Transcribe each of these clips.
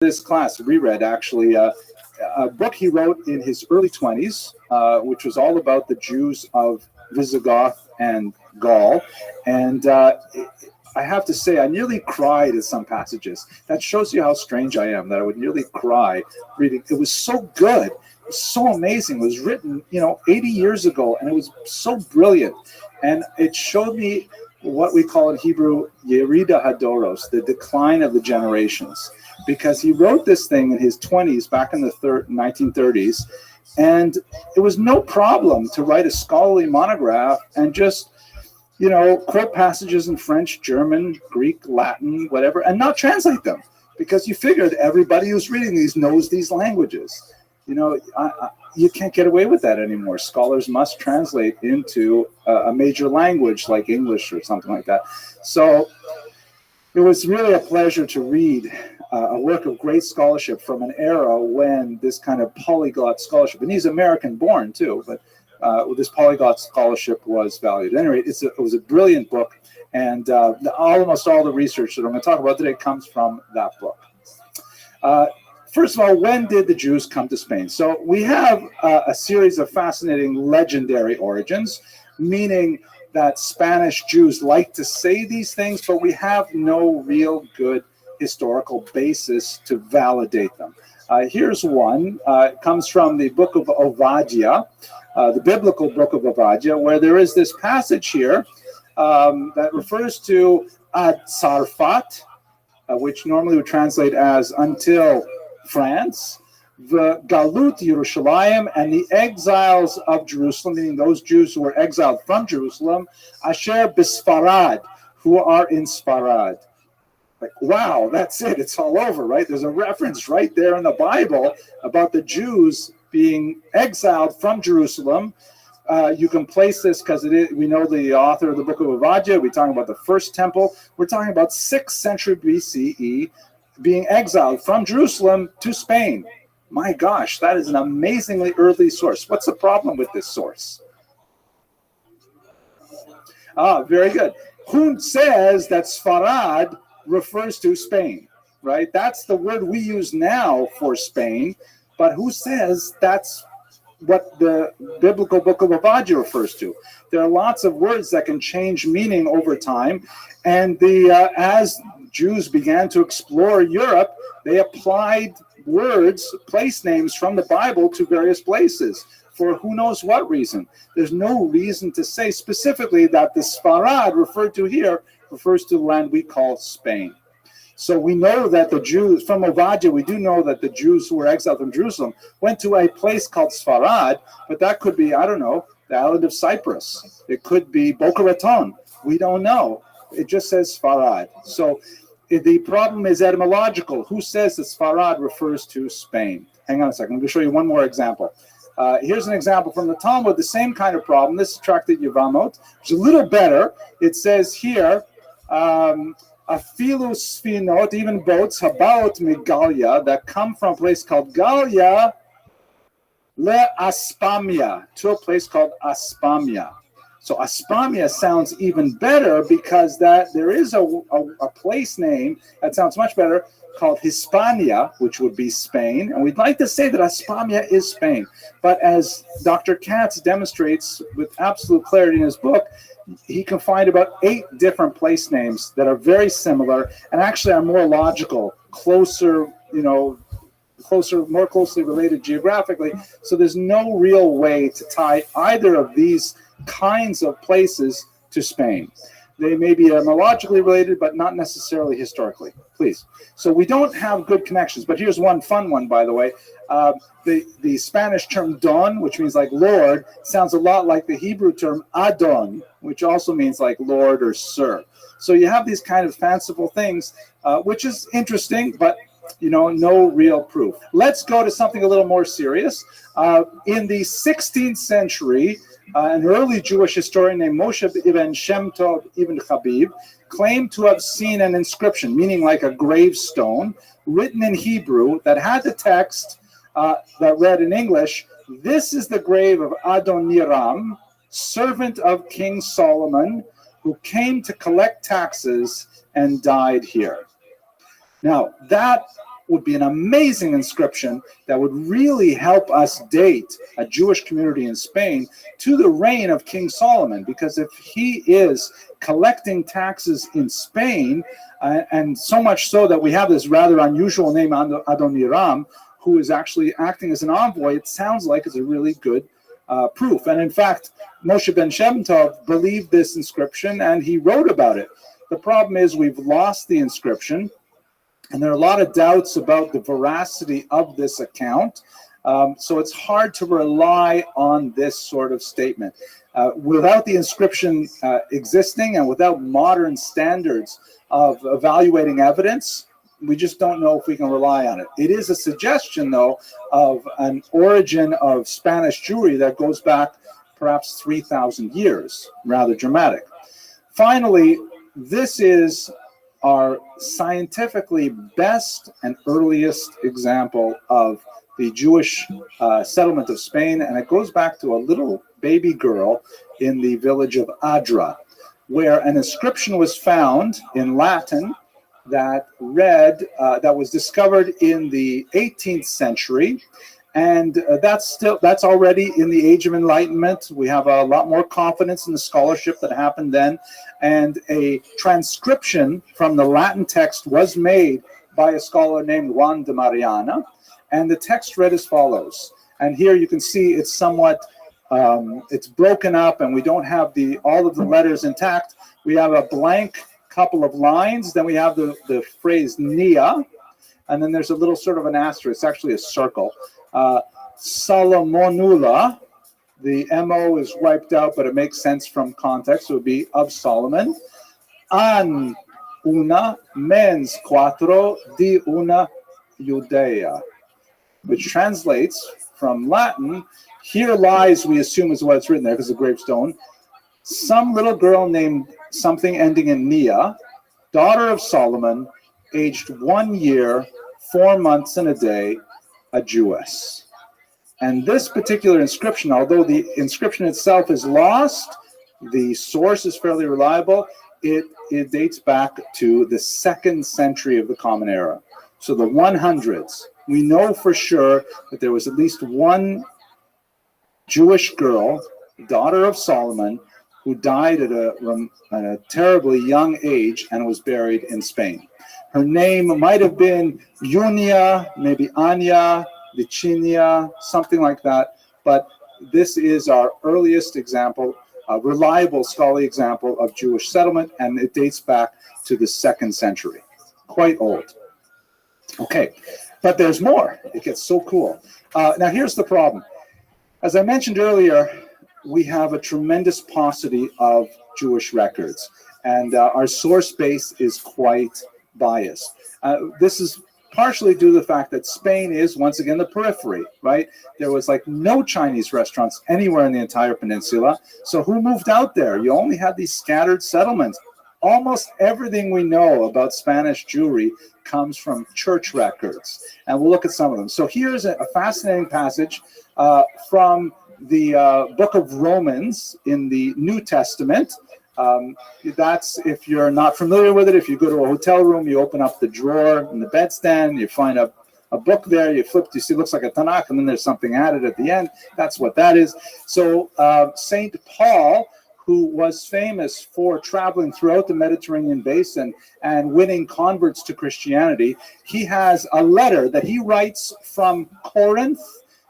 this class, we read actually a book he wrote in his early 20s, which was all about the Jews of Visigoth and Gaul. And I have to say, I nearly cried at some passages. That shows you how strange I am, that I would nearly cry reading. It was so good. It was so amazing. It was written, 80 years ago, and it was so brilliant. And it showed me what we call in Hebrew, Yerida Hadoros, the decline of the generations. Because he wrote this thing in his 20s, back in the 1930s, and it was no problem to write a scholarly monograph and just quote passages in French, German, Greek, Latin, whatever, and not translate them, because you figured everybody who's reading these knows these languages. You can't get away with that anymore. Scholars must translate into a major language like English or something like that. So it was really a pleasure to read a work of great scholarship from an era when this kind of polyglot scholarship, and he's American born too, but this polyglot scholarship was valued. At any rate, it was a brilliant book, and almost all the research that I'm going to talk about today comes from that book. First of all, when did the Jews come to Spain? So we have a series of fascinating legendary origins, meaning that Spanish Jews like to say these things, but we have no real good historical basis to validate them. Here's one. It comes from the book of Obadiah, the biblical book of Obadiah, where there is this passage here that refers to Sarfat, which normally would translate as until France, the Galut Yerushalayim, and the exiles of Jerusalem, meaning those Jews who were exiled from Jerusalem, Asher Bisfarad, who are in Sfarad. Like, wow, that's it. It's all over, right? There's a reference right there in the Bible about the Jews being exiled from Jerusalem. You can place this because we know the author of the book of Obadiah. We're talking about the first temple. We're talking about 6th century BCE, being exiled from Jerusalem to Spain. My gosh, that is an amazingly early source. What's the problem with this source? Very good. Who says that Sfarad refers to Spain, right? That's the word we use now for Spain, but who says that's what the biblical book of Obadiah refers to? There are lots of words that can change meaning over time, and as Jews began to explore Europe, they applied words, place names from the Bible to various places for who knows what reason. There's no reason to say specifically that the Sfarad referred to here refers to the land we call Spain. So we know that the Jews, from Obadiah, we do know that the Jews who were exiled from Jerusalem went to a place called Sfarad, but that could be, I don't know, the island of Cyprus. It could be Boca Raton. We don't know. It just says Sfarad. So the problem is etymological. Who says that Sfarad refers to Spain? Hang on a second. I'm going to show you one more example. Here's an example from the Talmud, the same kind of problem. This is Tractate Yevamot, which is a little better. It says here, Afilu Sfinot, even boats, Habaot Migalia, that come from a place called Galia, Le Aspamia, to a place called Aspamia. So Aspamia sounds even better because there is a place name that sounds much better called Hispania, which would be Spain. And we'd like to say that Aspamia is Spain. But as Dr. Katz demonstrates with absolute clarity in his book, he can find about 8 different place names that are very similar and actually are more logical, closer, more closely related geographically. So there's no real way to tie either of these kinds of places to Spain. They may be etymologically related, but not necessarily historically. Please. So we don't have good connections. But here's one fun one, by the way. The Spanish term don, which means like Lord, sounds a lot like the Hebrew term Adon, which also means like Lord or Sir. So you have these kind of fanciful things, which is interesting, but no real proof. Let's go to something a little more serious. In the 16th century, an early Jewish historian named Moshe ibn Shem Tov ibn Habib claimed to have seen an inscription, meaning like a gravestone, written in Hebrew that had the text that read in English, "This is the grave of Adoniram, servant of King Solomon, who came to collect taxes and died here." Now, that would be an amazing inscription that would really help us date a Jewish community in Spain to the reign of King Solomon. Because if he is collecting taxes in Spain, and so much so that we have this rather unusual name, Adoniram, who is actually acting as an envoy, it sounds like it's a really good proof. And in fact, Moshe ben Shem Tov believed this inscription, and he wrote about it. The problem is we've lost the inscription, and there are a lot of doubts about the veracity of this account. So it's hard to rely on this sort of statement. Without the inscription existing and without modern standards of evaluating evidence, we just don't know if we can rely on it. It is a suggestion, though, of an origin of Spanish Jewry that goes back perhaps 3,000 years, rather dramatic. Finally, this is our scientifically best and earliest example of the Jewish settlement of Spain, and it goes back to a little baby girl in the village of Adra, where an inscription was found in Latin that read, that was discovered in the 18th century, and that's already in the Age of Enlightenment. We have a lot more confidence in the scholarship that happened then, and a transcription from the Latin text was made by a scholar named Juan de Mariana, and the text read as follows. And here you can see it's somewhat, it's broken up, and we don't have all of the letters intact. We have a blank couple of lines, then we have the phrase Nia, and then there's a little sort of an asterisk, it's actually a circle. Salomonula, the MO is wiped out, but it makes sense from context. It would be of Solomon. An una mens quattro di una Judea, which translates from Latin, here lies, we assume is what it's written there because of the gravestone, some little girl named something ending in Nia, daughter of Solomon, aged 1 year, 4 months and a day, a Jewess. And this particular inscription, although the inscription itself is lost, the source is fairly reliable. It dates back to the 2nd century of the Common Era. So the 100s. We know for sure that there was at least one Jewish girl, daughter of Solomon, who died at a terribly young age and was buried in Spain. Her name might have been Yunia, maybe Anya, Licinia, something like that. But this is our earliest example, a reliable scholarly example of Jewish settlement, and it dates back to the 2nd century. Quite old. Okay, but there's more. It gets so cool. Now here's the problem. As I mentioned earlier, we have a tremendous paucity of Jewish records, and our source base is quite biased. This is partially due to the fact that Spain is, once again, the periphery, right? There was like no Chinese restaurants anywhere in the entire peninsula. So who moved out there? You only had these scattered settlements. Almost everything we know about Spanish Jewry comes from church records, and we'll look at some of them. So here's a fascinating passage from the book of Romans in the New Testament. That's, if you're not familiar with it, if you go to a hotel room, you open up the drawer in the bedstand, you find a book there, you flip, you see it looks like a Tanakh, and then there's something added at the end. That's what that is. So St. Paul, who was famous for traveling throughout the Mediterranean basin and winning converts to Christianity, he has a letter that he writes from Corinth,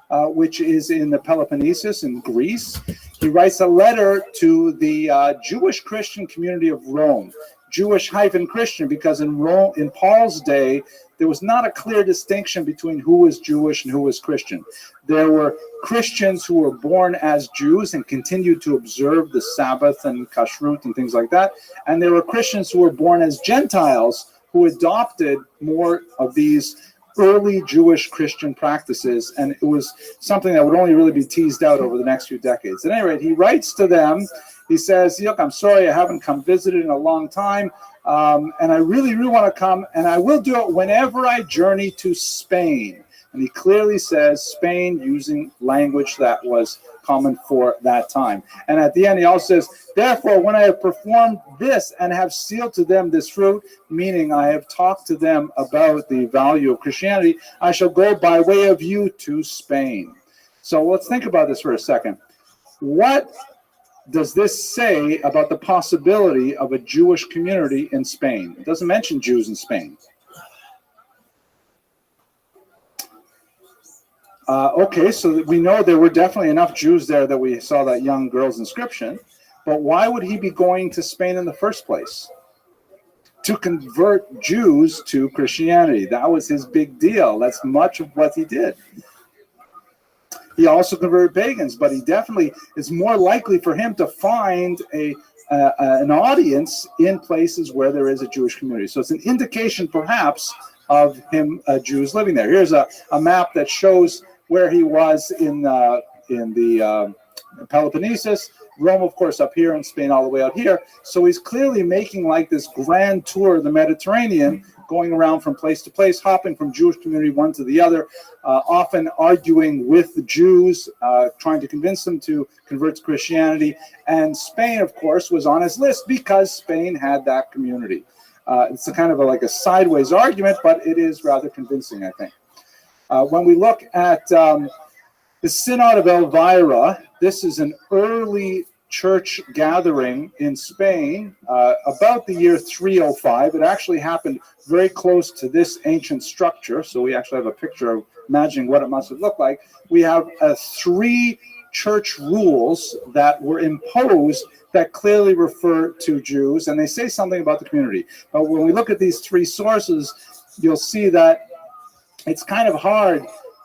which is in the Peloponnesus in Greece. He writes a letter to the Jewish Christian community of Rome, Jewish-Christian, because in Rome, in Paul's day, there was not a clear distinction between who was Jewish and who was Christian. There were Christians who were born as Jews and continued to observe the Sabbath and Kashrut and things like that, and there were Christians who were born as Gentiles who adopted more of these early Jewish Christian practices, and it was something that would only really be teased out over the next few decades. At any rate, he writes to them. He says, look, I'm sorry I haven't come visited in a long time, and I really, really want to come, and I will do it whenever I journey to Spain. And he clearly says Spain using language that was common for that time. And at the end, he also says, therefore, when I have performed this and have sealed to them this fruit, meaning I have talked to them about the value of Christianity, I shall go by way of you to Spain. So let's think about this for a second. What does this say about the possibility of a Jewish community in Spain? It doesn't mention Jews in Spain. Okay, so we know there were definitely enough Jews there that we saw that young girl's inscription, but why would he be going to Spain in the first place? To convert Jews to Christianity. That was his big deal. That's much of what he did. He also converted pagans, but he definitely is more likely for him to find an audience in places where there is a Jewish community. So it's an indication, perhaps, of him Jews living there. Here's a map that shows where he was in the Peloponnesus. Rome, of course, up here, and Spain all the way out here. So he's clearly making like this grand tour of the Mediterranean, going around from place to place, hopping from Jewish community one to the other, often arguing with the Jews, trying to convince them to convert to Christianity. And Spain, of course, was on his list because Spain had that community. It's a kind of like a sideways argument, but it is rather convincing, I think. When we look at the Synod of Elvira, this is an early church gathering in Spain about the year 305. It actually happened very close to this ancient structure, so we actually have a picture of imagining what it must have looked like. We have 3 church rules that were imposed that clearly refer to Jews, and they say something about the community. But when we look at these 3 sources, you'll see that it's kind of hard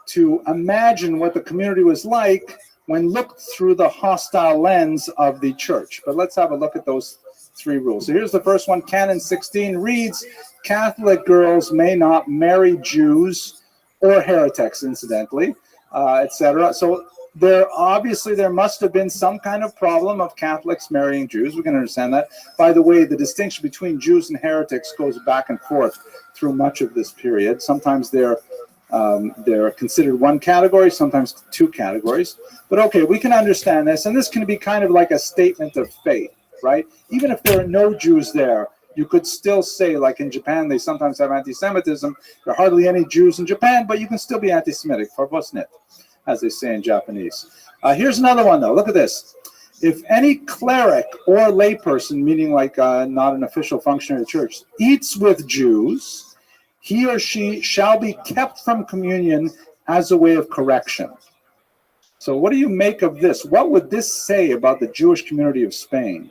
to imagine what the community was like when looked through the hostile lens of the church. But let's have a look at those 3 rules. So here's the first one. Canon 16 reads, Catholic girls may not marry Jews or heretics, incidentally, etc. So there must have been some kind of problem of Catholics marrying Jews. We can understand that. By the way, the distinction between Jews and heretics goes back and forth through much of this period. Sometimes they're considered one category, sometimes 2 categories. But okay, we can understand this, and this can be kind of like a statement of faith, right? Even if there are no Jews there, you could still say, like in Japan, they sometimes have anti-Semitism. There are hardly any Jews in Japan, but you can still be anti-Semitic, verbotsnit, as they say in Japanese. Here's another one, though. Look at this. If any cleric or layperson, meaning like not an official functionary of the church, eats with Jews, he or she shall be kept from communion as a way of correction. So what do you make of this? What would this say about the Jewish community of Spain?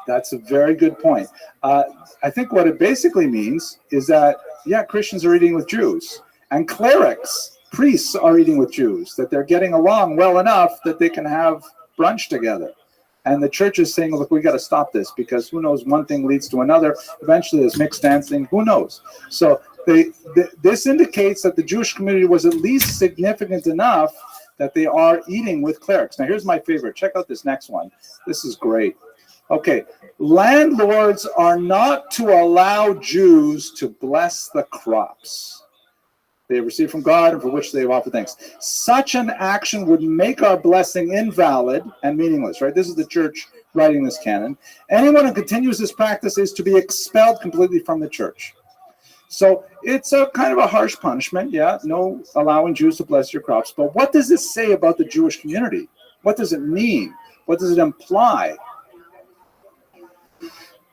That's a very good point. I think what it basically means is that, yeah, Christians are eating with Jews, and clerics, priests, are eating with Jews, that they're getting along well enough that they can have brunch together. And the church is saying, look, we got to stop this, because who knows, one thing leads to another. Eventually there's mixed dancing, who knows? So this indicates that the Jewish community was at least significant enough that they are eating with clerics. Now here's my favorite. Check out this next one. This is great. Okay, landlords are not to allow Jews to bless the crops they have received from God and for which they have offered thanks. Such an action would make our blessing invalid and meaningless, right? This is the church writing this canon. Anyone who continues this practice is to be expelled completely from the church. So it's a kind of a harsh punishment, yeah, no allowing Jews to bless your crops. But what does this say about the Jewish community? What does it mean? What does it imply?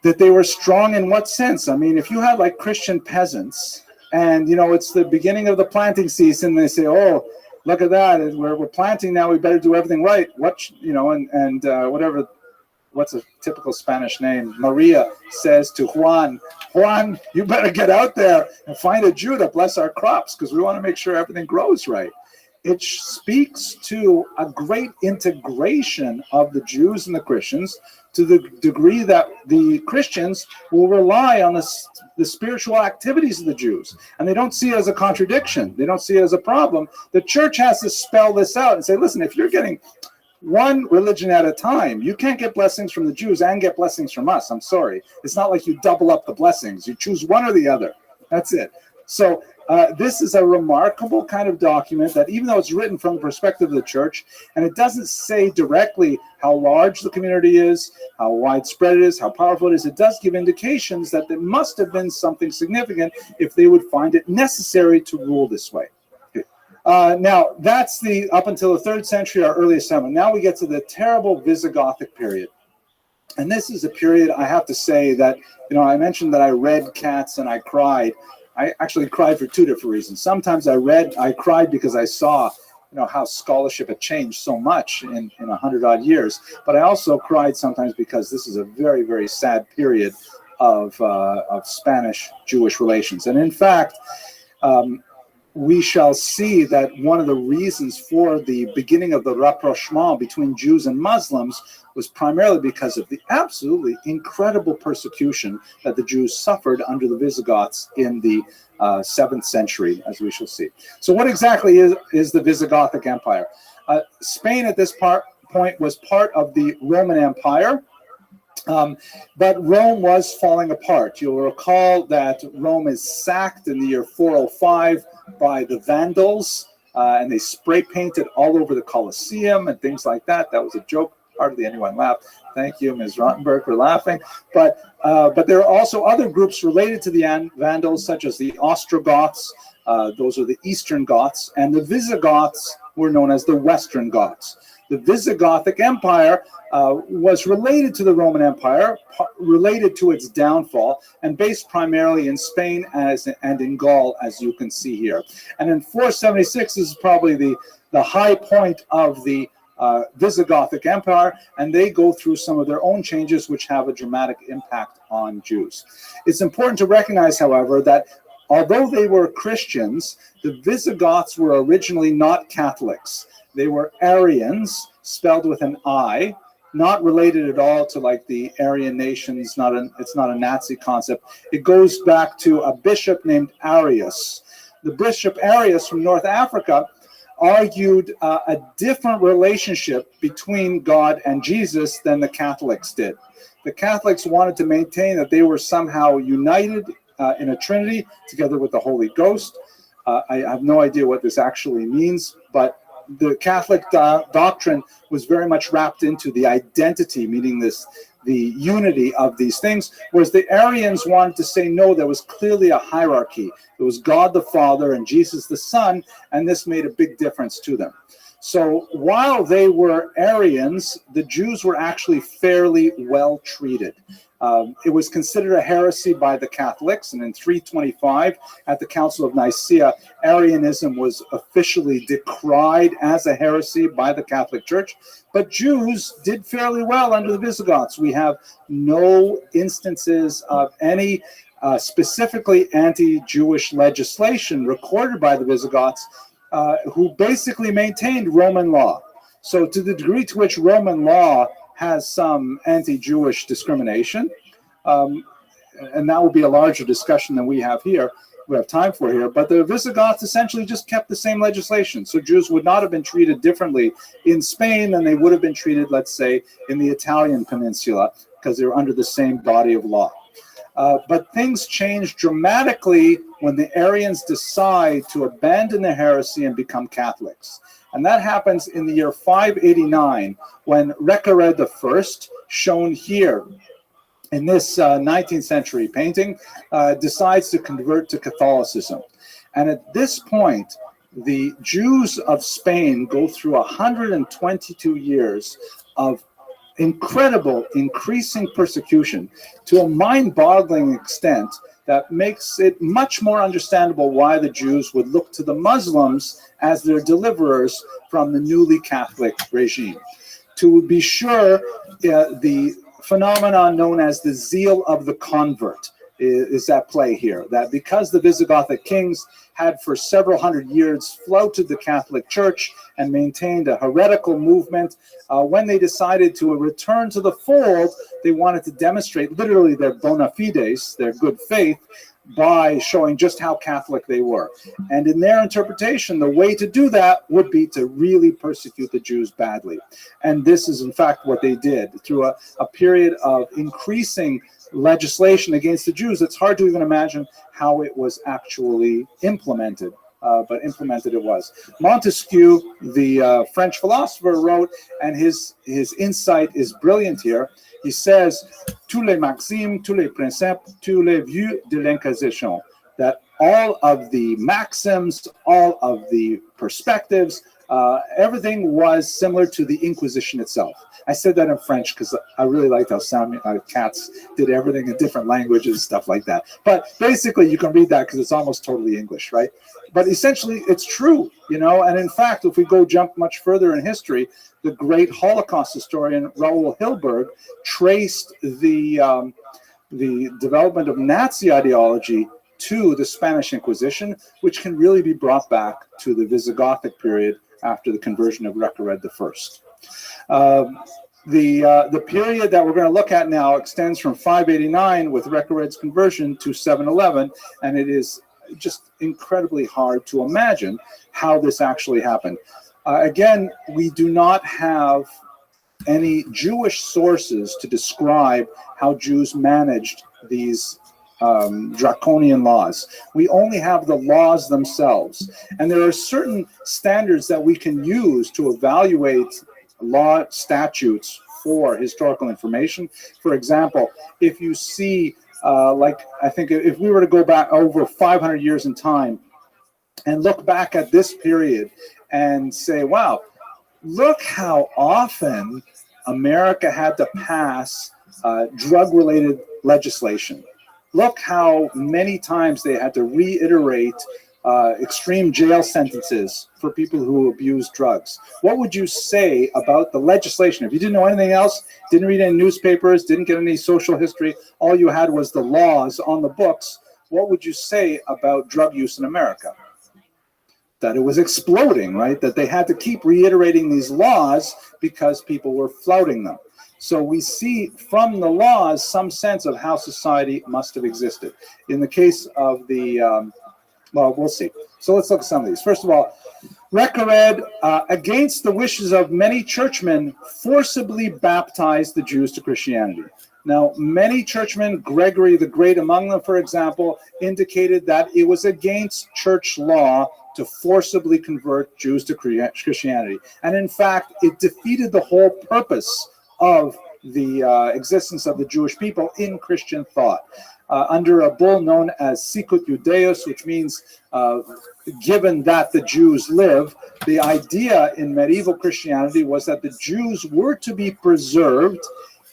That they were strong in what sense? I mean, if you had like Christian peasants, and, you know, it's the beginning of the planting season. They say, oh, look at that. We're planting now. We better do everything right. What, you know, and whatever, what's a typical Spanish name? Maria says to Juan, you better get out there and find a Jew to bless our crops, because we want to make sure everything grows right. It speaks to a great integration of the Jews and the Christians, to the degree that the Christians will rely on the spiritual activities of the Jews. And they don't see it as a contradiction. They don't see it as a problem. The church has to spell this out and say, listen, if you're getting one religion at a time, you can't get blessings from the Jews and get blessings from us. I'm sorry. It's not like you double up the blessings. You choose one or the other. That's it. So this is a remarkable kind of document that, even though it's written from the perspective of the church, and it doesn't say directly how large the community is, how widespread it is, how powerful it is, it does give indications that there must have been something significant if they would find it necessary to rule this way. Now, that's up until the 3rd century, our earliest settlement. Now we get to the terrible Visigothic period. And this is a period, I have to say, that, I mentioned that I read Cats and I cried. I actually cried for 2 different reasons. Sometimes I cried because I saw, how scholarship had changed so much in 100-odd years. But I also cried sometimes because this is a very, very sad period of Spanish-Jewish relations. And in fact, we shall see that one of the reasons for the beginning of the rapprochement between Jews and Muslims was primarily because of the absolutely incredible persecution that the Jews suffered under the Visigoths in the 7th century, as we shall see. So what exactly is the Visigothic Empire? Spain at this point was part of the Roman Empire, but Rome was falling apart. You'll recall that Rome is sacked in the year 405 by the Vandals, and they spray painted all over the Colosseum and things like that. That was a joke. Hardly anyone laughed. Thank you, Ms. Rottenberg, for laughing. But there are also other groups related to the Vandals, such as the Ostrogoths. Those are the Eastern Goths, and the Visigoths were known as the Western Goths. The Visigothic Empire was related to the Roman Empire, related to its downfall, and based primarily in Spain and in Gaul, as you can see here. And in 476 is probably the high point of the Visigothic Empire, and they go through some of their own changes which have a dramatic impact on Jews. It's important to recognize, however, that although they were Christians, the Visigoths were originally not Catholics. They were Arians, spelled with an I, not related at all to like the Aryan nations. It's not a Nazi concept. It goes back to a bishop named Arius. The Bishop Arius from North Africa argued a different relationship between God and Jesus than the Catholics did. The Catholics wanted to maintain that they were somehow united in a Trinity together with the Holy Ghost. I have no idea what this actually means, but the Catholic doctrine was very much wrapped into the identity, meaning the unity of these things, whereas the Arians wanted to say, no, there was clearly a hierarchy. It was God the Father and Jesus the Son, and this made a big difference to them. So while they were Arians, the Jews were actually fairly well treated. It was considered a heresy by the Catholics, and in 325, at the Council of Nicaea, Arianism was officially decried as a heresy by the Catholic Church, but Jews did fairly well under the Visigoths. We have no instances of any specifically anti-Jewish legislation recorded by the Visigoths, who basically maintained Roman law. So to the degree to which Roman law has some anti-Jewish discrimination, and that will be a larger discussion than we have time for here, but the Visigoths essentially just kept the same legislation. So Jews would not have been treated differently in Spain than they would have been treated, let's say, in the Italian peninsula, because they were under the same body of law. But things change dramatically when the Arians decide to abandon the heresy and become Catholics. And that happens in the year 589, when Recared I, shown here in this 19th century painting, decides to convert to Catholicism. And at this point, the Jews of Spain go through 122 years of incredible, increasing persecution to a mind-boggling extent that makes it much more understandable why the Jews would look to the Muslims as their deliverers from the newly Catholic regime. To be sure, the phenomenon known as the zeal of the convert is at play here, that because the Visigothic kings had for several hundred years flouted the Catholic Church and maintained a heretical movement, when they decided to return to the fold, they wanted to demonstrate literally their bona fides, their good faith, by showing just how Catholic they were. And in their interpretation, the way to do that would be to really persecute the Jews badly. And this is, in fact, what they did through a period of increasing legislation against the Jews, it's hard to even imagine how it was actually implemented. But implemented it was. Montesquieu, the French philosopher, wrote, and his insight is brilliant here. He says, tous les maximes, tous les principes, tous les vues de l'Inquisition, that all of the maxims, all of the perspectives, everything was similar to the Inquisition itself. I said that in French because I really liked how cats did everything in different languages, stuff like that. But basically, you can read that because it's almost totally English, right? But essentially, it's true, And in fact, if we jump much further in history, the great Holocaust historian Raoul Hilberg traced the development of Nazi ideology to the Spanish Inquisition, which can really be brought back to the Visigothic period after the conversion of Recared I. The period that we're going to look at now extends from 589 with Recared's conversion to 711, and it is just incredibly hard to imagine how this actually happened. Again, we do not have any Jewish sources to describe how Jews managed these draconian laws. We only have the laws themselves. And there are certain standards that we can use to evaluate law statutes for historical information. For example, if you see, I think if we were to go back over 500 years in time and look back at this period and say, wow, look how often America had to pass drug-related legislation. Look how many times they had to reiterate extreme jail sentences for people who abuse drugs. What would you say about the legislation? If you didn't know anything else, didn't read any newspapers, didn't get any social history, all you had was the laws on the books, what would you say about drug use in America? That it was exploding, right? That they had to keep reiterating these laws because people were flouting them. So we see from the laws some sense of how society must have existed. In the case of the well, we'll see. So let's look at some of these. First of all, Recared, against the wishes of many churchmen, forcibly baptized the Jews to Christianity. Now, many churchmen, Gregory the Great among them, for example, indicated that it was against church law to forcibly convert Jews to Christianity. And in fact, it defeated the whole purpose of the existence of the Jewish people in Christian thought. Under a bull known as Sicut Judaeus, which means given that the Jews live, the idea in medieval Christianity was that the Jews were to be preserved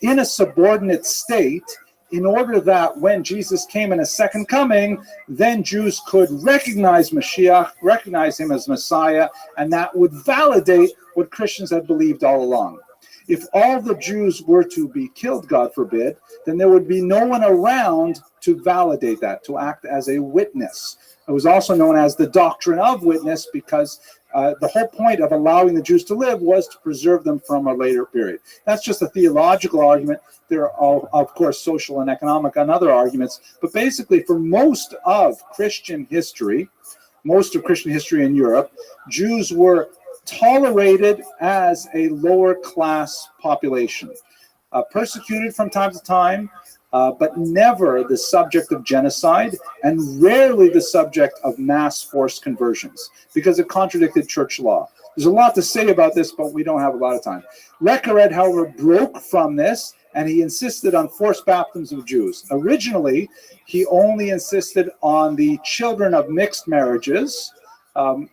in a subordinate state in order that when Jesus came in a second coming, then Jews could recognize Mashiach, recognize him as Messiah, and that would validate what Christians had believed all along. If all the Jews were to be killed, God forbid, then there would be no one around to validate that, to act as a witness. It was also known as the doctrine of witness because the whole point of allowing the Jews to live was to preserve them from a later period. That's just a theological argument. There are, of course, social and economic and other arguments. But basically, for most of Christian history in Europe, Jews were tolerated as a lower class population, persecuted from time to time, but never the subject of genocide and rarely the subject of mass forced conversions because it contradicted church law. There's a lot to say about this, but we don't have a lot of time. Recared, however, broke from this and he insisted on forced baptisms of Jews. Originally, he only insisted on the children of mixed marriages,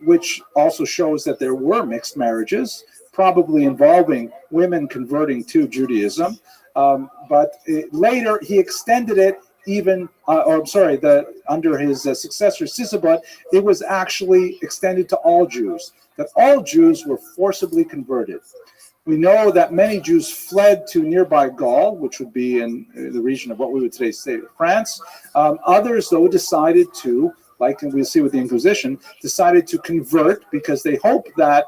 which also shows that there were mixed marriages, probably involving women converting to Judaism. But later he extended it under his successor Sisebut, it was actually extended to all Jews, that all Jews were forcibly converted. We know that many Jews fled to nearby Gaul, which would be in the region of what we would today say France. Others, though, decided to, like we see with the Inquisition, decided to convert because they hoped that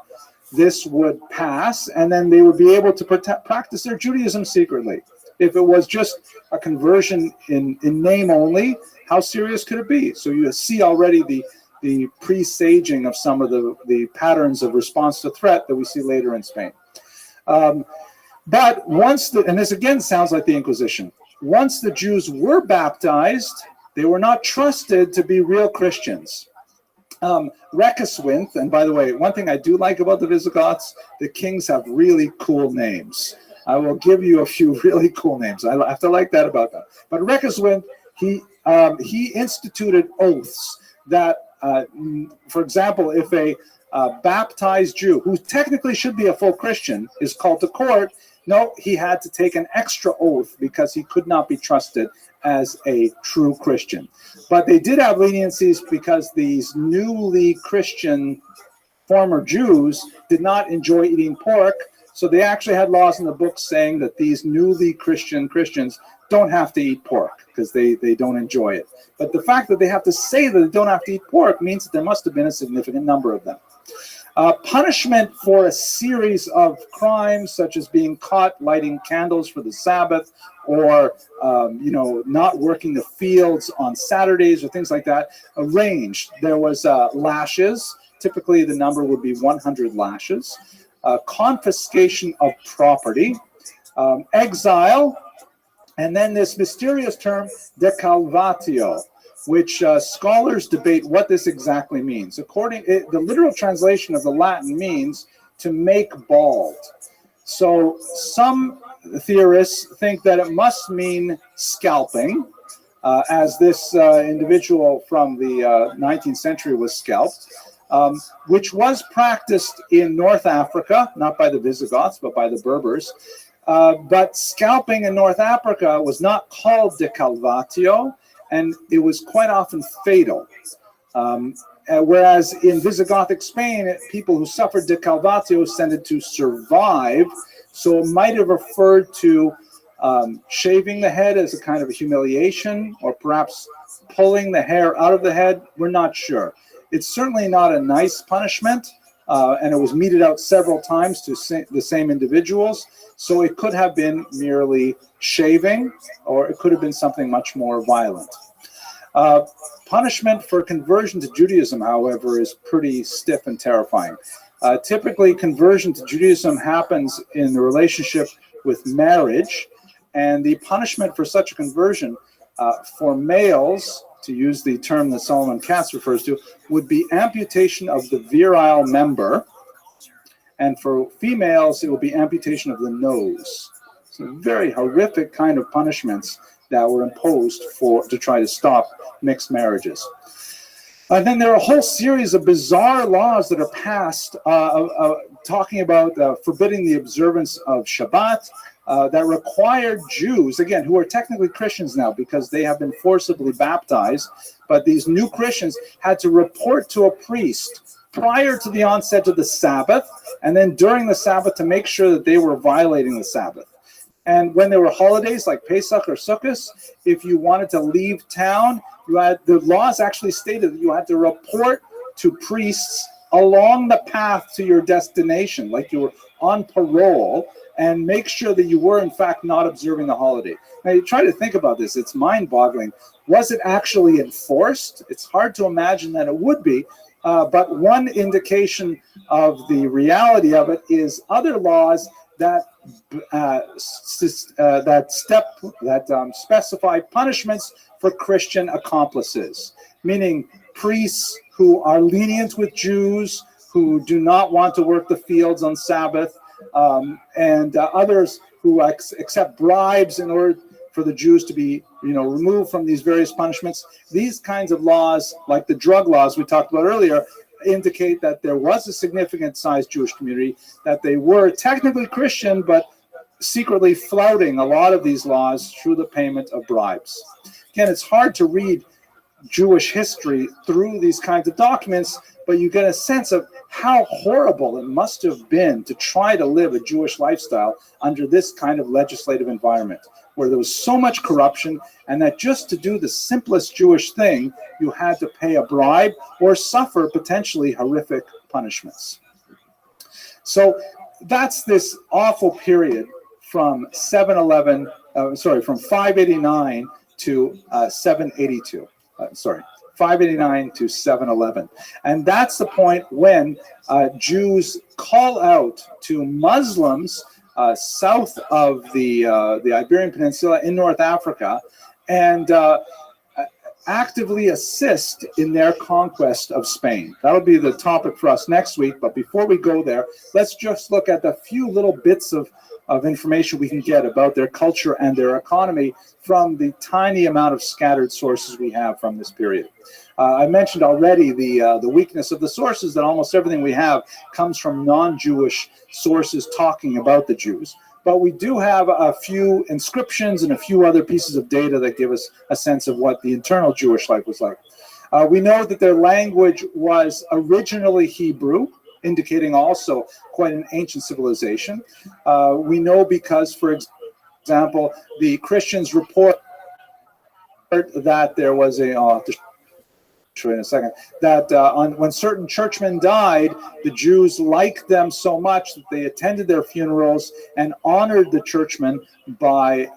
this would pass and then they would be able to practice their Judaism secretly. If it was just a conversion in name only, how serious could it be? So you see already the presaging of some of the patterns of response to threat that we see later in Spain. But once and this again sounds like the Inquisition. once the Jews were baptized, they were not trusted to be real Christians. Reckeswinth, and by the way, one thing I do like about the Visigoths, the kings have really cool names. I will give you a few really cool names. I have to like that about them. But Reckeswinth, he instituted oaths that, for example, if a baptized Jew, who technically should be a full Christian, is called to court, no, he had to take an extra oath because he could not be trusted as a true Christian. But they did have leniencies because these newly Christian former Jews did not enjoy eating pork. So they actually had laws in the book saying that these newly Christians don't have to eat pork because they don't enjoy it. But the fact that they have to say that they don't have to eat pork means that there must have been a significant number of them. Punishment for a series of crimes, such as being caught lighting candles for the Sabbath, or not working the fields on Saturdays, or things like that, ranged. There was lashes. Typically, the number would be 100 lashes. Confiscation of property, exile, and then this mysterious term, decalvatio, which scholars debate what this exactly means. The literal translation of the Latin means to make bald. So some theorists think that it must mean scalping, as this individual from the 19th century was scalped, which was practiced in North Africa, not by the Visigoths, but by the Berbers. But scalping in North Africa was not called decalvatio, and it was quite often fatal. Whereas in Visigothic Spain, people who suffered decalvatio tended to survive, so it might have referred to shaving the head as a kind of a humiliation, or perhaps pulling the hair out of the head. We're not sure. It's certainly not a nice punishment, and it was meted out several times to the same individuals. So it could have been merely shaving, or it could have been something much more violent. Punishment for conversion to Judaism, however, is pretty stiff and terrifying. Typically, conversion to Judaism happens in the relationship with marriage, and the punishment for such a conversion for males, to use the term that Solomon Katz refers to, would be amputation of the virile member, and for females, it would be amputation of the nose. So very horrific kind of punishments that were imposed to try to stop mixed marriages. And then there are a whole series of bizarre laws that are passed talking about forbidding the observance of Shabbat, that required Jews, again, who are technically Christians now because they have been forcibly baptized, but these new Christians had to report to a priest prior to the onset of the Sabbath, and then during the Sabbath to make sure that they were violating the Sabbath. And when there were holidays like Pesach or Sukkot, if you wanted to leave town, the laws actually stated that you had to report to priests along the path to your destination, like you were on parole, and make sure that you were, in fact, not observing the holiday. Now, you try to think about this. It's mind-boggling. Was it actually enforced? It's hard to imagine that it would be. But one indication of the reality of it is other laws that specify punishments for Christian accomplices, meaning priests who are lenient with Jews, who do not want to work the fields on Sabbath, and others who accept bribes in order for the Jews to be, removed from these various punishments. These kinds of laws, like the drug laws we talked about earlier, indicate that there was a significant sized Jewish community, that they were technically Christian, but secretly flouting a lot of these laws through the payment of bribes. Again, it's hard to read Jewish history through these kinds of documents, but you get a sense of how horrible it must have been to try to live a Jewish lifestyle under this kind of legislative environment, where there was so much corruption, and that just to do the simplest Jewish thing, you had to pay a bribe or suffer potentially horrific punishments. So that's this awful period from 589 to 782. 589 to 711. And that's the point when Jews call out to Muslims south of the Iberian Peninsula in North Africa, and actively assist in their conquest of Spain. That'll be the topic for us next week. But before we go there, let's just look at the few little bits of information we can get about their culture and their economy from the tiny amount of scattered sources we have from this period. I mentioned already the weakness of the sources, that almost everything we have comes from non-Jewish sources talking about the Jews. But we do have a few inscriptions and a few other pieces of data that give us a sense of what the internal Jewish life was like. We know that their language was originally Hebrew, indicating also quite an ancient civilization. We know because, for example, the Christians report that there was show you in a second, that when certain churchmen died, the Jews liked them so much that they attended their funerals and honored the churchmen by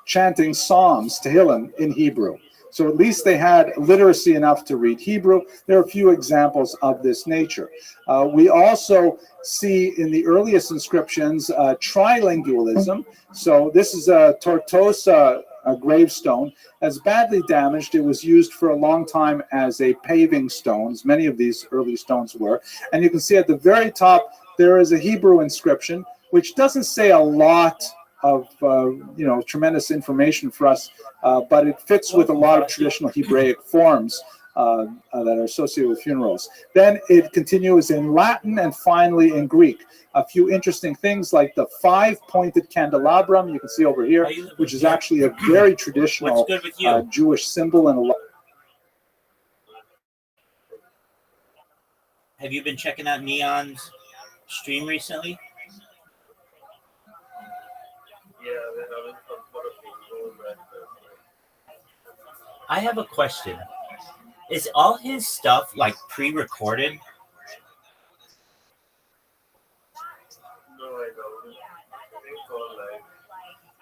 chanting psalms, Tehillim, in Hebrew. So at least they had literacy enough to read Hebrew. There are a few examples of this nature. We also see in the earliest inscriptions trilingualism. So this is a Tortosa gravestone. As badly damaged, it was used for a long time as a paving stone, as many of these early stones were. And you can see at the very top, there is a Hebrew inscription, which doesn't say a lot of tremendous information for us, but it fits with a lot of traditional Hebraic forms that are associated with funerals. Then it continues in Latin and finally in Greek. A few interesting things like the 5-pointed candelabrum you can see over here, which is actually a very traditional Jewish symbol. And have you been checking out Neon's stream recently? I have a question. Is all his stuff like pre-recorded?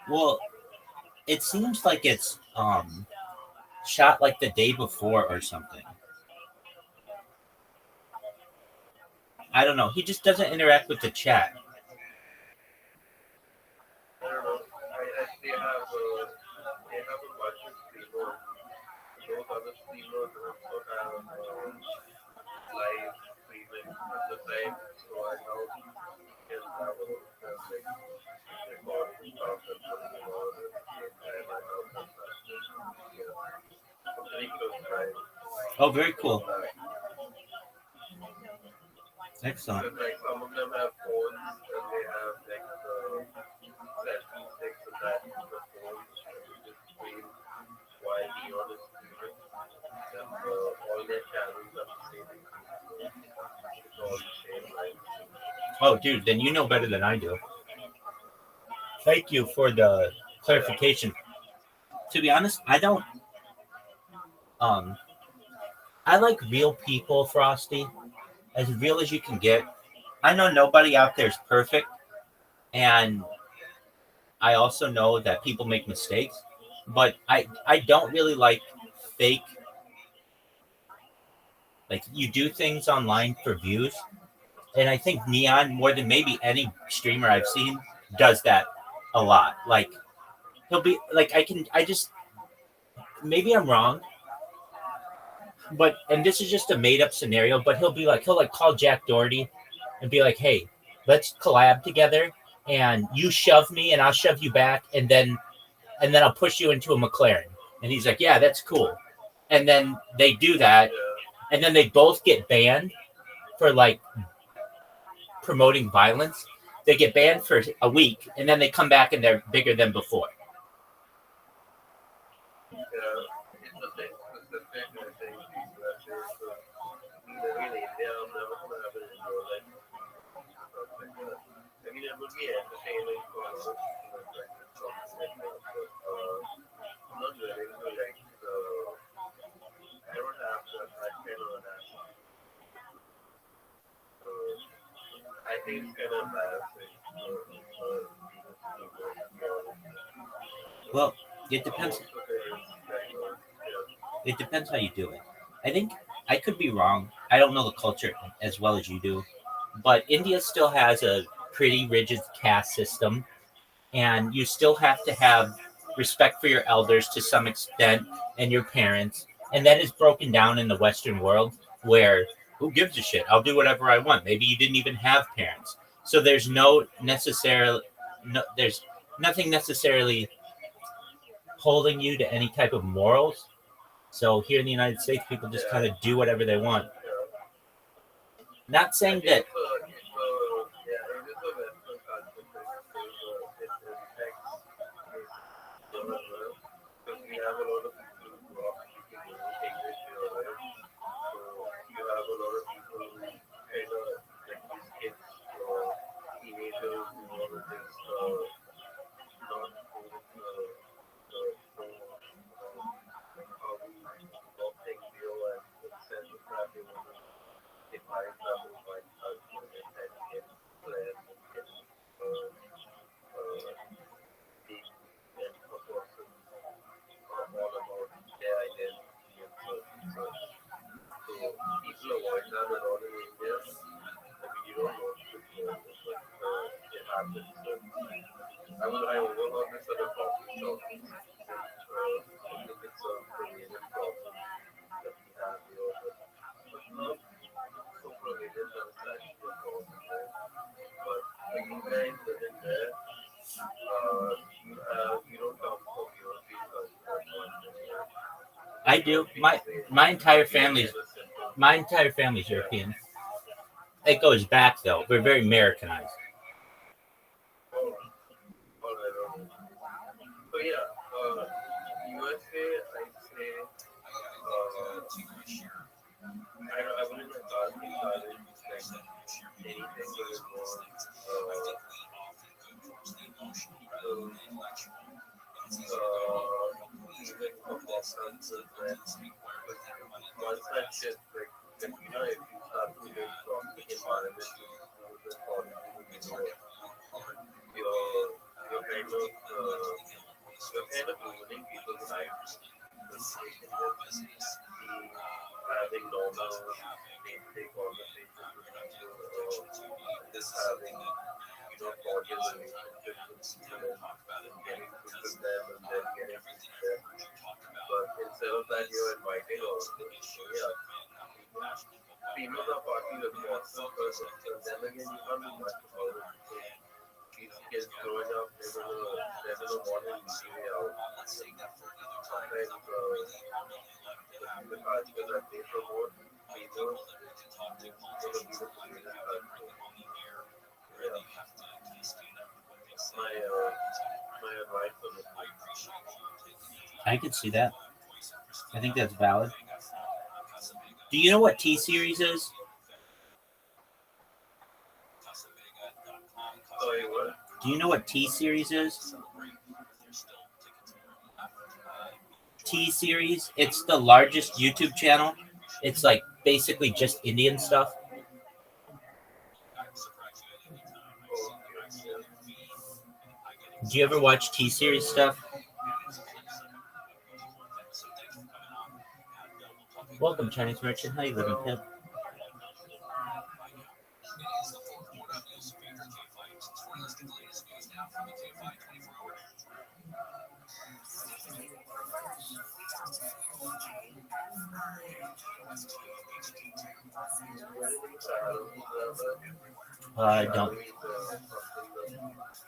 Well, it seems like it's shot like the day before or something. I don't know. He just doesn't interact with the chat. I don't know. They have a bunch of streamers. Those other streamers also have live streaming at the time. So I know you can have a like record stuff and putting it on at the same time. I know that's pretty close time. Oh, very cool. Excellent. Like some of them have phones and they have like selfie sticks attached to the phone and you just stream while Neon is streaming. And all their channels are streaming. It's all the same line. Oh, dude, then you know better than I do. Thank you for the clarification. To be honest, I don't. I like real people, Frosty, as real as you can get. I know nobody out there is perfect, and I also know that people make mistakes, but I don't really like fake. Like, you do things online for views, and I think Neon, more than maybe any streamer I've seen, does that a lot. Like, he'll be like, maybe I'm wrong, but, and this is just a made up scenario, but he'll call Jack Doherty and be like, hey, let's collab together and you shove me and I'll shove you back. And then I'll push you into a McLaren. And he's like, yeah, that's cool. And then they do that. And then they both get banned for like promoting violence. They get banned for a week and then they come back and they're bigger than before. I mean, it would be entertaining for us to I'm not willing to like I don't have that kind of an action. So I think it's kind of embarrassing Well, it depends. It depends how you do it. I think I could be wrong. I don't know the culture as well as you do, but India still has a pretty rigid caste system, and you still have to have respect for your elders to some extent and your parents, and that is broken down in the Western world where who gives a shit? I'll do whatever I want. Maybe you didn't even have parents, so there's there's nothing necessarily holding you to any type of morals. So here in the United States, people just kind of do whatever they want. Not saying that. We have a lot of people who are speaking English here, right? So you have a lot of people who kind of like these kids or teenagers who want to just not go with the how we love things here and instead of that they want to define the whole mind culture and get plans and get being and a person all about their identity and such. So people avoid that a lot in India. I mean, you don't know if it happens. I overheard this at a coffee shop. I think it's a pervasive problem that we have here, but not so pervasive that it's actually a problem, right? But for you guys living there, you don't come from European culture. I do. My entire family's European. It goes back though. We're very Americanized. So yeah, USA, I'd say, I wouldn't regard the college like anything that is more even for concerns and once that shit like if you start to get toxic environment with you're kind of ruining people's lives. They can just be having normal day-to-day conversations with people, just having cordial relationships with people and getting food with them and then getting food with them. But instead of that, you're inviting all of them. So yeah, females are partly responsible for it, but then again, you can't do much about it. So these kids growing up, they're gonna want to leave way out. Sometimes the culture that they promote, females, is going to be the greatest culture. Yeah. My advice on it. I could see that. I think that's valid. Do you know what T series is? Sorry, what? Do you know what T series is? T series. It's the largest YouTube channel. It's like basically just Indian stuff. Do you ever watch T series stuff? Welcome, Chinese merchant. How you living, Pip?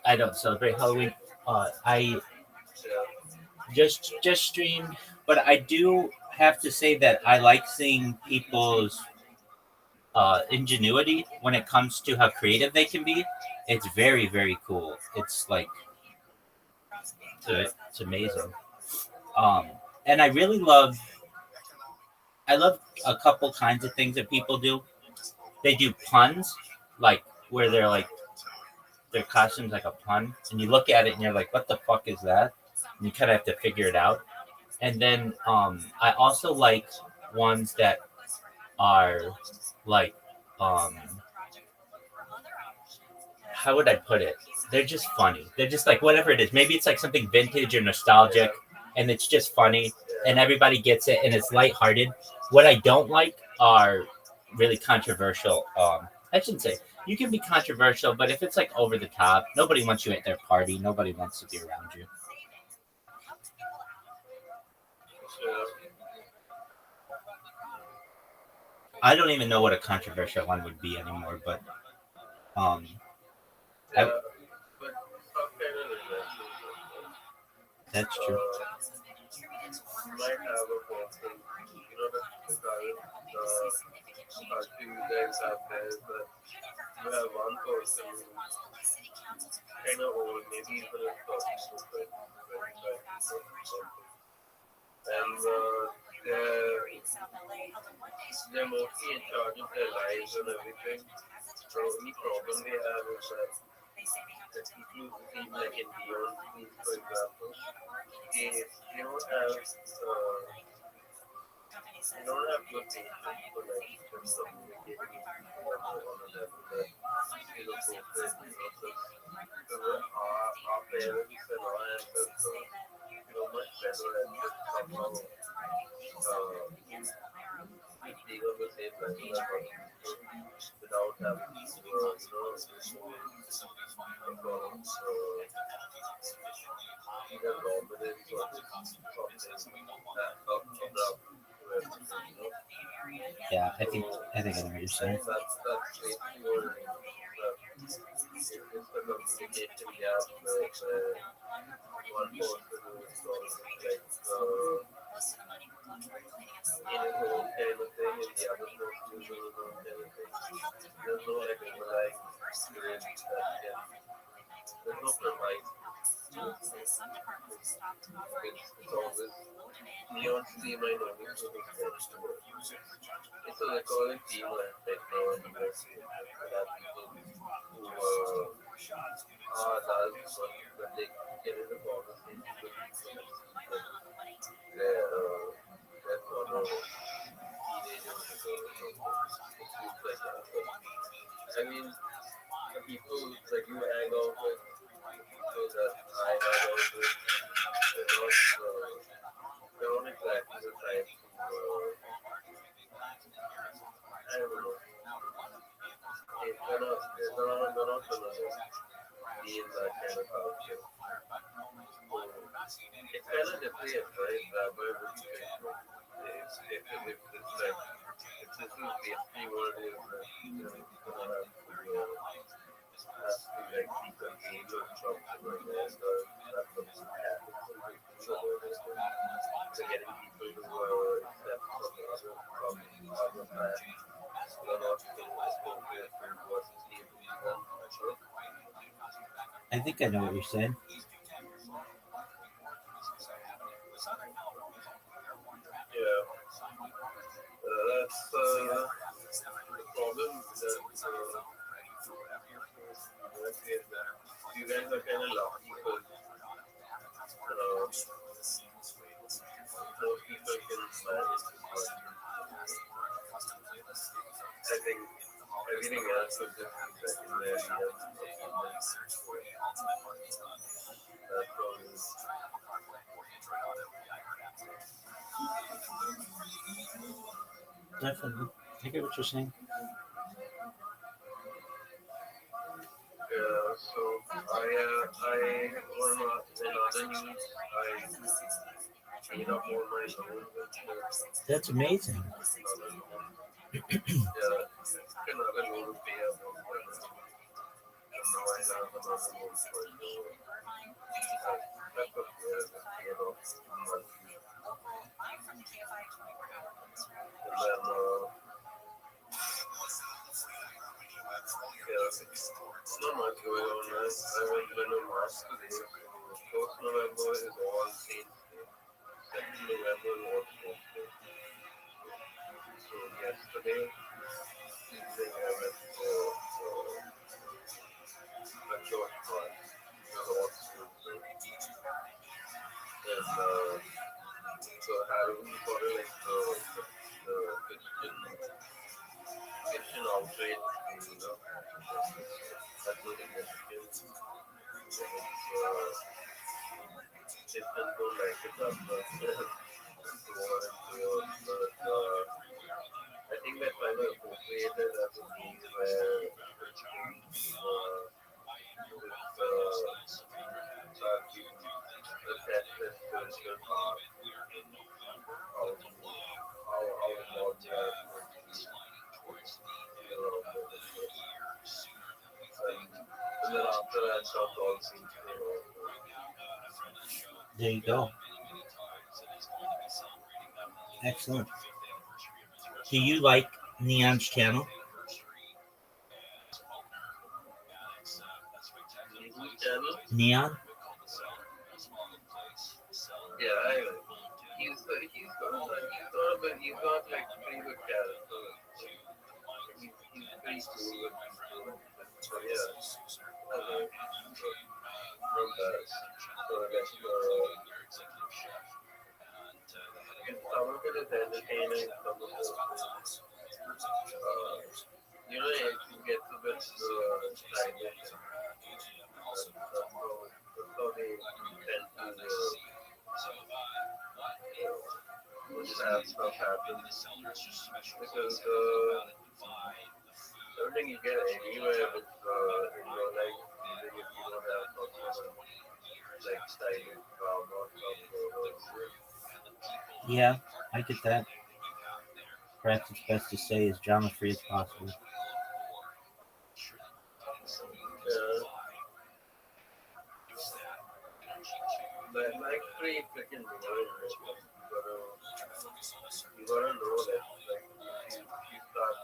I don't celebrate Halloween. I just streamed, but I do have to say that I like seeing people's ingenuity when it comes to how creative they can be. It's very, very cool. It's like it's amazing. And I really love a couple kinds of things that people do. They do puns, like where they're like their costume's like a pun, and you look at it and you're like, what the fuck is that? And you kind of have to figure it out. And then I also like ones that are like how would I put it? They're just funny. They're just like whatever it is. Maybe it's like something vintage or nostalgic, and it's just funny, and everybody gets it, and it's lighthearted. What I don't like are really controversial. I shouldn't say you can be controversial, but if it's like over the top, nobody wants you at their party. Nobody wants to be around you. Yeah. I don't even know what a controversial one would be anymore, but um, I, Yeah, but some kind of investors like that. that's true. You might have a person, the current culture you guys have there is that you have one person who's kind of old, maybe even like 30 to 25 or something, and they're mostly in charge of their lives and everything. The only problem they have is that the people who seem like in neon scenes, for example, they don't have they don't have good patience for like just communicating with people on a level that is appropriate, because our parents and our ancestors, much better at just somehow being on the same level as other people without having to, impose a sort of either dominance or just something abrupt to everything. Yeah, So I think I know what you're I saying. think that's basically what it is. That it's the communication gap where one person is sort of like in his own kind of thing, and the other person is in his own kind of thing. There's no like overlying grid that can. There's no premise to it. It's always neon steam. I know this sort of thing. It's so they call it team right now in USA. They have people who are adults, but when they get into conversations with people, it seems like they're sort of teenagers or something. It seems like that. But I mean, the people that you hang out with, the people that I hang out with, they're not, they're not exactly the type who, I don't know, they're not gonna be in that kind of culture. So it's kind of different, right? Rabbi, what do you think? If it's like, if this is basically what it is, that it's gonna have to like be contained or something like that. That's what's happening from people. So they're getting people to accept other facts that are not so appropriate for what seems to be them. I think I know what you're saying. Yeah, that's the problem that USA is that you guys are kind of lucky because most people can manage this much. I think everything else would just be secondary and that's probably Definitely. I get what you're saying. yeah. So I on another news I paid up all my loans and stuff. That's amazing. Another loan, yeah, another loan to pay up on my loan, and now I have another loan for that's okay. I just paid off monthly, and then yeah, not much going on. I went to the mass today. So 1st November is All Saints Day. 2nd November is All Saints Day. So yesterday evening I went for a church mass. It was All Saints Day, and so Halloween sort of like the Christian outrage day, that's the significance. And Christians don't like it that much, and so on and so on. But I think they're trying to appropriate it as a means where that's how all seems to There you go. Excellent. Do you like Neon's channel? channel. Neon? Yeah, he's got like pretty good character. He's pretty cool with people. So yeah, I like not bad. So like some of it is entertaining, some of it is it gets a bit stylish. That's how they tend to have stuff happen because everything you get anywhere with in your life, even if you don't have some sort of like stylish drama or stuff. Yeah, I get that. Perhaps it's best to say as drama free as possible. Yeah, but like pretty freaking boring. You gotta know that like if you start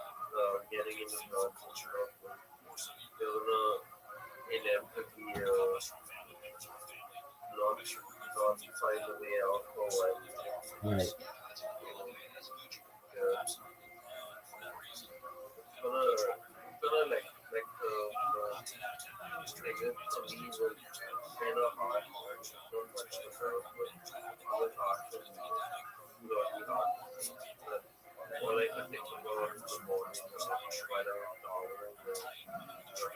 getting into jobs and stuff, you're gonna inevitably not find a way out for a while. Right. Yeah. It's gonna like I guess for me was kind of hard, not much of a crowd, but it was hard for me. Really hard. But all I could think about in the morning while I was showering and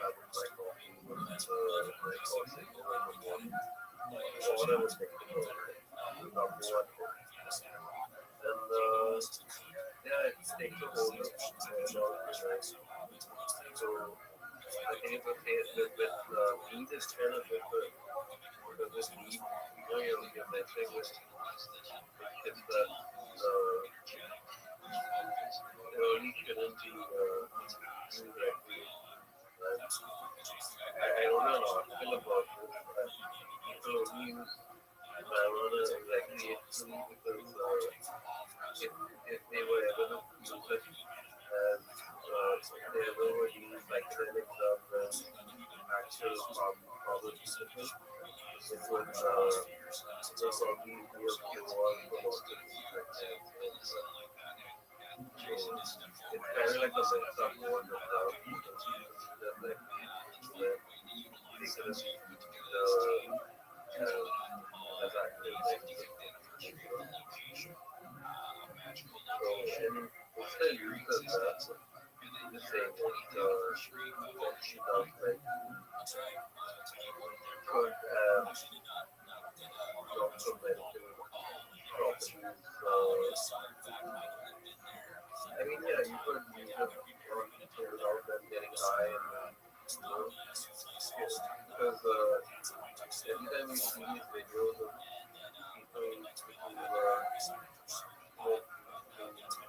having my coffee was my coffee in the morning. All I was thinking about not what and yeah, it takes a hold of my life. So I think it's okay with meat is kind of different because with meat, you're messing with shit that really shouldn't be used regularly. I don't know an article about this, but people only use marijuana recreationally because if they were ever to use it as if they ever were to use psychedelic drugs as actual pharmaceuticals, it would probably be a cure for lots of things like cancer. So it's kind of like a mix up more than drugs because people use them like when they could have used as active like so and it's still used as that, but the same what she does like could have lots of medical properties. I mean, yeah, you could use it on people without them getting high and because every time we see these videos of people who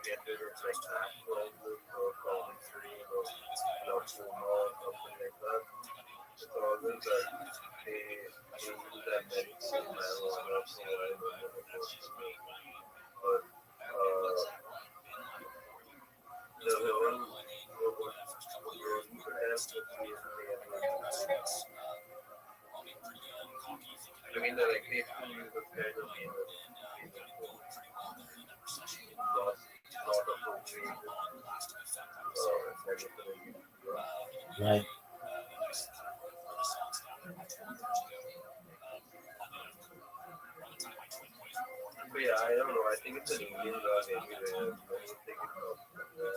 get rid of like back problems or chronic pain or glaucoma or something like that, it's always that they use that medicine marijuana for a while and then it goes away. But the one what really could help would be if they ever I mean, the recreational use is kind of not appropriate medical use. Right. But yeah, I don't know. I think it's an Indian drug anyway. I don't think it comes from there.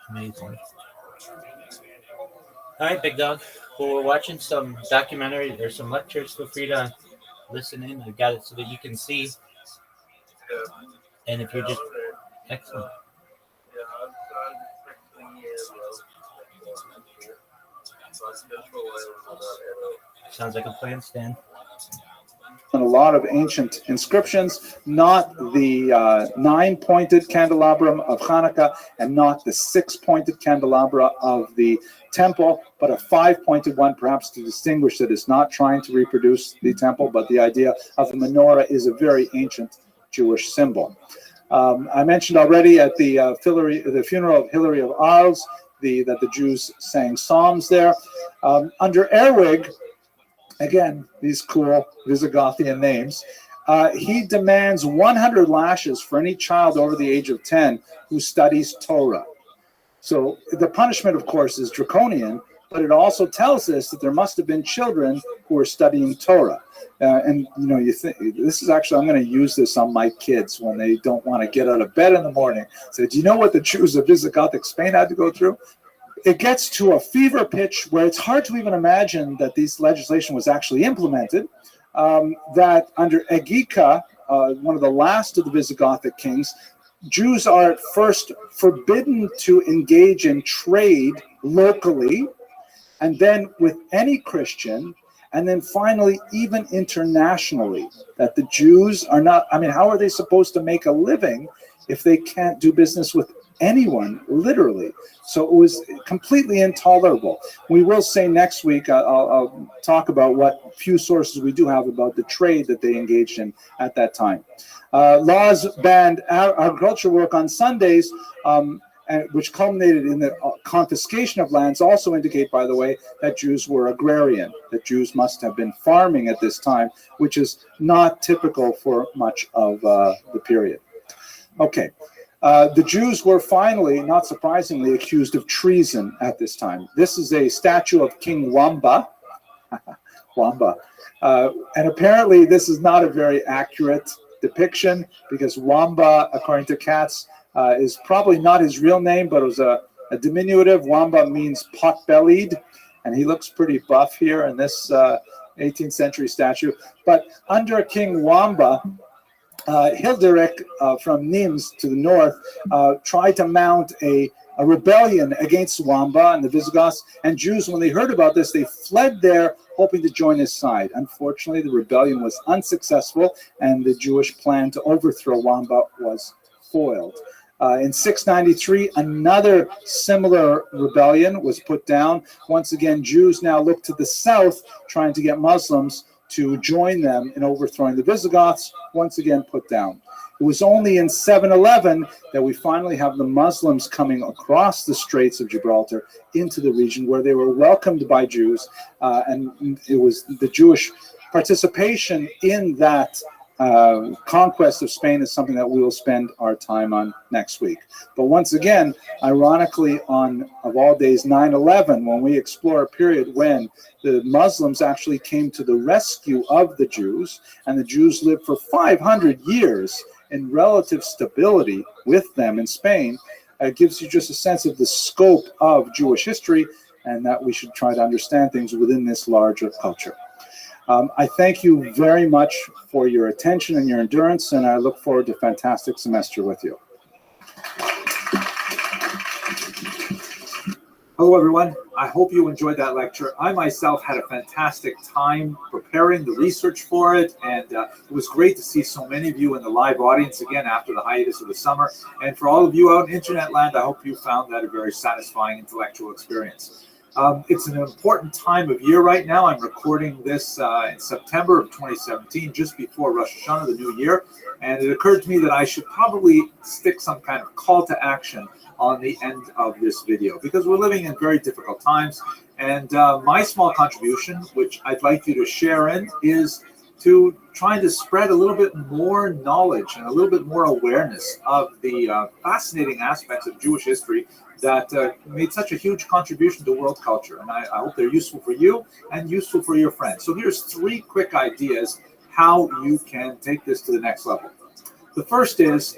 Amazing. All right, big dog. Well, we're watching some documentary or some lectures. Feel free to listen in. I got it so that you can see. And if you're just excellent. Yeah, I'll check 3 a.m. But just for a while, Sounds like a plan, Stan. in a lot of ancient inscriptions, not the 9-pointed candelabrum of Hanukkah and not the 6-pointed candelabra of the temple, but a 5-pointed one, perhaps to distinguish that it's not trying to reproduce the temple, but the idea of the menorah is a very ancient Jewish symbol. I mentioned already at the funeral of Hilary of Arles that the Jews sang psalms there. Under Erwig, again, these cool Visigothian names, he demands 100 lashes for any child over the age of 10 who studies Torah. So the punishment, of course, is draconian, but it also tells us that there must have been children who were studying Torah. And you think this is actually, I'm going to use this on my kids when they don't want to get out of bed in the morning. Say, do you know what the Jews of Visigothic Spain had to go through? It gets to a fever pitch where it's hard to even imagine that this legislation was actually implemented. That under Egica, one of the last of the Visigothic kings, Jews are at first forbidden to engage in trade locally, and then with any Christian, and then finally even internationally, that the Jews are not, how are they supposed to make a living if they can't do business with anyone, literally? So it was completely intolerable. We will say next week, I'll talk about what few sources we do have about the trade that they engaged in at that time. Laws banned agricultural work on Sundays, which culminated in the confiscation of lands, also indicate, by the way, that Jews were agrarian, that Jews must have been farming at this time, which is not typical for much of the period. Okay. The Jews were finally, not surprisingly, accused of treason at this time. This is a statue of King Wamba. Wamba. And apparently this is not a very accurate depiction, because Wamba, according to Katz, is probably not his real name, but it was a diminutive. Wamba means pot-bellied, and he looks pretty buff here in this 18th century statue. But under King Wamba, Hilderic from Nimes to the north tried to mount a rebellion against Wamba and the Visigoths, and Jews, when they heard about this, they fled there hoping to join his side. Unfortunately, the rebellion was unsuccessful, and the Jewish plan to overthrow Wamba was foiled. In 693, another similar rebellion was put down. Once again, Jews now look to the south, trying to get Muslims to join them in overthrowing the Visigoths, once again put down. It was only in 711 that we finally have the Muslims coming across the Straits of Gibraltar into the region, where they were welcomed by Jews, and it was the Jewish participation in that conquest of Spain is something that we will spend our time on next week. But once again, ironically, on, of all days, 9/11, when we explore a period when the Muslims actually came to the rescue of the Jews, and the Jews lived for 500 years in relative stability with them in Spain, it gives you just a sense of the scope of Jewish history, and that we should try to understand things within this larger culture. I thank you very much for your attention and your endurance, and I look forward to a fantastic semester with you. Hello, everyone. I hope you enjoyed that lecture. I myself had a fantastic time preparing the research for it, and it was great to see so many of you in the live audience again after the hiatus of the summer. And for all of you out in internet land, I hope you found that a very satisfying intellectual experience. It's an important time of year right now. I'm recording this in September of 2017, just before Rosh Hashanah, the new year. And it occurred to me that I should probably stick some kind of call to action on the end of this video, because we're living in very difficult times. And my small contribution, which I'd like you to share in, is to trying to spread a little bit more knowledge and a little bit more awareness of the fascinating aspects of Jewish history that made such a huge contribution to world culture. And I hope they're useful for you and useful for your friends. So here's 3 quick ideas how you can take this to the next level. The first is,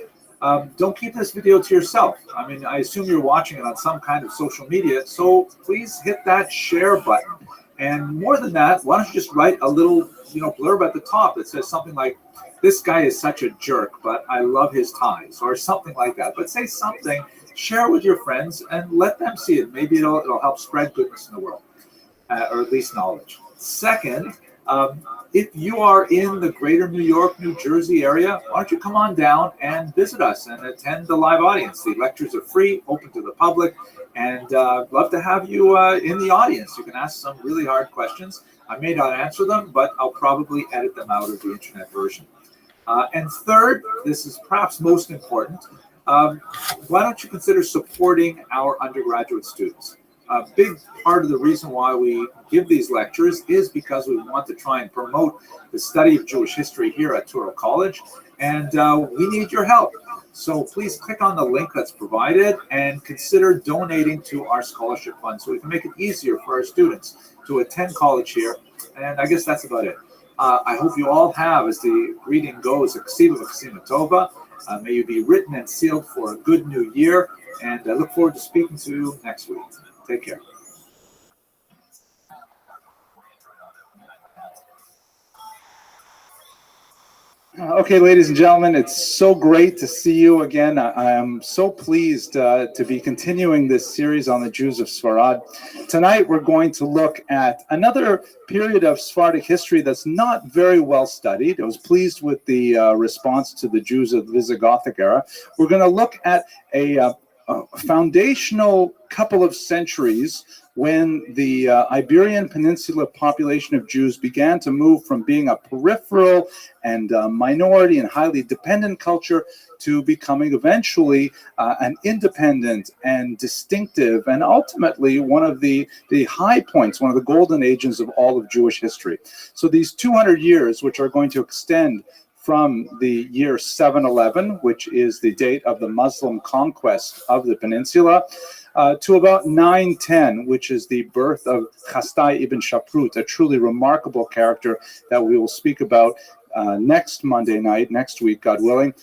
don't keep this video to yourself. I mean, I assume you're watching it on some kind of social media, so please hit that share button. And more than that, why don't you just write a little blurb at the top that says something like, "This guy is such a jerk, but I love his ties," or something like that. But say something, share with your friends, and let them see it. Maybe it'll help spread goodness in the world, or at least knowledge. Second, If you are in the greater New York, New Jersey area, why don't you come on down and visit us and attend the live audience? The lectures are free, open to the public, and love to have you in the audience. You can ask some really hard questions. I may not answer them, but I'll probably edit them out of the internet version. And third, this is perhaps most important, why don't you consider supporting our undergraduate students? A big part of the reason why we give these lectures is because we want to try and promote the study of Jewish history here at Touro College, and we need your help. So please click on the link that's provided and consider donating to our scholarship fund so we can make it easier for our students to attend college here. And I guess that's about it. I hope you all have, as the greeting goes, a ksiva v'ksima tova. May you be written and sealed for a good new year, and I look forward to speaking to you next week. Take care. Okay, ladies and gentlemen, it's so great to see you again. I am so pleased to be continuing this series on the Jews of Sfarad. Tonight, we're going to look at another period of Sephardic history that's not very well studied. I was pleased with the response to the Jews of the Visigothic era. We're going to look at a foundational couple of centuries when the Iberian Peninsula population of Jews began to move from being a peripheral and minority and highly dependent culture to becoming eventually an independent and distinctive and ultimately one of the high points, one of the golden ages of all of Jewish history. So these 200 years, which are going to extend from the year 711, which is the date of the Muslim conquest of the peninsula, to about 910, which is the birth of Chastai ibn Shaprut, a truly remarkable character that we will speak about next Monday night, next week, God willing.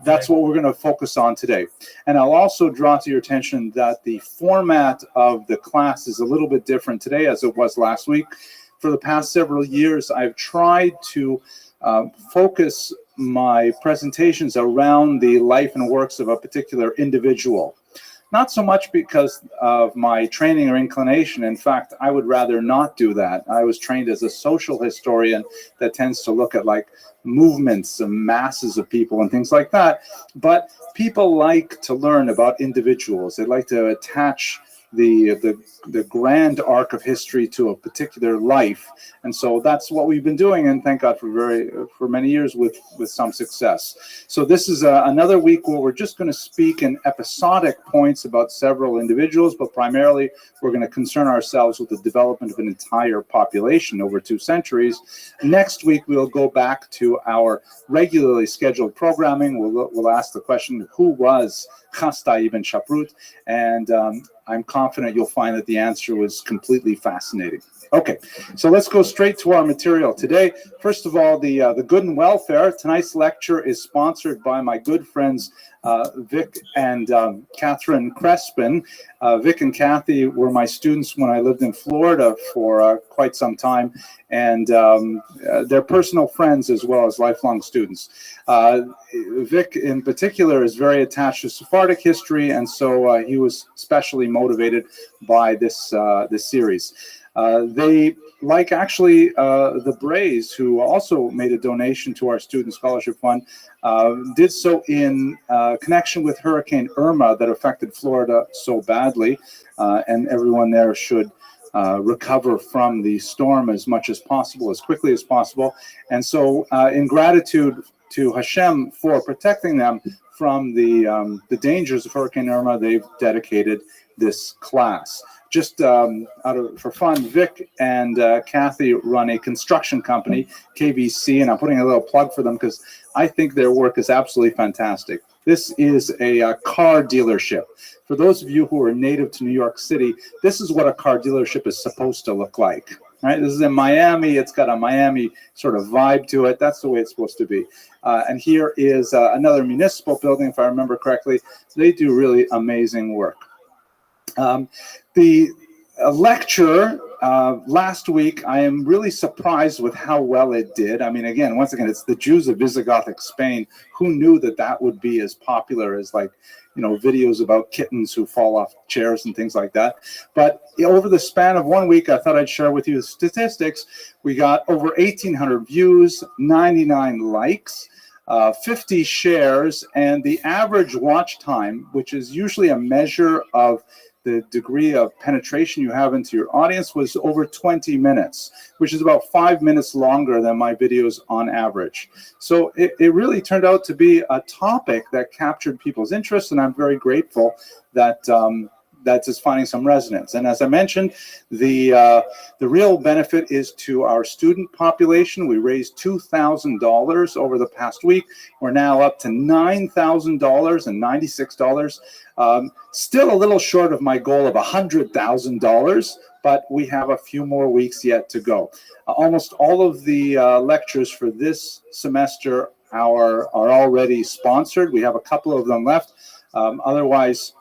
That's what we're going to focus on today. And I'll also draw to your attention that the format of the class is a little bit different today as it was last week. For the past several years, I've tried to focus my presentations around the life and works of a particular individual. Not so much because of my training or inclination. In fact, I would rather not do that. I was trained as a social historian that tends to look at like movements and masses of people and things like that. But people like to learn about individuals. They like to attach the grand arc of history to a particular life, and so that's what we've been doing, and thank God for many years with some success. So this is another week where we're just going to speak in episodic points about several individuals, but primarily we're going to concern ourselves with the development of an entire population over 2 centuries. Next week we'll go back to our regularly scheduled programming. We'll ask the question, who was Chastai ibn Shaprut? And I'm confident you'll find that the answer was completely fascinating. Okay, so let's go straight to our material today. First of all, the good and welfare. Tonight's lecture is sponsored by my good friends Vic and Catherine Crespin. Vic and Kathy were my students when I lived in Florida for quite some time, and they're personal friends as well as lifelong students. Vic in particular is very attached to Sephardic history, and so he was especially motivated by this series. They, like actually the Brays, who also made a donation to our Student Scholarship Fund, did so in connection with Hurricane Irma that affected Florida so badly, and everyone there should recover from the storm as much as possible, as quickly as possible. And so in gratitude to Hashem for protecting them from the dangers of Hurricane Irma, they've dedicated this class. Just for fun, Vic and Kathy run a construction company, KVC, and I'm putting a little plug for them because I think their work is absolutely fantastic. This is a car dealership. For those of you who are native to New York City, this is what a car dealership is supposed to look like. Right? This is in Miami. It's got a Miami sort of vibe to it. That's the way it's supposed to be. And here is another municipal building, if I remember correctly. They do really amazing work. a lecture last week. I am really surprised with how well it did. I mean, again, once again, it's the Jews of Visigothic Spain. Who knew that that would be as popular as, like, you know, videos about kittens who fall off chairs and things like that. But over the span of 1 week, I thought I'd share with you the statistics. We got over 1,800 views, 99 likes, 50 shares, and the average watch time, which is usually a measure of the degree of penetration you have into your audience, was over 20 minutes, which is about 5 minutes longer than my videos on average. So it really turned out to be a topic that captured people's interest, and I'm very grateful that that is finding some resonance. And as I mentioned, the real benefit is to our student population. We raised $2,000 over the past week. We're now up to $9,000 and $96. Still a little short of my goal of $100,000, but we have a few more weeks yet to go. Almost all of the lectures for this semester are already sponsored. We have a couple of them left. Otherwise,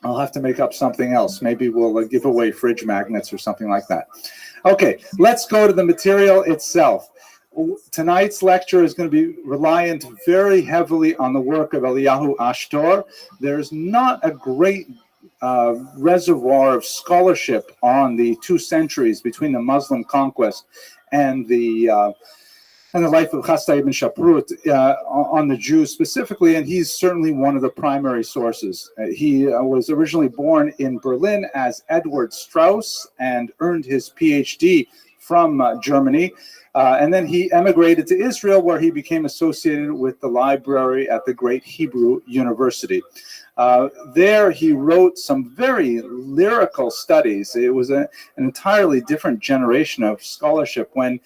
I'll have to make up something else. Maybe we'll give away fridge magnets or something like that. Okay, let's go to the material itself. Tonight's lecture is going to be reliant very heavily on the work of Eliyahu Ashtor. There's not a great reservoir of scholarship on the 2 centuries between the Muslim conquest and the life of Chasdai ibn Shaprut on the Jews specifically, and he's certainly one of the primary sources. He was originally born in Berlin as Edward Strauss and earned his PhD from Germany. And then he emigrated to Israel, where he became associated with the library at the Great Hebrew University. There he wrote some very lyrical studies. It was an entirely different generation of scholarship when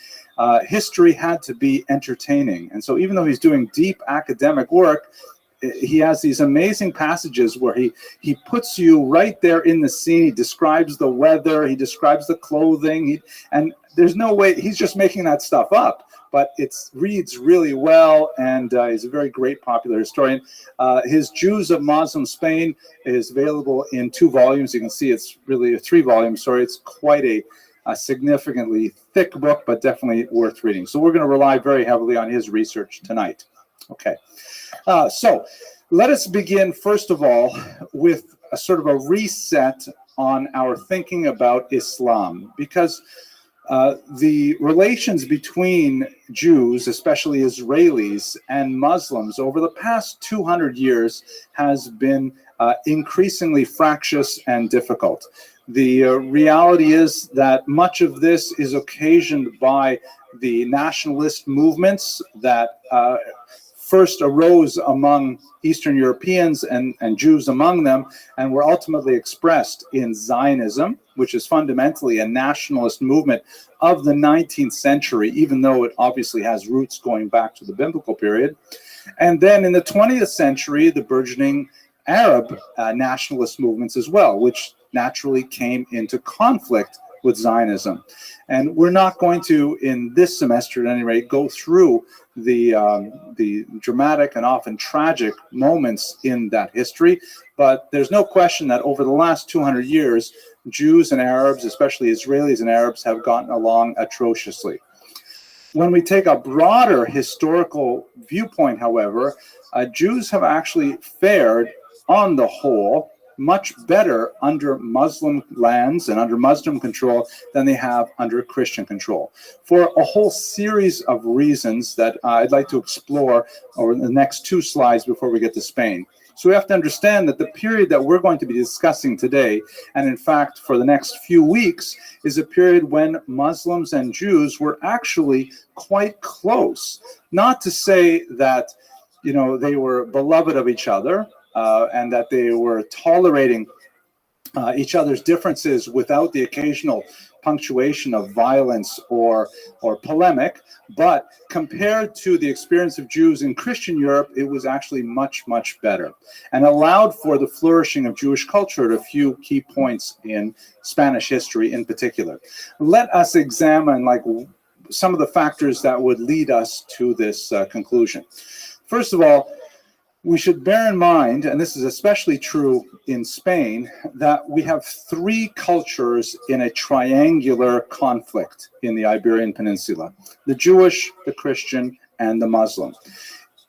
history had to be entertaining. And so even though he's doing deep academic work, he has these amazing passages where he puts you right there in the scene. He describes the weather, he describes the clothing, and there's no way, he's just making that stuff up. But it reads really well, and he's a very great popular historian. His Jews of Muslim Spain is available in 2 volumes. You can see it's really a 3 volume story. It's quite a significantly thick book, but definitely worth reading. So we're going to rely very heavily on his research tonight. Okay, so let us begin, first of all, with a sort of a reset on our thinking about Islam, because the relations between Jews, especially Israelis, and Muslims over the past 200 years has been increasingly fractious and difficult. The reality is that much of this is occasioned by the nationalist movements that first arose among Eastern Europeans and Jews among them, and were ultimately expressed in Zionism, which is fundamentally a nationalist movement of the 19th century, even though it obviously has roots going back to the biblical period. And then in the 20th century, the burgeoning Arab nationalist movements as well, which naturally came into conflict with Zionism. And we're not going to, in this semester at any rate, go through the dramatic and often tragic moments in that history, but there's no question that over the last 200 years, Jews and Arabs, especially Israelis and Arabs, have gotten along atrociously. When we take a broader historical viewpoint, however, Jews have actually fared, on the whole, much better under Muslim lands and under Muslim control than they have under Christian control, for a whole series of reasons that I'd like to explore over the next 2 slides before we get to Spain. So we have to understand that the period that we're going to be discussing today, and in fact for the next few weeks, is a period when Muslims and Jews were actually quite close. Not to say that, you know, they were beloved of each other, and that they were tolerating each other's differences without the occasional punctuation of violence or polemic. But compared to the experience of Jews in Christian Europe, it was actually much, much better, and allowed for the flourishing of Jewish culture at a few key points in Spanish history in particular. Let us examine some of the factors that would lead us to this conclusion. First of all, We should bear in mind, and this is especially true in Spain, that we have three cultures in a triangular conflict in the Iberian Peninsula: the Jewish, the Christian, and the Muslim.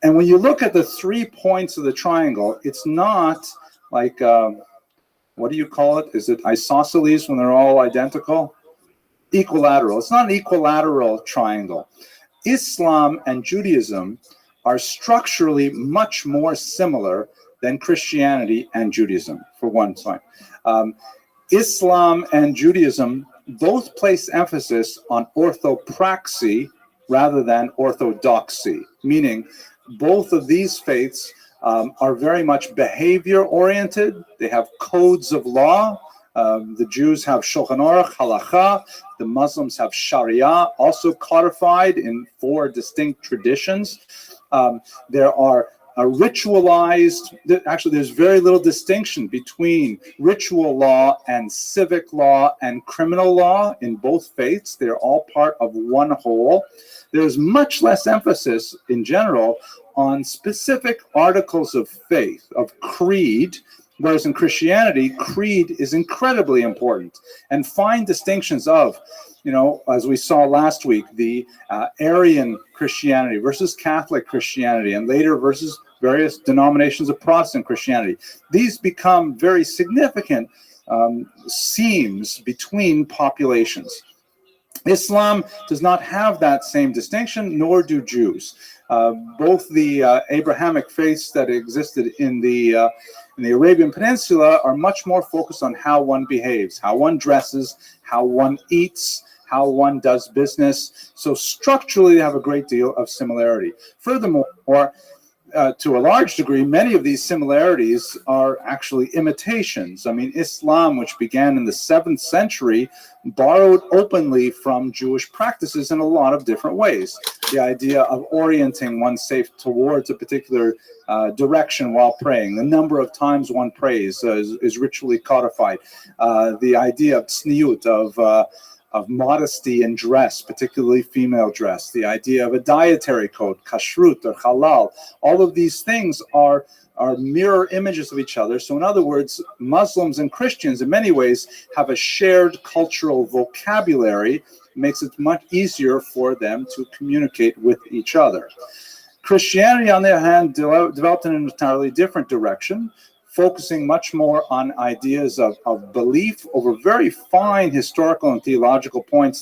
And when you look at the 3 points of the triangle, it's not like, what do you call it? Is it isosceles when they're all identical? Equilateral. It's not an equilateral triangle. Islam and Judaism are structurally much more similar than Christianity and Judaism, for one side. Islam and Judaism both place emphasis on orthopraxy rather than orthodoxy, meaning both of these faiths are very much behavior-oriented. They have codes of law. The Jews have Shulchan Aruch, Halakha. The Muslims have Sharia, also codified in 4 distinct traditions. There are ritualized, actually there's very little distinction between ritual law and civic law and criminal law in both faiths. They're all part of one whole. There's much less emphasis in general on specific articles of faith, of creed, whereas in Christianity, creed is incredibly important, and fine distinctions of, as we saw last week, the Arian Christianity versus Catholic Christianity, and later versus various denominations of Protestant Christianity. These become very significant seams between populations. Islam does not have that same distinction, nor do Jews. Both the Abrahamic faiths that existed in the Arabian Peninsula are much more focused on how one behaves, how one dresses, how one eats, how one does business. So structurally, they have a great deal of similarity. Furthermore, to a large degree, many of these similarities are actually imitations. I mean, Islam, which began in the 7th century, borrowed openly from Jewish practices in a lot of different ways. The idea of orienting oneself towards a particular direction while praying, the number of times one prays is ritually codified. The idea of tzniut, of modesty in dress, particularly female dress, the idea of a dietary code, kashrut or halal, all of these things are mirror images of each other. So in other words, Muslims and Christians in many ways have a shared cultural vocabulary. It makes it much easier for them to communicate with each other. Christianity, on the other hand, developed in an entirely different direction, focusing much more on ideas of belief over very fine historical and theological points.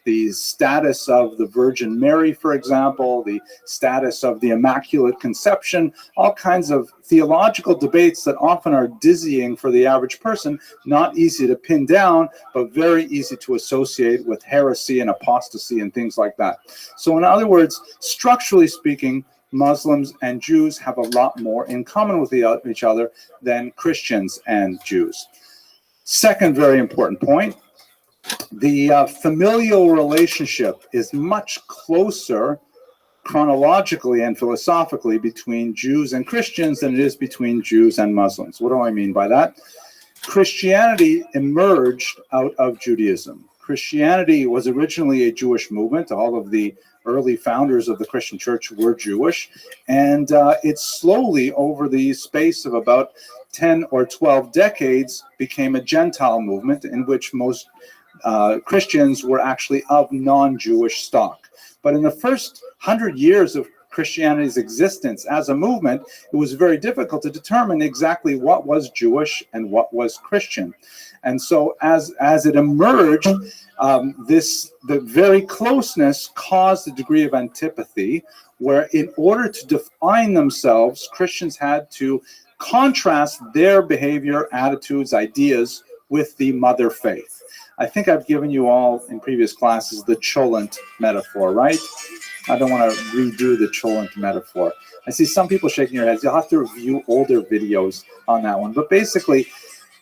The status of the Virgin Mary, for example, the status of the Immaculate Conception, all kinds of theological debates that often are dizzying for the average person, not easy to pin down, but very easy to associate with heresy and apostasy and things like that. So in other words, structurally speaking, Muslims and Jews have a lot more in common with each other than Christians and Jews. Second very important point, the familial relationship is much closer chronologically and philosophically between Jews and Christians than it is between Jews and Muslims. What do I mean by that? Christianity emerged out of Judaism. Christianity was originally a Jewish movement. All of the early founders of the Christian church were Jewish, and it slowly, over the space of about 10 or 12 decades, became a Gentile movement in which most Christians were actually of non-Jewish stock. But in the first 100 years of Christianity's existence as a movement, it was very difficult to determine exactly what was Jewish and what was Christian. And so as it emerged, the very closeness caused a degree of antipathy, where in order to define themselves, Christians had to contrast their behavior, attitudes, ideas with the mother faith. I think I've given you all in previous classes the cholent metaphor, right? I don't want to redo the cholent metaphor. I see some people shaking their heads. You'll have to review older videos on that one. But basically,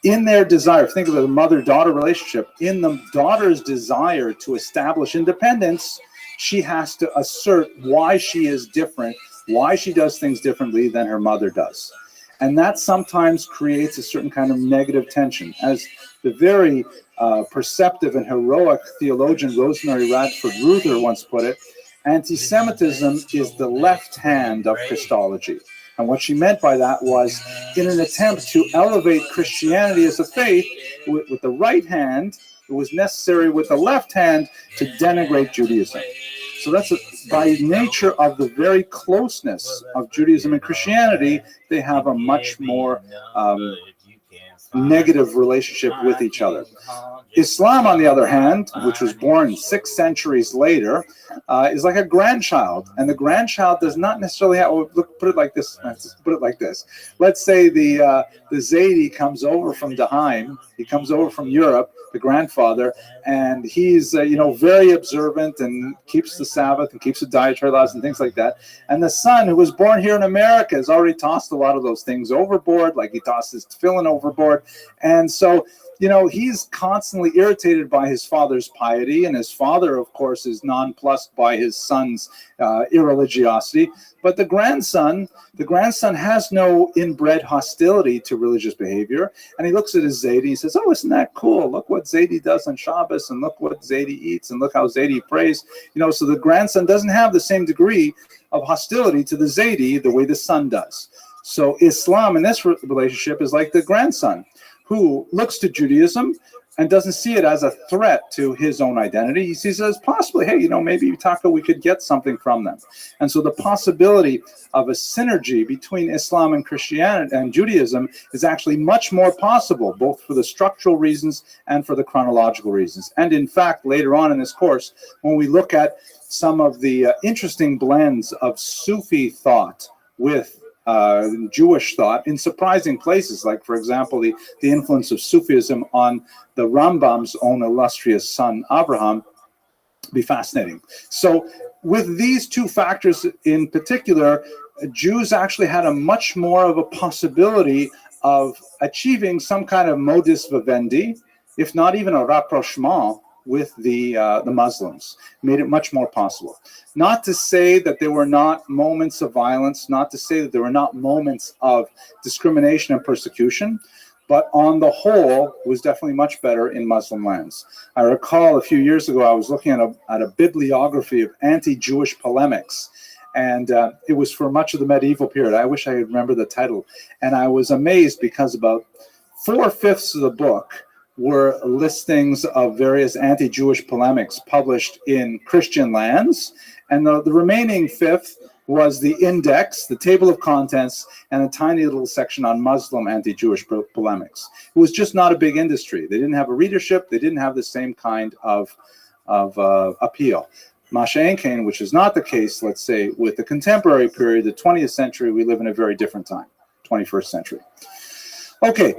in their desire, think of the mother-daughter relationship, in the daughter's desire to establish independence, she has to assert why she is different, why she does things differently than her mother does. And that sometimes creates a certain kind of negative tension. As the very perceptive and heroic theologian Rosemary Radford Ruther once put it, anti-Semitism is the left hand of Christology. And what she meant by that was, in an attempt to elevate Christianity as a faith, with the right hand, it was necessary with the left hand to denigrate Judaism. So that's by nature of the very closeness of Judaism and Christianity, they have a much more negative relationship with each other. Islam, on the other hand, which was born 6 centuries later, is like a grandchild, and the grandchild does not necessarily have. Put it like this. Let's put it like this. Let's say the Zaidi comes over from Daheim. He comes over from Europe, the grandfather, and he's very observant and keeps the Sabbath and keeps the dietary laws and things like that. And the son, who was born here in America, has already tossed a lot of those things overboard, like he tossed his tefillin overboard, and so. He's constantly irritated by his father's piety, and his father, of course, is nonplussed by his son's irreligiosity. But the grandson has no inbred hostility to religious behavior, and he looks at his Zaidi. He says, "Oh, isn't that cool? Look what Zaidi does on Shabbos, and look what Zaidi eats, and look how Zaidi prays." So the grandson doesn't have the same degree of hostility to the Zaidi the way the son does. So Islam in this relationship is like the grandson, who looks to Judaism and doesn't see it as a threat to his own identity. He sees it as possibly, hey, maybe we could get something from them. And so the possibility of a synergy between Islam and Christianity and Judaism is actually much more possible, both for the structural reasons and for the chronological reasons. And in fact, later on in this course, when we look at some of the interesting blends of Sufi thought with Jewish thought in surprising places, like, for example, the influence of Sufism on the Rambam's own illustrious son, Abraham, be fascinating. So with these two factors in particular, Jews actually had a much more of a possibility of achieving some kind of modus vivendi, if not even a rapprochement, with the Muslims. Made it much more possible. Not to say that there were not moments of violence, not to say that there were not moments of discrimination and persecution, but on the whole, it was definitely much better in Muslim lands. I recall a few years ago, I was looking at a bibliography of anti-Jewish polemics, and it was for much of the medieval period. I wish I could remember the title. And I was amazed because about 4/5 of the book were listings of various anti-Jewish polemics published in Christian lands, and the remaining fifth was the index, the table of contents, and a tiny little section on Muslim anti-Jewish polemics. It was just not a big industry. They didn't have a readership. They didn't have the same kind of appeal. Masha'enkein, which is not the case, let's say, with the contemporary period, the 20th century, we live in a very different time, 21st century. Okay,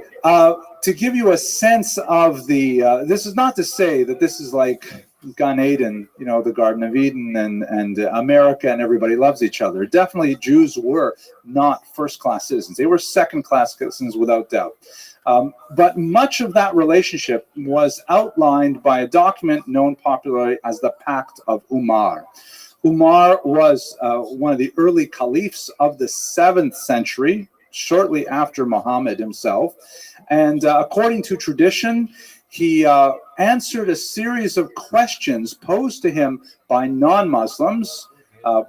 to give you a sense of this is not to say that this is like Gan Eden, the Garden of Eden, and America and everybody loves each other. Definitely Jews were not first-class citizens. They were second-class citizens without doubt. But much of that relationship was outlined by a document known popularly as the Pact of Umar. Umar was one of the early caliphs of the 7th century, shortly after Muhammad himself. And according to tradition, he answered a series of questions posed to him by non-Muslims,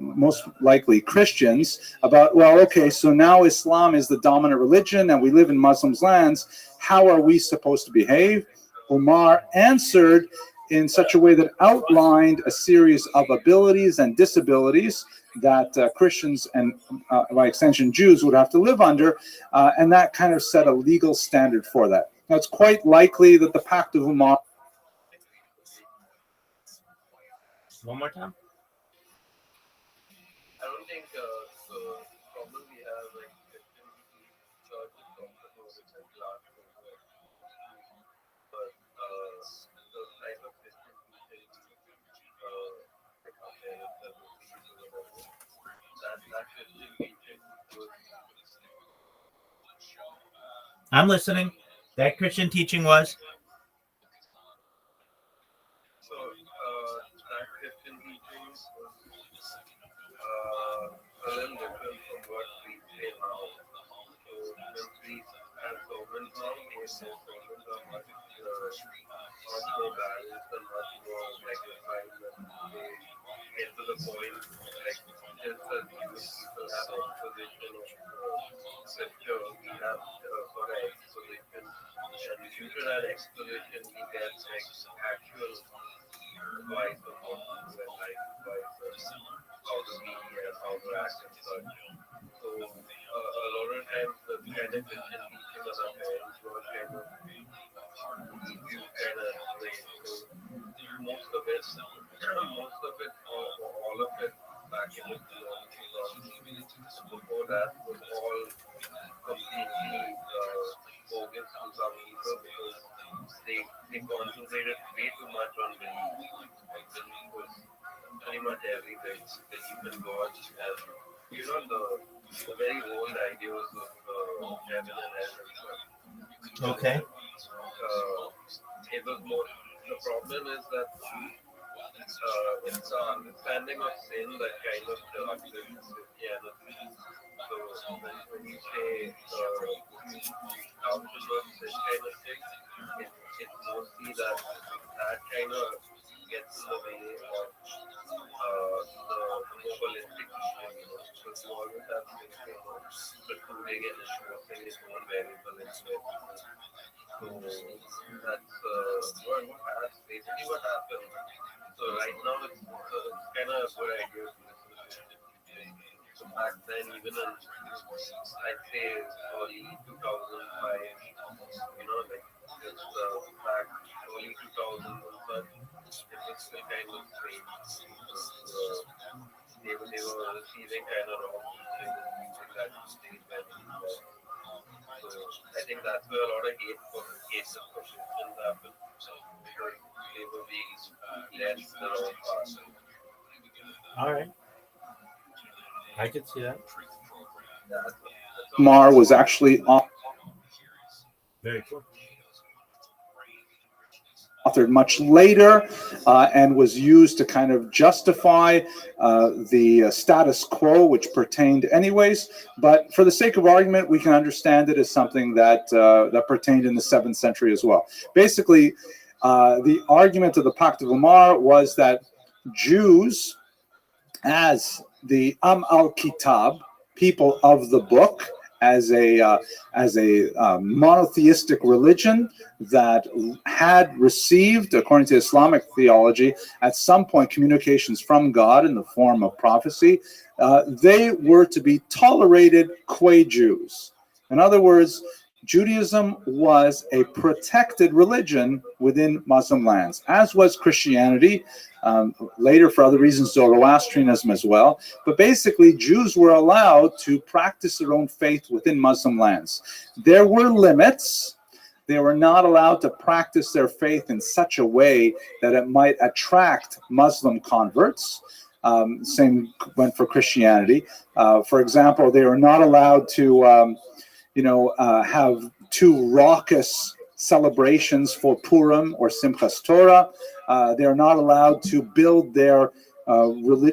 most likely Christians, about, well, okay, so now Islam is the dominant religion and we live in Muslims' lands. How are we supposed to behave? Umar answered in such a way that outlined a series of abilities and disabilities that Christians and, by extension, Jews would have to live under, and that kind of set a legal standard for that. Now, it's quite likely that the Pact of Umar... One more time? I don't think the problem we have, like, Christian church is talking about it like last over, but the type of Christian teaching, like our parents have received or whatever, that Christian teaching was I'm listening. That Christian teaching was? so that Christian teaching was a little different from what we say now. So when priests have sermons now, most sermons are much more balanced and much more magnified, and they get to the point, like just as exposition of scripture, we have for an exposition, and due to that exposition, we get like actual advice on what to do in life, advice on how to be and how to act and such. So a lot of times the kind of Christian teaching of our parents was kind of keep you kind of way. So most of it, or all of it back in the 2000s, before that was all completely bogus to some people because they concentrated way too much on belief. Like belief was pretty much everything. Belief in God and the very old ideas of heaven and hell and stuff. Okay. It was more. The problem is that it's the understanding of sin that kind of deducted Christianity. So when you say thou shalt not sin kind of thing, it's mostly that kind of gets in the way of the more holistic teaching, because you always have this kind of protruding and enforcing its own variable into it. So that's basically what happened. So right now it's kind of a good idea to listen to it. So back then, even in I'd say early 2005, like just back early 2000s and such, it was still kind of strange. They were receiving kind of wrong teaching and using that to stage when so I think that's where a lot of cases for Christians happen. Because they were being led the wrong path. All right. I could see that. Mar was actually Very cool. authored much later and was used to kind of justify the status quo, which pertained anyways. But for the sake of argument, we can understand it as something that that pertained in the 7th century as well. Basically, the argument of the Pact of Umar was that Jews, as the al-Kitab, people of the book, as a monotheistic religion that had received, according to Islamic theology, at some point communications from God in the form of prophecy, they were to be tolerated qua Jews. In other words, Judaism was a protected religion within Muslim lands, as was Christianity, later for other reasons Zoroastrianism as well. But basically, Jews were allowed to practice their own faith within Muslim lands. There were limits. They were not allowed to practice their faith in such a way that it might attract Muslim converts. Same went for Christianity. For example, they were not allowed to have too raucous celebrations for Purim or Simchas Torah. They are not allowed to build their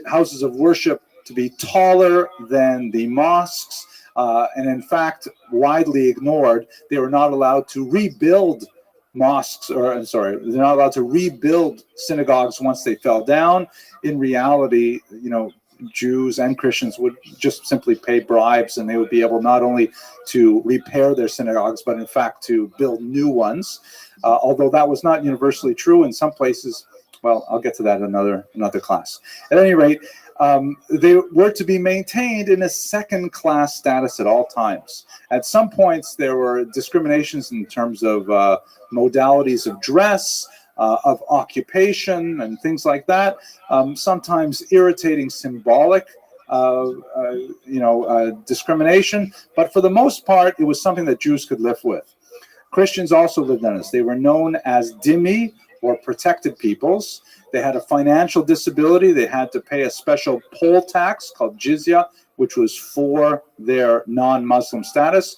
houses of worship to be taller than the mosques. And in fact, widely ignored, they were not allowed to rebuild they're not allowed to rebuild synagogues once they fell down. In reality, Jews and Christians would just simply pay bribes and they would be able not only to repair their synagogues, but in fact to build new ones. Although that was not universally true in some places. Well, I'll get to that in another class. At any rate, they were to be maintained in a second-class status at all times. At some points, there were discriminations in terms of modalities of dress, of occupation, and things like that. Sometimes irritating symbolic discrimination, but for the most part, it was something that Jews could live with. Christians also lived on this. They were known as dhimmi, or protected peoples. They had a financial disability. They had to pay a special poll tax called jizya, which was for their non-Muslim status,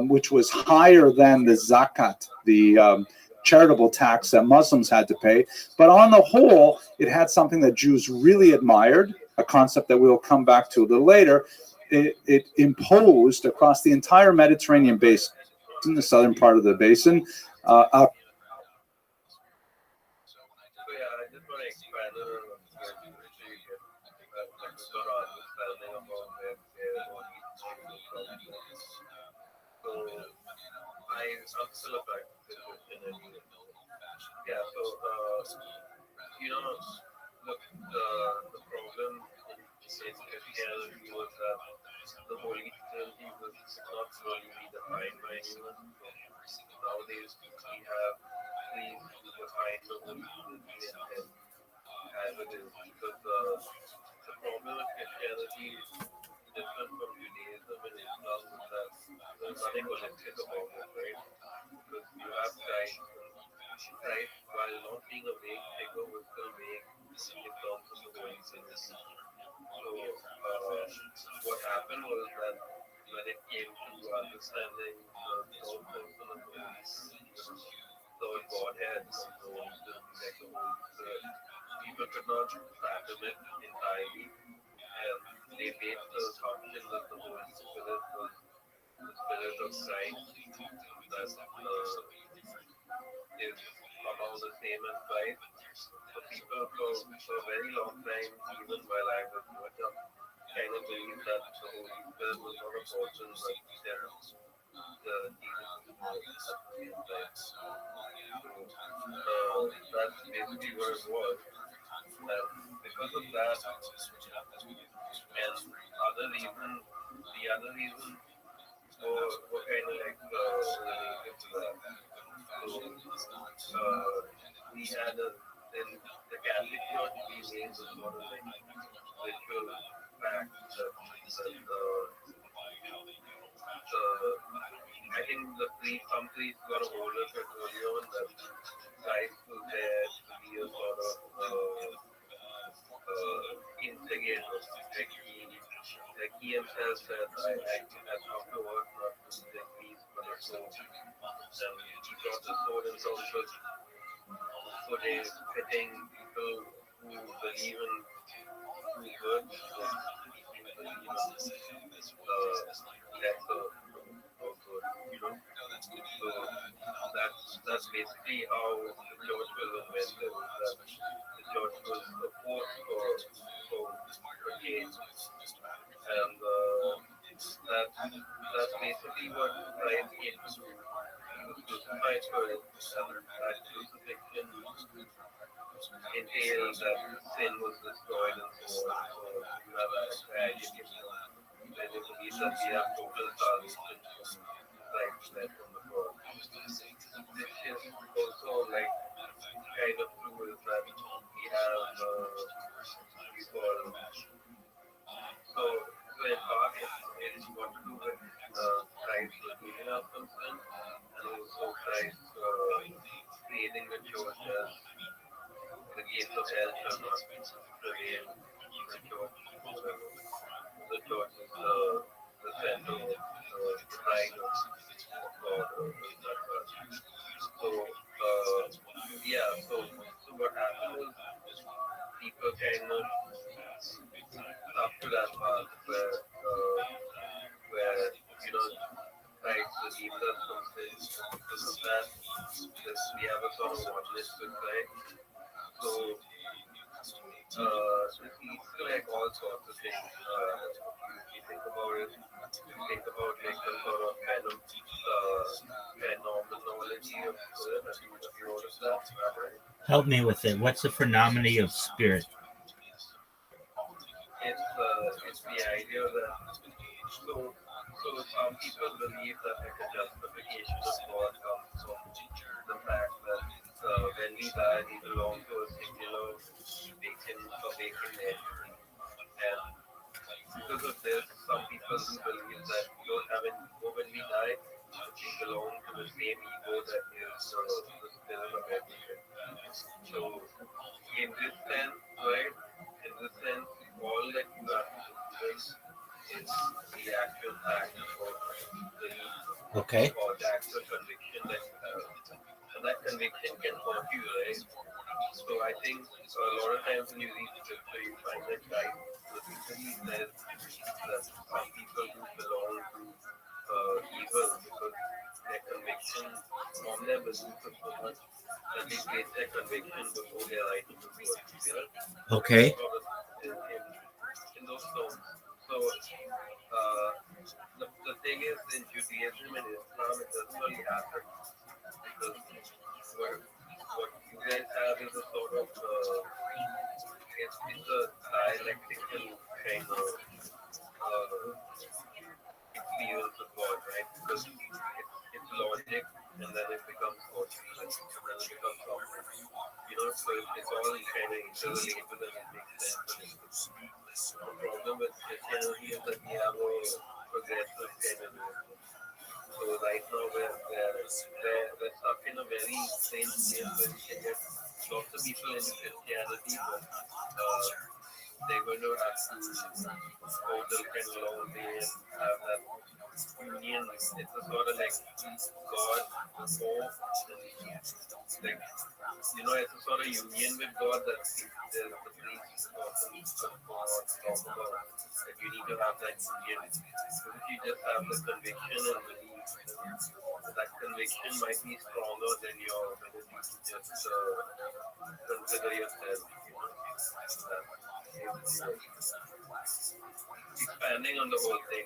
which was higher than the zakat, the charitable tax that Muslims had to pay. But on the whole, it had something that Jews really admired, a concept that we'll come back to a little later. It imposed across the entire Mediterranean basin, in the southern part of the basin, I just want to expand on what you get a better understanding about where all these things come from. So I'm still attracted to Christianity. Yeah, so the problem in Christianity was that the Holy Trinity was not really be defined by anyone. So nowadays we have priests who define the Holy Trinity and as it is because the problem with Christianity is different from Judaism and Islam is that there's nothing holistic about it, right? Because you have Christ, and Christ, while not being a vague figure, was still vague in terms of the Holy Trinity. So what happened was that when it came to understanding the third person of the third Godhead of the Holy Trinity, like the Holy Spirit, people could not fathom it entirely, and they based the assumption that the Holy Spirit was the Spirit of Christ that is somehow the same as Christ. So people for a very long time, even while I was growing up, kind of believed that the Holy Spirit was not a person, but that the Jesus was at the same time. So that's basically what it was. And because of that, and other reasons, the other reasons were kind of like related to that. So we had in the Catholic Church, we made a sort of like ritual pact that I think some priests got a hold of it early on that Christ was there to be a sort of instigator. Like he himself said, I come to earth not to seek peace but a sword. And he brought the sword himself because hitting people who believe in true good, lesser or good, So that's basically how the church was invented. That the church was a force for change, and that's basically what Christ came to do. He was crucified for it, and that crucifixion entailed that sin was destroyed and so on. So you have a tragedy where they believe that we have total salvation from Christ's death on the cross. This is also like kind of true is that we have we call so in part it's got to do with Christ forgiving us from sin and also Christ creating the church as the gates of hell shall not prevail in the church. The church is the center, the bride of God. So so what happened was people kind of up to that path where Christ redeemed us from sin. Because of that, we have a sort of oneness with Christ. So this leads to like all sorts of things. You think about it, you think about like the sort of kind of phenomenology of spirit. Have you noticed that, right? Help me with it. What's the phenomenon of spirit? It's the idea that so some people believe that like a justification of God comes from the fact that when we die we belong to a singular vacant entity. And because of this, some people do believe that we don't have an ego when we die, but we belong to the same ego that is the spirit of everything. So in this sense, right, all that you have to do is the actual fact of belief Okay. or the actual conviction that you have. And that conviction can haunt you, right? So I think a lot of times when you read scripture, you find that Christ specifically says that some people do belong to evil because their conviction from their belief is so much that they place their conviction before their right to do good. Okay. In those terms. So the thing is, in Judaism and Islam, it doesn't really happen because what you guys have is a sort of it's a dialectical kind of experience of God, right? Because it's logic and then it becomes emotional and then it becomes software. So it's all kind of interrelated and it makes sense. The problem with Christianity is that we have a progressive kind of movement. So right now we're stuck in a very strange place where we can get lots of people into Christianity, but they're going to have to go the kind of long way and have that union. It's a sort of like God, the Pope, and like, it's a sort of union with God that the priest often talk about, that you need to have that union. Because if you just have the conviction and belief, that conviction might be stronger than your ability to just consider yourself. Expanding on the whole thing,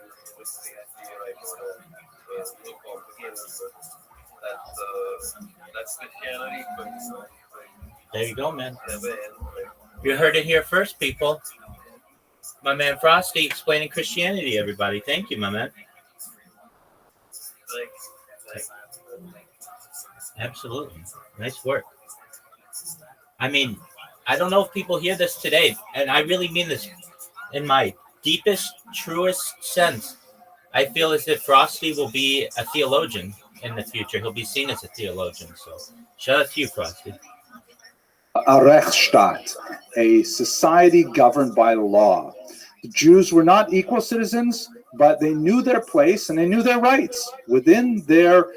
that's Christianity. There you go, man. You heard it here first, people. My man Frosty explaining Christianity, everybody. Thank you, my man. Absolutely. Nice work. I mean, I don't know if people hear this today, and I really mean this in my deepest, truest sense. I feel as if Frosty will be a theologian in the future. He'll be seen as a theologian. So shout out to you, Frosty. A Rechtsstaat, a society governed by law. The Jews were not equal citizens, but they knew their place and they knew their rights. Within their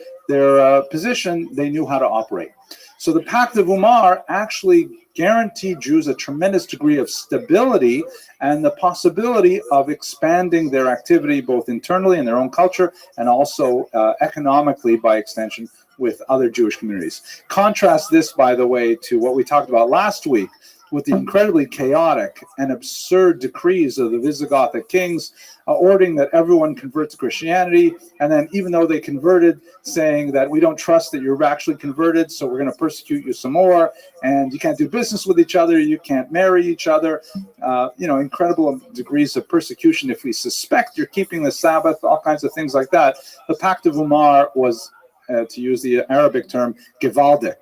position, they knew how to operate. So the Pact of Umar actually guaranteed Jews a tremendous degree of stability and the possibility of expanding their activity both internally in their own culture and also economically by extension with other Jewish communities. Contrast this, by the way, to what we talked about last week with the incredibly chaotic and absurd decrees of the Visigothic kings ordering that everyone convert to Christianity, and then even though they converted, saying that we don't trust that you're actually converted, so we're going to persecute you some more, and you can't do business with each other, you can't marry each other, incredible degrees of persecution if we suspect you're keeping the Sabbath, all kinds of things like that. The Pact of Umar was, to use the Arabic term, gewaldig.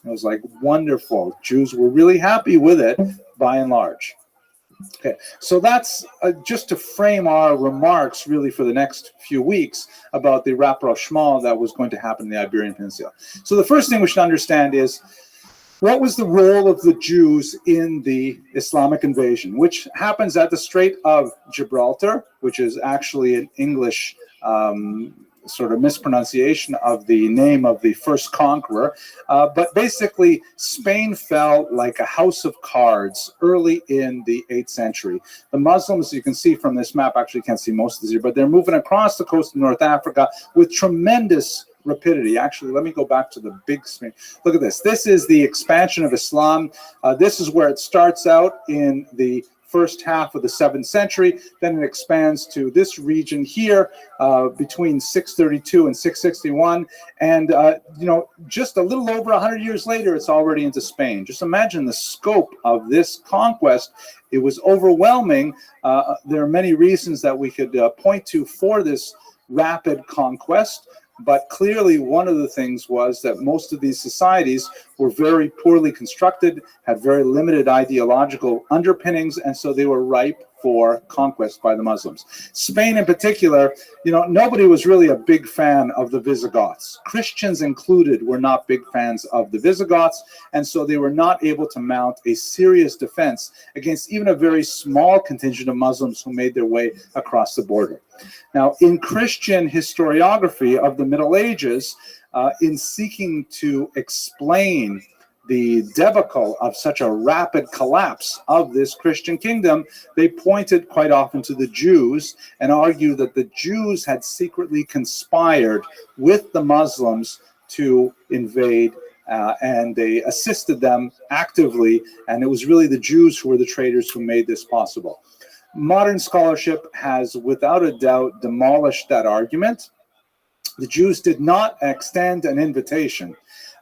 It was like wonderful. Jews were really happy with it by and large. Okay, so that's just to frame our remarks really for the next few weeks about the rapprochement that was going to happen in the Iberian Peninsula. So the first thing we should understand is what was the role of the Jews in the Islamic invasion, which happens at the Strait of Gibraltar, which is actually an English sort of mispronunciation of the name of the first conqueror. But basically, Spain fell like a house of cards early in the 8th century. The Muslims, you can see from this map, actually can't see most of this here, but they're moving across the coast of North Africa with tremendous rapidity. Actually, let me go back to the big screen. Look at this. This is the expansion of Islam. This is where it starts out in the first half of the 7th century. Then it expands to this region here between 632 and 661. And, just a little over 100 years later, it's already into Spain. Just imagine the scope of this conquest. It was overwhelming. There are many reasons that we could point to for this rapid conquest. But clearly, one of the things was that most of these societies were very poorly constructed, had very limited ideological underpinnings, and so they were ripe for conquest by the Muslims. Spain in particular, nobody was really a big fan of the Visigoths. Christians included were not big fans of the Visigoths, and so they were not able to mount a serious defense against even a very small contingent of Muslims who made their way across the border. Now, in Christian historiography of the Middle Ages, in seeking to explain the debacle of such a rapid collapse of this Christian kingdom, they pointed quite often to the Jews and argued that the Jews had secretly conspired with the Muslims to invade, and they assisted them actively, and it was really the Jews who were the traitors who made this possible. Modern scholarship has, without a doubt, demolished that argument. The Jews did not extend an invitation.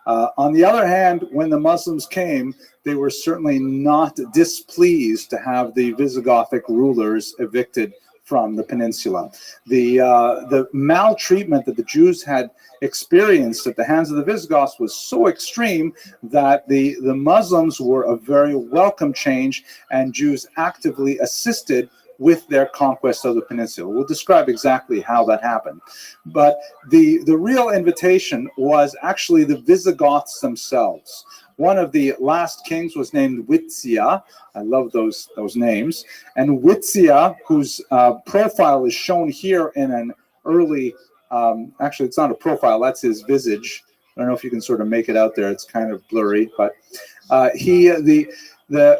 On the other hand, when the Muslims came, they were certainly not displeased to have the Visigothic rulers evicted from the peninsula. The maltreatment that the Jews had experienced at the hands of the Visigoths was so extreme that the Muslims were a very welcome change, and Jews actively assisted with their conquest of the peninsula. We'll describe exactly how that happened. But the real invitation was actually the Visigoths themselves. One of the last kings was named Witzia. I love those names. And Witzia, whose profile is shown here in an early, actually it's not a profile, that's his visage. I don't know if you can sort of make it out there. It's kind of blurry, but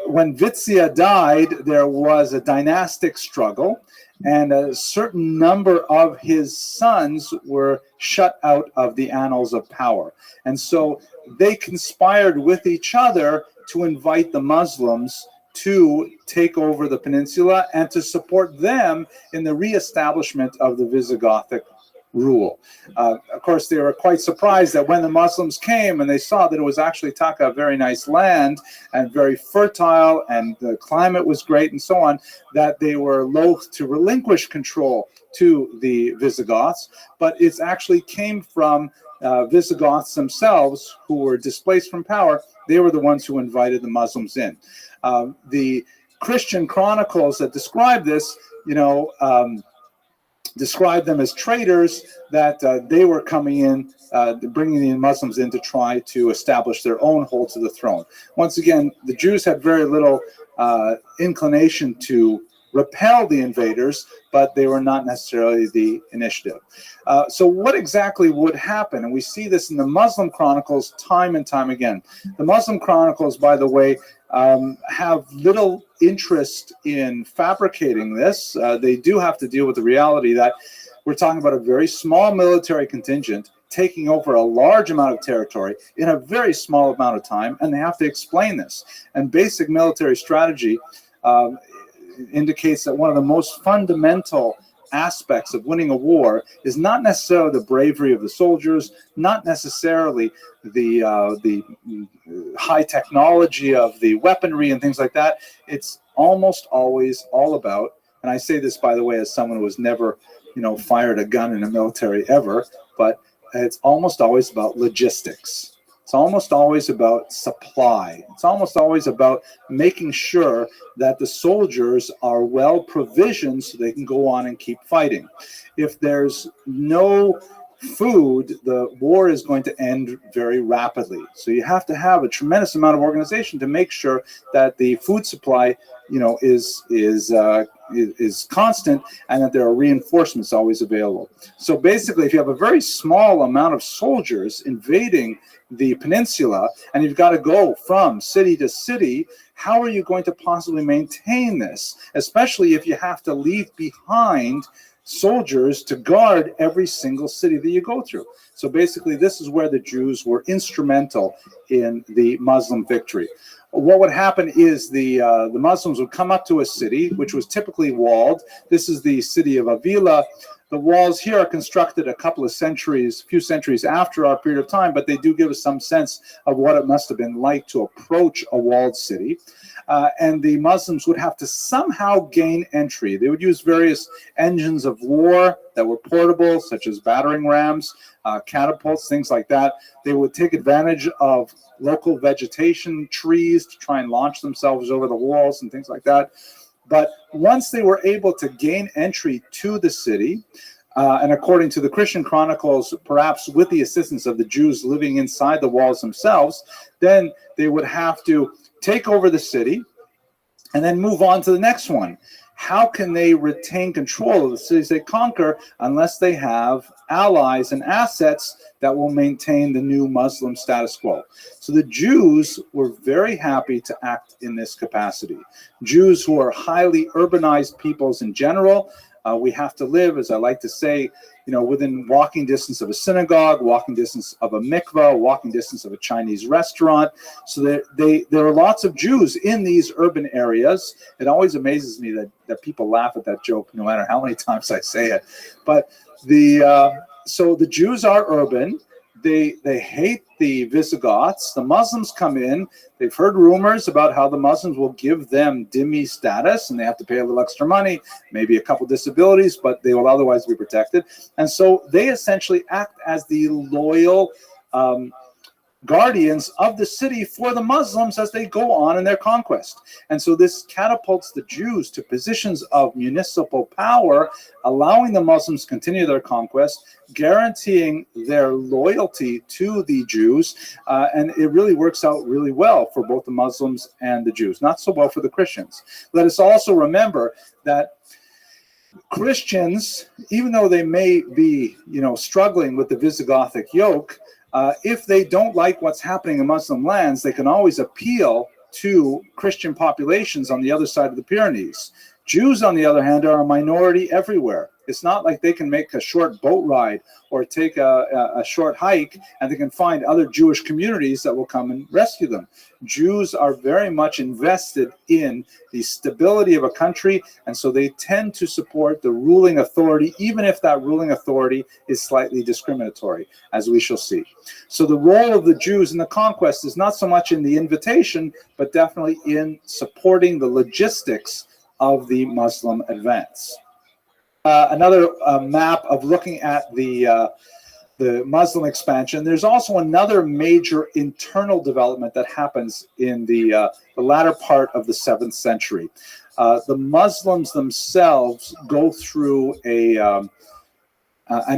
when Witzia died, there was a dynastic struggle, and a certain number of his sons were shut out of the annals of power. And so they conspired with each other to invite the Muslims to take over the peninsula and to support them in the reestablishment of the Visigothic rule. Of course, they were quite surprised that when the Muslims came and they saw that it was actually Taka, a very nice land and very fertile, and the climate was great and so on, that they were loath to relinquish control to the Visigoths. But it actually came from Visigoths themselves, who were displaced from power. They were the ones who invited the Muslims in. The Christian chronicles that describe this, describe them as traitors, that they were coming in, bringing the Muslims in to try to establish their own hold to the throne. Once again, the Jews had very little inclination to repel the invaders, but they were not necessarily the initiative. So what exactly would happen? And we see this in the Muslim chronicles time and time again. The Muslim chronicles, by the way, have little interest in fabricating this. They do have to deal with the reality that we're talking about a very small military contingent taking over a large amount of territory in a very small amount of time, and they have to explain this. And basic military strategy indicates that one of the most fundamental aspects of winning a war is not necessarily the bravery of the soldiers, not necessarily the high technology of the weaponry and things like that. It's almost always all about, and I say this, by the way, as someone who has never, fired a gun in the military ever, but it's almost always about logistics. It's almost always about supply. It's almost always about making sure that the soldiers are well provisioned so they can go on and keep fighting. If there's no food, the war is going to end very rapidly. So you have to have a tremendous amount of organization to make sure that the food supply, is constant, and that there are reinforcements always available. So basically, if you have a very small amount of soldiers invading the peninsula, and you've got to go from city to city, how are you going to possibly maintain this? Especially if you have to leave behind soldiers to guard every single city that you go through. So basically, this is where the Jews were instrumental in the Muslim victory. What would happen is the Muslims would come up to a city, which was typically walled. This is the city of Avila. The walls here are constructed a few centuries after our period of time, but they do give us some sense of what it must have been like to approach a walled city. And the Muslims would have to somehow gain entry. They would use various engines of war that were portable, such as battering rams, catapults, things like that. They would take advantage of local vegetation, trees, to try and launch themselves over the walls and things like that. But once they were able to gain entry to the city, and according to the Christian chronicles, perhaps with the assistance of the Jews living inside the walls themselves, then they would have to take over the city and then move on to the next one. How can they retain control of the cities they conquer unless they have allies and assets that will maintain the new Muslim status quo? So the Jews were very happy to act in this capacity. Jews who are highly urbanized peoples in general We have to live, as I like to say, within walking distance of a synagogue, walking distance of a mikvah, walking distance of a Chinese restaurant. So there are lots of Jews in these urban areas. It always amazes me that people laugh at that joke, no matter how many times I say it. But so the Jews are urban. They hate the Visigoths. The Muslims come in. They've heard rumors about how the Muslims will give them dhimmi status, and they have to pay a little extra money, maybe a couple disabilities, but they will otherwise be protected. And so they essentially act as the loyal guardians of the city for the Muslims as they go on in their conquest. And so this catapults the Jews to positions of municipal power, allowing the Muslims to continue their conquest, guaranteeing their loyalty to the Jews. And it really works out really well for both the Muslims and the Jews, not so well for the Christians. Let us also remember that Christians, even though they may be, struggling with the Visigothic yoke, if they don't like what's happening in Muslim lands, they can always appeal to Christian populations on the other side of the Pyrenees. Jews, on the other hand, are a minority everywhere. It's not like they can make a short boat ride or take a short hike and they can find other Jewish communities that will come and rescue them. Jews are very much invested in the stability of a country, and so they tend to support the ruling authority, even if that ruling authority is slightly discriminatory, as we shall see. So the role of the Jews in the conquest is not so much in the invitation, but definitely in supporting the logistics of the Muslim advance. Another map of looking at the Muslim expansion. There's also another major internal development that happens in the latter part of the 7th century. The Muslims themselves go through an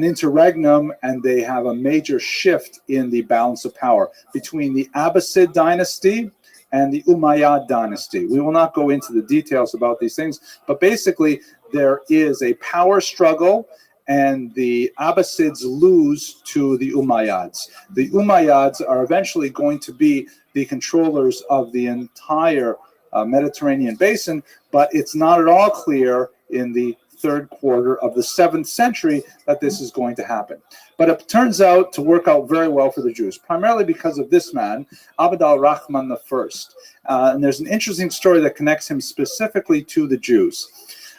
interregnum, and they have a major shift in the balance of power between the Abbasid dynasty and the Umayyad dynasty. We will not go into the details about these things, but basically there is a power struggle, and the Abbasids lose to the Umayyads. The Umayyads are eventually going to be the controllers of the entire Mediterranean basin, but it's not at all clear in the third quarter of the 7th century that this is going to happen. But it turns out to work out very well for the Jews, primarily because of this man, Abd al-Rahman I. And there's an interesting story that connects him specifically to the Jews.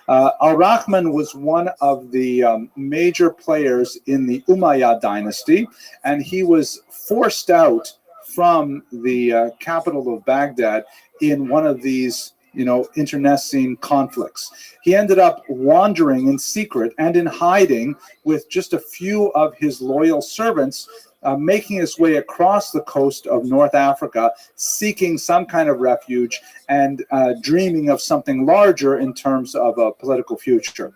Al-Rahman was one of the major players in the Umayyad dynasty, and he was forced out from the capital of Baghdad in one of these internecine conflicts. He ended up wandering in secret and in hiding with just a few of his loyal servants, making his way across the coast of North Africa, seeking some kind of refuge and dreaming of something larger in terms of a political future.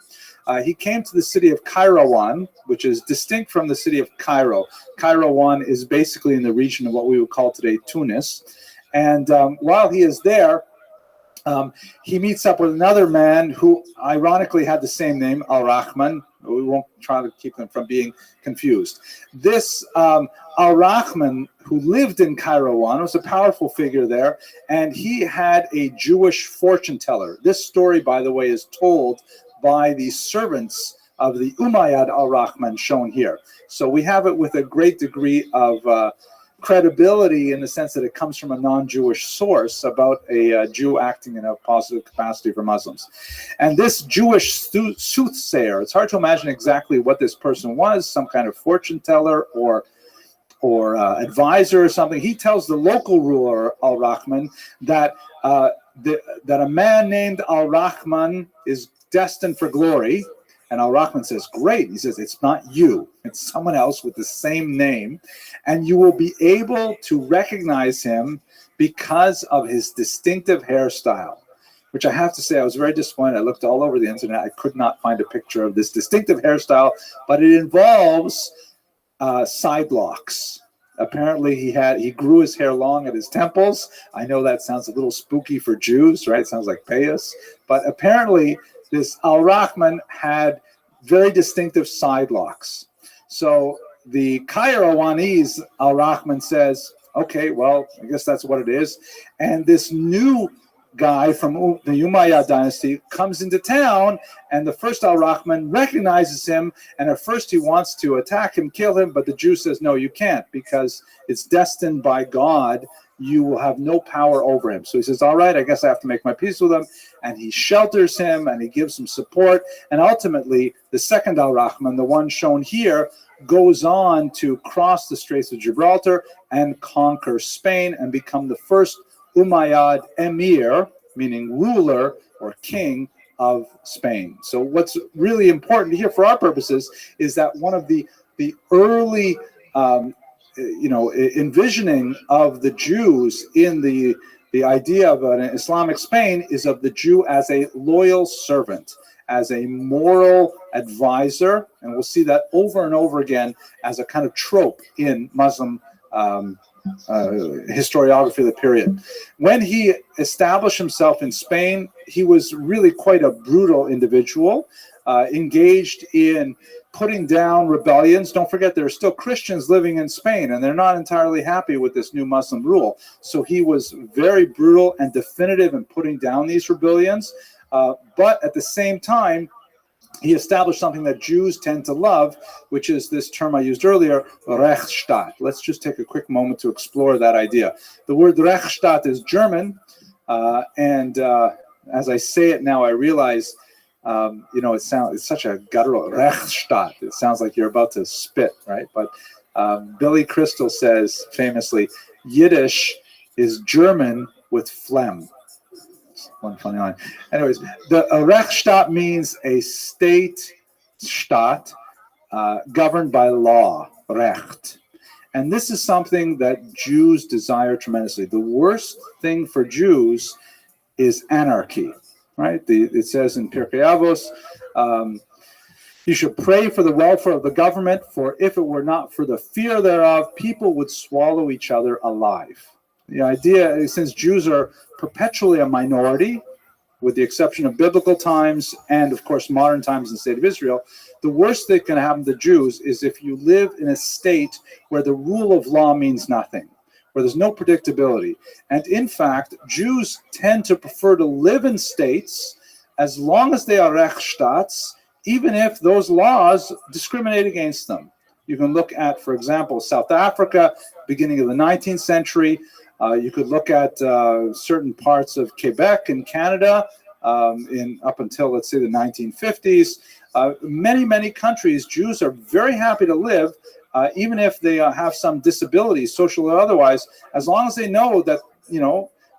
He came to the city of Kairouan, which is distinct from the city of Cairo. Kairouan is basically in the region of what we would call today Tunis. And while he is there, he meets up with another man who ironically had the same name, Al-Rahman. We won't try to keep them from being confused. This Al-Rahman, who lived in Kairouan, was a powerful figure there, and he had a Jewish fortune teller. This story, by the way, is told by the servants of the Umayyad Al-Rahman shown here. So we have it with a great degree of credibility in the sense that it comes from a non-Jewish source about a Jew acting in a positive capacity for Muslims. And this Jewish soothsayer, it's hard to imagine exactly what this person was, some kind of fortune teller or advisor or something. He tells the local ruler, Al-Rahman, that a man named Al-Rahman is destined for glory. And Al-Rahman says, great. He says, it's not you. It's someone else with the same name. And you will be able to recognize him because of his distinctive hairstyle, which I have to say, I was very disappointed. I looked all over the internet. I could not find a picture of this distinctive hairstyle, but it involves side locks. Apparently, he grew his hair long at his temples. I know that sounds a little spooky for Jews, right? It sounds like payas. But apparently, this Al-Rahman had very distinctive side locks. So the Kairouanese Al-Rahman says, okay, well, I guess that's what it is. And this new guy from the Umayyad dynasty comes into town, and the first al-Rahman recognizes him, and at first he wants to attack him, kill him, but the Jew says, no, you can't, because it's destined by God. You will have no power over him. So he says, all right, I guess I have to make my peace with him, and he shelters him, and he gives him support, and ultimately, the second al-Rahman, the one shown here, goes on to cross the Straits of Gibraltar and conquer Spain and become the first Umayyad emir, meaning ruler or king of Spain. So what's really important here for our purposes is that one of the early envisioning of the Jews in the idea of an Islamic Spain is of the Jew as a loyal servant, as a moral advisor, and we'll see that over and over again as a kind of trope in Muslim historiography of the period. When he established himself in Spain, he was really quite a brutal individual, engaged in putting down rebellions. Don't forget, there are still Christians living in Spain, and they're not entirely happy with this new Muslim rule. So he was very brutal and definitive in putting down these rebellions. But at the same time, he established something that Jews tend to love, which is this term I used earlier, Rechtsstaat. Let's just take a quick moment to explore that idea. The word Rechtsstaat is German, and as I say it now, I realize, it's such a guttural Rechtsstaat. It sounds like you're about to spit, right? But Billy Crystal says famously, Yiddish is German with phlegm. One funny line. Anyways, the Rechtsstaat means a state, Staat, governed by law, Recht. And this is something that Jews desire tremendously. The worst thing for Jews is anarchy, right? It says in Pirkei Avos, you should pray for the welfare of the government, for if it were not for the fear thereof, people would swallow each other alive. The idea is, since Jews are perpetually a minority, with the exception of biblical times and, of course, modern times in the state of Israel, the worst that can happen to Jews is if you live in a state where the rule of law means nothing, where there's no predictability. And in fact, Jews tend to prefer to live in states as long as they are Rechtsstaats, even if those laws discriminate against them. You can look at, for example, South Africa, beginning of the 19th century. You could look at certain parts of Quebec in Canada up until, let's say, the 1950s. Many countries, Jews are very happy to live, even if they have some disabilities, social or otherwise, as long as they know that,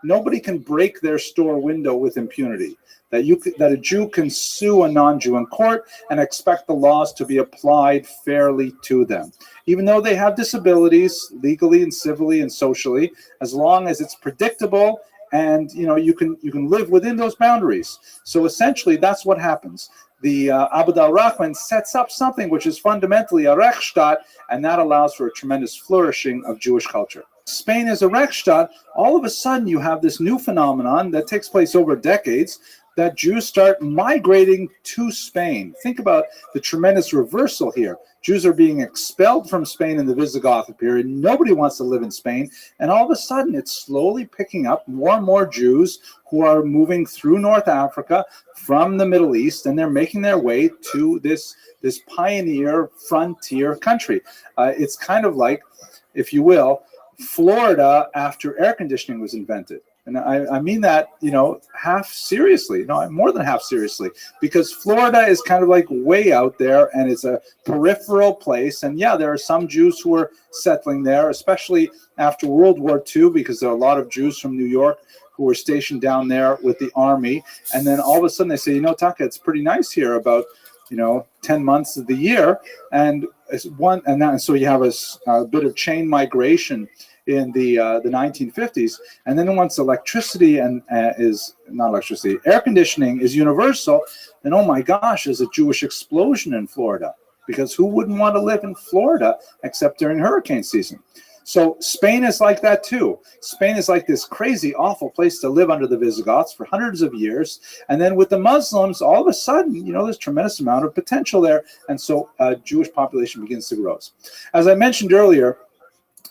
nobody can break their store window with impunity. That a Jew can sue a non-Jew in court and expect the laws to be applied fairly to them. Even though they have disabilities, legally and civilly and socially, as long as it's predictable and you can live within those boundaries. So essentially, that's what happens. The Abd al-Rahman sets up something which is fundamentally a Rechtsstaat, and that allows for a tremendous flourishing of Jewish culture. Spain is a Rechtsstaat. All of a sudden, you have this new phenomenon that takes place over decades, that Jews start migrating to Spain. Think about the tremendous reversal here. Jews are being expelled from Spain in the Visigothic period. Nobody wants to live in Spain. And all of a sudden, it's slowly picking up more and more Jews who are moving through North Africa from the Middle East, and they're making their way to this pioneer frontier country. It's kind of like, if you will, Florida after air conditioning was invented. And I mean that, half seriously, more than half seriously, because Florida is kind of like way out there, and it's a peripheral place. And yeah, there are some Jews who are settling there, especially after World War II, because there are a lot of Jews from New York who were stationed down there with the army. And then all of a sudden they say, Taka, it's pretty nice here about 10 months of the year. And so you have a bit of chain migration in the 1950s, and then once electricity air conditioning is universal, then oh my gosh, there's a Jewish explosion in Florida, because who wouldn't want to live in Florida except during hurricane season? So Spain is like that too. Spain is like this crazy, awful place to live under the Visigoths for hundreds of years, and then with the Muslims, all of a sudden, there's a tremendous amount of potential there, and so Jewish population begins to grow. As I mentioned earlier,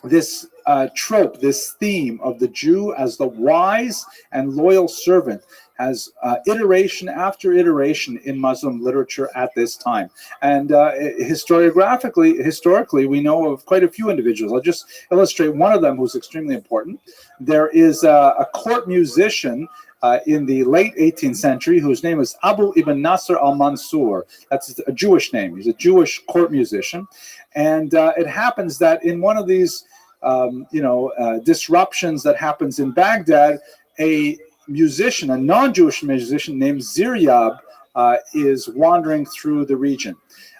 this trope, this theme of the Jew as the wise and loyal servant has iteration after iteration in Muslim literature at this time. And historically, we know of quite a few individuals. I'll just illustrate one of them who's extremely important. There is a court musician in the late 18th century whose name is Abu ibn Nasr al-Mansur. That's a Jewish name. He's a Jewish court musician. And it happens that in one of these disruptions that happens in Baghdad, a musician, a non-Jewish musician named Ziryab, is wandering through the region.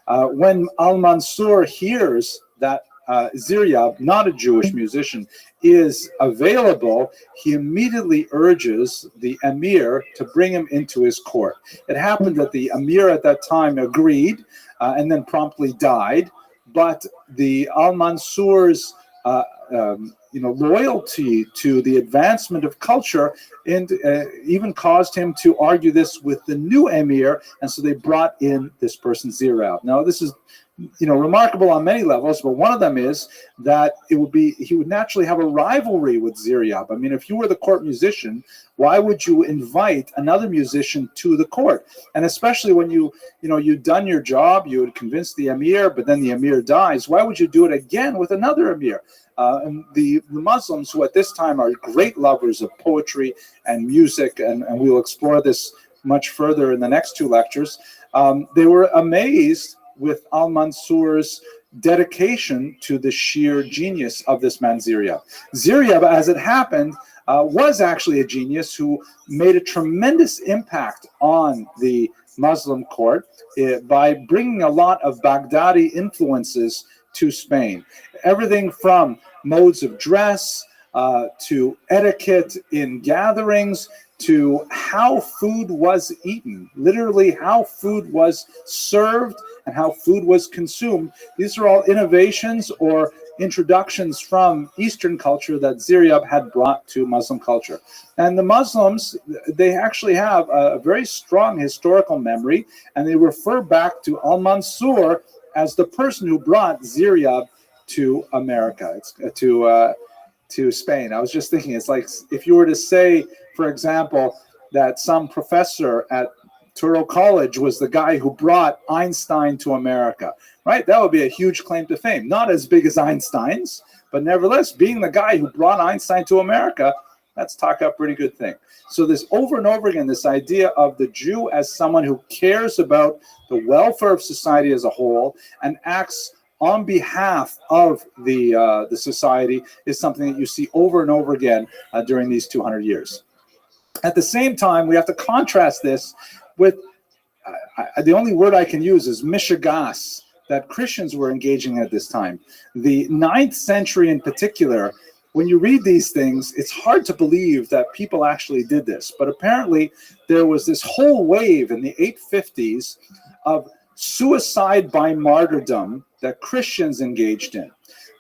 When al-Mansur hears that Ziryab, not a Jewish musician, is available, he immediately urges the emir to bring him into his court. It happened that the emir at that time agreed and then promptly died, but the al-Mansur's loyalty to the advancement of culture and even caused him to argue this with the new emir, and so they brought in this person Ziryab. Now this is remarkable on many levels, but one of them is that he would naturally have a rivalry with Ziryab. I mean, if you were the court musician, why would you invite another musician to the court? And especially when you'd done your job, you had convinced the emir, but then the emir dies, why would you do it again with another emir? And the Muslims, who at this time are great lovers of poetry and music, and we will explore this much further in the next two lectures, they were amazed with al-Mansur's dedication to the sheer genius of this man Ziryab. Ziryab, as it happened, was actually a genius who made a tremendous impact on the Muslim court by bringing a lot of Baghdadi influences to Spain. Everything from modes of dress to etiquette in gatherings to how food was eaten, literally how food was served and how food was consumed. These are all innovations or introductions from Eastern culture that Ziryab had brought to Muslim culture. And the Muslims, they actually have a very strong historical memory, and they refer back to al-Mansur as the person who brought Ziryab to America, to Spain. I was just thinking, it's like if you were to say, for example, that some professor at Touro College was the guy who brought Einstein to America, right? That would be a huge claim to fame. Not as big as Einstein's, but nevertheless, being the guy who brought Einstein to America, that's talk up pretty good thing. So this over and over again, this idea of the Jew as someone who cares about the welfare of society as a whole and acts on behalf of the society is something that you see over and over again during these 200 years. At the same time, we have to contrast this with, the only word I can use is mishigas, that Christians were engaging at this time. The 9th century in particular, when you read these things, it's hard to believe that people actually did this. But apparently there was this whole wave in the 850s of suicide by martyrdom that Christians engaged in.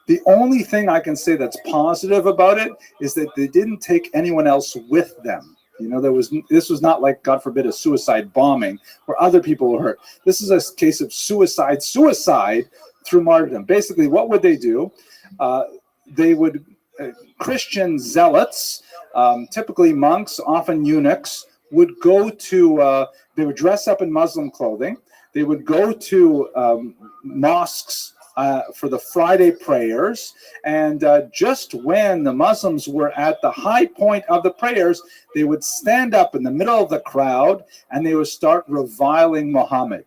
The only thing I can say that's positive about it is that they didn't take anyone else with them. This was not like, God forbid, a suicide bombing where other people were hurt. This is a case of suicide through martyrdom. Basically, what would they do? They would, Christian zealots, typically monks, often eunuchs, would go to, they would dress up in Muslim clothing. They would go to mosques for the Friday prayers, and just when the Muslims were at the high point of the prayers, they would stand up in the middle of the crowd and they would start reviling Muhammad.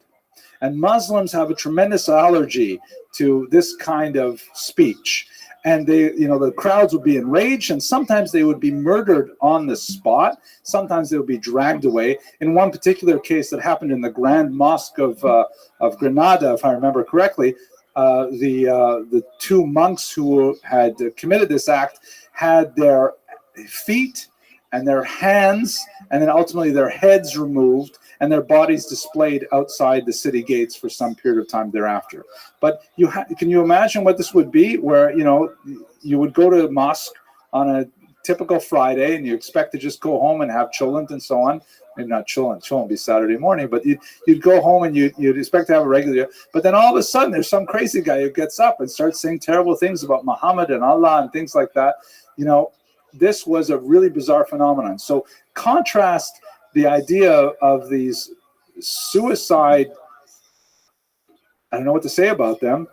And Muslims have a tremendous allergy to this kind of speech. And the crowds would be enraged, and sometimes they would be murdered on the spot. Sometimes they would be dragged away. In one particular case that happened in the Grand Mosque of Granada, if I remember correctly, the two monks who had committed this act had their feet and their hands and then ultimately their heads removed and their bodies displayed outside the city gates for some period of time thereafter. But can you imagine what this would be, where you would go to a mosque on a typical Friday, and you expect to just go home and have cholent and so on. Maybe not cholent would be Saturday morning, but you'd go home and you'd expect to have a regular. But then all of a sudden, there's some crazy guy who gets up and starts saying terrible things about Muhammad and Allah and things like that. This was a really bizarre phenomenon. So contrast the idea of these suicide, I don't know what to say about them,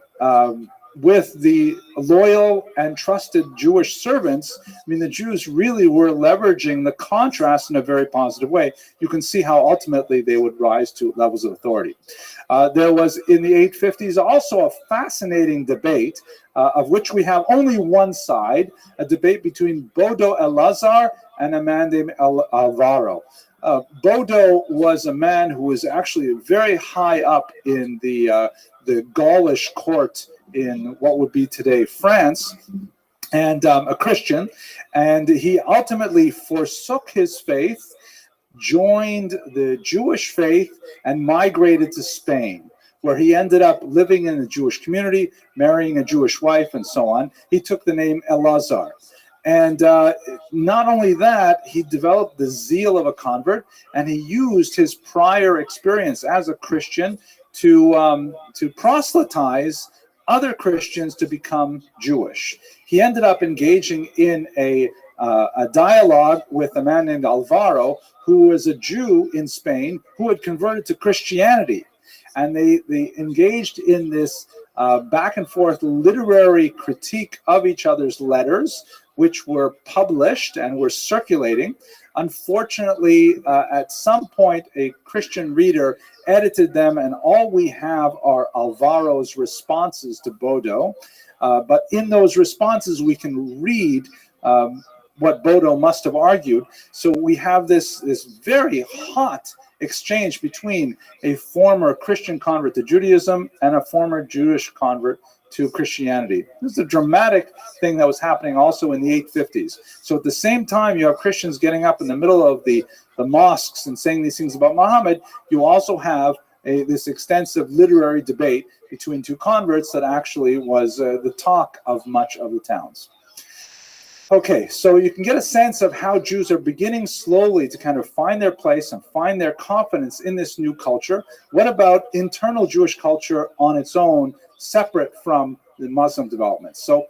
with the loyal and trusted Jewish servants. I mean, the Jews really were leveraging the contrast in a very positive way. You can see how ultimately they would rise to levels of authority. There was, in the 850s, also a fascinating debate, of which we have only one side, a debate between Bodo Elazar and a man named Alvaro. Bodo was a man who was actually very high up in the Gaulish court in what would be today France, and a Christian, and he ultimately forsook his faith, joined the Jewish faith, and migrated to Spain, where he ended up living in the Jewish community, marrying a Jewish wife, and so on. He took the name Elazar. And not only that, he developed the zeal of a convert, and he used his prior experience as a Christian to proselytize other Christians to become Jewish. He ended up engaging in a dialogue with a man named Alvaro, who was a Jew in Spain who had converted to Christianity. And they engaged in this back and forth literary critique of each other's letters, which were published and were circulating. Unfortunately, at some point, a Christian reader edited them, and all we have are Alvaro's responses to Bodo. But in those responses, we can read what Bodo must have argued. So we have this very hot exchange between a former Christian convert to Judaism and a former Jewish convert to Christianity. This is a dramatic thing that was happening also in the 850s. So at the same time, you have Christians getting up in the middle of the mosques and saying these things about Muhammad. You also have this extensive literary debate between two converts that actually was the talk of much of the towns. Okay, so you can get a sense of how Jews are beginning slowly to kind of find their place and find their confidence in this new culture. What about internal Jewish culture on its own, separate from the Muslim development? So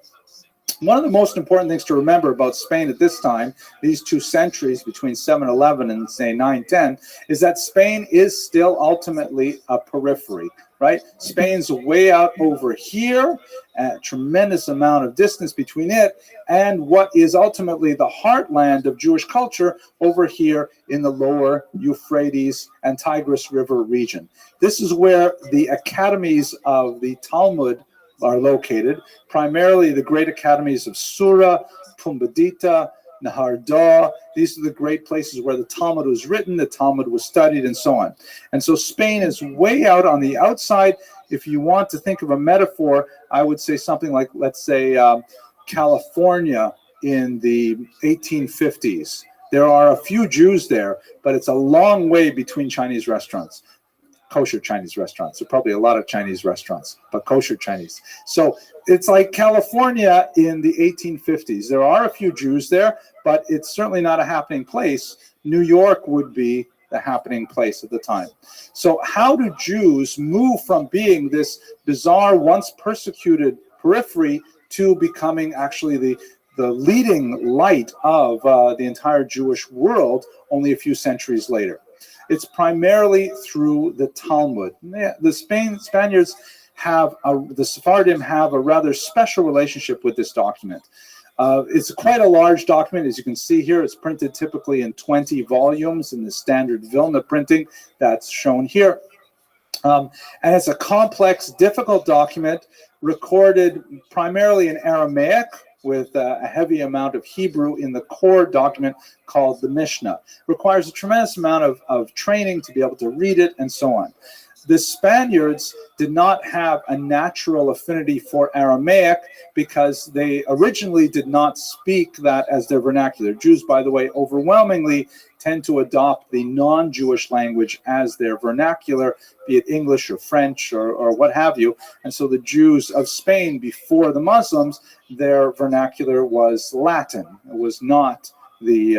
one of the most important things to remember about Spain at this time, these 2 centuries between 711 and say 910, is that Spain is still ultimately a periphery, right? Spain's way out over here, a tremendous amount of distance between it and what is ultimately the heartland of Jewish culture over here in the lower Euphrates and Tigris River region. This is where the academies of the Talmud are located, primarily the great academies of Sura, Pumbedita, Nahar. These are the great places where the Talmud was written, the Talmud was studied, and so on. And so Spain is way out on the outside. If you want to think of a metaphor, I would say something like, let's say, California in the 1850s. There are a few Jews there, but it's a long way between Chinese restaurants. Kosher Chinese restaurants. There are probably a lot of Chinese restaurants, but kosher Chinese. So it's like California in the 1850s. There are a few Jews there, but it's certainly not a happening place. New York would be the happening place at the time. So how do Jews move from being this bizarre, once persecuted periphery to becoming actually the leading light of the entire Jewish world only a few centuries later? It's primarily through the Talmud. The Spaniards have, the Sephardim have a rather special relationship with this document. It's quite a large document. As you can see here, it's printed typically in 20 volumes in the standard Vilna printing that's shown here. And it's a complex, difficult document recorded primarily in Aramaic, with a heavy amount of Hebrew in the core document called the Mishnah. Requires a tremendous amount of training to be able to read it and so on. the Spaniards did not have a natural affinity for Aramaic because they originally did not speak that as their vernacular. Jews, by the way, overwhelmingly tend to adopt the non-Jewish language as their vernacular, be it English or French or what have you. And so the Jews of Spain before the Muslims, their vernacular was Latin. It was not the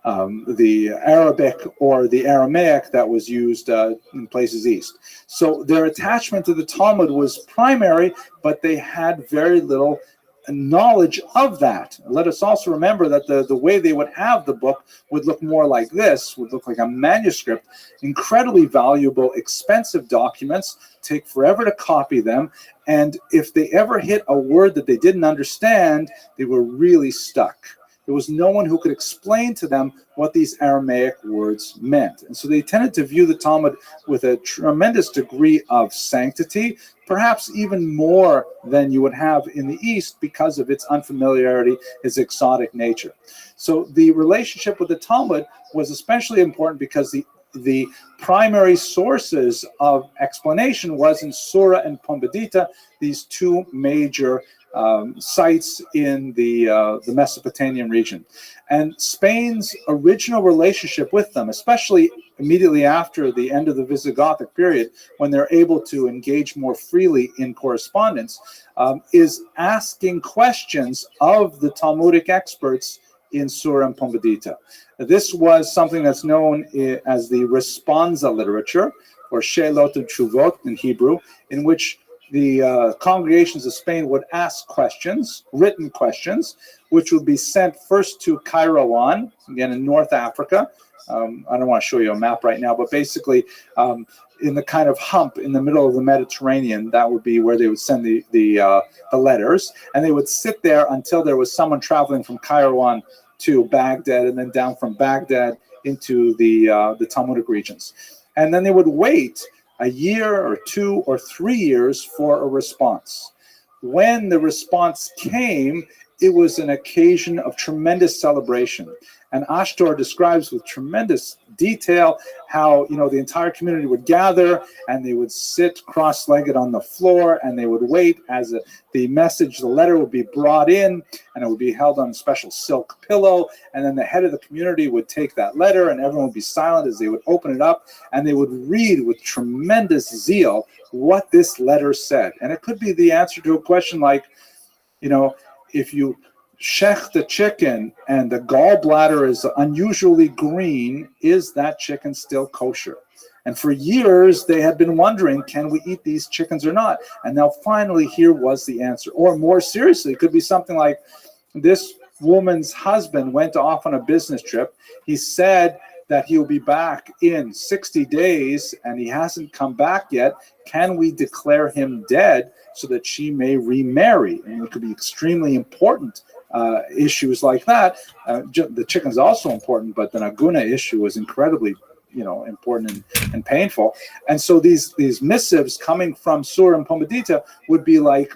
Arabic or the Aramaic that was used in places east. So their attachment to the Talmud was primary, but they had very little knowledge of that. Let us also remember that the way they would have the book would look more like this, would look like a manuscript, incredibly valuable, expensive documents, take forever to copy them, and if they ever hit a word that they didn't understand, they were really stuck. There was no one who could explain to them what these Aramaic words meant. And so they tended to view the Talmud with a tremendous degree of sanctity, perhaps even more than you would have in the East because of its unfamiliarity, its exotic nature. So the relationship with the Talmud was especially important because the primary sources of explanation was in Surah and Pumbedita, these two major sites in the Mesopotamian region. And Spain's original relationship with them, especially immediately after the end of the Visigothic period, when they're able to engage more freely in correspondence, is asking questions of the Talmudic experts in Surah and Pumbedita. This was something that's known as the responsa literature, or She'elot u'Tshuvot in Hebrew, in which the congregations of Spain would ask questions, written questions, which would be sent first to Kairouan, again in North Africa. I don't want to show you a map right now, but basically in the kind of hump in the middle of the Mediterranean, that would be where they would send the letters. And they would sit there until there was someone traveling from Kairouan to Baghdad, and then down from Baghdad into the Talmudic regions. And then they would wait a year or 2 or 3 years for a response. When the response came, it was an occasion of tremendous celebration. And Ashtor describes with tremendous detail how, the entire community would gather and they would sit cross-legged on the floor and they would wait as the letter would be brought in, and it would be held on a special silk pillow. And then the head of the community would take that letter and everyone would be silent as they would open it up, and they would read with tremendous zeal what this letter said. And it could be the answer to a question like, if you shech the chicken and the gallbladder is unusually green, is that chicken still kosher? And for years, they had been wondering, can we eat these chickens or not? And now finally, here was the answer. Or more seriously, it could be something like, this woman's husband went off on a business trip. He said that he'll be back in 60 days, and he hasn't come back yet. Can we declare him dead so that she may remarry? And it could be extremely important issues like that. The chicken's also important, but the Naguna issue is incredibly, important and painful. And so these missives coming from Surah and Pumbedita would be like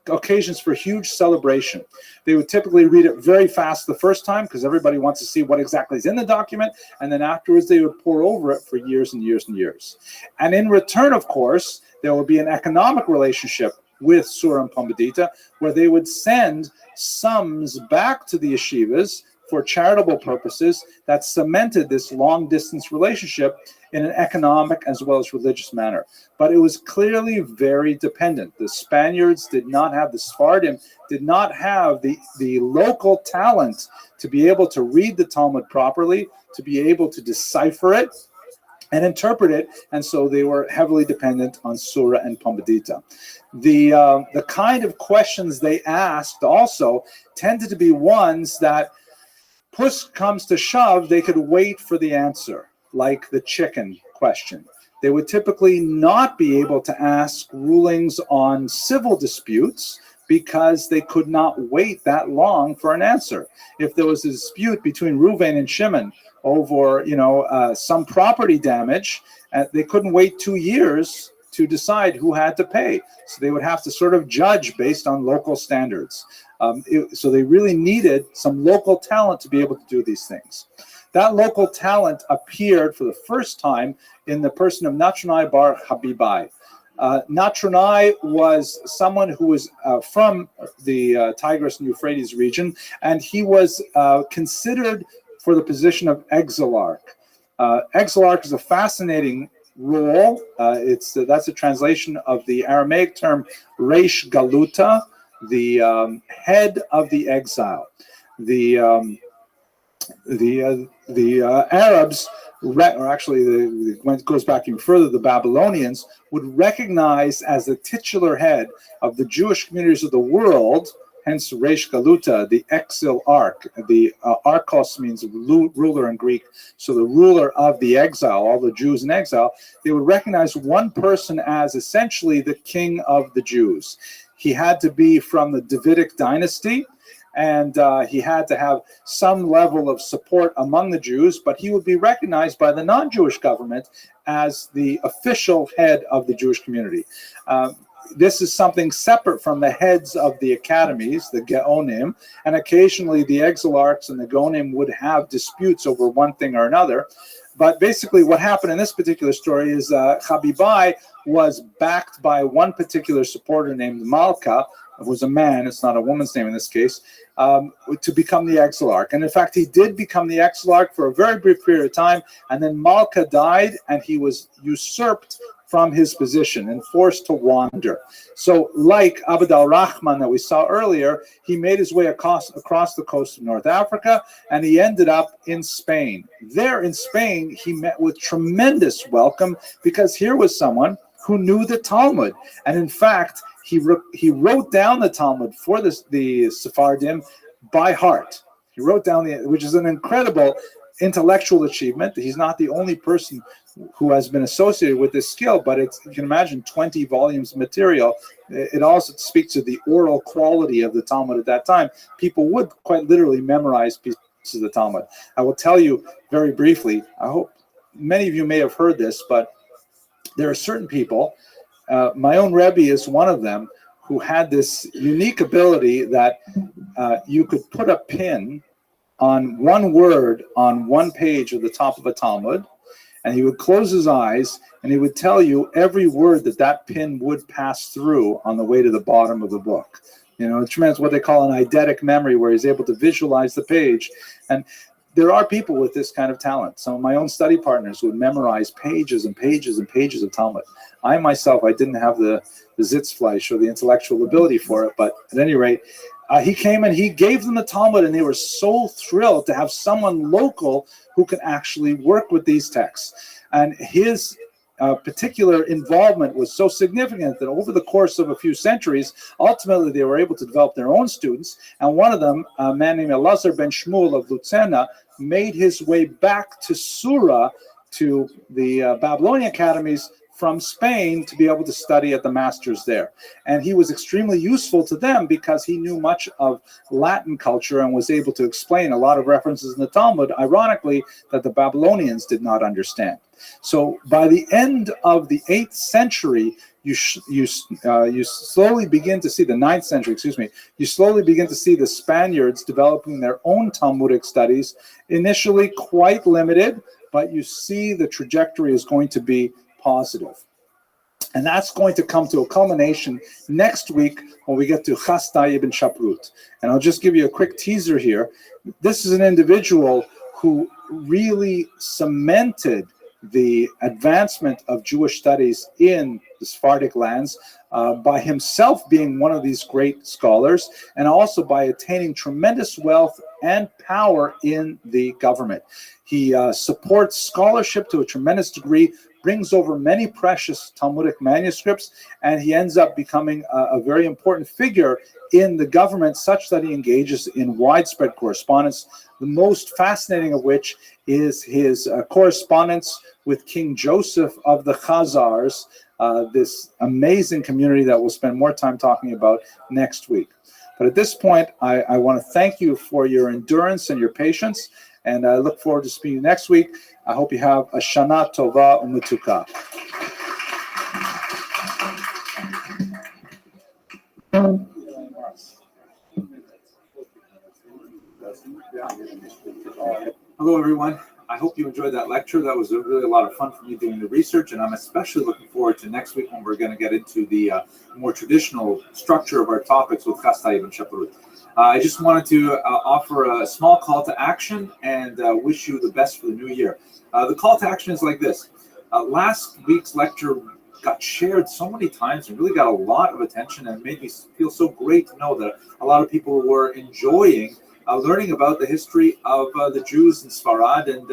occasions for huge celebration. They would typically read it very fast the first time because everybody wants to see what exactly is in the document, and then afterwards they would pore over it for years and years and years. And in return, of course, there would be an economic relationship with Surah and Pumbedita, where they would send sums back to the yeshivas for charitable purposes that cemented this long-distance relationship in an economic as well as religious manner. But it was clearly very dependent. The Spaniards did not have, the Sephardim did not have the local talent to be able to read the Talmud properly, to be able to decipher it and interpret it, and so they were heavily dependent on Surah and Pumbedita. The kind of questions they asked also tended to be ones that, push comes to shove, they could wait for the answer, like the chicken question. They would typically not be able to ask rulings on civil disputes because they could not wait that long for an answer. If there was a dispute between Reuven and Shimon over, some property damage, they couldn't wait 2 years to decide who had to pay. So they would have to sort of judge based on local standards. So they really needed some local talent to be able to do these things. That local talent appeared for the first time in the person of Natronai bar Habibai. Natronai was someone who was from the Tigris and Euphrates region, and he was considered for the position of exilarch. Exilarch is a fascinating role. That's a translation of the Aramaic term Reish Galuta, the head of the exile. The Arabs, or actually, when it goes back even further, the Babylonians would recognize as the titular head of the Jewish communities of the world, hence Reish Galuta, the exilarch. The archos means ruler in Greek, so the ruler of the exile, all the Jews in exile. They would recognize one person as essentially the king of the Jews. He had to be from the Davidic dynasty, and he had to have some level of support among the Jews, but he would be recognized by the non-Jewish government as the official head of the Jewish community. This is something separate from the heads of the academies, the Geonim, and occasionally the exilarchs and the Geonim would have disputes over one thing or another. But basically what happened in this particular story is Habibai was backed by one particular supporter named Malka, who was a man, it's not a woman's name in this case, to become the exilarch. And in fact, he did become the exilarch for a very brief period of time, and then Malka died, and he was usurped from his position and forced to wander. So like Abd al-Rahman that we saw earlier, he made his way across the coast of North Africa, and he ended up in Spain. There in Spain, he met with tremendous welcome, because here was someone who knew the Talmud. And in fact, he wrote down the Talmud for the Sephardim by heart. He wrote down which is an incredible intellectual achievement. He's not the only person who has been associated with this skill, but you can imagine 20 volumes of material. It also speaks to the oral quality of the Talmud at that time. People would quite literally memorize pieces of the Talmud. I will tell you very briefly, I hope many of you may have heard this, but there are certain people, my own Rabbi is one of them, who had this unique ability that you could put a pin on one word on one page of the top of a Talmud, and he would close his eyes and he would tell you every word that pin would pass through on the way to the bottom of the book. You know, it's tremendous, what they call an eidetic memory, where he's able to visualize the page. And there are people with this kind of talent. Some of my own study partners would memorize pages and pages and pages of Talmud. I myself, I didn't have the Sitzfleisch or the intellectual ability for it, but at any rate, he came and he gave them the Talmud, and they were so thrilled to have someone local who can actually work with these texts. And his particular involvement was so significant that over the course of a few centuries, ultimately they were able to develop their own students. And one of them, a man named Elazar ben Shmuel of Lucena, made his way back to Sura, to the Babylonian academies from Spain, to be able to study at the masters there. And he was extremely useful to them because he knew much of Latin culture and was able to explain a lot of references in the Talmud, ironically, that the Babylonians did not understand. So by the end of the 8th century, you slowly begin to see, the 9th century, you slowly begin to see the Spaniards developing their own Talmudic studies, initially quite limited, but you see the trajectory is going to be positive. And that's going to come to a culmination next week when we get to Chasdai ibn Shaprut. And I'll just give you a quick teaser here. This is an individual who really cemented the advancement of Jewish studies in the Sephardic lands by himself being one of these great scholars, and also by attaining tremendous wealth and power in the government. He supports scholarship to a tremendous degree, brings over many precious Talmudic manuscripts, and he ends up becoming a very important figure in the government, such that he engages in widespread correspondence, the most fascinating of which is his correspondence with King Joseph of the Khazars, this amazing community that we'll spend more time talking about next week. But at this point, I want to thank you for your endurance and your patience, and I look forward to speaking next week. I hope you have a Shana Tova Umetuka. Hello, everyone. I hope you enjoyed that lecture. That was really a lot of fun for me doing the research, and I'm especially looking forward to next week when we're going to get into the more traditional structure of our topics with Chastai ibn Shaprut. I just wanted to offer a small call to action and wish you the best for the new year. The call to action is like this. Last week's lecture got shared so many times and really got a lot of attention, and made me feel so great to know that a lot of people were enjoying learning about the history of the Jews in Sfarad, and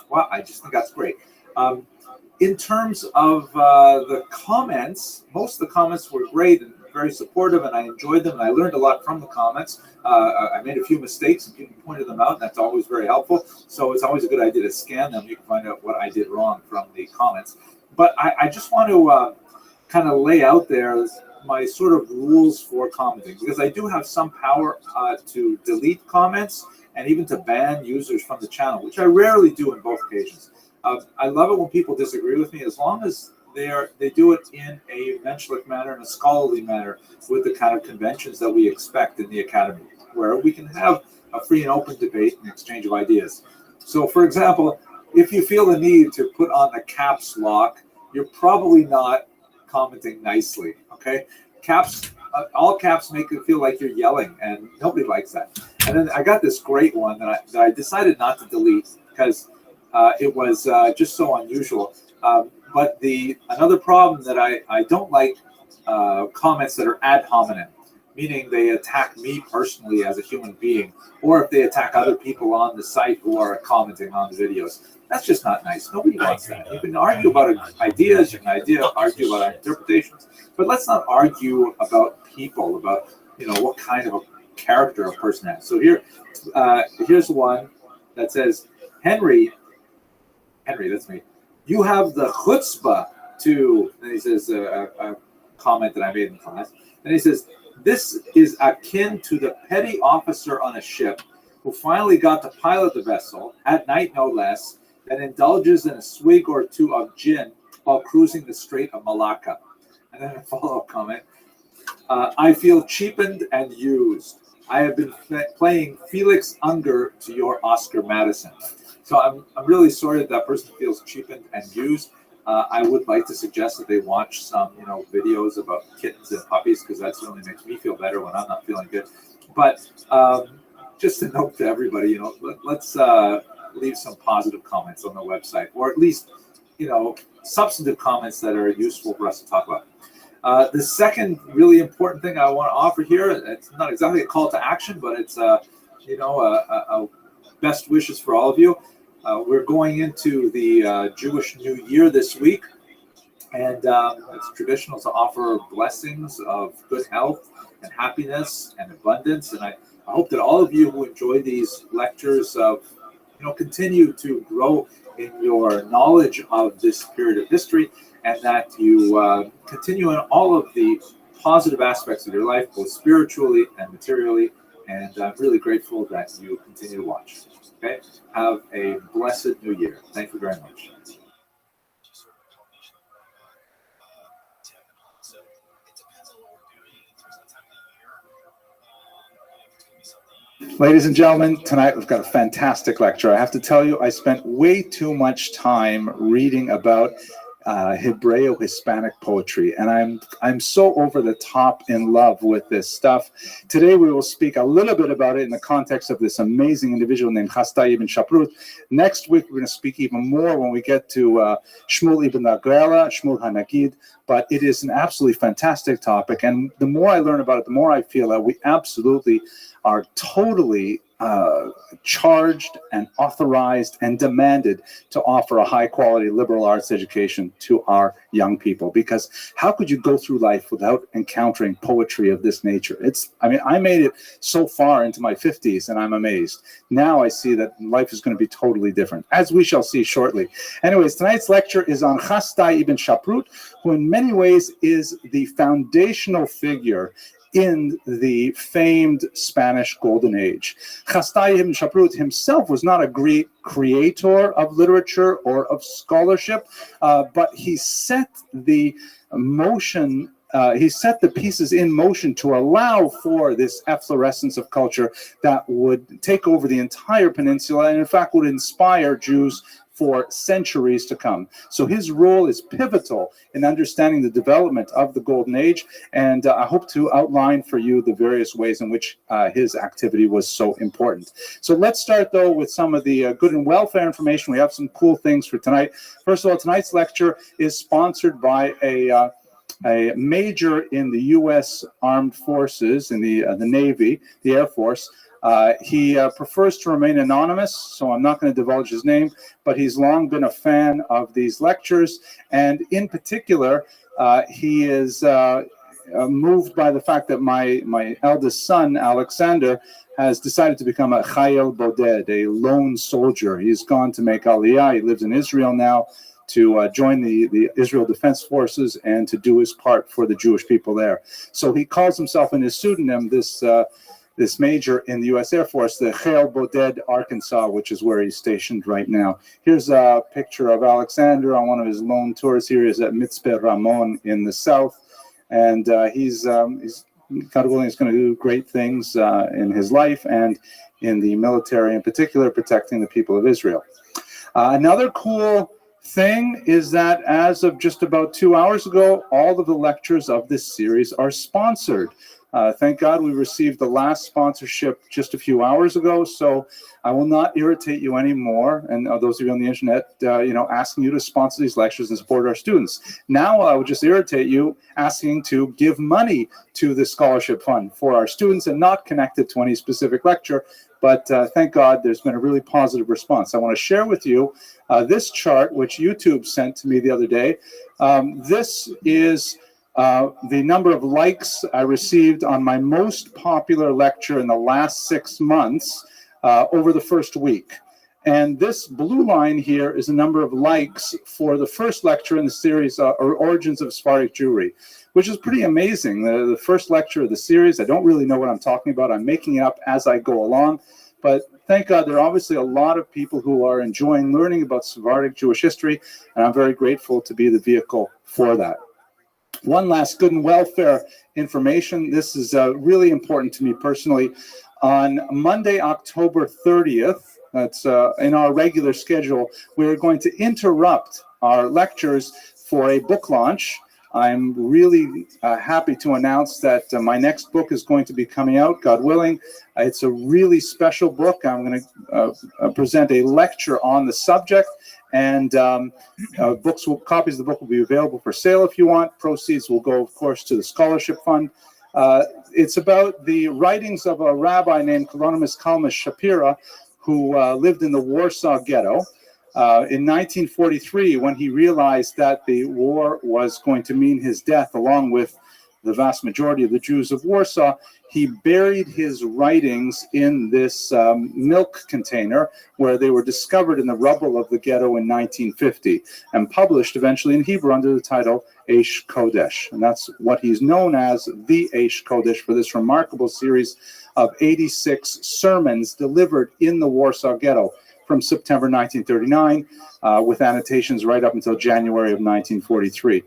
wow, I just think that's great. In terms of the comments, most of the comments were great and very supportive, and I enjoyed them, and I learned a lot from the comments. I made a few mistakes, and people pointed them out, and that's always very helpful. So it's always a good idea to scan them. You can find out what I did wrong from the comments. But I just want to kind of lay out there my sort of rules for commenting, because I do have some power to delete comments and even to ban users from the channel, which I rarely do in both occasions. I love it when people disagree with me, as long as they do it in a menschlich manner, in a scholarly manner, with the kind of conventions that we expect in the academy, where we can have a free and open debate and exchange of ideas. So, for example, if you feel the need to put on the caps lock, you're probably not commenting nicely, okay? Caps, all caps make it feel like you're yelling, and nobody likes that. And then I got this great one that I decided not to delete because it was just so unusual. But another problem that I don't like comments that are ad hominem, meaning they attack me personally as a human being, or if they attack other people on the site who are commenting on the videos. That's just not nice. Nobody wants that. You can argue about ideas, you can argue about interpretations, but let's not argue about people, about what kind of a character a person has. So here's one that says, Henry, that's me. You have the chutzpah to, and he says a comment that I made in class, and he says, this is akin to the petty officer on a ship who finally got to pilot the vessel, at night no less, that indulges in a swig or two of gin while cruising the Strait of Malacca. And then a follow-up comment. I feel cheapened and used. I have been playing Felix Unger to your Oscar Madison. So I'm really sorry that person feels cheapened and used. I would like to suggest that they watch some videos about kittens and puppies, because that certainly makes me feel better when I'm not feeling good. But just a note to everybody, let's leave some positive comments on the website, or at least substantive comments that are useful for us to talk about. The second really important thing I want to offer here, it's not exactly a call to action, but it's a best wishes for all of you. We're going into the Jewish New Year this week, and it's traditional to offer blessings of good health and happiness and abundance. And I hope that all of you who enjoy these lectures continue to grow in your knowledge of this period of history, and that you continue in all of the positive aspects of your life, both spiritually and materially. And I'm really grateful that you continue to watch. Okay? Have a blessed new year. Thank you very much. Ladies and gentlemen, tonight we've got a fantastic lecture. I have to tell you, I spent way too much time reading about Hebreo-Hispanic poetry, and I'm so over the top in love with this stuff. Today we will speak a little bit about it in the context of this amazing individual named Chastai ibn Shaprut. Next week we're going to speak even more when we get to Shmuel ibn Agrela, Shmuel HaNagid, but it is an absolutely fantastic topic, and the more I learn about it, the more I feel that we absolutely are totally charged and authorized and demanded to offer a high-quality liberal arts education to our young people. Because how could you go through life without encountering poetry of this nature? I made it so far into my 50s, and I'm amazed. Now I see that life is going to be totally different, as we shall see shortly. Anyways, tonight's lecture is on Chastai ibn Shaprut, who in many ways is the foundational figure in the famed Spanish Golden Age. Chastai ibn Shaprut himself was not a great creator of literature or of scholarship, but he set the motion he set the pieces in motion to allow for this efflorescence of culture that would take over the entire peninsula and in fact would inspire Jews for centuries to come. So his role is pivotal in understanding the development of the Golden Age, and I hope to outline for you the various ways in which his activity was so important. So let's start, though, with some of the good and welfare information. We have some cool things for tonight. First of all, tonight's lecture is sponsored by a major in the U.S. Armed Forces, in the Navy, the Air Force. He prefers to remain anonymous, so I'm not going to divulge his name, but he's long been a fan of these lectures, and in particular, he is moved by the fact that my eldest son, Alexander, has decided to become a Chayel Boded, a lone soldier. He's gone to make Aliyah. He lives in Israel now to join the Israel Defense Forces and to do his part for the Jewish people there. So he calls himself in his pseudonym this major in the U.S. Air Force, the Chayel Boded Arkansas, which is where he's stationed right now. Here's a picture of Alexander on one of his lone tours. Here he is at Mitzpeh Ramon in the south, and he's God willing, is going to do great things in his life and in the military, in particular, protecting the people of Israel. Another cool thing is that as of just about 2 hours ago, all of the lectures of this series are sponsored. Thank God we received the last sponsorship just a few hours ago, so I will not irritate you anymore, and those of you on the internet, asking you to sponsor these lectures and support our students. Now I would just irritate you asking to give money to the scholarship fund for our students and not connected to any specific lecture, but thank God there's been a really positive response. I want to share with you this chart, which YouTube sent to me the other day. This is the number of likes I received on my most popular lecture in the last 6 months over the first week. And this blue line here is the number of likes for the first lecture in the series, Origins of Sephardic Jewry, which is pretty amazing. The first lecture of the series, I don't really know what I'm talking about. I'm making it up as I go along. But thank God there are obviously a lot of people who are enjoying learning about Sephardic Jewish history, and I'm very grateful to be the vehicle for that. One last good and welfare information. This is really important to me personally. On Monday, October 30th, that's in our regular schedule, we're going to interrupt our lectures for a book launch. I'm really happy to announce that my next book is going to be coming out, God willing. It's a really special book. I'm going to present a lecture on the subject, and copies of the book will be available for sale if you want. Proceeds will go, of course, to the scholarship fund. It's about the writings of a rabbi named Hieronymus Kalmus Shapira, who lived in the Warsaw Ghetto. In 1943, when he realized that the war was going to mean his death, along with the vast majority of the Jews of Warsaw, he buried his writings in this milk container where they were discovered in the rubble of the ghetto in 1950 and published eventually in Hebrew under the title Eish Kodesh. And that's what he's known as, the Eish Kodesh, for this remarkable series of 86 sermons delivered in the Warsaw Ghetto from September 1939, with annotations right up until January of 1943.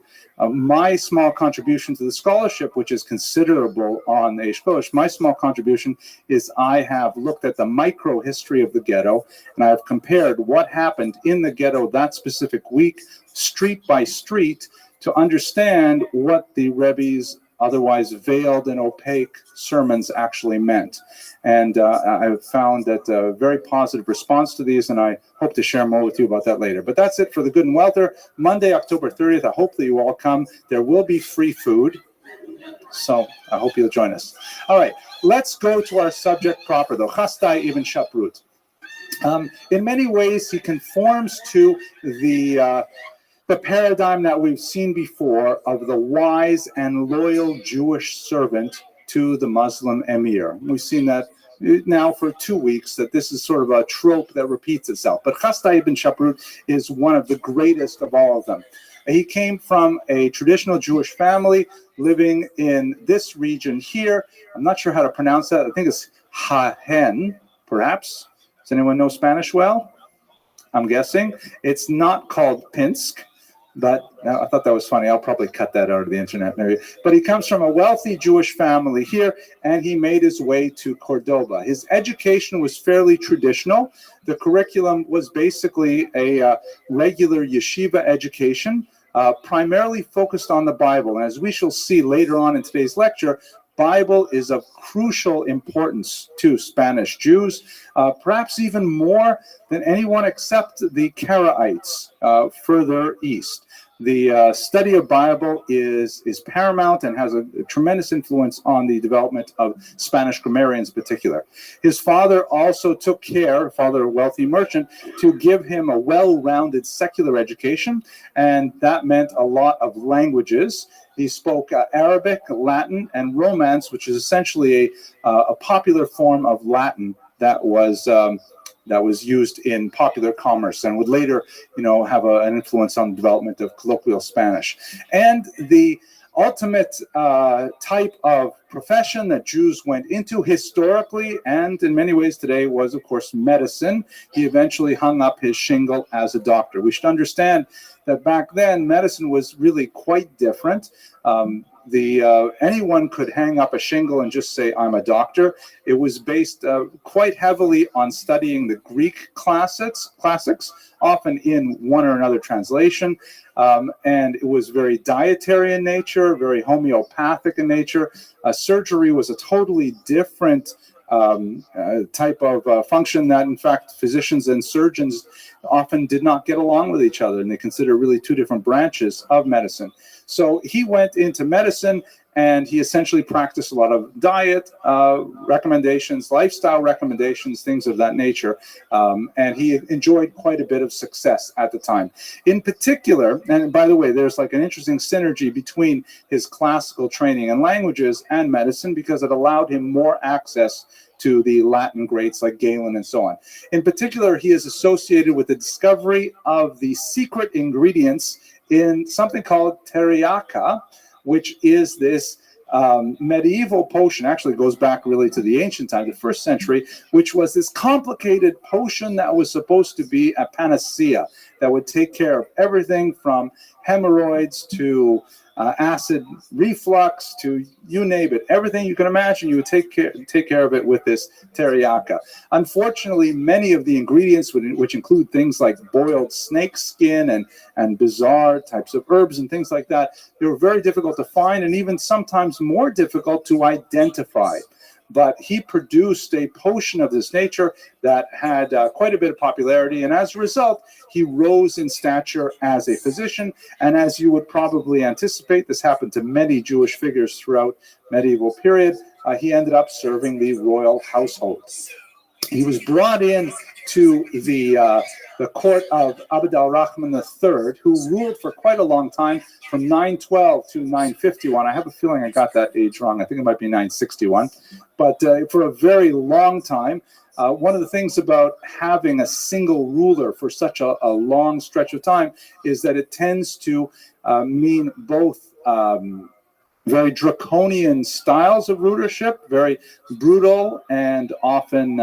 My small contribution to the scholarship, which is considerable on the Eish Kodesh, my small contribution is I have looked at the micro history of the ghetto, and I have compared what happened in the ghetto that specific week, street by street, to understand what the Rebbe's otherwise veiled and opaque sermons actually meant. And I've found that a very positive response to these, and I hope to share more with you about that later. But that's it for the good and welfare. Monday, October 30th, I hope that you all come. There will be free food, so I hope you'll join us. All right, let's go to our subject proper, though. Chastai ibn Shaprut. In many ways, he conforms to the paradigm that we've seen before of the wise and loyal Jewish servant to the Muslim emir. We've seen that now for 2 weeks, that this is sort of a trope that repeats itself. But Chastai ibn Shaprut is one of the greatest of all of them. He came from a traditional Jewish family living in this region here. I'm not sure how to pronounce that. I think it's Jaén, perhaps. Does anyone know Spanish well? I'm guessing. It's not called Pinsk. But I thought that was funny. I'll probably cut that out of the internet maybe. But he comes from a wealthy Jewish family here, and he made his way to Cordoba. His education was fairly traditional. The curriculum was basically a regular yeshiva education, primarily focused on the Bible. And as we shall see later on in today's lecture, Bible is of crucial importance to Spanish Jews, perhaps even more than anyone except the Karaites further east. The study of Bible is paramount and has a tremendous influence on the development of Spanish grammarians in particular. His father also took care, father, a wealthy merchant, to give him a well-rounded secular education, and that meant a lot of languages. He spoke Arabic, Latin, and Romance, which is essentially a popular form of Latin that was used in popular commerce and would later, have an influence on the development of colloquial Spanish. And the ultimate type of profession that Jews went into historically and in many ways today was, of course, medicine. He eventually hung up his shingle as a doctor. We should understand that back then, medicine was really quite different. Anyone could hang up a shingle and just say, I'm a doctor. It was based quite heavily on studying the Greek classics, often in one or another translation. And it was very dietary in nature, very homeopathic in nature. Surgery was a totally different type of function that, in fact, physicians and surgeons often did not get along with each other, and they consider really two different branches of medicine. So he went into medicine, and he essentially practiced a lot of diet recommendations, lifestyle recommendations, things of that nature, and he enjoyed quite a bit of success at the time. In particular, and by the way, there's like an interesting synergy between his classical training in languages and medicine because it allowed him more access to the Latin greats like Galen and so on. In particular, he is associated with the discovery of the secret ingredients in something called teriyaka, which is this medieval potion, actually goes back really to the ancient time, the 1st century, which was this complicated potion that was supposed to be a panacea that would take care of everything from hemorrhoids to acid reflux to you name it. Everything you can imagine, you would take care of it with this teriyaka. Unfortunately, many of the ingredients, which include things like boiled snake skin and bizarre types of herbs and things like that, they were very difficult to find and even sometimes more difficult to identify. But he produced a potion of this nature that had quite a bit of popularity, and as a result, he rose in stature as a physician. And as you would probably anticipate, this happened to many Jewish figures throughout medieval period. He ended up serving the royal household. He was brought in to the court of Abd al-Rahman III, who ruled for quite a long time, from 912 to 951. I have a feeling I got that age wrong. I think it might be 961. But for a very long time, one of the things about having a single ruler for such a long stretch of time is that it tends to mean both very draconian styles of rulership, very brutal and often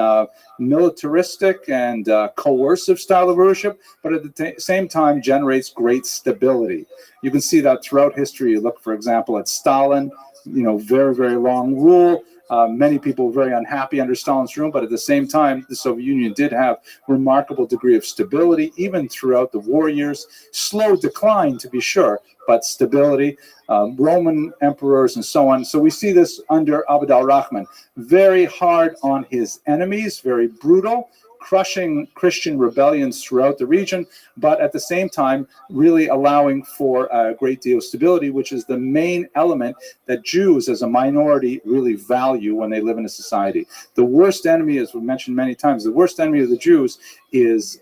militaristic and coercive style of rulership, but at the same time generates great stability. You can see that throughout history. You look, for example, at Stalin, very, very long rule. Many people were very unhappy under Stalin's rule, but at the same time, the Soviet Union did have remarkable degree of stability, even throughout the war years. Slow decline, to be sure, but stability. Roman emperors and so on. So we see this under Abd al-Rahman. Very hard on his enemies, very brutal, crushing Christian rebellions throughout the region, but at the same time, really allowing for a great deal of stability, which is the main element that Jews as a minority really value when they live in a society. The worst enemy, as we mentioned many times, the worst enemy of the Jews is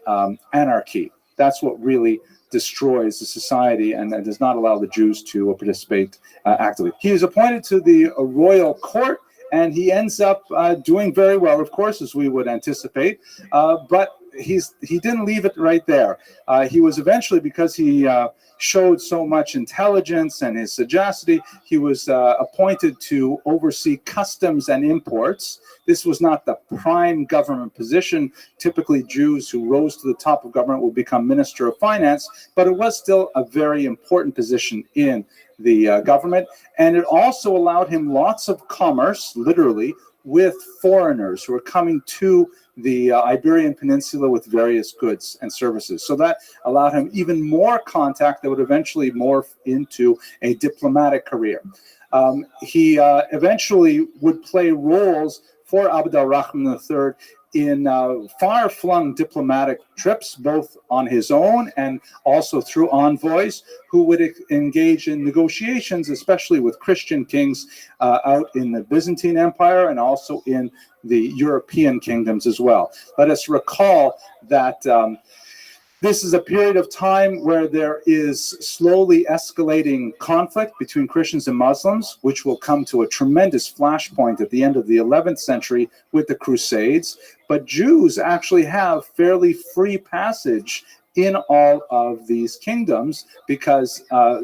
anarchy. That's what really destroys the society and does not allow the Jews to participate actively. He is appointed to the royal court, and he ends up doing very well, of course, as we would anticipate. But he didn't leave it right there. He was eventually, because he showed so much intelligence and his sagacity, he was appointed to oversee customs and imports. This was not the prime government position. Typically, Jews who rose to the top of government would become minister of finance, but it was still a very important position in the government. And it also allowed him lots of commerce, literally, with foreigners who were coming to the Iberian Peninsula with various goods and services. So that allowed him even more contact that would eventually morph into a diplomatic career. He eventually would play roles for Abd al-Rahman III in far-flung diplomatic trips, both on his own and also through envoys who would engage in negotiations, especially with Christian kings out in the Byzantine Empire and also in the European kingdoms as well. Let us recall that this is a period of time where there is slowly escalating conflict between Christians and Muslims, which will come to a tremendous flashpoint at the end of the 11th century with the Crusades. But Jews actually have fairly free passage in all of these kingdoms because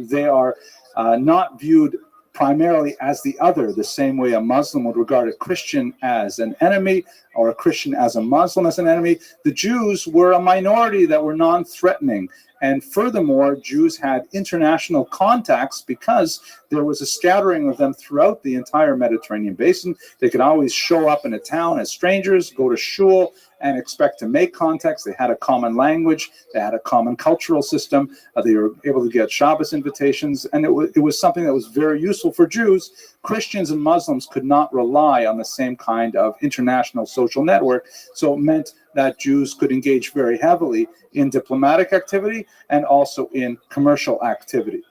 they are not viewed primarily as the other, the same way a Muslim would regard a Christian as an enemy or a Christian as a Muslim as an enemy. The Jews were a minority that were non-threatening. And furthermore, Jews had international contacts because there was a scattering of them throughout the entire Mediterranean basin. They could always show up in a town as strangers, go to shul, and expect to make contacts. They had a common language. They had a common cultural system. They were able to get Shabbos invitations. And it was something that was very useful for Jews. Christians and Muslims could not rely on the same kind of international social network. So it meant that Jews could engage very heavily in diplomatic activity and also in commercial activity.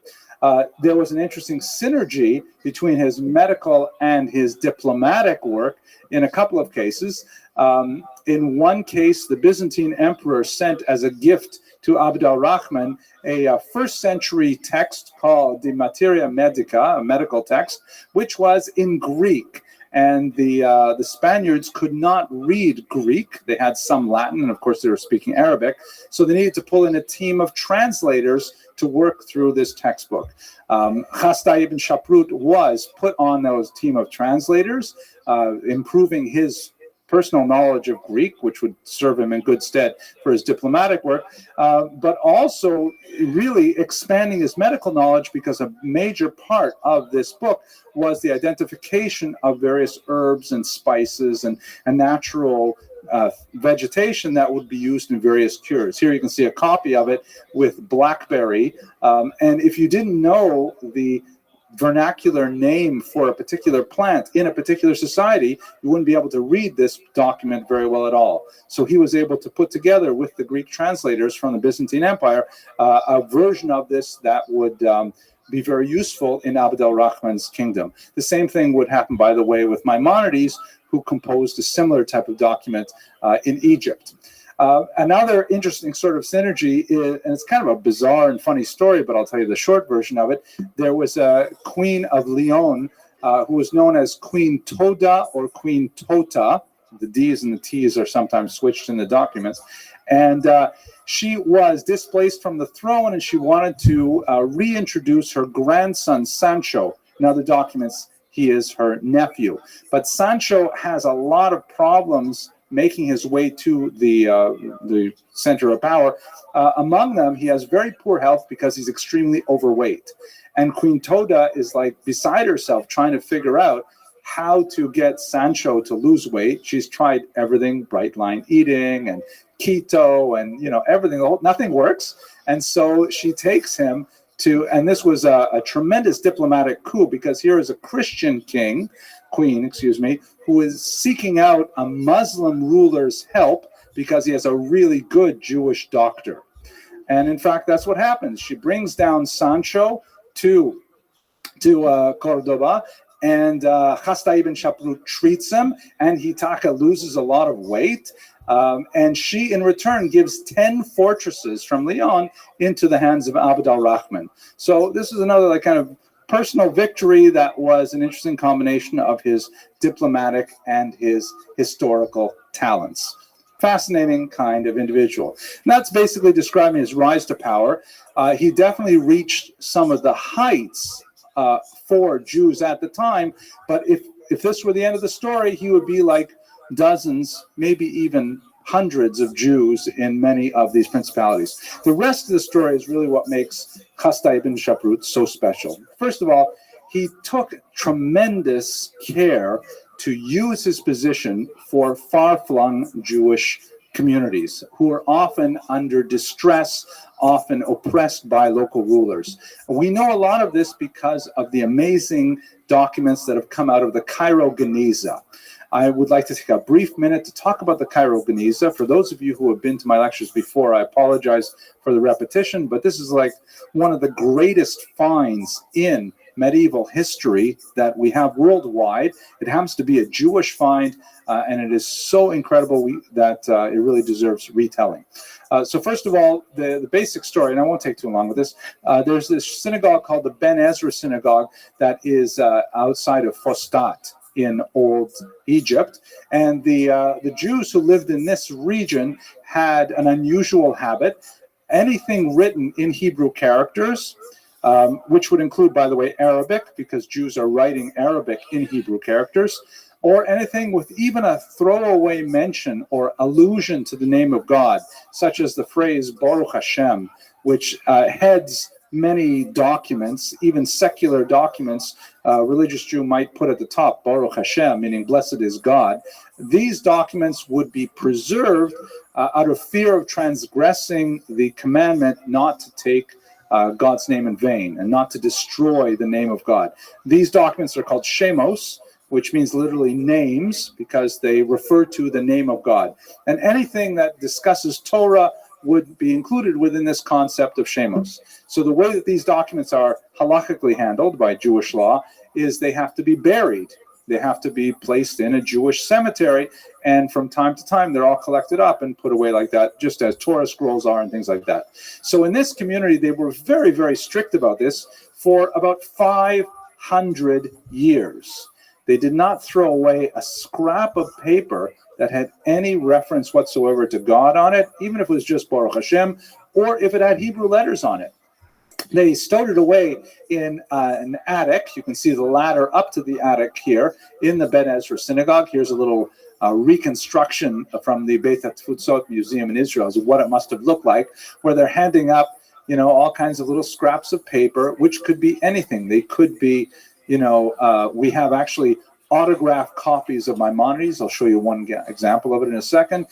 There was an interesting synergy between his medical and his diplomatic work in a couple of cases. In one case, the Byzantine emperor sent as a gift to Abd al-Rahman a first century text called the Materia Medica, a medical text, which was in Greek. And the Spaniards could not read Greek. They had some Latin, and of course they were speaking Arabic. So they needed to pull in a team of translators to work through this textbook. Chastai ibn Shaprut was put on those team of translators, improving his personal knowledge of Greek, which would serve him in good stead for his diplomatic work, but also really expanding his medical knowledge, because a major part of this book was the identification of various herbs and spices and natural vegetation that would be used in various cures. Here you can see a copy of it with blackberry. And if you didn't know the vernacular name for a particular plant in a particular society, you wouldn't be able to read this document very well at all. So he was able to put together with the Greek translators from the Byzantine Empire a version of this that would be very useful in Abd al-Rahman's kingdom. The same thing would happen, by the way, with Maimonides, who composed a similar type of document in Egypt. Another interesting sort of synergy is, and it's kind of a bizarre and funny story, but I'll tell you the short version of it. There was a queen of Lyon who was known as Queen Toda or Queen Tota. The D's and the T's are sometimes switched in the documents. And she was displaced from the throne, and she wanted to reintroduce her grandson, Sancho. In other documents, he is her nephew. But Sancho has a lot of problems making his way to the center of power. Among them, he has very poor health because he's extremely overweight. And Queen Toda is like beside herself trying to figure out how to get Sancho to lose weight. She's tried everything, bright line eating and keto and everything. Nothing works. And so she takes him to, and this was a tremendous diplomatic coup, because here is a Christian queen, who is seeking out a Muslim ruler's help because he has a really good Jewish doctor. And in fact, that's what happens. She brings down Sancho to Cordoba, and Chastai ibn Shaprut treats him, and Hitaka loses a lot of weight. And she, in return, gives 10 fortresses from Lyon into the hands of Abd al-Rahman. So this is another kind of personal victory that was an interesting combination of his diplomatic and his historical talents. Fascinating kind of individual. And that's basically describing his rise to power. He definitely reached some of the heights for Jews at the time, but if this were the end of the story, he would be like dozens, maybe even hundreds of Jews in many of these principalities. The rest of the story is really what makes Chasdai ibn Shaprut so special. First of all, he took tremendous care to use his position for far-flung Jewish communities who are often under distress, often oppressed by local rulers. We know a lot of this because of the amazing documents that have come out of the Cairo Geniza. I would like to take a brief minute to talk about the Cairo Geniza. For those of you who have been to my lectures before, I apologize for the repetition, but this is like one of the greatest finds in medieval history that we have worldwide. It happens to be a Jewish find, and it is so incredible that it really deserves retelling. So first of all, the basic story, and I won't take too long with this, there's this synagogue called the Ben Ezra Synagogue that is outside of Fostat in Old Egypt, and the Jews who lived in this region had an unusual habit. Anything written in Hebrew characters, which would include, by the way, Arabic, because Jews are writing Arabic in Hebrew characters, or anything with even a throwaway mention or allusion to the name of God, such as the phrase Baruch Hashem, which heads many documents, even secular documents, religious Jew might put at the top, Baruch Hashem, meaning blessed is God. These documents would be preserved out of fear of transgressing the commandment not to take God's name in vain and not to destroy the name of God. These documents are called Shemos, which means literally names, because they refer to the name of God. And anything that discusses Torah would be included within this concept of Shemos. So the way that these documents are halakhically handled by Jewish law is they have to be buried. They have to be placed in a Jewish cemetery, and from time to time they're all collected up and put away like that, just as Torah scrolls are and things like that. So in this community, they were very, very strict about this for about 500 years. They did not throw away a scrap of paper that had any reference whatsoever to God on it, even if it was just Baruch Hashem, or if it had Hebrew letters on it. They stowed it away in an attic. You can see the ladder up to the attic here in the Ben Ezra Synagogue. Here's a little reconstruction from the Beit HaTfutzot Museum in Israel of what it must have looked like, where they're handing up, all kinds of little scraps of paper, which could be anything. They could be, we have actually autographed copies of Maimonides. I'll show you one example of it in a second.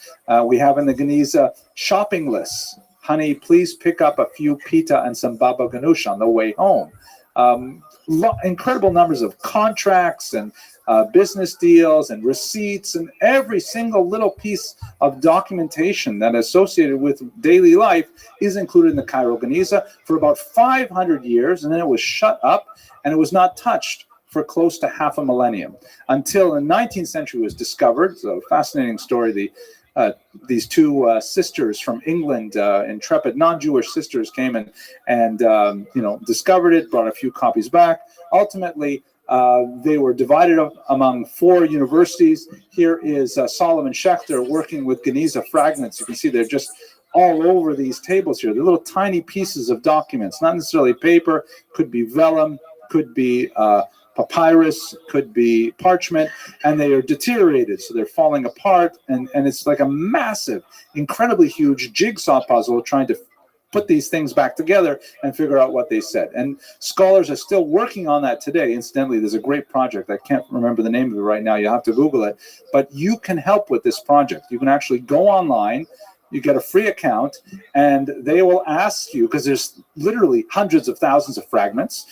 We have in the Geniza shopping lists. Honey, please pick up a few pita and some baba ganoush on the way home. Incredible numbers of contracts and business deals and receipts, and every single little piece of documentation that is associated with daily life is included in the Cairo Geniza for about 500 years, and then it was shut up and it was not touched for close to half a millennium, until in the 19th century it was discovered. So fascinating story. These two sisters from England, intrepid non-Jewish sisters, came and discovered it, brought a few copies back. Ultimately, they were divided up among 4 universities. Here is Solomon Schechter working with Geniza fragments. You can see they're just all over these tables here. They're little tiny pieces of documents, not necessarily paper, could be vellum, could be papyrus, could be parchment, and they are deteriorated, so they're falling apart, and it's like a massive, incredibly huge jigsaw puzzle trying to put these things back together and figure out what they said. And scholars are still working on that today. Incidentally, there's a great project. I can't remember the name of it right now. You'll have to Google it. But you can help with this project. You can actually go online, you get a free account, and they will ask you, because there's literally hundreds of thousands of fragments,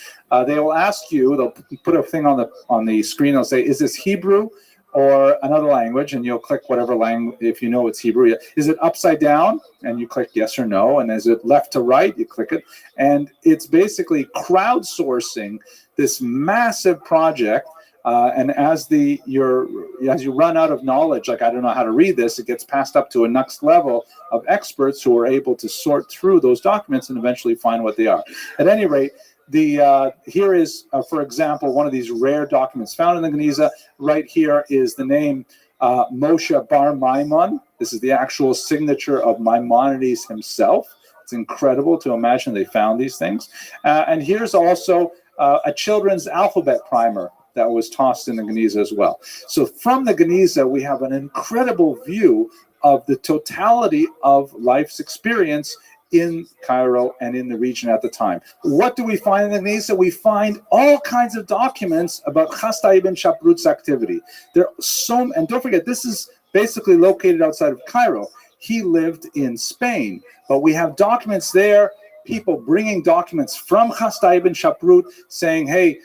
they will ask you, they'll put a thing on the screen, they'll say, is this Hebrew or another language? And you'll click whatever language, if you know it's Hebrew. Is it upside down? And you click yes or no. And is it left to right? You click it. And it's basically crowdsourcing this massive project. And as you run out of knowledge, like I don't know how to read this, it gets passed up to a next level of experts who are able to sort through those documents and eventually find what they are. At any rate, here is, for example, one of these rare documents found in the Geniza. Right here is the name Moshe Bar Maimon. This is the actual signature of Maimonides himself. It's incredible to imagine they found these things. And here's also a children's alphabet primer that was tossed in the Geniza as well. So from the Geniza, we have an incredible view of the totality of life's experience in Cairo and in the region at the time. What do we find in the Geniza? We find all kinds of documents about Chasta ibn Shaprut's activity. And don't forget, this is basically located outside of Cairo. He lived in Spain, but we have documents there, people bringing documents from Chasta ibn Shaprut saying, hey,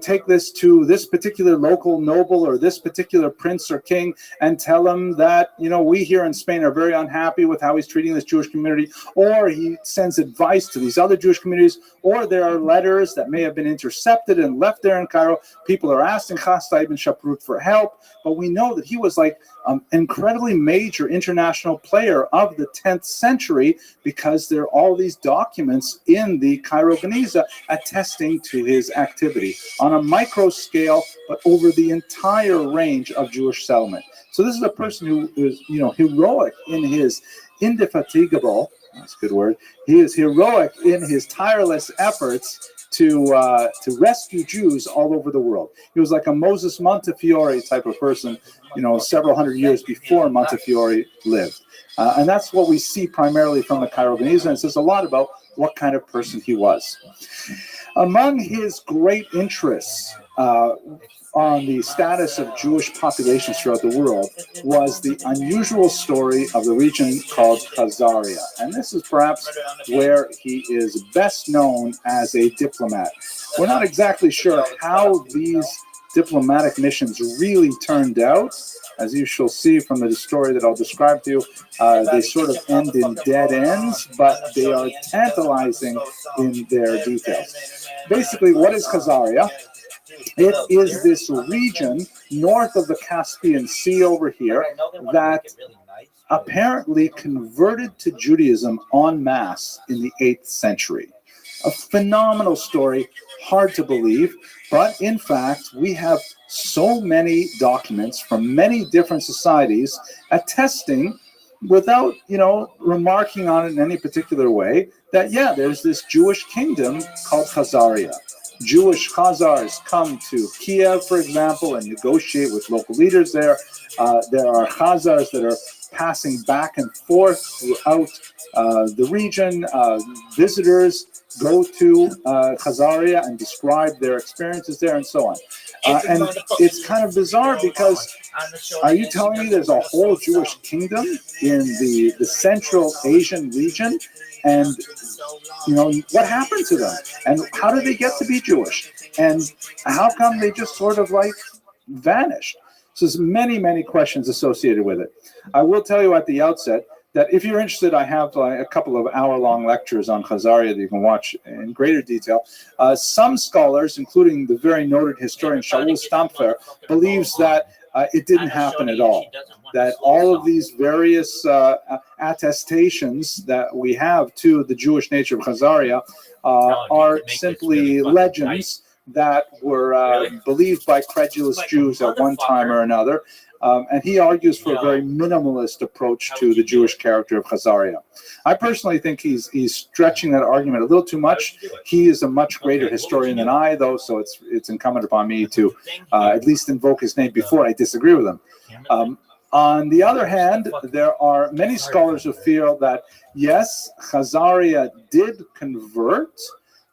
take this to this particular local noble or this particular prince or king and tell him that, we here in Spain are very unhappy with how he's treating this Jewish community. Or he sends advice to these other Jewish communities, or there are letters that may have been intercepted and left there in Cairo. People are asking Chasta ibn Shaprut for help, but we know that he was like an incredibly major international player of the 10th century because there are all these documents in the Cairo Geniza attesting to his activity on a micro scale, but over the entire range of Jewish settlement. So this is a person who is, heroic in his indefatigable, that's a good word, he is heroic in his tireless efforts to rescue Jews all over the world. He was like a Moses Montefiore type of person, several hundred years before Montefiore lived. And that's what we see primarily from the Cairo Geniza, and it says a lot about what kind of person he was. Among his great interests on the status of Jewish populations throughout the world was the unusual story of the region called Khazaria. And this is perhaps where he is best known as a diplomat. We're not exactly sure how these diplomatic missions really turned out. As you shall see from the story that I'll describe to you, they sort of end in dead ends, but they are tantalizing in their details. Basically, what is Khazaria? It is this region north of the Caspian Sea over here that apparently converted to Judaism en masse in the 8th century. A phenomenal story, hard to believe, but in fact, we have so many documents from many different societies attesting, without, remarking on it in any particular way, that, there's this Jewish kingdom called Khazaria. Jewish Khazars come to Kiev, for example, and negotiate with local leaders there. There are Khazars that are passing back and forth throughout the region. Visitors go to Khazaria and describe their experiences there and so on. And it's kind of bizarre because are you telling me there's a whole Jewish kingdom in the Central Asian region? And, what happened to them? And how did they get to be Jewish? And how come they just sort of vanished? So there's many, many questions associated with it. I will tell you at the outset that if you're interested, I have a couple of hour-long lectures on Khazaria that you can watch in greater detail. Some scholars, including the very noted historian Shaul Stampfer, believes that it didn't happen at all. That all of these various attestations that we have to the Jewish nature of Khazaria are simply legends that were believed by credulous Jews at one time or another. And he argues for a very minimalist approach to the Jewish character of Khazaria. I personally think he's stretching that argument a little too much. He is a much greater historian than I, though, so it's incumbent upon me to at least invoke his name before I disagree with him. On the other hand, there are many scholars who feel that, yes, Khazaria did convert,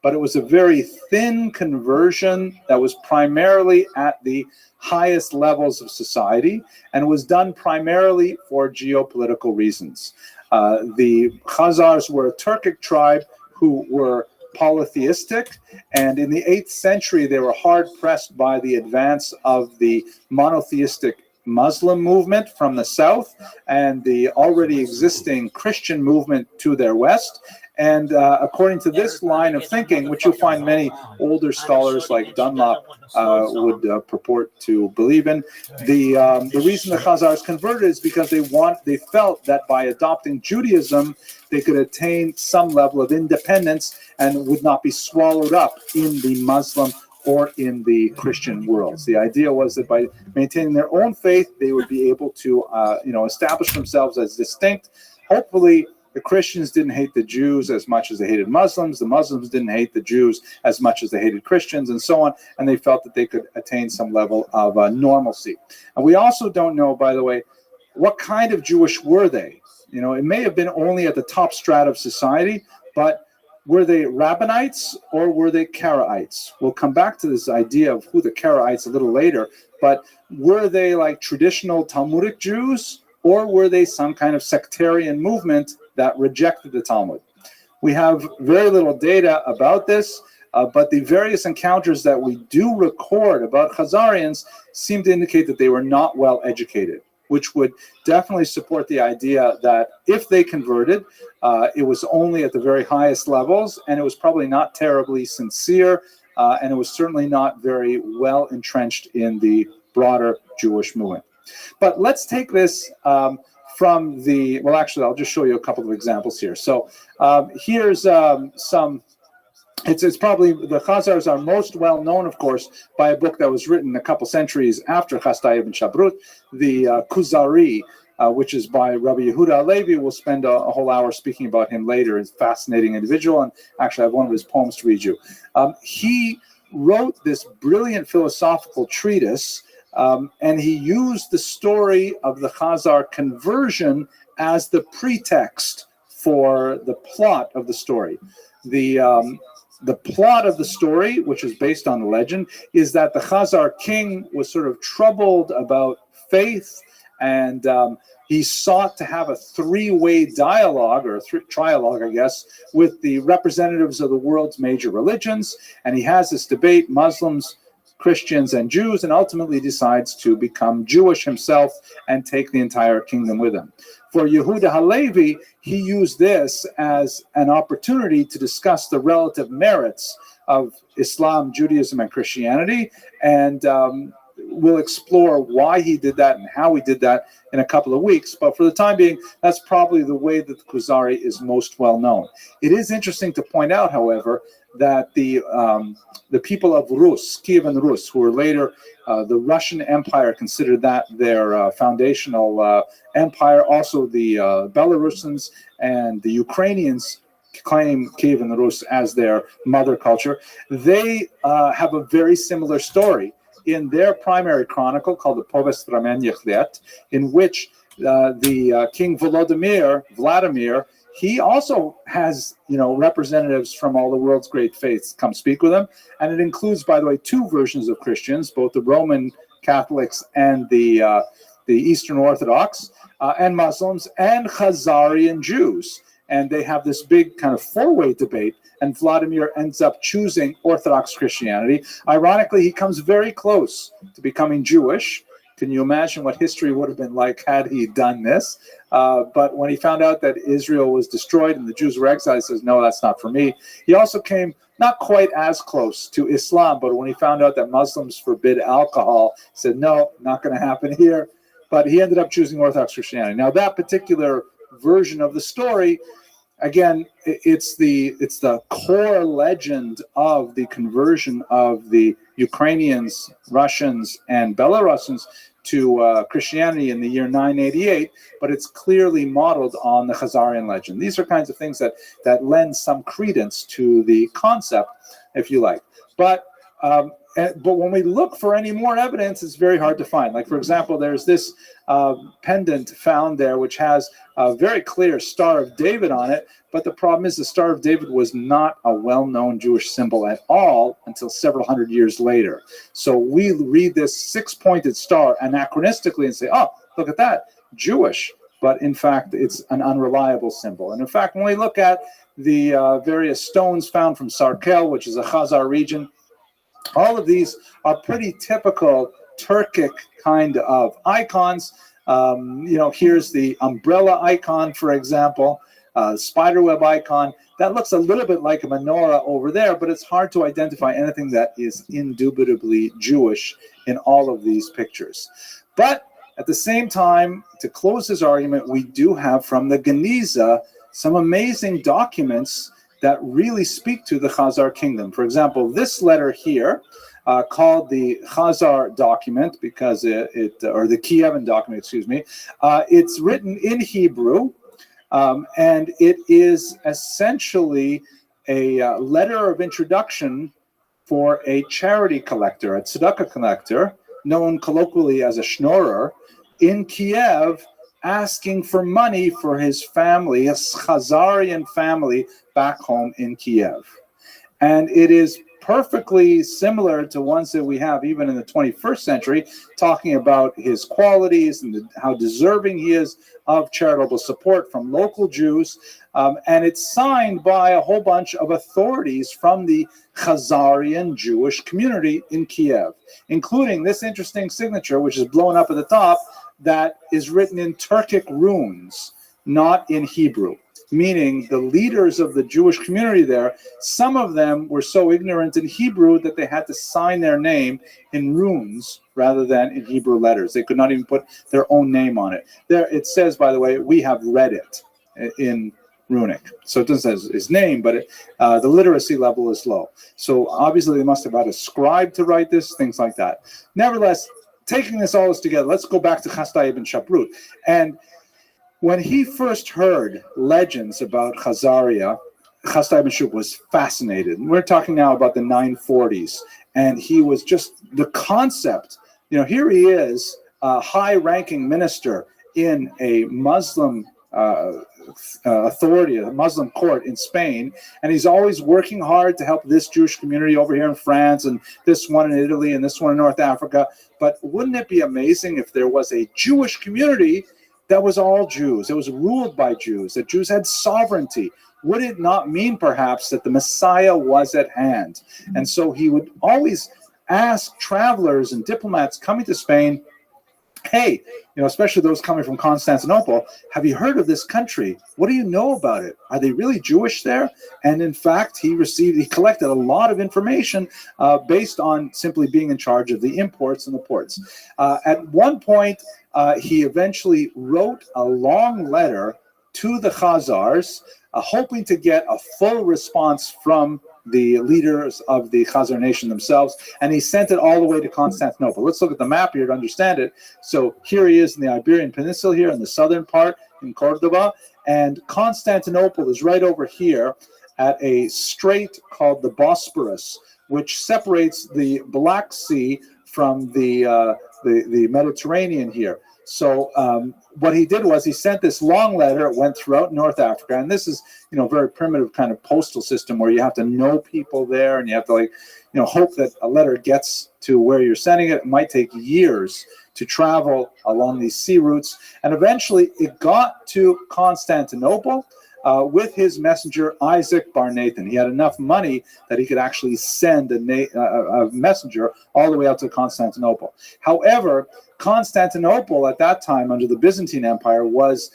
but it was a very thin conversion that was primarily at the highest levels of society and was done primarily for geopolitical reasons. The Khazars were a Turkic tribe who were polytheistic, and in the 8th century they were hard-pressed by the advance of the monotheistic Muslim movement from the south and the already existing Christian movement to their west. And according to this line of thinking, which you'll find many older scholars like Dunlop would purport to believe in, the reason the Khazars converted is because they felt that by adopting Judaism, they could attain some level of independence and would not be swallowed up in the Muslim or in the Christian worlds. The idea was that by maintaining their own faith, they would be able to, establish themselves as distinct. Hopefully, the Christians didn't hate the Jews as much as they hated Muslims. The Muslims didn't hate the Jews as much as they hated Christians, and so on. And they felt that they could attain some level of normalcy. And we also don't know, by the way, what kind of Jewish were they? It may have been only at the top strata of society, but were they Rabbinites or were they Karaites? We'll come back to this idea of who the Karaites a little later, but were they like traditional Talmudic Jews, or were they some kind of sectarian movement that rejected the Talmud? We have very little data about this, but the various encounters that we do record about Khazarians seem to indicate that they were not well educated, which would definitely support the idea that if they converted, it was only at the very highest levels, and it was probably not terribly sincere, and it was certainly not very well entrenched in the broader Jewish movement. But let's take this from the, well, actually, I'll just show you a couple of examples here. So here's some. It's probably, the Khazars are most well known, of course, by a book that was written a couple centuries after Chasdai ibn Shabrut, the Kuzari, which is by Rabbi Yehuda Halevi. We'll spend a whole hour speaking about him later. He's a fascinating individual, and actually I have one of his poems to read you. He wrote this brilliant philosophical treatise, and he used the story of the Khazar conversion as the pretext for the plot of the story. The plot of the story, which is based on the legend, is that the Khazar king was sort of troubled about faith, and he sought to have a three-way dialogue, or a trialogue, I guess, with the representatives of the world's major religions. And he has this debate, Muslims, Christians, and Jews, and ultimately decides to become Jewish himself and take the entire kingdom with him. For Yehuda Halevi, he used this as an opportunity to discuss the relative merits of Islam, Judaism, and Christianity, and we'll explore why he did that and how he did that in a couple of weeks. But for the time being, that's probably the way that the Kuzari is most well known. It is interesting to point out, however, that the people of Rus, Kievan Rus, who were later the Russian Empire, considered that their foundational empire. Also, the Belarusians and the Ukrainians claim Kievan Rus as their mother culture. They have a very similar story in their primary chronicle called the Povest Ramenyachlet, in which the King Vladimir, he also has, representatives from all the world's great faiths come speak with him. And it includes, by the way, two versions of Christians, both the Roman Catholics and the Eastern Orthodox, and Muslims, and Khazarian Jews. And they have this big kind of four-way debate, and Vladimir ends up choosing Orthodox Christianity. Ironically, he comes very close to becoming Jewish. Can you imagine what history would have been like had he done this? But when he found out that Israel was destroyed and the Jews were exiled, he says, no, that's not for me. He also came not quite as close to Islam, but when he found out that Muslims forbid alcohol, he said, no, not going to happen here. But he ended up choosing Orthodox Christianity. Now, that particular version of the story, again, it's the core legend of the conversion of the Ukrainians, Russians, and Belarusians to Christianity in the year 988, but it's clearly modeled on the Khazarian legend. These are kinds of things that lend some credence to the concept, if you like. But when we look for any more evidence, it's very hard to find. Like, for example, there's this pendant found there, which has a very clear Star of David on it. But the problem is the Star of David was not a well-known Jewish symbol at all until several hundred years later. So we read this six-pointed star anachronistically and say, oh, look at that, Jewish. But in fact, it's an unreliable symbol. And in fact, when we look at the various stones found from Sarkel, which is a Khazar region, all of these are pretty typical Turkic kind of icons. Here's the umbrella icon, for example, spiderweb icon. That looks a little bit like a menorah over there, but it's hard to identify anything that is indubitably Jewish in all of these pictures. But at the same time, to close this argument, we do have from the Geniza some amazing documents that really speak to the Khazar kingdom. For example, this letter here, called the Khazar document because or the Kievan document, excuse me. It's written in Hebrew, and it is essentially a letter of introduction for a charity collector, a tzedakah collector, known colloquially as a schnorrer, in Kiev, asking for money for his family, his Khazarian family back home in Kiev. And it is perfectly similar to ones that we have even in the 21st century, talking about his qualities and how deserving he is of charitable support from local Jews. And it's signed by a whole bunch of authorities from the Khazarian Jewish community in Kiev, including this interesting signature, which is blown up at the top, that is written in Turkic runes, not in Hebrew. Meaning the leaders of the Jewish community there, some of them were so ignorant in Hebrew that they had to sign their name in runes rather than in Hebrew letters. They could not even put their own name on it. There it says, by the way, we have read it in runic. So it doesn't say his name, but the literacy level is low. So obviously they must have had a scribe to write this, things like that. Nevertheless, taking this all together, let's go back to Chasdai ibn Shaprut. And when he first heard legends about Khazaria, Chasdai ibn Shaprut was fascinated. And we're talking now about the 940s. And he was just, the concept, here he is, a high-ranking minister in a Muslim authority, a Muslim court in Spain, and he's always working hard to help this Jewish community over here in France, and this one in Italy, and this one in North Africa. But wouldn't it be amazing if there was a Jewish community that was all Jews, that was ruled by Jews, that Jews had sovereignty? Would it not mean perhaps that the Messiah was at hand? And so he would always ask travelers and diplomats coming to Spain, hey, especially those coming from Constantinople, have you heard of this country? What do you know about it? Are they really Jewish there? And in fact, he collected a lot of information based on simply being in charge of the imports and the ports. At one point, he eventually wrote a long letter to the Khazars, hoping to get a full response from the leaders of the Khazar nation themselves, and he sent it all the way to Constantinople. Let's look at the map here to understand it. So here he is in the Iberian Peninsula here in the southern part in Cordoba, and Constantinople is right over here at a strait called the Bosporus, which separates the Black Sea from the Mediterranean here. So what he did was he sent this long letter. It went throughout North Africa, and this is very primitive kind of postal system where you have to know people there, and you have to hope that a letter gets to where you're sending it. It might take years to travel along these sea routes, and eventually it got to Constantinople with his messenger Isaac Bar Nathan. He had enough money that he could actually send a messenger all the way out to Constantinople. However, Constantinople at that time under the Byzantine Empire was,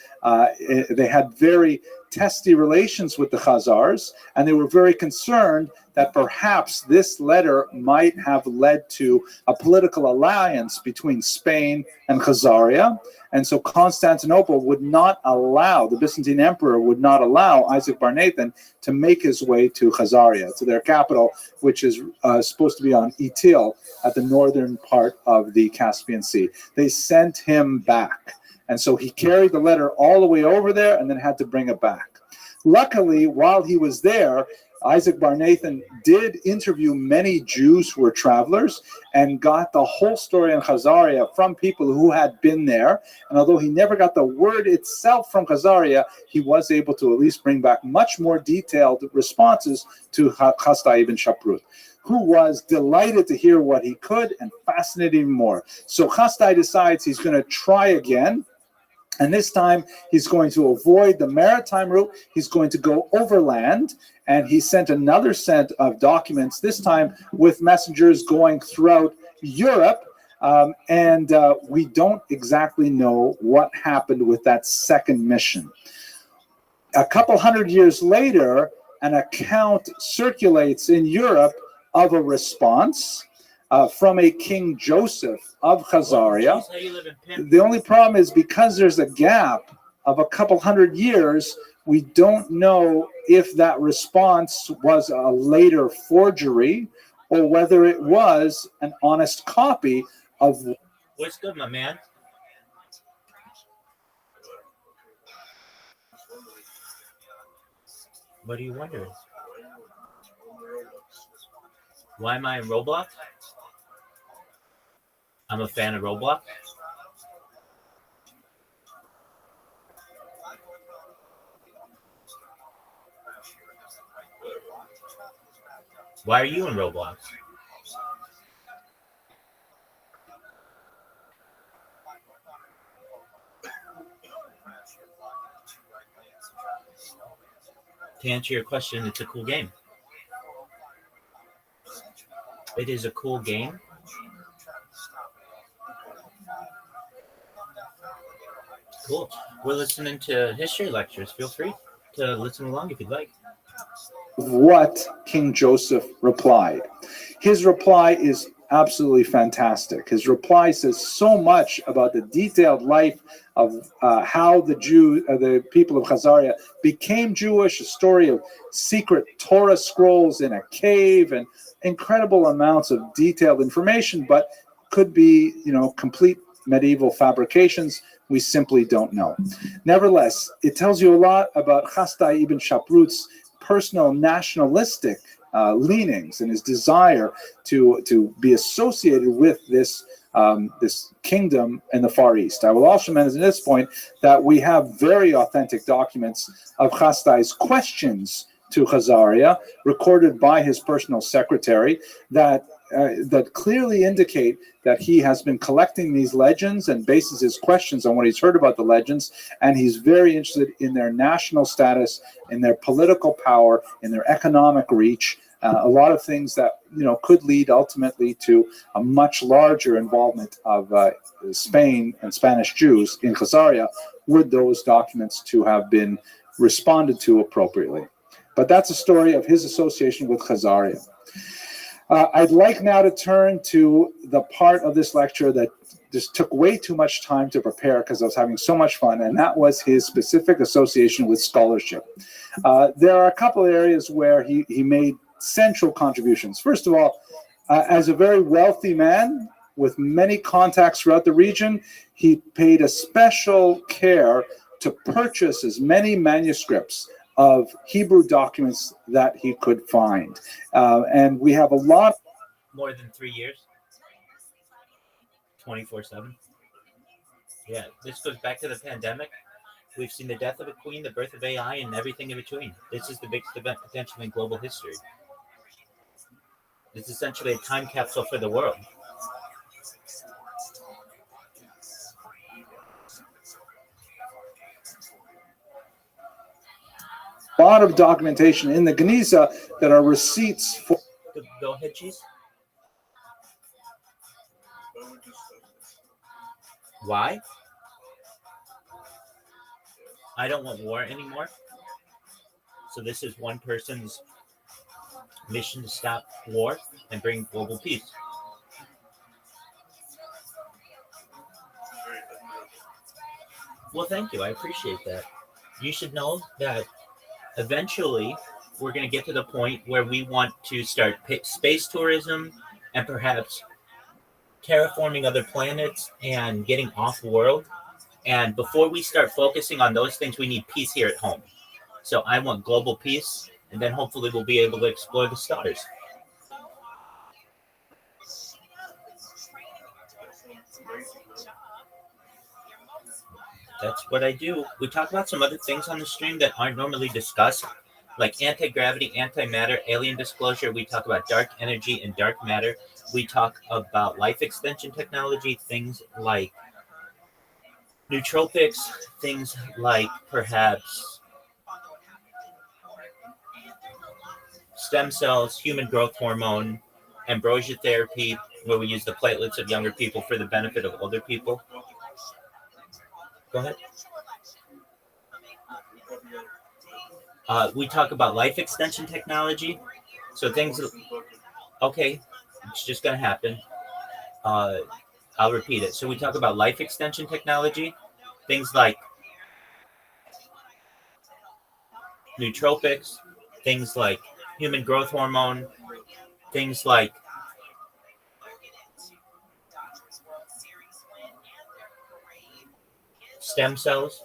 they had very testy relations with the Khazars, and they were very concerned that perhaps this letter might have led to a political alliance between Spain and Khazaria. And so Constantinople would not allow, the Byzantine emperor would not allow Isaac Bar Nathan to make his way to Khazaria, to their capital, which is supposed to be on Itil at the northern part of the Caspian Sea. They sent him back. And so he carried the letter all the way over there and then had to bring it back. Luckily, while he was there, Isaac Bar Nathan did interview many Jews who were travelers and got the whole story on Khazaria from people who had been there. And although he never got the word itself from Khazaria, he was able to at least bring back much more detailed responses to Chasdai ibn Shaprut, who was delighted to hear what he could and fascinated even more. So Chasdai decides he's going to try again. And this time, he's going to avoid the maritime route. He's going to go overland. And he sent another set of documents, this time with messengers going throughout Europe. And we don't exactly know what happened with that second mission. A couple hundred years later, an account circulates in Europe of a response from a King Joseph of Khazaria. The only problem is because there's a gap of a couple hundred years, we don't know if that response was a later forgery or whether it was an honest copy of. What's good, my man? What are you wondering? Why am I in Roblox? I'm a fan of Roblox. Why are you in Roblox? To answer your question, it's a cool game. It is a cool game. Cool. We're listening to history lectures. Feel free to listen along if you'd like. What King Joseph replied. His reply is absolutely fantastic. His reply says so much about the detailed life of how the people of Khazaria became Jewish, a story of secret Torah scrolls in a cave, and incredible amounts of detailed information, but could be, complete medieval fabrications. We simply don't know. Nevertheless, it tells you a lot about Chasdai ibn Shaprut's personal nationalistic leanings and his desire to be associated with this kingdom in the Far East. I will also mention at this point that we have very authentic documents of Chasdai's questions to Khazaria, recorded by his personal secretary, that clearly indicate that he has been collecting these legends and bases his questions on what he's heard about the legends, and he's very interested in their national status, in their political power, in their economic reach, a lot of things that could lead ultimately to a much larger involvement of Spain and Spanish Jews in Khazaria, were those documents to have been responded to appropriately. But that's a story of his association with Khazaria. I'd like now to turn to the part of this lecture that just took way too much time to prepare because I was having so much fun, and that was his specific association with scholarship. There are a couple of areas where he made central contributions. First of all, as a very wealthy man with many contacts throughout the region, he paid a special care to purchase as many manuscripts of Hebrew documents that he could find. And we have a lot. More than 3 years? 24/7? Yeah, this goes back to the pandemic. We've seen the death of a queen, the birth of AI, and everything in between. This is the biggest event potentially in global history. It's essentially a time capsule for the world. A lot of documentation in the Geniza that are receipts for. Go ahead, Cheese. Why? I don't want war anymore. So this is one person's mission to stop war and bring global peace. Well, thank you. I appreciate that. You should know that eventually we're going to get to the point where we want to start space tourism and perhaps terraforming other planets and getting off world. And before we start focusing on those things, we need peace here at home. So I want global peace, and then hopefully we'll be able to explore the stars. That's what I do. We talk about some other things on the stream that aren't normally discussed, like anti-gravity, antimatter, alien disclosure. We talk about dark energy and dark matter. We talk about life extension technology, things like nootropics, things like perhaps stem cells, human growth hormone, ambrosia therapy, where we use the platelets of younger people for the benefit of older people. Go ahead. We talk about life extension technology. So things, okay, it's just going to happen. I'll repeat it. So we talk about life extension technology, things like nootropics, things like human growth hormone, things like stem cells.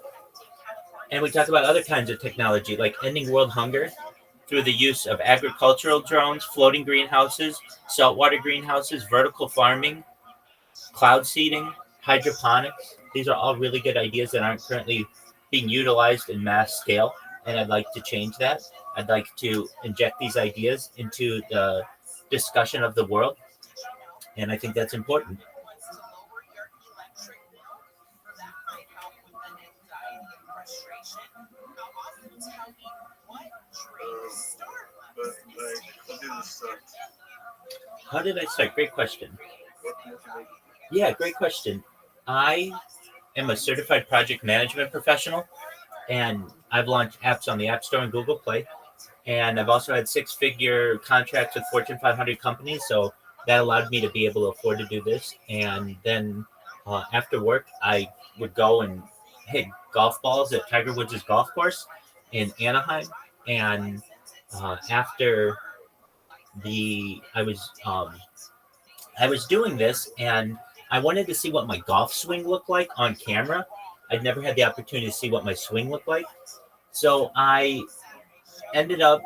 And we talk about other kinds of technology, like ending world hunger through the use of agricultural drones, floating greenhouses, saltwater greenhouses, vertical farming, cloud seeding, hydroponics. These are all really good ideas that aren't currently being utilized in mass scale. And I'd like to change that. I'd like to inject these ideas into the discussion of the world. And I think that's important. But like, how did it start? How did I start? Great question. What motivated Yeah, great question. I am a certified project management professional, and I've launched apps on the App Store and Google Play. And I've also had six-figure contracts with Fortune 500 companies, so that allowed me to be able to afford to do this. And then after work, I would go and hit golf balls at Tiger Woods' golf course in Anaheim. And after I was doing this, and I wanted to see what my golf swing looked like on camera. I'd never had the opportunity to see what my swing looked like. So I ended up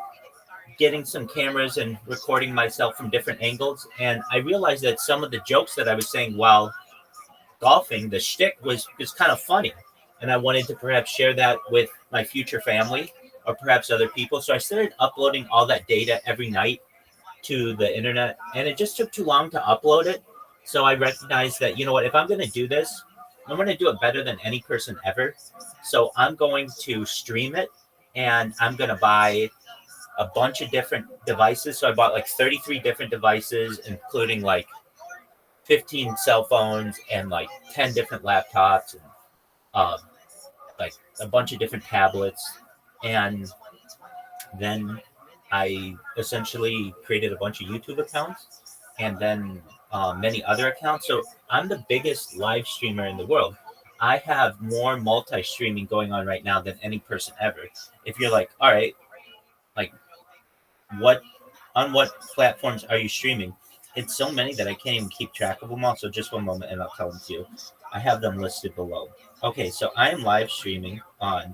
getting some cameras and recording myself from different angles. And I realized that some of the jokes that I was saying while golfing, the shtick was kind of funny. And I wanted to perhaps share that with my future family or perhaps other people. So I started uploading all that data every night to the internet. And it just took too long to upload it. So I recognized that, you know what, if I'm going to do this, I'm going to do it better than any person ever. So I'm going to stream it, and I'm going to buy a bunch of different devices. So I bought like 33 different devices, including like 15 cell phones and like 10 different laptops and like a bunch of different tablets. And then I essentially created a bunch of YouTube accounts and then many other accounts. So I'm the biggest live streamer in the world. I have more multi-streaming going on right now than any person ever. If you're like, all right, like what platforms are you streaming? It's so many that I can't even keep track of them all. So just one moment and I'll tell them to you. I have them listed below. Okay, so I am live streaming on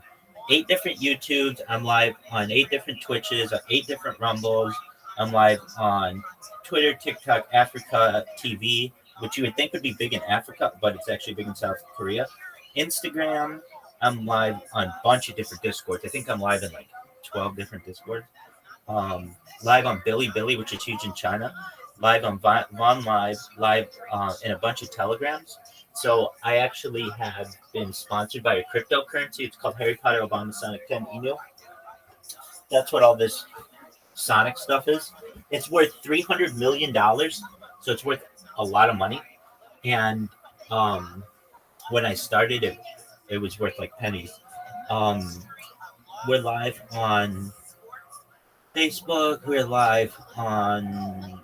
8 different YouTubes. I'm live on 8 different Twitches, on 8 different Rumbles. I'm live on Twitter, TikTok, Africa TV, which you would think would be big in Africa, but it's actually big in South Korea. Instagram. I'm live on a bunch of different Discords. I think I'm live in like 12 different Discords. Live on Bilibili, which is huge in China. Live on Von Live, live in a bunch of Telegrams. So I actually have been sponsored by a cryptocurrency. It's called Harry Potter Obama Sonic 10 Eno. That's what all this Sonic stuff is. It's worth $300 million. So it's worth a lot of money. And when I started, it was worth like pennies. We're live on Facebook. We're live on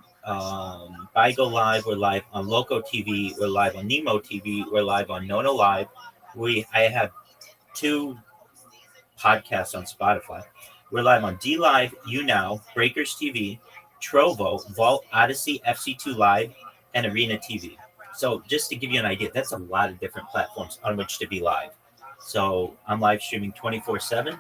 Bigo Live. We're live on Loco TV. We're live on Nemo TV. We're live on Nono Live. I have 2 podcasts on Spotify. We're live on D Live, YouNow, Breakers TV, Trovo, Vault, Odyssey, FC2 Live, and Arena TV. So just to give you an idea, that's a lot of different platforms on which to be live. So I'm live streaming 24/7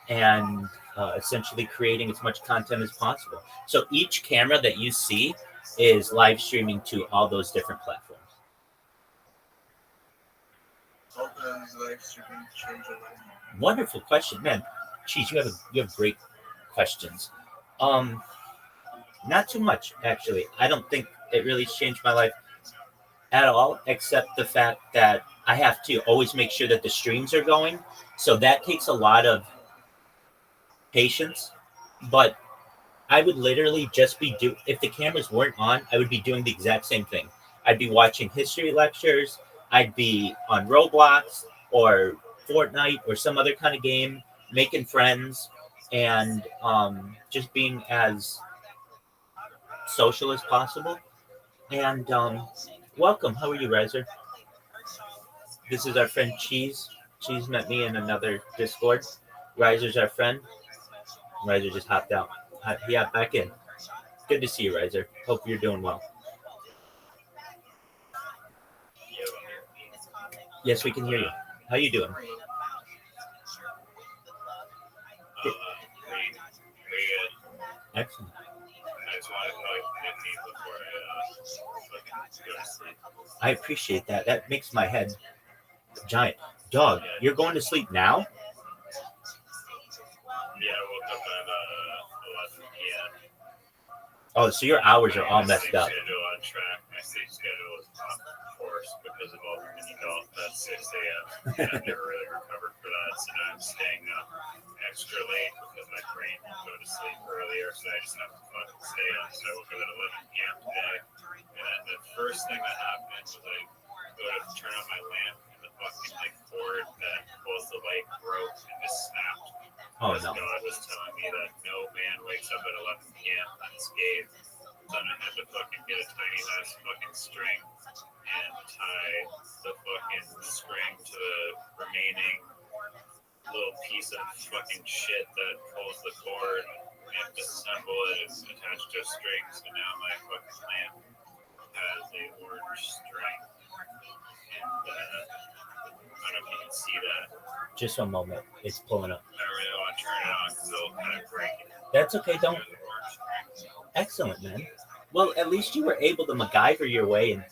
and essentially creating as much content as possible. So each camera that you see is live streaming to all those different platforms. how does live streaming change your life? Wonderful question, man. Geez, you have great questions. Not too much actually. I don't think it really changed my life at all, except the fact that I have to always make sure that the streams are going. So that takes a lot of patience. But I would literally just be if the cameras weren't on, I would be doing the exact same thing. I'd be watching history lectures. I'd be on Roblox or Fortnite or some other kind of game, making friends, and just being as social as possible. And welcome. How are you, Riser? This is our friend Cheese. Cheese met me in another Discord. Riser's our friend. Riser just hopped out. He hopped back in. Good to see you, Riser. Hope you're doing well. Yes, we can hear you. How you doing? Excellent. I appreciate that. That makes my head giant. Dog, you're going to sleep now? Yeah, I woke up at 11 p.m. Oh, so your hours are all messed up. My sleep schedule on track. My sleep schedule is off course because of all the mini golf at 6 a.m. And I've never really recovered for that, so now I'm staying up extra late because my brain won't go to sleep earlier, so I just have to fucking stay up. So I woke up at 11 p.m. today, and then the first thing that happened was I go to turn on my lamp, and the fucking cord that pulls the light broke and just snapped. Oh, no. God was telling me that no man wakes up at 11 p.m. unscathed. Then I had to fucking get a tiny ass fucking string and tie the fucking string to the remaining little piece of fucking shit that pulls the cord and disassemble it. It's attached to a string, so now my fucking lamp has a orange string. And I don't know if you can see that. Just one moment. It's pulling up. I really want to turn it on because it'll kind of break it. That's okay. Don't. Excellent, man. Well, at least you were able to MacGyver your way and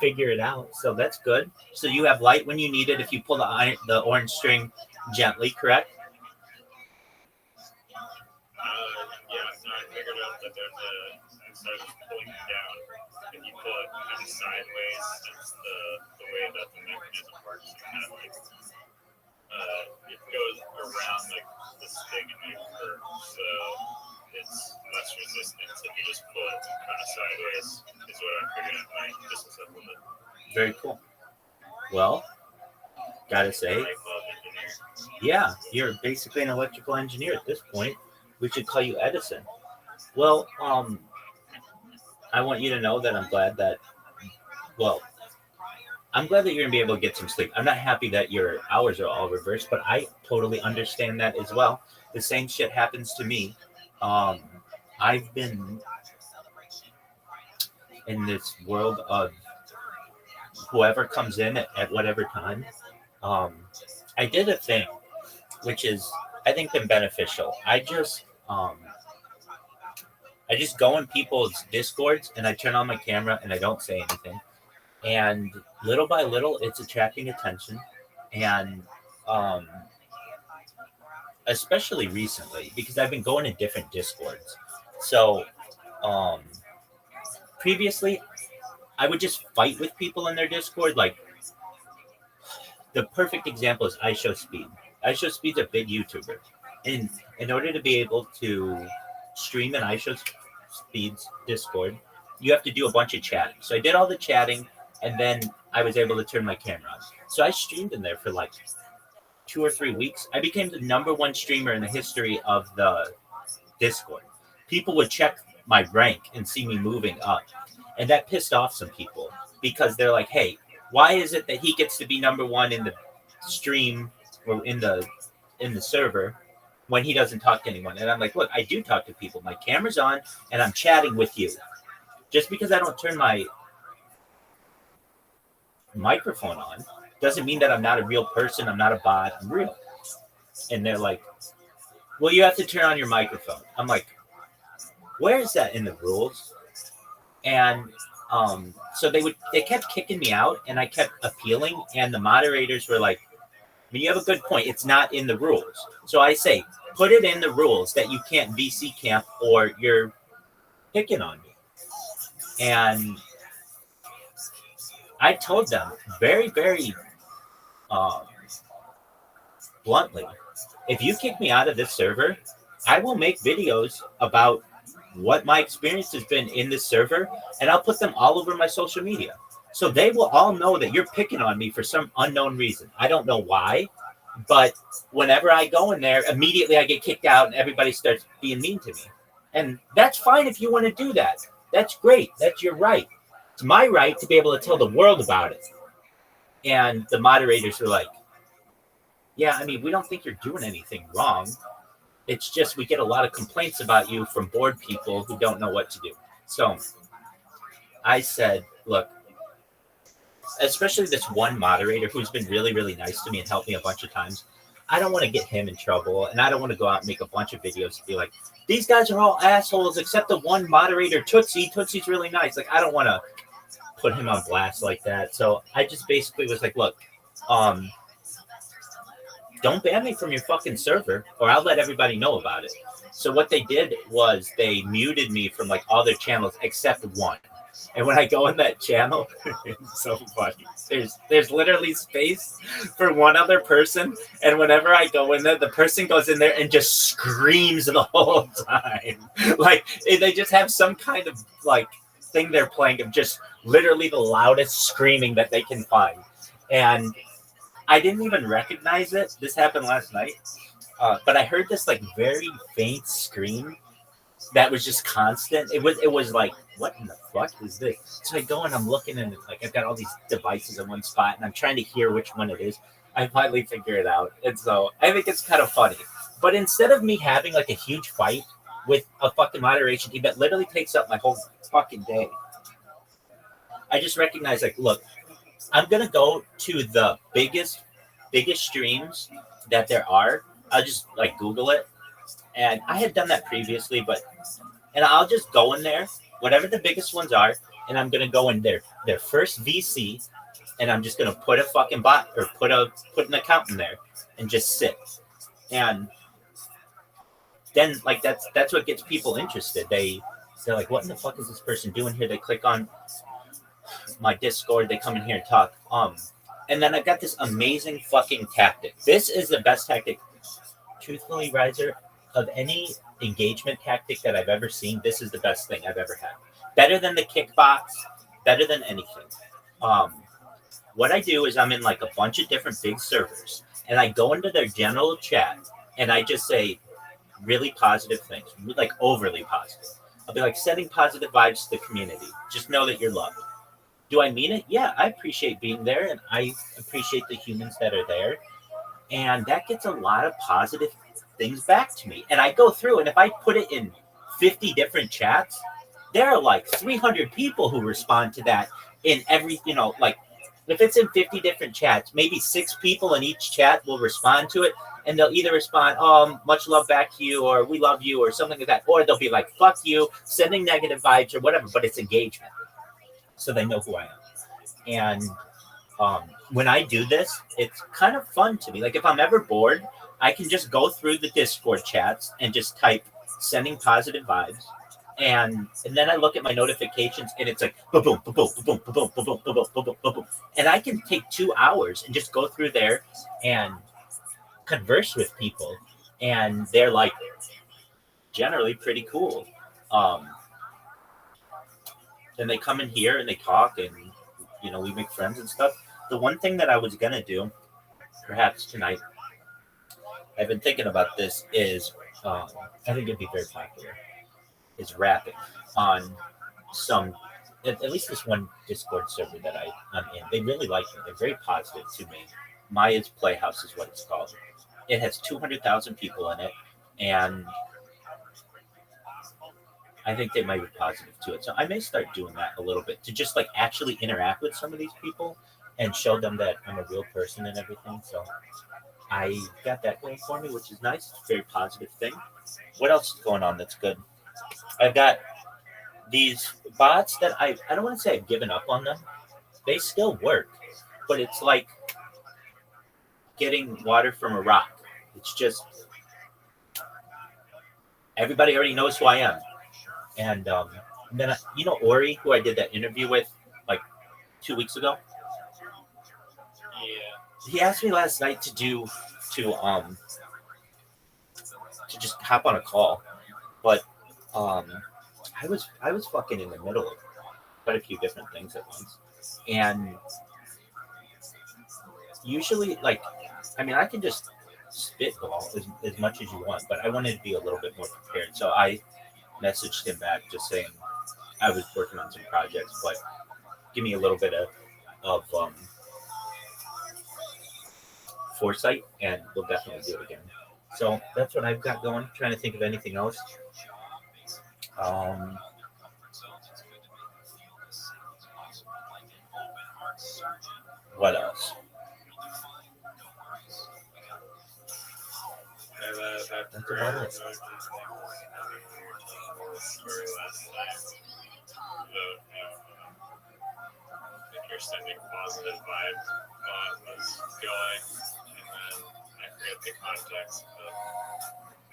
figure it out. So that's good. So you have light when you need it if you pull the orange string gently, correct? Yeah, no, I figured out that instead of just pulling it down, if you pull it kind of sideways, that's the way that the mechanism works. It kind of like, it goes around the stick and it curves, so it's less resistance if you just pull it kind of sideways, is what I figured out when I disassembled it. Very cool. Well, gotta say, Light bulb engineer. yeah, you're basically an electrical engineer at this point. We should call you Edison. Well, I want you to know that I'm glad that you're gonna be able to get some sleep. I'm not happy that your hours are all reversed, but I totally understand that as well. The same shit happens to me. I've been in this world of whoever comes in at whatever time. I did a thing, which is I think been beneficial. I just go in people's Discords and I turn on my camera and I don't say anything. And little by little, it's attracting attention. And especially recently, because I've been going in different Discords. So previously, I would just fight with people in their Discord. Like, the perfect example is iShowSpeed. iShowSpeed's a big YouTuber. And in order to be able to stream in iShowSpeed's Discord, you have to do a bunch of chatting. So I did all the chatting, and then I was able to turn my camera on. So I streamed in there for like 2 or 3 weeks. I became the #1 streamer in the history of the Discord. People would check my rank and see me moving up. And that pissed off some people because they're like, hey, why is it that he gets to be #1 in the stream or in the server when he doesn't talk to anyone? And I'm like, look, I do talk to people. My camera's on and I'm chatting with you. Just because I don't turn my microphone on doesn't mean that I'm not a real person. I'm not a bot. I'm real. And they're like, well, you have to turn on your microphone. I'm like, where is that in the rules? And so they kept kicking me out, and I kept appealing, and the moderators were like, I mean, you have a good point. It's not in the rules. So I say, put it in the rules that you can't VC camp or you're picking on me. And I told them very, very bluntly, if you kick me out of this server, I will make videos about what my experience has been in this server, and I'll put them all over my social media. So they will all know that you're picking on me for some unknown reason. I don't know why, but whenever I go in there, immediately I get kicked out and everybody starts being mean to me. And that's fine if you want to do that. That's great. That's your right. It's my right to be able to tell the world about it. And the moderators were like, yeah, I mean, we don't think you're doing anything wrong. It's just we get a lot of complaints about you from bored people who don't know what to do. So I said, look, especially this one moderator who's been really, really nice to me and helped me a bunch of times. I don't want to get him in trouble, and I don't want to go out and make a bunch of videos and be like, these guys are all assholes except the one moderator, Tootsie. Tootsie's really nice. Like, I don't want to put him on blast like that. So I just basically was like, look, don't ban me from your fucking server, or I'll let everybody know about it. So what they did was they muted me from like all their channels except one. And when I go in that channel, it's so funny. There's literally space for one other person, and whenever I go in there, the person goes in there and just screams the whole time. Like they just have some kind of like thing they're playing of just literally the loudest screaming that they can find. And I didn't even recognize it. This happened last night, but I heard this like very faint scream that was just constant. It was like, what in the fuck is this? So I go and I'm looking, and like I've got all these devices in one spot, and I'm trying to hear which one it is. I finally figure it out, and so I think it's kind of funny. But instead of me having like a huge fight with a fucking moderation team that literally takes up my whole fucking day, I just recognize like, look, I'm gonna go to the biggest streams that there are. I'll just like Google it, and I had done that previously, and I'll just go in there, whatever the biggest ones are, and I'm gonna go in their first VC, and I'm just gonna put a fucking bot or put an account in there and just sit, and then like that's what gets people interested. They're like, what in the fuck is this person doing here? They click on my Discord, they come in here and talk. And then I got this amazing fucking tactic. This is the best tactic, truthfully, Riser, of any engagement tactic that I've ever seen. This is the best thing I've ever had. Better than the kickbox, better than anything. What I do is I'm in like a bunch of different big servers, and I go into their general chat, and I just say really positive things, like overly positive. I'll be like, sending positive vibes to the community. Just know that you're loved. Do I mean it? Yeah, I appreciate being there, and I appreciate the humans that are there. And that gets a lot of positive things back to me. And I go through, and if I put it in 50 different chats, there are like 300 people who respond to that in every, like if it's in 50 different chats, maybe 6 people in each chat will respond to it. And they'll either respond, much love back to you, or we love you, or something like that. Or they'll be like, fuck you, sending negative vibes or whatever, but it's engagement. So they know who I am. And when I do this, it's kind of fun to me. Like if I'm ever bored, I can just go through the Discord chats and just type sending positive vibes. And then I look at my notifications, and it's like boom, boom, boom, boom, boom, boom, boom, boom, boom, boom, boom, boom. And I can take 2 hours and just go through there and converse with people. And they're like generally pretty cool. Then they come in here and they talk, and we make friends and stuff. The one thing that I was gonna do, perhaps tonight, I've been thinking about this, is I think it'd be very popular, is rapping on some, at least this one Discord server that I'm in. They really like me. They're very positive to me. Maya's Playhouse is what it's called. It has 200,000 people in it, and I think they might be positive to it. So I may start doing that a little bit to just like actually interact with some of these people and show them that I'm a real person and everything. So I got that going for me, which is nice. It's a very positive thing. What else is going on that's good? I've got these bots that I don't want to say I've given up on them. They still work, but it's like getting water from a rock. It's just everybody already knows who I am. And then, Ori, who I did that interview with like 2 weeks ago? Yeah. He asked me last night to just hop on a call. But I was fucking in the middle of quite a few different things at once. And usually, I can just spitball as much as you want, but I wanted to be a little bit more prepared. So I messaged him back just saying I was working on some projects, but give me a little bit of foresight, and we'll definitely do it again. So that's what I've got going. Trying to think of anything else. What else? That That's prayer about it. emoji thing was story last night about if you're sending positive vibes was going, and then I forget the context, but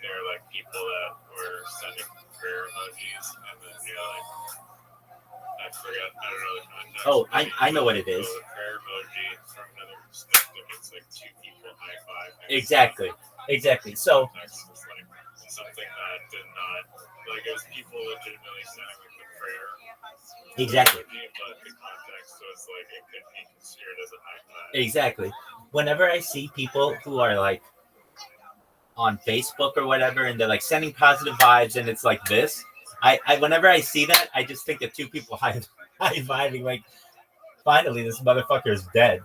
there are like people that were sending prayer emojis, and then you're like, I forgot, I don't know the context. Oh, but I know what it is. The prayer emoji from another perspective, it's like two people high five. Exactly. So Context was like something that did not, like it was people legitimately sending like the prayer. exactly. Emoji, but the context was like it could be considered as a high five. Exactly. Whenever I see people who are like on Facebook or whatever, and they're like sending positive vibes, and it's like this, I whenever I see that, I just think of two people high fiving, like, finally, this motherfucker is dead.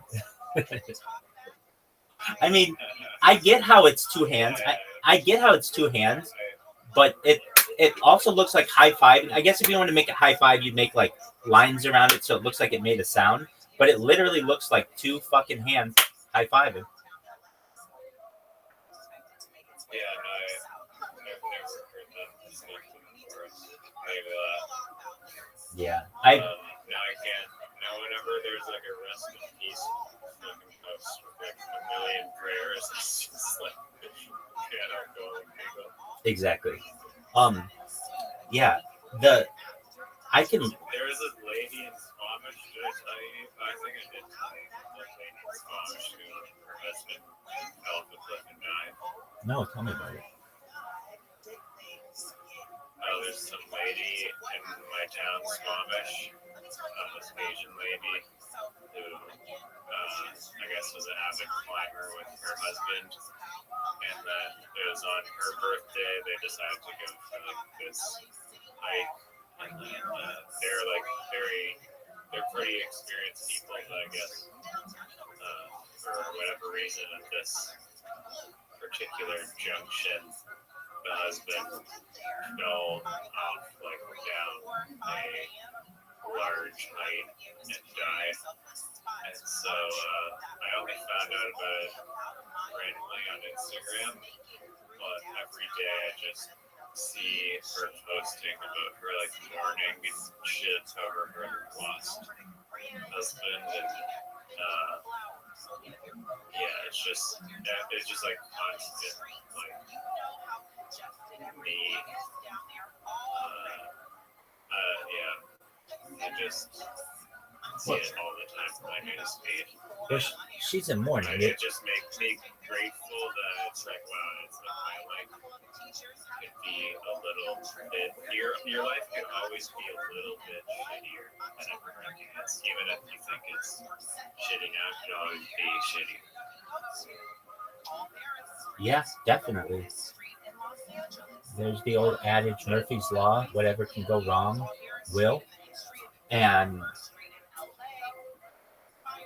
I mean, I get how it's two hands. I get how it's two hands, but it also looks like high five. I guess if you want to make it high five, you'd make like lines around it so it looks like it made a sound. But it literally looks like two fucking hands high fiving. Yeah, I've never heard that distinction before. Maybe that. Yeah, Now I can't. Now whenever there's like a rest in peace fucking post with like a million prayers, it's just like can't help going giggle. exactly. Yeah, I can. There was a lady in Squamish. Did I tell you? I think I did tell you. A lady in Squamish who her husband fell off a cliff and died. No, tell me about it. There's some lady in my town, Squamish, this Asian lady who I guess was an avid climber with her husband, and then it was on her birthday they decided to go for like this hike, and then they're like they're pretty experienced people, but I guess for whatever reason at this particular junction the husband fell off like down a large height and died. And so I only found out about it randomly on Instagram, but every day I just see her posting about her like mourning and shit over her lost husband, and yeah, it's just like constant like me yeah, I just see it all the time when I notice feed. Well, she's in mourning. It just makes me grateful that it's like, wow, it's like my life could be a little bit, your life could always be a little bit shittier than everyone else. Even if you think it's shitty now, it could always be shitty. Yeah, definitely. There's the old adage, Murphy's Law, whatever can go wrong will. And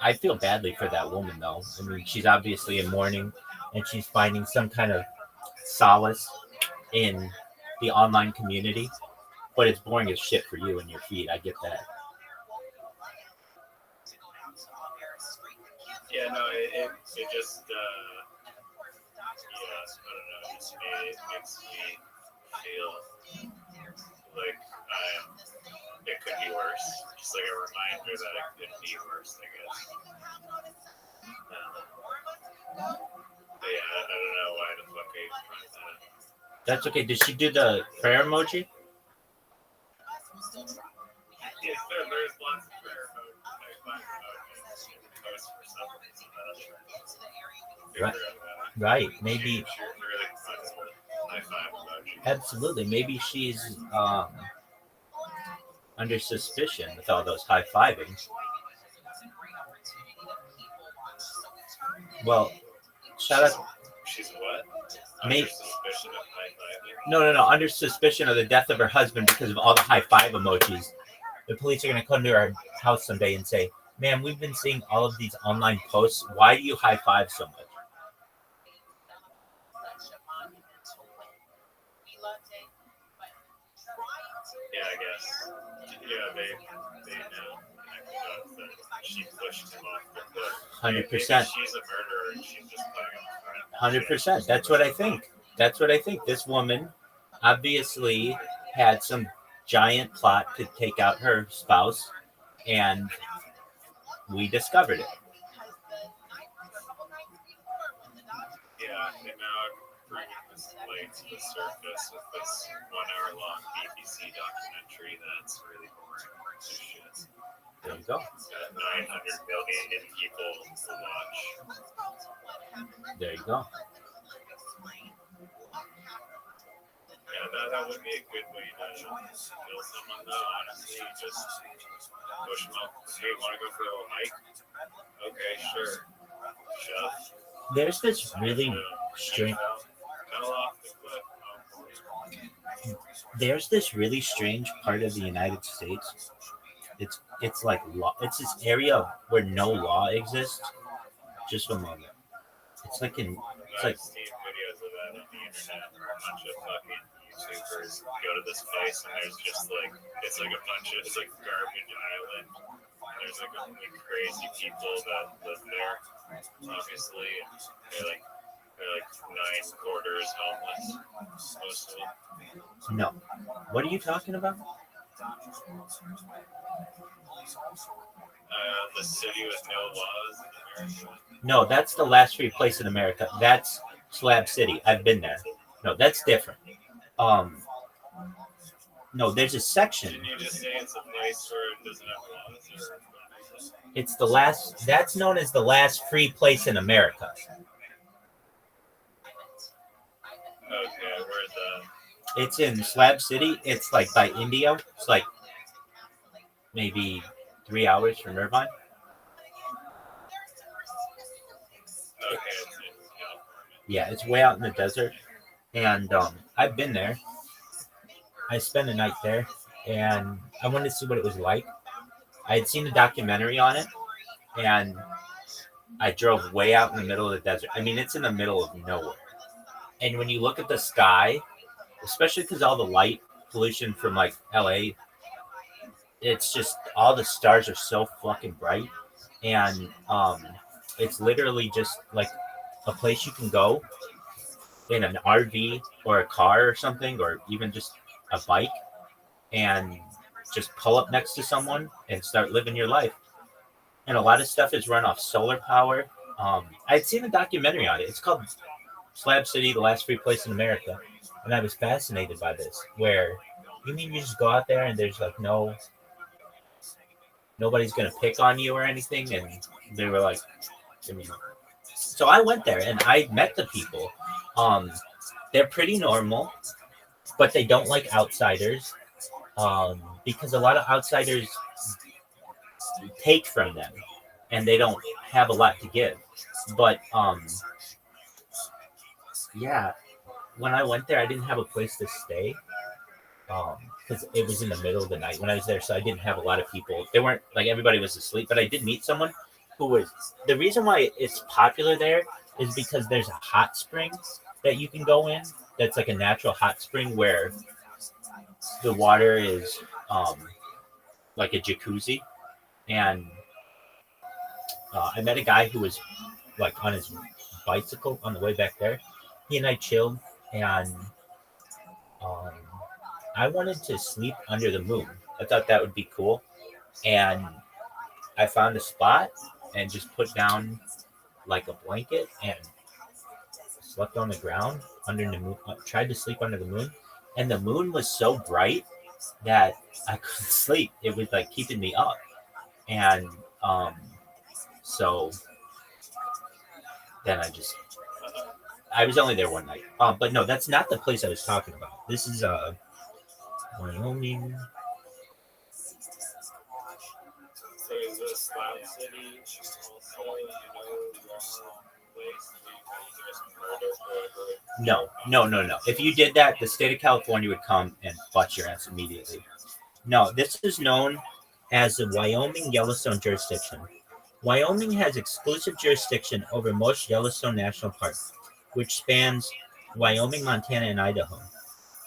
I feel badly for that woman, though. I mean, she's obviously in mourning, and she's finding some kind of solace in the online community, but it's boring as shit for you and your feed. I get that. Yeah, no, it just, yeah, I don't know, it just makes me feel like it could be worse. Just like a reminder that it could be worse, I guess. But yeah, I don't know why the fuck I even brought that up. That's okay. Did she do the prayer emoji? Yes, there's lots of prayer emojis. I find emojis in posts for some reason. Right. Right. Maybe. Really fun with high five emoji. Absolutely. Maybe she's under suspicion with all those high fivings. Well, shout out. She's what? Maybe. Under suspicion of high fiving? No. Under suspicion of the death of her husband because of all the high five emojis. The police are going to come to our house someday and say, "Ma'am, we've been seeing all of these online posts. Why do you high five so much?" Yes. Yeah, they now connected us that she pushed him off the cliff. 100%. Maybe she's a murderer and she's just playing on the 100%. That's what I think. That's what I think. This woman obviously had some giant plot to take out her spouse, and we discovered it. Yeah, and now I'm bringing this light to the surface with this 1 hour long BBC documentary that's really boring. Shit. There you go. It's got 900 million people to watch. There you go. Yeah, that would be a good way to kill someone, though, honestly. Just push them up. Hey, want to go for a little hike? Okay, sure. Shove. There's this really strange. Fell off the cliff. There's this really strange part of the United States. It's like law. It's this area where no law exists. Just a moment. It's like in. It's like. I've seen videos of that on the internet where a bunch of fucking YouTubers go to this place and there's just like, it's like a bunch of, it's like garbage island. And there's like only crazy people that live there, obviously. They're like 9 quarters homeless, most of them. No. What are you talking about? The city with no laws in America. No, that's the last free place in America. That's Slab City. I've been there. No, that's different. No, there's a section. Didn't you just say it's a place where it doesn't have laws? Or... It's the last. That's known as the last free place in America. Okay, where's that? It's in Slab City. It's like by Indio. It's like maybe 3 hours from Irvine. Okay, it's in California. Yeah, it's way out in the desert. And I've been there. I spent a night there, and I wanted to see what it was like. I had seen a documentary on it, and I drove way out in the middle of the desert. I mean, it's in the middle of nowhere. And when you look at the sky, especially because all the light pollution from like LA, it's just all the stars are so fucking bright, and it's literally just like a place you can go in an RV or a car or something, or even just a bike, and just pull up next to someone and start living your life. And a lot of stuff is run off solar power. I'd seen a documentary on it. It's called Slab City, the last free place in America. And I was fascinated by this, where you mean you just go out there and there's like nobody's going to pick on you or anything. And they were like, I mean, so I went there and I met the people. They're pretty normal, but they don't like outsiders, because a lot of outsiders take from them and they don't have a lot to give. But yeah, when I went there, I didn't have a place to stay, because it was in the middle of the night when I was there, so I didn't have a lot of people. They weren't like everybody was asleep, but I did meet someone who was. The reason why it's popular there is because there's a hot spring that you can go in. That's like a natural hot spring where the water is like a jacuzzi. And I met a guy who was like on his bicycle on the way back there. He and I chilled, and I wanted to sleep under the moon. I thought that would be cool. And I found a spot and just put down like a blanket and slept on the ground under the moon. Tried to sleep under the moon, and the moon was so bright that I couldn't sleep. It was like keeping me up. And so then I was only there one night. But no, that's not the place I was talking about. This is Wyoming. So is this Slab City also, place where there's murder or No. If you did that, the state of California would come and butt your ass immediately. No, this is known as the Wyoming Yellowstone jurisdiction. Wyoming has exclusive jurisdiction over most Yellowstone National Park, which spans Wyoming, Montana, and Idaho.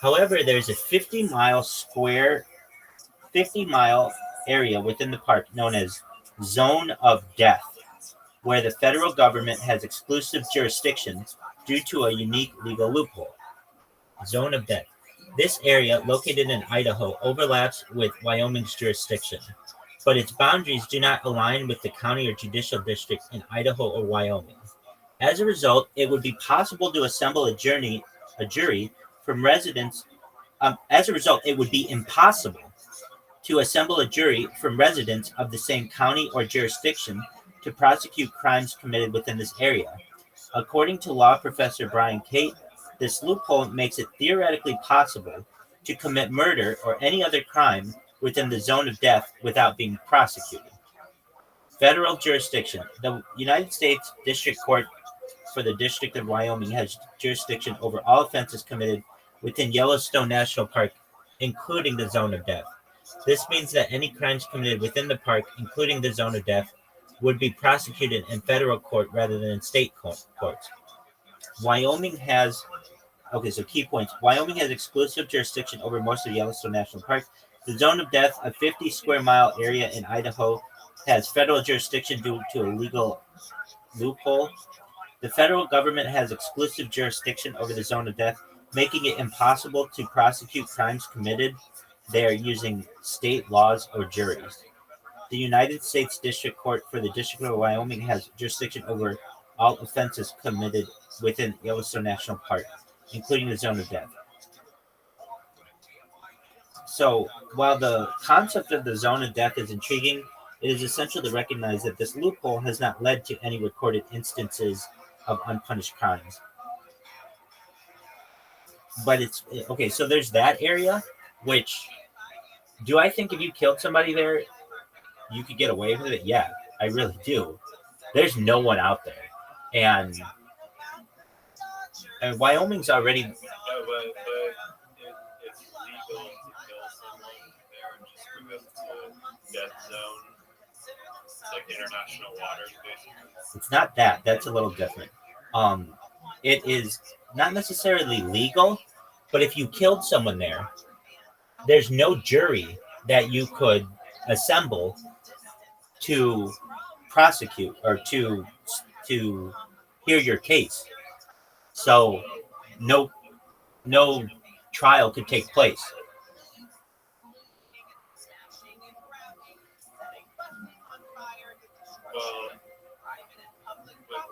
However, there's a 50-mile square 50-mile area within the park known as Zone of Death, where the federal government has exclusive jurisdiction due to a unique legal loophole. Zone of Death. This area, located in Idaho, overlaps with Wyoming's jurisdiction, but its boundaries do not align with the county or judicial district in Idaho or Wyoming. As a result, it would be possible to assemble a jury from residents. As a result, it would be impossible to assemble a jury from residents of the same county or jurisdiction to prosecute crimes committed within this area. According to law professor Brian Cate, this loophole makes it theoretically possible to commit murder or any other crime within the zone of death without being prosecuted. Federal jurisdiction. The United States District Court for the District of Wyoming has jurisdiction over all offenses committed within Yellowstone National Park, including the zone of death. This means that any crimes committed within the park, including the zone of death, would be prosecuted in federal court rather than in state courts. Wyoming has, so key points. Wyoming has exclusive jurisdiction over most of Yellowstone National Park. The zone of death, a 50 square mile area in Idaho, has federal jurisdiction due to a legal loophole. The federal government has exclusive jurisdiction over the zone of death, making it impossible to prosecute crimes committed there using state laws or juries. The United States District Court for the District of Wyoming has jurisdiction over all offenses committed within Yellowstone National Park, including the zone of death. So, while the concept of the zone of death is intriguing, it is essential to recognize that this loophole has not led to any recorded instances of unpunished crimes. But it's okay, so there's that area, which, do I think if you killed somebody there, you could get away with it? Yeah, I really do. There's no one out there. And Wyoming's already. But it's legal to kill someone there just because it's a death zone. It's like international waters, basically. It's not that. That's a little different. It is not necessarily legal, but if you killed someone there, there's no jury that you could assemble to prosecute or to hear your case. So no trial could take place.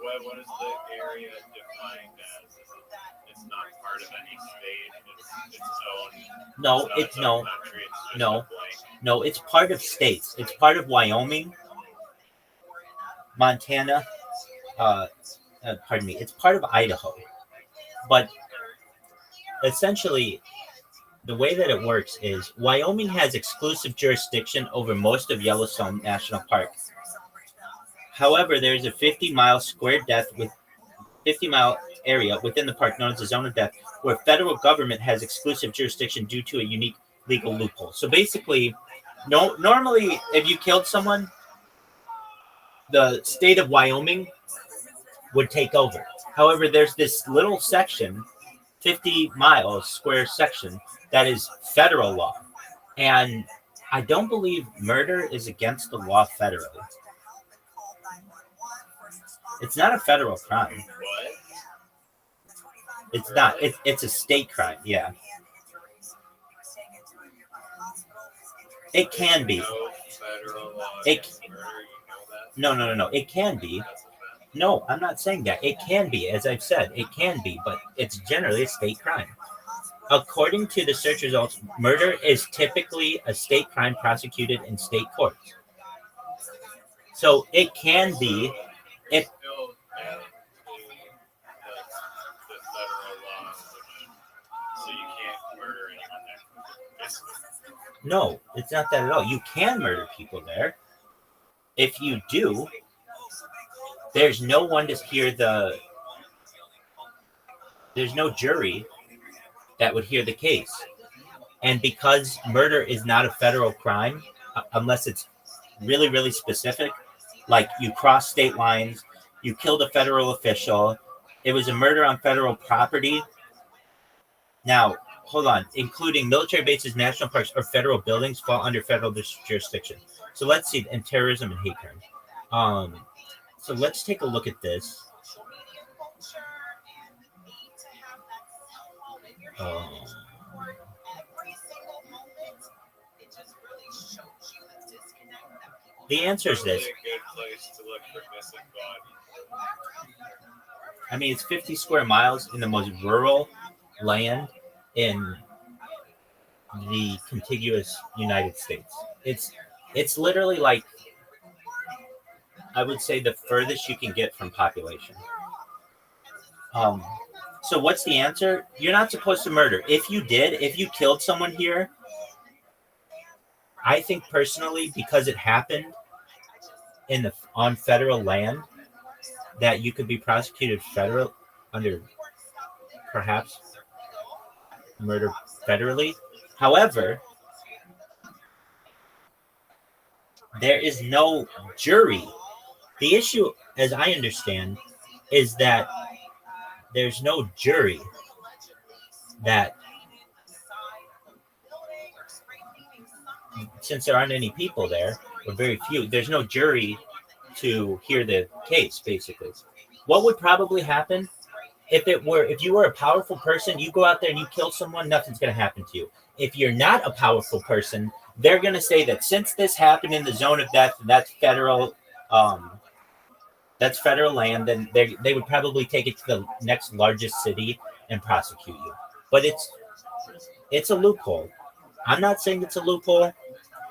Well, what is the area defined as? It's not part of any state. It's its own. No, its own country. It's just no. It's part of states. It's part of Wyoming, Montana. It's part of Idaho. But essentially, the way that it works is Wyoming has exclusive jurisdiction over most of Yellowstone National Park. However, there is a 50-mile area within the park known as the Zone of Death, where federal government has exclusive jurisdiction due to a unique legal loophole. So basically, normally if you killed someone, the state of Wyoming would take over. However, there's this little section, 50 miles square section, that is federal law. And I don't believe murder is against the law federally. It's not a federal crime. What? It's not. It's a state crime, yeah. It can be. No federal law It- against murder, you know that? No. It can be. No, I'm not saying that. It can be, as I've said, it can be, but it's generally a state crime. According to the search results, murder is typically a state crime prosecuted in state courts. So it can be. It Still valid to the federal law, so you can't murder anyone there. Basically. No, it's not that at all. You can murder people there. If you do, there's no one to hear there's no jury that would hear the case. And because murder is not a federal crime, unless it's really, really specific, like you cross state lines, you killed a federal official, it was a murder on federal property. Now, hold on, including military bases, national parks, or federal buildings fall under federal jurisdiction. So let's see, and terrorism and hate crimes. So let's take a look at this. The answer is this. Really good place to look for missing bodies. I mean, it's 50 square miles in the most rural land in the contiguous United States. It's literally like, I would say, the furthest you can get from population. So what's the answer? You're not supposed to murder. If you killed someone here, I think personally, because it happened on federal land, that you could be prosecuted under perhaps murder federally. However, there is no jury. The issue, as I understand, is that there's no jury that, since there aren't any people there, or very few, there's no jury to hear the case, basically. What would probably happen if you were a powerful person, you go out there and you kill someone, nothing's going to happen to you. If you're not a powerful person, they're going to say that since this happened in the zone of death, that's federal land, then they would probably take it to the next largest city and prosecute you. But it's a loophole. I'm not saying it's a loophole.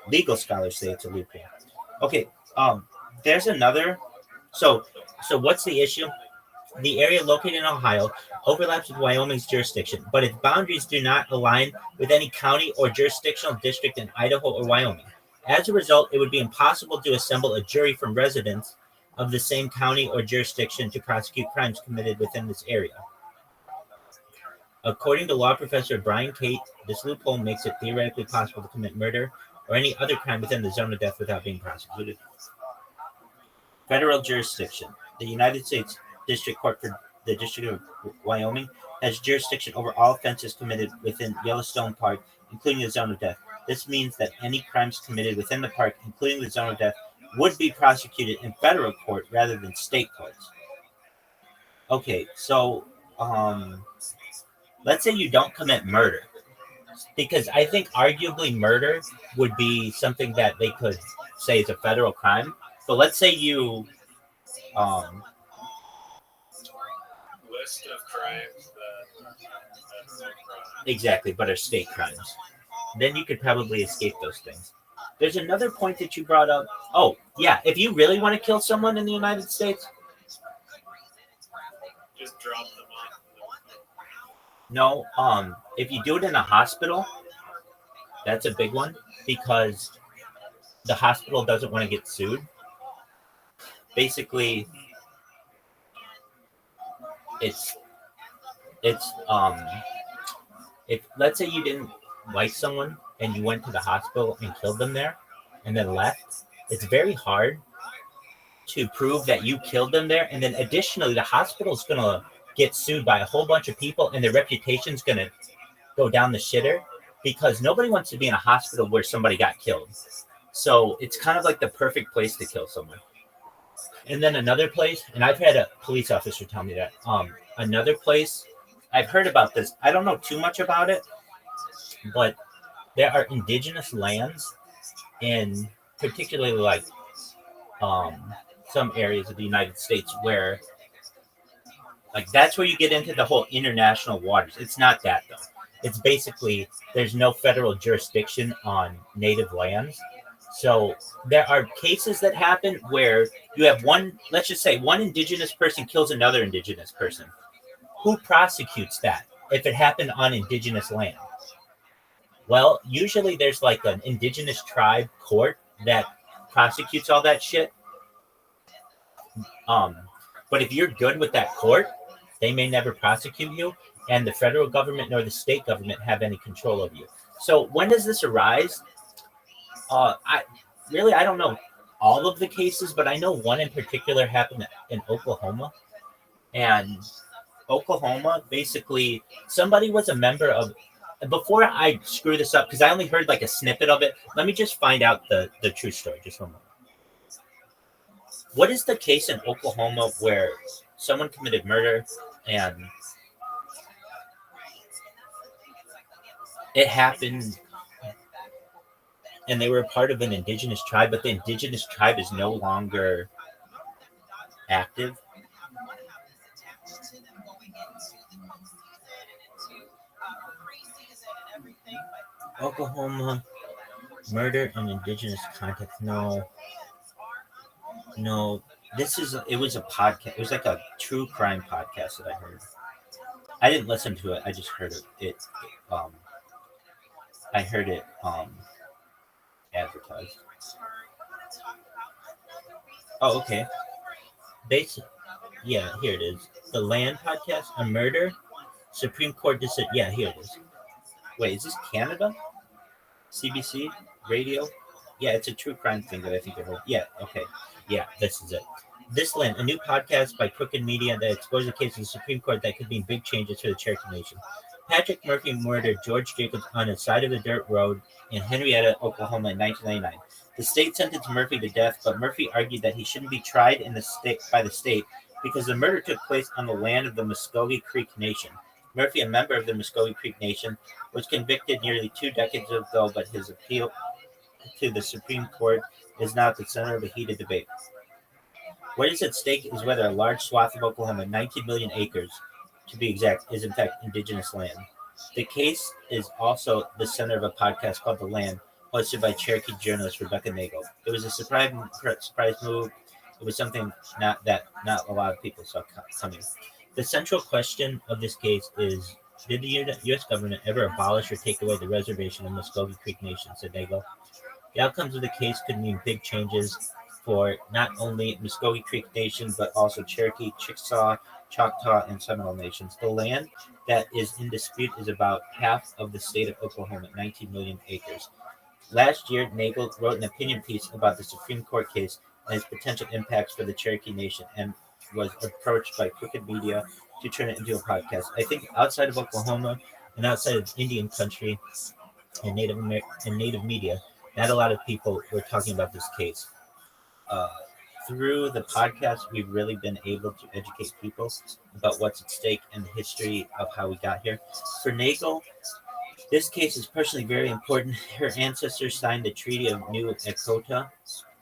Legal scholars say it's a loophole. Okay, there's another. So what's the issue? The area located in Ohio overlaps with Wyoming's jurisdiction, but its boundaries do not align with any county or jurisdictional district in Idaho or Wyoming. As a result, it would be impossible to assemble a jury from residents of the same county or jurisdiction to prosecute crimes committed within this area. According to law professor Brian Cate, this loophole makes it theoretically possible to commit murder or any other crime within the zone of death without being prosecuted. Federal jurisdiction. The United States District Court for the District of Wyoming has jurisdiction over all offenses committed within Yellowstone Park, including the zone of death. This means that any crimes committed within the park, including the zone of death, would be prosecuted in federal court rather than state courts. Okay, so let's say you don't commit murder, because I think arguably murder would be something that they could say is a federal crime. So let's say you list of crimes that exactly, but are state crimes. Then you could probably escape those things. There's another point that you brought up. Oh, yeah, if you really want to kill someone in the United States, just drop them off. no, if you do it in a hospital, that's a big one, because the hospital doesn't want to get sued. Basically, it's if let's say you didn't like someone and you went to the hospital and killed them there and then left, it's very hard to prove that you killed them there. And then additionally, the hospital is going to get sued by a whole bunch of people, and their reputation is going to go down the shitter, because nobody wants to be in a hospital where somebody got killed. So it's kind of like the perfect place to kill someone. And then another place, and I've had a police officer tell me that, another place, I've heard about this. I don't know too much about it, but there are indigenous lands in particularly like some areas of the United States where like that's where you get into the whole international waters. It's not that though. It's basically there's no federal jurisdiction on native lands. So there are cases that happen where you have let's just say one indigenous person kills another indigenous person. Who prosecutes that if it happened on indigenous land? Well, usually there's like an indigenous tribe court that prosecutes all that shit. But if you're good with that court, they may never prosecute you, and the federal government nor the state government have any control over you. So when does this arise? I don't know all of the cases, but I know one in particular happened in Oklahoma. And Oklahoma, basically, somebody was a member of before I screw this up, because I only heard like a snippet of it, let me just find out the true story. Just one moment. What is the case in Oklahoma where someone committed murder and it happened and they were a part of an indigenous tribe, but the indigenous tribe is no longer active? Oklahoma murder in indigenous context. No. It was a podcast. It was like a true crime podcast that I heard. I didn't listen to it. I just heard um, I heard it advertised. Oh, okay. Basic. Yeah, here it is. The Land podcast, a murder, Supreme Court decision. Yeah, here it is. Wait, is this Canada? CBC radio? Yeah, it's a true crime thing that I think I heard. Yeah, okay. Yeah, this is it. This Land, a new podcast by Crooked Media that explores the case of the Supreme Court that could mean big changes for the Cherokee Nation. Patrick Murphy murdered George Jacobs on the side of the dirt road in Henrietta, Oklahoma in 1999. The state sentenced Murphy to death, but Murphy argued that he shouldn't be tried in the state by the state because the murder took place on the land of the Muskogee Creek Nation. Murphy, a member of the Muskogee Creek Nation, was convicted nearly 2 decades ago, but his appeal to the Supreme Court is now at the center of a heated debate. What is at stake is whether a large swath of Oklahoma, 19 million acres to be exact, is in fact indigenous land. The case is also the center of a podcast called The Land, hosted by Cherokee journalist Rebecca Nagel. It was a surprise move. It was something not a lot of people saw coming. The central question of this case is, did the U.S. government ever abolish or take away the reservation of Muskogee Creek Nation, said Nagel. The outcomes of the case could mean big changes for not only Muskogee Creek Nation, but also Cherokee, Chickasaw, Choctaw, and Seminole nations. The land that is in dispute is about half of the state of Oklahoma, 19 million acres. Last year, Nagel wrote an opinion piece about the Supreme Court case and its potential impacts for the Cherokee Nation, and was approached by Crooked Media to turn it into a podcast. I think outside of Oklahoma and outside of Indian country and Native media, not a lot of people were talking about this case. Through the podcast, we've really been able to educate people about what's at stake and the history of how we got here. For Nagel, this case is personally very important. Her ancestors signed the Treaty of New Echota,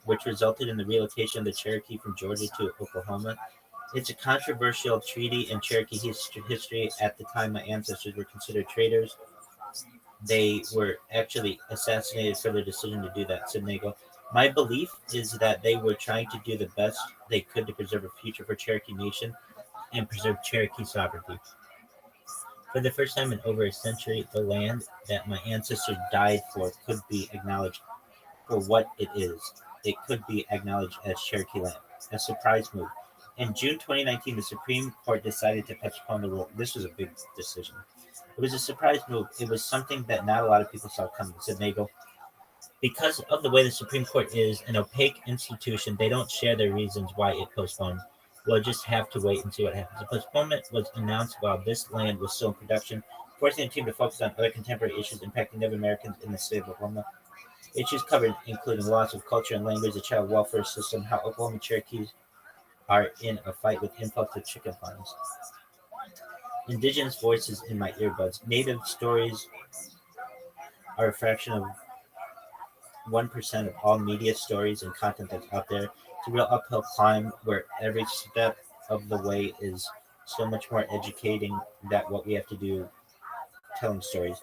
which resulted in the relocation of the Cherokee from Georgia to Oklahoma. It's a controversial treaty in Cherokee history. At the time, my ancestors were considered traitors. They were actually assassinated for their decision to do that, said Nagel. My belief is that they were trying to do the best they could to preserve a future for Cherokee Nation and preserve Cherokee sovereignty. For the first time in over a century, the land that my ancestors died for could be acknowledged for what it is. It could be acknowledged as Cherokee land. A surprise move. In June 2019, the Supreme Court decided to postpone the rule. This was a big decision. It was a surprise move. It was something that not a lot of people saw coming, said Nagel. Because of the way the Supreme Court is an opaque institution, they don't share their reasons why it postponed. We'll just have to wait and see what happens. The postponement was announced while this land was still in production, forcing the team to focus on other contemporary issues impacting Native Americans in the state of Oklahoma. Issues covered including loss of culture and language, the child welfare system, how Oklahoma Cherokees are in a fight with influx of chicken farms. Indigenous voices in my earbuds. Native stories are a fraction of 1% of all media stories and content that's out there. It's a real uphill climb where every step of the way is so much more educating than what we have to do telling stories.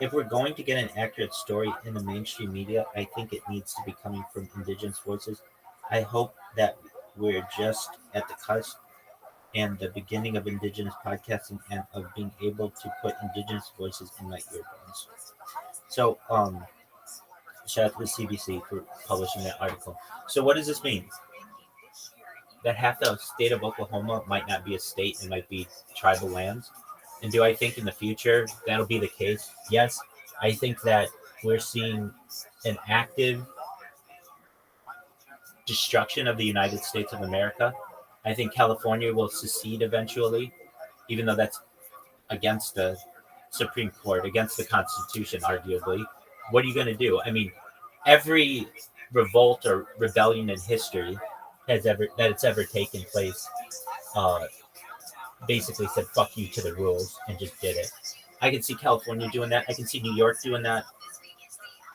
If we're going to get an accurate story in the mainstream media, I think it needs to be coming from Indigenous voices. I hope that we're just at the cusp and the beginning of Indigenous podcasting and of being able to put Indigenous voices in my earbuds. So, shout out to the CBC for publishing that article. So what does this mean? That half the state of Oklahoma might not be a state and might be tribal lands. And do I think in the future that'll be the case? Yes. I think that we're seeing an active destruction of the United States of America. I think California will secede eventually, even though that's against the Supreme Court against the Constitution, arguably. What are you going to do? I mean, every revolt or rebellion in history it's ever taken place basically said fuck you to the rules and just did it. I can see California doing that. I can see New York doing that.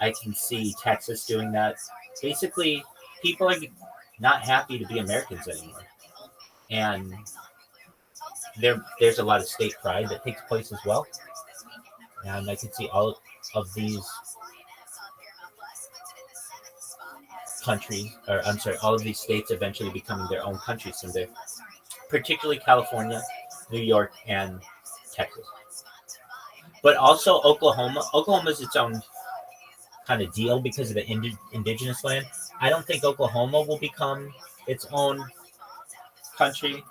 I can see Texas doing that. Basically, people are not happy to be Americans anymore. And there's a lot of state pride that takes place as well. And I can see all of these countries, or I'm sorry, all of these states eventually becoming their own countries someday, particularly California, New York, and Texas. But also Oklahoma. Oklahoma is its own kind of deal because of the indigenous land. I don't think Oklahoma will become its own country,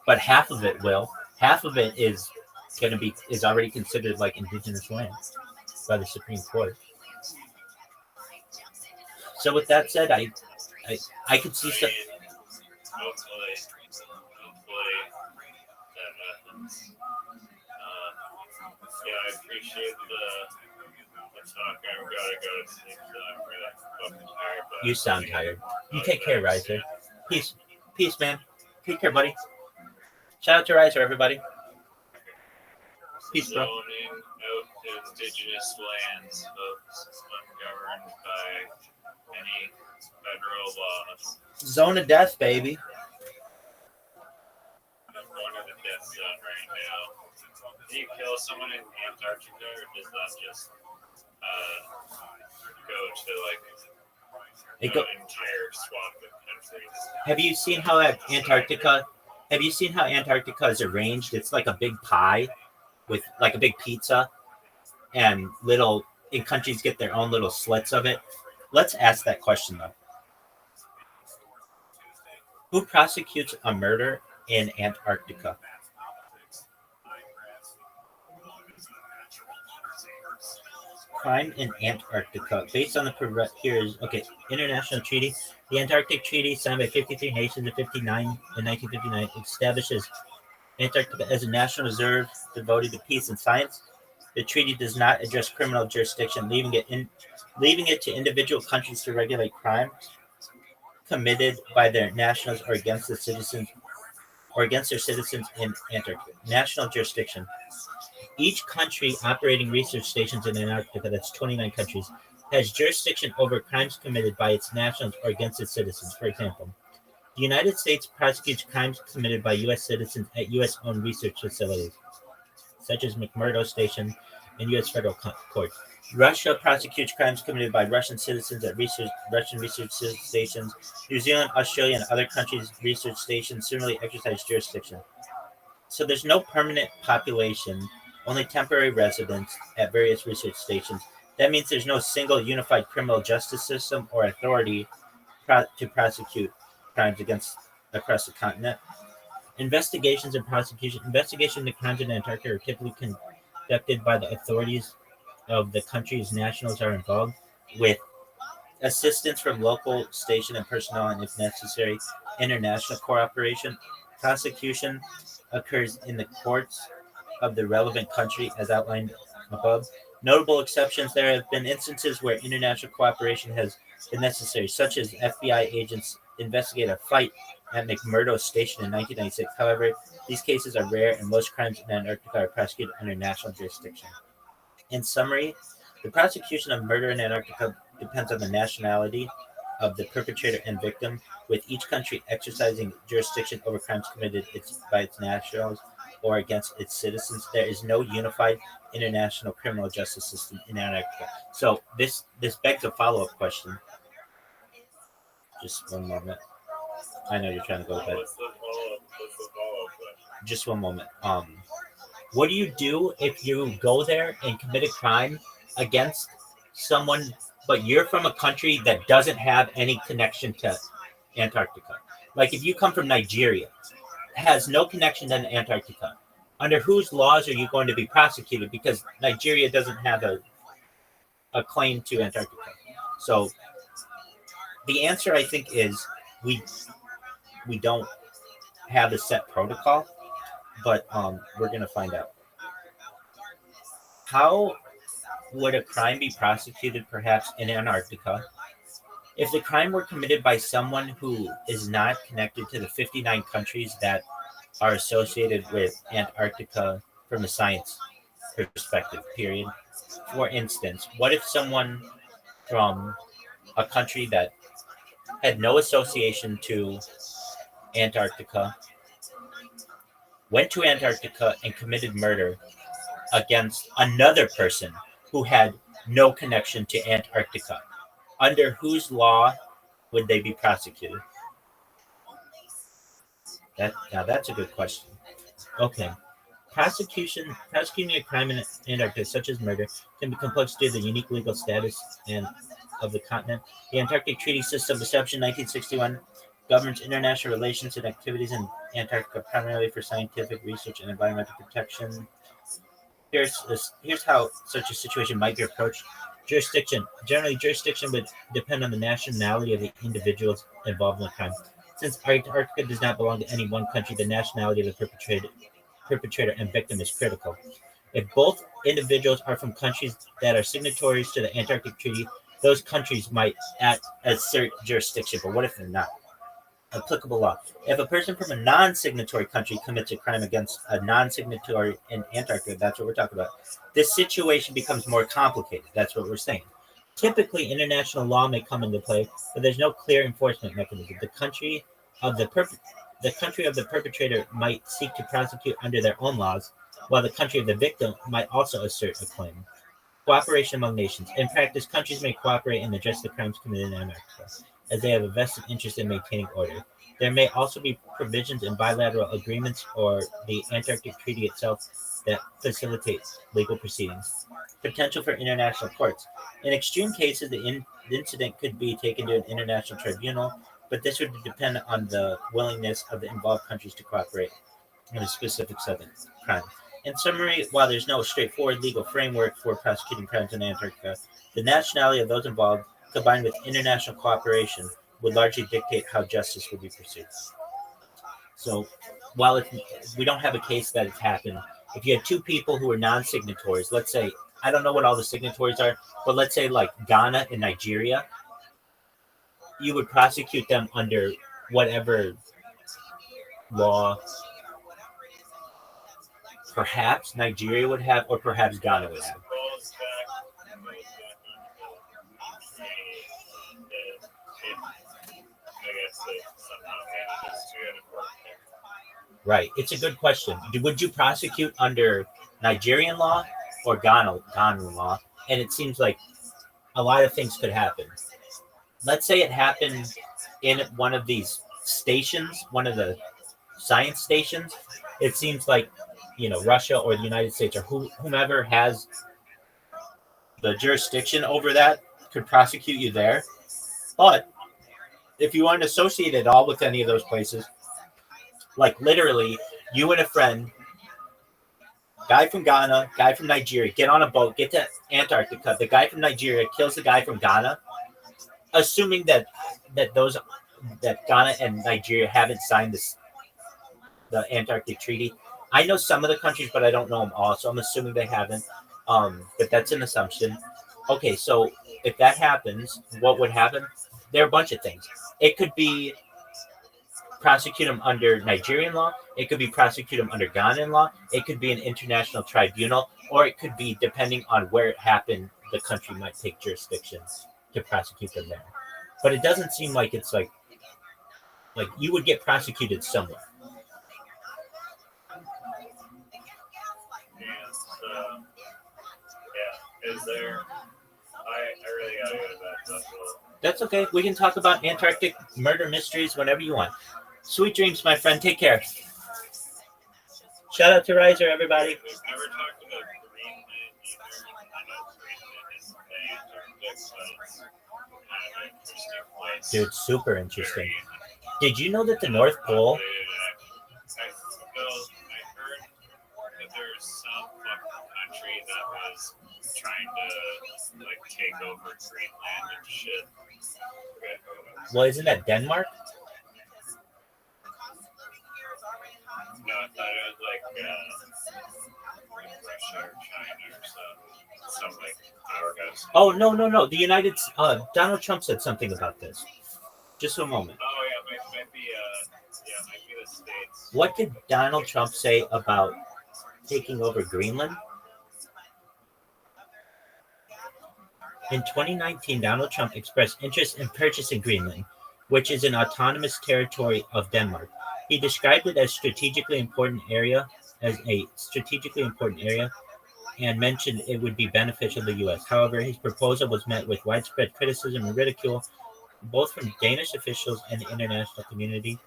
but half of it will. Half of it is already considered like indigenous land by the Supreme Court. So with that said, I could see some. Hopefully that happens. Yeah, I appreciate the talk. I've got to go to sleep. I'm really fucking tired. But You sound tired. You take care, Riser. Peace, man. Take care, buddy. Shout out to Riser, everybody. Peace, bro. Zoning out to indigenous lands ungoverned by any federal laws. Zone of death, baby. I'm going to the death zone right now. Do you kill someone in Antarctica, or does that just go to like an entire swath of countries? Have you seen how Antarctica? Have you seen how Antarctica is arranged? It's like a big pie with like a big pizza, and countries get their own little slits of it. Let's ask that question though. Who prosecutes a murder in Antarctica? Crime in Antarctica. Based on the international treaty. The Antarctic Treaty, signed by 53 nations in 1959, establishes Antarctica as a national reserve devoted to peace and science. The treaty does not address criminal jurisdiction, leaving it to individual countries to regulate crimes committed by their nationals or against their citizens in Antarctica. National jurisdiction. Each country operating research stations in Antarctica, that's 29 countries, has jurisdiction over crimes committed by its nationals or against its citizens. For example, the United States prosecutes crimes committed by U.S. citizens at U.S.-owned research facilities, such as McMurdo Station and U.S. federal courts. Russia prosecutes crimes committed by Russian citizens at Russian research stations. New Zealand, Australia, and other countries' research stations similarly exercise jurisdiction. So there's no permanent population, only temporary residents at various research stations. That means there's no single unified criminal justice system or authority to prosecute crimes across the continent. Investigations and prosecution. Investigation into crimes in Antarctica are typically conducted by the authorities of the country's nationals are involved, with assistance from local station and personnel, and if necessary, international cooperation. Prosecution occurs in the courts of the relevant country as outlined above. Notable exceptions: there have been instances where international cooperation has been necessary, such as FBI agents investigate a fight at McMurdo Station in 1996. However, these cases are rare, and most crimes in Antarctica are prosecuted under national jurisdiction. In summary, the prosecution of murder in Antarctica depends on the nationality of the perpetrator and victim, with each country exercising jurisdiction over crimes committed by its nationals or against its citizens. There is no unified international criminal justice system in Antarctica. So this begs a follow-up question. Just one moment. I know you're trying to go to bed. What's the follow-up question? Just one moment. What do you do if you go there and commit a crime against someone, but you're from a country that doesn't have any connection to Antarctica? Like if you come from Nigeria, has no connection to Antarctica, under whose laws are you going to be prosecuted? Because Nigeria doesn't have a claim to Antarctica. So the answer, I think, is we don't have a set protocol, but we're going to find out. How would a crime be prosecuted perhaps in Antarctica if the crime were committed by someone who is not connected to the 59 countries that are associated with Antarctica from a science perspective, period? For instance, what if someone from a country that had no association to Antarctica went to Antarctica and committed murder against another person who had no connection to Antarctica? Under whose law would they be prosecuted? That's a good question. Okay. Prosecuting a crime in Antarctica, such as murder, can be complex due to the unique legal status and of the continent. The Antarctic Treaty System, established in 1961, governs international relations and activities in Antarctica primarily for scientific research and environmental protection. Here's how such a situation might be approached. Jurisdiction. Generally, jurisdiction would depend on the nationality of the individuals involved in the crime. Since Antarctica does not belong to any one country, the nationality of the perpetrator and victim is critical. If both individuals are from countries that are signatories to the Antarctic Treaty, those countries might assert jurisdiction. But what if they're not? Applicable law. If a person from a non-signatory country commits a crime against a non-signatory in Antarctica, that's what we're talking about. This situation becomes more complicated. That's what we're saying. Typically, international law may come into play, but there's no clear enforcement mechanism. The country of the perpetrator might seek to prosecute under their own laws, while the country of the victim might also assert a claim. Cooperation among nations. In practice, countries may cooperate and address the crimes committed in Antarctica, as they have a vested interest in maintaining order. There may also be provisions in bilateral agreements or the Antarctic Treaty itself that facilitates legal proceedings. Potential for international courts. In extreme cases, the incident could be taken to an international tribunal, but this would depend on the willingness of the involved countries to cooperate in a specific subject crime. In summary, while there's no straightforward legal framework for prosecuting crimes in Antarctica, the nationality of those involved, combined with international cooperation, would largely dictate how justice would be pursued. So, while we don't have a case that it's happened, if you had two people who were non-signatories, let's say, I don't know what all the signatories are, but let's say like Ghana and Nigeria, you would prosecute them under whatever law perhaps Nigeria would have, or perhaps Ghana would have. Right. It's a good question. Would you prosecute under Nigerian law or Ghanaian law? And it seems like a lot of things could happen. Let's say it happened in one of these stations, one of the science stations. It seems like, Russia or the United States or whomever has the jurisdiction over that could prosecute you there. But if you aren't associated at all with any of those places, like literally you and a friend, guy from Ghana, guy from Nigeria, get on a boat, get to Antarctica. The guy from Nigeria kills the guy from Ghana, assuming that Ghana and Nigeria haven't signed the Antarctic Treaty. I know some of the countries, but I don't know them all, so I'm assuming they haven't. But that's an assumption. Okay, so if that happens, what would happen? There are a bunch of things. It could be prosecute them under Nigerian law. It could be prosecute them under Ghanaian law. It could be an international tribunal, or it could be, depending on where it happened, the country might take jurisdiction to prosecute them there. But it doesn't seem like it's like you would get prosecuted somewhere. Is there? I really gotta go to bed. That's okay. We can talk about Antarctic murder mysteries whenever you want. Sweet dreams, my friend. Take care. Shout out to Riser, everybody. We've never talked about Greenland either. I know Greenland is the Antarctic, but it's kind of an interesting place. Dude, super interesting. Did you know that the North Pole? I heard that there's some fucking country that was trying to take over Greenland and shit. Well, isn't that Denmark? No, I thought it was Russia or China or something. some like our guys. Oh no. The Donald Trump said something about this. Just a moment. Oh yeah, might be might be the states. What did Donald Trump say about taking over Greenland? In 2019, Donald Trump expressed interest in purchasing Greenland, which is an autonomous territory of Denmark. He described it as a strategically important area, and mentioned it would be beneficial to the U.S. However, his proposal was met with widespread criticism and ridicule, both from Danish officials and the international community.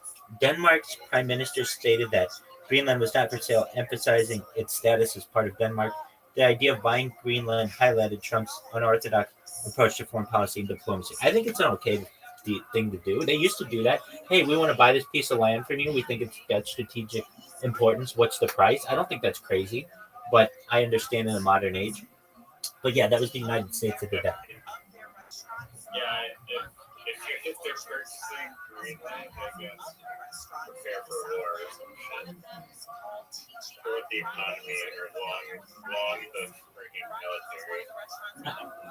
Denmark's prime minister stated that Greenland was not for sale, emphasizing its status as part of Denmark. The idea of buying Greenland highlighted Trump's unorthodox approach to foreign policy and diplomacy. I think it's an okay thing to do. They used to do that. Hey, we want to buy this piece of land from you. We think it's got strategic importance. What's the price? I don't think that's crazy, but I understand in the modern age. But yeah, that was the United States that did that. Yeah, if they're purchasing Greenland, I guess prepare for war or some shit. Or with the economy or long the freaking military.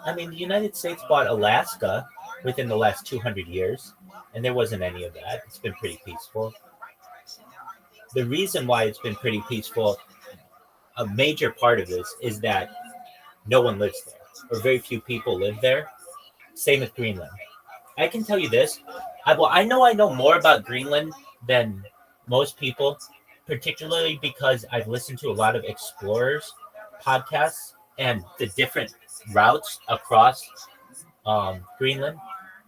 I mean, the United States bought Alaska within the last 200 years, and there wasn't any of that. It's been pretty peaceful. The reason why it's been pretty peaceful, a major part of this is that no one lives there, or very few people live there. Same with Greenland. I can tell you this. I know more about Greenland than most people, particularly because I've listened to a lot of explorers podcasts and the different routes across Greenland.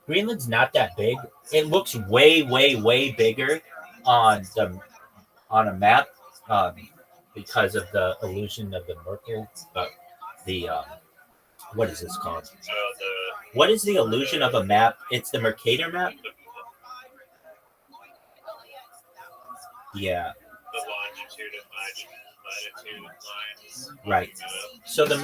Greenland's not that big. It looks way, way, way bigger on a map because of the illusion of the Merkel. What is this called? What is the illusion of a map? It's the Mercator map. Yeah. The longitude and latitude lines. Right. So the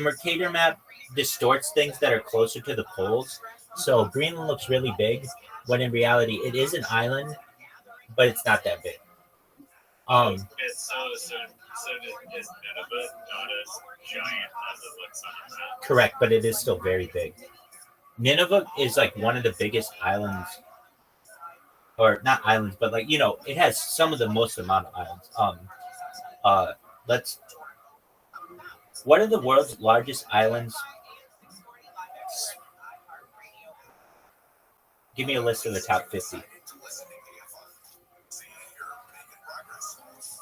Mercator map distorts things that are closer to the poles. So Greenland looks really big, when in reality it is an island, but it's not that big. It's so is Nineveh not as giant as it looks on the map? Correct, but it is still very big. Nineveh is like one of the biggest islands, or not islands, but like, it has some of the most amount of islands. What are the world's largest islands? Give me a list of the top 50.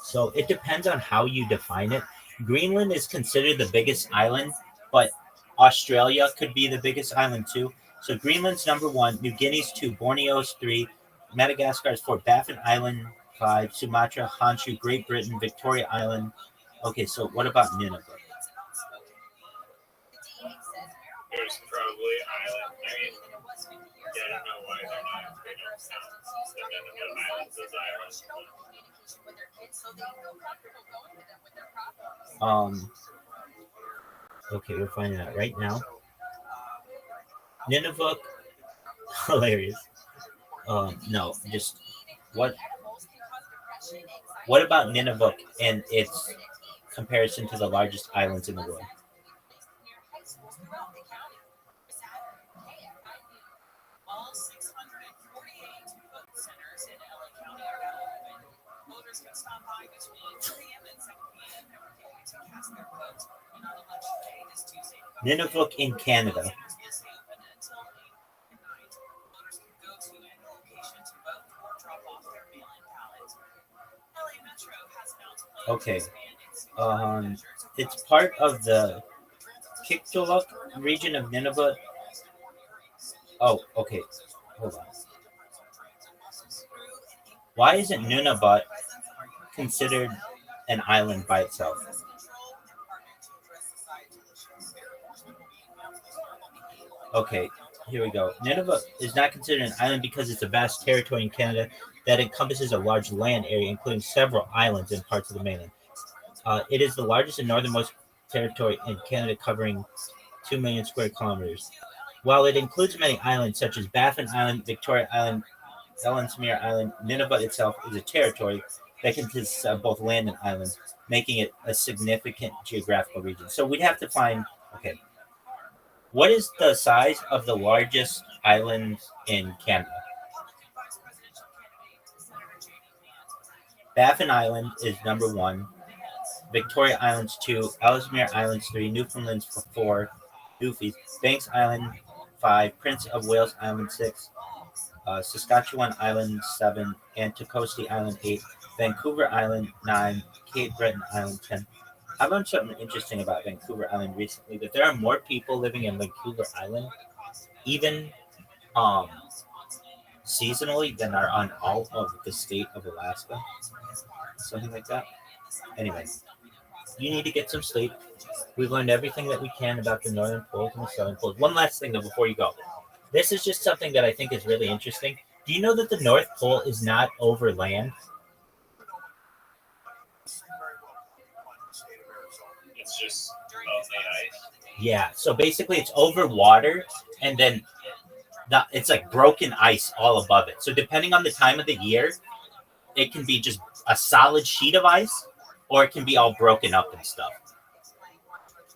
So it depends on how you define it. Greenland is considered the biggest island, but Australia could be the biggest island too. So Greenland's number 1, New Guinea's 2, Borneo's 3, Madagascar's 4, Baffin Island 5, Sumatra, Honshu, Great Britain, Victoria Island. Okay, so what about Nineveh? There's probably island. I mean, I don't know why they don't count the Nineveh Islands as islands. Okay, we're finding out right now. Nineveh, hilarious. No, just what about Nineveh and its comparison to the largest islands in the world? Nineveh in Canada. Okay. It's part of the Kiktaluk region of Nineveh. Oh, okay. Hold on. Why isn't Nunavut considered an island by itself? Okay, here we go. Nineveh is not considered an island because it's a vast territory in Canada that encompasses a large land area, including several islands and parts of the mainland. It is the largest and northernmost territory in Canada, covering 2 million square kilometers. While it includes many islands such as Baffin Island, Victoria Island, Ellesmere Island, Nineveh itself is a territory that consists of both land and islands, making it a significant geographical region. So we'd have to find, okay, what is the size of the largest island in Canada? Baffin Island is number 1. Victoria Islands 2. Ellesmere Islands 3. Newfoundland's 4. Newfies. Banks Island 5. Prince of Wales Island 6. Saskatchewan Island 7. Anticosti Island 8. Vancouver Island 9. Cape Breton Island 10. I learned something interesting about Vancouver Island recently, that there are more people living in Vancouver Island, even seasonally, than are on all of the state of Alaska. Something like that. Anyway, you need to get some sleep. We've learned everything that we can about the northern poles and the southern poles. One last thing, though, before you go. This is just something that I think is really interesting. Do you know that the North Pole is not over land? It's just only ice. Yeah, so basically it's over water, and then it's like broken ice all above it. So depending on the time of the year, it can be just a solid sheet of ice, or it can be all broken up and stuff.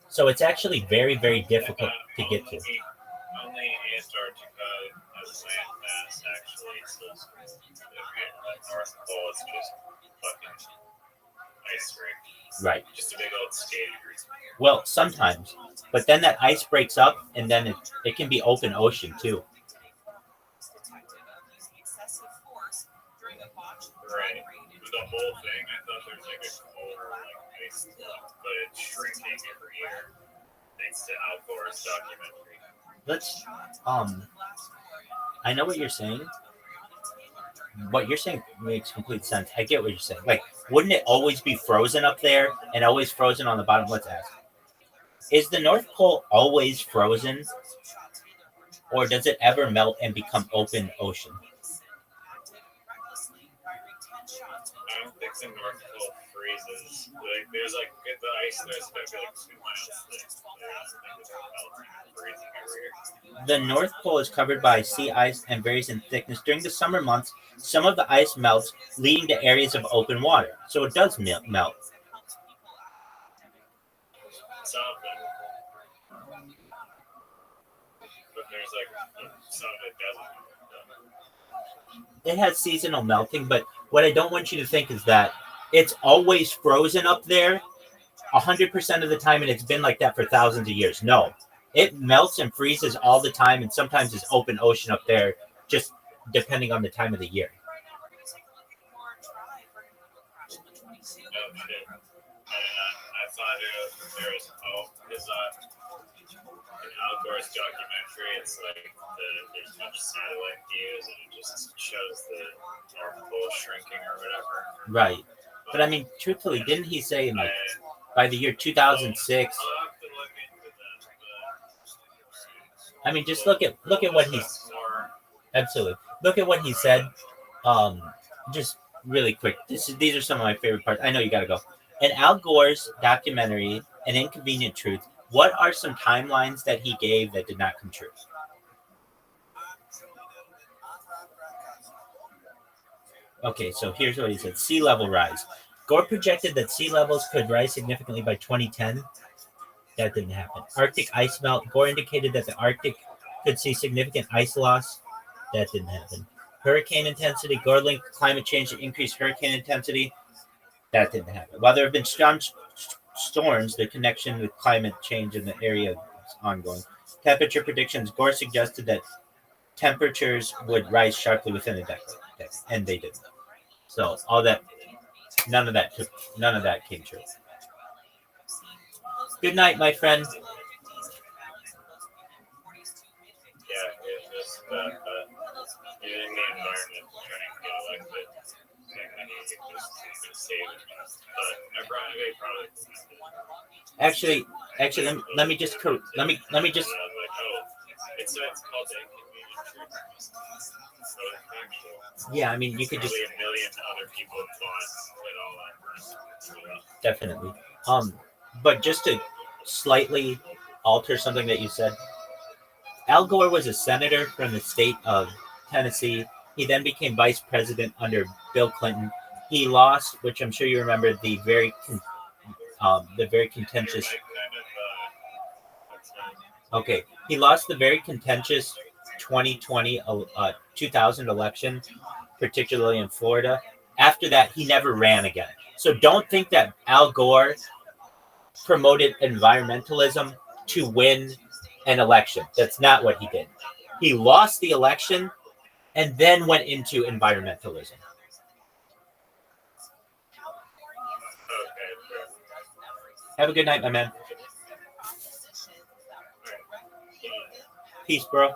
So it's actually very, very difficult to get to. Only Antarctica has land mass, actually. So the North Pole is just fucking ice rink. Right. Just a big old skating rink. Well, sometimes. But then that ice breaks up, and then it can be open ocean, too. Right. The whole thing, I thought there was like a whole ice block, but it's shrinking every year thanks to Al Gore's documentary. Let's, I know what you're saying. What you're saying makes complete sense. I get what you're saying. Like, wouldn't it always be frozen up there and always frozen on the bottom? Let's ask. Is the North Pole always frozen, or does it ever melt and become open ocean? I don't think the North Pole freezes. Like, there's like the ice there's maybe like 2 miles thick. Freezing every year. The North Pole is covered by sea ice and varies in thickness. During the summer months, some of the ice melts, leading to areas of open water. So it does melt. Some of it. But there's like some of it doesn't. It has seasonal melting, but what I don't want you to think is that it's always frozen up there 100% of the time, and it's been like that for thousands of years. No, it melts and freezes all the time, and sometimes it's open ocean up there, just depending on the time of the year. Oh shit. I thought there was because in Al Gore's documentary, it's like there's a bunch of satellite views and it just shows the North Pole shrinking or whatever. Right. But I mean, truthfully, didn't he say like by the year 2006? I'll have to look into that. I mean, just look at what he's absolutely look at what he said. Just really quick. These are some of my favorite parts. I know you got to go. In Al Gore's documentary, An Inconvenient Truth, what are some timelines that he gave that did not come true? Okay, so here's what he said. Sea level rise. Gore projected that sea levels could rise significantly by 2010. That didn't happen. Arctic ice melt. Gore indicated that the Arctic could see significant ice loss. That didn't happen. Hurricane intensity. Gore linked climate change to increased hurricane intensity. That didn't happen. While there have been storms, the connection with climate change in the area is ongoing. Temperature predictions. Gore suggested that temperatures would rise sharply within a decade, and they didn't. So all that, none of that came true. Good night, my friend. Yeah, it's just in the environment trying to get elected, saying that he just save it. But I probably. Actually, let me just. It's called the Inconvenient Truth. So actual. Yeah, I mean, you could just Probably a million other people thought it all at. definitely. But just to slightly alter something that you said, Al Gore was a senator from the state of Tennessee. He then became vice president under Bill Clinton. he lost, which I'm sure you remember, the very contentious. Okay, he lost the very contentious 2000 election, particularly in Florida. After that, he never ran again. So don't think that Al Gore promoted environmentalism to win an election. That's not what he did. He lost the election and then went into environmentalism. Have a good night, my man. Peace, bro.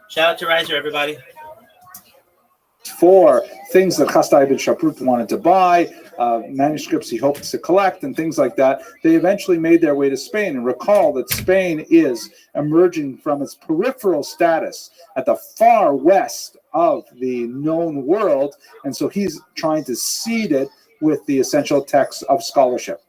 Shout out to Riser, everybody. For things that Chasdai ibn Shaprut wanted to buy, manuscripts he hoped to collect, and things like that, they eventually made their way to Spain. And recall that Spain is emerging from its peripheral status at the far west of the known world, and so he's trying to seed it with the essential texts of scholarship.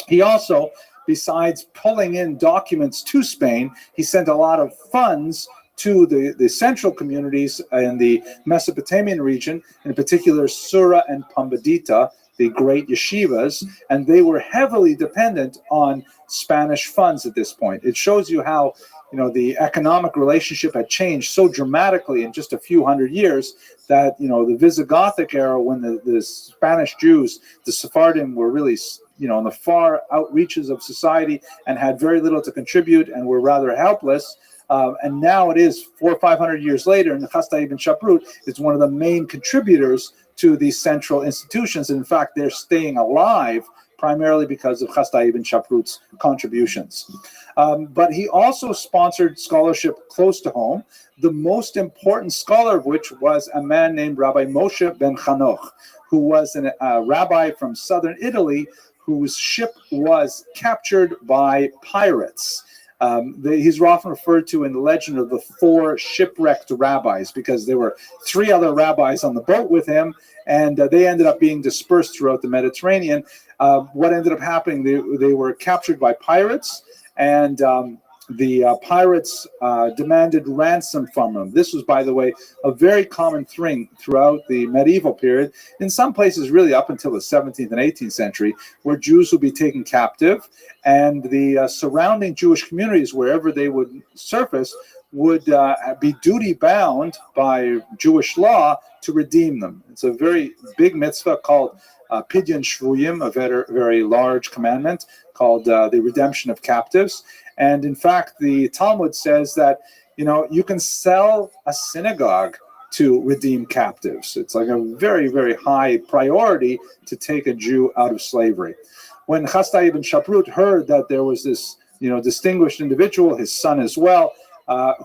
He also, besides pulling in documents to Spain, he sent a lot of funds to the central communities in the Mesopotamian region, in particular Sura and Pumbedita, the great yeshivas, and they were heavily dependent on Spanish funds at this point. It shows you how, the economic relationship had changed so dramatically in just a few hundred years that, the Visigothic era, when the Spanish Jews, the Sephardim, were really, in the far outreaches of society and had very little to contribute and were rather helpless. And now it is 400 or 500 years later, and the Chasdai ibn Shaprut is one of the main contributors to these central institutions. And in fact, they're staying alive primarily because of Chasdai ibn Shaprut's contributions. But he also sponsored scholarship close to home, the most important scholar of which was a man named Rabbi Moshe ben Chanoch, who was a rabbi from southern Italy whose ship was captured by pirates. He's often referred to in the legend of the 4 shipwrecked rabbis, because there were 3 other rabbis on the boat with him, and they ended up being dispersed throughout the Mediterranean. What ended up happening, they were captured by pirates, and the pirates demanded ransom from them. This was, by the way, a very common thing throughout the medieval period, in some places really up until the 17th and 18th century, where Jews would be taken captive, and the surrounding Jewish communities, wherever they would surface, would be duty-bound by Jewish law to redeem them. It's a very big mitzvah called Pidyon Shvuyim, a very large commandment called the redemption of captives. And in fact, the Talmud says that, you can sell a synagogue to redeem captives. It's like a very, very high priority to take a Jew out of slavery. When Chasdai ibn Shaprut heard that there was this, distinguished individual, his son as well,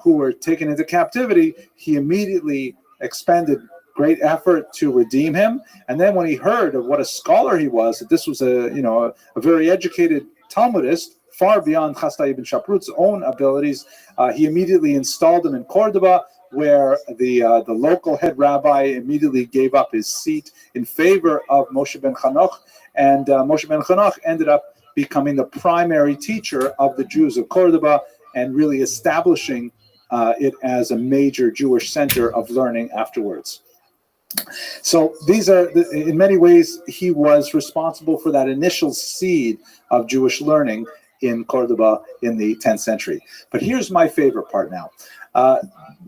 who were taken into captivity, he immediately expended great effort to redeem him. And then when he heard of what a scholar he was, that this was a very educated Talmudist, far beyond Chasdai ibn Shaprut's own abilities, he immediately installed him in Cordoba, where the local head rabbi immediately gave up his seat in favor of Moshe ben Chanoch, and Moshe ben Chanoch ended up becoming the primary teacher of the Jews of Cordoba and really establishing it as a major Jewish center of learning afterwards. So these are, in many ways, he was responsible for that initial seed of Jewish learning in Cordoba in the 10th century. But here's my favorite part now.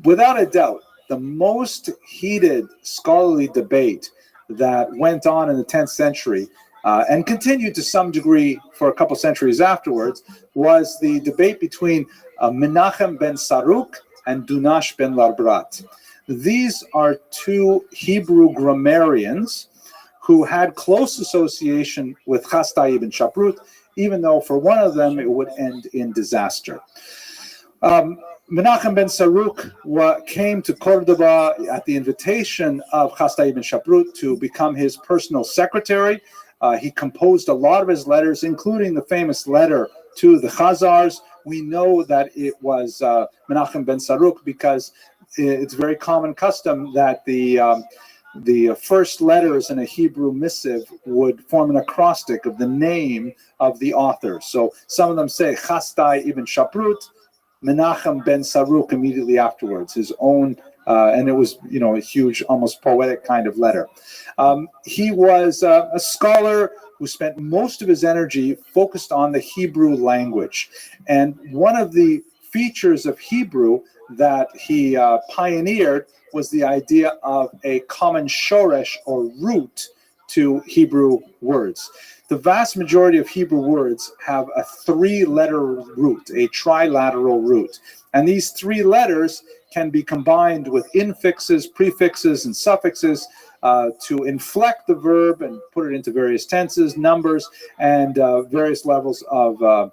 Without a doubt, the most heated scholarly debate that went on in the 10th century and continued to some degree for a couple centuries afterwards was the debate between Menachem ben Saruk and Dunash ben Larbrat. These are 2 Hebrew grammarians who had close association with Chasdai ibn Shaprut, even though for one of them it would end in disaster. Menachem ben Saruk came to Cordoba at the invitation of Chasdai ibn Shaprut to become his personal secretary. He composed a lot of his letters, including the famous letter to the Chazars. We know that it was Menachem ben Saruk because it's very common custom that the first letters in a Hebrew missive would form an acrostic of the name of the author. So some of them say Chasdai ibn Shaprut, Menachem ben Saruk immediately afterwards, his own and it was, a huge, almost poetic kind of letter. He was a scholar who spent most of his energy focused on the Hebrew language. And one of the features of Hebrew that he pioneered was the idea of a common shoresh or root to Hebrew words. The vast majority of Hebrew words have a 3-letter root, a trilateral root. And these 3 letters can be combined with infixes, prefixes, and suffixes to inflect the verb and put it into various tenses, numbers, and various levels of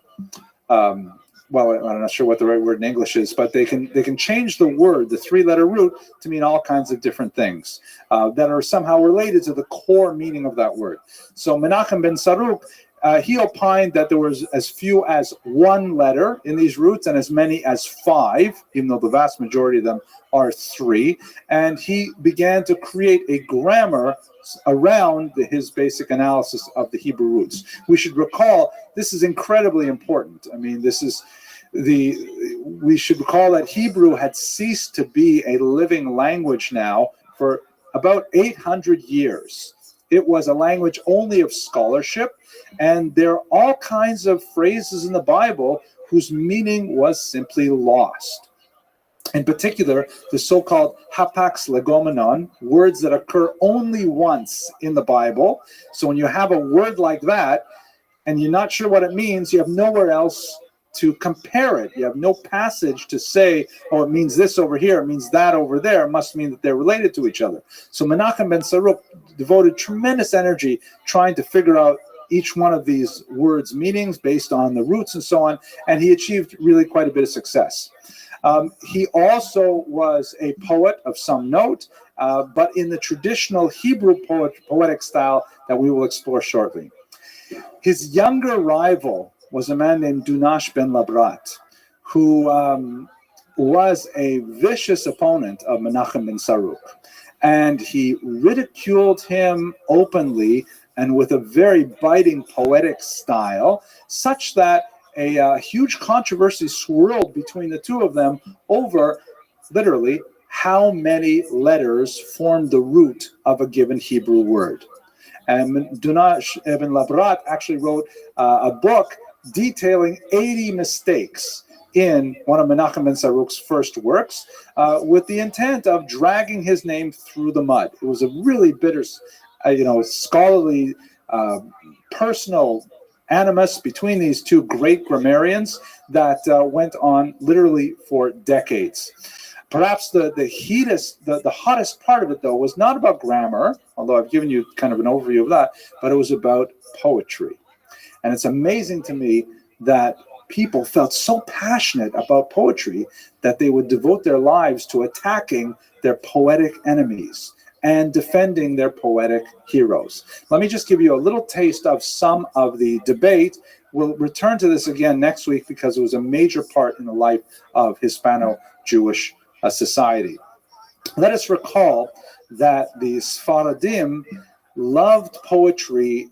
well, I'm not sure what the right word in English is, but they can change the word, the 3-letter root, to mean all kinds of different things that are somehow related to the core meaning of that word. So Menachem ben Saruk, he opined that there was as few as 1 letter in these roots and as many as 5, even though the vast majority of them are 3. And he began to create a grammar around his basic analysis of the Hebrew roots. We should recall this is incredibly important. I mean, we should recall that Hebrew had ceased to be a living language now for about 800 years. It was a language only of scholarship, and there are all kinds of phrases in the Bible whose meaning was simply lost. In particular, the so-called hapax legomenon, words that occur only once in the Bible. So when you have a word like that, and you're not sure what it means, you have nowhere else to compare it. You have no passage to say, oh, it means this over here, it means that over there. It must mean that they're related to each other. So Menachem ben Saruk devoted tremendous energy trying to figure out each one of these words' meanings based on the roots and so on, and he achieved really quite a bit of success. He also was a poet of some note, but in the traditional Hebrew poetic style that we will explore shortly. His younger rival was a man named Dunash ben Labrat, who was a vicious opponent of Menachem ben Saruk. And he ridiculed him openly and with a very biting poetic style, such that a huge controversy swirled between the two of them over, literally, how many letters formed the root of a given Hebrew word. And Dunash ibn Labrat actually wrote a book detailing 80 mistakes in one of Menachem ben Saruk's first works with the intent of dragging his name through the mud. It was a really bitter, scholarly, personal animus between these two great grammarians that went on literally for decades. Perhaps the hottest part of it, though, was not about grammar, although I've given you kind of an overview of that, but it was about poetry. And it's amazing to me that people felt so passionate about poetry that they would devote their lives to attacking their poetic enemies and defending their poetic heroes. Let me just give you a little taste of some of the debate. We'll return to this again next week because it was a major part in the life of Hispano-Jewish society. Let us recall that the Sfaradim loved poetry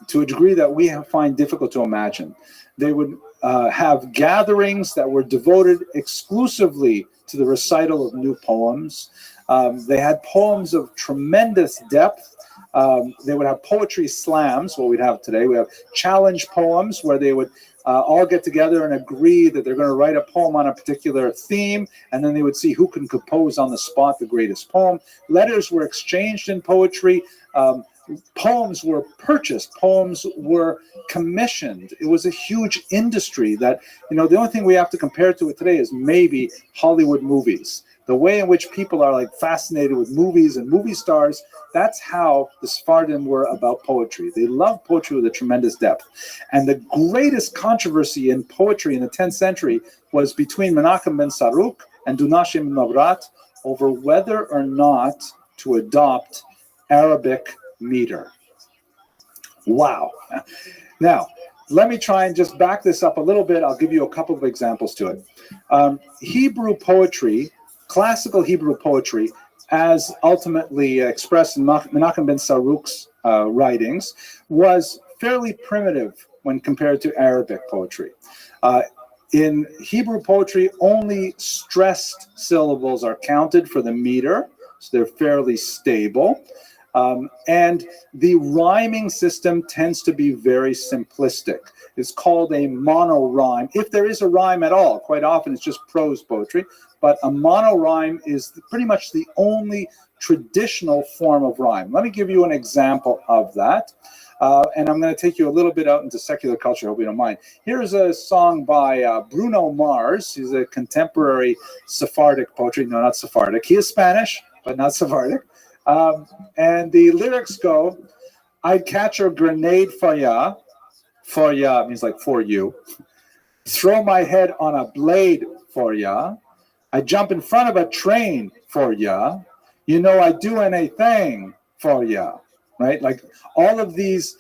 to a degree that we find difficult to imagine. They would have gatherings that were devoted exclusively to the recital of new poems. They had poems of tremendous depth. They would have poetry slams, what we'd have today. We have challenge poems where they would all get together and agree that they're going to write a poem on a particular theme, and then they would see who can compose on the spot the greatest poem. Letters were exchanged in poetry. Poems were purchased. Poems were commissioned. It was a huge industry that, the only thing we have to compare to it today is maybe Hollywood movies. The way in which people are fascinated with movies and movie stars, that's how the Sephardim were about poetry. They loved poetry with a tremendous depth. And the greatest controversy in poetry in the 10th century was between Menachem ben Saruk and Dunash ibn Labrat over whether or not to adopt Arabic meter. Wow. Now, let me try and just back this up a little bit. I'll give you a couple of examples to it. Hebrew poetry, classical Hebrew poetry, as ultimately expressed in Menachem ben Saruk's writings, was fairly primitive when compared to Arabic poetry. In Hebrew poetry, only stressed syllables are counted for the meter, so they're fairly stable. And the rhyming system tends to be very simplistic. It's called a monorhyme, if there is a rhyme at all. Quite often it's just prose poetry, but a monorhyme is pretty much the only traditional form of rhyme. Let me give you an example of that. And I'm going to take you a little bit out into secular culture, hope you don't mind. Here's a song by Bruno Mars. He's a contemporary Sephardic poetry. No, not Sephardic. He is Spanish, but not Sephardic. And the lyrics go, I'd catch a grenade for ya. For ya means like for you. Throw my head on a blade for ya. I jump in front of a train for ya. You know I'd do anything for ya. Right? Like all of these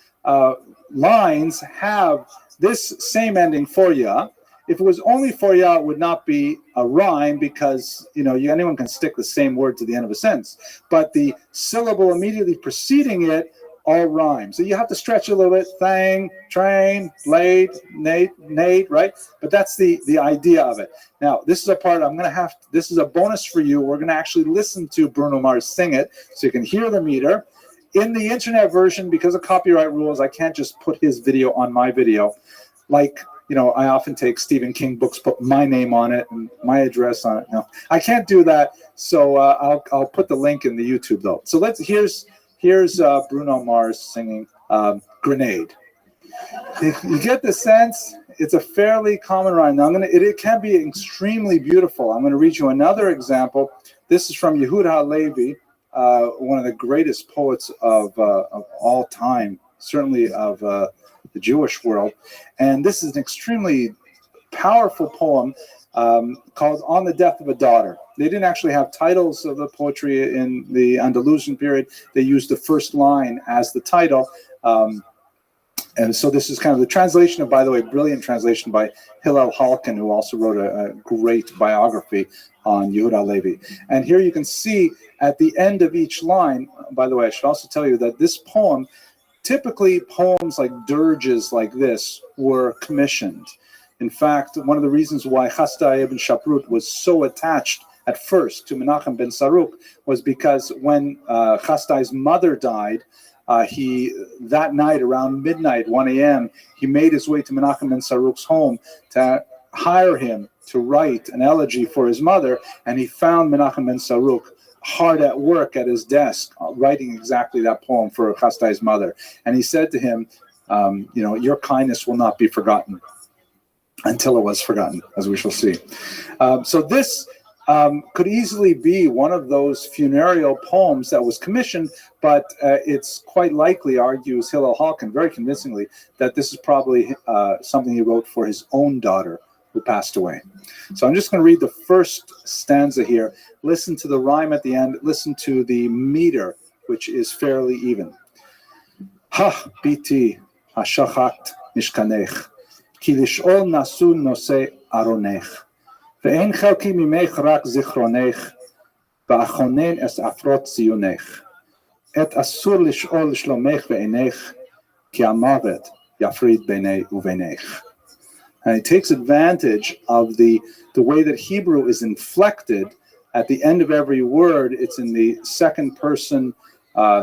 lines have this same ending for ya. If it was only for ya, it would not be a rhyme because, anyone can stick the same word to the end of a sentence. But the syllable immediately preceding it all rhyme. So you have to stretch a little bit. Thing, train, blade, nade, right? But that's the idea of it. Now, this is a part this is a bonus for you. We're going to actually listen to Bruno Mars sing it so you can hear the meter. In the internet version, because of copyright rules, I can't just put his video on my video. Like, I often take Stephen King books, put my name on it and my address on it. No, I can't do that. So I'll put the link in the YouTube though. So here's Bruno Mars singing Grenade. You get the sense? It's a fairly common rhyme. Now it can be extremely beautiful. I'm going to read you another example. This is from Yehuda Halevi. One of the greatest poets of all time, certainly of the Jewish world. And this is an extremely powerful poem called On the Death of a Daughter. They didn't actually have titles of the poetry in the Andalusian period. They used the first line as the title. And so this is kind of the translation of, by the way, brilliant translation by Hillel Halkin, who also wrote a great biography on Yehuda Halevi. And here you can see at the end of each line, by the way, I should also tell you that this poem, typically poems like dirges like this were commissioned. In fact, one of the reasons why Chasdai ibn Shaprut was so attached at first to Menachem ben Saruk was because when Chasdai's mother died, that night around midnight, 1 a.m., he made his way to Menachem ben Saruk's home to hire him to write an elegy for his mother, and he found Menachem ben Saruk hard at work at his desk, writing exactly that poem for Chasdai's mother. And he said to him, your kindness will not be forgotten until it was forgotten, as we shall see. So this could easily be one of those funereal poems that was commissioned, but it's quite likely, argues Hillel Halkin very convincingly, that this is probably something he wrote for his own daughter who passed away. So I'm just going to read the first stanza here. Listen to the rhyme at the end. Listen to the meter, which is fairly even. Ha, biti, hashachat mishkanech, ki lish'ol nasu nosei aronech. ואין חלקי ממך רק זיכרונך, ואחונן את עפרות ציונך. את אסור לשאול לשלומך ועינך, כי המוות יפריד ביני ובינך. And it takes advantage of the way that Hebrew is inflected. At the end of every word, it's in the second person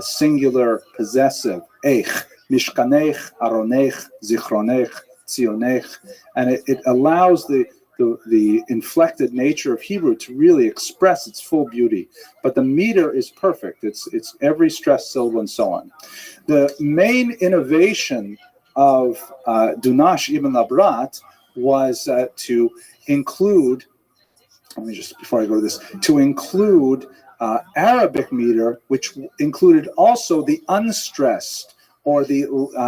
singular possessive. Eich, mishkanech, aronech, zichronech, tzionech. And it allows the inflected nature of Hebrew to really express its full beauty. But the meter is perfect. It's every stressed syllable and so on. The main innovation of Dunash ibn Labrat was to include, before I go to this, to include Arabic meter, which included also the unstressed or the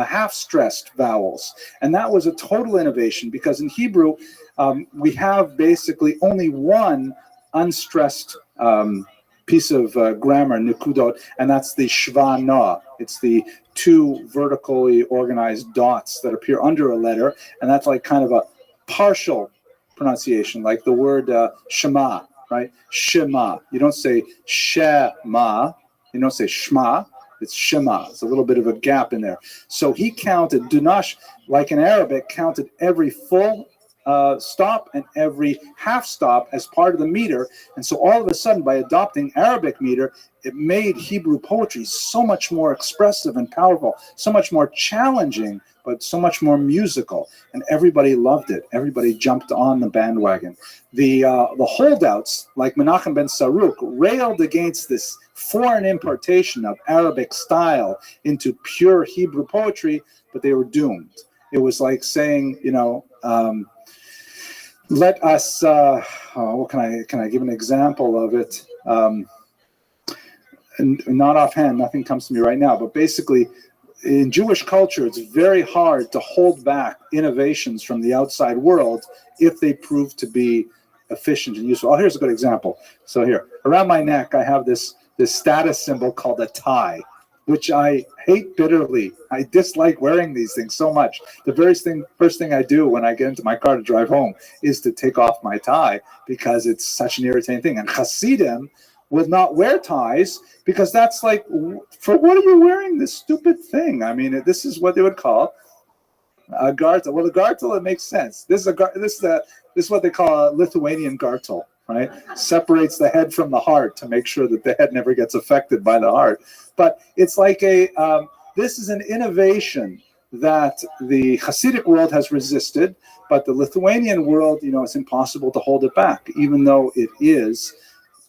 half-stressed vowels. And that was a total innovation because in Hebrew, we have basically only one unstressed piece of grammar, nikudot, and that's the shva na. It's the two vertically organized dots that appear under a letter, and that's like kind of a partial pronunciation, like the word shema, right? Shema. You don't say shema. You don't say shma. It's shema. It's a little bit of a gap in there. So he counted, Dunash, like in Arabic, counted every full stop and every half stop as part of the meter. And so all of a sudden, by adopting Arabic meter, it made Hebrew poetry so much more expressive and powerful, so much more challenging, but so much more musical. And everybody loved it. Everybody jumped on the bandwagon. The holdouts, like Menachem ben Saruk, railed against this foreign importation of Arabic style into pure Hebrew poetry, but they were doomed. It was like saying, let us, what can I give an example of it? And not offhand, nothing comes to me right now, but basically in Jewish culture, it's very hard to hold back innovations from the outside world if they prove to be efficient and useful. Oh, here's a good example. So here, around my neck, I have this status symbol called a tie, which I hate bitterly. I dislike wearing these things so much. The first thing I do when I get into my car to drive home is to take off my tie because it's such an irritating thing. And Hasidim would not wear ties because that's like, for what are you wearing this stupid thing? I mean, this is what they would call a gartel. Well, the gartel, it makes sense. This is what they call a Lithuanian gartel, right? Separates the head from the heart to make sure that the head never gets affected by the heart. But it's like this is an innovation that the Hasidic world has resisted, but the Lithuanian world, it's impossible to hold it back, even though it is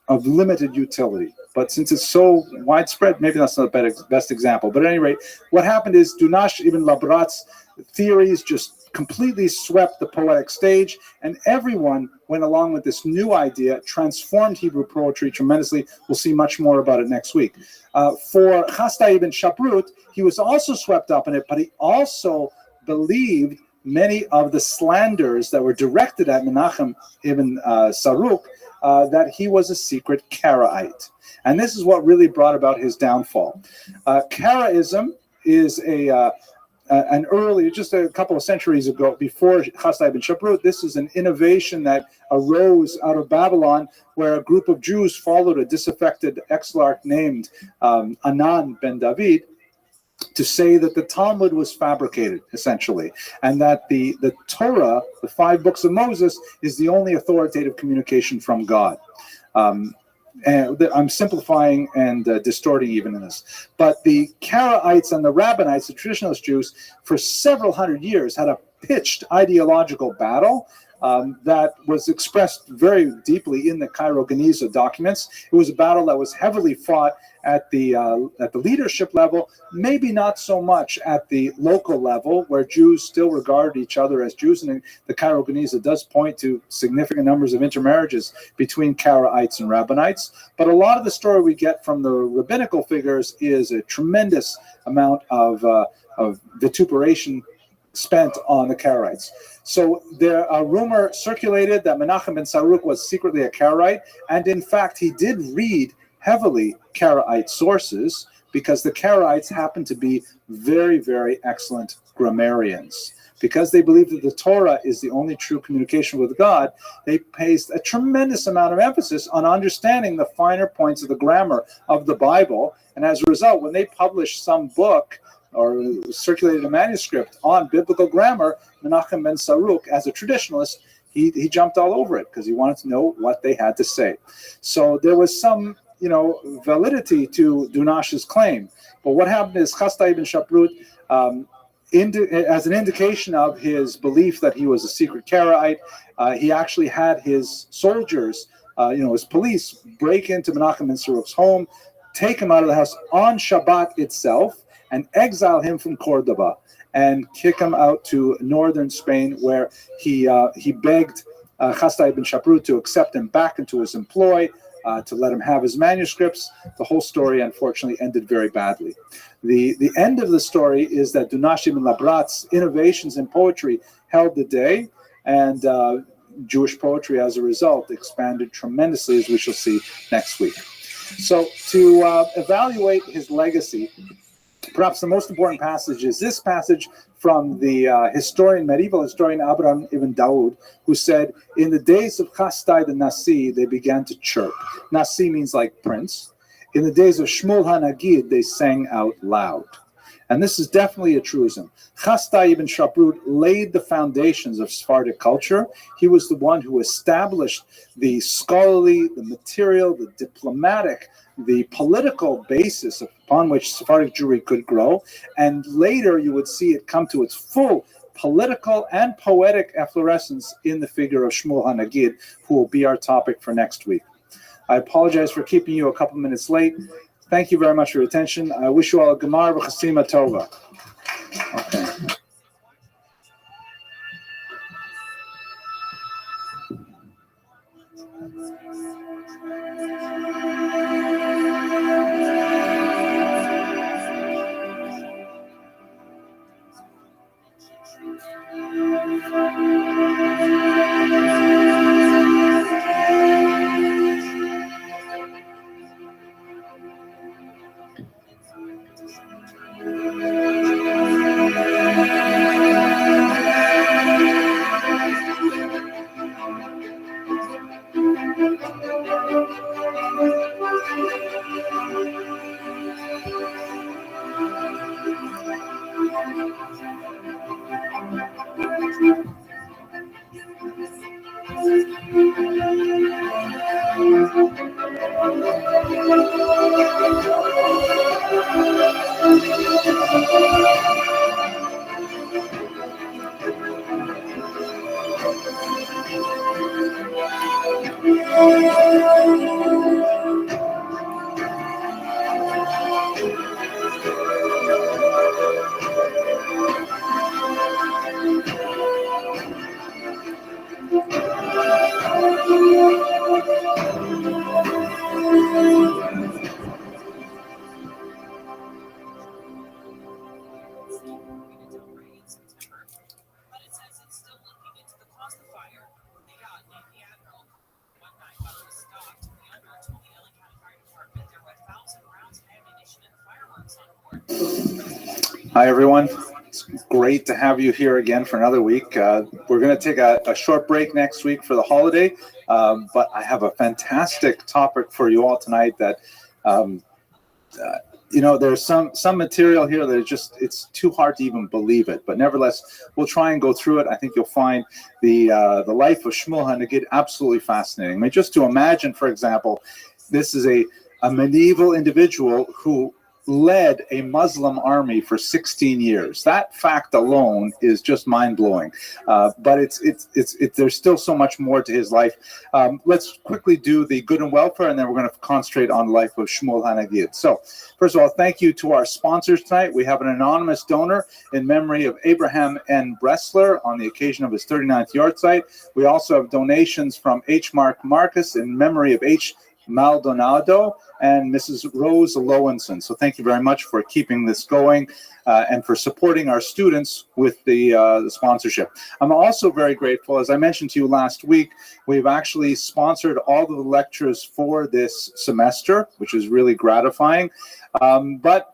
of limited utility. But since it's so widespread, maybe that's not the best example. But at any rate, what happened is Dunash ibn Labrat's theories just completely swept the poetic stage, and everyone went along with this new idea, transformed Hebrew poetry tremendously. We'll see much more about it next week. For Chasdai ibn Shaprut, he was also swept up in it, but he also believed many of the slanders that were directed at Menachem ibn Saruk, that he was a secret Karaite. And this is what really brought about his downfall. Karaism is an early, just a couple of centuries ago, before Chasdai ibn Shaprut, this is an innovation that arose out of Babylon, where a group of Jews followed a disaffected exilarch named Anan ben David, to say that the Talmud was fabricated, essentially, and that the Torah, the 5 books of Moses, is the only authoritative communication from God. And I'm simplifying and distorting even in this. But the Karaites and the Rabbinites, the traditionalist Jews, for several hundred years had a pitched ideological battle that was expressed very deeply in the Cairo Geniza documents. It was a battle that was heavily fought at the leadership level, maybe not so much at the local level, where Jews still regard each other as Jews. And the Cairo Geniza does point to significant numbers of intermarriages between Karaites and Rabbinites. But a lot of the story we get from the rabbinical figures is a tremendous amount of vituperation spent on the Karaites. So a rumor circulated that Menachem ben Saruk was secretly a Karaite, and in fact he did read heavily Karaite sources, because the Karaites happened to be very, very excellent grammarians. Because they believed that the Torah is the only true communication with God, they placed a tremendous amount of emphasis on understanding the finer points of the grammar of the Bible. And as a result, when they published some book or circulated a manuscript on biblical grammar, Menachem ben Saruk, as a traditionalist, he jumped all over it because he wanted to know what they had to say. So there was some validity to Dunash's claim. But what happened is Chasdai ibn Shaprut, as an indication of his belief that he was a secret Karaite, he actually had his soldiers, his police, break into Menachem ben Saruk's home, take him out of the house on Shabbat itself, and exile him from Cordoba and kick him out to northern Spain, where he begged Chasdai ibn Shaprut to accept him back into his employ, to let him have his manuscripts. The whole story, unfortunately, ended very badly. The end of the story is that Dunash ibn Labrat's innovations in poetry held the day, and Jewish poetry, as a result, expanded tremendously, as we shall see next week. So to evaluate his legacy, perhaps the most important passage is this passage from the medieval historian Abraham ibn Daud, who said, in the days of Chasdai the Nasi, they began to chirp. Nasi means like prince. In the days of Shmuel HaNagid, they sang out loud. And this is definitely a truism. Chasdai ibn Shaprut laid the foundations of Sephardic culture. He was the one who established the scholarly, the material, the diplomatic, the political basis upon which Sephardic Jewry could grow. And later you would see it come to its full political and poetic efflorescence in the figure of Shmuel HaNagid, who will be our topic for next week. I apologize for keeping you a couple minutes late. Thank you very much for your attention. I wish you all a Gemar B'Chasima Tova. Okay. Hi, everyone. It's great to have you here again for another week. We're going to take a short break next week for the holiday, but I have a fantastic topic for you all tonight that, there's some material here that it's too hard to even believe it, but nevertheless, we'll try and go through it. I think you'll find the life of Shmuel HaNagid absolutely fascinating. I mean, just to imagine, for example, this is a medieval individual who led a Muslim army for 16 years. That fact alone is just mind-blowing. But it's there's still so much more to his life. Let's quickly do the good and welfare, and then we're going to concentrate on the life of Shmuel HaNagid. So, first of all, thank you to our sponsors tonight. We have an anonymous donor in memory of Abraham N. Bressler on the occasion of his 39th yahrzeit. We also have donations from H. Mark Marcus in memory of H. Maldonado and Mrs. Rose Lowenson. So thank you very much for keeping this going and for supporting our students with the sponsorship. I'm also very grateful, as I mentioned to you last week, we've actually sponsored all of the lectures for this semester, which is really gratifying. But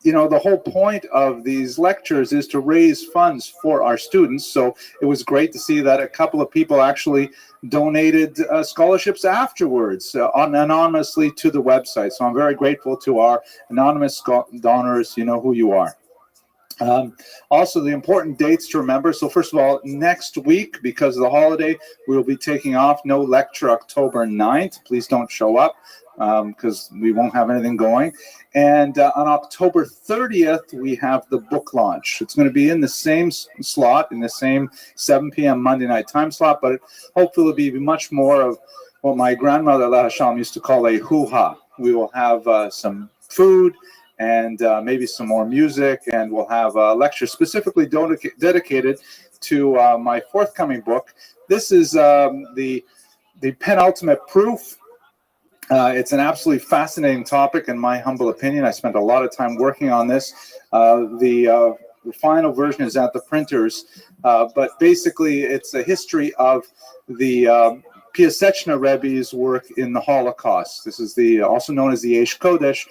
the whole point of these lectures is to raise funds for our students. So it was great to see that a couple of people actually donated scholarships afterwards anonymously to the website. So I'm very grateful to our anonymous donors. You know who you are. Also, the important dates to remember. So first of all, next week, because of the holiday, we will be taking off. No lecture October 9th. Please don't show up because we won't have anything going. And on October 30th, we have the book launch. It's going to be in the same slot, in the same 7 p.m. Monday night time slot, but hopefully it'll be much more of what my grandmother, Allah Hashem, used to call a hoo-ha. We will have some food and maybe some more music, and we'll have a lecture specifically dedicated to my forthcoming book. This is the penultimate proof. It's an absolutely fascinating topic, in my humble opinion. I spent a lot of time working on this. The final version is at the printers, but basically it's a history of the Piaseczna Rebbe's work in the Holocaust. This is also known as the Eish Kodesh,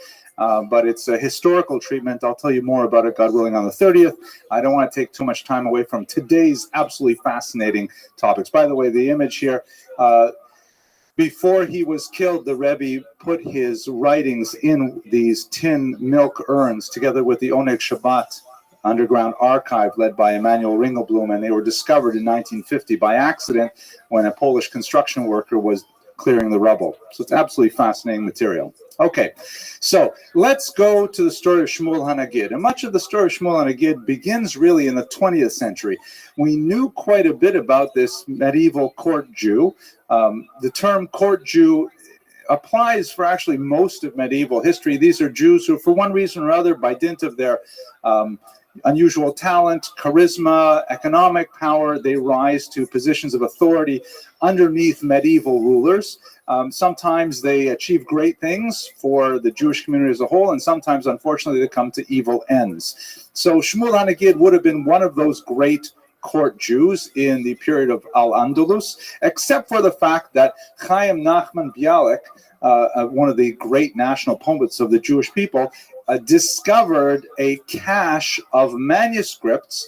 but it's a historical treatment. I'll tell you more about it, God willing, on the 30th. I don't want to take too much time away from today's absolutely fascinating topics. By the way, the image here, Before he was killed, the Rebbe put his writings in these tin milk urns together with the Oneg Shabbat underground archive led by Emanuel Ringelblum, and they were discovered in 1950 by accident when a Polish construction worker was clearing the rubble. So it's absolutely fascinating material. Okay, so let's go to the story of Shmuel HaNagid. And much of the story of Shmuel HaNagid begins really in the 20th century. We knew quite a bit about this medieval court Jew. The term court Jew applies for actually most of medieval history. These are Jews who, for one reason or other, by dint of their unusual talent, charisma, economic power, they rise to positions of authority underneath medieval rulers. Sometimes they achieve great things for the Jewish community as a whole, and sometimes, unfortunately, they come to evil ends. So Shmuel HaNagid would have been one of those great court Jews in the period of Al-Andalus, except for the fact that Chaim Nachman Bialik, one of the great national poets of the Jewish people, discovered a cache of manuscripts,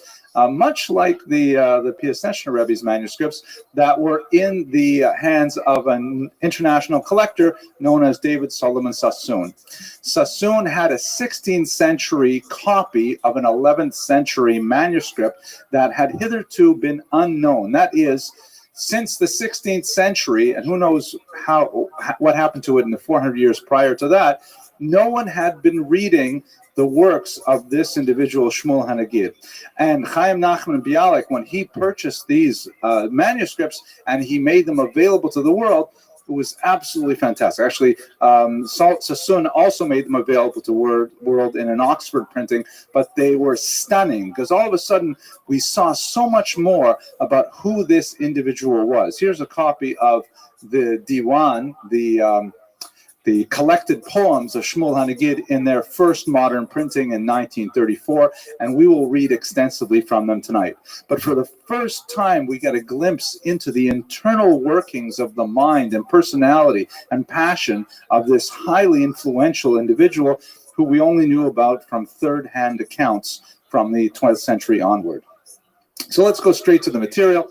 much like the Piaseczna Rebbe's manuscripts, that were in the hands of an international collector known as David Solomon Sassoon. Sassoon had a 16th century copy of an 11th century manuscript that had hitherto been unknown. That is, since the 16th century, and who knows what happened to it in the 400 years prior to that, no one had been reading the works of this individual, Shmuel HaNagid. And Chaim Nachman Bialik, when he purchased these manuscripts and he made them available to the world, it was absolutely fantastic. Actually, Sassoon also made them available to the world in an Oxford printing, but they were stunning because all of a sudden we saw so much more about who this individual was. Here's a copy of the Diwan, the collected poems of Shmuel HaNagid in their first modern printing in 1934, and we will read extensively from them tonight. But for the first time, we get a glimpse into the internal workings of the mind and personality and passion of this highly influential individual who we only knew about from third-hand accounts from the 20th century onward. So let's go straight to the material.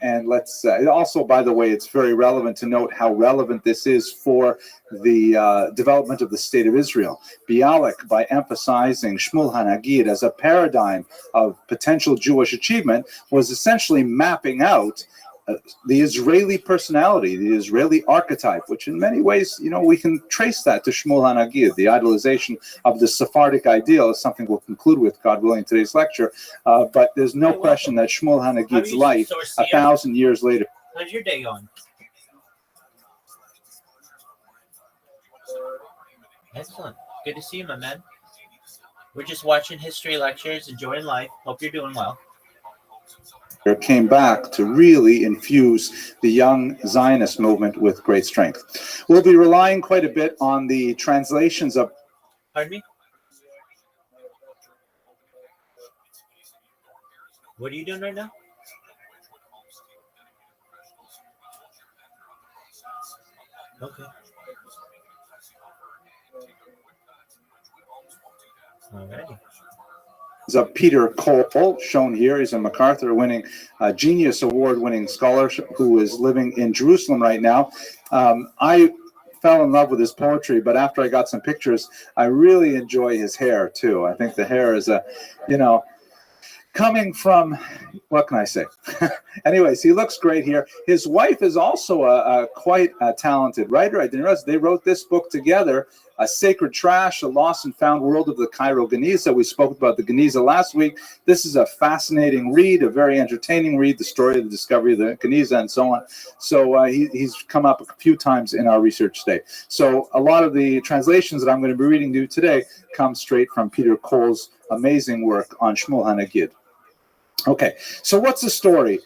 And let's also, by the way, it's very relevant to note how relevant this is for the development of the state of Israel. Bialik, by emphasizing Shmuel HaNagid as a paradigm of potential Jewish achievement, was essentially mapping out the Israeli personality, the Israeli archetype, which in many ways, we can trace that to Shmuel HaNagid. The idolization of the Sephardic ideal is something we'll conclude with, God willing, today's lecture. But there's no question that Shmuel HaNagid's life, 1,000 years later. How's your day going? Excellent. Good to see you, my man. We're just watching history lectures, enjoying life. Hope you're doing well. Came back to really infuse the young Zionist movement with great strength. We'll be relying quite a bit on the translations of... Pardon me? What are you doing right now? Okay. Alrighty. Of Peter Cole, shown here. He's a MacArthur-winning, Genius Award-winning scholar who is living in Jerusalem right now. I fell in love with his poetry, but after I got some pictures, I really enjoy his hair too. I think the hair is coming from, what can I say? Anyways, he looks great here. His wife is also a quite a talented writer. I didn't realize they wrote this book together, A Sacred Trash, A Lost and Found World of the Cairo Geniza. We spoke about the Geniza last week. This is a fascinating read, a very entertaining read, the story of the discovery of the Geniza and so on. So he's come up a few times in our research today. So a lot of the translations that I'm going to be reading to you today come straight from Peter Cole's amazing work on Shmuel HaNagid. Okay, so what's the story?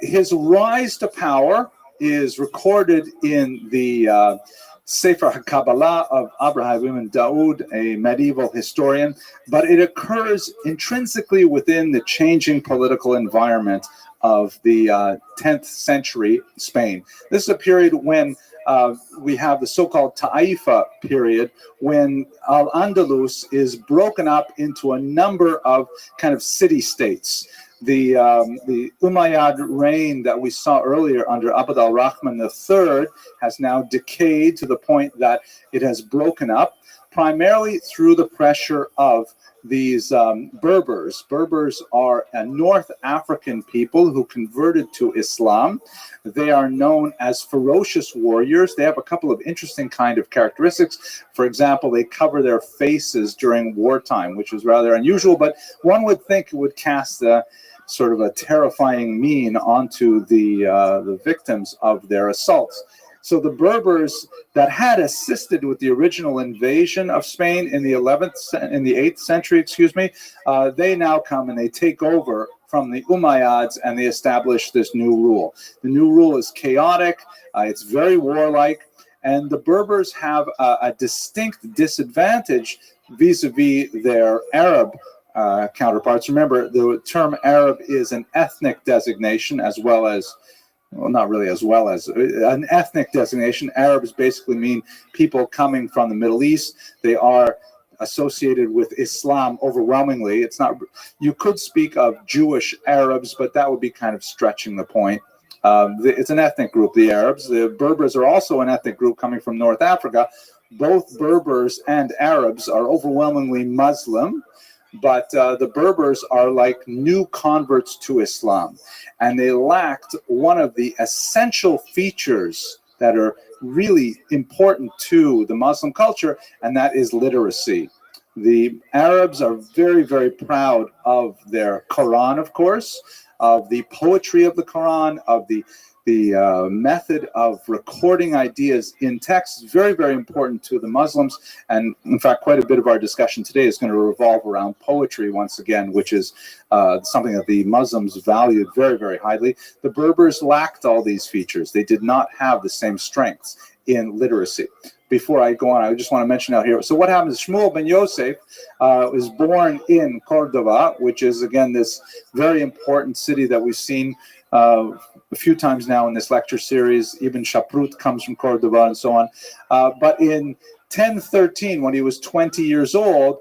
His rise to power is recorded in the Sefer HaKabbalah of Abraham Ibn Daud, a medieval historian, but it occurs intrinsically within the changing political environment of the 10th century Spain. This is a period when we have the so-called Taifa period when Al-Andalus is broken up into a number of kind of city-states. The Umayyad reign that we saw earlier under Abd al-Rahman III has now decayed to the point that it has broken up, primarily through the pressure of these Berbers. Berbers are a North African people who converted to Islam. They are known as ferocious warriors. They have a couple of interesting kind of characteristics. For example, they cover their faces during wartime, which is rather unusual, but one would think it would cast a sort of a terrifying mien onto the victims of their assaults. So the Berbers that had assisted with the original invasion of Spain in the 8th century, they now come and they take over from the Umayyads and they establish this new rule. The new rule is chaotic, it's very warlike, and the Berbers have a distinct disadvantage vis-a-vis their Arab counterparts. Remember, the term Arab is an ethnic designation as well as, well, not really as well as, an ethnic designation. Arabs basically mean people coming from the Middle East. They are associated with Islam overwhelmingly. It's not, you could speak of Jewish Arabs, but that would be kind of stretching the point. It's an ethnic group, the Arabs. The Berbers are also an ethnic group coming from North Africa. Both Berbers and Arabs are overwhelmingly Muslim. But the Berbers are like new converts to Islam, and they lacked one of the essential features that are really important to the Muslim culture, and that is literacy. The Arabs are very, very proud of their Quran, of course, of the poetry of the Quran, of the method of recording ideas in text. Is very, very important to the Muslims. And in fact, quite a bit of our discussion today is going to revolve around poetry once again, which is something that the Muslims valued very, very highly. The Berbers lacked all these features. They did not have the same strengths in literacy. Before I go on, I just want to mention out here. So what happens is Shmuel ben Yosef was born in Cordoba, which is, again, this very important city that we've seen a few times now in this lecture series. Ibn Shaprut comes from Cordoba and so on. But in 1013, when he was 20 years old,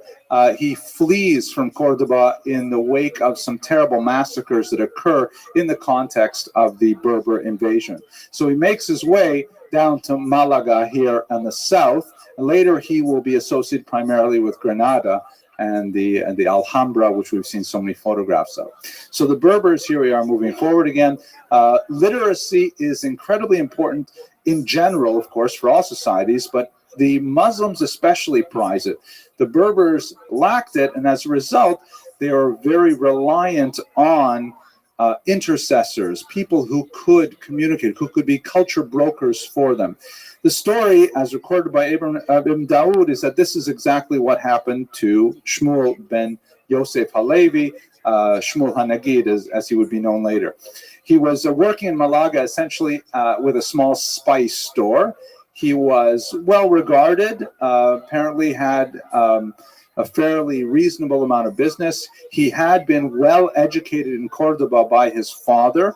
he flees from Cordoba in the wake of some terrible massacres that occur in the context of the Berber invasion. So he makes his way down to Malaga here in the south. And later he will be associated primarily with Granada and the Alhambra, which we've seen so many photographs of. So the Berbers, here we are moving forward again. Literacy is incredibly important in general, of course, for all societies, but the Muslims especially prize it. The Berbers lacked it, and as a result, they are very reliant on intercessors, people who could communicate, who could be culture brokers for them. The story, as recorded by Ibn Dawood, is that this is exactly what happened to Shmuel ben Yosef Halevi, Shmuel HaNagid, as he would be known later. He was working in Malaga, essentially with a small spice store. He was well regarded, apparently had a fairly reasonable amount of business. He had been well educated in Cordoba by his father.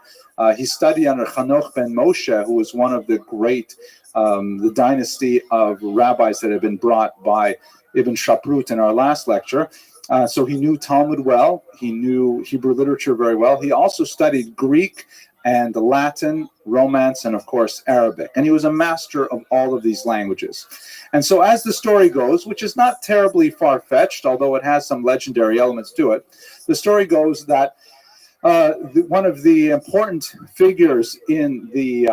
He studied under Hanoch ben Moshe, who was one of the great, the dynasty of rabbis that had been brought by Ibn Shaprut in our last lecture. So he knew Talmud well. He knew Hebrew literature very well. He also studied Greek and Latin, Romance, and of course Arabic. And he was a master of all of these languages. And so as the story goes, which is not terribly far-fetched, although it has some legendary elements to it, the story goes that one of the important figures in the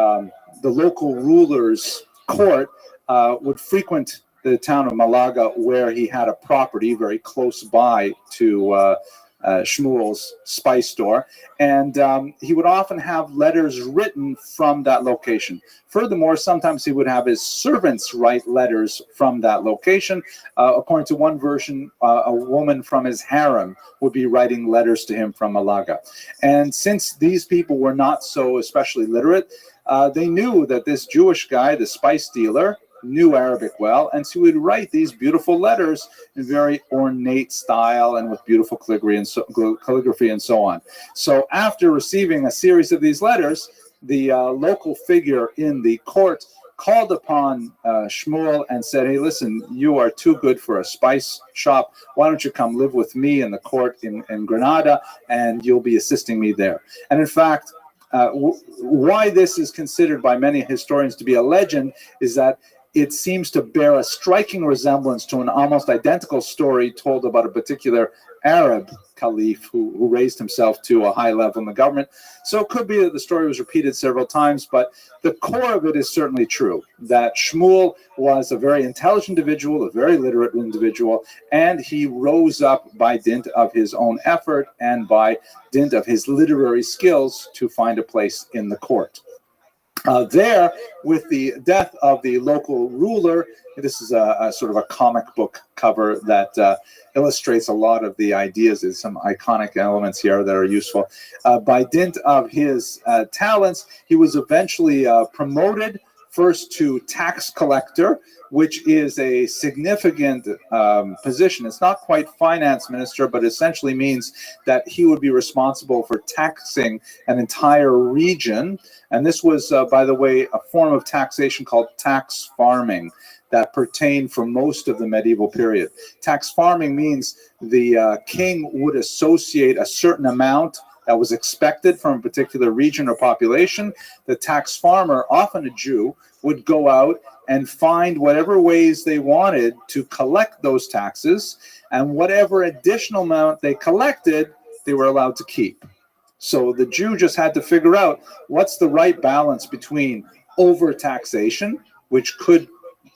local ruler's court would frequent the town of Malaga, where he had a property very close by to Shmuel's spice store, and he would often have letters written from that location. Furthermore, sometimes he would have his servants write letters from that location. According to one version, a woman from his harem would be writing letters to him from Malaga. And since these people were not so especially literate, they knew that this Jewish guy, the spice dealer, knew Arabic well, and so he would write these beautiful letters in very ornate style and with beautiful calligraphy and so on. So after receiving a series of these letters, the local figure in the court called upon Shmuel and said, hey, listen, you are too good for a spice shop. Why don't you come live with me in the court in Granada, and you'll be assisting me there. And in fact, why this is considered by many historians to be a legend is that it seems to bear a striking resemblance to an almost identical story told about a particular Arab caliph who raised himself to a high level in the government. So it could be that the story was repeated several times, but the core of it is certainly true, that Shmuel was a very intelligent individual, a very literate individual, and he rose up by dint of his own effort and by dint of his literary skills to find a place in the court. There, with the death of the local ruler, this is a sort of a comic book cover that illustrates a lot of the ideas. There's some iconic elements here that are useful. By dint of his talents, he was eventually promoted first to tax collector, which is a significant position. It's not quite finance minister, but essentially means that he would be responsible for taxing an entire region. And this was, by the way, a form of taxation called tax farming that pertained for most of the medieval period. Tax farming means the king would associate a certain amount that was expected from a particular region or population. The tax farmer, often a Jew, would go out and find whatever ways they wanted to collect those taxes, and whatever additional amount they collected, they were allowed to keep. So the Jew just had to figure out what's the right balance between overtaxation, which could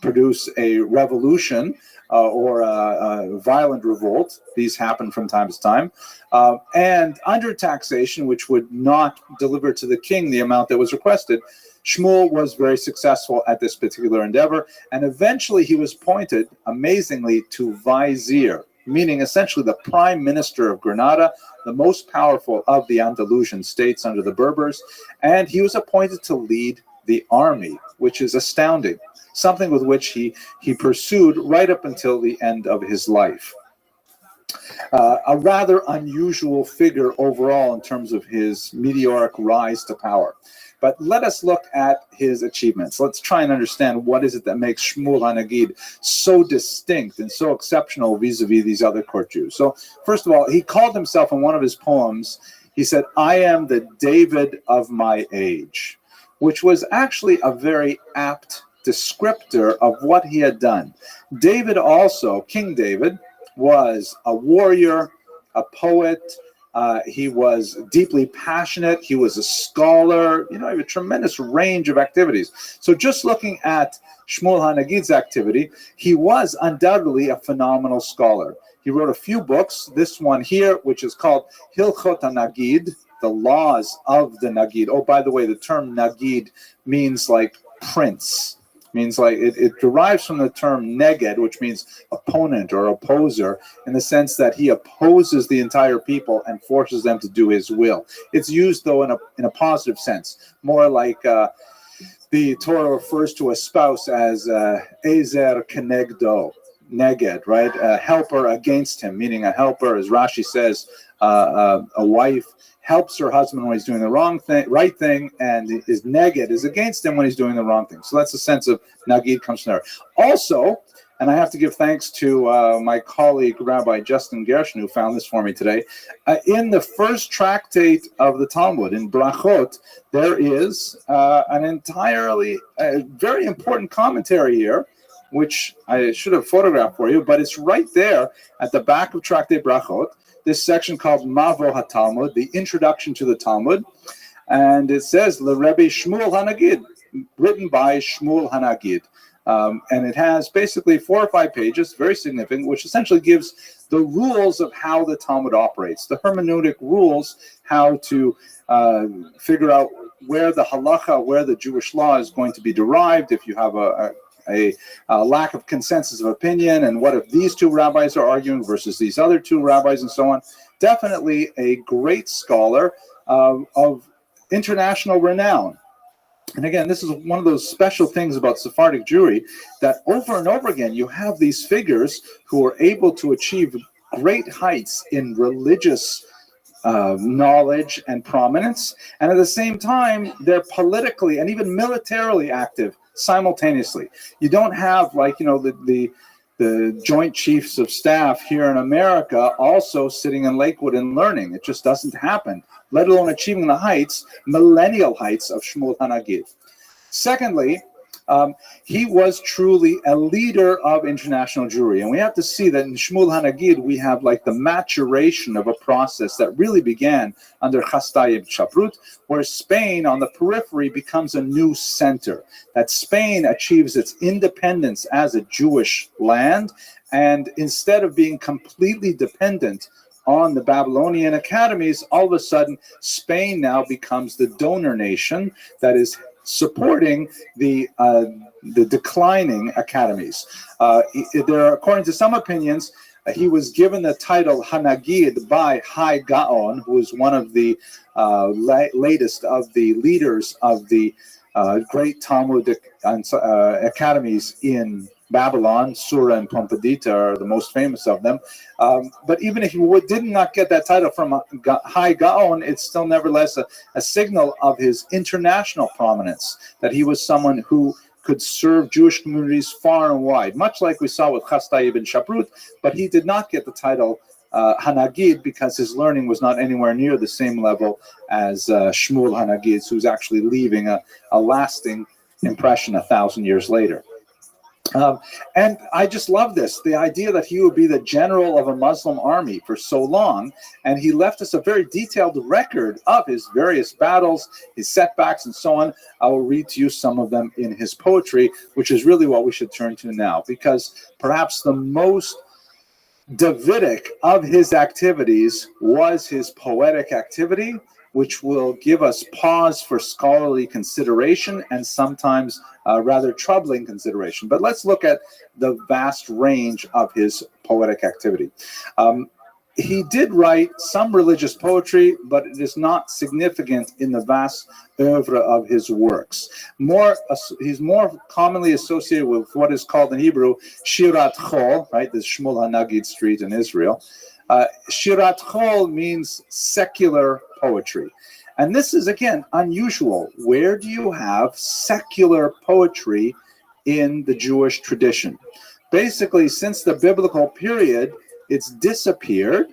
produce a revolution or a violent revolt. These happen from time to time. And undertaxation, which would not deliver to the king the amount that was requested. Shmuel was very successful at this particular endeavor, and eventually he was appointed, amazingly, to vizier, meaning essentially the prime minister of Granada, the most powerful of the Andalusian states under the Berbers, and he was appointed to lead the army, which is astounding, something with which he pursued right up until the end of his life. A rather unusual figure overall in terms of his meteoric rise to power. But let us look at his achievements. Let's try and understand what is it that makes Shmuel HaNagid so distinct and so exceptional vis-a-vis these other court Jews. So first of all, he called himself in one of his poems, he said, I am the David of my age, which was actually a very apt descriptor of what he had done. David also, King David, was a warrior, a poet. He was deeply passionate. He was a scholar. You know, he had a tremendous range of activities. So just looking at Shmuel HaNagid's activity, he was undoubtedly a phenomenal scholar. He wrote a few books. This one here, which is called Hilchot HaNagid, the laws of the Nagid. Oh, by the way, the term Nagid means like prince. Means like it derives from the term neged, which means opponent or opposer, in the sense that he opposes the entire people and forces them to do his will. It's used, though, in a positive sense, more like the Torah refers to a spouse as ezer kenegdo, neged, right? A helper against him, meaning a helper, as Rashi says, a wife helps her husband when he's doing the right thing, and is neged, is against him when he's doing the wrong thing. So that's the sense of Nagid comes from there. Also, and I have to give thanks to my colleague, Rabbi Justin Gershon, who found this for me today, in the first tractate of the Talmud, in Brachot, there is an entirely very important commentary here, which I should have photographed for you, but it's right there at the back of Tractate Brachot, this section called Mavo HaTalmud, the introduction to the Talmud, and it says, Rabbi Shmuel HaNagid, written by Shmuel HaNagid. And it has basically 4 or 5 pages, very significant, which essentially gives the rules of how the Talmud operates, the hermeneutic rules, how to figure out where the halacha, where the Jewish law is going to be derived, if you have a lack of consensus of opinion, and what if these 2 rabbis are arguing versus these other 2 rabbis, and so on. Definitely a great scholar of international renown. And again, this is one of those special things about Sephardic Jewry, that over and over again you have these figures who are able to achieve great heights in religious knowledge and prominence, and at the same time they're politically and even militarily active simultaneously. You don't have like, the Joint Chiefs of Staff here in America also sitting in Lakewood and learning. It just doesn't happen, let alone achieving the heights, millennial heights of Shmuel HaNagid. Secondly, he was truly a leader of international Jewry. And we have to see that in Shmuel HaNagid, we have like the maturation of a process that really began under Chastai ibn Shaprut, where Spain on the periphery becomes a new center, that Spain achieves its independence as a Jewish land. And instead of being completely dependent on the Babylonian academies, all of a sudden, Spain now becomes the donor nation that is supporting the declining academies. According to some opinions, he was given the title Hanagid by Hai Gaon, who is one of the latest of the leaders of the great Talmudic academies in Babylon. Sura and Pumbedita are the most famous of them. But even if he did not get that title from Hai Gaon, it's still nevertheless a signal of his international prominence, that he was someone who could serve Jewish communities far and wide, much like we saw with Chastai ibn Shaprut, but he did not get the title Hanagid because his learning was not anywhere near the same level as Shmuel HaNagid, who's actually leaving a lasting impression 1,000 years later. And I just love this, the idea that he would be the general of a Muslim army for so long, and he left us a very detailed record of his various battles, his setbacks, and so on. I will read to you some of them in his poetry, which is really what we should turn to now, because perhaps the most Davidic of his activities was his poetic activity, which will give us pause for scholarly consideration and sometimes rather troubling consideration. But let's look at the vast range of his poetic activity. He did write some religious poetry, but it is not significant in the vast oeuvre of his works. He's more commonly associated with what is called in Hebrew Shirat Chol, right? This Shmuel HaNagid street in Israel. Shirat Chol means secular poetry. And this is, again, unusual. Where do you have secular poetry in the Jewish tradition? Basically, since the biblical period, it's disappeared,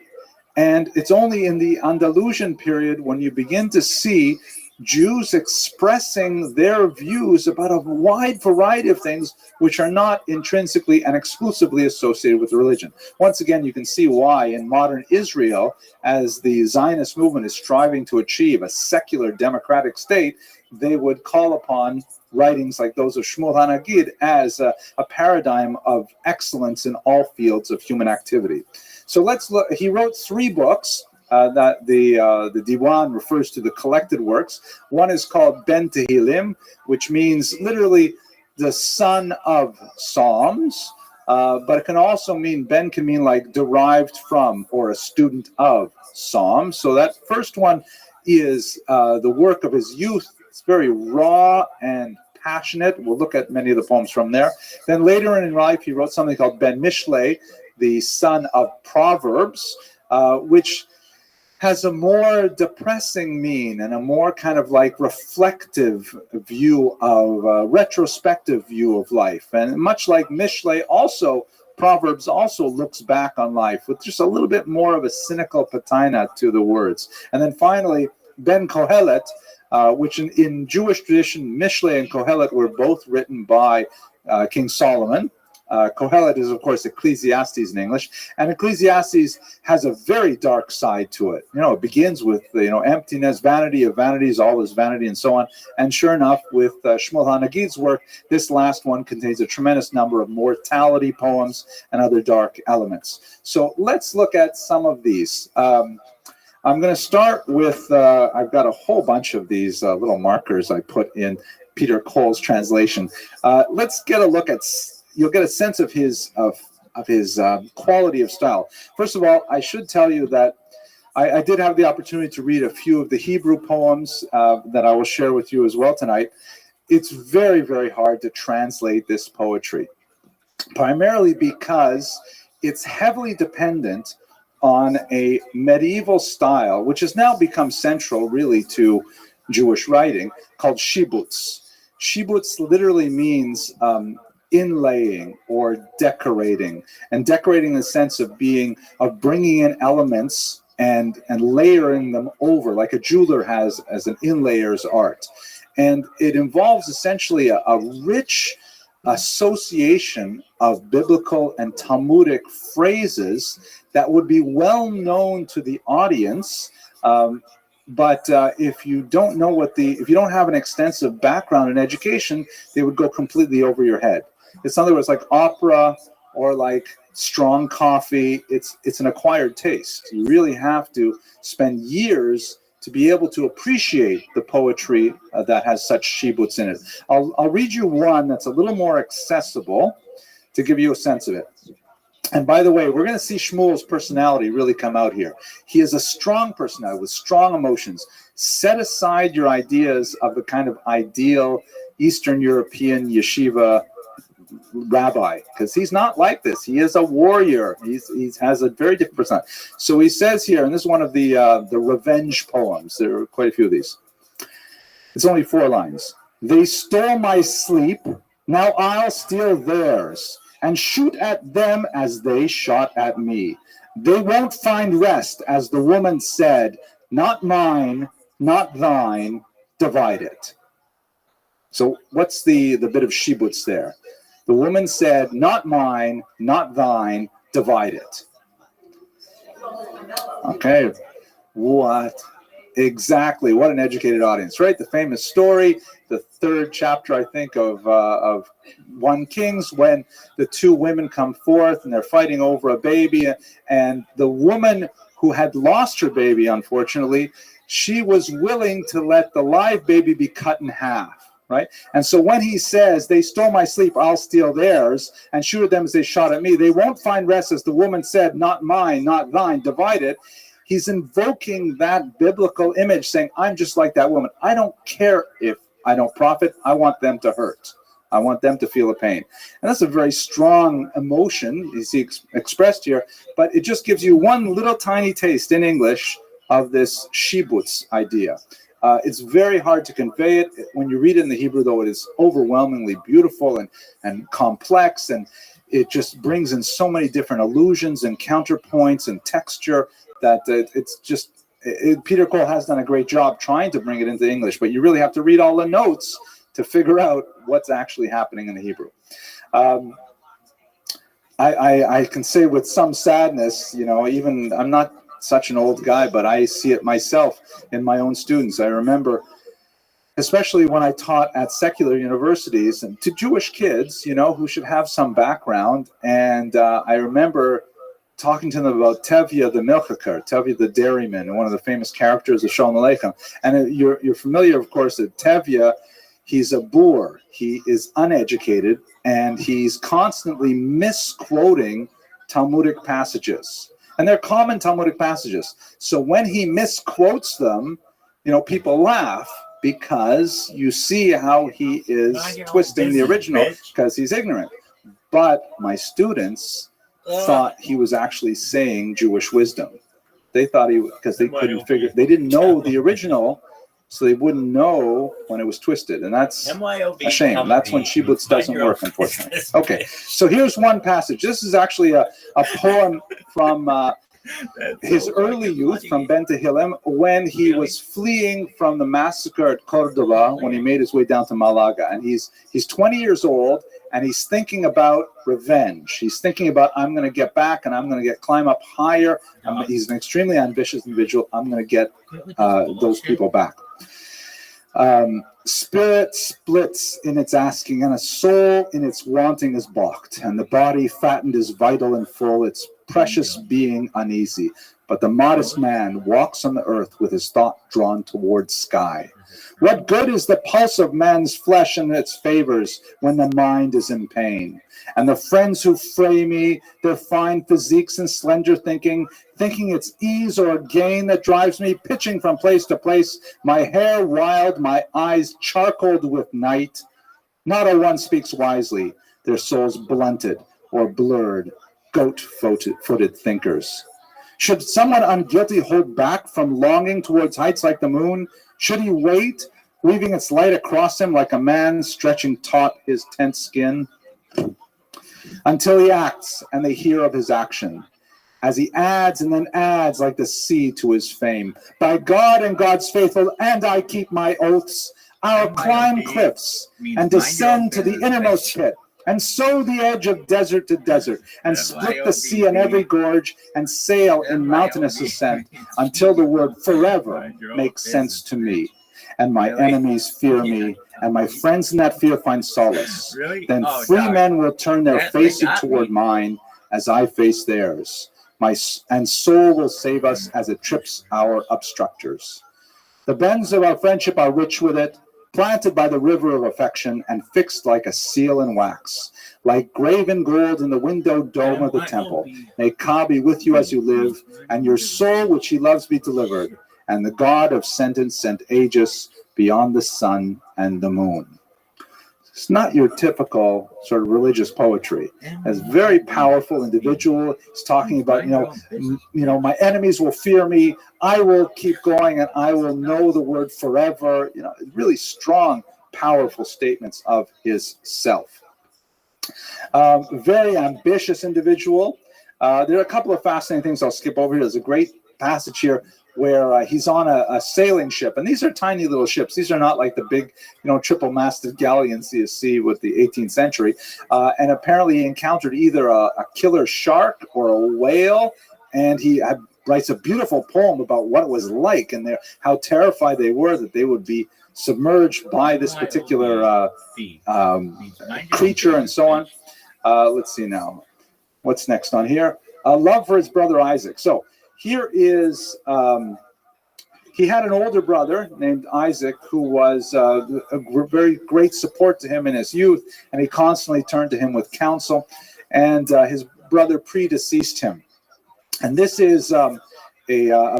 and it's only in the Andalusian period when you begin to see Jews expressing their views about a wide variety of things which are not intrinsically and exclusively associated with religion. Once again, you can see why in modern Israel, as the Zionist movement is striving to achieve a secular democratic state, they would call upon writings like those of Shmuel HaNagid as a paradigm of excellence in all fields of human activity. So let's look. He wrote 3 books. That the Diwan refers to the collected works. One is called Ben Tehillim, which means literally the son of Psalms, but it can also mean, Ben can mean like derived from or a student of Psalms. So that first one is the work of his youth. It's very raw and passionate. We'll look at many of the poems from there. Then later in life, he wrote something called Ben Mishlei, the son of Proverbs, which has a more depressing mien and a more kind of like reflective view of, retrospective view of life. And much like Mishlei, also, Proverbs also looks back on life with just a little bit more of a cynical patina to the words. And then finally, Ben Kohelet, which in Jewish tradition, Mishlei and Kohelet were both written by King Solomon. Kohelet is, of course, Ecclesiastes in English, and Ecclesiastes has a very dark side to it. It begins with, emptiness, vanity of vanities, all is vanity, and so on. And sure enough, with Shmuel HaNagid's work, this last one contains a tremendous number of mortality poems and other dark elements. So let's look at some of these. I'm going to start with, I've got a whole bunch of these little markers I put in Peter Cole's translation. Let's get a look at. You'll get a sense of his quality of style. First of all, I should tell you that I did have the opportunity to read a few of the Hebrew poems that I will share with you as well tonight. It's very, very hard to translate this poetry, primarily because it's heavily dependent on a medieval style, which has now become central really to Jewish writing, called shibuts. Shibutz literally means inlaying or decorating, and decorating in the sense of bringing in elements and layering them over, like a jeweler has as an inlayer's art. And it involves essentially a rich association of biblical and Talmudic phrases that would be well known to the audience. But if you don't know if you don't have an extensive background in education, they would go completely over your head. It's in other words like opera or like strong coffee. It's an acquired taste. You really have to spend years to be able to appreciate the poetry that has such shibutz in it. I'll read you one that's a little more accessible to give you a sense of it. And by the way, we're going to see Shmuel's personality really come out here. He is a strong personality with strong emotions. Set aside your ideas of the kind of ideal Eastern European yeshiva rabbi, because he's not like this. He is a warrior. He has a very different personality. So he says here, and this is one of the revenge poems. There are quite a few of these. It's only 4 lines. They stole my sleep. Now I'll steal theirs and shoot at them as they shot at me. They won't find rest, as the woman said, not mine, not thine, divide it. So what's the bit of shibutz there? The woman said, not mine, not thine, divide it. Okay, what? Exactly, what an educated audience, right? The famous story, the 3rd chapter, I think, of 1 Kings, when the 2 women come forth and they're fighting over a baby, and the woman who had lost her baby, unfortunately, she was willing to let the live baby be cut in half. Right? And so when he says, they stole my sleep, I'll steal theirs, and shoot at them as they shot at me, they won't find rest, as the woman said, not mine, not thine, divide it. He's invoking that biblical image, saying, I'm just like that woman. I don't care if I don't profit. I want them to hurt. I want them to feel the pain. And that's a very strong emotion you see expressed here, but it just gives you one little tiny taste in English of this shibutz idea. It's very hard to convey it. When you read it in the Hebrew, though, it is overwhelmingly beautiful and complex, and it just brings in so many different allusions and counterpoints and texture that Peter Cole has done a great job trying to bring it into English, but you really have to read all the notes to figure out what's actually happening in the Hebrew. I can say with some sadness, even I'm not such an old guy, but I see it myself in my own students. I remember, especially when I taught at secular universities and to Jewish kids, who should have some background. And I remember talking to them about Tevye the Milchaker, Tevye the dairyman, and one of the famous characters of Shalom Aleichem. And you're familiar, of course, that Tevye, he's a boor. He is uneducated, and he's constantly misquoting Talmudic passages. And they're common Talmudic passages. So when he misquotes them, people laugh because you see how he is twisting the original because he's ignorant. But my students thought he was actually saying Jewish wisdom. They thought because they couldn't they didn't know the original, so they wouldn't know when it was twisted. And that's a shame. That's when shibutz doesn't work, unfortunately. Okay, so here's one passage. This is actually a poem from his early youth, from Ben Tehillim, when he was fleeing from the massacre at Cordoba, when he made his way down to Malaga. And he's 20 years old, and he's thinking about revenge. He's thinking about, I'm going to get back, and I'm going to climb up higher. He's an extremely ambitious individual. I'm going to get those people back. Spirit splits in its asking, and a soul in its wanting is balked, and the body fattened is vital and full, its precious being uneasy. But the modest man walks on the earth with his thought drawn towards sky. What good is the pulse of man's flesh and its favors when the mind is in pain? And the friends who fray me, their fine physiques and slender thinking it's ease or gain that drives me pitching from place to place, my hair wild, my eyes charcoaled with night. Not a one speaks wisely, their souls blunted or blurred, goat-footed thinkers. Should someone unguilty hold back from longing towards heights like the moon? Should he wait weaving its light across him like a man stretching taut his tense skin, until he acts and they hear of his action, as he adds and then adds like the sea to his fame. By God and God's faithful, and I keep my oaths, I'll climb cliffs and descend to the innermost pit, and sow the edge of desert to desert, and split the sea in every gorge, and sail in mountainous ascent, until the word forever makes sense to me, and my enemies fear me, and my friends in that fear find solace. Then free men will turn their faces toward mine, as I face theirs. And soul will save us as it trips our obstructors. The bends of our friendship are rich with it, planted by the river of affection, and fixed like a seal in wax, like graven gold in the windowed dome of the temple. May Ka be with you as you live, and your soul which he loves be delivered, and the God of sentence and aegis beyond the sun and the moon. It's not your typical sort of religious poetry. It's very powerful individual. It's talking about, my enemies will fear me. I will keep going, and I will know the word forever. Really strong, powerful statements of his self. Very ambitious individual. There are a couple of fascinating things I'll skip over here. There's a great passage here where he's on a sailing ship, and these are tiny little ships. These are not like the big, triple-masted galleons you see with the 18th century. And apparently he encountered either a killer shark or a whale, and he writes a beautiful poem about what it was like and how terrified they were that they would be submerged by this particular creature and so on. Let's see now. What's next on here? Love for his brother Isaac. So here is, he had an older brother named Isaac who was a very great support to him in his youth, and he constantly turned to him with counsel, and his brother predeceased him. And this is a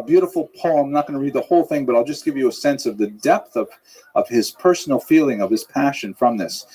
beautiful poem. I'm not going to read the whole thing, but I'll just give you a sense of the depth of his personal feeling, of his passion from this.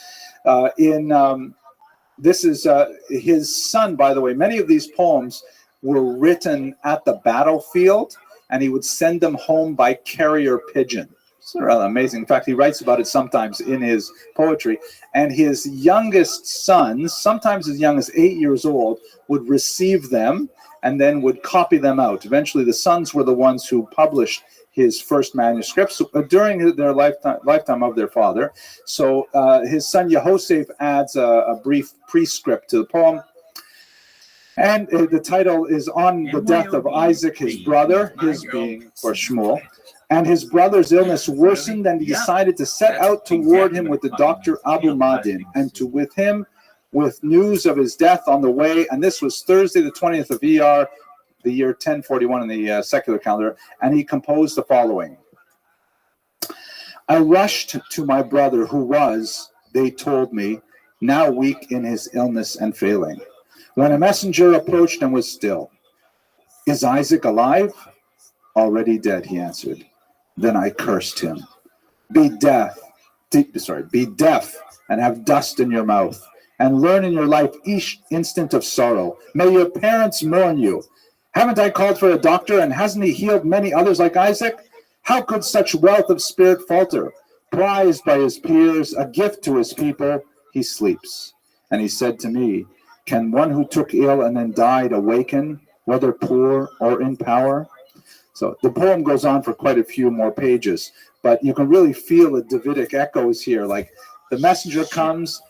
This is his son, by the way. Many of these poems were written at the battlefield, and he would send them home by carrier pigeon. It's rather amazing. In fact, he writes about it sometimes in his poetry. And his youngest sons, sometimes as young as 8 years old, would receive them and then would copy them out. Eventually, the sons were the ones who published his first manuscripts during their lifetime of their father. So his son Yehoseph adds a brief prescript to the poem. And the title is On the Death of Isaac, his brother, his being, of course, Shmuel. And his brother's illness worsened, and he decided to set out toward him with the doctor Abu Madin, and with him with news of his death on the way. And this was Thursday, the 20th of Iyar, the year 1041 in the secular calendar. And he composed the following. I rushed to my brother who was, they told me, now weak in his illness and failing. When a messenger approached and was still. Is Isaac alive? Already dead, he answered. Then I cursed him. Be deaf and have dust in your mouth, and learn in your life each instant of sorrow. May your parents mourn you. Haven't I called for a doctor, and hasn't he healed many others like Isaac? How could such wealth of spirit falter? Prized by his peers, a gift to his people, he sleeps. And he said to me, can one who took ill and then died awaken, whether poor or in power? So the poem goes on for quite a few more pages, but you can really feel the Davidic echoes here. Like the messenger comes,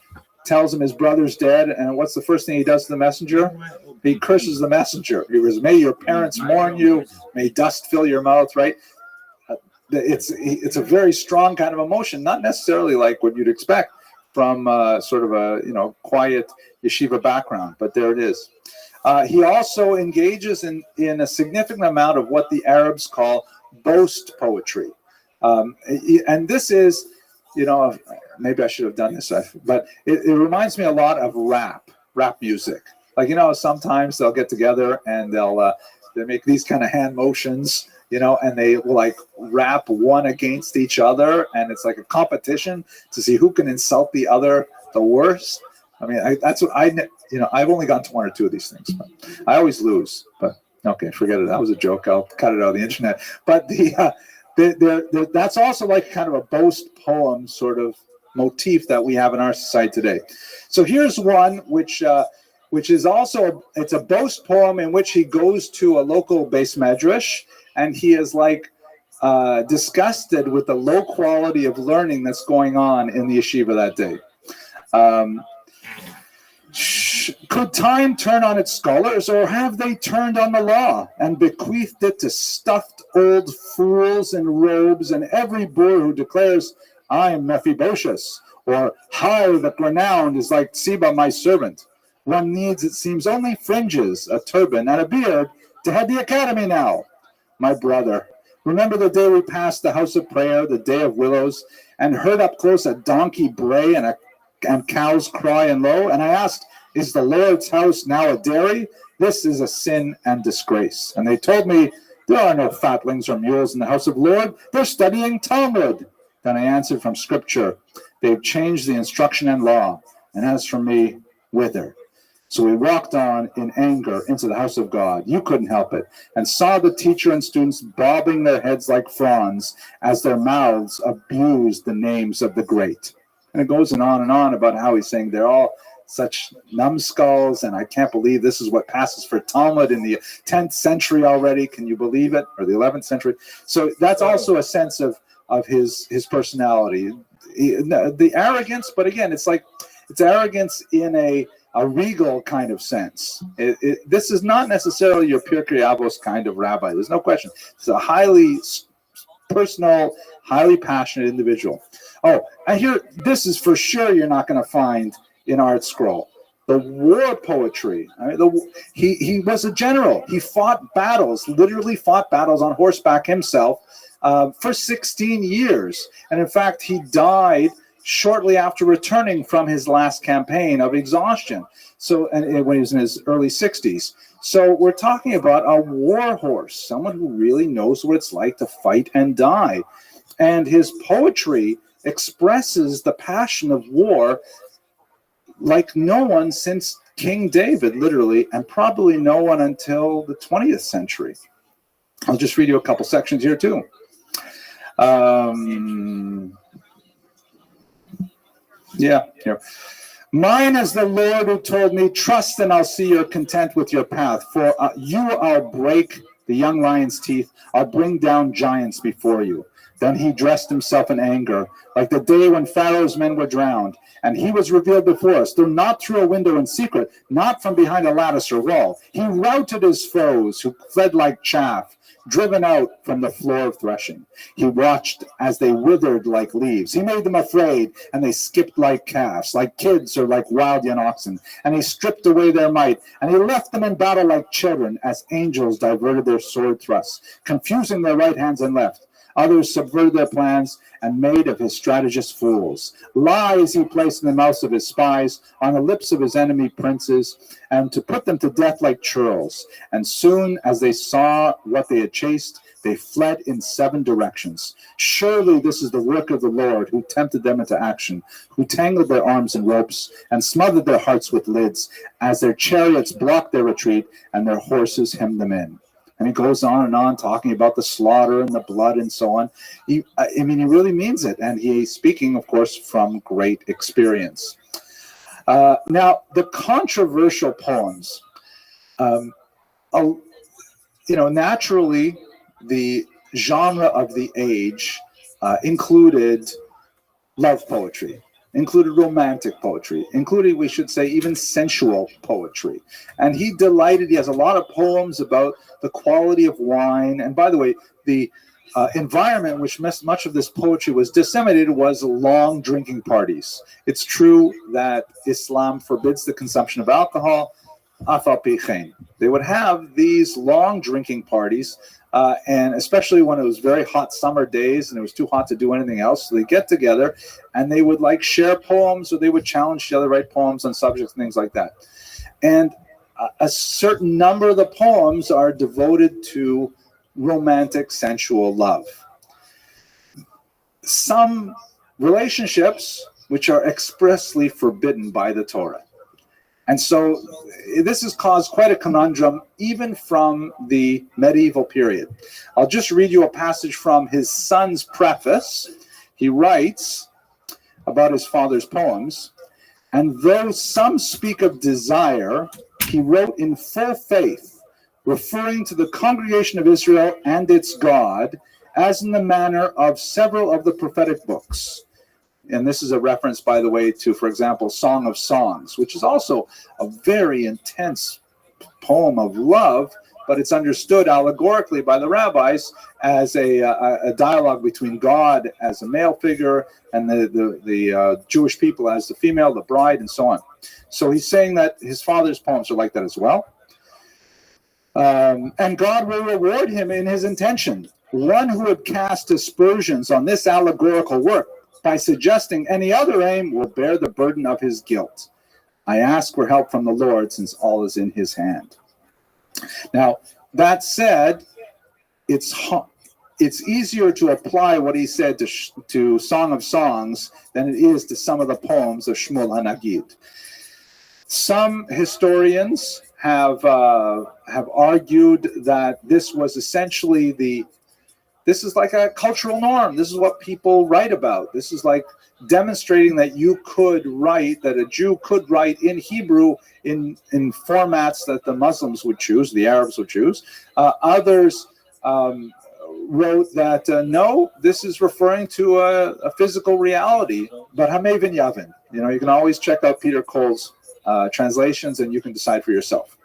tells him his brother's dead, and what's the first thing he does to the messenger? He curses the messenger. He goes, may your parents mourn you, may dust fill your mouth, right? It's a very strong kind of emotion, not necessarily like what you'd expect from sort of a quiet yeshiva background, but there it is. He also engages in a significant amount of what the Arabs call boast poetry, and this is, maybe I should have done this, but it reminds me a lot of rap music. Like sometimes they'll get together and they make these kind of hand motions. And they will like rap one against each other, and it's like a competition to see who can insult the other the worst. I mean, that's what I've only gone to one or two of these things, but I always lose. But okay, forget it. That was a joke. I'll cut it out of the internet. But That's also like kind of a boast poem sort of motif that we have in our society today. So here's one which is also it's a boast poem in which he goes to a local base medrash, and he is like disgusted with the low quality of learning that's going on in the yeshiva that day. Could time turn on its scholars, or have they turned on the law and bequeathed it to stuffed old fools in robes, and every boor who declares, I am Mephibosheth, or Hi, the renowned is like Siba, my servant. One needs, it seems, only fringes, a turban, and a beard to head the academy now. My brother, remember the day we passed the house of prayer, the day of willows, and heard up close a donkey bray and cows cry and low, and I asked, is the Lord's house now a dairy? This is a sin and disgrace. And they told me, there are no fatlings or mules in the house of Lord. They're studying Talmud. Then I answered from Scripture, they've changed the instruction and law, and as for me, whither? So we walked on in anger into the house of God. You couldn't help it, and saw the teacher and students bobbing their heads like fronds as their mouths abused the names of the great. And it goes on about how he's saying they're all such numbskulls, and I can't believe this is what passes for Talmud in the 10th century already. Can you believe it? Or the 11th century. So that's also a sense of his personality. The arrogance, but again, it's arrogance in a regal kind of sense. This is not necessarily your Pirkei Avos kind of rabbi. There's no question. It's a highly personal, highly passionate individual. Oh, I hear this is for sure you're not going to find in Art Scroll. The war poetry. He was a general. He fought battles, literally fought battles on horseback himself for 16 years. And in fact, he died shortly after returning from his last campaign of exhaustion. So, and when he was in his early 60s. So we're talking about a war horse, someone who really knows what it's like to fight and die. And his poetry expresses the passion of war like no one since King David, literally, and probably no one until the 20th century. I'll just read you a couple sections here, too. Here. Mine is the Lord who told me, trust and I'll see you're content with your path. For you I'll break the young lion's teeth. I'll bring down giants before you. Then he dressed himself in anger, like the day when Pharaoh's men were drowned. And he was revealed before us, though not through a window in secret, not from behind a lattice or wall. He routed his foes who fled like chaff, driven out from the floor of threshing. He watched as they withered like leaves. He made them afraid, and they skipped like calves, like kids or like wild young oxen. And he stripped away their might, and he left them in battle like children, as angels diverted their sword thrusts, confusing their right hands and left. Others subverted their plans and made of his strategists fools. Lies he placed in the mouths of his spies, on the lips of his enemy princes, and to put them to death like churls. And soon as they saw what they had chased, they fled in 7 directions. Surely this is the work of the Lord, who tempted them into action, who tangled their arms in ropes and smothered their hearts with lids, as their chariots blocked their retreat and their horses hemmed them in. And he goes on and on talking about the slaughter and the blood and so on. He really means it. And he's speaking, of course, from great experience. Now, the controversial poems, naturally, the genre of the age included love poetry, included romantic poetry, included, we should say, even sensual poetry. And he has a lot of poems about the quality of wine. And by the way, the environment in which much of this poetry was disseminated was long drinking parties. It's true that Islam forbids the consumption of alcohol. They would have these long drinking parties, and especially when it was very hot summer days and it was too hot to do anything else, so they get together and they would share poems, or they would challenge each other to write poems on subjects and things like that. And a certain number of the poems are devoted to romantic, sensual love. Some relationships which are expressly forbidden by the Torah. And so this has caused quite a conundrum, even from the medieval period. I'll just read you a passage from his son's preface. He writes about his father's poems, and though some speak of desire, he wrote in full faith, referring to the congregation of Israel and its God, as in the manner of several of the prophetic books. And this is a reference, by the way, to, for example, Song of Songs, which is also a very intense poem of love, but it's understood allegorically by the rabbis as a dialogue between God as a male figure and the Jewish people as the female, the bride, and so on. So he's saying that his father's poems are like that as well. And God will reward him in his intention. One who would cast aspersions on this allegorical work by suggesting any other aim will bear the burden of his guilt. I ask for help from the Lord, since all is in his hand. Now, that said, it's easier to apply what he said to Song of Songs than it is to some of the poems of Shmuel HaNagid. Some historians have argued that this was essentially this is like a cultural norm. This is what people write about. This is like demonstrating that you could write, that a Jew could write in Hebrew in formats that the Muslims would choose, the Arabs would choose. Others wrote that, no, this is referring to a physical reality, but Hamevin Yavin. You can always check out Peter Cole's translations and you can decide for yourself.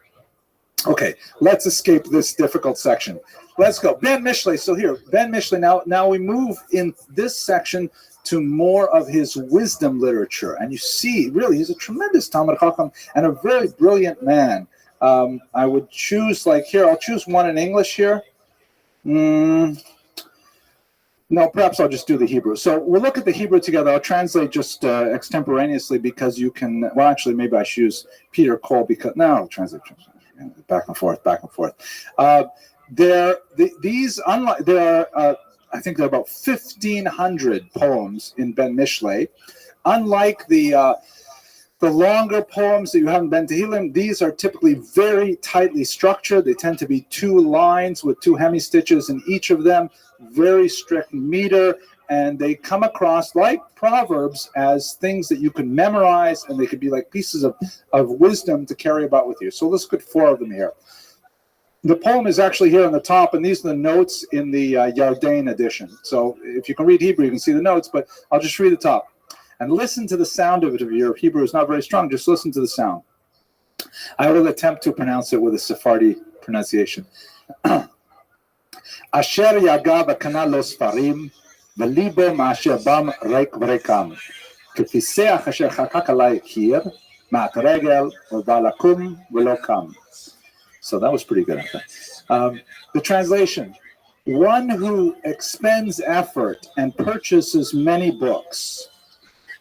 Okay, let's escape this difficult section. Let's go. Ben Mishlei. So here, Ben Mishlei. Now we move in this section to more of his wisdom literature. And you see, really, he's a tremendous Talmud Chacham and a very brilliant man. I would choose, I'll choose one in English here. No, perhaps I'll just do the Hebrew. So we'll look at the Hebrew together. I'll translate just extemporaneously because you can, well, actually, maybe I should use Peter Cole because, no, I'll translate back and forth. There are, I think there are about 1,500 poems in Ben Mishlei. Unlike the longer poems that you have in Ben Tehillim, these are typically very tightly structured. They tend to be 2 lines with 2 hemistitches in each of them, very strict meter, and they come across like proverbs as things that you can memorize, and they could be like pieces of wisdom to carry about with you. So let's look at 4 of them here. The poem is actually here on the top, and these are the notes in the Yardain edition. So if you can read Hebrew, you can see the notes, but I'll just read the top. And listen to the sound of it. If your Hebrew is not very strong, just listen to the sound. I will attempt to pronounce it with a Sephardi pronunciation. Asher yaga v'kana lo sfarim, v'libo ma'asher bam reik v'reikam. K'fiseach asher chakak alai kir, ma'at regel v'ba lakum v'lo kam. So that was pretty good, I think. The translation: one who expends effort and purchases many books,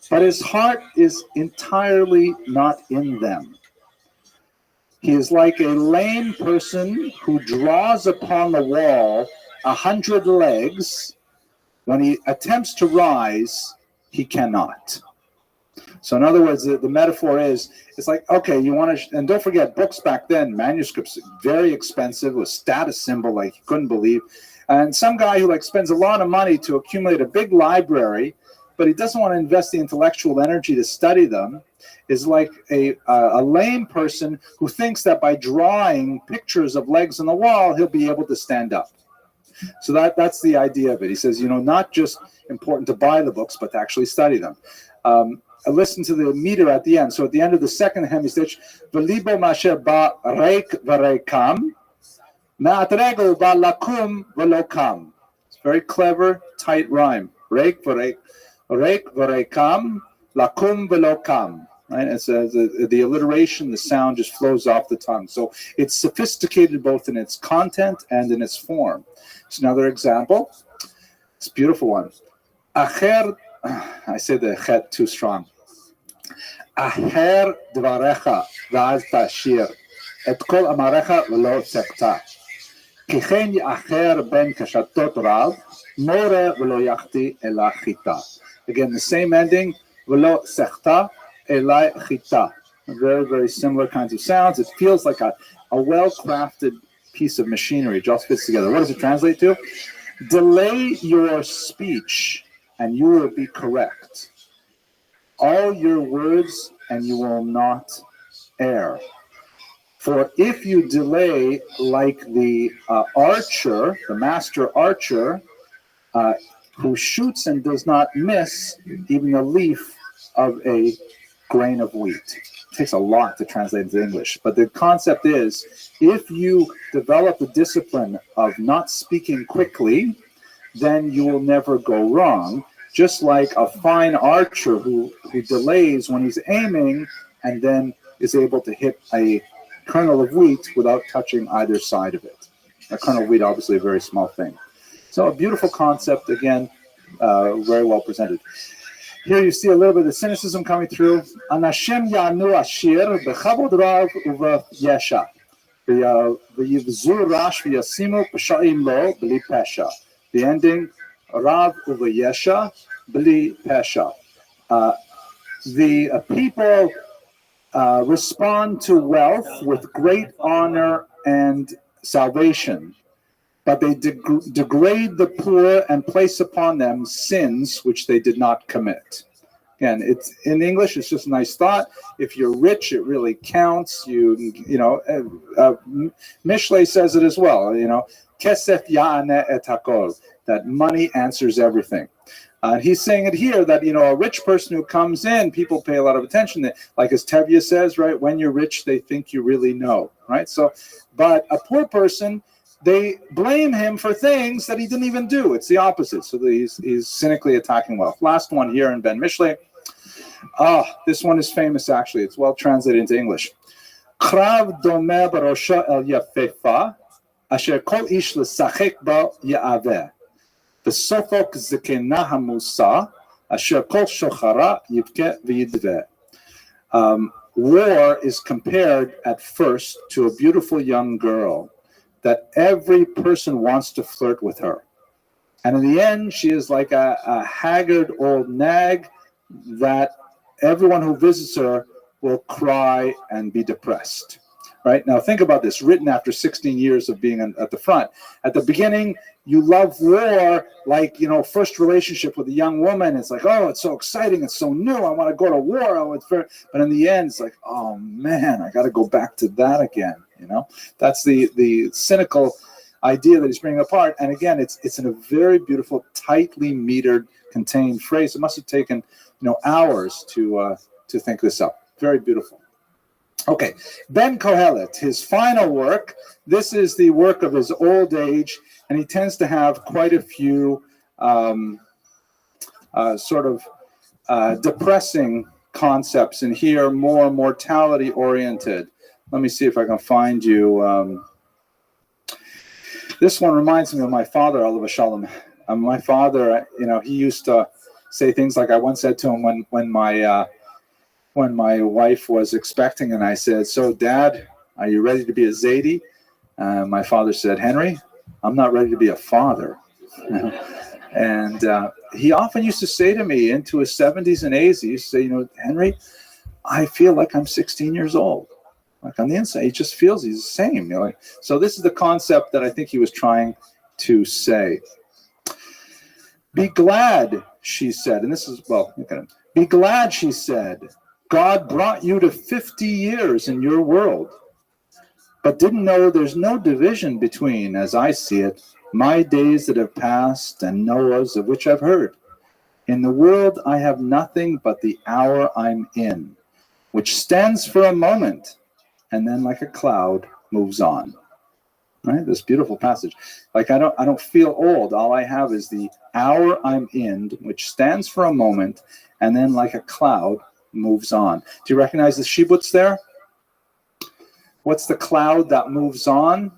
but his heart is entirely not in them. He is like a lame person who draws upon the wall 100 legs. When he attempts to rise, he cannot. So in other words, the metaphor is, it's like, okay, you want to, and don't forget, books back then, manuscripts, very expensive, with status symbol like you couldn't believe. And some guy who spends a lot of money to accumulate a big library, but he doesn't want to invest the intellectual energy to study them, is like a lame person who thinks that by drawing pictures of legs on the wall, he'll be able to stand up. So that's the idea of it. He says, not just important to buy the books, but to actually study them. Listen to the meter at the end. So at the end of the second hemistitch, v'libo masher ba reik v'reikam, ma'at regel ba lakum v'lo kam. It's very clever, tight rhyme. Reik v'reikam, lakum v'lo kam. Right? It's the alliteration, the sound just flows off the tongue. So it's sophisticated both in its content and in its form. It's another example. It's a beautiful one. Acher, I say the chet too strong. Aher dvarecha v'az tashir et kol amarecha v'lo tzekta. Kichen acher ben kashatot rav more v'lo yachti ela chita. Again, the same ending, v'lo tzekta ela chita. Very, very similar kinds of sounds. It feels like a well-crafted piece of machinery. It just fits together. What does it translate to? Delay your speech, and you will be correct. All your words, and you will not err. For if you delay like the archer, the master archer, who shoots and does not miss even the leaf of a grain of wheat. It takes a lot to translate into English, but the concept is, if you develop the discipline of not speaking quickly, then you will never go wrong, just like a fine archer who delays when he's aiming and then is able to hit a kernel of wheat without touching either side of it. A kernel of wheat, obviously a very small thing. So a beautiful concept, again, very well presented. Here you see a little bit of cynicism coming through. Anashem yanu ashir bechavod rav uvayesha v'yivzu rash v'yasimu p'sha'im lo b'li pesha. The ending, rav uvayesha b'li pesha. The people respond to wealth with great honor and salvation, but they degrade the poor and place upon them sins which they did not commit. Again, it's in English. It's just a nice thought. If you're rich, it really counts. Mishlei says it as well. Kesef ya'aneh et hakol, that money answers everything. He's saying it here that a rich person who comes in, people pay a lot of attention. Like as Tevye says, right? When you're rich, they think you really know, right? So, but a poor person, they blame him for things that he didn't even do. It's the opposite. So he's cynically attacking wealth. Last one here in Ben Mishlei. This one is famous, actually. It's well translated into English. Krav domeh barosha el yafefa, asher kol ish l'sachek ba ya'aveh. V'sofok zekena hamusa, asher kol shochara yivke v'yidveh. War is compared at first to a beautiful young girl that every person wants to flirt with her. And in the end, she is like a haggard old nag that everyone who visits her will cry and be depressed. Right? Now think about this, written after 16 years of being at the front. At the beginning, you love war, like, first relationship with a young woman. It's like, oh, it's so exciting. It's so new. I want to go to war. But in the end, it's like, oh, man, I got to go back to that again. That's the cynical idea that he's bringing apart. And again, it's in a very beautiful, tightly metered, contained phrase. It must have taken, hours to think this up. Very beautiful. Okay, Ben Kohelet, his final work. This is the work of his old age, and he tends to have quite a few depressing concepts in here, more mortality-oriented. Let me see if I can find you. This one reminds me of my father, Alav Shalom. My father, he used to say things like, I once said to him when my wife was expecting, and I said, so Dad, are you ready to be a Zaidi? My father said, Henry, I'm not ready to be a father. And he often used to say to me into his 70s and 80s, he used to say, Henry, I feel like I'm 16 years old. Like on the inside, he just feels he's the same. So this is the concept that I think he was trying to say. Be glad, she said, and this is, be glad, she said, God brought you to 50 years in your world, but didn't know there's no division between, as I see it, my days that have passed and Noah's of which I've heard. In the world I have nothing but the hour I'm in, which stands for a moment, and then like a cloud moves on. Right? This beautiful passage. Like I don't feel old. All I have is the hour I'm in, which stands for a moment, and then like a cloud moves on. Do you recognize the shibuts there? What's the cloud that moves on?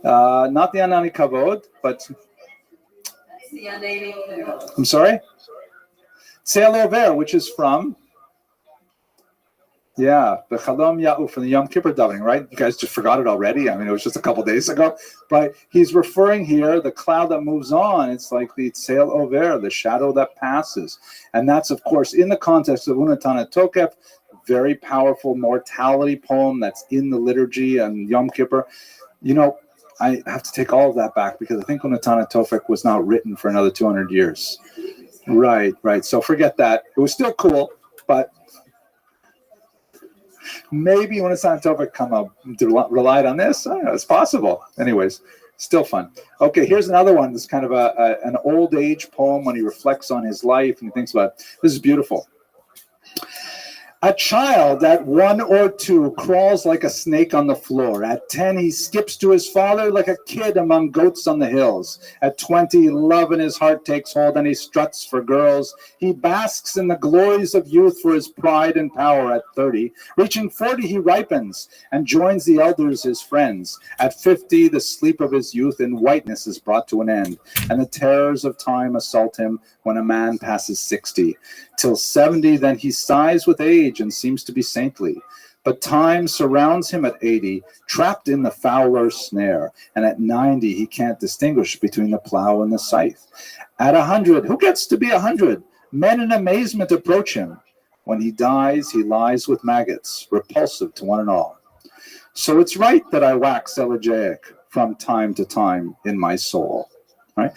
Not the Anani Kavod, but I'm sorry? Tzeil Over, which is from the Chalom Ya'u from the Yom Kippur davening, right? You guys just forgot it already. I mean, it was just a couple days ago. But he's referring here, the cloud that moves on, it's like the Tzeil Over, the shadow that passes. And that's, of course, in the context of Unatan et Tokef, very powerful mortality poem that's in the liturgy on Yom Kippur. You know, I have to take all of that back because I think Unatana Tofek was not written for another 200 years. Right. So forget that. It was still cool, but maybe Unatana Tofek relied on this. I don't know, it's possible. Anyways, still fun. Okay, here's another one. This kind of an old age poem when he reflects on his life and he thinks about it. This is beautiful. A child at 1 or 2 crawls like a snake on the floor. At 10, he skips to his father like a kid among goats on the hills. At 20, love in his heart takes hold and he struts for girls. He basks in the glories of youth for his pride and power. At 30, reaching 40, he ripens and joins the elders, his friends. At 50, the sleep of his youth in whiteness is brought to an end, and the terrors of time assault him when a man passes 60. Till 70, then he sighs with age and seems to be saintly. But time surrounds him at 80, trapped in the fowler's snare. And at 90, he can't distinguish between the plow and the scythe. At 100, who gets to be 100? Men in amazement approach him. When he dies, he lies with maggots, repulsive to one and all. So it's right that I wax elegiac from time to time in my soul. Right?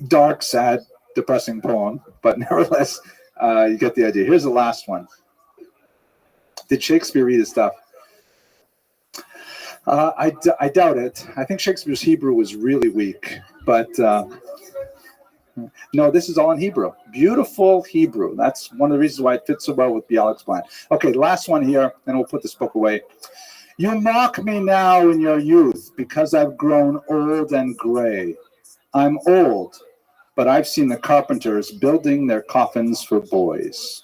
Dark, sad, depressing poem, but nevertheless, you get the idea. Here's the last one. Did Shakespeare read his stuff? I doubt it. I think Shakespeare's Hebrew was really weak. But no, this is all in Hebrew. Beautiful Hebrew. That's one of the reasons why it fits so well with Bialik's plan. Okay, last one here, and we'll put this book away. You mock me now in your youth because I've grown old and gray. I'm old, but I've seen the carpenters building their coffins for boys.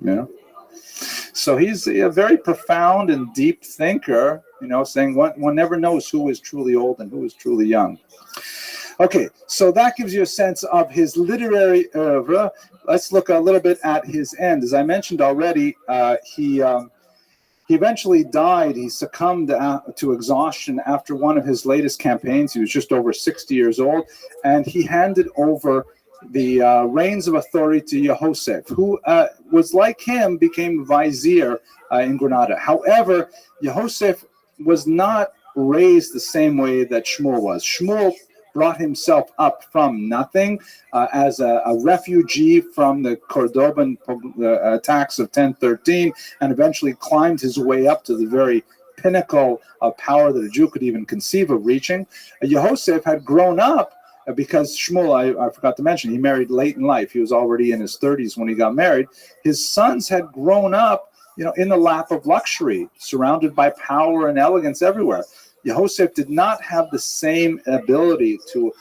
You know? So he's a very profound and deep thinker, saying one never knows who is truly old and who is truly young. Okay, so that gives you a sense of his literary oeuvre. Let's look a little bit at his end. As I mentioned already, he eventually died. He succumbed to exhaustion after one of his latest campaigns. He was just over 60 years old, and he handed over the reins of authority to Yehosef, who was like him, became vizier in Granada. However, Yehosef was not raised the same way that Shmuel was. Shmuel brought himself up from nothing as a refugee from the Cordoban attacks of 1013, and eventually climbed his way up to the very pinnacle of power that a Jew could even conceive of reaching. Yehosef had grown up because Shmuel, I forgot to mention, he married late in life. He was already in his 30s when he got married. His sons had grown up, in the lap of luxury, surrounded by power and elegance everywhere. Yehosef did not have the same ability to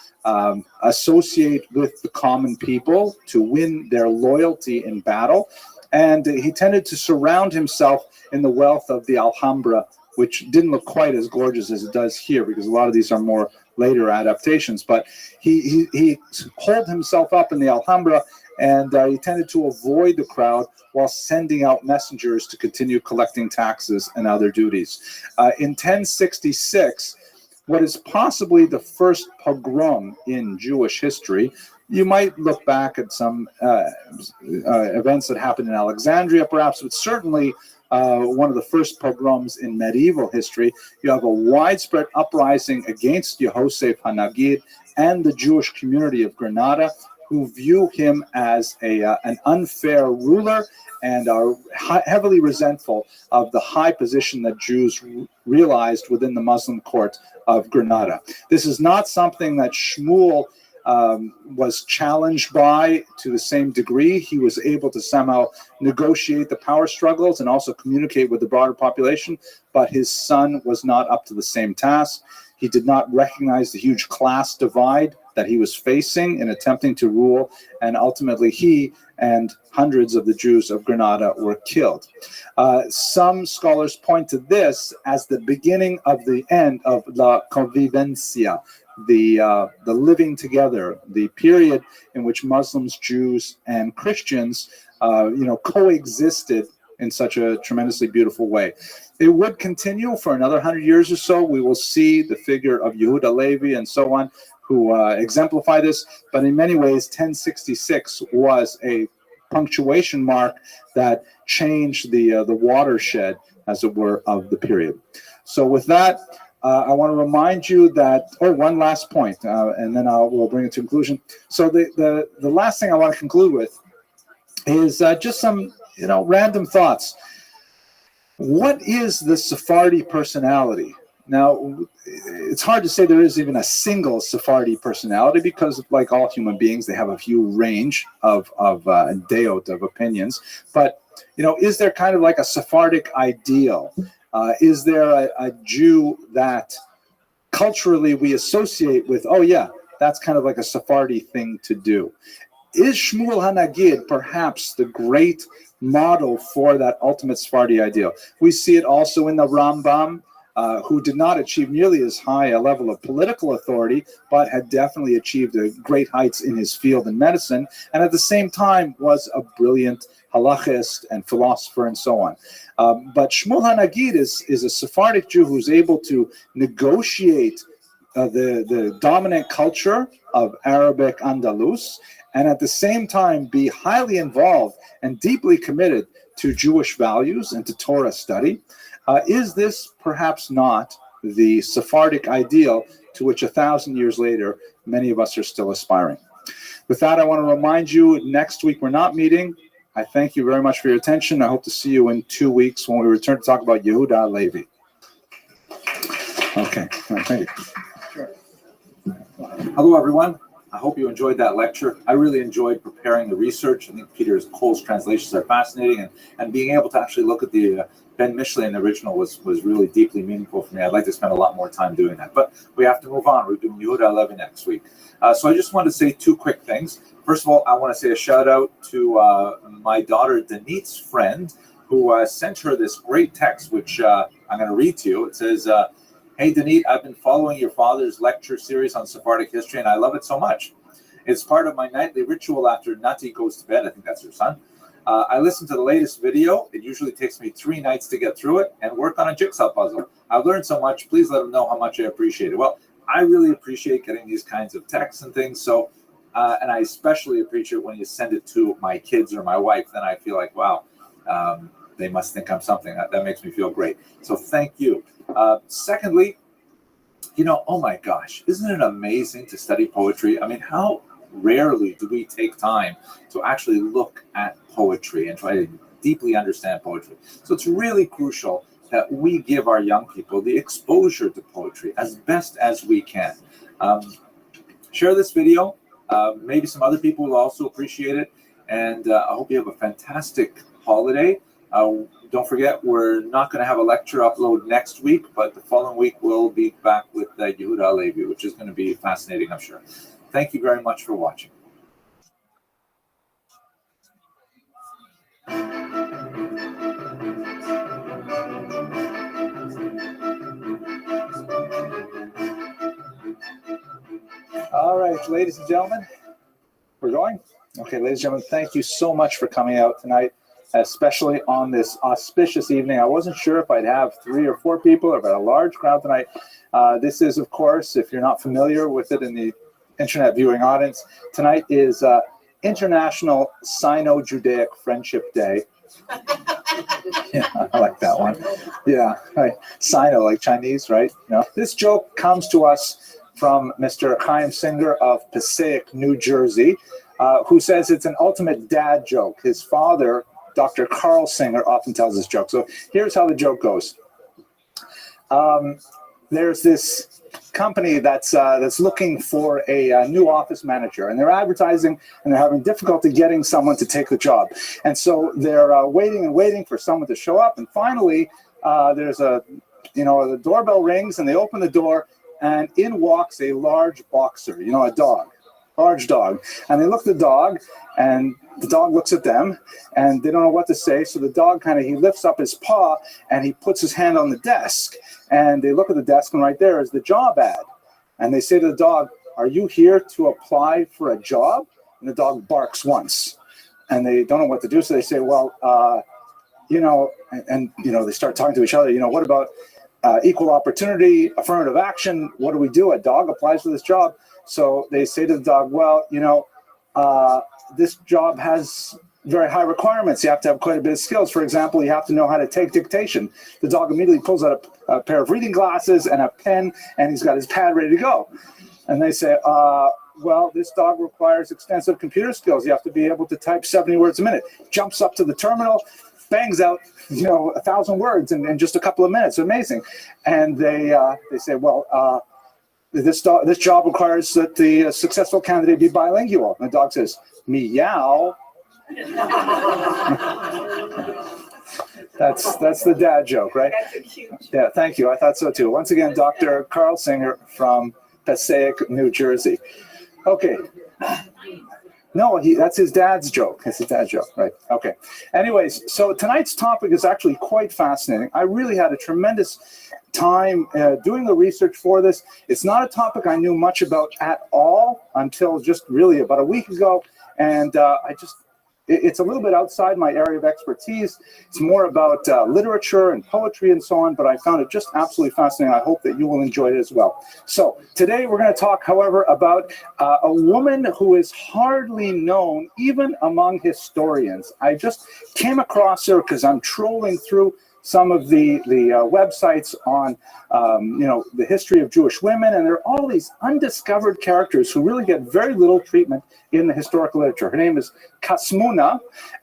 associate with the common people, to win their loyalty in battle, and he tended to surround himself in the wealth of the Alhambra, which didn't look quite as gorgeous as it does here, because a lot of these are more later adaptations. But he holed himself up in the Alhambra, and he tended to avoid the crowd while sending out messengers to continue collecting taxes and other duties. In 1066, what is possibly the first pogrom in Jewish history, you might look back at some events that happened in Alexandria, perhaps, but certainly one of the first pogroms in medieval history. You have a widespread uprising against Yehosef HaNagid and the Jewish community of Granada, who view him as an unfair ruler and are heavily resentful of the high position that Jews realized within the Muslim court of Granada. This is not something that Shmuel was challenged by to the same degree. He was able to somehow negotiate the power struggles and also communicate with the broader population, but his son was not up to the same task. He did not recognize the huge class divide that he was facing in attempting to rule, and ultimately he and hundreds of the Jews of Granada were killed. Some scholars point to this as the beginning of the end of La Convivencia, the living together, the period in which Muslims, Jews, and Christians, coexisted in such a tremendously beautiful way. It would continue for another 100 years or so. We will see the figure of Yehuda Levi and so on, who exemplify this. But in many ways, 1066 was a punctuation mark that changed the watershed, as it were, of the period. So with that, I want to remind you that, one last point, and then we'll bring it to conclusion. So the last thing I want to conclude with is just some, random thoughts. What is the Sephardi personality? Now, it's hard to say there is even a single Sephardi personality because, like all human beings, they have a few range of deot, of opinions. But, is there kind of like a Sephardic ideal? Is there a Jew that culturally we associate with, that's kind of like a Sephardi thing to do? Is Shmuel HaNagid perhaps the great model for that ultimate Sephardi ideal? We see it also in the Rambam, who did not achieve nearly as high a level of political authority, but had definitely achieved great heights in his field in medicine, and at the same time was a brilliant halachist and philosopher and so on. But Shmuel HaNagid is a Sephardic Jew who's able to negotiate the dominant culture of Arabic Andalus, and at the same time be highly involved and deeply committed to Jewish values and to Torah study. Is this perhaps not the Sephardic ideal to which 1,000 years later many of us are still aspiring? With that, I want to remind you, next week we're not meeting. I thank you very much for your attention. I hope to see you in 2 weeks when we return to talk about Yehuda Levi. Okay, all right, thank you. Sure. Hello, everyone. I hope you enjoyed that lecture. I really enjoyed preparing the research. I think Peter Cole's translations are fascinating, and being able to actually look at the Ben Mishlei original was really deeply meaningful for me. I'd like to spend a lot more time doing that, but we have to move on. We're doing Yehuda Levi next week. So I just want to say 2 quick things. First of all, I want to say a shout out to my daughter Denit's friend, who sent her this great text, which I'm going to read to you. It says, "Hey Denit, I've been following your father's lecture series on Sephardic history, and I love it so much. It's part of my nightly ritual after Nati goes to bed." I think that's her son. "I listen to the latest video. It usually takes me 3 nights to get through it and work on a jigsaw puzzle. I've learned so much. Please let them know how much I appreciate it." Well, I really appreciate getting these kinds of texts and things. So, and I especially appreciate when you send it to my kids or my wife. Then I feel like, wow, they must think I'm something. That makes me feel great. So thank you. Secondly, oh my gosh, isn't it amazing to study poetry? I mean, how rarely do we take time to actually look at poetry and try to deeply understand poetry? So it's really crucial that we give our young people the exposure to poetry as best as we can. Share this video. Maybe some other people will also appreciate it. And I hope you have a fantastic holiday. Don't forget, we're not going to have a lecture upload next week, but the following week we'll be back with Yehuda Levi, which is going to be fascinating, I'm sure. Thank you very much for watching. All right, ladies and gentlemen, we're going? Okay, ladies and gentlemen, thank you so much for coming out tonight, especially on this auspicious evening. I wasn't sure if I'd have 3 or 4 people or if I had a large crowd tonight. This is, of course, if you're not familiar with it in the internet viewing audience, tonight is International Sino-Judaic Friendship Day. Yeah, I like that one. Yeah, right. Sino, like Chinese, right? This joke comes to us from Mr. Chaim Singer of Passaic, New Jersey, who says it's an ultimate dad joke. His father, Dr. Carl Singer, often tells this joke. So here's how the joke goes. There's this company that's looking for a new office manager, and they're advertising, and they're having difficulty getting someone to take the job. And so they're waiting and waiting for someone to show up, and finally there's the doorbell rings, and they open the door, and in walks a large boxer, a dog, large dog. And they look at the dog, and the dog looks at them, and they don't know what to say. So the dog he lifts up his paw, and he puts his hand on the desk. And they look at the desk, and right there is the job ad. And they say to the dog, "Are you here to apply for a job?" And the dog barks once. And they don't know what to do, so they say, "Well, they start talking to each other. What about equal opportunity, affirmative action? What do we do? A dog applies for this job." So they say to the dog, "Well, this job has very high requirements. You have to have quite a bit of skills. For example, you have to know how to take dictation. The dog immediately pulls out a pair of reading glasses and a pen, and he's got his pad ready to go. And they say, well, this dog requires extensive computer skills. You have to be able to type 70 words a minute. Jumps up to the terminal, bangs out, 1,000 words in just a couple of minutes. Amazing. And they say, well, this job requires that the successful candidate be bilingual. And the dog says, meow. That's the dad joke, right? That's cute. Yeah, thank you. I thought so too. Once again, Dr. Carl Singer from Passaic, New Jersey. Okay. No, that's his dad's joke. That's his dad's joke, right? Okay. Anyways, so tonight's topic is actually quite fascinating. I really had a tremendous time doing the research for this. It's not a topic I knew much about at all until just really about a week ago. And it's a little bit outside my area of expertise. It's more about literature and poetry and so on, but I found it just absolutely fascinating. I hope that you will enjoy it as well. So today we're going to talk, however, about a woman who is hardly known even among historians. I just came across her because I'm trolling through some of the websites on the history of Jewish women, and there are all these undiscovered characters who really get very little treatment in the historical literature. Her name is Kasmuna,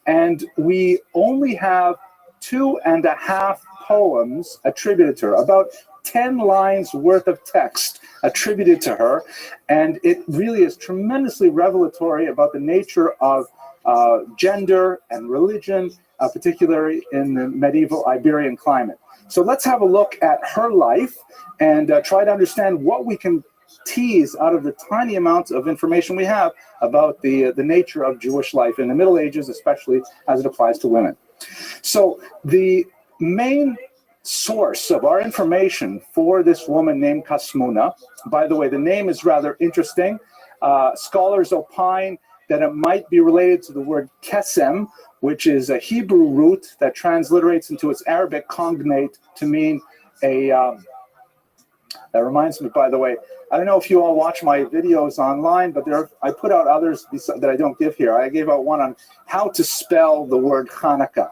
and we only have 2.5 poems attributed to her, about 10 lines worth of text attributed to her, and it really is tremendously revelatory about the nature of gender and religion, particularly in the medieval Iberian climate. So let's have a look at her life and try to understand what we can tease out of the tiny amounts of information we have about the nature of Jewish life in the Middle Ages, especially as it applies to women. So the main source of our information for this woman named Kasmuna, by the way, the name is rather interesting. Scholars opine that it might be related to the word kesem, which is a Hebrew root that transliterates into its Arabic cognate to mean a, that reminds me, by the way, I don't know if you all watch my videos online, but I put out others that I don't give here. I gave out one on how to spell the word Hanukkah.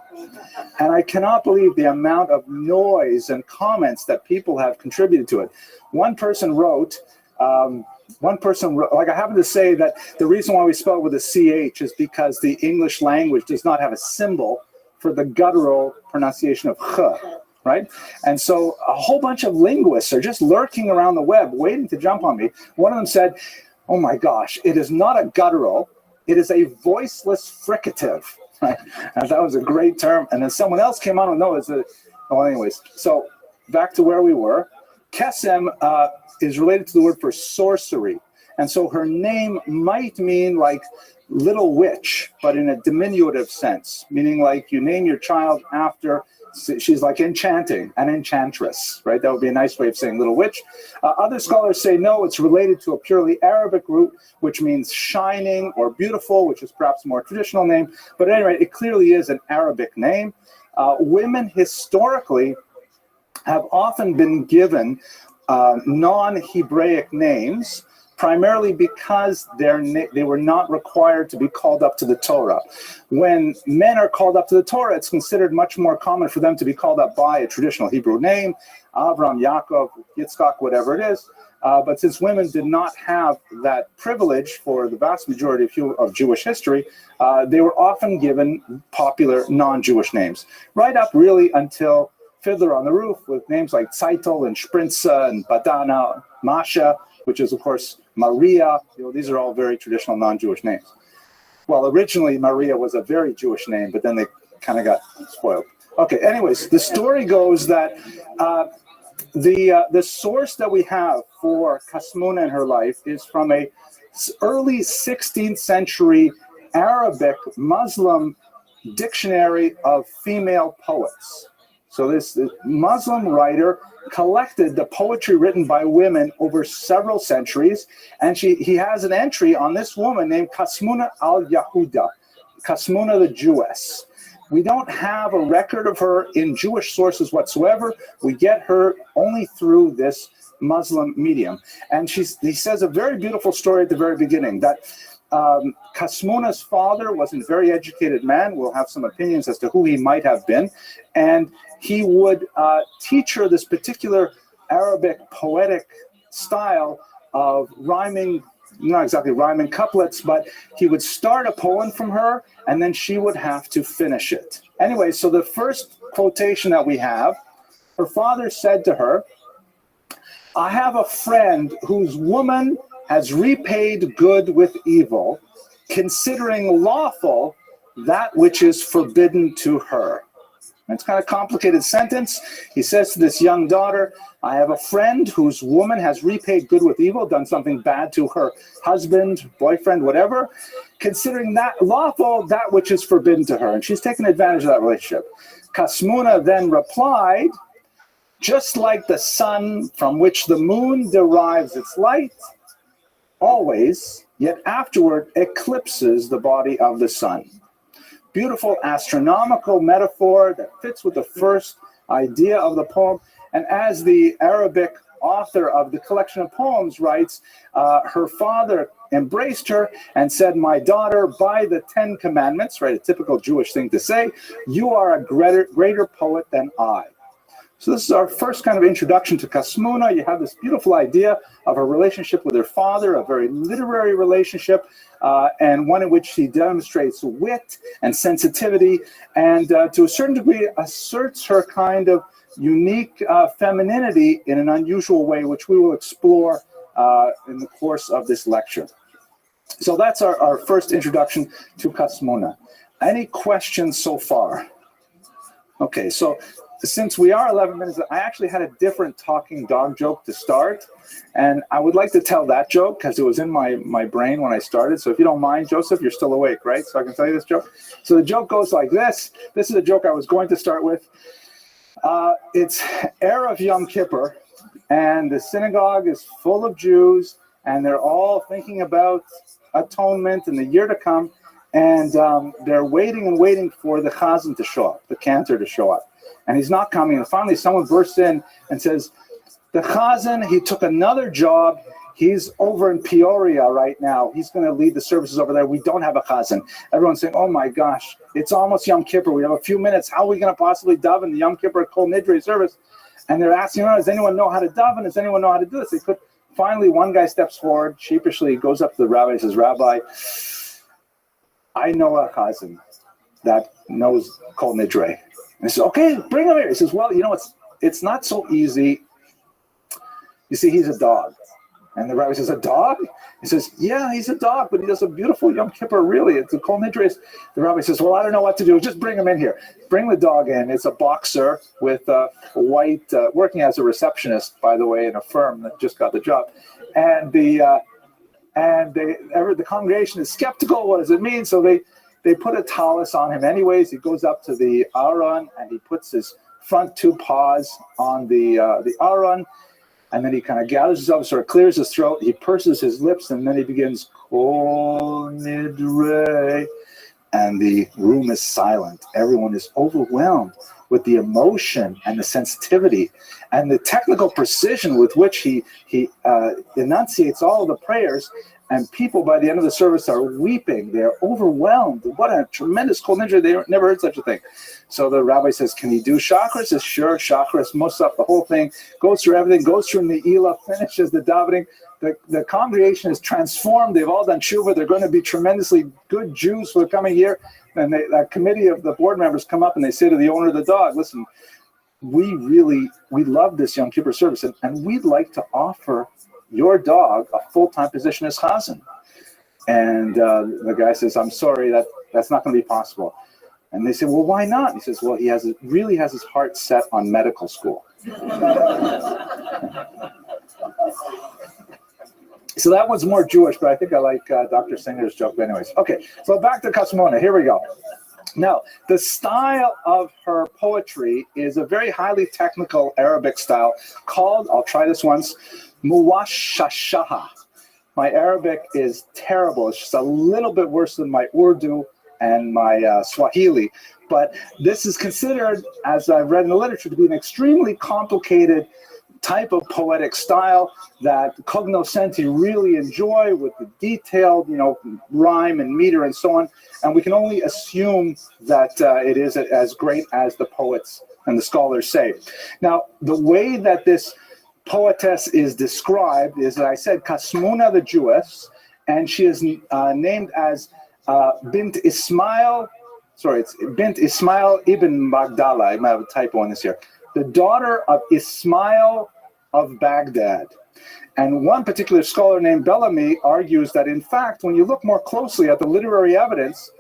And I cannot believe the amount of noise and comments that people have contributed to it. One person wrote, like I happen to say that the reason why we spell it with a CH is because the English language does not have a symbol for the guttural pronunciation of ch, right? And so a whole bunch of linguists are just lurking around the web waiting to jump on me. One of them said, oh my gosh, it is not a guttural, it is a voiceless fricative. Right? And that was a great term. And then someone else came on and no, anyways. So back to where we were. Kesem is related to the word for sorcery. And so her name might mean like little witch, but in a diminutive sense, meaning like you name your child after, she's like enchanting, an enchantress, right? That would be a nice way of saying little witch. Other scholars say no, it's related to a purely Arabic root, which means shining or beautiful, which is perhaps a more traditional name. But at any rate, it clearly is an Arabic name. Women historically have often been given non-Hebraic names, primarily because they were not required to be called up to the Torah. When men are called up to the Torah, it's considered much more common for them to be called up by a traditional Hebrew name, Avram, Yaakov, Yitzchak, whatever it is. But since women did not have that privilege for the vast majority of Jewish history, they were often given popular non-Jewish names, right up really until Fiddler on the Roof, with names like Zeitel and Sprinza and Badana, Masha, which is, of course, Maria. These are all very traditional non-Jewish names. Well, originally, Maria was a very Jewish name, but then they kind of got spoiled. Okay, anyways, the story goes that the source that we have for Kasmuna and her life is from a early 16th century Arabic Muslim dictionary of female poets. So this Muslim writer collected the poetry written by women over several centuries, and he has an entry on this woman named Kasmuna al-Yahuda, Kasmuna the Jewess. We don't have a record of her in Jewish sources whatsoever. We get her only through this Muslim medium. And he says a very beautiful story at the very beginning, that Kasmuna's father wasn't a very educated man. We'll have some opinions as to who he might have been. And he would teach her this particular Arabic poetic style of rhyming, not exactly rhyming couplets, but he would start a poem from her, and then she would have to finish it. Anyway, so the first quotation that we have, her father said to her, I have a friend whose woman has repaid good with evil, considering lawful that which is forbidden to her. It's kind of a complicated sentence. He says to this young daughter, I have a friend whose woman has repaid good with evil, done something bad to her husband, boyfriend, whatever, considering that lawful that which is forbidden to her. And she's taken advantage of that relationship. Kasmuna then replied, just like the sun from which the moon derives its light, always, yet afterward eclipses the body of the sun. Beautiful astronomical metaphor that fits with the first idea of the poem. And as the Arabic author of the collection of poems writes, her father embraced her and said, my daughter, by the 10 commandments, right, a typical Jewish thing to say, you are a greater poet than I. So this is our first kind of introduction to Kasmuna. You have this beautiful idea of her relationship with her father, a very literary relationship, and one in which she demonstrates wit and sensitivity, and to a certain degree asserts her kind of unique femininity in an unusual way, which we will explore in the course of this lecture. So that's our first introduction to Kasmuna. Any questions so far? Okay, so since we are 11 minutes, I actually had a different talking dog joke to start, and I would like to tell that joke because it was in my brain when I started. So if you don't mind, Joseph, you're still awake, right? So I can tell you this joke. So the joke goes like this. This is a joke I was going to start with. It's Erev Yom Kippur, and the synagogue is full of Jews, and they're all thinking about atonement in the year to come, and they're waiting and waiting for the chazan to show up, the cantor to show up. And he's not coming. And finally, someone bursts in and says, the chazan, he took another job. He's over in Peoria right now. He's going to lead the services over there. We don't have a chazan. Everyone's saying, oh my gosh, it's almost Yom Kippur. We have a few minutes. How are we going to possibly daven the Yom Kippur Kol Nidre service? And they're asking, does anyone know how to daven? Does anyone know how to do this? Finally, one guy steps forward, sheepishly goes up to the rabbi and says, Rabbi, I know a chazan that knows Kol Nidre. And he says, okay, bring him here. He says, well, it's not so easy. You see, he's a dog. And the rabbi says, a dog? He says, yeah, he's a dog, but he does a beautiful Yom Kippur, really. It's a Kol Nidre. The rabbi says, well, I don't know what to do. Just bring him in here. Bring the dog in. It's a boxer with a white, working as a receptionist, by the way, in a firm that just got the job. And the congregation is skeptical. What does it mean? So they put a tallis on him anyways. He goes up to the Aron and he puts his front two paws on the Aron, and then he kind of gathers himself, sort of clears his throat. He purses his lips, and then he begins, Kol Nidre, and the room is silent. Everyone is overwhelmed with the emotion and the sensitivity and the technical precision with which he enunciates all of the prayers. And people, by the end of the service, are weeping. They're overwhelmed. What a tremendous Kol Nidre. They never heard such a thing. So the rabbi says, can you do Shachar? He says, sure, Shachar, Musaf, the whole thing. Goes through everything, goes through Ne'ilah, finishes the davening. The congregation is transformed. They've all done tshuva. They're going to be tremendously good Jews for the coming year. And a committee of the board members come up and they say to the owner of the dog, listen, we love this Yom Kippur service, and we'd like to offer your dog a full-time position as chazan. And the guy says, I'm sorry, that's not going to be possible. And they say, well, why not? He says, well, he really has his heart set on medical school. So that one's more Jewish, but I think I like Dr. Singer's joke. But anyways, okay, so back to Kasmuna. Here we go. Now, the style of her poetry is a very highly technical Arabic style called, I'll try this once, Muwashashaha. My Arabic is terrible. It's just a little bit worse than my Urdu and my Swahili. But this is considered, as I've read in the literature, to be an extremely complicated type of poetic style that cognoscenti really enjoy, with the detailed, rhyme and meter and so on. And we can only assume that it is as great as the poets and the scholars say. Now, the way that this poetess is described is, as I said, Kasmuna the Jewess, and she is named as Bint Ismail. Sorry, it's Bint Ismail ibn Magdala. I might have a typo on this here. The daughter of Ismail of Baghdad. And one particular scholar named Bellamy argues that, in fact, when you look more closely at the literary evidence,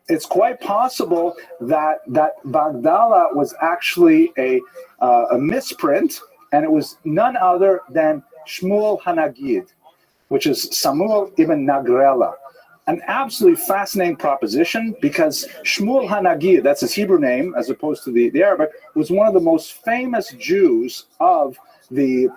it's quite possible that Bagdala was actually a misprint, and it was none other than Shmuel Hanagid, which is Samuel ibn Nagrela. An absolutely fascinating proposition, because Shmuel Hanagid, that's his Hebrew name as opposed to the Arabic, was one of the most famous Jews of the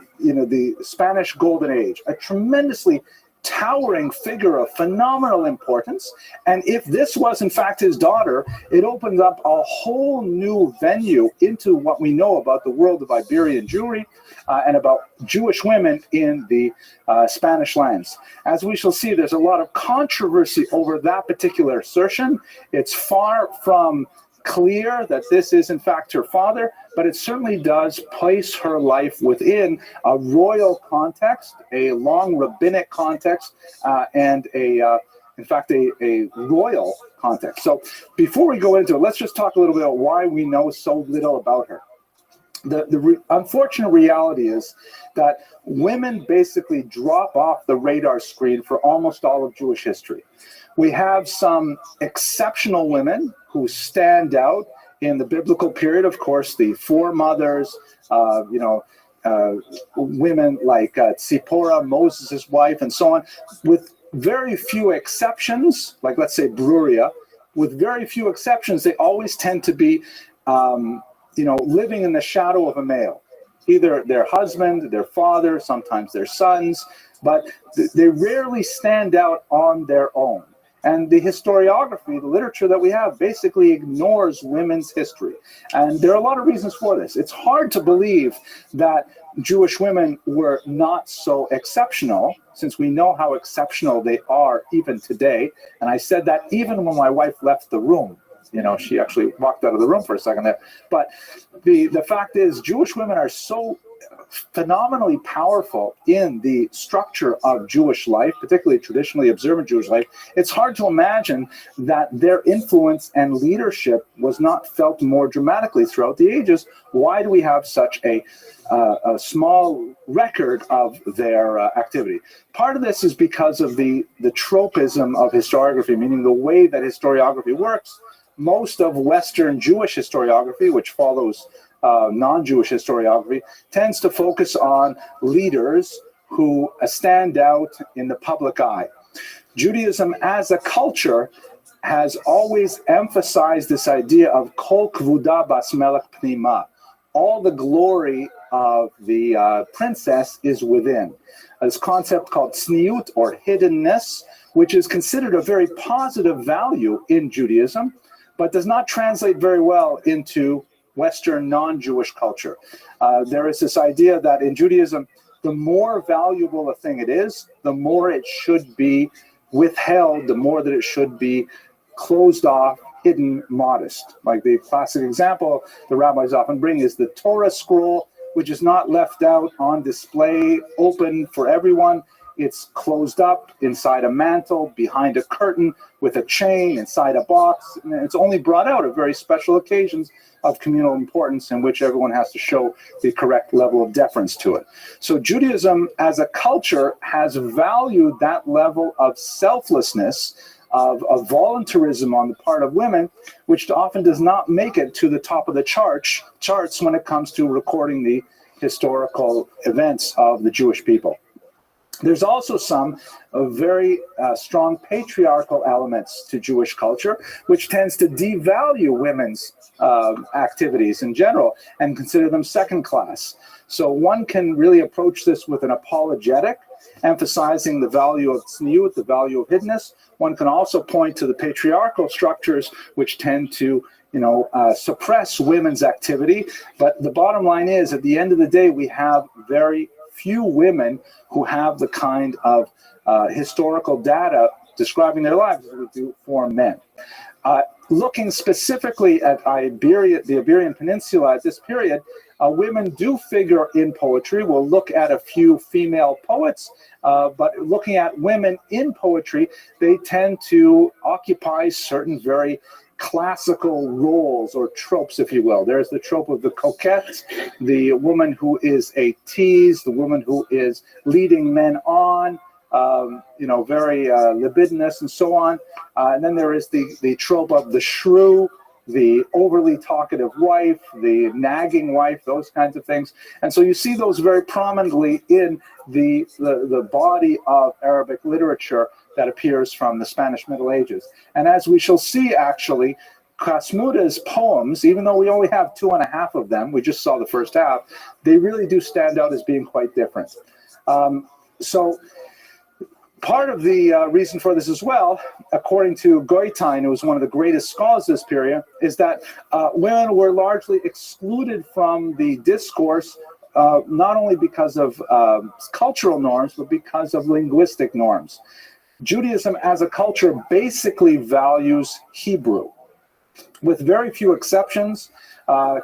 Spanish Golden Age, a tremendously towering figure of phenomenal importance. And if this was in fact his daughter, it opens up a whole new venue into what we know about the world of Iberian Jewry and about Jewish women in the Spanish lands. As we shall see, there's a lot of controversy over that particular assertion. It's far from clear that this is in fact her father, but it certainly does place her life within a royal context, a long rabbinic context, and in fact a royal context. So before we go into it, let's just talk a little bit about why we know so little about her. The unfortunate reality is that women basically drop off the radar screen for almost all of Jewish history. We have some exceptional women who stand out in the biblical period. Of course, the foremothers, women like Tzipporah, Moses' wife, and so on, with very few exceptions, like let's say Bruria, with very few exceptions, they always tend to be, living in the shadow of a male, either their husband, their father, sometimes their sons, but they rarely stand out on their own. And the historiography, the literature that we have, basically ignores women's history. And there are a lot of reasons for this. It's hard to believe that Jewish women were not so exceptional, since we know how exceptional they are even today. And I said that even when my wife left the room. She actually walked out of the room for a second there. But the fact is, Jewish women are so phenomenally powerful in the structure of Jewish life, particularly traditionally observant Jewish life. It's hard to imagine that their influence and leadership was not felt more dramatically throughout the ages. Why do we have such a small record of their activity? Part of this is because of the tropism of historiography, meaning the way that historiography works. Most of Western Jewish historiography, which follows non-Jewish historiography, tends to focus on leaders who stand out in the public eye. Judaism as a culture has always emphasized this idea of kol kvuda bas melech pnima. All the glory of the princess is within. This concept called tzniut, or hiddenness, which is considered a very positive value in Judaism, but does not translate very well into Western non-Jewish culture. There is this idea that in Judaism, the more valuable a thing it is, the more it should be withheld, the more that it should be closed off, hidden, modest. Like the classic example the rabbis often bring is the Torah scroll, which is not left out on display, open for everyone. It's closed up inside a mantle, behind a curtain, with a chain, inside a box. And it's only brought out at very special occasions of communal importance in which everyone has to show the correct level of deference to it. So Judaism as a culture has valued that level of selflessness, of voluntarism on the part of women, which often does not make it to the top of the charts when it comes to recording the historical events of the Jewish people. There's also some very strong patriarchal elements to Jewish culture, which tends to devalue women's activities in general and consider them second class. So one can really approach this with an apologetic, emphasizing the value of tzniut, the value of hiddenness. One can also point to the patriarchal structures, which tend to suppress women's activity. But the bottom line is, at the end of the day, we have very few women who have the kind of historical data describing their lives as we do for men. Looking specifically at the Iberian Peninsula at this period, women do figure in poetry. We'll look at a few female poets, but looking at women in poetry, they tend to occupy certain very classical roles or tropes, if you will. There's the trope of the coquette, the woman who is a tease, the woman who is leading men on, very libidinous and so on. And then there is the trope of the shrew, the overly talkative wife, the nagging wife, those kinds of things. And so you see those very prominently in the body of Arabic literature that appears from the Spanish Middle Ages. And as we shall see, actually, Kasmuda's poems, even though we only have 2.5 of them, we just saw the first half, they really do stand out as being quite different. So part of the reason for this as well, according to Goitein, who was one of the greatest scholars of this period, is that women were largely excluded from the discourse, not only because of cultural norms, but because of linguistic norms. Judaism as a culture basically values Hebrew, with very few exceptions,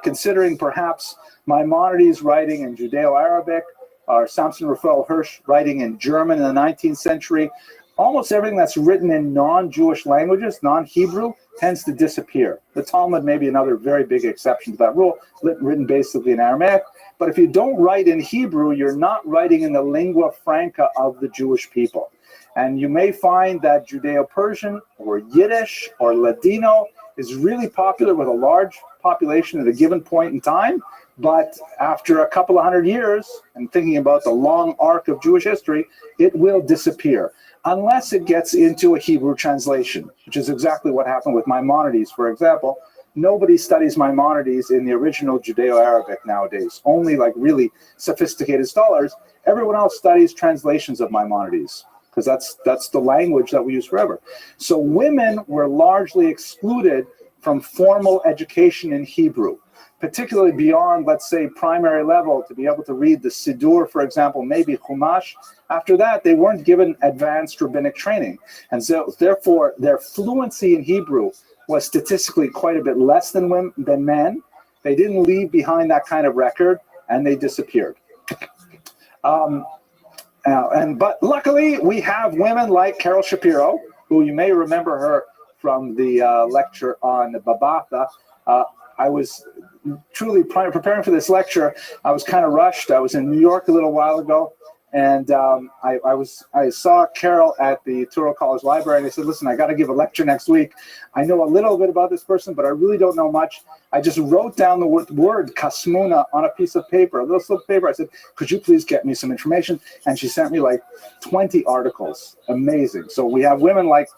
considering perhaps Maimonides writing in Judeo-Arabic, or Samson Raphael Hirsch writing in German in the 19th century. Almost everything that's written in non-Jewish languages, non-Hebrew, tends to disappear. The Talmud may be another very big exception to that rule, written basically in Aramaic. But if you don't write in Hebrew, you're not writing in the lingua franca of the Jewish people. And you may find that Judeo-Persian or Yiddish or Ladino is really popular with a large population at a given point in time. But after a couple of hundred years, and thinking about the long arc of Jewish history, it will disappear, unless it gets into a Hebrew translation, which is exactly what happened with Maimonides, for example. Nobody studies Maimonides in the original Judeo-Arabic nowadays, only like really sophisticated scholars. Everyone else studies translations of Maimonides, because that's the language that we use forever. So women were largely excluded from formal education in Hebrew, particularly beyond, let's say, primary level, to be able to read the Siddur, for example, maybe Chumash. After that, they weren't given advanced rabbinic training. And so, therefore, their fluency in Hebrew was statistically quite a bit less than men. They didn't leave behind that kind of record, and they disappeared. But luckily, we have women like Carol Shapiro, who you may remember her from the lecture on Babatha. I was truly preparing for this lecture. I was kind of rushed. I was in New York a little while ago, and I saw Carol at the Touro College Library, and I said, listen, I got to give a lecture next week. I know a little bit about this person, but I really don't know much. I just wrote down the word Kasmuna on a piece of paper, a little slip of paper. I said, could you please get me some information? And she sent me like 20 articles. Amazing. So we have women like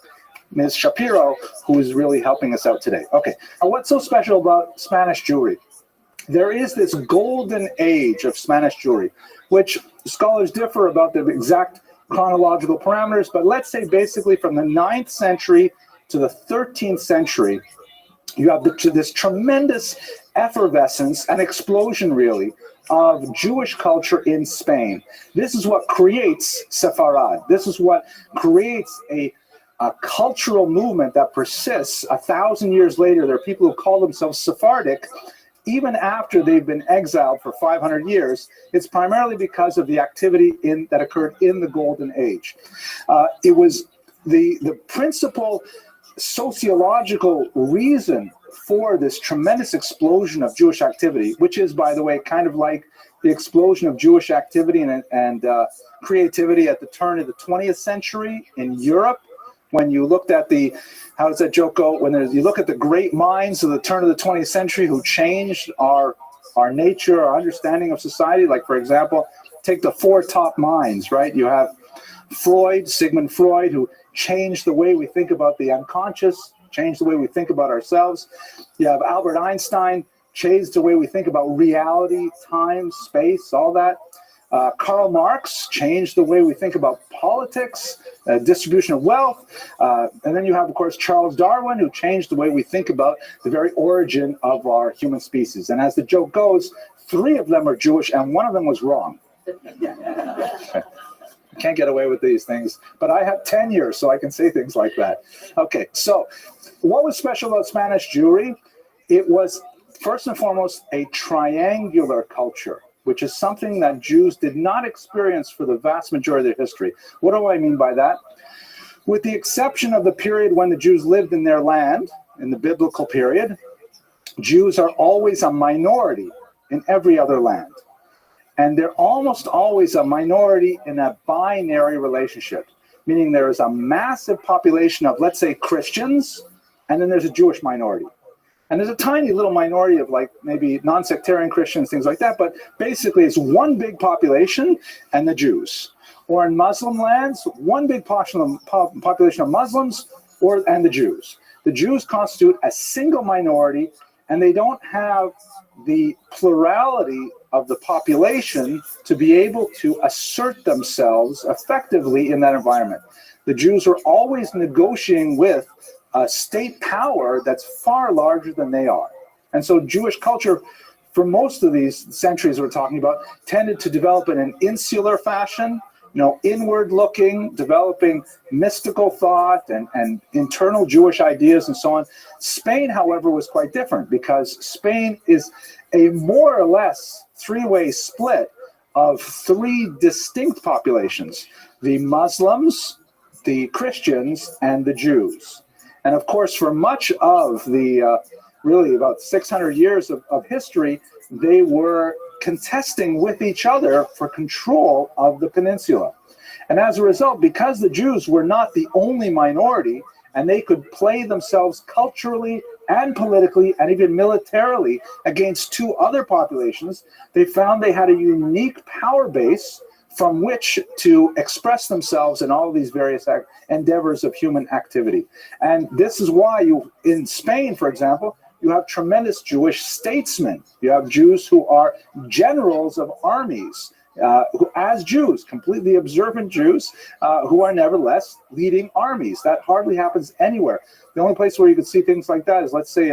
Ms. Shapiro, who is really helping us out today. Okay, now what's so special about Spanish Jewry? There is this golden age of Spanish Jewry, which scholars differ about the exact chronological parameters, but let's say basically from the 9th century to the 13th century, you have this tremendous effervescence and explosion, really, of Jewish culture in Spain. This is what creates Sepharad. This is what creates a cultural movement that persists 1,000 years later. There are people who call themselves Sephardic, even after they've been exiled for 500 years. It's primarily because of the activity that occurred in the Golden Age. It was the principal sociological reason for this tremendous explosion of Jewish activity, which is, by the way, kind of like the explosion of Jewish activity and creativity at the turn of the 20th century in Europe. When you looked at how does that joke go? You look at the great minds of the turn of the 20th century who changed our nature, our understanding of society. Like, for example, take the 4 top minds, right? You have Sigmund Freud, who changed the way we think about the unconscious, changed the way we think about ourselves. You have Albert Einstein, changed the way we think about reality, time, space, all that. Karl Marx changed the way we think about politics, distribution of wealth. And then you have, of course, Charles Darwin, who changed the way we think about the very origin of our human species. And as the joke goes, 3 of them are Jewish and 1 of them was wrong. Can't get away with these things, but I have tenure, so I can say things like that. Okay, so what was special about Spanish Jewry? It was, first and foremost, a triangular culture, which is something that Jews did not experience for the vast majority of their history. What do I mean by that? With the exception of the period when the Jews lived in their land, in the biblical period, Jews are always a minority in every other land. And they're almost always a minority in a binary relationship, meaning there is a massive population of, let's say, Christians, and then there's a Jewish minority. And there's a tiny little minority of like maybe non-sectarian Christians, things like that, but basically it's one big population and the Jews. Or in Muslim lands, one big population of Muslims and the Jews. The Jews constitute a single minority, and they don't have the plurality of the population to be able to assert themselves effectively in that environment. The Jews are always negotiating with a state power that's far larger than they are. And so Jewish culture, for most of these centuries we're talking about, tended to develop in an insular fashion, inward looking, developing mystical thought and internal Jewish ideas and so on. Spain, however, was quite different because Spain is a more or less 3-way split of 3 distinct populations: the Muslims, the Christians, and the Jews. And of course, for much of the really about 600 years of history, they were contesting with each other for control of the peninsula. And as a result, because the Jews were not the only minority, and they could play themselves culturally and politically and even militarily against 2 other populations, they found they had a unique power base from which to express themselves in all of these various endeavors of human activity. And this is why in Spain, for example, you have tremendous Jewish statesmen. You have Jews who are generals of armies, who, as Jews, completely observant Jews, who are nevertheless leading armies. That hardly happens anywhere. The only place where you could see things like that is, let's say,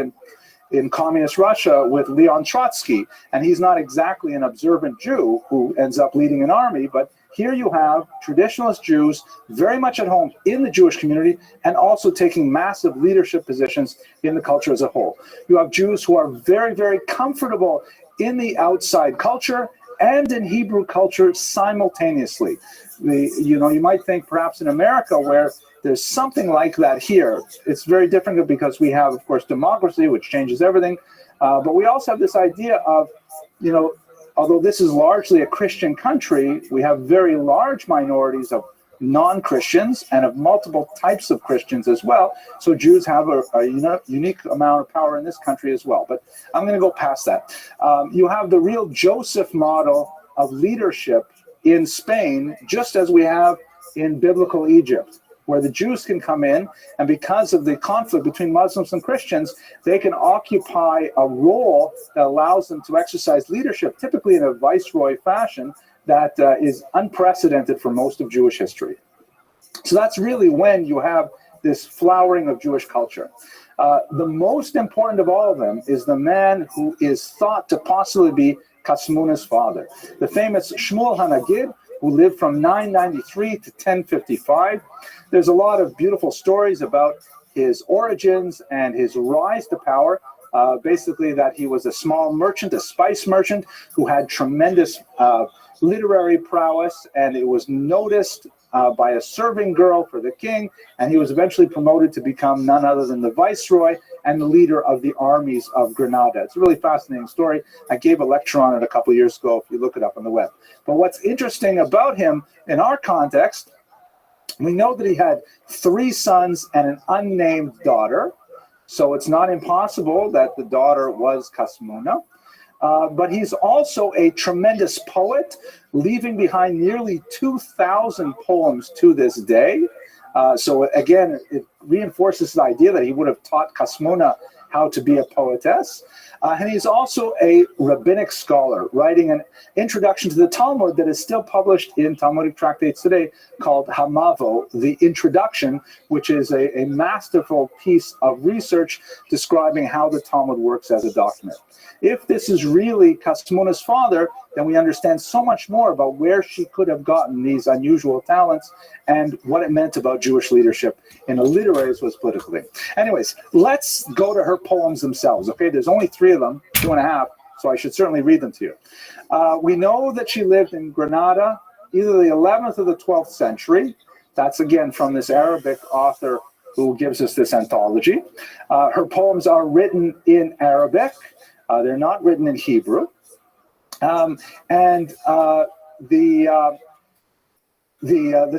in communist Russia with Leon Trotsky, and he's not exactly an observant Jew who ends up leading an army, but here you have traditionalist Jews very much at home in the Jewish community and also taking massive leadership positions in the culture as a whole. You have Jews who are very, very comfortable in the outside culture and in Hebrew culture simultaneously. You might think perhaps in America where there's something like that here. It's very different because we have, of course, democracy, which changes everything. But we also have this idea of, although this is largely a Christian country, we have very large minorities of non-Christians and of multiple types of Christians as well. So Jews have a unique amount of power in this country as well. But I'm going to go past that. You have the real Joseph model of leadership in Spain, just as we have in biblical Egypt, where the Jews can come in, and because of the conflict between Muslims and Christians, they can occupy a role that allows them to exercise leadership, typically in a viceroy fashion, that is unprecedented for most of Jewish history. So that's really when you have this flowering of Jewish culture. The most important of all of them is the man who is thought to possibly be Kasmuna's father, the famous Shmuel HaNagid, who lived from 993 to 1055. There's a lot of beautiful stories about his origins and his rise to power. Basically that he was a small merchant, a spice merchant, who had tremendous literary prowess, and it was noticed by a serving girl for the king, and he was eventually promoted to become none other than the viceroy and the leader of the armies of Granada. It's a really fascinating story. I gave a lecture on it a couple of years ago, if you look it up on the web. But what's interesting about him in our context, we know that he had 3 sons and an unnamed daughter, so it's not impossible that the daughter was Kasmuna. But he's also a tremendous poet, leaving behind nearly 2,000 poems to this day. So again, it reinforces the idea that he would have taught Kasmuna how to be a poetess. And he's also a rabbinic scholar, writing an introduction to the Talmud that is still published in Talmudic tractates today called Hamavo, the Introduction, which is a masterful piece of research describing how the Talmud works as a document. If this is really Kasmuna's father, then we understand so much more about where she could have gotten these unusual talents and what it meant about Jewish leadership in a literary as well as politically. Anyways, let's go to her poems themselves, okay? There's only 3 of them, 2.5, so I should certainly read them to you. We know that she lived in Granada, either the 11th or the 12th century. That's, again, from this Arabic author who gives us this anthology. Her poems are written in Arabic. They're not written in Hebrew. The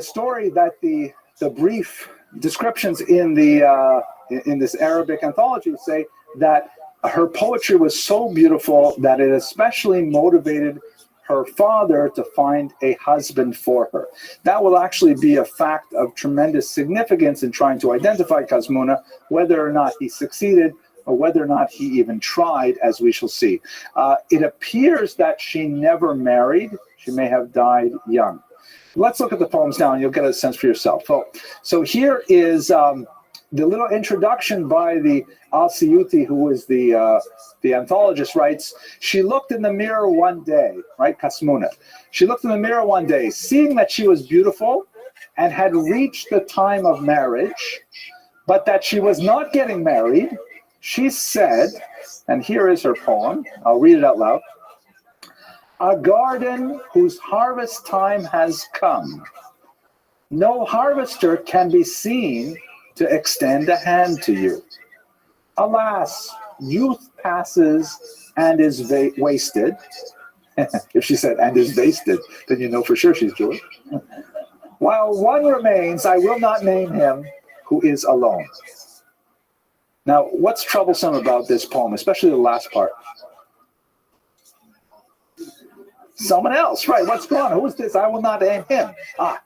story that the brief descriptions in this Arabic anthology say that her poetry was so beautiful that it especially motivated her father to find a husband for her. That will actually be a fact of tremendous significance in trying to identify Kasmuna, whether or not he succeeded or whether or not he even tried, as we shall see. It appears that she never married. She may have died young. Let's look at the poems now, and you'll get a sense for yourself. So here is the little introduction by the Al-Siyuti, who was the anthologist, writes, she looked in the mirror one day, right, Kasmuna. She looked in the mirror one day, seeing that she was beautiful and had reached the time of marriage, but that she was not getting married. She said, and here is her poem, I'll read it out loud. A garden whose harvest time has come. No harvester can be seen to extend a hand to you. Alas, youth passes and is wasted. If she said, and is wasted, then you know for sure she's Jewish. While one remains, I will not name him, who is alone. Now, what's troublesome about this poem, especially the last part? Someone else, right? What's going on? Who is this? I will not name him.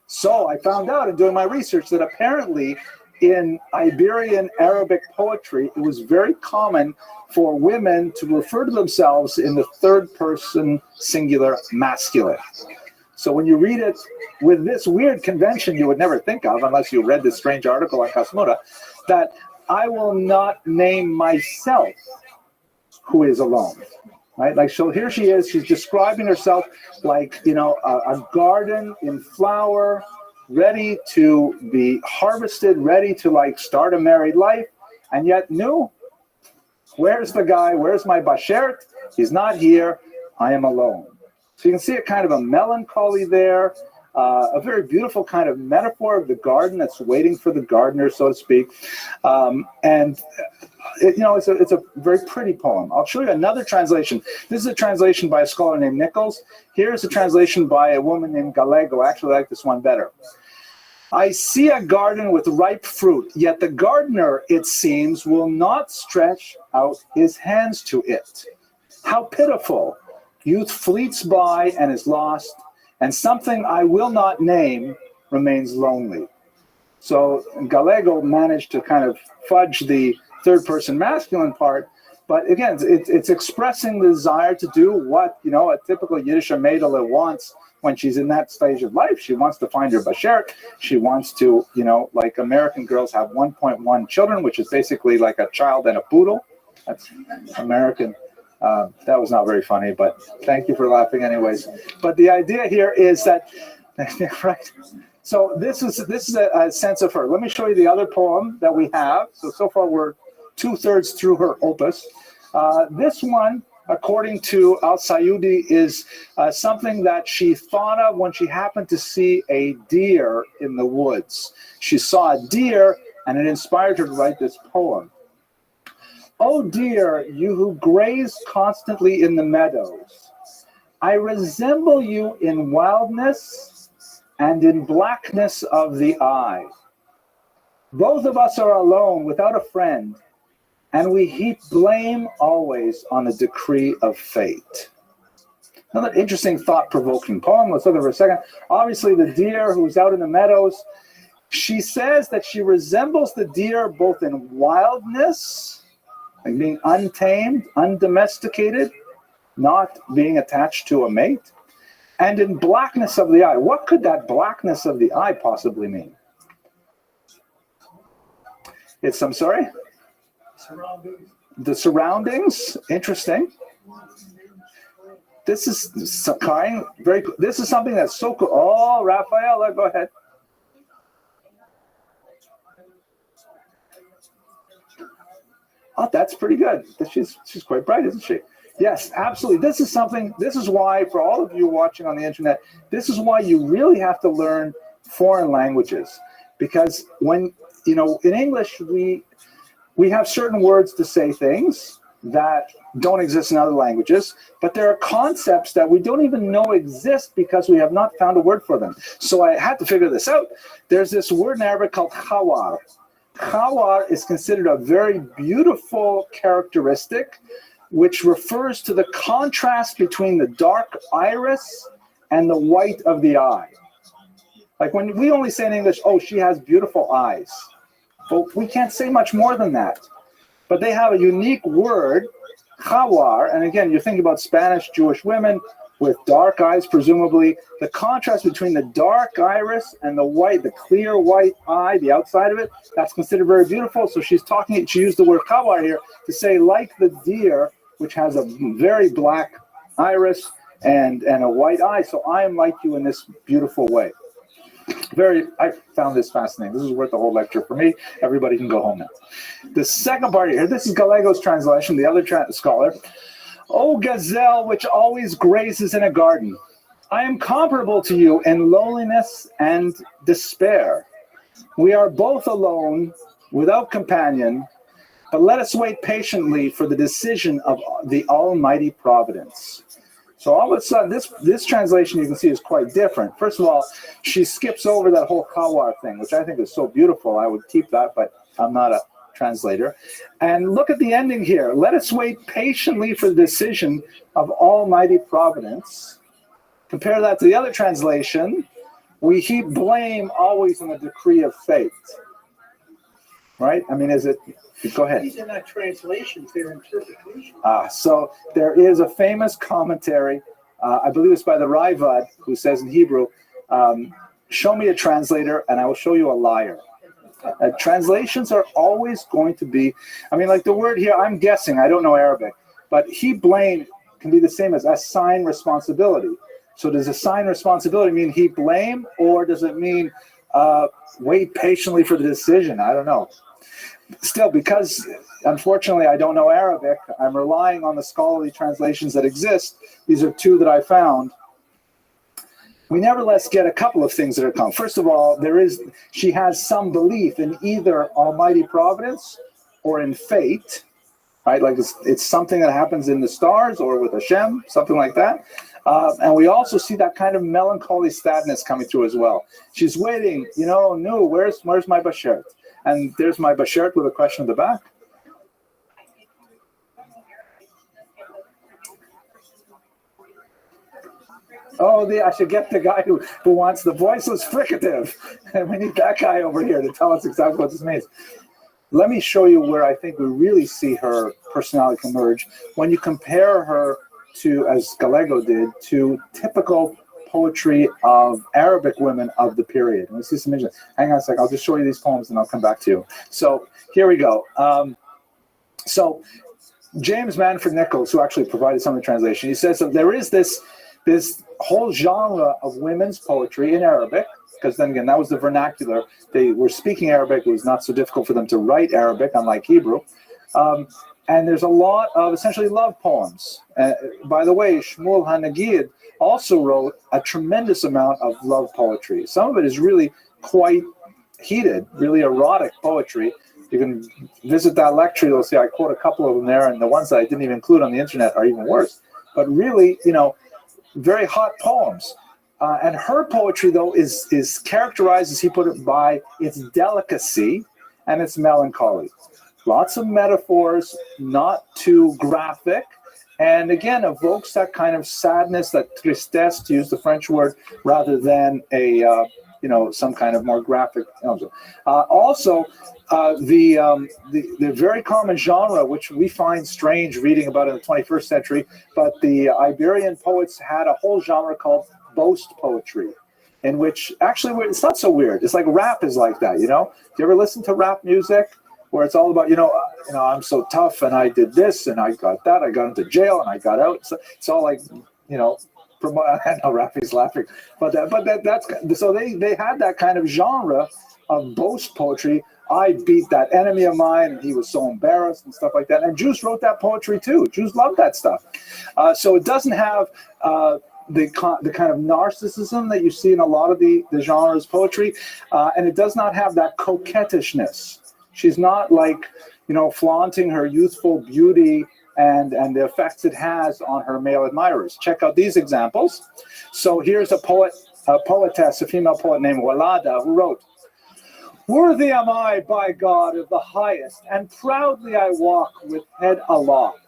So I found out in doing my research that apparently in Iberian Arabic poetry, it was very common for women to refer to themselves in the third person singular masculine. So when you read it with this weird convention you would never think of unless you read this strange article on Kasmuna, that I will not name myself who is alone, right? Like, so here she is, she's describing herself like, you know, a garden in flower, ready to be harvested, ready to like start a married life. And yet, no, where's the guy? Where's my bashert? He's not here. I am alone. So you can see a kind of a melancholy there. A very beautiful kind of metaphor of the garden that's waiting for the gardener, so to speak. It's a very pretty poem. I'll show you another translation. This is a translation by a scholar named Nichols. Here's a translation by a woman named Gallego. Actually, I like this one better. I see a garden with ripe fruit, yet the gardener, it seems, will not stretch out his hands to it. How pitiful! Youth fleets by and is lost, and something I will not name remains lonely. So Gallego managed to kind of fudge the third-person masculine part, but again, it's expressing the desire to do what, you know, a typical Yiddish Mädel wants when she's in that stage of life. She wants to find her bashert. She wants to, you know, like American girls have 1.1 children, which is basically like a child and a poodle. That's American. That was not very funny, but thank you for laughing anyways. But the idea here is that, right? So this is a sense of her. Let me show you the other poem that we have. So far we're 2/3 through her opus. This one, according to Al-Sayudi, is something that she thought of when she happened to see a deer in the woods. She saw a deer and it inspired her to write this poem. Oh dear, you who graze constantly in the meadows, I resemble you in wildness and in blackness of the eye. Both of us are alone without a friend, and we heap blame always on the decree of fate. Another interesting, thought-provoking poem. Let's look at it for a second. Obviously, the deer who's out in the meadows, she says that she resembles the deer both in wildness like being untamed, undomesticated, not being attached to a mate. And in blackness of the eye, what could that blackness of the eye possibly mean? It's, I'm sorry? The surroundings. Interesting. This is kind, very. This is something that's so cool. Oh, Raphael, go ahead. Oh, that's pretty good. She's quite bright, isn't she? Yes, absolutely. This is something. This is why, for all of you watching on the internet, this is why you really have to learn foreign languages, because when in English we have certain words to say things that don't exist in other languages, but there are concepts that we don't even know exist because we have not found a word for them. So I had to figure this out. There's this word in Arabic called khawar. Khawar is considered a very beautiful characteristic which refers to the contrast between the dark iris and the white of the eye. Like when we only say in English, oh, she has beautiful eyes. But we can't say much more than that. But they have a unique word, khawar, and again, you're thinking about Spanish Jewish women with dark eyes, presumably. The contrast between the dark iris and the white, the clear white eye, the outside of it, that's considered very beautiful. So she used the word khawar here to say, like the deer, which has a very black iris and a white eye. So I am like you in this beautiful way. I found this fascinating. This is worth the whole lecture for me. Everybody can go home now. The second part here, this is Galego's translation, the other scholar. O gazelle, which always grazes in a garden, I am comparable to you in loneliness and despair. We are both alone, without companion, but let us wait patiently for the decision of the Almighty Providence. So all of a sudden, this translation you can see is quite different. First of all, she skips over that whole khawar thing, which I think is so beautiful. I would keep that, but I'm not a translator. And look at the ending here. Let us wait patiently for the decision of Almighty Providence. Compare that to the other translation. We heap blame always on the decree of fate. Right? I mean, is it? Go ahead. These are not translations, they're interpretations. So there is a famous commentary, I believe it's by the Rabbi, who says in Hebrew, show me a translator and I will show you a liar. Translations are always going to be, I mean, like the word here, I'm guessing, I don't know Arabic, but he blame can be the same as assign responsibility. So does assign responsibility mean he blame, or does it mean wait patiently for the decision? I don't know. Still, because unfortunately I don't know Arabic, I'm relying on the scholarly translations that exist. These are two that I found. We nevertheless get a couple of things that are common. First of all, she has some belief in either Almighty Providence or in fate, right? Like it's something that happens in the stars or with Hashem, something like that. And we also see that kind of melancholy sadness coming through as well. She's waiting, no, where's my bashert? And there's my bashert with a question at the back. Oh, I should get the guy who wants the voiceless fricative. And we need that guy over here to tell us exactly what this means. Let me show you where I think we really see her personality emerge. When you compare her to, as Gallego did, to typical poetry of Arabic women of the period. Let me see some images. Hang on a second. I'll just show you these poems and I'll come back to you. So here we go. So James Manfred Nichols, who actually provided some of the translation, he says that there is this whole genre of women's poetry in Arabic, because then again, that was the vernacular. They were speaking Arabic. It was not so difficult for them to write Arabic, unlike Hebrew. And there's a lot of essentially love poems. By the way, Shmuel HaNagid also wrote a tremendous amount of love poetry. Some of it is really quite heated, really erotic poetry. You can visit that lecture. You'll see I quote a couple of them there, and the ones that I didn't even include on the internet are even worse. But really, very hot poems. And her poetry, though, is characterized, as he put it, by its delicacy and its melancholy. Lots of metaphors, not too graphic, and again, evokes that kind of sadness, that tristesse, to use the French word, rather than a some kind of more graphic. Also, the very common genre, which we find strange reading about in the 21st century, but the Iberian poets had a whole genre called boast poetry, in which actually it's not so weird. It's like rap is like that. Do you ever listen to rap music where it's all about I'm so tough and I did this and I got that, I got into jail and I got out. So it's all like promote. I know Rafi's laughing, but that's so they had that kind of genre of boast poetry. I beat that enemy of mine, and he was so embarrassed and stuff like that. And Jews wrote that poetry too. Jews love that stuff. So it doesn't have the kind of narcissism that you see in a lot of the genres poetry, and it does not have that coquettishness. She's not like flaunting her youthful beauty and the effects it has on her male admirers. Check out these examples. So here's a poetess, a female poet named Walada, who wrote, "Worthy am I, by God, of the highest, and proudly I walk with head aloft.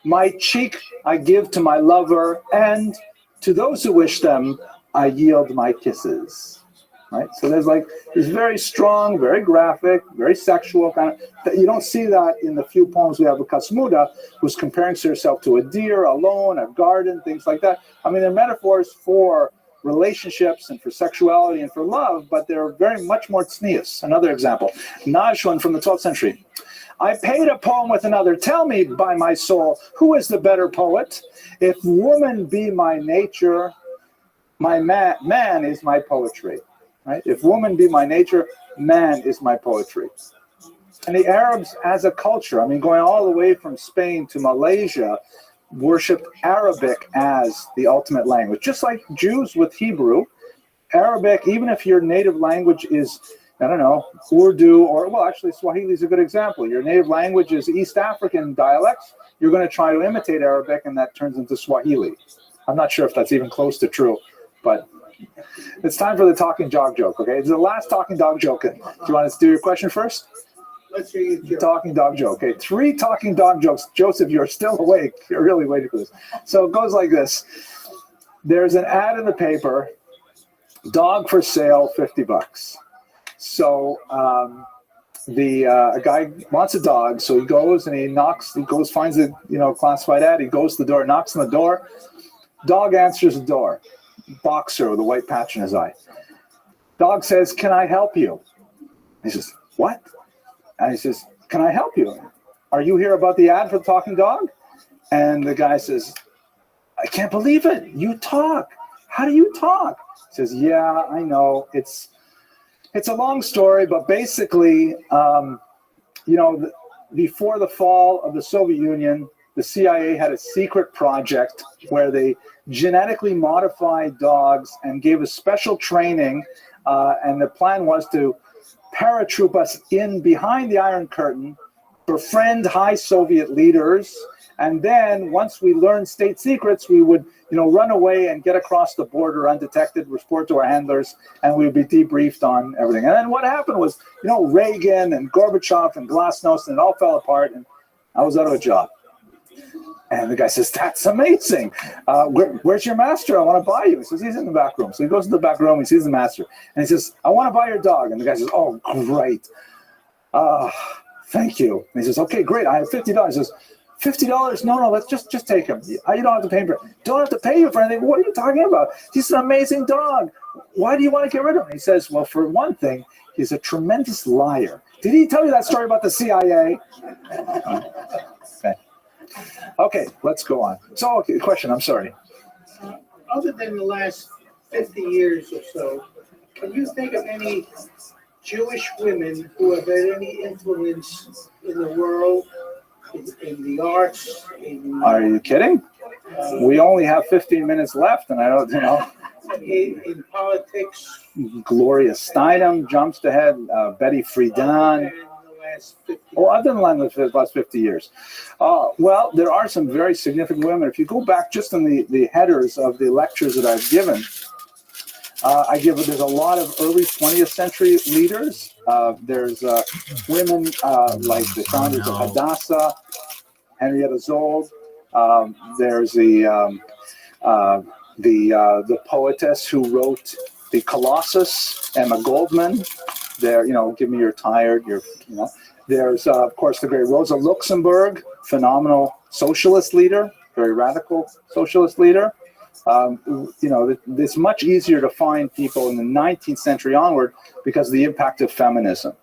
My cheek I give to my lover, and to those who wish them, I yield my kisses." Right? So there's it's very strong, very graphic, very sexual kind of. You don't see that in the few poems we have of Kasmuda, who's comparing herself to a deer, a loan, a garden, things like that. I mean, they're metaphors for relationships and for sexuality and for love, but they're very much more tznius. Another example, Najwan from the 12th century. "I paid a poem with another. Tell me, by my soul, who is the better poet? If woman be my nature, my man is my poetry." Right? If woman be my nature, man is my poetry. And the Arabs as a culture, going all the way from Spain to Malaysia, worshipped Arabic as the ultimate language. Just like Jews with Hebrew, Arabic, even if your native language is, Urdu, or actually Swahili is a good example. Your native language is East African dialects. You're going to try to imitate Arabic, and that turns into Swahili. I'm not sure if that's even close to true, but it's time for the talking dog joke, okay? It's the last talking dog joke. Do you want to do your question first? Let's hear you joke. Talking dog joke. Okay, 3 talking dog jokes. Joseph, you're still awake. You're really waiting for this. So it goes like this. There's an ad in the paper, dog for sale, $50. So a guy wants a dog, so he goes and he finds the classified ad, he goes to the door, knocks on the door. Dog answers the door. Boxer with a white patch in his eye. Dog says, "Can I help you?" He says, "What?" And he says, "Can I help you? Are you here about the ad for the talking dog?" And the guy says, "I can't believe it. You talk. How do you talk?" He says, "Yeah, I know. It's a long story, but basically, before the fall of the Soviet Union, the CIA had a secret project where they genetically modified dogs and gave us special training, and the plan was to paratroop us in behind the Iron Curtain, befriend high Soviet leaders, and then once we learned state secrets, we would run away and get across the border undetected, report to our handlers, and we would be debriefed on everything. And then what happened was, Reagan and Gorbachev and Glasnost, and it all fell apart, and I was out of a job. And the guy says, "That's amazing. Where's your master? I want to buy you." He says, "He's in the back room." So he goes to the back room, he sees the master, and he says, "I want to buy your dog." And the guy says, "Oh, great. Thank you." And he says, "Okay, great. I have $50. He says, $50? No, let's just take him. You don't have to pay him for it. Don't have to pay you for anything. What are you talking about? He's an amazing dog. Why do you want to get rid of him?" He says, "Well, for one thing, he's a tremendous liar. Did he tell you that story about the CIA?" Okay, let's go on. So, question, I'm sorry. Other than the last 50 years or so, can you think of any Jewish women who have had any influence in the world, in the arts? Are you kidding? We only have 15 minutes left, and I don't, In politics? Gloria Steinem jumps ahead, Betty Friedan. Other than the last 50 years. Well, there are some very significant women. If you go back just in the headers of the lectures that I've given, there's a lot of early 20th century leaders. There's women like the founders of Hadassah, Henrietta Zold. There's the poetess who wrote the Colossus, Emma Goldman. There, give me your tired, There's, of course, the great Rosa Luxemburg, phenomenal socialist leader, very radical socialist leader. It's much easier to find people in the 19th century onward because of the impact of feminism.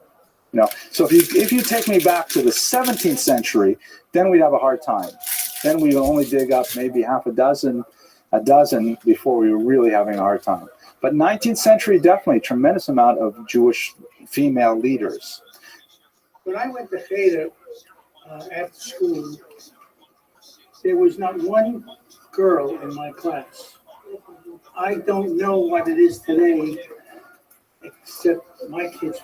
So if you take me back to the 17th century, then we'd have a hard time. Then we would only dig up maybe a dozen before we were really having a hard time. But 19th century, definitely tremendous amount of Jewish female leaders. When I went to Cheder after school, there was not one girl in my class. I don't know what it is today, except my kids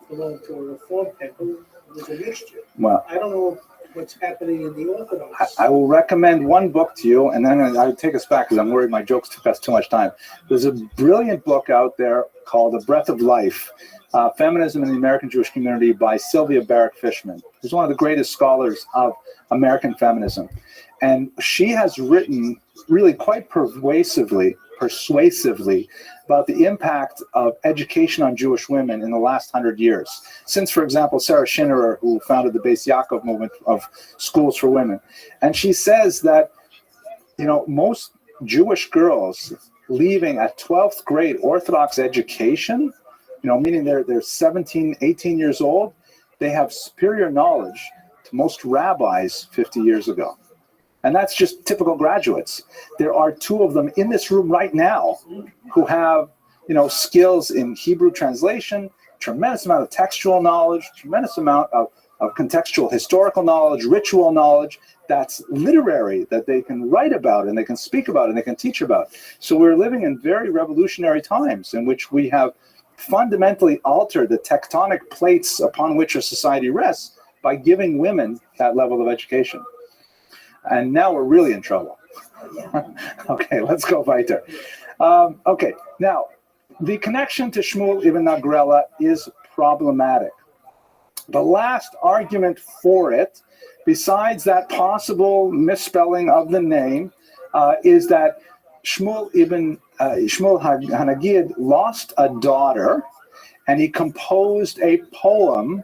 belong to a Reform temple. It was a mixture. Well, I don't know what's happening in the Orthodox. I will recommend one book to you, and then I'll take us back because I'm worried my jokes took us too much time. There's a brilliant book out there called The Breath of Life, Feminism in the American Jewish Community by Sylvia Barrett Fishman, who's one of the greatest scholars of American feminism. And she has written really quite persuasively about the impact of education on Jewish women in the last 100 years. Since, for example, Sarah Schinnerer, who founded the Beis Yaakov movement of schools for women. And she says that, most Jewish girls leaving at 12th grade Orthodox education, meaning they're 17, 18 years old, they have superior knowledge to most rabbis 50 years ago. And that's just typical graduates. There are two of them in this room right now who have, skills in Hebrew translation, tremendous amount of textual knowledge, tremendous amount of contextual historical knowledge, ritual knowledge that's literary, that they can write about and they can speak about and they can teach about. So we're living in very revolutionary times in which we have fundamentally altered the tectonic plates upon which a society rests by giving women that level of education. And now we're really in trouble. Okay, let's go weiter. Okay, now, the connection to Shmuel ibn Nagrela is problematic. The last argument for it, besides that possible misspelling of the name, is that Shmuel Hanagid lost a daughter, and he composed a poem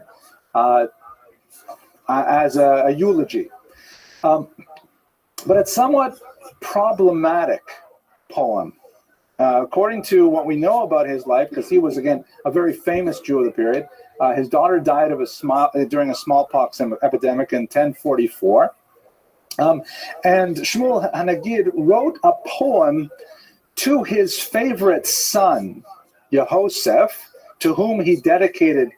as a eulogy. But it's somewhat problematic poem. According to what we know about his life, because he was, again, a very famous Jew of the period, his daughter died of during a smallpox epidemic in 1044. And Shmuel Hanagid wrote a poem to his favorite son, Yehoseph, to whom he dedicated,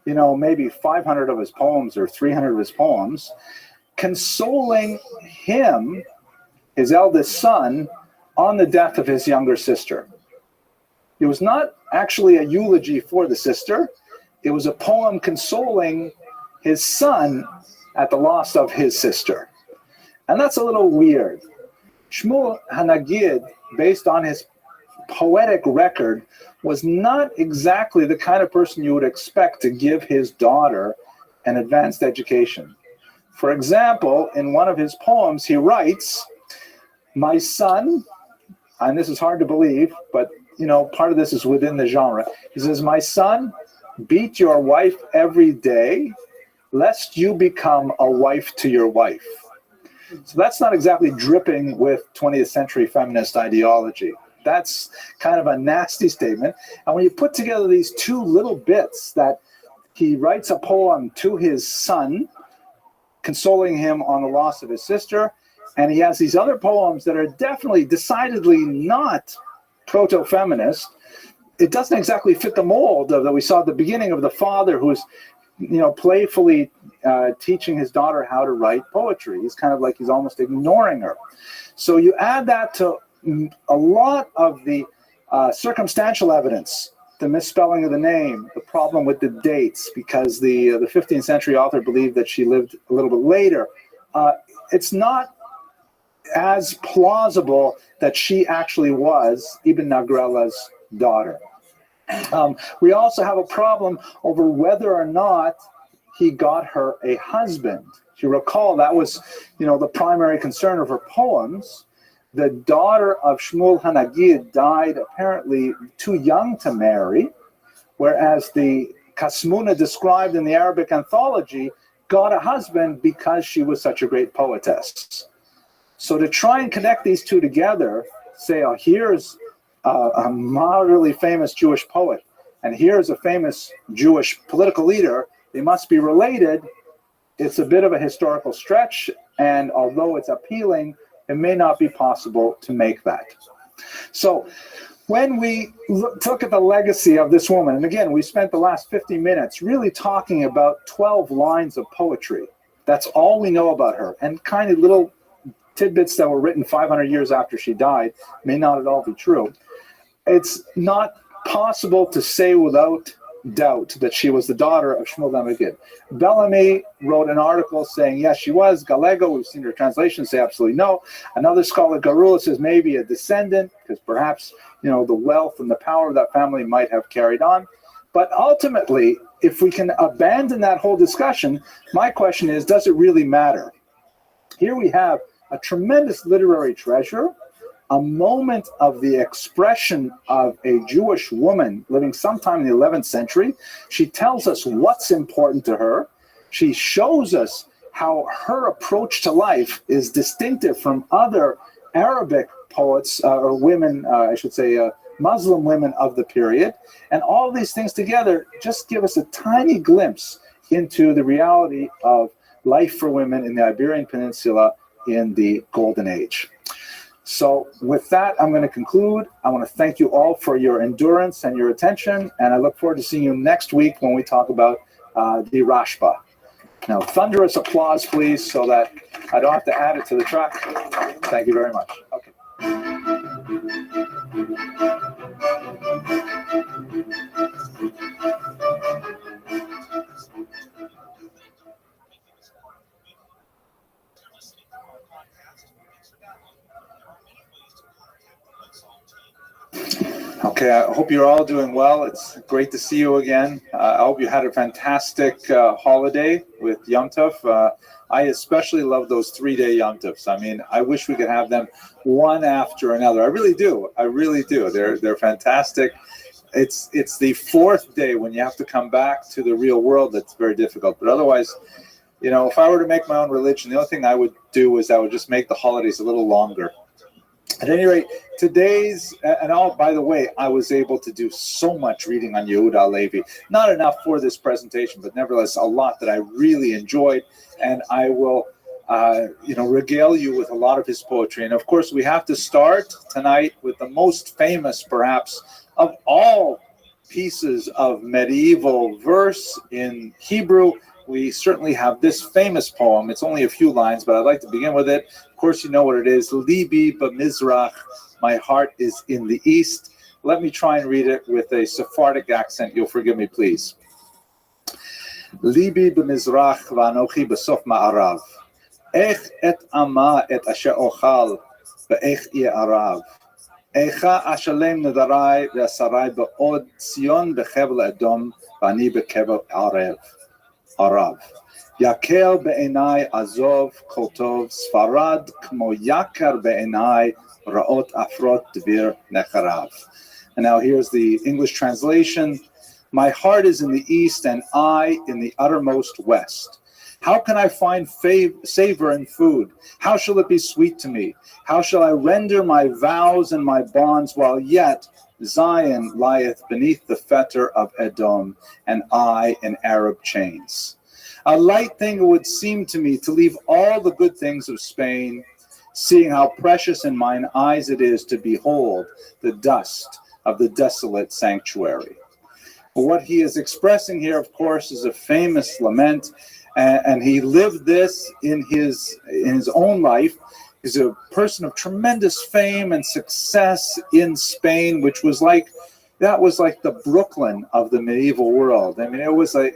maybe 500 of his poems or 300 of his poems, consoling him, his eldest son, on the death of his younger sister. It was not actually a eulogy for the sister. It was a poem consoling his son at the loss of his sister. And that's a little weird. Shmuel Hanagid, based on his poetic record, was not exactly the kind of person you would expect to give his daughter an advanced education. For example, in one of his poems, he writes, "My son," and this is hard to believe, but part of this is within the genre. He says, "My son, beat your wife every day, lest you become a wife to your wife." So that's not exactly dripping with 20th century feminist ideology. That's kind of a nasty statement. And when you put together these two little bits, that he writes a poem to his son, consoling him on the loss of his sister, and he has these other poems that are decidedly not proto-feminist, it doesn't exactly fit the mold that we saw at the beginning of the father who's, playfully teaching his daughter how to write poetry. He's kind of like he's almost ignoring her. So you add that to a lot of the circumstantial evidence, the misspelling of the name, the problem with the dates, because the 15th century author believed that she lived a little bit later. It's not as plausible that she actually was Ibn Nagrela's daughter. We also have a problem over whether or not he got her a husband. If you recall, that was, the primary concern of her poems. The daughter of Shmuel Hanagid died apparently too young to marry, whereas the Kasmuna described in the Arabic anthology got a husband because she was such a great poetess. So to try and connect these two together, say, oh, here's a moderately famous Jewish poet, and here's a famous Jewish political leader, they must be related. It's a bit of a historical stretch, and although it's appealing, it may not be possible to make that. So when we look at the legacy of this woman, and again, we spent the last 50 minutes really talking about 12 lines of poetry. That's all we know about her, and kind of little tidbits that were written 500 years after she died may not at all be true. It's not possible to say without doubt that she was the daughter of Shmuel Hanagid. Bellamy wrote an article saying, yes, she was. Gallego, we've seen her translation, say absolutely no. Another scholar, Garula, says maybe a descendant, because perhaps, the wealth and the power of that family might have carried on. But ultimately, if we can abandon that whole discussion, my question is, does it really matter? Here we have a tremendous literary treasure, a moment of the expression of a Jewish woman living sometime in the 11th century. She tells us what's important to her. She shows us how her approach to life is distinctive from other Arabic poets, or women, I should say, Muslim women of the period. And all these things together just give us a tiny glimpse into the reality of life for women in the Iberian Peninsula in the Golden Age. So with that, I'm going to conclude. I want to thank you all for your endurance and your attention, and I look forward to seeing you next week when we talk about the Rashba. Now, thunderous applause, please, so that I don't have to add it to the track. Thank you very much. Okay. Okay, I hope you're all doing well. It's great to see you again. I hope you had a fantastic holiday with Yom Tov. I especially love those 3-day Yom Tovs. I mean, I wish we could have them one after another. I really do. I really do. They're fantastic. It's the fourth day when you have to come back to the real world that's very difficult. But otherwise, if I were to make my own religion, the only thing I would do is I would just make the holidays a little longer. At any rate, today's, by the way, I was able to do so much reading on Yehuda Halevi. Not enough for this presentation, but nevertheless, a lot that I really enjoyed. And I will, regale you with a lot of his poetry. And of course, we have to start tonight with the most famous, perhaps, of all pieces of medieval verse in Hebrew. We certainly have this famous poem. It's only a few lines, but I'd like to begin with it. Of course, you know what it is. Libi b'mizrach, my heart is in the east. Let me try and read it with a Sephardic accent. You'll forgive me, please. Libi b'mizrach v'anochi b'sof ma'arav. Ech et ama et asher ochal ve'ech ye'arav. Echa ashalem nedarai ve'asarai be'od Sion be'chevel Edom v'ani be'kevel Arav. Yakel be'enai azov kol tov Sfarad kmo yakar be'enai ra'ot afrot dvir necharav. And now here's the English translation. My heart is in the east and I in the uttermost west. How can I find savor in food? How shall it be sweet to me? How shall I render my vows and my bonds while yet Zion lieth beneath the fetter of Edom, and I in Arab chains? A light thing it would seem to me to leave all the good things of Spain, seeing how precious in mine eyes it is to behold the dust of the desolate sanctuary. What he is expressing here, of course, is a famous lament, and he lived this in his own life. He's a person of tremendous fame and success in Spain, which was like, that was like the Brooklyn of the medieval world. I mean, it was like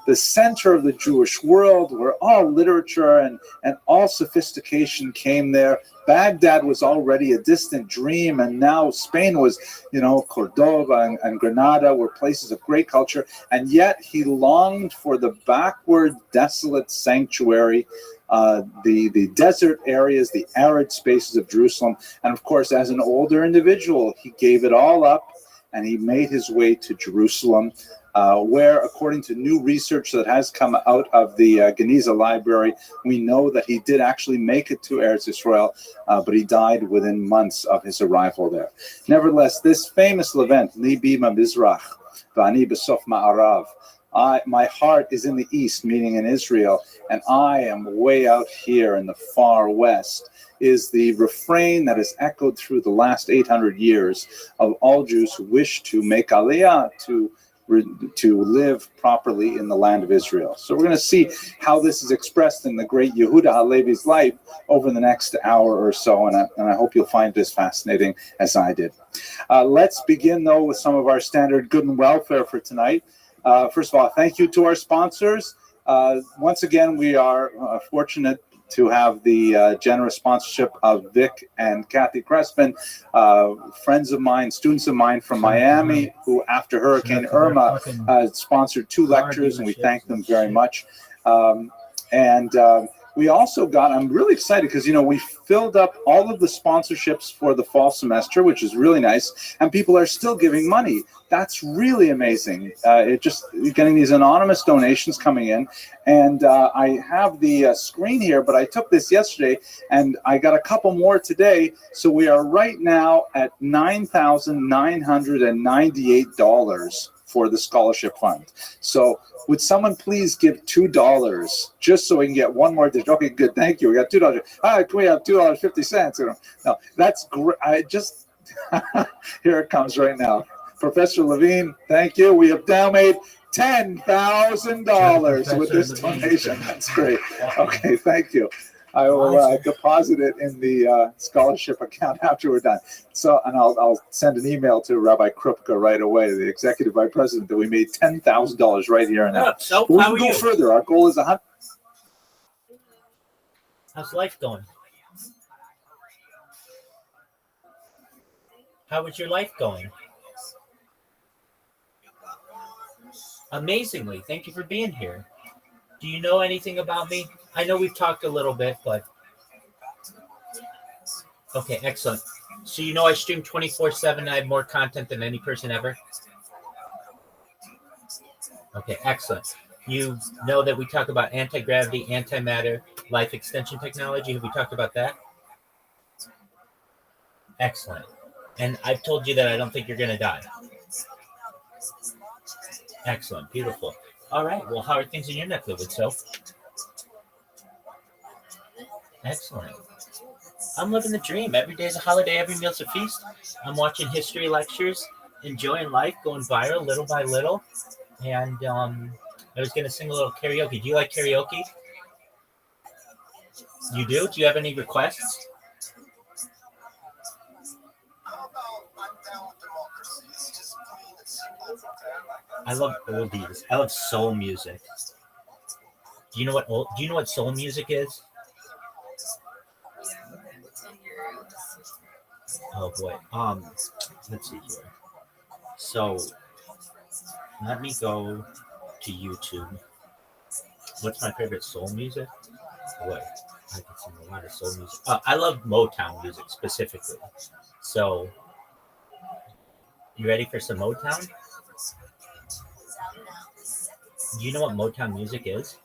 the center of the Jewish world, where all literature and all sophistication came there. Baghdad was already a distant dream, and now Spain was, Cordoba and Granada were places of great culture, and yet he longed for the backward, desolate sanctuary, the desert areas, the arid spaces of Jerusalem. And of course, as an older individual, he gave it all up, and he made his way to Jerusalem, where, according to new research that has come out of the Guinness Library, we know that he did actually make it to Eretz Israel, but he died within months of his arrival there. Nevertheless, this famous Levant, Libi Mizrach, V'ani B'sof Ma'arav, my heart is in the east, meaning in Israel, and I am way out here in the far west, is the refrain that has echoed through the last 800 years of all Jews who wish to make Aliyah, to live properly in the land of Israel. So we're going to see how this is expressed in the great Yehuda Halevi's life over the next hour or so, and I hope you'll find this fascinating as I did. Let's begin, though, with some of our standard good and welfare for tonight. First of all, thank you to our sponsors. Once again, we are fortunate to have the generous sponsorship of Vic and Kathy Crespin, friends of mine, students of mine from Miami, who after Hurricane Irma sponsored 2 lectures, and we thank them very much. We also got, I'm really excited because, we filled up all of the sponsorships for the fall semester, which is really nice, and people are still giving money. That's really amazing. You're getting these anonymous donations coming in, and I have the screen here, but I took this yesterday, and I got a couple more today, so we are right now at $9,998 for the scholarship fund. So would someone please give $2 just so we can get one more digit? Okay, good. Thank you. We got $2. Can we have $2.50? No, that's great. Here it comes right now. Professor Levine, thank you. We have now made $10,000 with this donation. That's great. Okay, thank you. I will deposit it in the scholarship account after we're done. So, and I'll send an email to Rabbi Krupka right away, the executive vice president, that we made $10,000 right here and now. So we how can are go you? further. Our goal is 100. How's life going? How is your life going? Amazingly. Thank you for being here. Do you know anything about me? I know we've talked a little bit, but... Okay, excellent. So you know I stream 24/7. I have more content than any person ever? Okay, excellent. You know that we talk about anti-gravity, antimatter, life extension technology. Have we talked about that? Excellent. And I've told you that I don't think you're going to die. Excellent. Beautiful. All right. Well, how are things in your neck of the woods, so? Excellent. I'm living the dream. Every day is a holiday. Every meal's a feast. I'm watching history lectures, enjoying life, going viral little by little. And I was going to sing a little karaoke. Do you like karaoke? You do? Do you have any requests? I love oldies. I love soul music. Do you know what soul music is? Oh boy. Let's see here. So let me go to YouTube. What's my favorite soul music? Boy, I can sing a lot of soul music. I love Motown music specifically. So, you ready for some Motown? Do you know what Motown music is?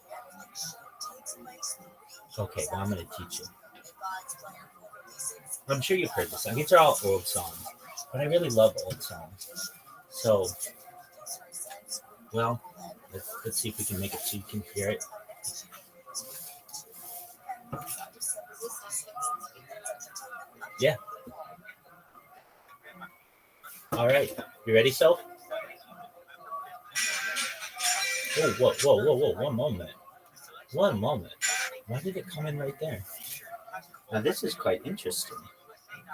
Okay, well, I'm going to teach you. I'm sure you've heard this song. These are all old songs, but I really love old songs. So, well, let's see if we can make it so you can hear it. Yeah. All right. You ready, Soph? Whoa. One moment. Why did it come in right there? Now, this is quite interesting.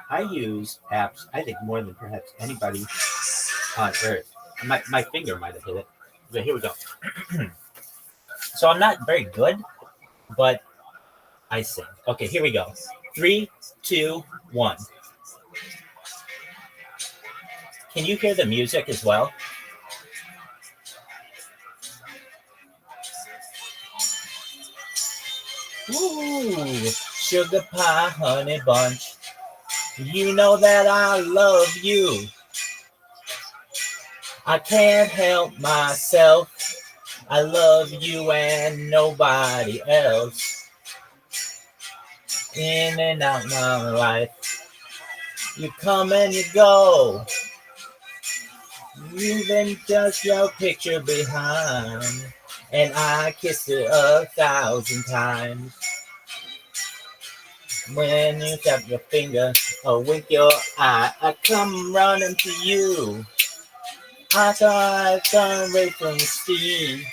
I use apps, I think, more than perhaps anybody on earth. My finger might have hit it. But here we go. So I'm not very good, but I sing. Okay, here we go. 3, 2, 1. Can you hear the music as well? Ooh, sugar pie, honey bunch. You know that I love you. I can't help myself. I love you and nobody else. In and out my life. You come and you go. Leaving just your picture behind. And I kissed it 1,000 times. When you tap your finger or wink your eye, I come running to you. I thought I turned away from Steve,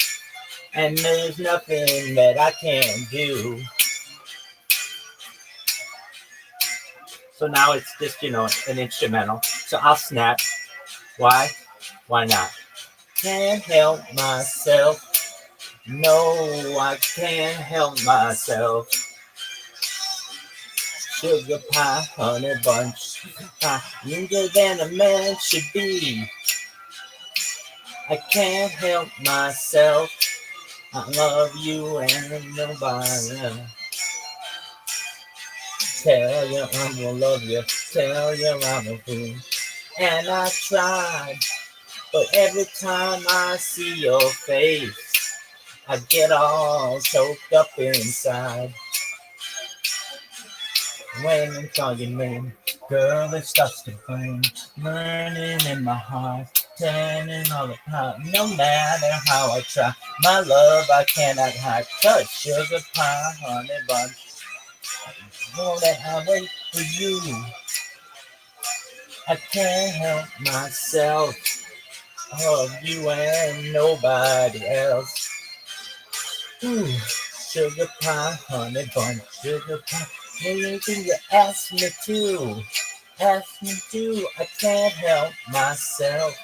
and there's nothing that I can't do. So now it's just, an instrumental. So I'll snap. Why? Why not? Can't help myself. No, I can't help myself. Sugar pie, honey bunch. Younger than a man should be. I can't help myself. I love you and nobody else. Tell you I'm gonna love you. Tell you I'm a fool. And I tried, but every time I see your face, I get all choked up inside. When I call your name, girl, it starts to burn, burning in my heart, turning all apart. No matter how I try, my love I cannot hide. Touch sugar pie, honey bun. Know that I wait for you. I can't help myself. Of you and nobody else. Ooh, sugar pie, honey bun, sugar pie. Anything you ask me to, I can't help myself.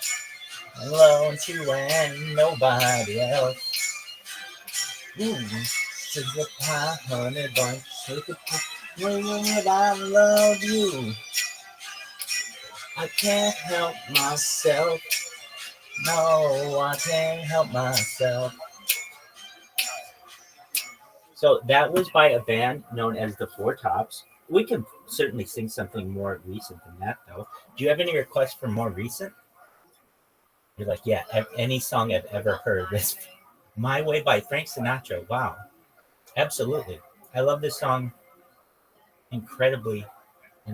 I love you and nobody else. Ooh, sugar pie, honey bun, sugar pie. When I love you, I can't help myself. No, I can't help myself. So that was by a band known as the Four Tops. We can certainly sing something more recent than that, though. Do you have any requests for more recent? You're like, yeah, any song I've ever heard. This My Way by Frank Sinatra. Wow. Absolutely. I love this song an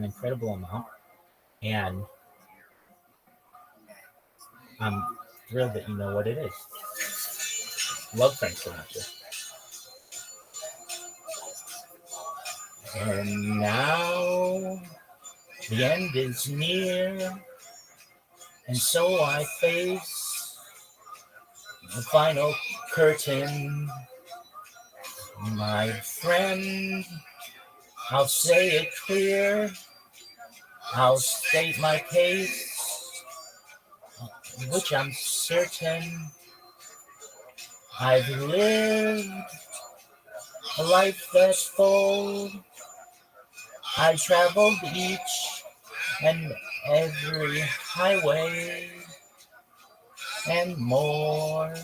incredible amount. And I'm thrilled that you know what it is. Love Frank Sinatra. And now the end is near, and so I face the final curtain. My friend, I'll say it clear, I'll state my case, which I'm certain I've lived a life that's full. I traveled each and every highway and more,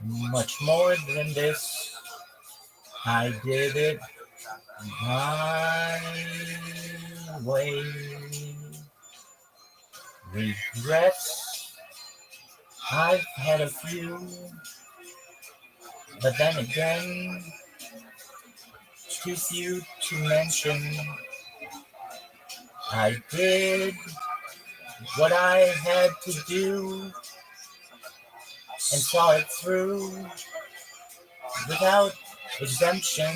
much more than this. I did it my way. Regrets, I've had a few, but then again, too few to mention. I did what I had to do and saw it through without exemption.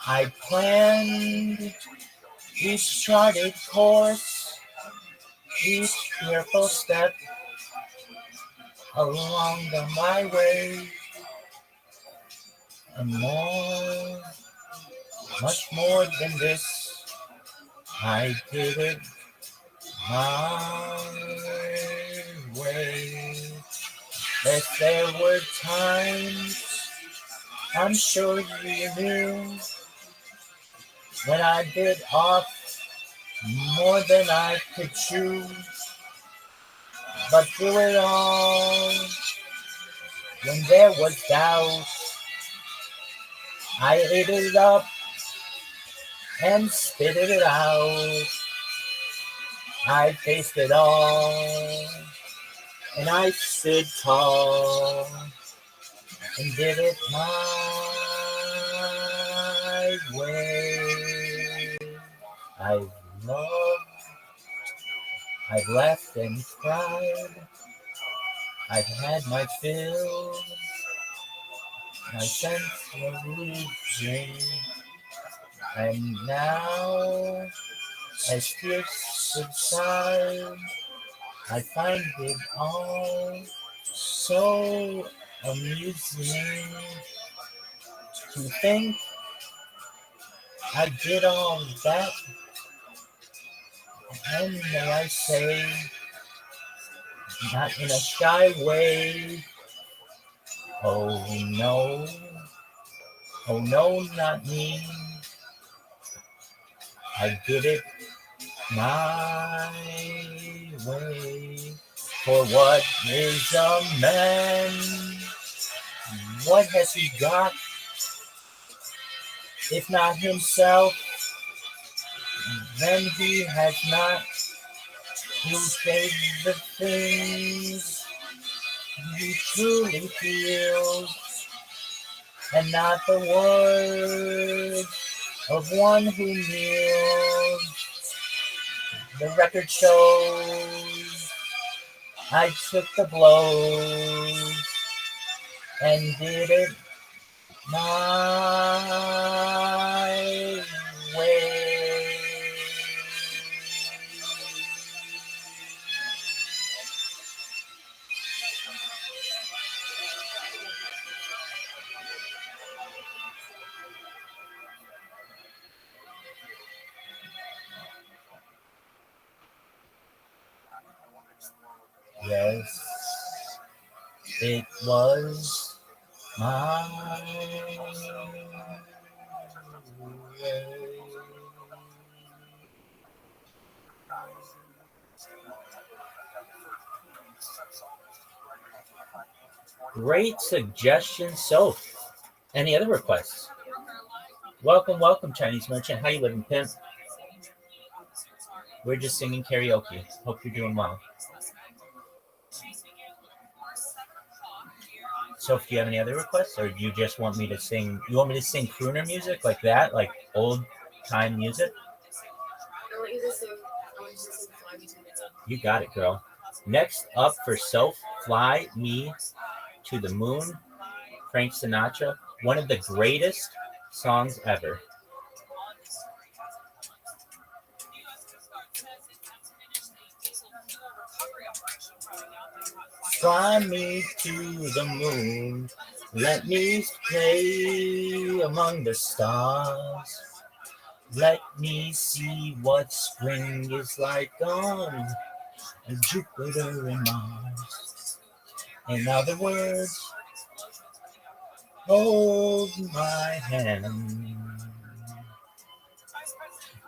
I planned each charted course, each careful step along the highway, and more, much more than this. I did it my way. If there were times, I'm sure you knew, when I bit off more than I could chew. But through it all, when there was doubt, I ate it up and spit it out. I faced it all, and I stood tall and did it my way. I've loved, I've laughed and cried, I've had my fill, my sense of religion, and now, as tears subside, I find it all so amusing to think I did all that, and may I say, not in a shy way. Oh no, oh no, not me. I did it my way. For what is a man? What has he got? If not himself, then he has not. He says the things he truly feels, and not the words of one who kneels. The record shows I took the blows and did it my way. Yes, it was my way. Great suggestion, so any other requests? Welcome, welcome, Chinese merchant. How you living, pimp? We're just singing karaoke. Hope you're doing well. So, do you have any other requests, or do you just want me to sing? You want me to sing crooner music like that, like old time music? You got it, girl. Next up for Self, Fly Me to the Moon, Frank Sinatra, one of the greatest songs ever. Fly me to the moon, let me play among the stars. Let me see what spring is like on Jupiter and Mars. In other words, hold my hand.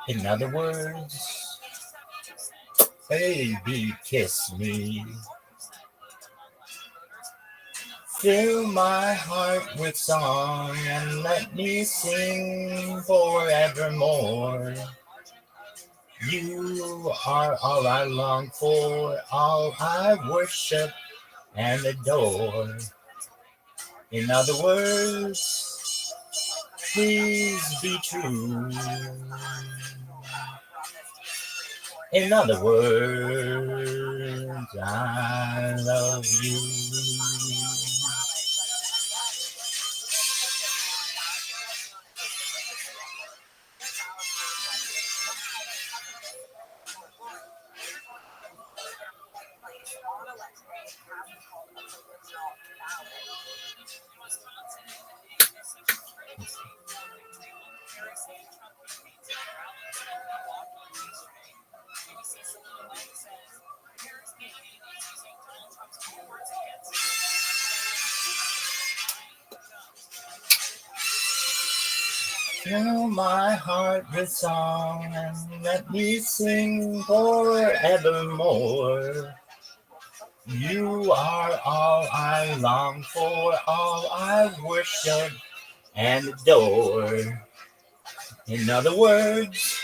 In other words, baby, kiss me. Fill my heart with song and let me sing forevermore. You are all I long for, all I worship and adore. In other words, please be true. In other words, I love you. Fill my heart with song and let me sing forevermore. You are all I long for, all I worship and adore. In other words,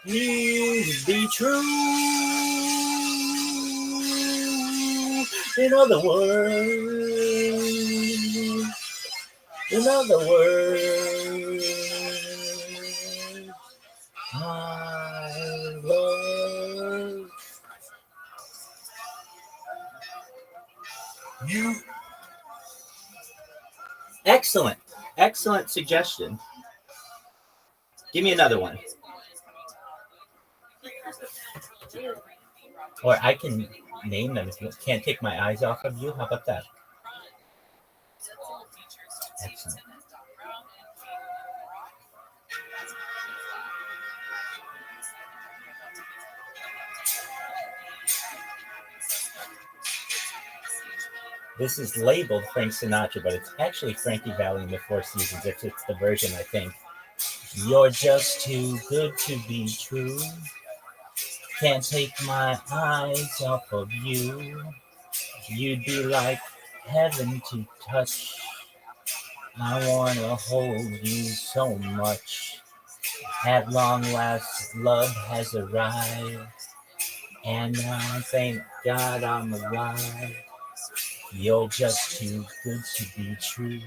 please be true. In other words, I love you. Excellent. Excellent suggestion. Give me another one. Or I can name them if you can't take my eyes off of you. How about that? Excellent. This is labeled Frank Sinatra, but it's actually Frankie Valli and the Four Seasons. It's the version, I think. You're just too good to be true. Can't take my eyes off of you. You'd be like heaven to touch. I want to hold you so much. At long last, love has arrived. And I thank God I'm alive. You're just too good to be true.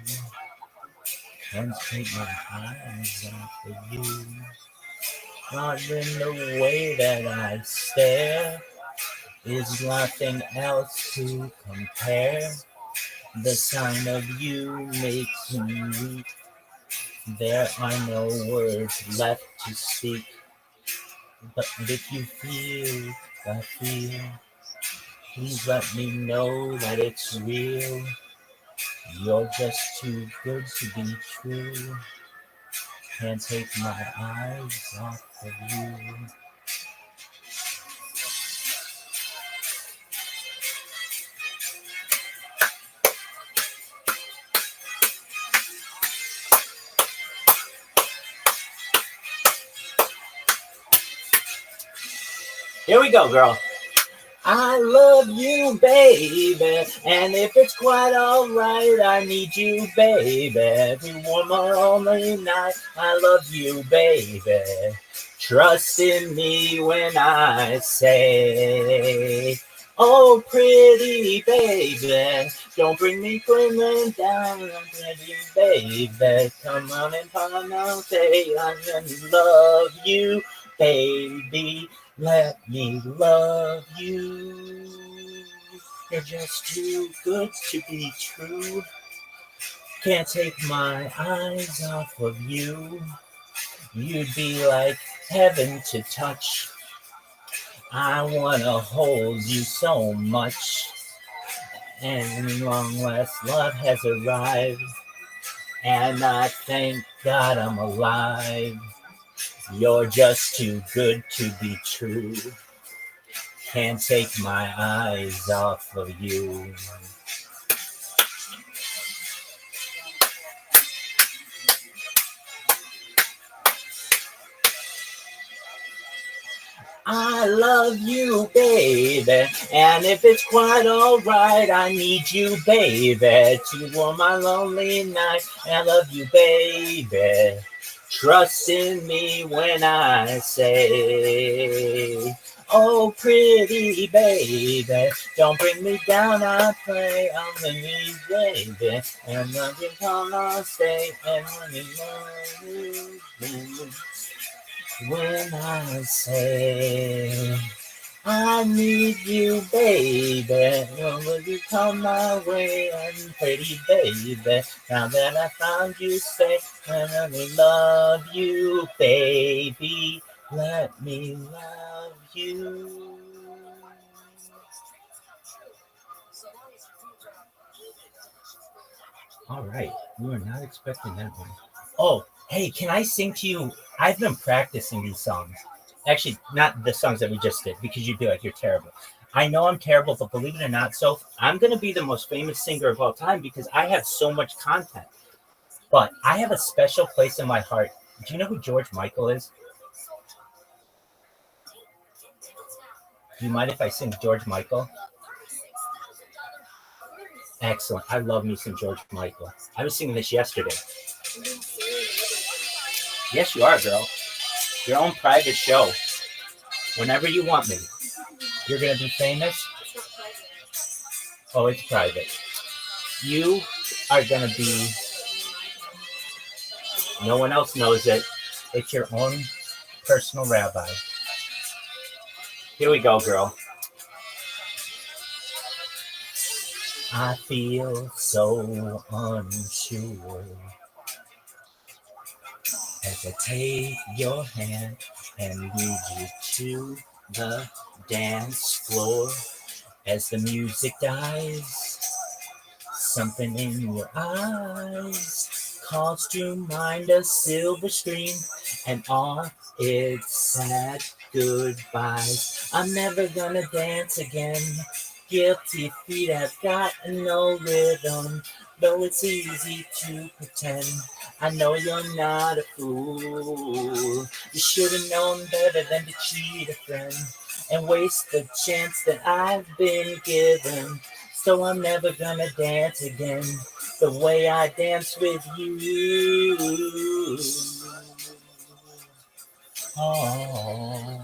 Can't take my eyes off of you. Not in the way that I stare. Is nothing else to compare. The sign of you makes me weak. There are no words left to speak. But if you feel I feel, please let me know that it's real. You're just too good to be true. Can't take my eyes off of you. Here we go, girl. I love you, baby, and if it's quite alright, I need you, baby. Every warm or only night, I love you, baby. Trust in me when I say, oh, pretty baby, don't bring me pulling down, pretty baby. Come on and say I love you, baby. Let me love you. You're just too good to be true. Can't take my eyes off of you. You'd be like heaven to touch. I wanna hold you so much. And long last, love has arrived. And I thank God I'm alive. You're just too good to be true. Can't take my eyes off of you. I love you, baby, and if it's quite alright, I need you, baby, to warm my lonely night. I love you, baby. Trust in me when I say, oh, pretty baby, don't bring me down, I pray. I'm in baby, and nothing gonna stay, and when you love you. When I say I need you, baby, when will you come my way? And pretty baby, now that I found you safe, and I love you, baby, let me love you. All right, we were not expecting that one. Oh, hey, can I sing to you? I've been practicing these songs. Actually, not the songs that we just did, because you'd be like, you're terrible. I know I'm terrible, but believe it or not, so I'm going to be the most famous singer of all time because I have so much content. But I have a special place in my heart. Do you know who George Michael is? Do you mind if I sing George Michael? Excellent. I love me some George Michael. I was singing this yesterday. Yes, you are, girl. Your own private show. Whenever you want me. You're going to be famous? Oh, it's private. You are going to be... No one else knows it. It's your own personal rabbi. Here we go, girl. I feel so unsure as I take your hand and lead you to the dance floor. As the music dies, something in your eyes calls to mind a silver screen and all its sad goodbyes. I'm never gonna dance again. Guilty feet have got no rhythm, though it's easy to pretend. I know you're not a fool. You should have known better than to cheat a friend and waste the chance that I've been given. So I'm never gonna dance again the way I dance with you. Oh.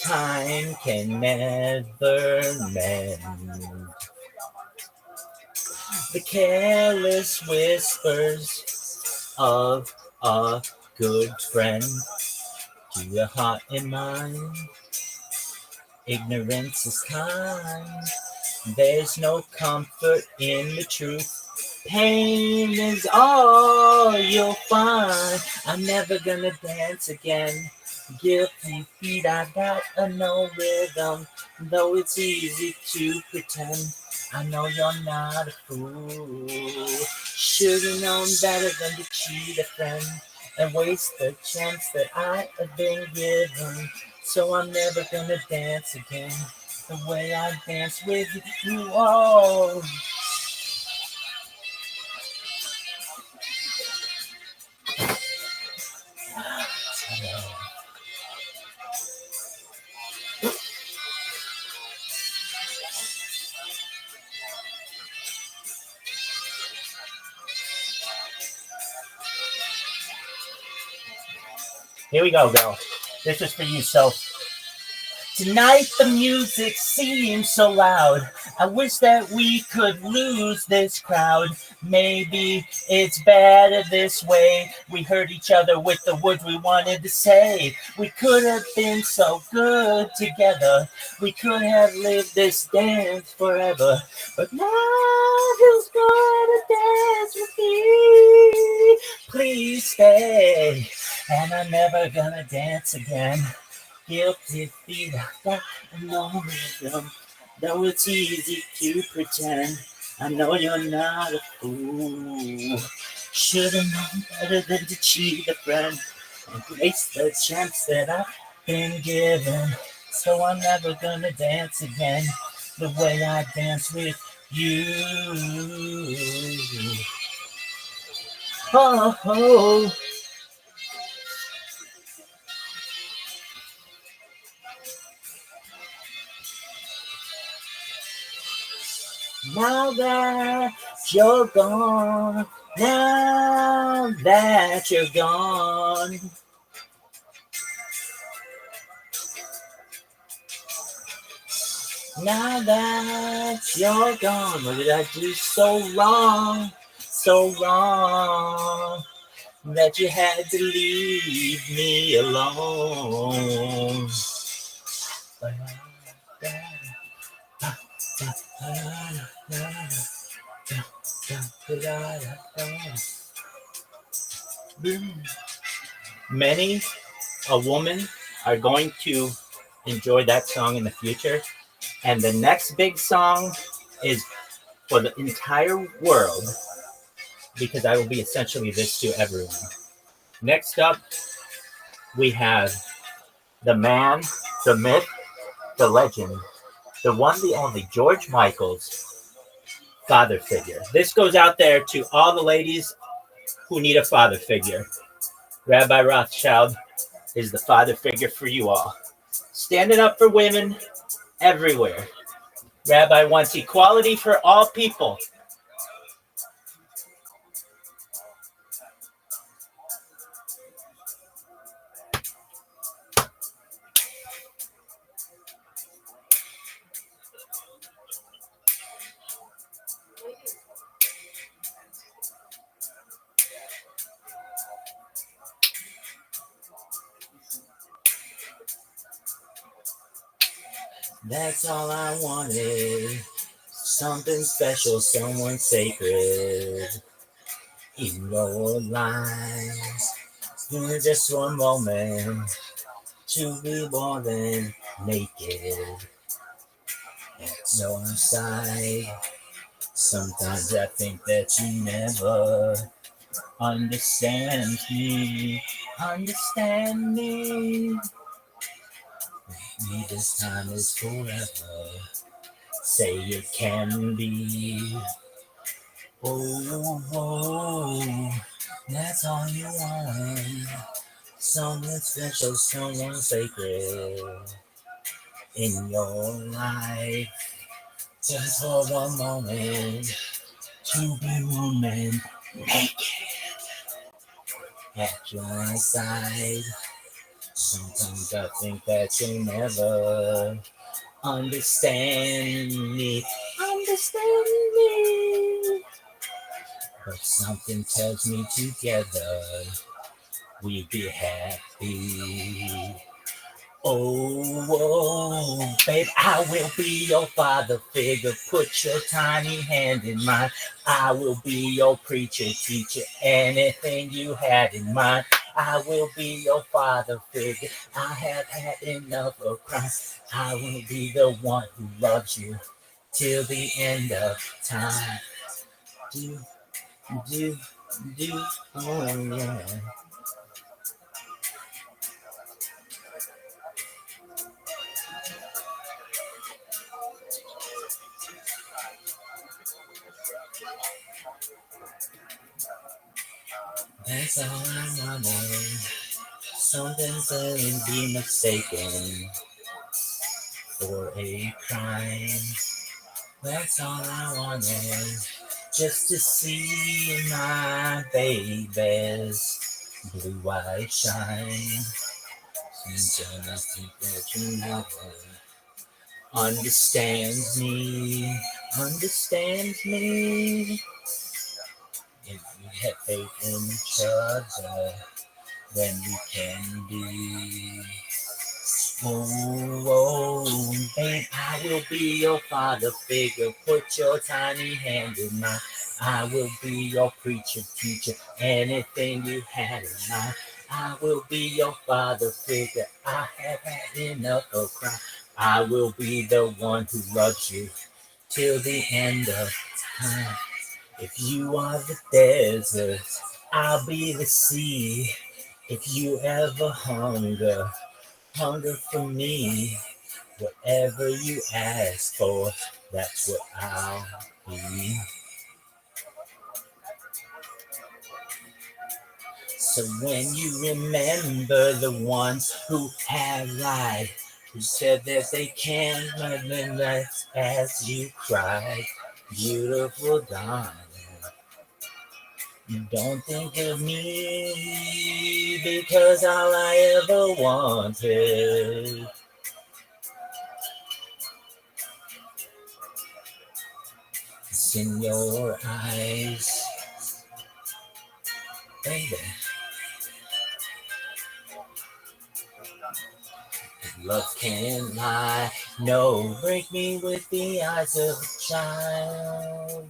Time can never mend the careless whispers of a good friend. To your heart and mind, ignorance is kind. There's no comfort in the truth. Pain is all you'll find. I'm never gonna dance again. Guilty feet, I got no rhythm, though it's easy to pretend. I know you're not a fool. Should've known better than to cheat a friend and waste the chance that I have been given. So I'm never gonna dance again the way I dance with you. Oh. Here we go, girl. This is for you, so. Tonight the music seems so loud. I wish that we could lose this crowd. Maybe it's better this way. We hurt each other with the words we wanted to say. We could have been so good together. We could have lived this dance forever. But now who's gonna dance with me? Please stay. And I'm never gonna dance again. Guilty feet, I got no rhythm, though it's easy to pretend. I know you're not a fool. Should've known better than to cheat a friend and waste the chance that I've been given. So I'm never gonna dance again the way I dance with you. Oh, oh. Now that you're gone, now that you're gone. Now that you're gone, what did I do so wrong that you had to leave me alone? Many a woman are going to enjoy that song in the future, and the next big song is for the entire world, because I will be essentially this to everyone. Next up, we have the man, the myth, the legend, the one, the only, George Michael's father figure. This goes out there to all the ladies who need a father figure. Rabbi Rothschild is the father figure for you all. Standing up for women everywhere. Rabbi wants equality for all people. That's all I wanted. Something special, someone sacred. In your lives, in just one moment, to be more than naked. At your side, sometimes I think that you never understand me. Understand me. Me this time is forever. Say it can be. Oh, oh, that's all you want. Someone special, someone sacred in your life. Just for one moment, to be woman naked at your side. Sometimes I think that you'll never understand me. Understand me. But something tells me together we'd be happy. Oh, oh, babe, I will be your father figure. Put your tiny hand in mine. I will be your preacher, teacher, anything you had in mind. I will be your father figure. I have had enough of crime. I will be the one who loves you till the end of time. Do, do, do, oh yeah. That's all I wanted. Something saying be mistaken for a crime. That's all I wanted. Just to see my baby's blue eyes shine. Since I think that you never understands me. Understands me. If we have faith in each other, then we can be. Oh, oh, babe, I will be your father figure. Put your tiny hand in mine. I will be your preacher, teacher, anything you had in mind. I will be your father figure. I have had enough of crime. I will be the one who loves you till the end of time. If you are the desert, I'll be the sea. If you ever hunger for me, whatever you ask for, that's what I'll be. So when you remember the ones who have lied, who said that they can't remember as you cried, beautiful darling, don't think of me because all I ever wanted is in your eyes, baby. Love can't lie, no, break me with the eyes of a child.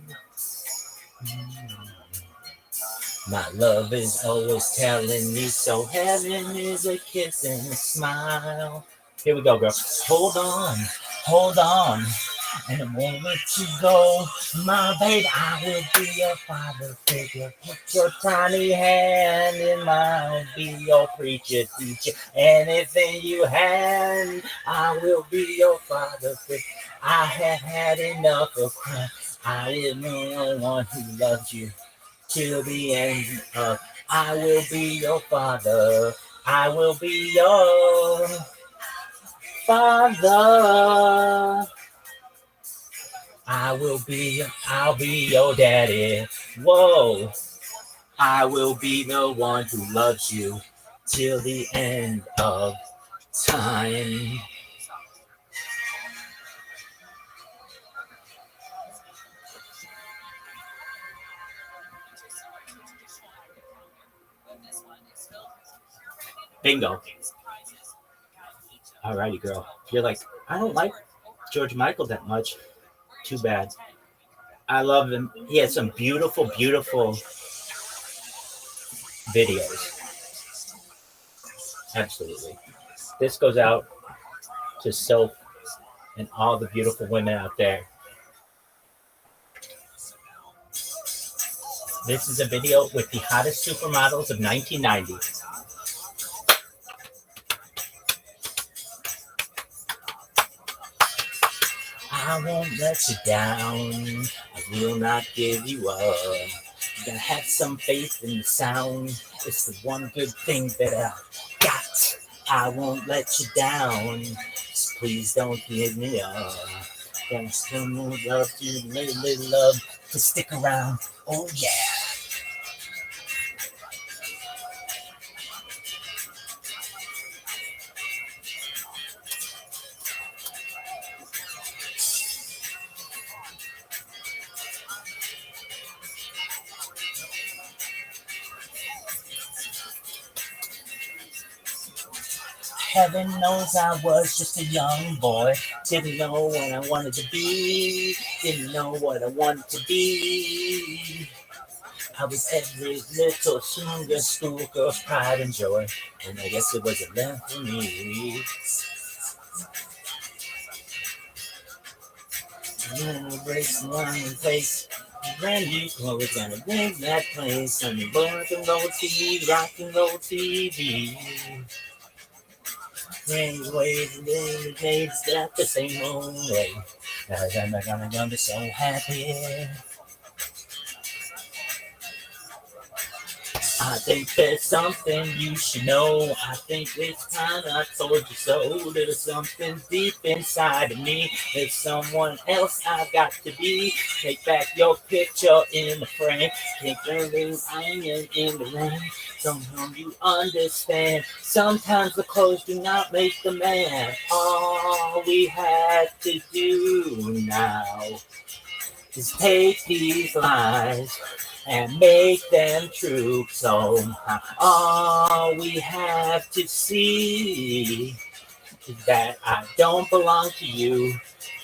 My love is always telling me so. Heaven is a kiss and a smile. Here we go, girl. Hold on, hold on. And a moment to go, my baby, I will be your father figure. Put your tiny hand in mine, I'll be your preacher, teacher. Anything you hand, I will be your father figure. I have had enough of crap. I will be the one who loves you till the end of. I will be your father. I will be your father. I'll be your daddy. Whoa. I will be the one who loves you till the end of time. Bingo. Alrighty, girl. You're like, I don't like George Michael that much. Too bad. I love him. He has some beautiful, beautiful videos. Absolutely. This goes out to Soph and all the beautiful women out there. This is a video with the hottest supermodels of 1990. I won't let you down. I will not give you up. You gotta have some faith in the sound. It's the one good thing that I got. I won't let you down. Just please don't give me up. Gonna still more love to little love to stick around. Oh yeah. Heaven knows I was just a young boy. Didn't know what I wanted to be. Didn't know what I wanted to be. I was every little younger schoolgirl's pride and joy. And I guess it wasn't meant for me. Embrace one place. Brand new clothes, gonna bring that place. On the rock and roll TV, rock and roll TV. Rain waves and the days that the same old way. I'm gonna be so happy. I think there's something you should know. I think it's time I told you so. There's something deep inside of me. There's someone else I've got to be. Take back your picture in the frame. Take the ring iron in the rain. Somehow you understand. Sometimes the clothes do not make the man. All we have to do now is take these lies and make them true. So all we have to see is that I don't belong to you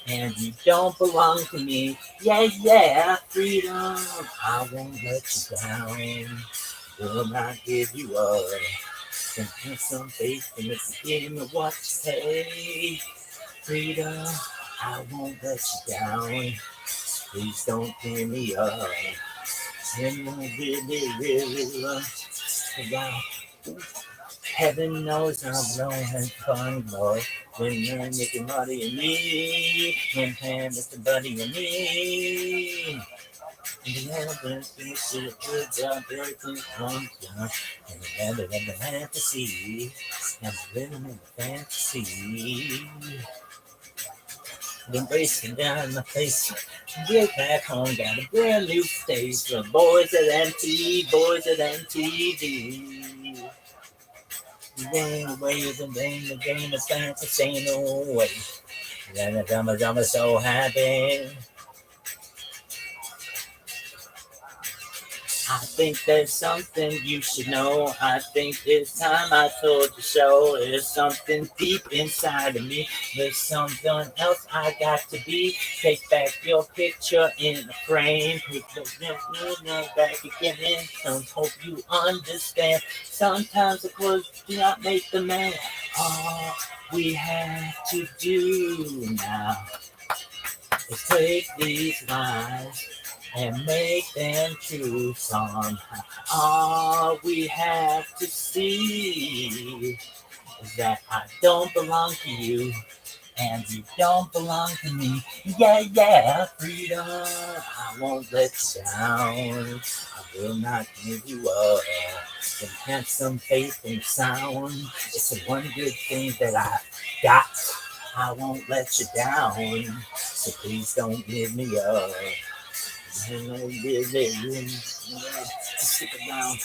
and you don't belong to me. Yeah, freedom. I won't let you down. Will not give you up. Then have some faith in the beginning of what you take. Freedom. I won't let you down. Please don't give me up. And I really love you. Heaven knows I'm having fun, Lord. When you're making money in me, when I'm Mr. Buddy in me. And the other things that good job, everything comes down. And the other than the fantasy. I'm living in the fantasy. Embracing down my face. Get back home, got a brand new stage for boys at MTV, boys at MTV. Rain waves and rain, the game is fantasy, ain't no way. Then I'm so happy. I think there's something you should know. I think it's time I told you so. There's something deep inside of me. There's something else I got to be. Take back your picture in the frame. Put the back again. Don't hope you understand. Sometimes the clothes do not make the man. All we have to do now is take these lies and make them true somehow. All we have to see is that I don't belong to you and you don't belong to me. Yeah, yeah, freedom. I won't let you down. I will not give you up. And have some faith and sound. It's the one good thing that I got. I won't let you down. So please don't give me up. Stick around.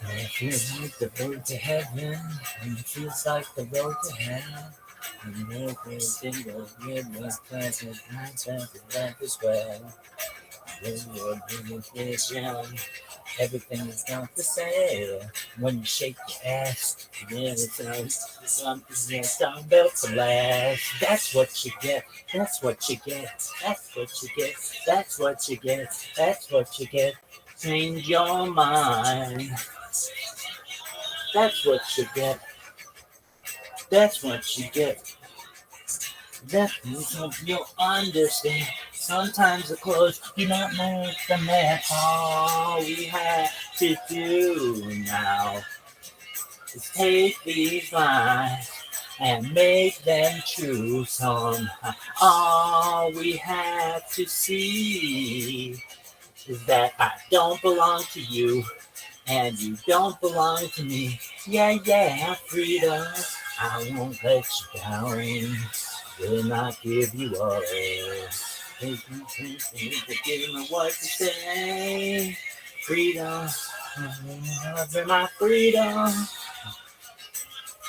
It feels like the road to heaven, and it feels like the road to hell. And everything will get less pleasant, not just life as well. When you're being vision, everything is not the same. When you shake your ass, you really sounds something that's not built to last. That's what you get, that's what you get, that's what you get, that's what you get, that's what you get. Change your mind. That's what you get. That's what you get. That's what you'll understand. Sometimes the clothes do not make the man. All we have to do now is take these lines and make them true somehow. All we have to see is that I don't belong to you. And you don't belong to me. Yeah, yeah, freedom. I won't let you down. Will not give you up. Give me what to say. Freedom. My freedom.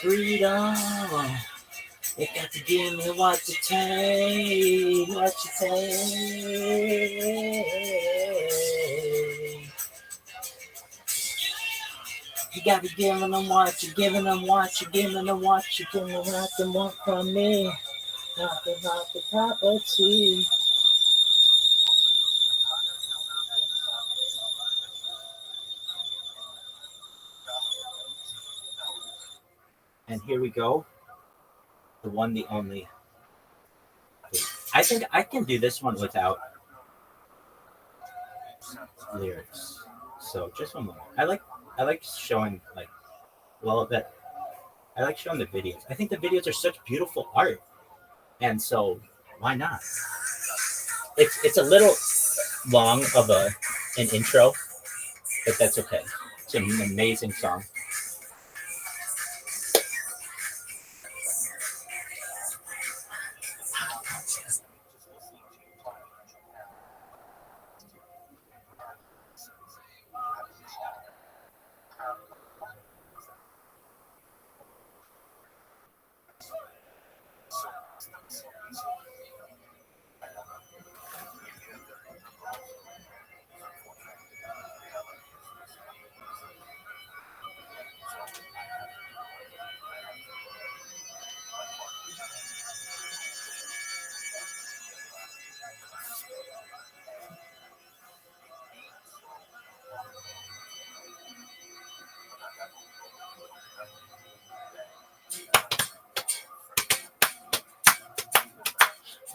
Freedom. You got to give me what to take. What you take. You gotta give them what you're giving them, what you're giving them, what you're giving them, what they want from me. Nothing like the property. And here we go. The one, the only. I think I can do this one without lyrics. So just one more. I like showing that I like showing the videos. I think the videos are such beautiful art. And so why not? It's a little long of an intro, but that's okay. It's an amazing song.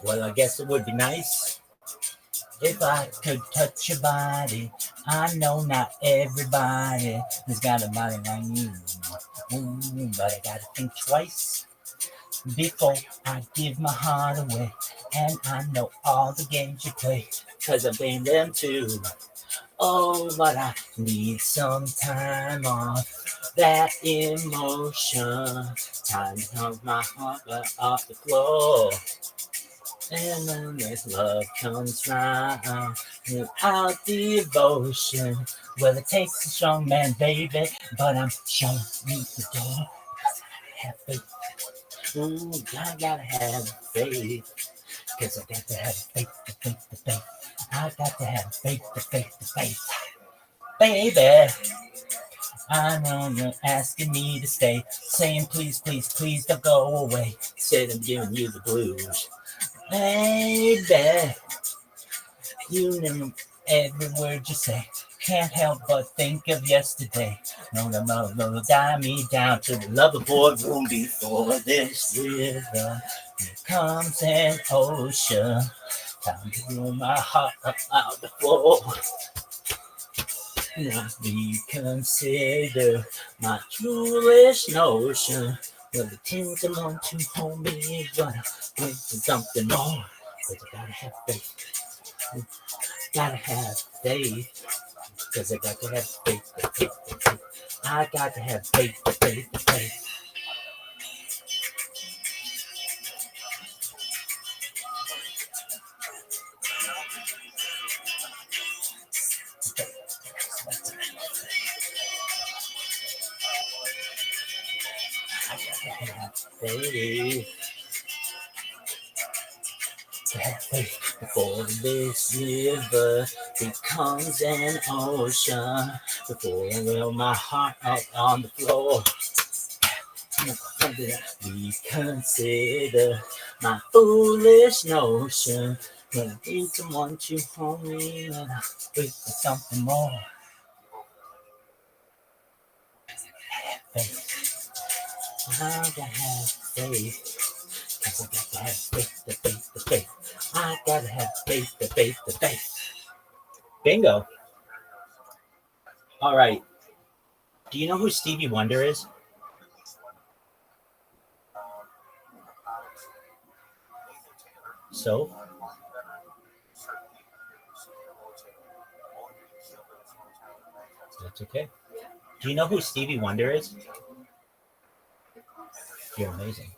Well, I guess it would be nice if I could touch your body. I know not everybody has got a body like you. But I gotta think twice before I give my heart away. And I know all the games you play, 'cause I've been them too. Oh, but I need some time off that emotion. Time to help my heart off the floor. And then this love comes round without devotion. Well, it takes a strong man, baby, but I'm showing you the door. Because I have faith. I gotta have faith. Because I got to have faith to faith to faith. I got to have faith to faith to faith. Baby, I know you're asking me to stay, saying please, please, please don't go away. Said I'm giving you the blues. Baby, you know every word you say. Can't help but think of yesterday. No, no, no, no, tie me down to the lover boardroom before this river. Here comes an ocean. Time to blow my heart up out the floor. Now reconsider my foolish notion. Well, the things I want to hold me is gonna wait for something more. But I gotta have faith. Gotta have faith. Cause I got to have faith, faith, faith. I got to have faith, faith, faith. I gotta have faith. To have faith before this river becomes an ocean. Before I will my heart out on the floor. Reconsider my foolish notion. When I need someone to hold me and I wait for something more. Faith. I gotta have faith. Cause I got to have faith, the faith, the faith. I gotta have faith, the faith, the faith. Bingo. All right. Do you know who Stevie Wonder is? So? That's okay. Do you know who Stevie Wonder is? You're amazing.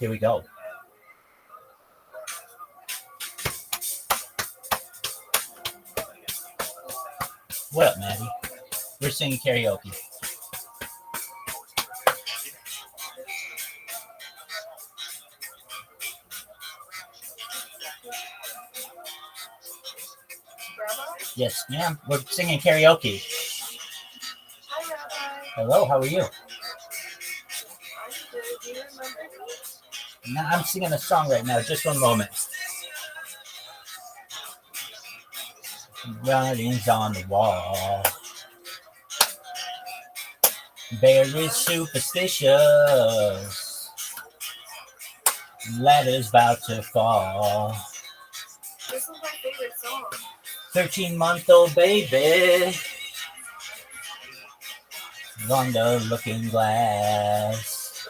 Here we go. What up, Maddie? We're singing karaoke. Yes, ma'am. We're singing karaoke. Hi, Rabbi. Hello, how are you? I'm good. Do you remember me? Now I'm singing a song right now. Just one moment. Writings on the wall. Very superstitious. Ladder's about to fall. This is my favorite song. 13-month-old baby on the looking glass.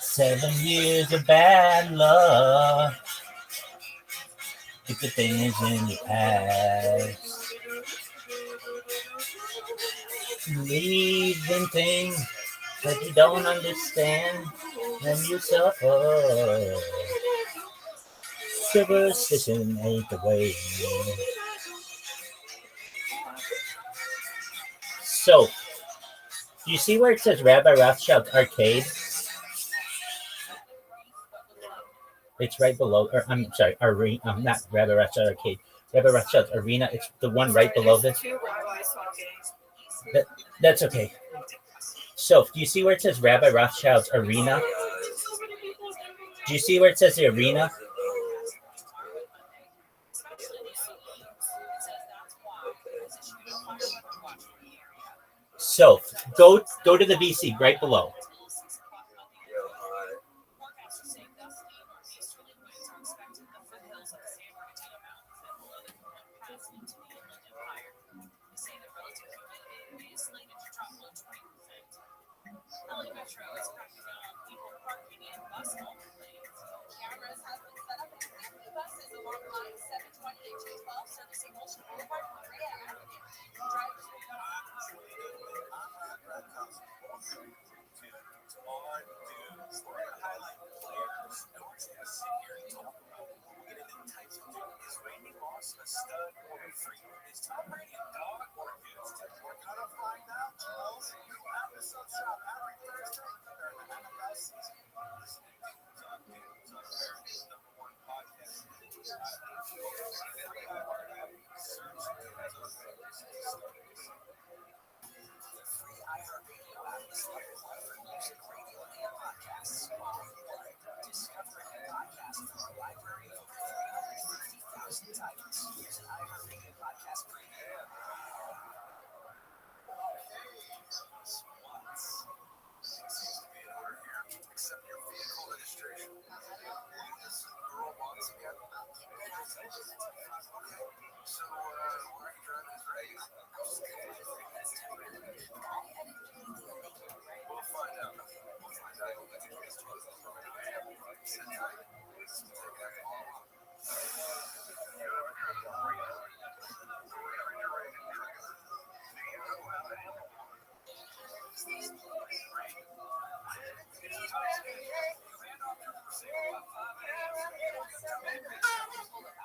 7 years of bad luck. If the things in the past. Believe in things that you don't understand, and you suffer. Superstition ain't the way. So, do you see where it says Rabbi Rothschild Arcade? It's right below, or I'm sorry, Arena, not Rabbi Rothschild Arcade. Rabbi Rothschild Arena, it's the one right below There's this. two rabbis talking. That's okay. So, do you see where it says Rabbi Rothschild's Arena? Do you see where it says the arena? So, go to the VC right below.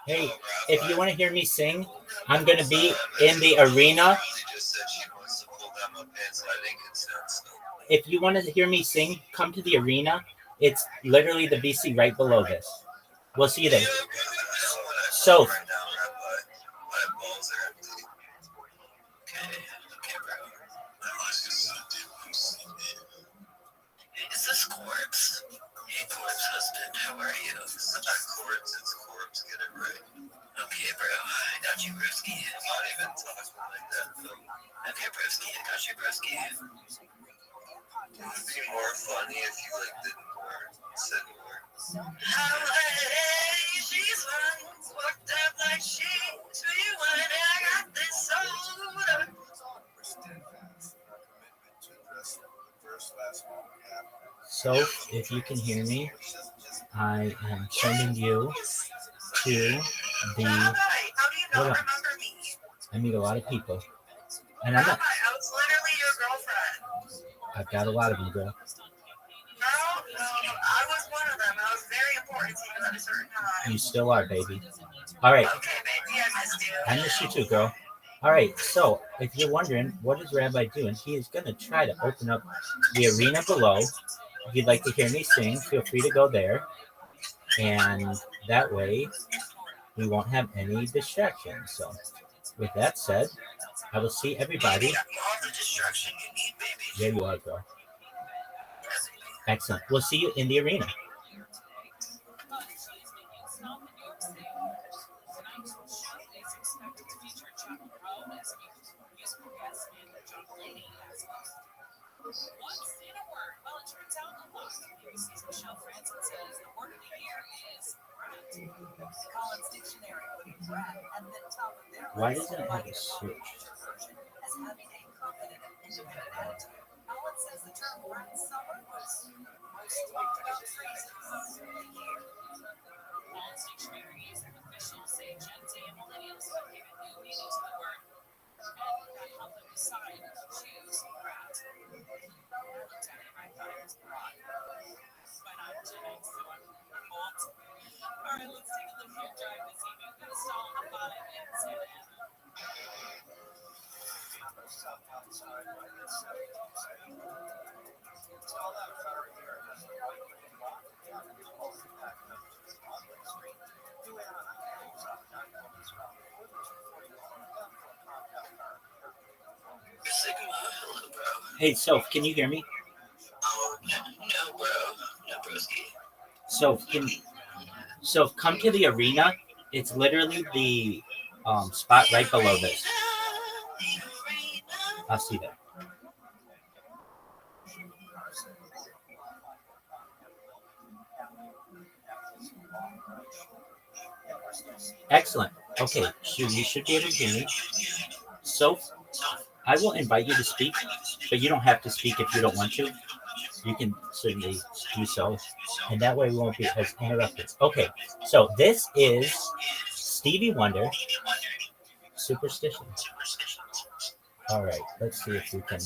Hey, if you want to hear me sing, I'm going to be in the arena. If you want to hear me sing, come to the arena. It's literally the BC right below this. We'll see you there. So, Is this Corpse? Hey, Corpse husband, how are you? It's not Corpse, it's Corpse. Get it right. Okay, bro. I got you, broski. I'm not even talking like that, Phil. Okay, broski. I got you, broski. It would be more funny if you, like, didn't word, said word. Hey, she's fun. Worked up like she's rewind. I got this soda. so if you can hear me, I am sending you to the. Rabbi, how do you not Hold on. remember me? I meet a lot of people, and I'm Rabbi, not. I was literally your girlfriend. I've got a lot of them, girl. No, I was one of them. I was very important to you at a certain time. You still are, baby. All right, Okay, baby, I missed you. I miss you too, girl. All right, so if you're wondering what is Rabbi doing, he is going to try to open up the arena below. If you'd like to hear me sing, feel free to go there, and that way we won't have any distractions. So, with that said, I will see everybody. Baby, I'm all the distraction you need, baby. There you are, girl. Excellent. We'll see you in the arena. Why doesn't it have a search? Sigma, hello, bro. Hey, Soph, can you hear me? Oh, no, bro. No, broski. Soph, come to the arena. It's literally the spot right below this. I'll see that. Excellent. Okay, so you should be able to hear me. So, I will invite you to speak, but you don't have to speak if you don't want to. You can certainly do so, and that way we won't be as interrupted. Okay, so this is Stevie Wonder, Superstition. All right, let's see if we can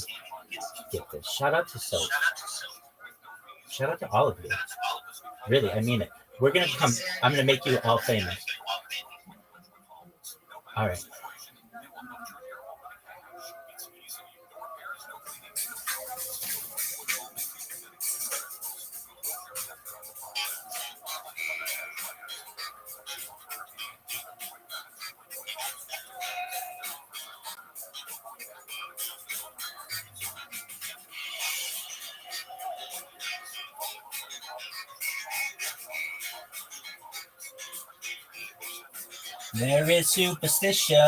get this. Shout out to Soap. Shout out to all of you. Really, I mean it. We're gonna come. I'm gonna make you all famous. All right. Very superstitious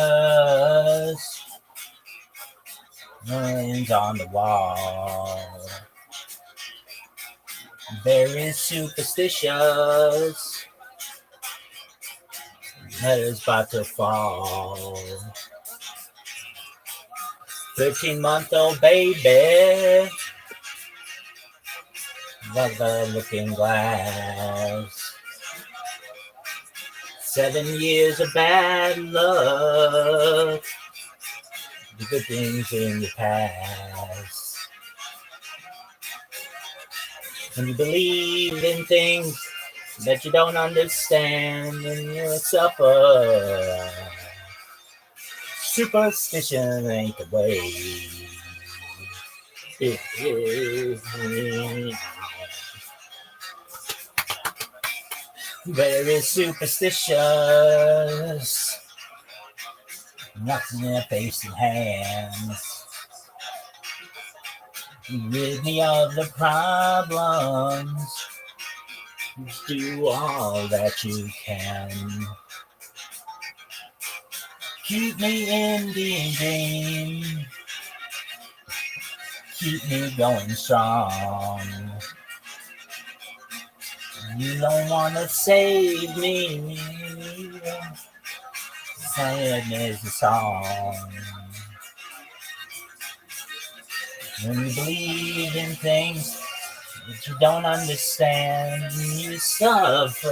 lines on the wall. Very superstitious letters about to fall. 13-month-old baby, love the looking glass. 7 years of bad luck, the good things in your past. When you believe in things, that you don't understand and you suffer. Superstition ain't the way. Very superstitious. Nothing in their face and hands. Rid me of the problems. Do all that you can. Keep me in the game. Keep me going strong. You don't want to save me. Sadness is a song. When you believe in things that you don't understand, you suffer.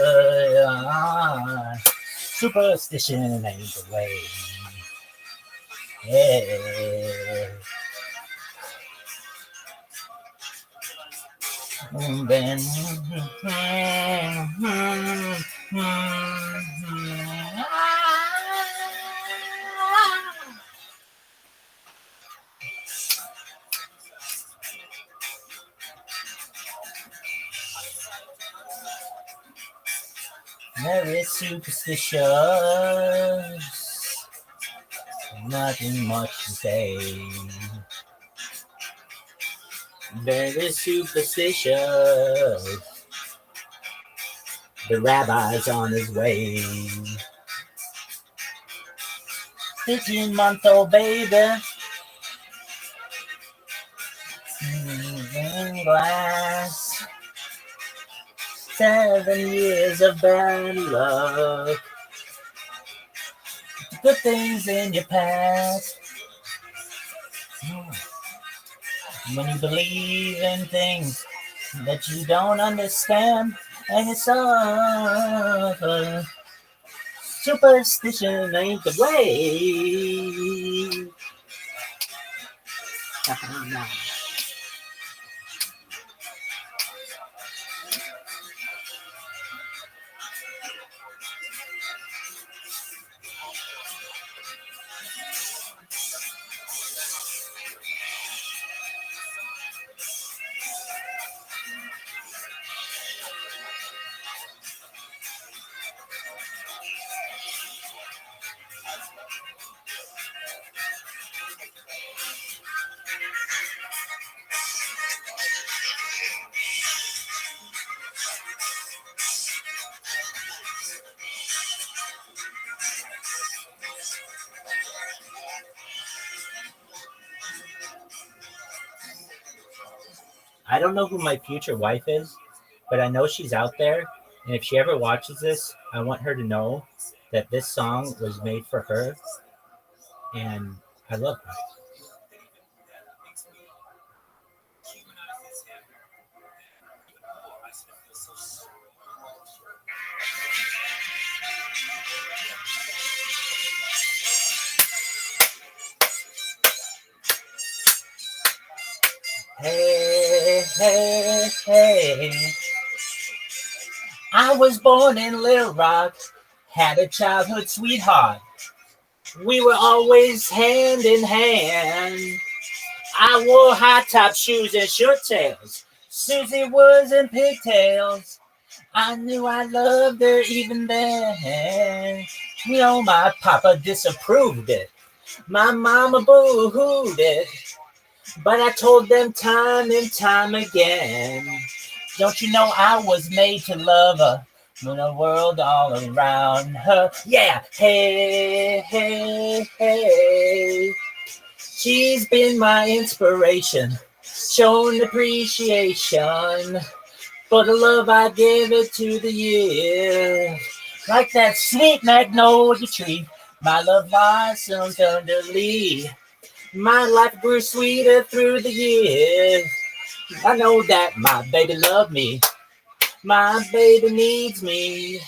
Superstition ain't the way. Yeah. Then very superstitious. Nothing much to say. Very superstitious. The rabbi's on his way. 15-month-old baby. In glass. 7 years of bad luck. Good things in your past. When you believe in things that you don't understand, and you suffer. Superstition ain't the way. I don't know who my future wife is, but I know she's out there. And if she ever watches this, I want her to know that this song was made for her. And I love her. Hey, hey, hey. I was born in Little Rock, had a childhood sweetheart. We were always hand in hand. I wore high top shoes and short tails. Susie was in pigtails. I knew I loved her even then. You know, my papa disapproved it. My mama boo-hooed it. But I told them time and time again, don't you know I was made to love her, with the world all around her. Yeah, hey, hey, hey. She's been my inspiration, shown appreciation for the love I gave it to the years. Like that sweet magnolia tree, my love blossomed under leaf. My life grew sweeter through the years. I know that my baby loved me. My baby needs me.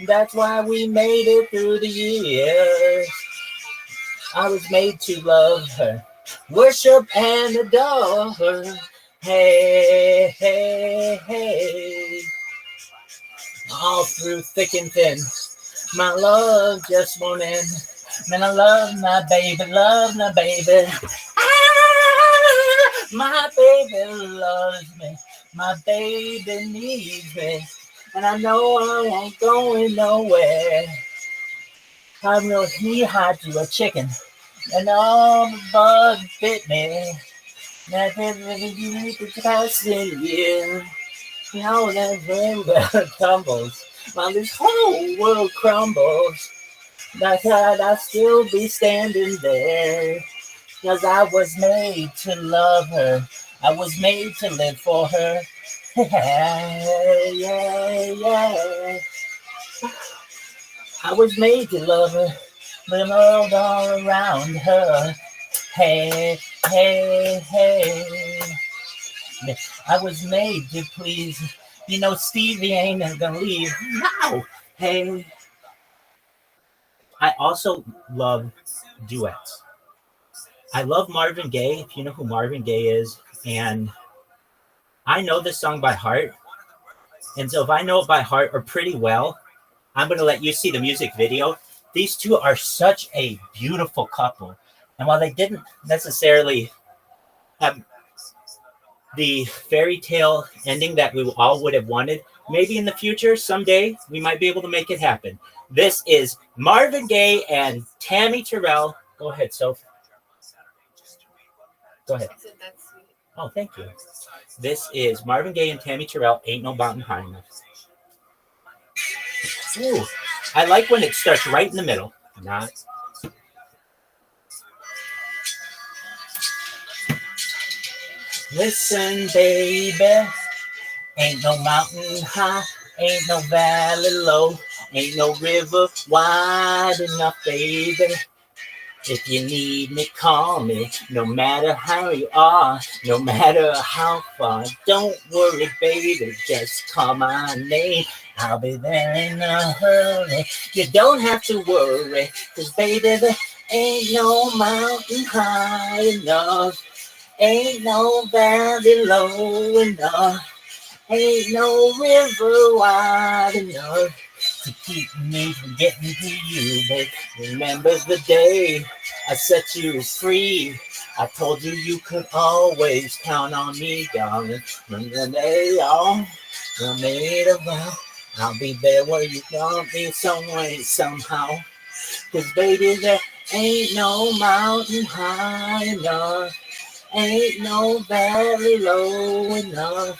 That's why we made it through the years. I was made to love her, worship and adore her. Hey, hey, hey. through thick and thin. My love just won't end. Man, I love my baby, Ah, my baby loves me. My baby needs me. And I know I won't go nowhere. I'm real knee-high to a chicken. And all the bugs bit me. That the passing year. Now that rainbow tumbles. While this whole world crumbles. I'd still be standing there. 'Cause I was made to love her. I was made to live for her. Yeah, yeah, yeah. I was made to love her. The world all around her. Hey, hey, hey. I was made to please. You know, Stevie ain't gonna leave. No. Hey. I also love duets. I love Marvin Gaye, if you know who Marvin Gaye is. And I know this song by heart. And so if I know it by heart or pretty well, I'm going to let you see the music video. These two are such a beautiful couple. And while they didn't necessarily have the fairy tale ending that we all would have wanted, maybe in the future, someday, we might be able to make it happen. This is Marvin Gaye and Tammy Terrell. Go ahead, Soph. Go ahead. Oh, thank you. This is Marvin Gaye and Tammy Terrell, Ain't No Mountain High Enough. Ooh, I like when it starts right in the middle. Not. Listen, baby, ain't no mountain high, ain't no valley low, ain't no river wide enough, baby. If you need me, call me, no matter how you are, no matter how far. Don't worry, baby, just call my name. I'll be there in a hurry. You don't have to worry, 'cause baby, there ain't no mountain high enough. Ain't no valley low enough. Ain't no river wide enough to keep me from getting to you, babe. Remember the day I set you free. I told you you could always count on me, darling. When the day all were made of vow, I'll be there where you want me some way, somehow. 'Cause baby, there ain't no mountain high enough. Ain't no valley low enough.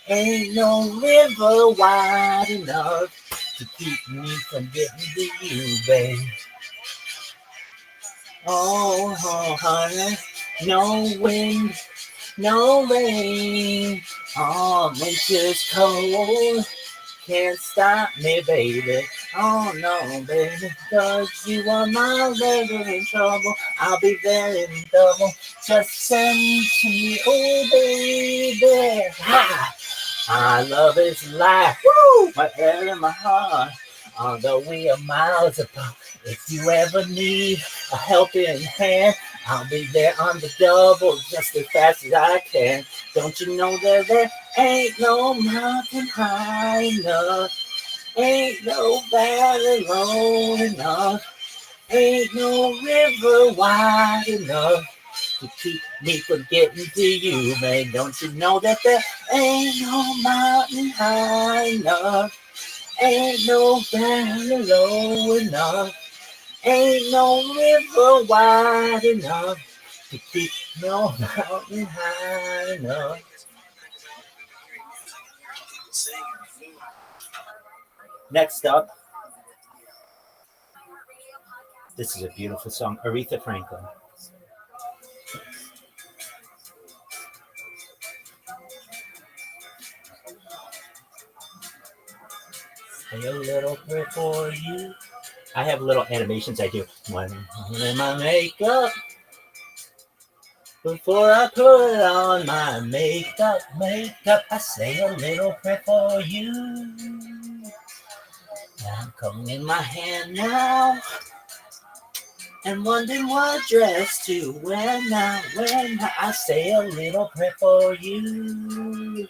Ain't no river wide enough to keep me from getting to you, babe. Oh, honey, no wind, no rain. Oh, winter's cold, can't stop me, baby. Oh, no, baby, 'cause you are my lover in trouble. I'll be there in double. Just send to me, oh, baby. Ha! Our love is life, woo, whatever in my heart. Although we are miles apart, if you ever need a helping hand, I'll be there on the double just as fast as I can. Don't you know that there ain't no mountain high enough? Ain't no valley low enough. Ain't no river wide enough to keep me from getting to you, man. Don't you know that there ain't no mountain high enough? Ain't no valley low enough. Ain't no river wide enough to keep no mountain high enough. Next up, this is a beautiful song, Aretha Franklin. Say a little prayer for you. I have little animations I do. When my makeup, before I put on my makeup, I say a little prayer for you. I'm combing my hand now and wondering what dress to wear now. When I say a little prayer for you.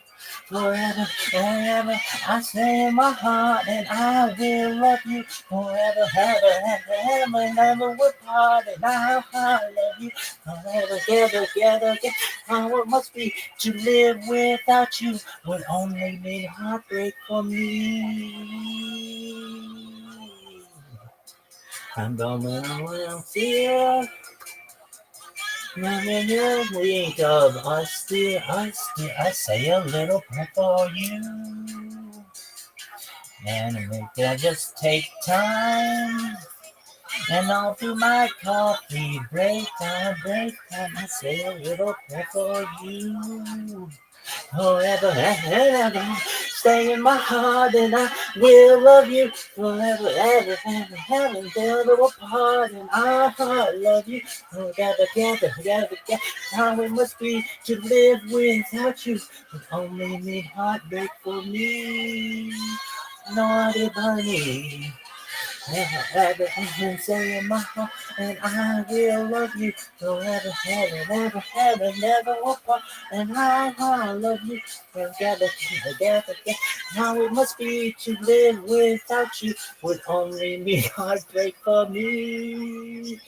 forever and ever. I say in my heart that I will love you forever, ever, ever, ever, never will part. And I love you forever, together, together, together. How it must be to live without you would only mean heartbreak for me. I'm gonna feel nothing else. Think of us, dear, us, dear. I say a little prayer for you. And I just take time. And all through my coffee break time, I say a little prayer for you. Forever and ever, stay in my heart, and I will love you forever, ever, ever, ever, until we're apart. And I love you together, together, together, together. How it must be to live without you would only mean heartbreak for me. Naughty bunny. Ever, ever, say in my heart, and I will love you forever, ever, ever, ever, never apart. And I love you together, together, together. How it must be to live without you would only mean heartbreak for me.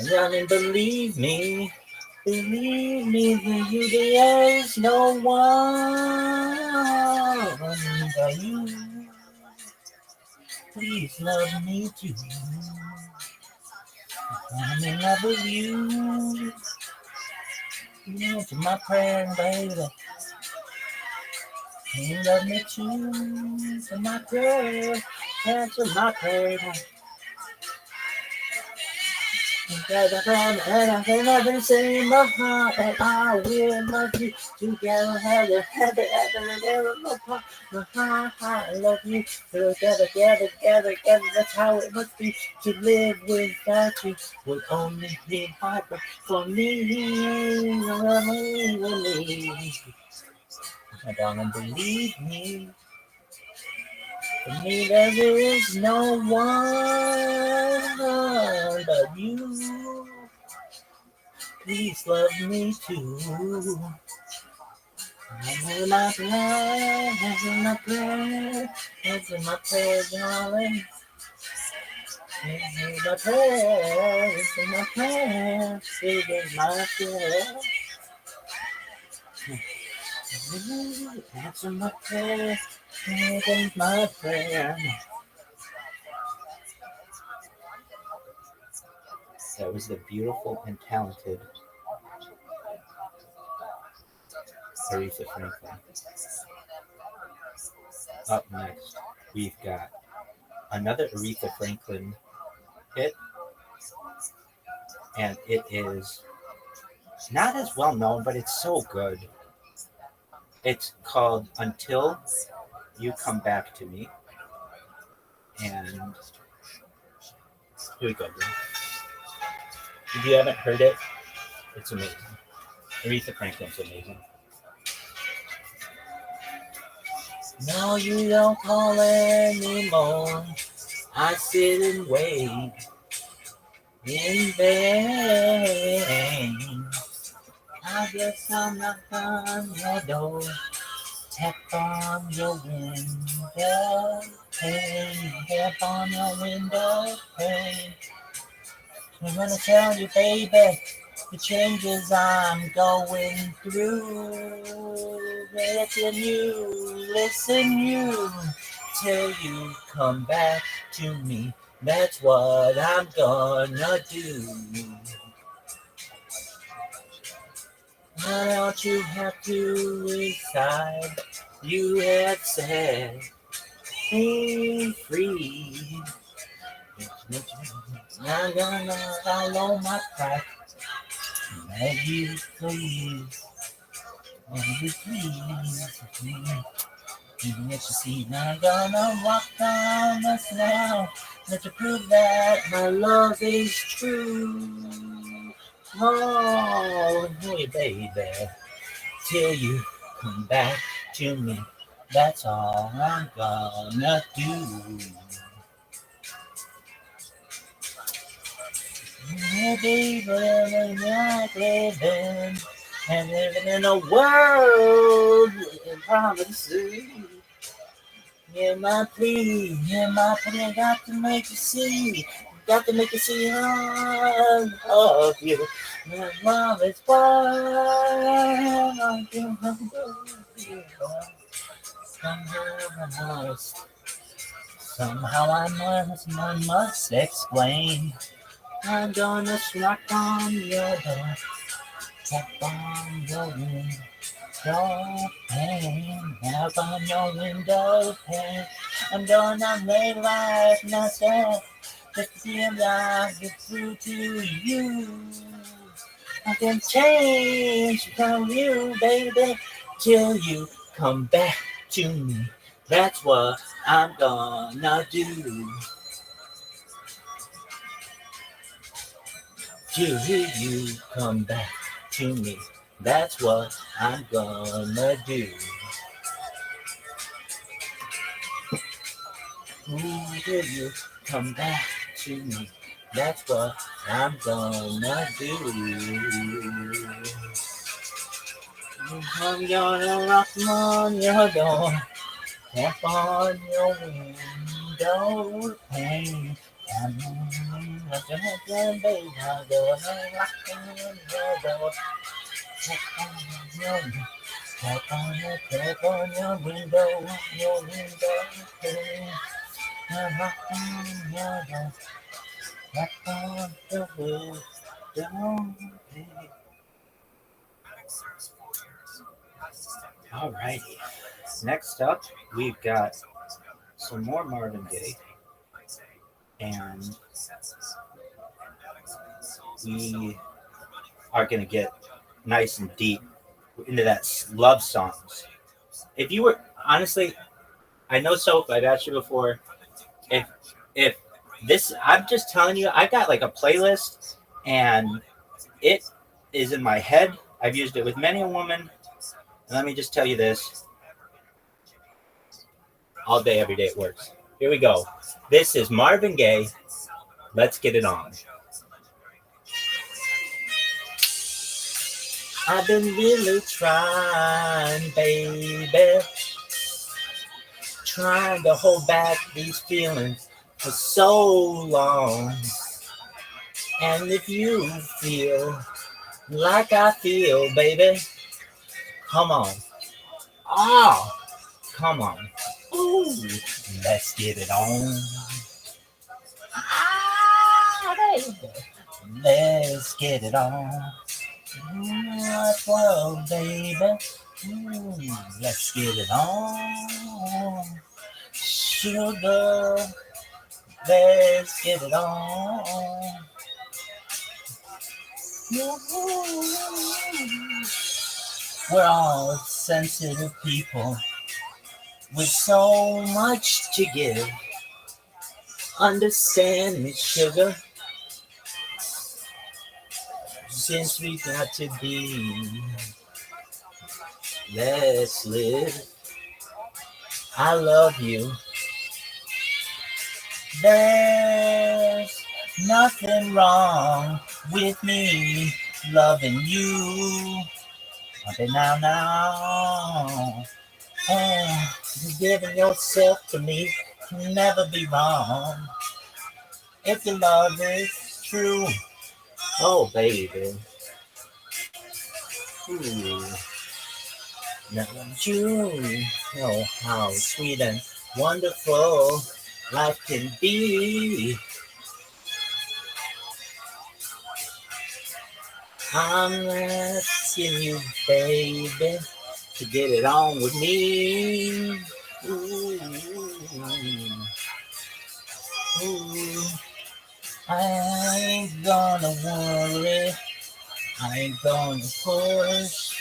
Darling, believe me that you there's no one but you. Please love me too. I'm in love with you. You answer my prayer, baby. You love me too. Answer my prayer. Answer my prayer. And I've been saying my heart that I will love you together, ever, ever, ever, ever, apart. I love you together, together, together, together. That's how it must be to live without you. Would only be heartbreak for me. I don't believe me. For me, there is no one but you. Please love me too. Answer my prayer, answer my prayer, answer my prayer, darling. Answer my prayer, answer my prayer, answer my prayer. Answer my prayer, answer my prayer. That was the beautiful and talented Aretha Franklin. Up next, we've got another Aretha Franklin hit, and it is not as well known, but it's so good. It's called Until You Come Back to Me. And here we go. If you haven't heard it, it's amazing. Aretha Franklin's amazing. No, you don't call anymore. I sit and wait in vain. I guess I'm not on your door. Tap on your window pane. Tap on your window pane. I'm gonna tell you, baby, the changes I'm going through. Listen you, till you come back to me. That's what I'm gonna do. Why don't you have to decide? You have said, be free. I'm gonna follow my pride. Beg you, please. Beg you, please. Even if you see, I'm gonna walk down us now. Let you prove that my love is true. Oh, hey, baby. Till you come back to me. That's all I'm gonna do. Yeah, baby, like living and living in a world in promises. Hear my plea, I got to make you see. Got to make you see I love you. My love is why I can somehow I must explain. I'm gonna knock on your door, tap on your window pane, tap on your window pane. I'm gonna make life myself, just to see if I get through to you. I can change from you, baby, till you come back to me. That's what I'm gonna do. Till you come back to me. That's what I'm gonna do. Till you come back to me. That's what I'm gonna do. I'm gonna rock on your door, tap on your window pane. I'm gonna baby, I'm gonna rock on your door, tap on your window, tap on your window pane. I'm rock on your door, tap on your window pane. Alrighty. Next up, we've got some more Marvin Gaye, and we are going to get nice and deep into that love songs. If you were, honestly, I know Soap, I've asked you before, if this, I'm just telling you, I got like a playlist, and it is in my head. I've used it with many a woman, and let me just tell you this. All day, every day it works. Here we go. This is Marvin Gaye. Let's get it on. I've been really trying, baby. Trying to hold back these feelings for so long. And if you feel like I feel, baby, come on. Oh, come on. Ooh, let's get it on. Ah, baby. Let's get it on. Whoa, baby. Let's get it on. Sugar, let's get it on. We're all sensitive people with so much to give. Understand me, sugar. Since we got to be, let's live. I love you. There's nothing wrong with me loving you. Okay, now. Oh, giving yourself to me can never be wrong. If your love is true, oh baby. Ooh. Now you know how sweet and wonderful life can be. I'm asking you, baby, to get it on with me. Ooh. Ooh. I ain't gonna worry. I ain't gonna push.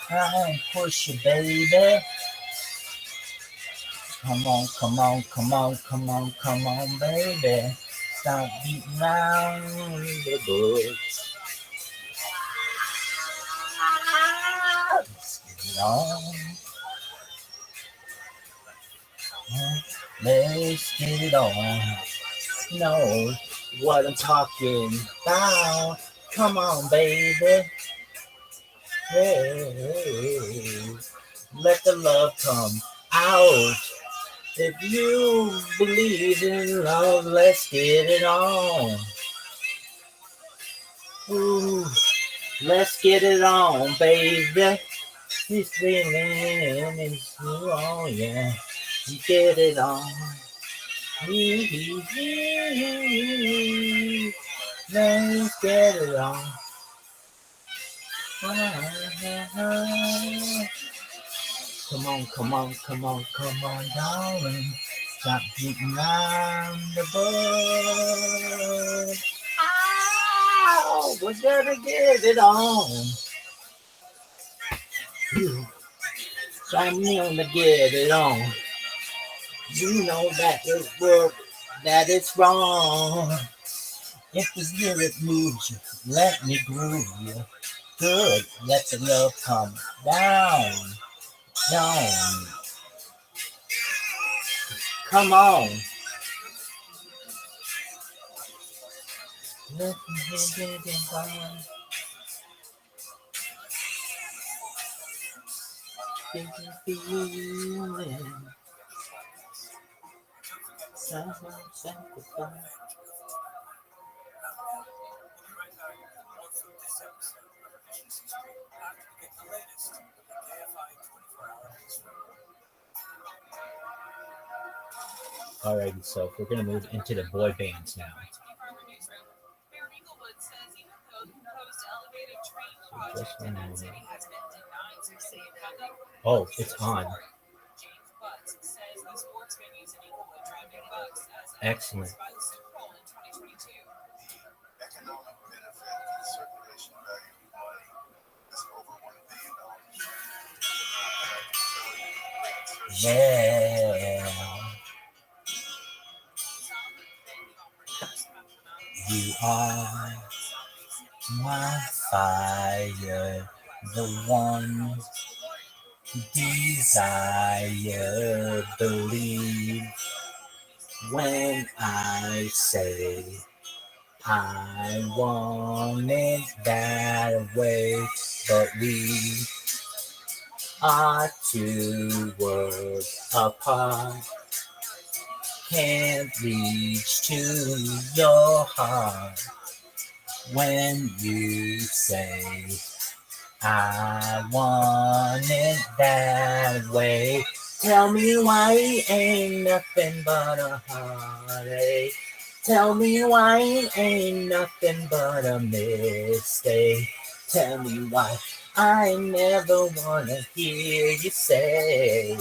I ain't push you, baby. Come on, baby. Stop beating around the bush. Let's get it on. Let's get it on. Know what I'm talking about. Come on, baby. Hey, let the love come out. If you believe in love, let's get it on. Ooh, let's get it on, baby. He's feeling it's you on, yeah. You get it on. Let's get it on. Come on, come on, come on, come on, darling. Stop beating around the bush. Ow, we're gonna get it on. You, I'm gonna get it on. You know that it's work, that it's wrong. If the spirit moves you, let me groove you. Good, let the love come down, down. Come on. Let me get it on. Feeling. Sacrifice. Alrighty, so we're gonna move into the boy bands now. So just one moment. Oh, it's on. Excellent. Economic benefit and circulation value of money is over $1 billion. Yeah. You are my fire, the one desire. Believe when I say I want it that way, but we are 2 worlds apart. Can't reach to your heart when you say I want it that way. Tell me why it ain't nothing but a heartache. Tell me why it ain't nothing but a mistake. Tell me why I never wanna hear you say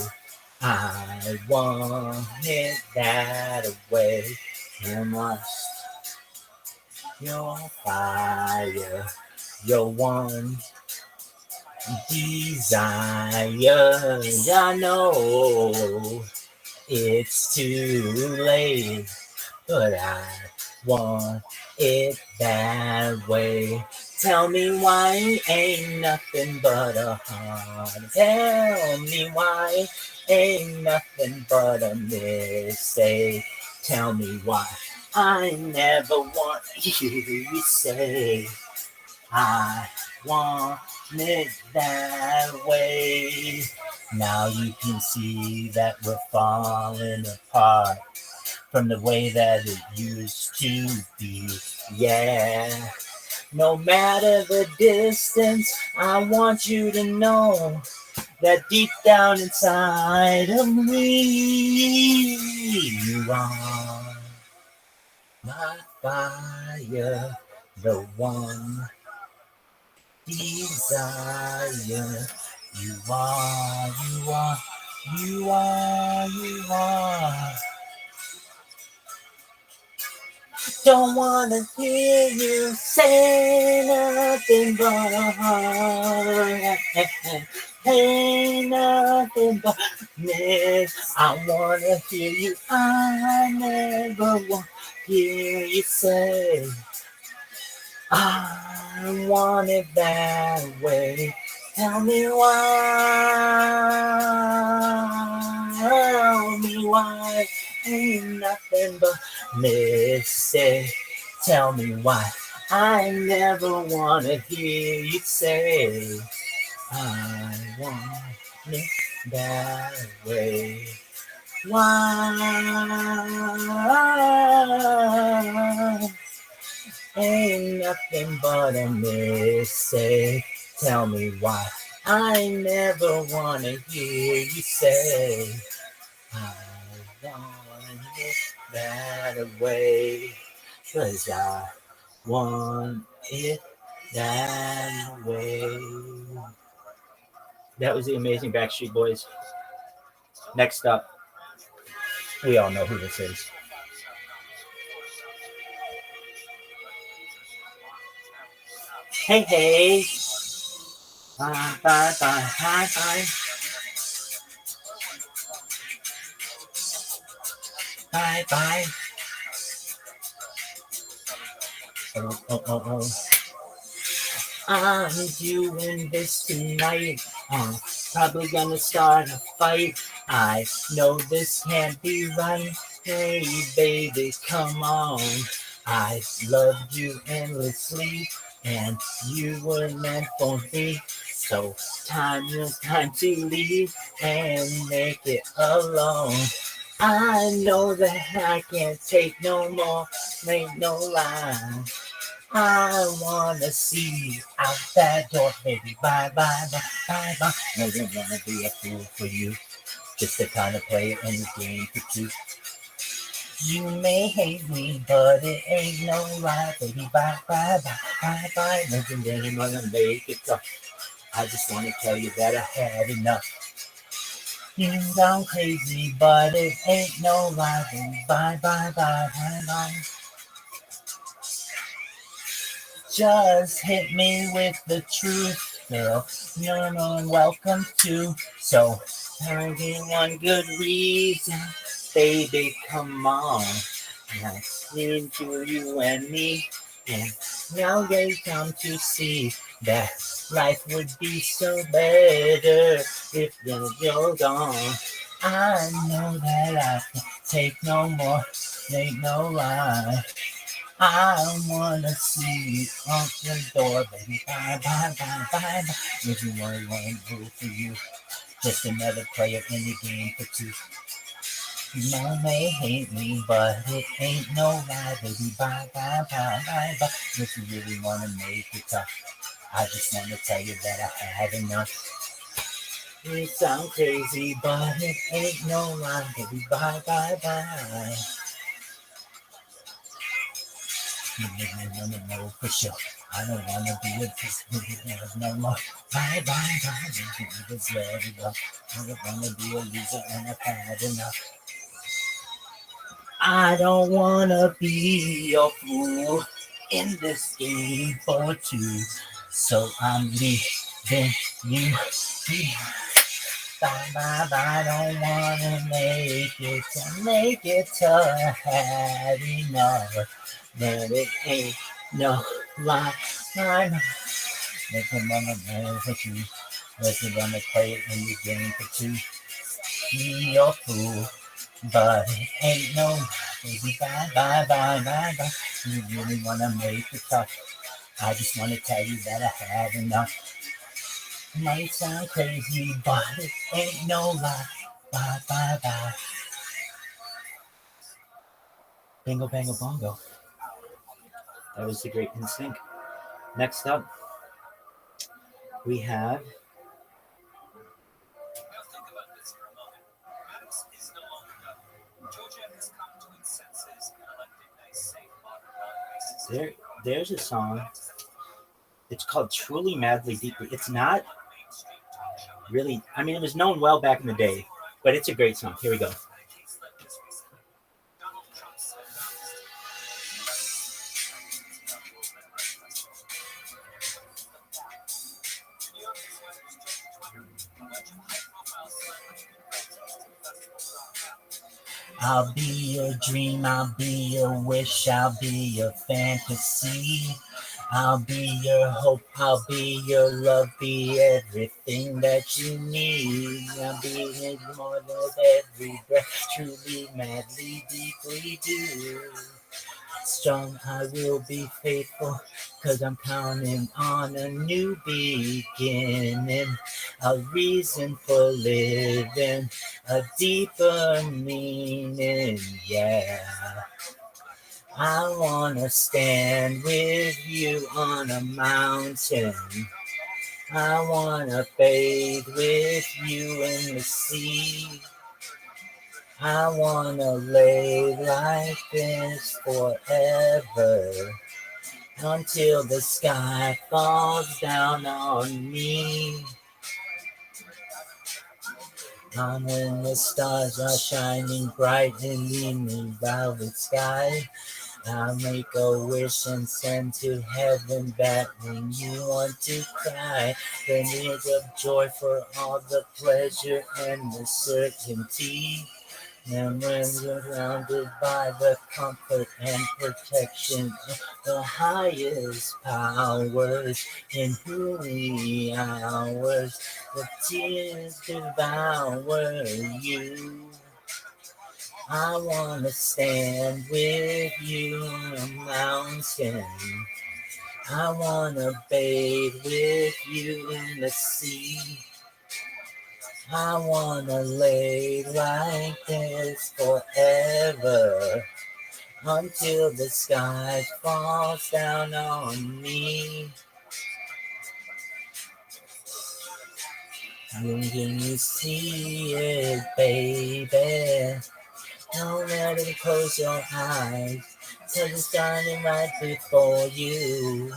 I want it that way. You must, your fire, your one desire. I know it's too late, but I want it that way. Tell me why it ain't nothing but a heart. Tell me why it ain't nothing but a mistake. Tell me why I never want you say I want it that way. Now you can see that we're falling apart from the way that it used to be. Yeah. No matter the distance, I want you to know that deep down inside of me, you are my fire, the one desire. You are, you are, you are, you are. Don't wanna hear you say nothing but a heart. Ain't nothing but this. I wanna hear you. I never want to hear you say I want it that way. Tell me why. Tell me why. Ain't nothing but mistake. Tell me why. I never wanna hear you say I want it that way. Why? Ain't nothing but a mistake. Tell me why. I never wanna hear you say I want it that way. 'Cause I want it that way. That was the amazing Backstreet Boys. Next up, we all know who this is. Hey, hey. Bye, bye, bye, bye, bye. Bye, bye. Oh, oh, oh, oh. I'm doing this tonight. I'm probably gonna start a fight. I know this can't be right. Hey, baby, come on. I loved you endlessly, and you were meant for me. So time to leave and make it alone. I know that I can't take no more, make no lie. I wanna see you out that door, baby. Bye, bye, bye, bye, bye. No, don't wanna be a fool for you. Just the kind of player in the game for two. You may hate me, but it ain't no lie, baby. Bye, bye, bye, bye, bye. No, don't wanna make it tough. I just wanna tell you that I had enough. You sound crazy, but it ain't no lie, baby. Bye, bye, bye, bye, bye. Just hit me with the truth, girl. You're more than welcome to. So, finding one good reason, baby, come on. Now, into you and me, and now they come to see that life would be so better if you're gone. I know that I can take no more, make no lie. I wanna see you on the door, baby. Bye, bye, bye, bye, bye. If you want one rule for you, just another player in the game for two. You may hate me, but it ain't no lie, baby. Bye, bye, bye, bye, bye. If you really wanna make it tough, I just wanna tell you that I had enough. It sounds crazy, but it ain't no lie, baby. Bye, bye, bye. No, for sure. I don't wanna be a piece no more. Bye, bye, bye. Just let it go. I don't wanna be a loser and I've had enough. I don't wanna be a fool in this game for two. So I'm leaving you. Bye, bye, bye. Don't wanna make it to had enough. But it ain't no lie. Make a mama man for two. Listen, I'm gonna play it in the game for two. You're a fool, but it ain't no lie. Baby, bye, bye, bye, bye, bye. You really wanna make it tough. I just wanna tell you that I had enough. Might sound crazy, but it ain't no lie. Bye, bye, bye. Bingo, bango, bongo. That was the great NSYNC. Next up, we have there's a song. It's called Truly Madly Deeply. It's not really, I mean, it was known well back in the day, but it's a great song. Here we go. I'll be your dream, I'll be your wish, I'll be your fantasy. I'll be your hope, I'll be your love, be everything that you need. I'll be more than every breath, truly, madly, deeply do. Strong, I will be faithful, 'cause I'm counting on a new beginning, a reason for living, a deeper meaning, yeah. I wanna stand with you on a mountain. I wanna bathe with you in the sea. I wanna lay like this forever, until the sky falls down on me. And when the stars are shining bright in the velvet sky, I'll make a wish and send to heaven back when you want to cry. The news of joy for all the pleasure and the certainty. And when you're surrounded by the comfort and protection of the highest powers, in who we ours, the tears devour you. I wanna stand with you on a mountain. I wanna bathe with you in the sea. I wanna lay like this forever, until the sky falls down on me. When you see it, baby, don't let it close your eyes, till it's standing right before you.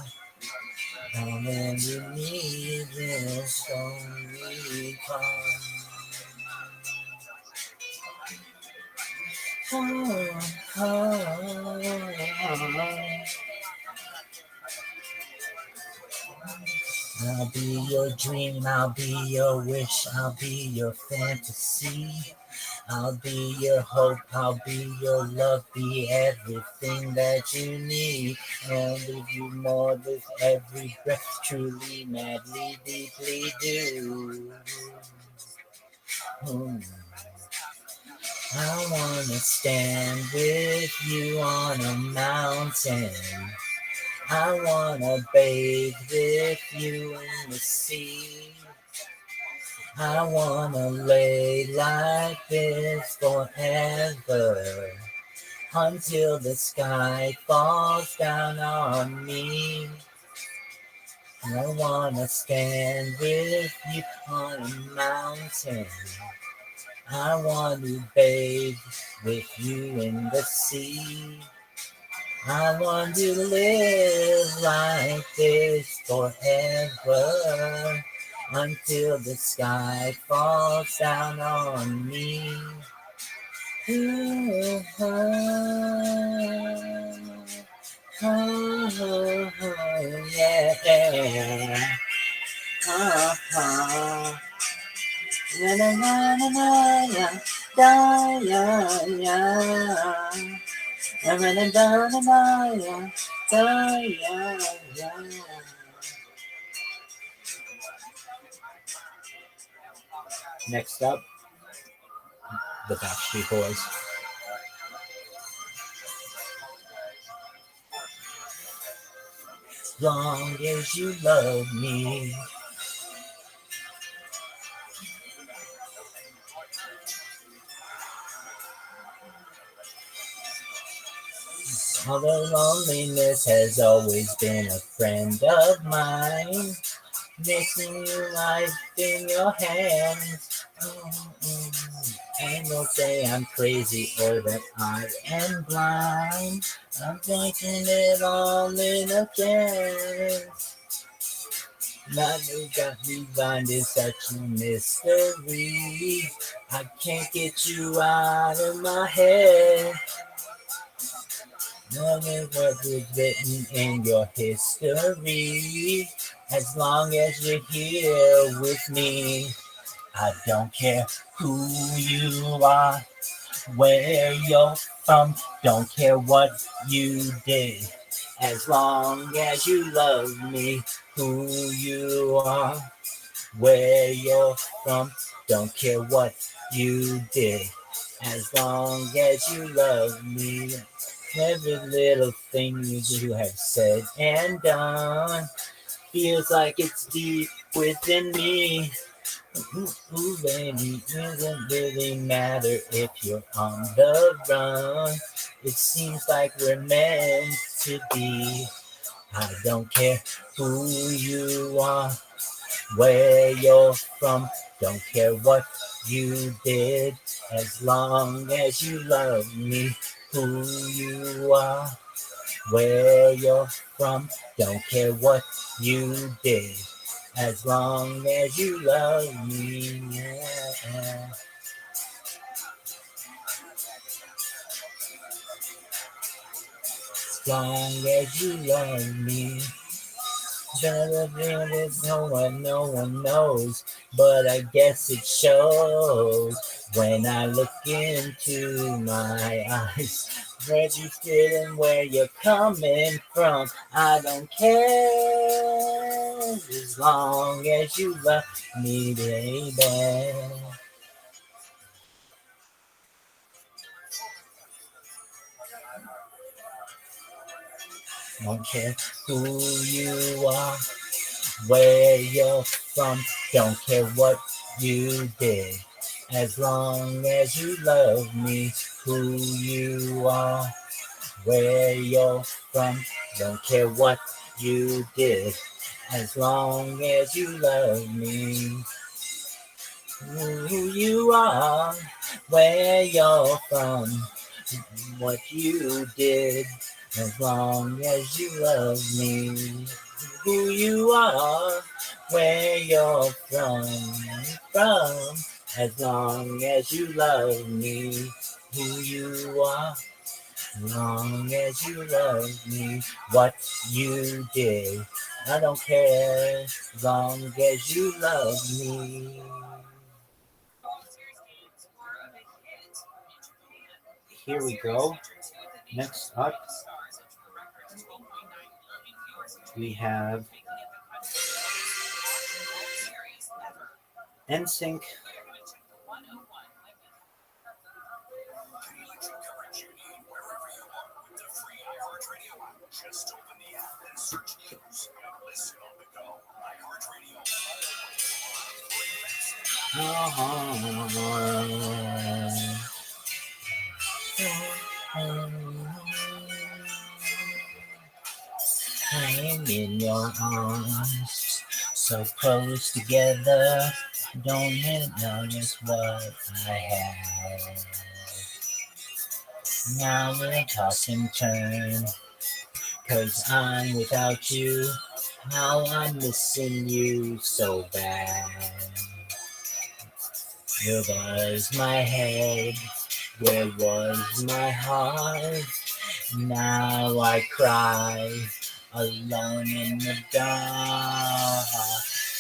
And when you need this, only come. I'll be your dream, I'll be your wish, I'll be your fantasy. I'll be your hope, I'll be your love, be everything that you need. I'll give you more with every breath, truly, madly, deeply do. I wanna stand with you on a mountain. I wanna bathe with you in the sea. I wanna lay like this forever, until the sky falls down on me. I wanna stand with you on a mountain. I want to bathe with you in the sea. I want to live like this forever, until the sky falls down on me. Ooh, yeah. Na na na na na ya, da ya ya. Na na na na na ya, da ya ya. Next up, the Backstreet Boys. Long as you love me. Although loneliness has always been a friend of mine, making you life in your hands. Ain't no say I'm crazy or that I am blind. I'm taking it all in again. Now you got me blind is such a mystery. I can't get you out of my head. None of what is written in your history. As long as you're here with me, I don't care who you are, where you're from, don't care what you did. As long as you love me, who you are, where you're from, don't care what you did. As long as you love me. Every little thing you have said and done feels like it's deep within me. Ooh, baby, doesn't really matter if you're on the run. It seems like we're meant to be. I don't care who you are, where you're from, don't care what you did, as long as you love me. Who you are, where you're from, don't care what you did, as long as you love me. Yeah. As long as you love me. Better than this, no one knows, but I guess it shows when I look into my eyes. Registered and where you're coming from, I don't care as long as you love me, baby. Don't care who you are, where you're from, don't care what you did, as long as you love me. Who you are, where you're from, don't care what you did, as long as you love me. Who you are, where you're from, what you did, as long as you love me. Who you are, where you're from, as long as you love me. Who you are, as long as you love me. What you did, I don't care, as long as you love me. Here we go. Next up, we have NSYNC. I'm in your arms, so close together. Don't notice what I have. Now we'll toss and turn, 'cause I'm without you. How I'm missing you so bad. Where was my head? Where was my heart? Now I cry alone in the dark.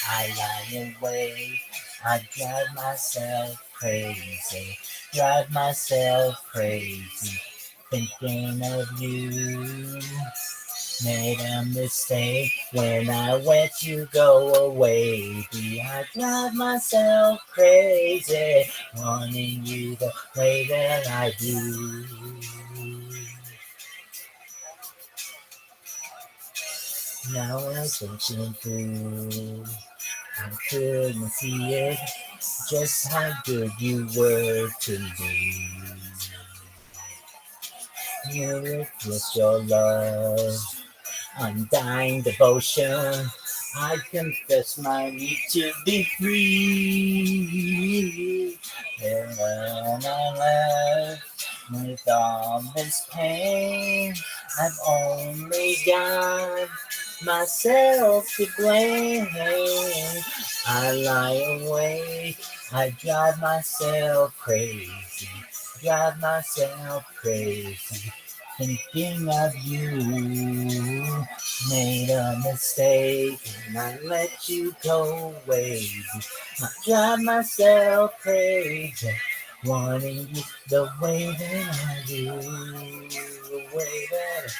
I lie awake, I drive myself crazy, thinking of you. Made a mistake when I let you go away. I drive myself crazy, wanting you the way that I do. Now I'm searching through, I couldn't see it, just how good you were to me. You reflect your love, undying devotion. I confess my need to be free. And when I left with all this pain, I've only got myself to blame. I lie awake, I drive myself crazy, thinking of you. Made a mistake and I let you go away. I drive myself crazy, wanting you the way that I do, the way that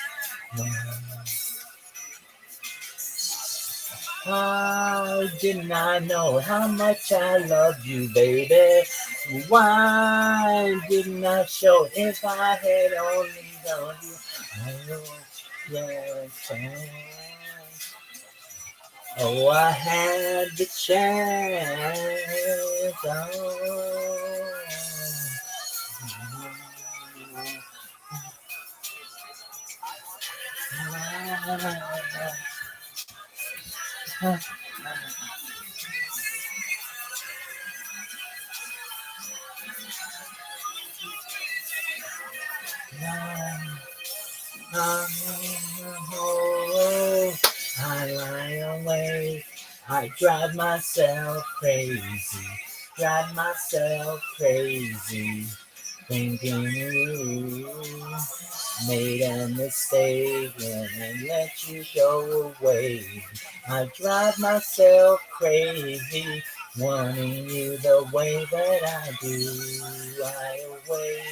I did not know how much I love you, baby. Why didn't I show if I had only love you. I want your chance. Oh, I had the chance. Oh, I lie awake, I drive myself crazy, thinking you made a mistake and I let you go away. I drive myself crazy, wanting you the way that I do. I awake.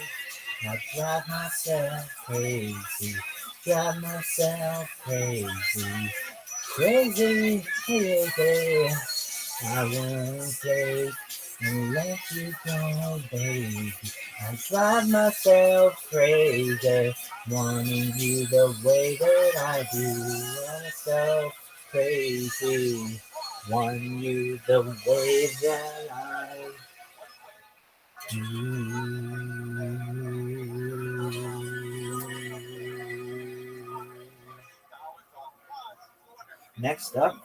I drive myself crazy, crazy. I won't take and let you go, baby. I drive myself crazy, wanting you the way that I do. Myself crazy, wanting you the way that I Next up,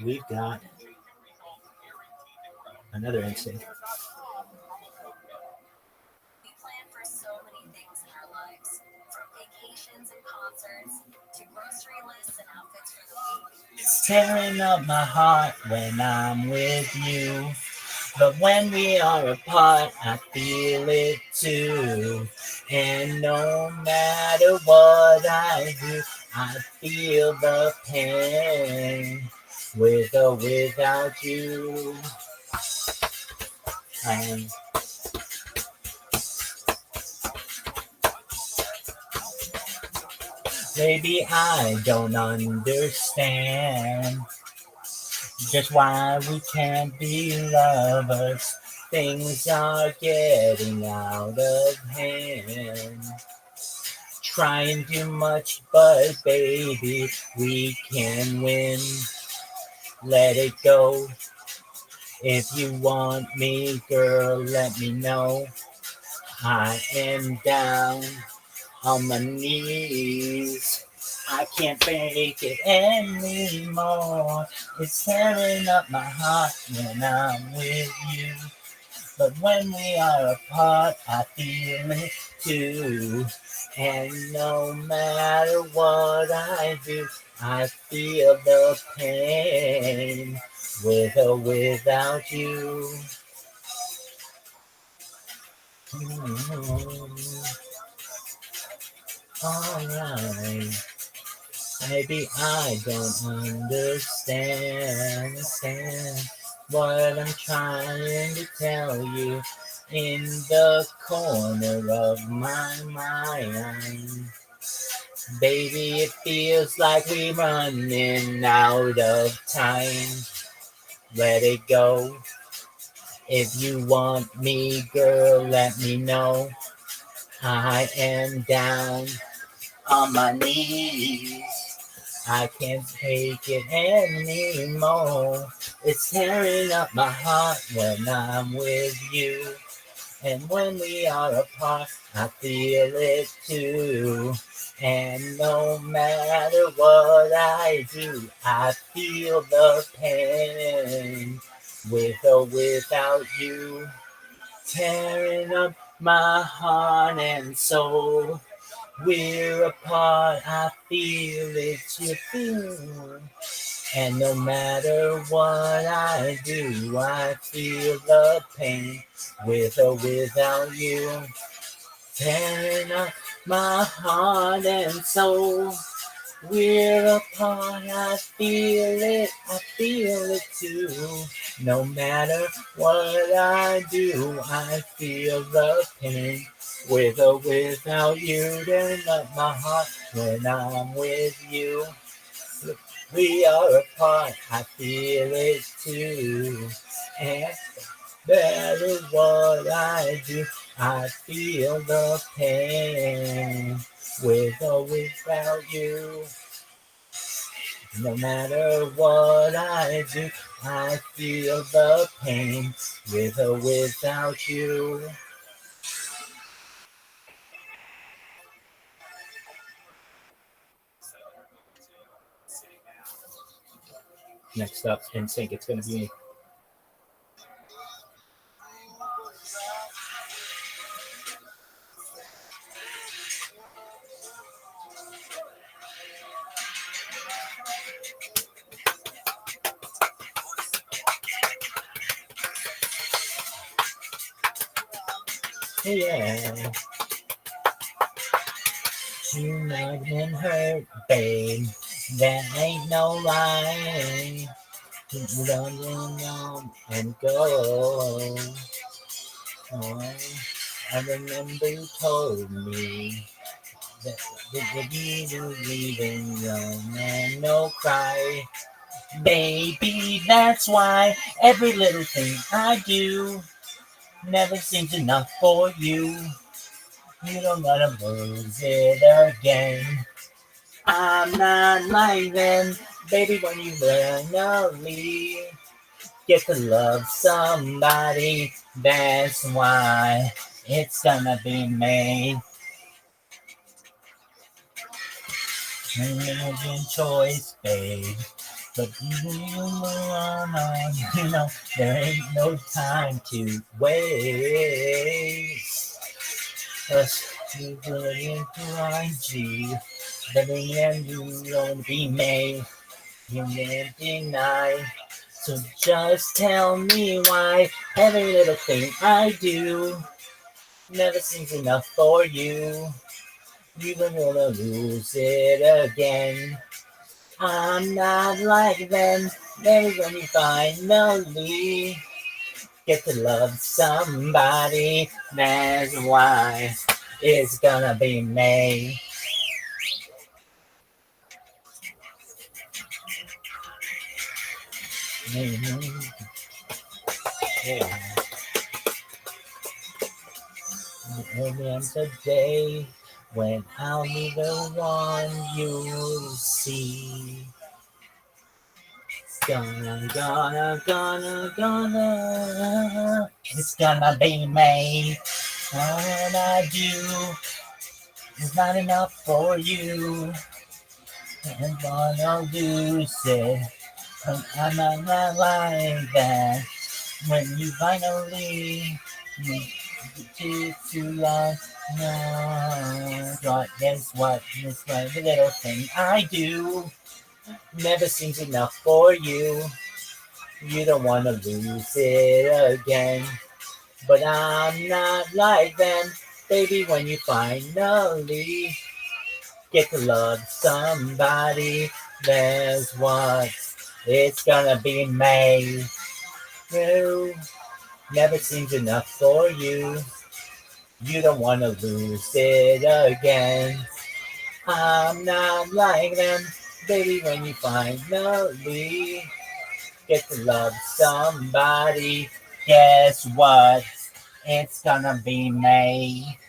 we've got another instinct. We plan for so many things in our lives, from vacations and concerts to grocery lists and outfits for the week. It's tearing up my heart when I'm with you. But when we are apart, I feel it too. And no matter what I do, I feel the pain with or without you. Maybe I don't understand just why we can't be lovers. Things are getting out of hand. Trying too much, but baby, we can win. Let it go. If you want me, girl, let me know. I am down on my knees. I can't fake it anymore. It's tearing up my heart when I'm with you. But when we are apart, I feel it too. And no matter what I do, I feel the pain with or without you. Alright. Maybe I don't understand what I'm trying to tell you in the corner of my mind. Baby, it feels like we're running out of time. Let it go. If you want me, girl, let me know. I am down on my knees. I can't take it anymore. It's tearing up my heart when I'm with you. And when we are apart, I feel it too. And no matter what I do, I feel the pain with or without you. Tearing up my heart and soul. We're apart, I feel it, you feel. And no matter what I do, I feel the pain with or without you. Tearing up my heart and soul. We're apart, I feel it too. No matter what I do, I feel the pain. With or without you, tearing up my heart when I'm with you. We are apart, I feel it too. And no matter what I do, I feel the pain with or without you. No matter what I do, I feel the pain with or without you. Next up, NSYNC, it's going to be yeah. You might been hurt, babe. That ain't no lie. You don't know and go. Oh, I remember you told me that you leaving alone and no cry. Baby, that's why every little thing I do never seems enough for you. You don't gotta lose it again. I'm not like them, baby, when you randomly get to love somebody. That's why it's gonna be me. Imagine choice, babe. But you know, there ain't no time to waste. Us, you put into IG. But in the end, you won't be made. You can't deny. So just tell me why every little thing I do never seems enough for you. You don't wanna lose it again. I'm not like them. Maybe when you finally get to love somebody, that's why it's gonna be me. Mm-hmm. Yeah. Maybe I'm the day when I'll be the one you see. Gonna. It's gonna be me. All I do is not enough for you. And what I'll do is say, I'm not like that. When you finally get too long, no, but guess what? It's like the little thing I do never seems enough for you. You don't want to lose it again. But I'm not like them, baby, when you finally get to love somebody, there's what it's gonna be made. No, never seems enough for you. You don't wanna lose it again. I'm not like them, baby, when you finally get to love somebody, guess what? It's gonna be me.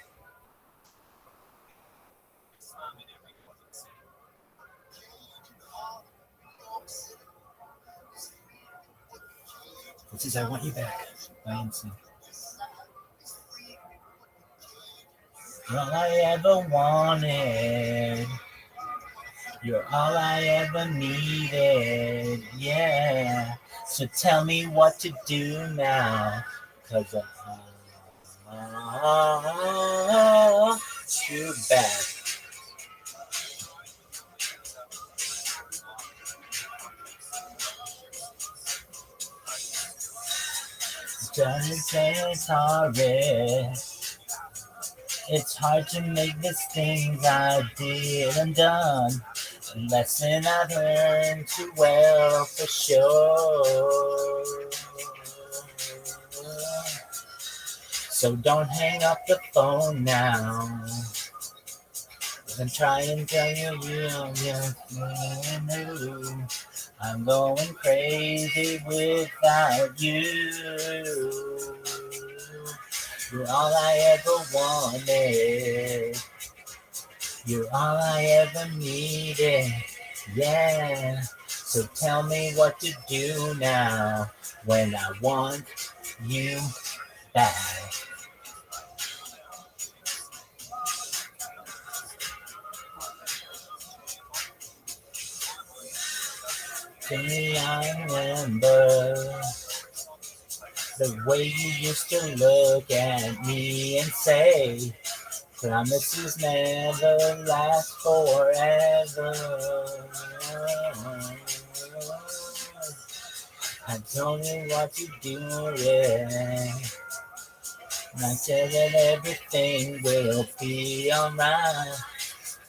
This is I Want You Back by NSYNC. You're all I ever wanted. You're all I ever needed. Yeah. So tell me what to do now. Cause I'm too bad. Just say it's sorry. It's hard to make these things I did and done. A lesson I've learned too well for sure. So don't hang up the phone now. I'm trying to tell you, I'm going crazy without you. You're all I ever wanted. You're all I ever needed. Yeah. So tell me what to do now when I want you back. See, I remember the way you used to look at me and say, promises never last forever. I told you what to do, yeah. And I said that everything will be alright.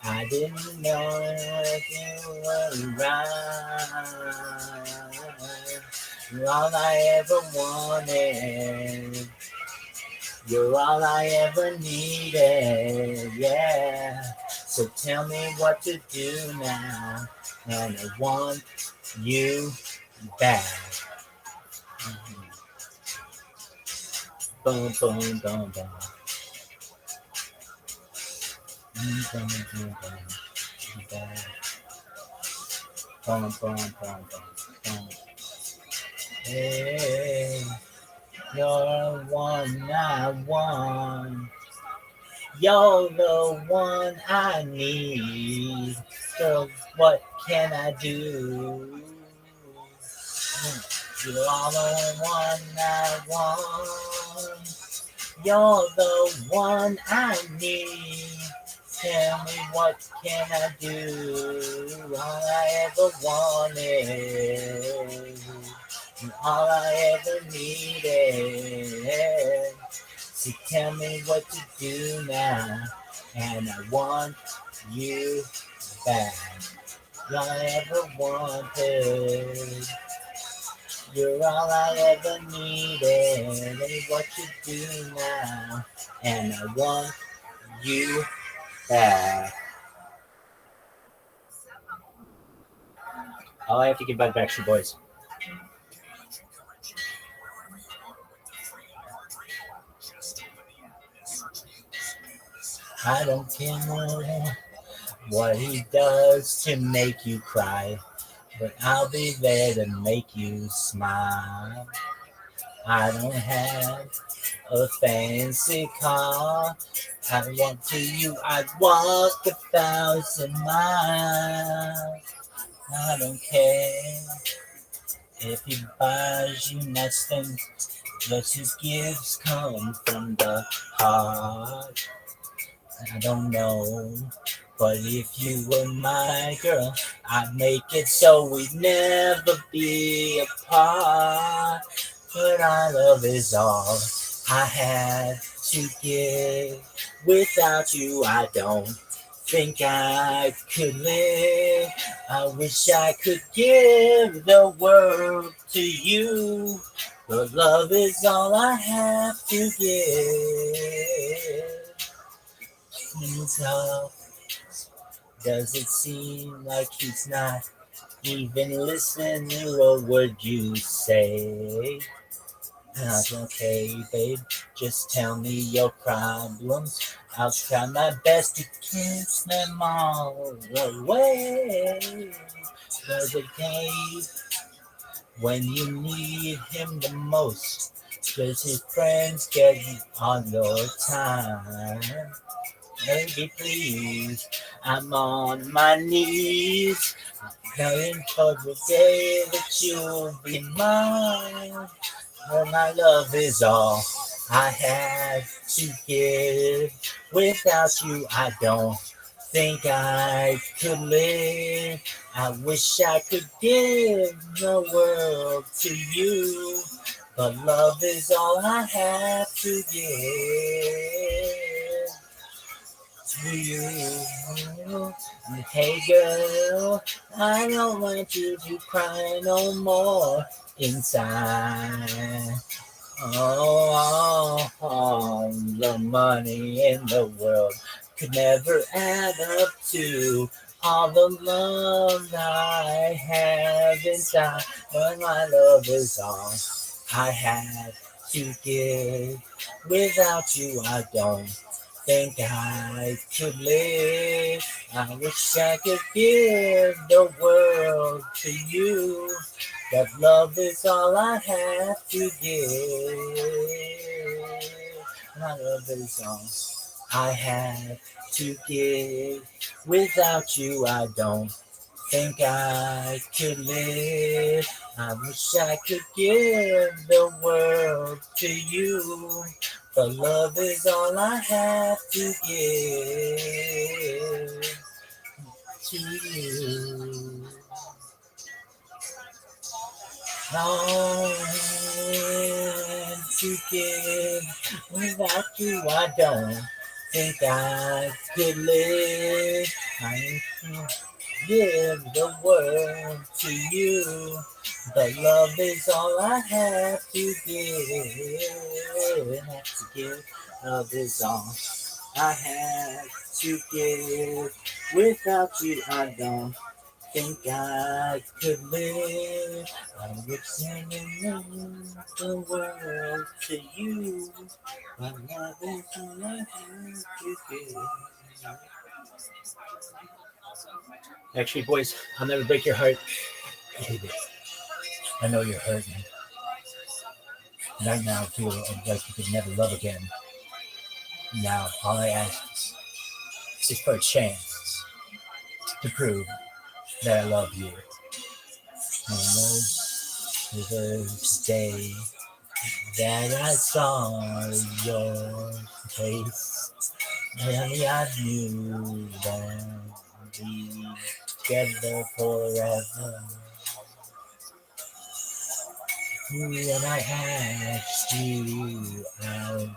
I didn't know if you were right. You're all I ever wanted. You're all I ever needed, yeah. So tell me what to do now, and I want you back. Boom, boom, boom, boom. Boom, boom, boom, boom. Back. Boom, boom, boom, boom, boom. Hey, you're the one I want. You're the one I need. So what can I do? You're all the one I want. You're the one I need. Tell me what can I do? All I ever wanted. All I ever needed. So tell me what to do now, and I want you back. All I ever wanted. You're all I ever needed. And what you do now, and I want you back. All I have to give back Backstreet Boys. I don't care what he does to make you cry, but I'll be there to make you smile. I don't have a fancy car. I want to you, I'd walk 1,000 miles. I don't care if he buys you nice things, but his gifts come from the heart. I don't know, but if you were my girl, I'd make it so we'd never be apart. But our love is all I have to give. Without you, I don't think I could live. I wish I could give the world to you. But love is all I have to give. Up. Does it seem like he's not even listening to a word you say? That's okay, babe. Just tell me your problems. I'll try my best to keep them all away. There's a day when you need him the most, does his friends get on your time? Baby, please, I'm on my knees, praying for the day that you'll be mine. But my love is all I have to give. Without you, I don't think I could live. I wish I could give the world to you, but love is all I have to give. To you. Hey girl, I don't want you to cry no more inside. Oh, the money in the world could never add up to all the love I have inside. But my love is all I have to give. Without you, I don't think I could live. I wish I could give the world to you, but love is all I have to give. Love is all I have to give. Without you, I don't think I could live. I wish I could give the world to you, but love is all I have to give to you. All to give. Without you, I don't think I could live. I give the world to you, but love is all I have to give. Have to give. Love is all I have to give. Without you, I don't think I could live. I would sing the world to you, but love is all I have to give. Actually, boys, I'll never break your heart. Baby, I know you're hurting. Right now, I feel like you could never love again. Now, all I ask is for a chance to prove that I love you. On the first day that I saw your face, and I knew that we'd be together forever. When I asked you out,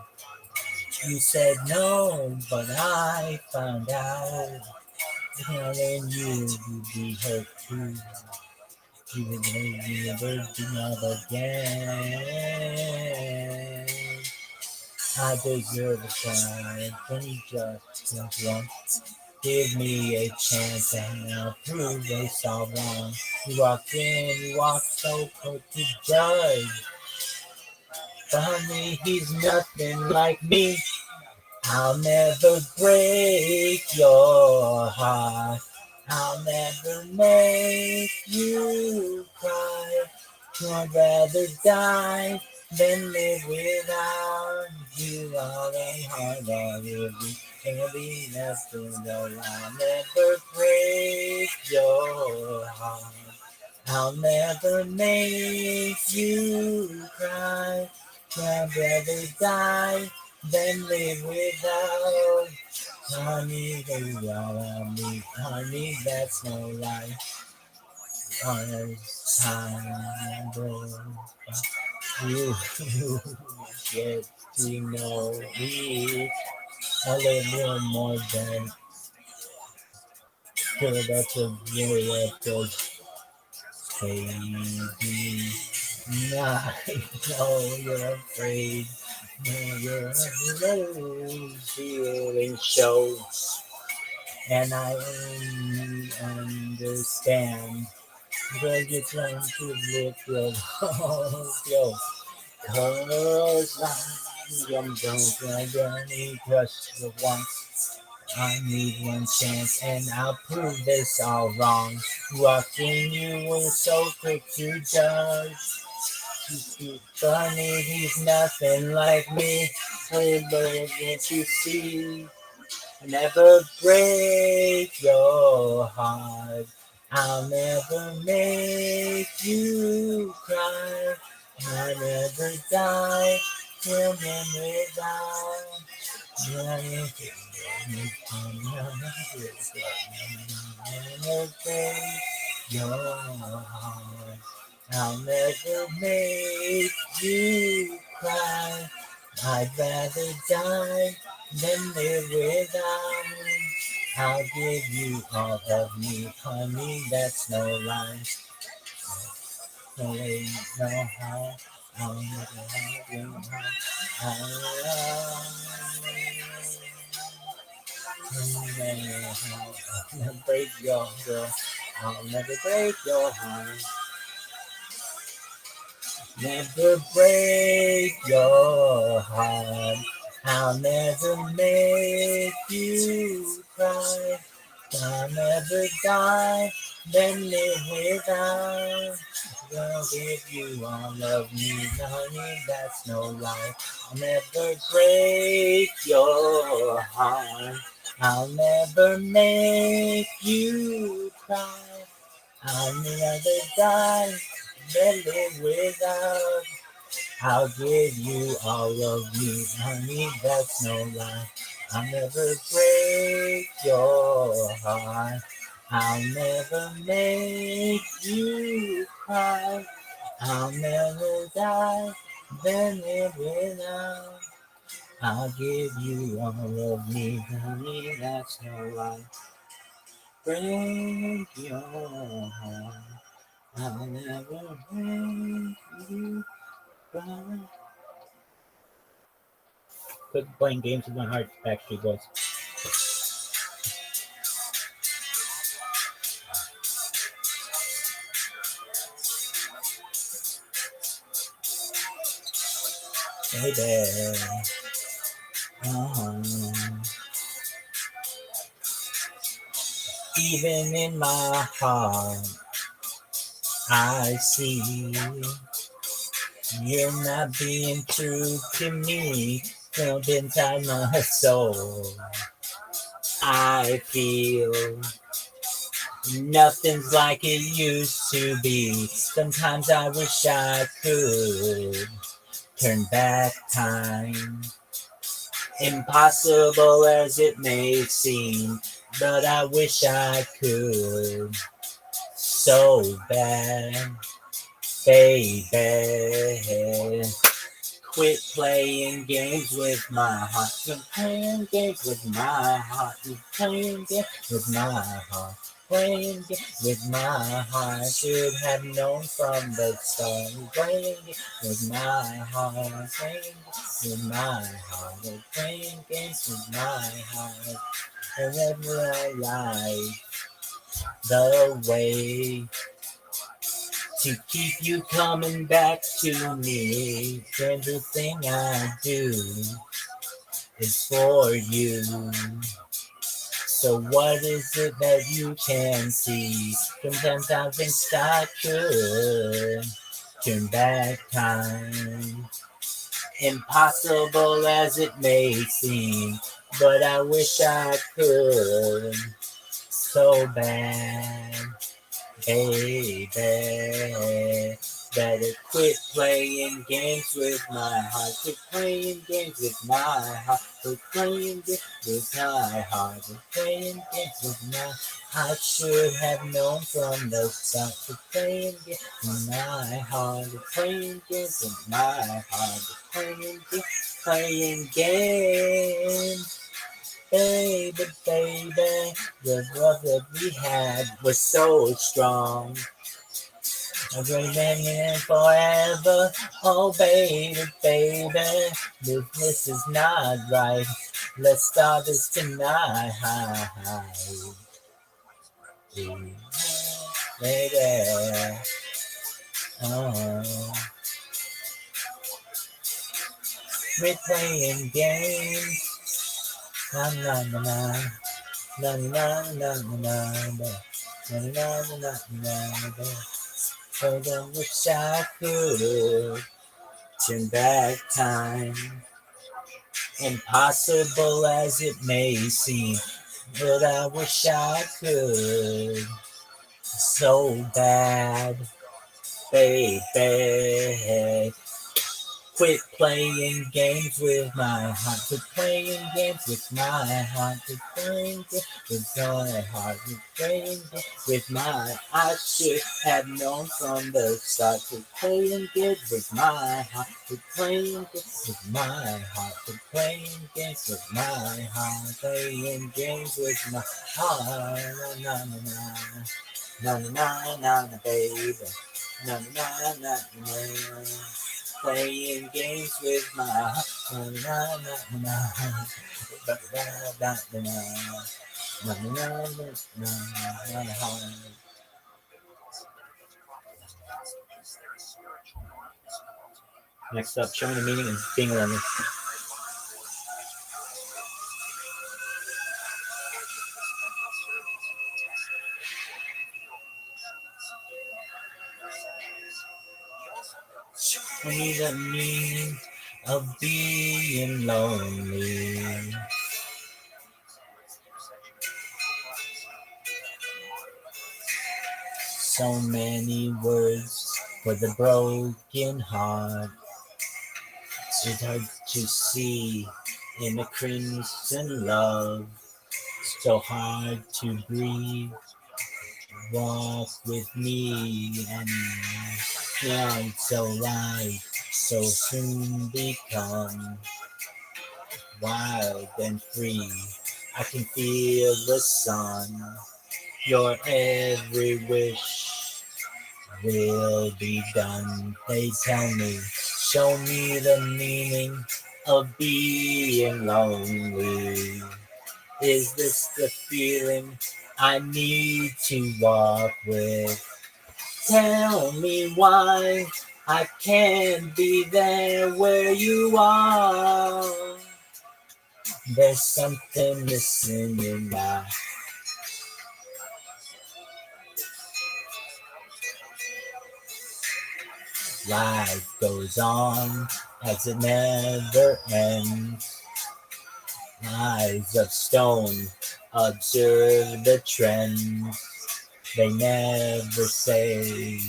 you said no, but I found out telling you you'd be hurt too. You would never do love again. I deserve a try, and you just once. Give me a chance and I'll prove it's all wrong. You walked in, you walked so quick to judge. But me, he's nothing like me. I'll never break your heart. I'll never make you cry. I'd rather die than live without you. All the hard can be nothing though. I'll never break your heart. I'll never make you cry. I'd rather die than live without. Honey, baby, all I need. Honey, that's no life. Honey, time, bro. You get to know me a little more than good. That's a really good baby. Nah, no, you're afraid. No, you're afraid. Feeling show, and I only understand because you're trying to live your life. Cause I'm don't need trust for once. I need one chance and I'll prove this all wrong. Walking you were so quick to judge. Funny, he's nothing like me. But can't you see? Never break your heart. I'll never make you cry. I'll never die till then without. Never break your heart. I'll never make you cry. I'd rather die than live without. I'll give you all of me, honey, that's no lie. No way, no how, I'll never have you. I'll never break your girl. I'll never break your heart. Never break your heart. I'll never make you cry. I'll never die, then live without. Gonna give you all of me, honey, that's no lie. I'll never break your heart. I'll never make you cry. I'll never die, then live without. I'll give you all of me, honey, that's no lie. I'll never break your heart. I'll never make you cry. I'll never die, then live without. I'll give you all of me, honey, that's no lie. Break your heart. I'll never make you cry. Quit playing games with my heart, Backstreet Boys. Baby. Even in my heart, I see you're not being true to me. Felt inside my soul, I feel nothing's like it used to be. Sometimes I wish I could turn back time. Impossible as it may seem, but I wish I could so bad, baby. Quit playing games with my heart. Quit playing games with my heart. Quit playing games with my heart. Playing games with my heart. Should have known from the start. Playing games with my heart. Playing games with my heart. Playing games with my heart. Whenever I like the way to keep you coming back to me. Everything I do is for you. So what is it that you can see? Sometimes I think I could turn back time. Impossible as it may seem, but I wish I could so bad. Baby, better quit playing games with my heart. Quit playing games with my heart. Quit playing games with my heart. Quit playing games with my heart. Should have known from the start. Quit playing games with my heart. Quit playing games with my heart. Quit playing games. Baby, the love that we had was so strong. I'm remaining forever. Oh, baby, this is not right. Let's start this tonight. Baby, oh, we're playing games. Na na na na. Na na na na na. Na na na na na. I wish I could turn back time. Impossible as it may seem, but I wish I could so bad, baby. Quit playing games with my heart. Quit playing games with my heart. Quit playing games with my heart. Quit playing games with my. I should have known from the start. Quit playing games with my heart. Quit playing games with my heart. Quit playing games with my heart. Playing games with my heart. Na na na na na na na baby. Na na na na. Playing games with my heart. Na na na na. Da da da da na. Na na na na na. Next up, showing the meaning of being lonely. Show me the meaning of being lonely. So many words for the broken heart. It's hard to see in a crimson love. So hard to breathe. Walk with me, and now it's so light, so soon become wild and free. I can feel the sun. Your every wish will be done. They tell me, show me the meaning of being lonely. Is this the feeling I need to walk with? Tell me why I can't be there where you are. There's something missing in my life. Goes on as it never ends. Eyes of stone observe the trends. They never say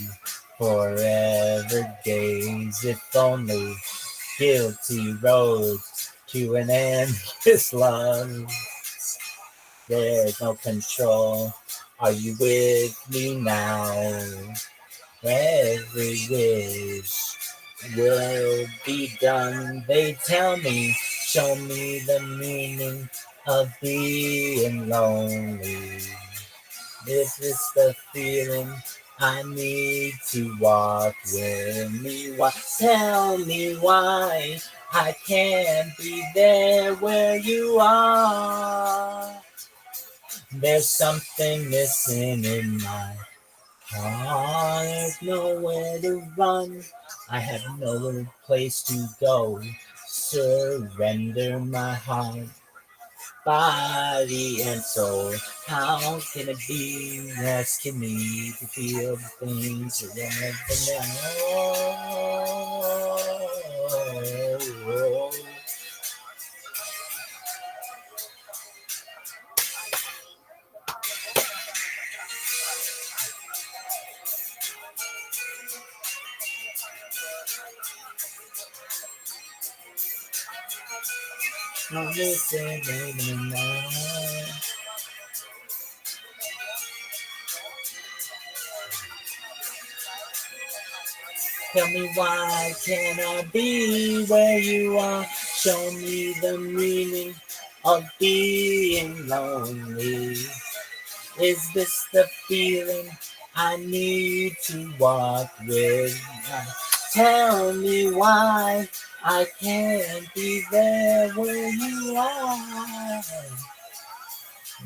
forever days. If only guilty roads to an endless love. There's no control. Are you with me now? Every wish will be done. They tell me, show me the meaning of being lonely. This is the feeling I need to walk with me. Why? Tell me why I can't be there where you are. There's something missing in my heart. There's nowhere to run. I have no place to go. Surrender my heart, body and soul. How can it be asking me to feel the things you never know? I'm listening now. Tell me why can't I be where you are? Show me the meaning of being lonely. Is this the feeling I need to walk with? Tell me why I can't be there where you are.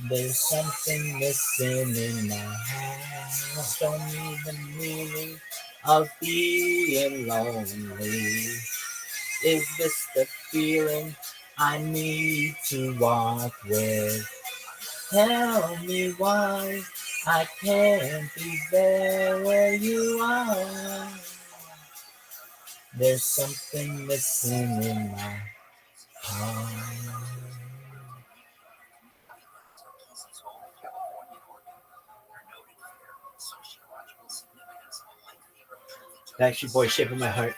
There's something missing in my heart. Show me the meaning of being lonely. Is this the feeling I need to walk with? Tell me why I can't be there where you are. There's something missing in my heart. Backstreet Boy, Shape of My Heart.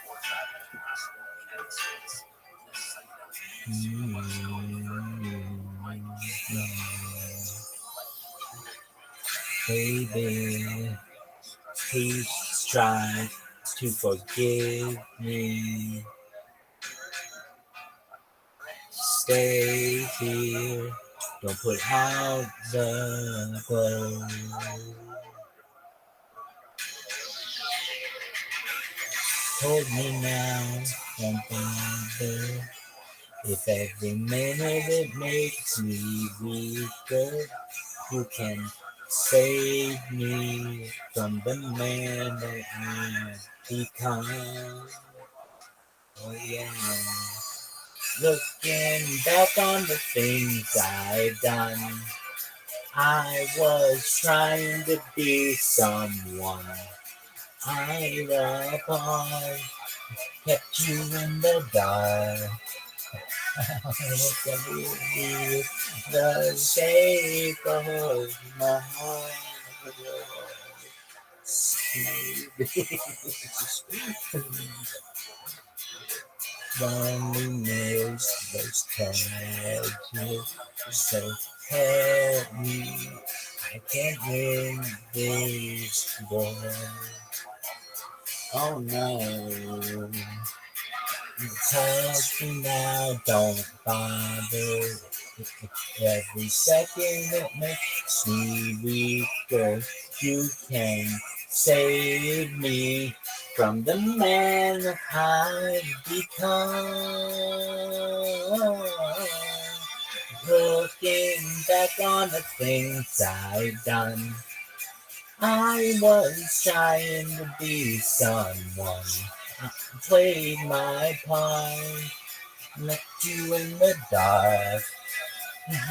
Baby, please try to forgive me. Stay here, don't put out the glow. Hold me now, don't bother. If every minute it makes me weaker, you can save me from the man that I've become. Oh yeah. Looking back on the things I've done, I was trying to be someone. I upon kept you in the dark. The shape of my heart. Loneliness was tragic, so help me. I can't win this war. Oh no. Touch me now, don't bother. Every second it makes me weaker. You can save me from the man I've become. Looking back on the things I've done, I was trying to be someone. I played my part, left you in the dark.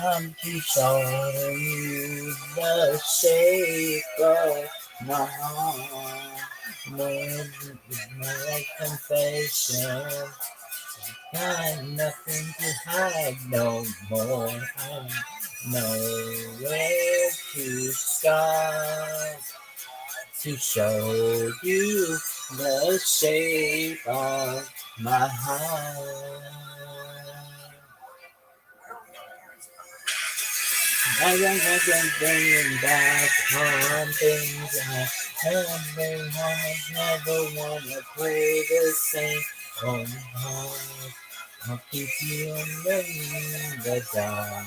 I'm to show you the shape of my heart. My confession, got nothing to hide no more. I know where to start to show you the shape of my heart. I got bringing back on things I never wanna play the same. Oh, heart, I'll keep you in the dark.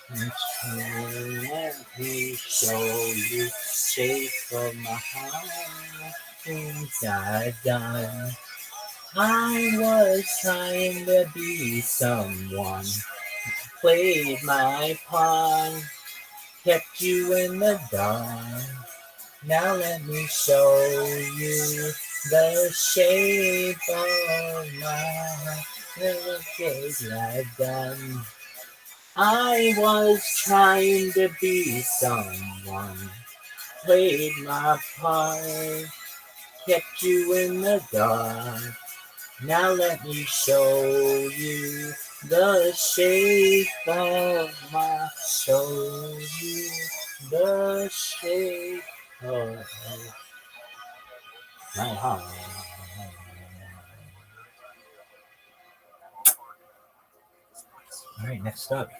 Let me show you shape of my heart. Things I've done. I was trying to be someone. Played my part, kept you in the dark. Now let me show you the shape of my little things I've done. I was trying to be someone, played my part, kept you in the dark. Now let me show you the shape of my soul. The shape of my heart. All right, next up.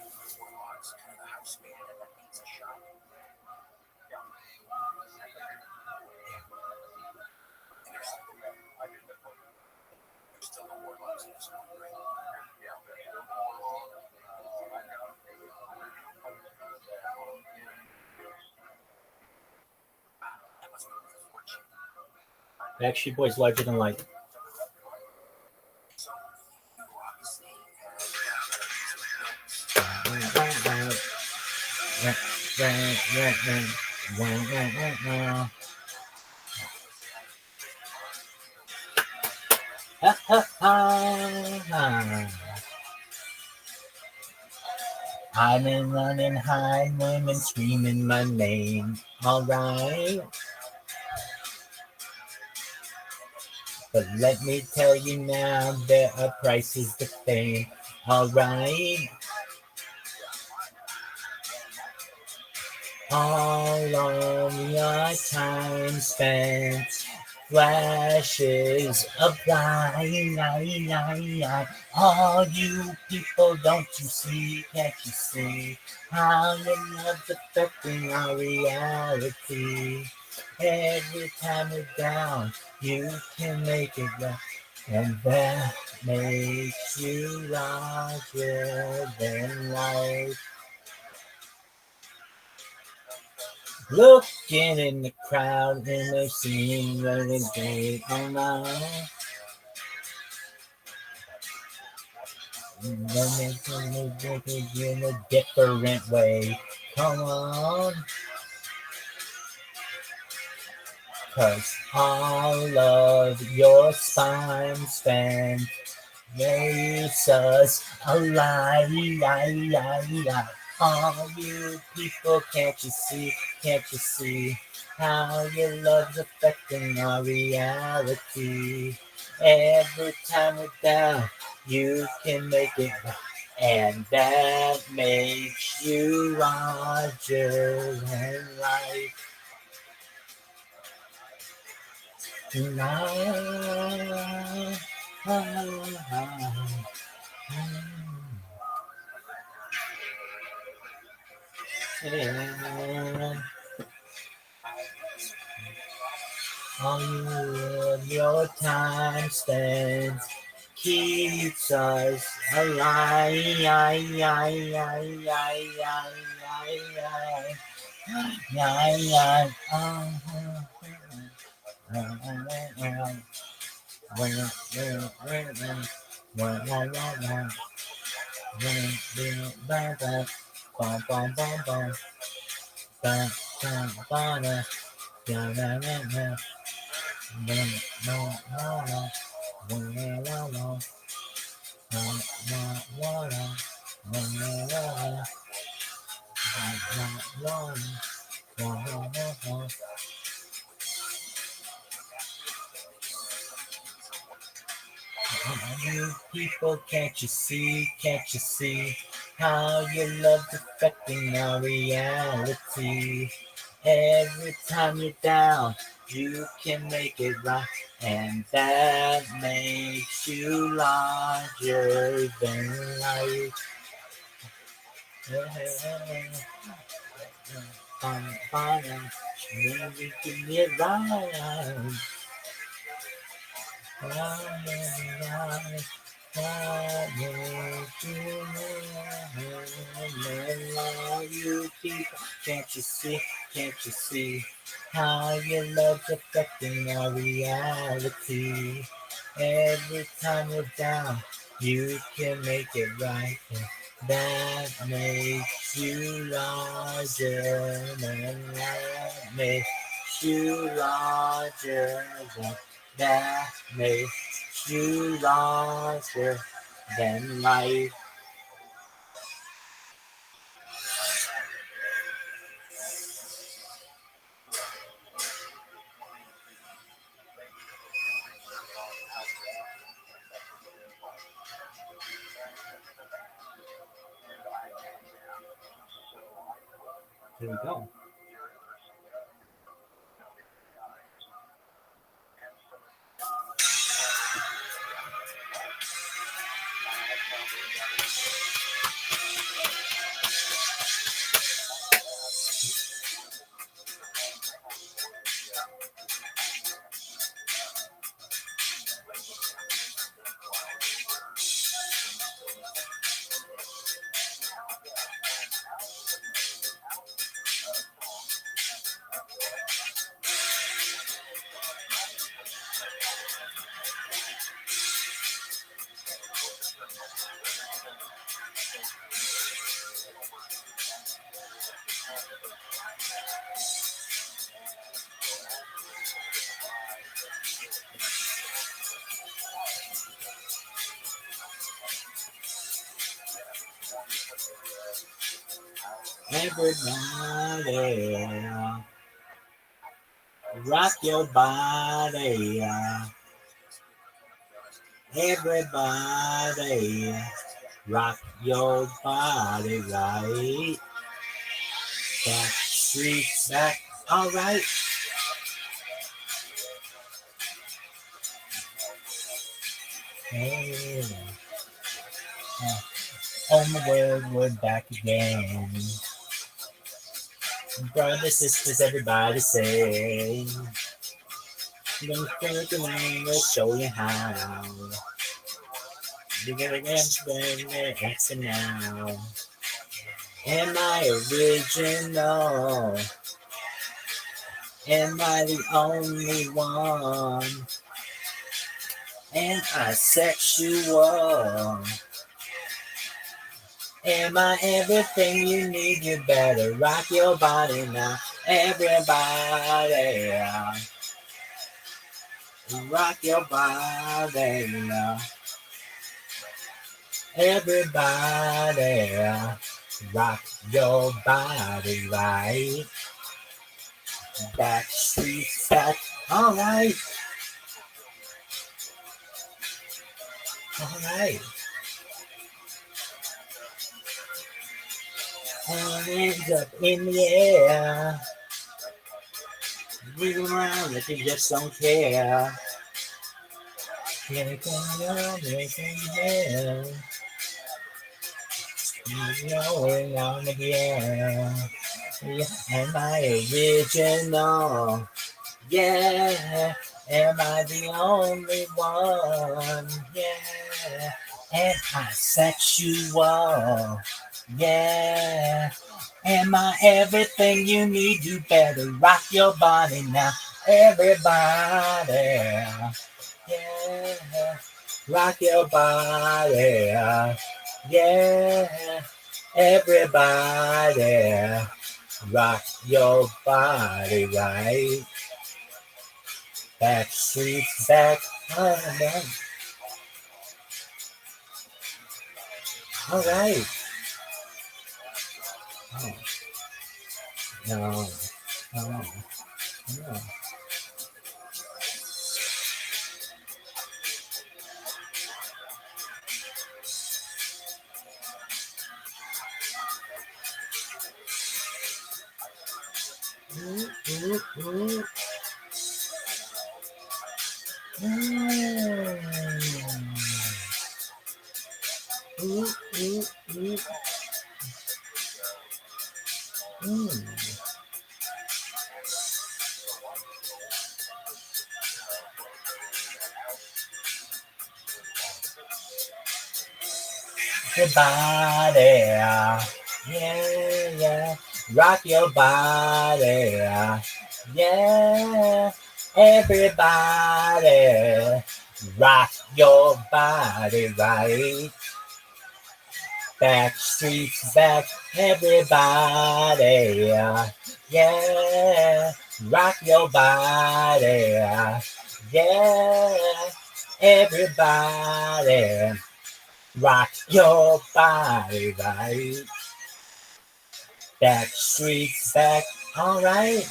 Backstreet Boys larger than life. I've been running high, women screaming my name. Alright. But let me tell you now, there are prices to pay. Alright. All of your time spent, flashes of light. All you people, don't you see, can't you see how your love's affecting our reality? Every time we're down, you can make it right, and that makes you larger than life. Looking in the crowd and they seem really great online. Then they it in a different way. Come on. 'Cause all of your time spent, makes us alive. All you people, can't you see? Can't you see how your love's affecting our reality? Every time we're down, you can make it, and that makes you larger than life. All your time spent keeps us alive. You people, can't you see? Can't you see how your love's affecting our reality? Every time you're down, you can make it right, and that makes you larger than life. Making it right. You people, can't you see? Can't you see how your love's affecting our reality? Every time we're down, you can make it right. That makes you larger than life. Makes you larger than that makes you larger than life. Here we go. Everybody, rock your body. Everybody, rock your body right. Back, street, back. All right. Hey. On the world, we're back again. Brothers, sisters, everybody say. Don't think around, we'll show you how. You're gonna get the answer now. Am I original? Am I the only one? Am I sexual? Am I everything you need? You better rock your body now. Everybody, rock your body now. Everybody, rock your body right. Back, street, back. All right. All right. Hands up in the air. Wiggle around like you just don't care. Anything on, anything there. Going on again. Yeah, am I original? Yeah. Am I the only one? Yeah. Am I sexual? Yeah. Am I everything you need? You better rock your body now. Everybody. Yeah. Rock your body. Yeah. Everybody. Rock your body right. Back streets back. All right. Oh, no. No. No. Everybody, yeah, rock your body, yeah, everybody, rock your body right. Back streets back, everybody, yeah, rock your body, yeah, everybody. Rock your body right. Back streets back. All right.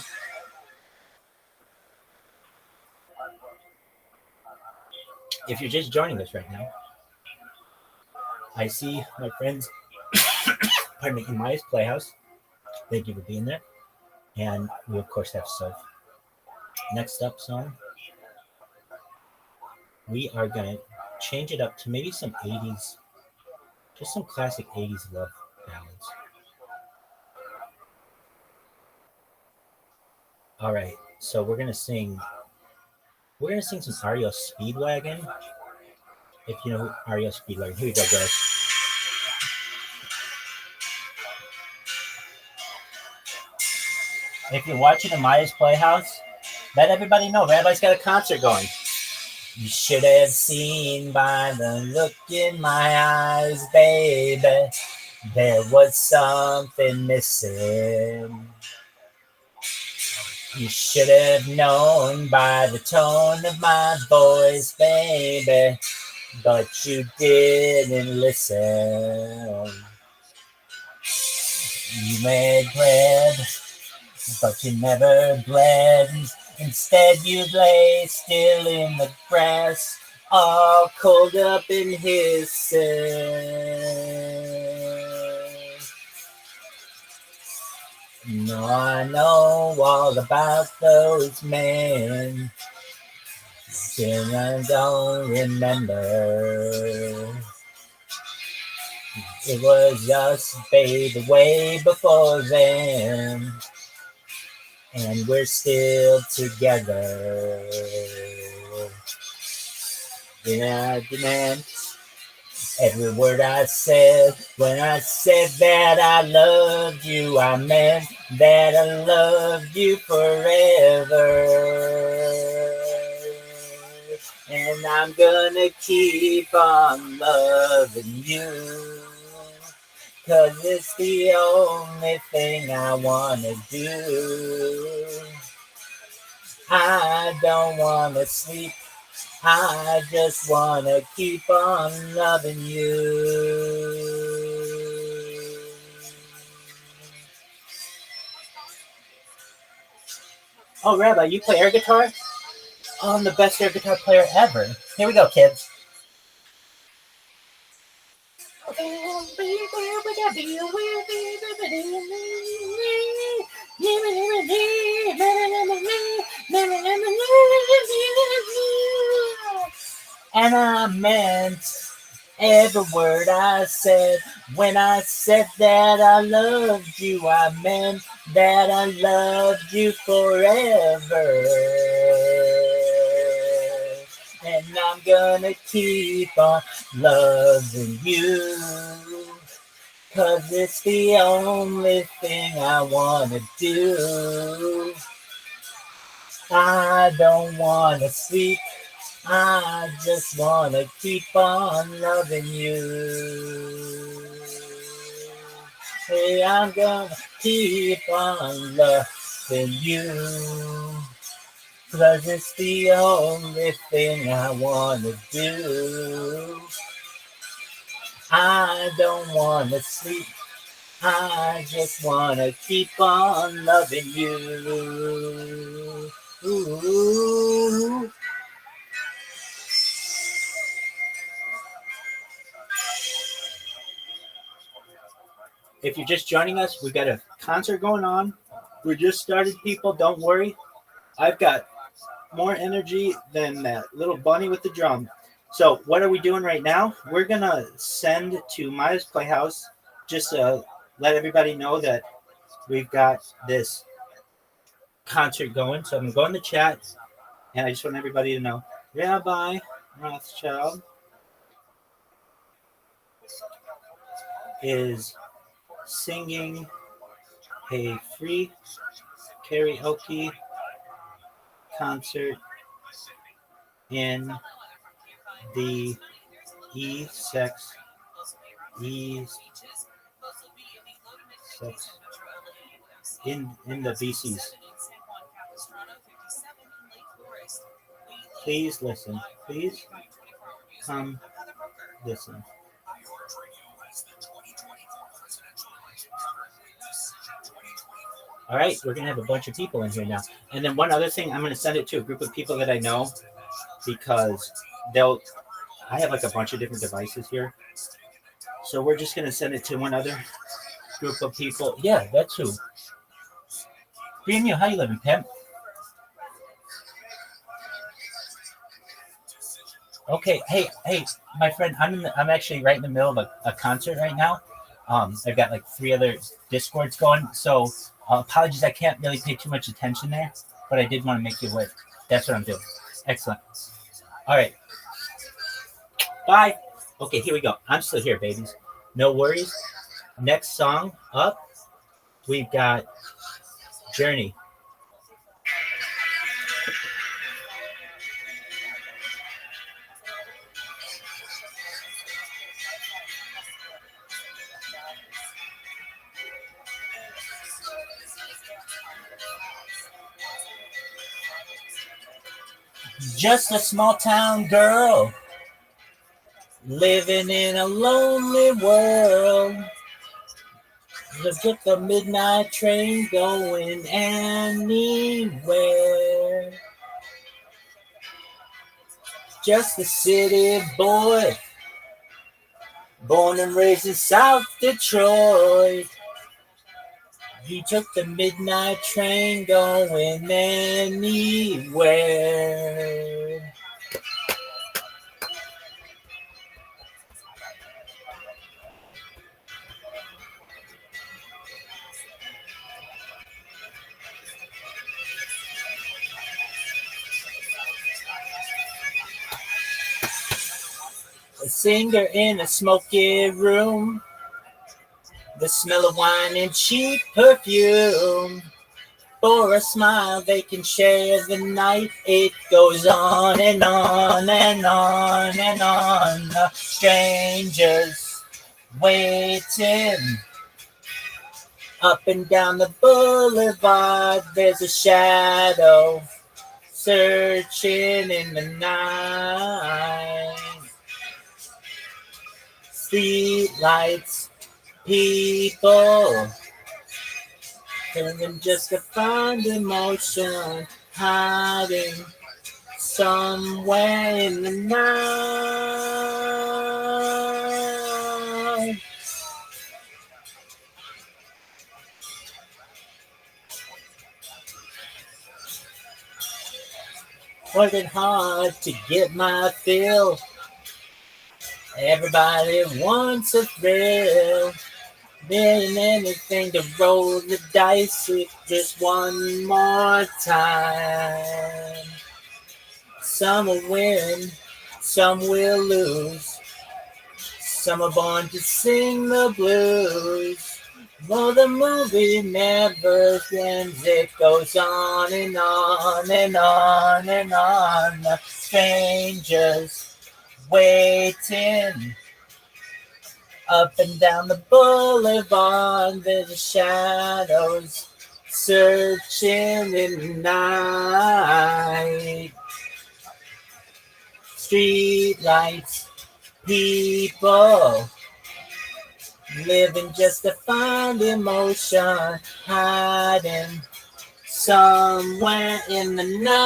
If you're just joining us right now, I see my friends, pardon me, in Maya's Playhouse. Thank you for being there. And we, of course, have Soph. Next up song, we are going to change it up to maybe some 80s, just some classic 80s love ballads. All right, so we're gonna sing some REO Speedwagon. If you know REO Speedwagon, here we go, guys. If you're watching Amaya's Playhouse, let everybody know Rabbi's got a concert going. You should have seen by the look in my eyes, baby, there was something missing. You should have known by the tone of my voice, baby, but you didn't listen. You made bread, but you never bled. Instead, you lay still in the grass, all cold up in his cell. No, I know all about those men, and I don't remember. It was just baby way before then, and we're still together. Yeah, I demand every word I said. When I said that I loved you, I meant that I loved you forever. And I'm gonna keep on loving you, 'cause it's the only thing I wanna do. I don't wanna sleep I just wanna keep on loving you. Oh, Rabbi, you play air guitar? Oh, I'm the best air guitar player ever. Here we go, kids. And I meant every word I said. When I said that I loved you, I meant that I loved you forever. And I'm gonna keep on loving you, 'cause it's the only thing I wanna do. I don't wanna sleep, I just wanna keep on loving you. Hey, I'm gonna keep on loving you, 'cause it's the only thing I wanna do. I don't wanna sleep, I just wanna keep on loving you. Ooh. If you're just joining us, we've got a concert going on. We just started, people. Don't worry. I've got more energy than that little bunny with the drum. So what are we doing right now? We're going to send to Maya's Playhouse just to let everybody know that we've got this concert going. So I'm going to go in the chat, and I just want everybody to know. Rabbi Rothschild is singing a free karaoke concert in the E-Sex in the BCs. Please listen. Please come listen. All right, we're going to have a bunch of people in here now. And then one other thing, I'm going to send it to a group of people that I know, because I have like a bunch of different devices here. So we're just going to send it to one other group of people. Yeah, that's who. Premium, how you living, pimp? Okay, hey, my friend, I'm actually right in the middle of a concert right now. I've got like 3 other Discords going, so apologies, I can't really pay too much attention there, but I did want to make you aware. That's what I'm doing. Excellent. All right. Bye. Okay, here we go. I'm still here, babies. No worries. Next song up, we've got Journey. Just a small town girl living in a lonely world. Just get the midnight train going anywhere. Just a city boy, born and raised in South Detroit. He took the midnight train going anywhere. A singer in a smoky room, the smell of wine and cheap perfume. For a smile they can share the night. It goes on and on and on and on. Strangers waiting up and down the boulevard. There's a shadow searching in the night. Street lights, people, living just to find emotion, hiding somewhere in the night. Working hard to get my fill. Everybody wants a thrill. Doing anything to roll the dice just one more time. Some will win, some will lose. Some are born to sing the blues. Well, the movie never ends. It goes on and on and on and on. Strangers waiting up and down the boulevard. There's shadows searching in the night. Street lights, people living just to find emotion, hiding somewhere in the night.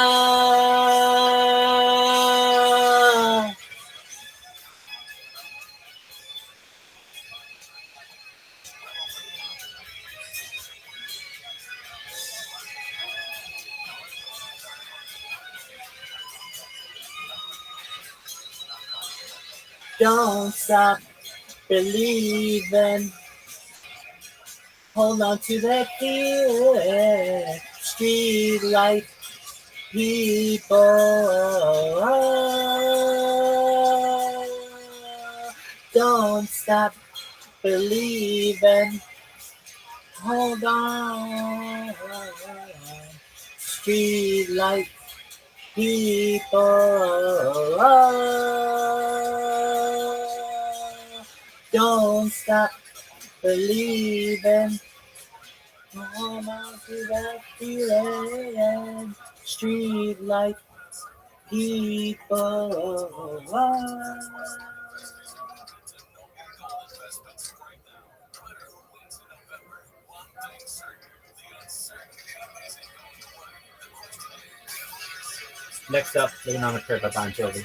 Don't stop believing. Hold on to that feeling. Street light people. Don't stop believing. Hold on. Street light people. Don't stop believing. Hold on to that feeling. Street light people. Next up, Living on a Prayer by Bon Jovi.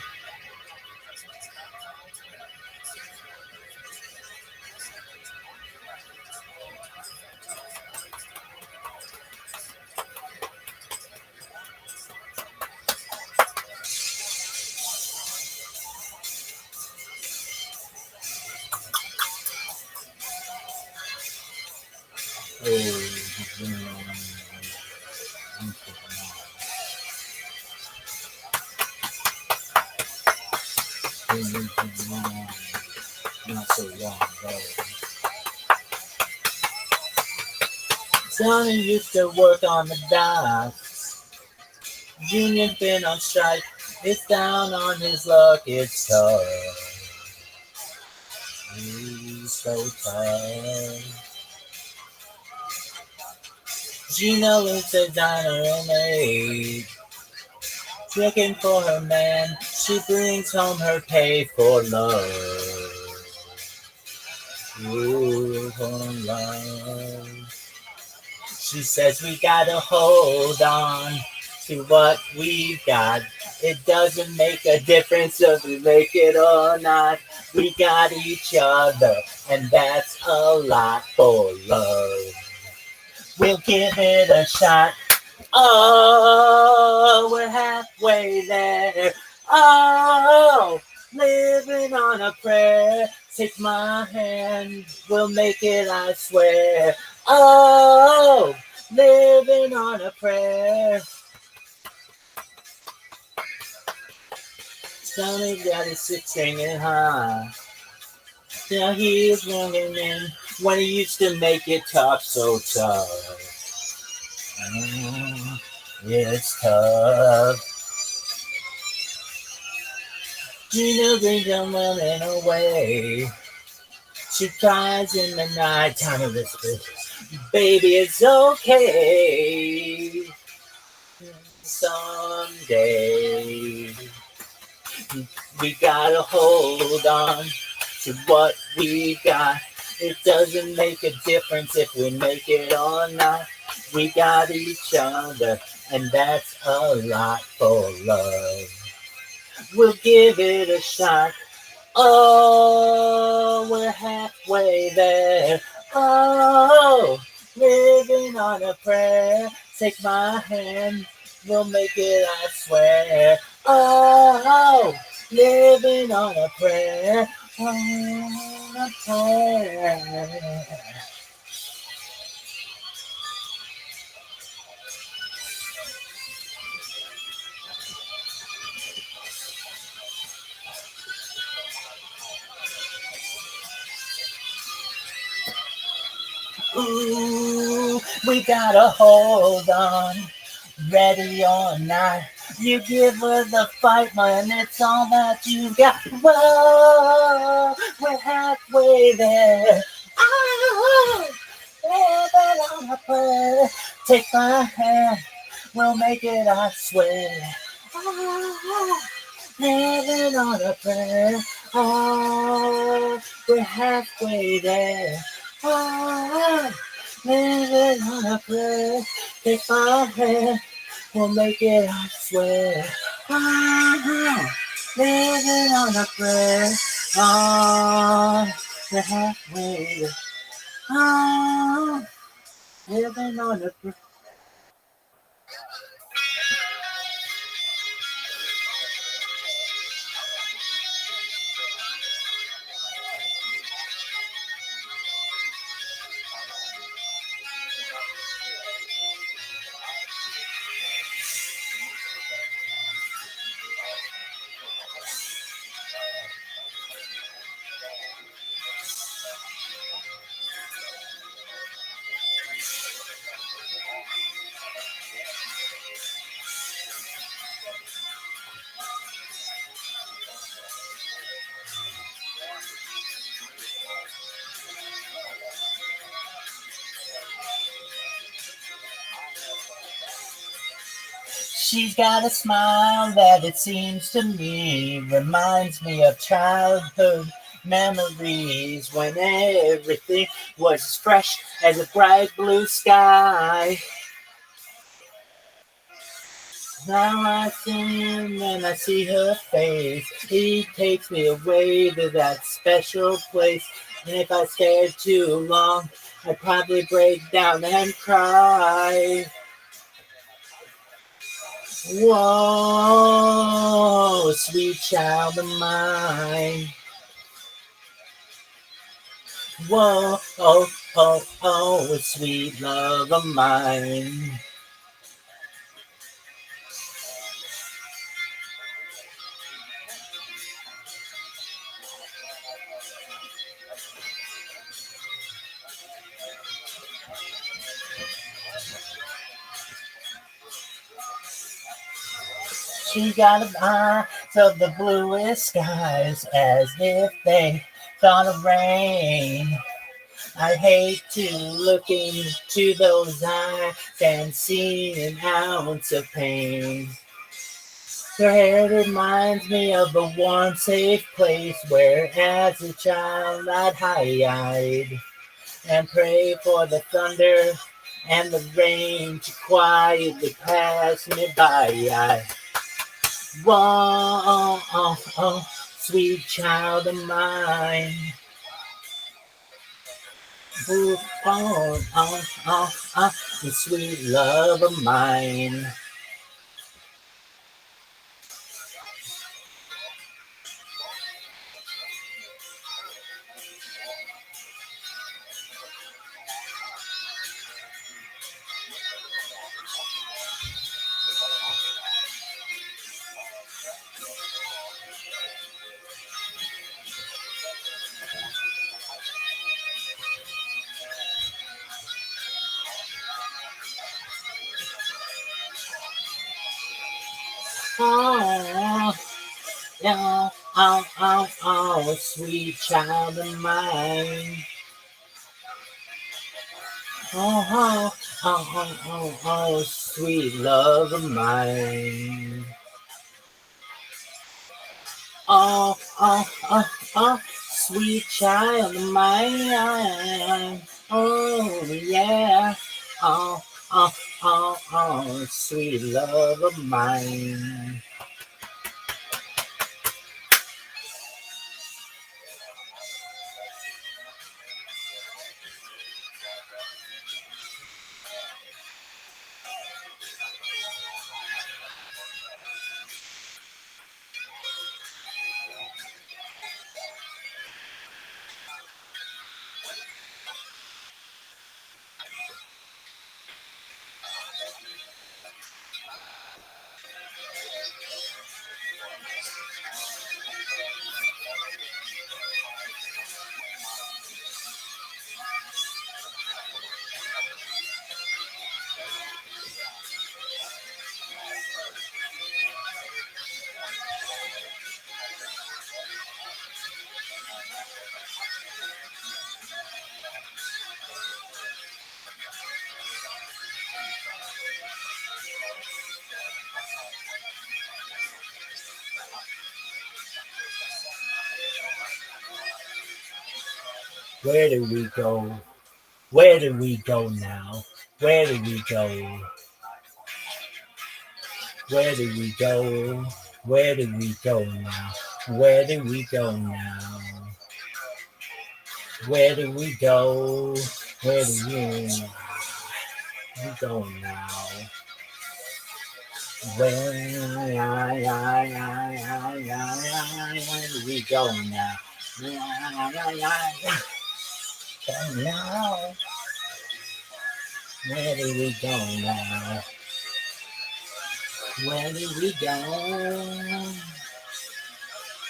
Not so long ago. Sonny used to work on the docks. Union's been on strike. It's down on his luck. It's tough. He's so tough. Gina lives a diner and maid. Looking for her man. She brings home her pay for love. Ooh, for love. She says we gotta hold on to what we've got. It doesn't make a difference if we make it or not. We got each other, and that's a lot for love. We'll give it a shot. Oh, we're halfway there. Oh, living on a prayer. Take my hand, we'll make it, I swear. Oh, living on a prayer. Sonny got his six singing high. Now he's ringing in when he used to make it talk so tough. It's tough. Gina brings them running away. She cries in the night, time to whisper, baby, it's okay. someday. We gotta hold on to what we got. It doesn't make a difference if we make it or not. We got each other, and that's a lot for love. We'll give it a shot. Oh, we're halfway there. Oh, living on a prayer. Take my hand, we'll make it, I swear. Oh, living on a prayer. On a prayer. Ooh, we gotta hold on, ready or not. You give her the fight, man, it's all that you got. Whoa, we're halfway there. Oh, living on a prayer. Take my hand, we'll make it, I swear. Oh, living on a prayer. Oh, we're halfway there. Oh, living on a prayer. Take my hand, we'll make it, I swear. Oh, living on a prayer. Oh, we're halfway there. Oh, living on a prayer. She's got a smile that it seems to me reminds me of childhood memories when everything was as fresh as a bright blue sky. Now I see him and I see her face. He takes me away to that special place. And if I stare too long, I'd probably break down and cry. Whoa, sweet child of mine. Whoa, oh, oh, oh, sweet love of mine. She got eyes of the bluest skies as if they thought of rain. I hate to look into those eyes and see an ounce of pain. Her hair reminds me of a warm, safe place where as a child I'd hide and pray for the thunder and the rain to quietly pass me by. Whoa, oh, oh, oh, sweet child of mine. Ooh, oh, oh, oh, oh, the sweet love of mine. Oh, oh, oh, oh, oh, sweet child of mine. oh, sweet love of mine. Oh, sweet child of mine. Oh, yeah. Oh, sweet love of mine. Where do we go? Where do we go now? Where do we go? Where do we go? Where do we go now? Where do we go now? Where do we go? Where do we go now? Where do we go now? Now, where do we go now? Where do we go?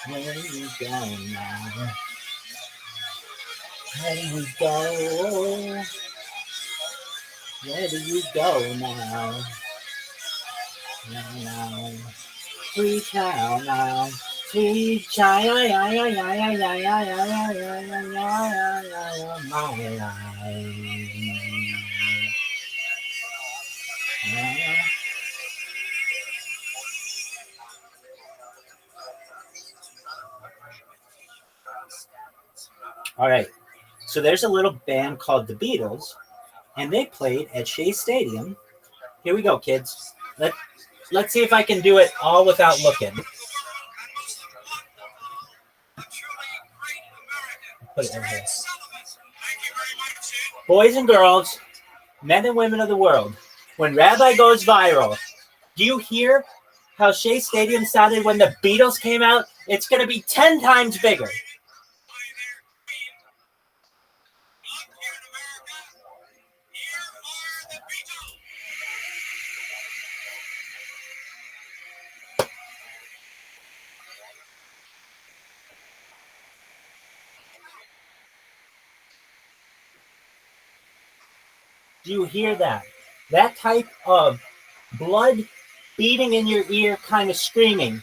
Where do we go now? Where do we go? Where do we go now? Now, sweet child now. Sweet child, my life. All right. So there's a little band called the Beatles, and they played at Shea Stadium. Here we go, kids. Let's see if I can do it all without looking. Put it in here. Boys and girls, men and women of the world, when Rabbi goes viral, do you hear how Shea Stadium sounded when the Beatles came out? It's going to be 10 times bigger. Do you hear that? That type of blood beating in your ear kind of screaming.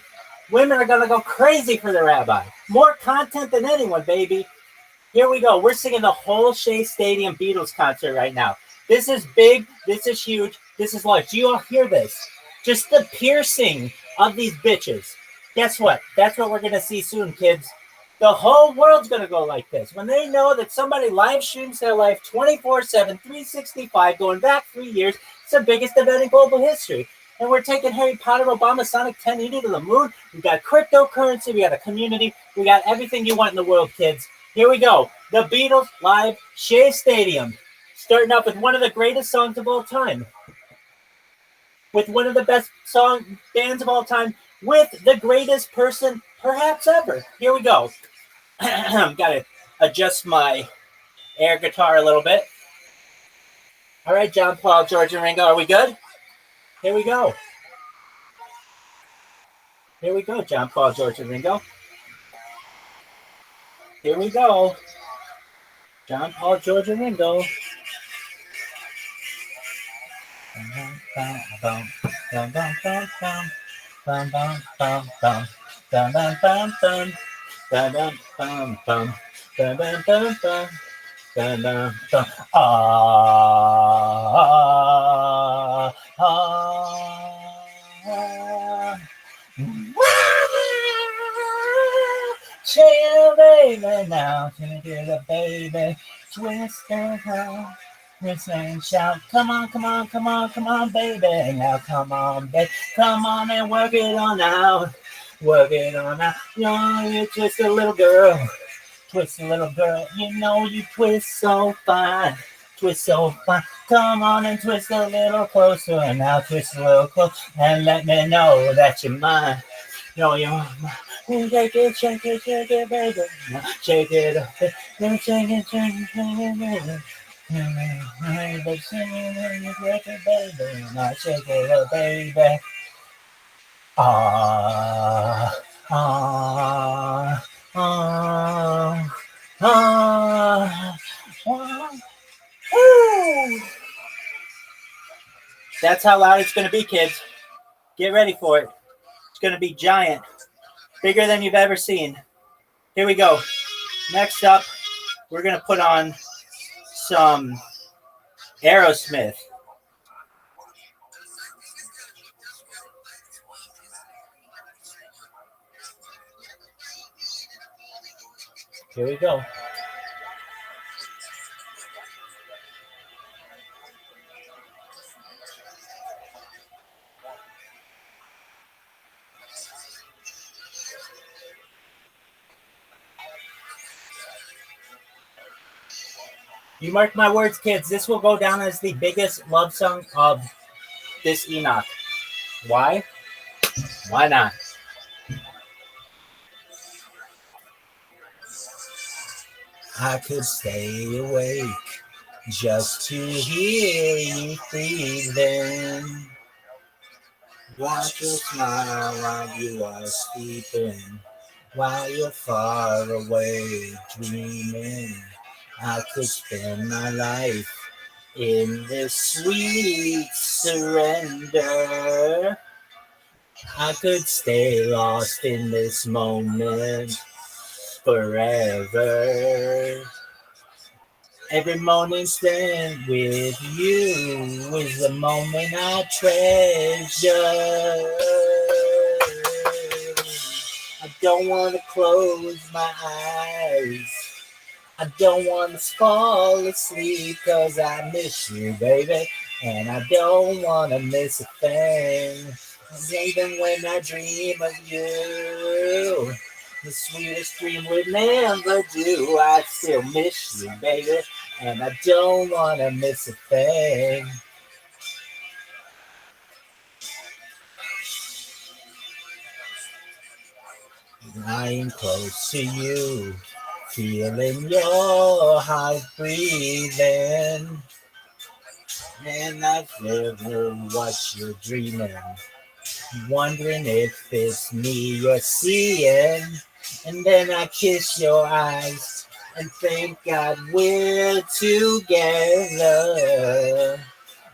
Women are going to go crazy for the Rabbi. More content than anyone, baby. Here we go. We're singing the whole Shea Stadium Beatles concert right now. This is big. This is huge. This is large. Do you all hear this? Just the piercing of these bitches. Guess what? That's what we're going to see soon, kids. The whole world's going to go like this. When they know that somebody live streams their life 24/7, 365, going back 3 years, it's the biggest event in global history. And we're taking Harry Potter, Obama, Sonic 1080 to the moon. We've got cryptocurrency. We got a community. We got everything you want in the world, kids. Here we go. The Beatles live, Shea Stadium. Starting up with one of the greatest songs of all time. With one of the best bands of all time. With the greatest person perhaps ever. Here we go. Got to adjust my air guitar a little bit. All right, John, Paul, George, and Ringo, are we good? Here we go. Here we go, John, Paul, George, and Ringo. Here we go. John, Paul, George, and Ringo. dun, dun, dun. Ah, ah, ah. Chill, baby, now. Can get a baby? Twist and shout, twist and shout. Come on, come on, come on, come on, baby. Now, come on, baby. Come on and work it on out. Work it on out. You know, you twist a little girl. Twist a little girl. You know you twist so fine. Twist so fine. Come on and twist a little closer. And now twist a little closer. And let me know that you're mine. Yo, yo, shake it, baby. Now shake it up, now shake it, baby. Baby, shake it, baby. Now shake it up, baby. Ah, ah, ah, ah. Woo! That's how loud it's gonna be, kids. Get ready for it. It's gonna be giant. Bigger than you've ever seen. Here we go. Next up, we're going to put on some Aerosmith. Here we go. You mark my words, kids. This will go down as the biggest love song of this Enoch. Why? Why not? I could stay awake just to hear you breathing. Watch your smile while you are sleeping, while you're far away dreaming. I could spend my life in this sweet surrender. I could stay lost in this moment forever. Every moment spent with you is a moment I treasure. I don't want to close my eyes. I don't want to fall asleep 'cause I miss you, baby. And I don't want to miss a thing. Even when I dream of you, the sweetest dream would never do. I still miss you, baby. And I don't want to miss a thing. Lying close to you, feeling your heart breathing. And I've never what you're dreaming, wondering if it's me you're seeing. And then I kiss your eyes and thank God we're together.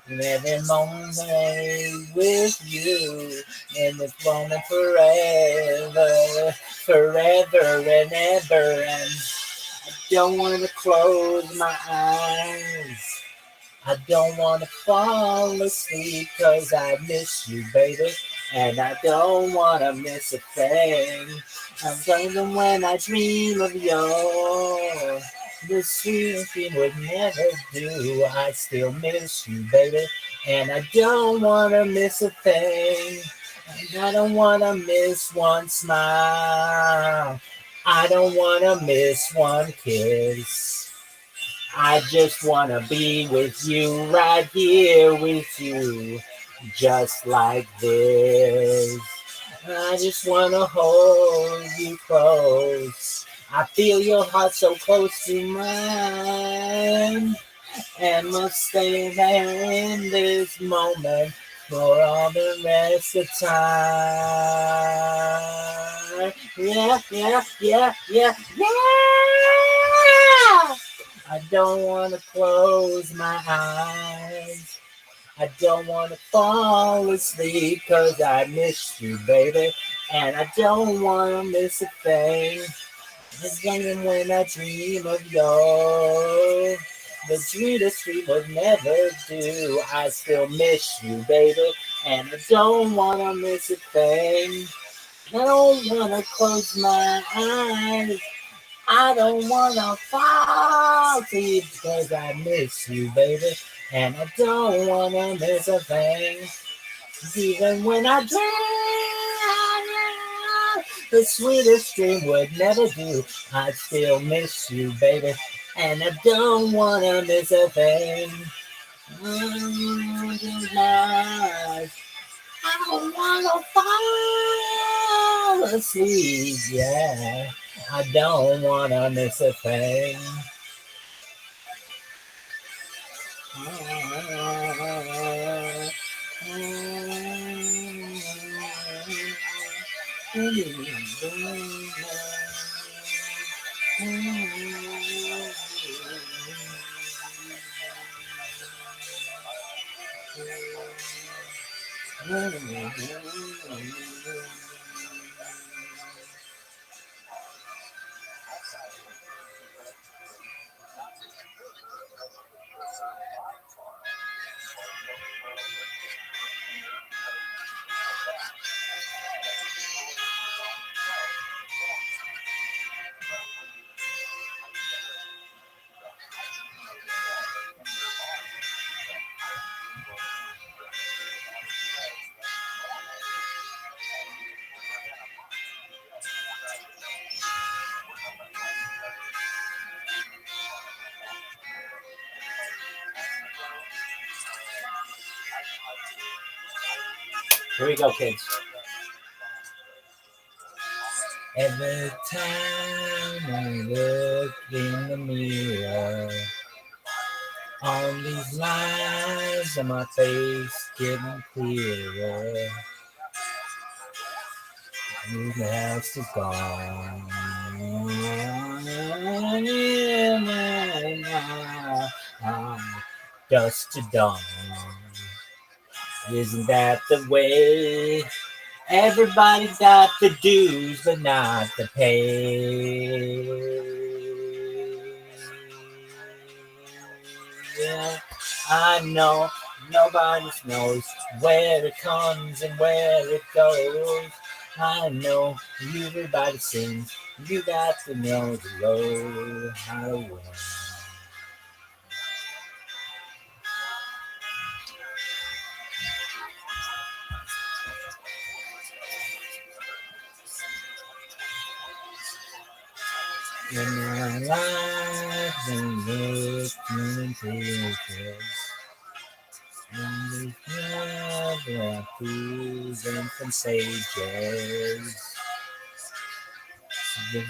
And every moment with you, and this moment forever, forever and ever. And I don't want to close my eyes. I don't want to fall asleep 'cause I miss you, baby. And I don't want to miss a thing. Even when I dream of you, the sweetest thing would never do. I still miss you, baby. And I don't want to miss a thing. And I don't want to miss one smile. I don't want to miss one kiss. I just want to be with you, right here with you, just like this. I just want to hold you close. I feel your heart so close to mine, and must stay there in this moment for all the rest of time. Yeah, yeah, yeah, yeah, yeah! I don't want to close my eyes. I don't want to fall asleep 'cause I miss you, baby. And I don't want to miss a thing. It's even when I dream of you. The sweetest dream would never do. I still miss you, baby, and I don't wanna miss a thing. I don't wanna close my eyes. I don't wanna fall asleep because I miss you, baby, and I don't wanna miss a thing. Even when I dream, the sweetest dream would never do. I still miss you, baby, and I don't wanna miss a thing. I don't wanna fall asleep, yeah. I don't wanna miss a thing. Here we go, kids. Every time I look in the mirror, all these lines on my face getting clearer. Your past is gone. Dust to dawn. Isn't that the way? Everybody's got the dues, but not the pay. Yeah, I know nobody knows where it comes and where it goes. I know everybody sings. You got to know the road how to win. In my life, and make limitations. And we have our fools and some sages. The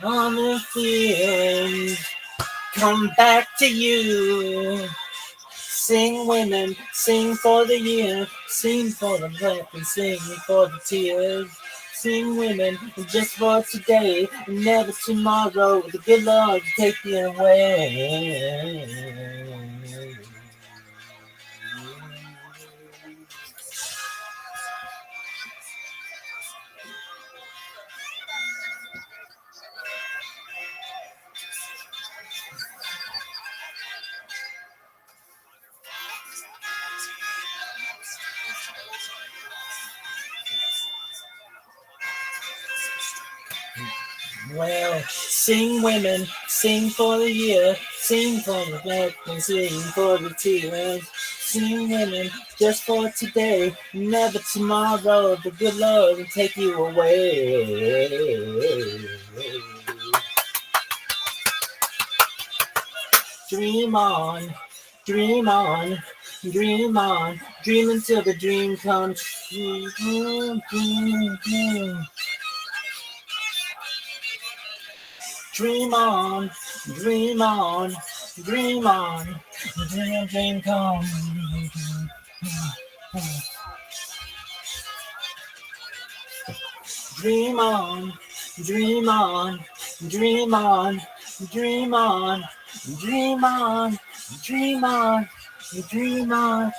on the feelings come back to you. Sing women, sing for the year, sing for the breath and sing for the tears. Sing women, just for today, never tomorrow. The good Lord take you away. Well, sing women, sing for the year, sing for the black and sing for the tears. Sing women, just for today, never tomorrow. The good Lord will take you away. Dream on, dream on, dream on, dream until the dream comes true. Dream on, dream on, dream on, dream come. Dream on, dream on, dream on, dream on, dream on, dream on, dream on.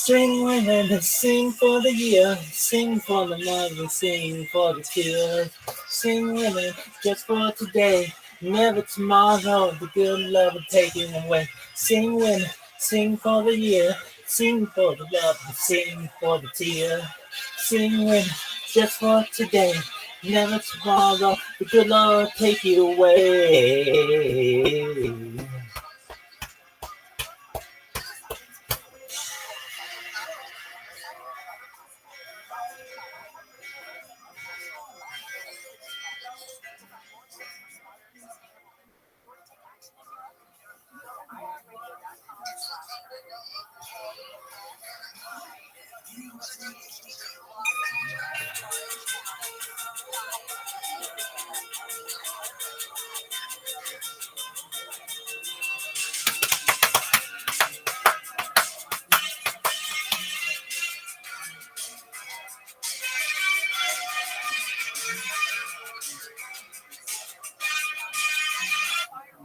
Sing women, sing for the year, sing for the money, sing for the tears. Sing women, just for today, never tomorrow. The good love will take it away. Sing women, sing for the year, sing for the love, sing for the tear. Sing women, just for today, never tomorrow. The good love will take it away.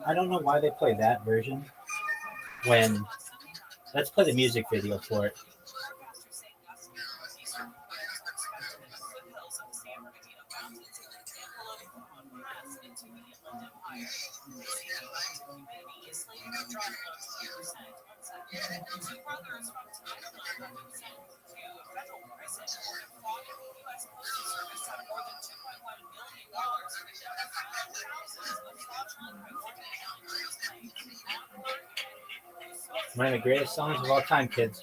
I don't know why they play that version when let's play the music video for it. One of the greatest songs of all time, kids.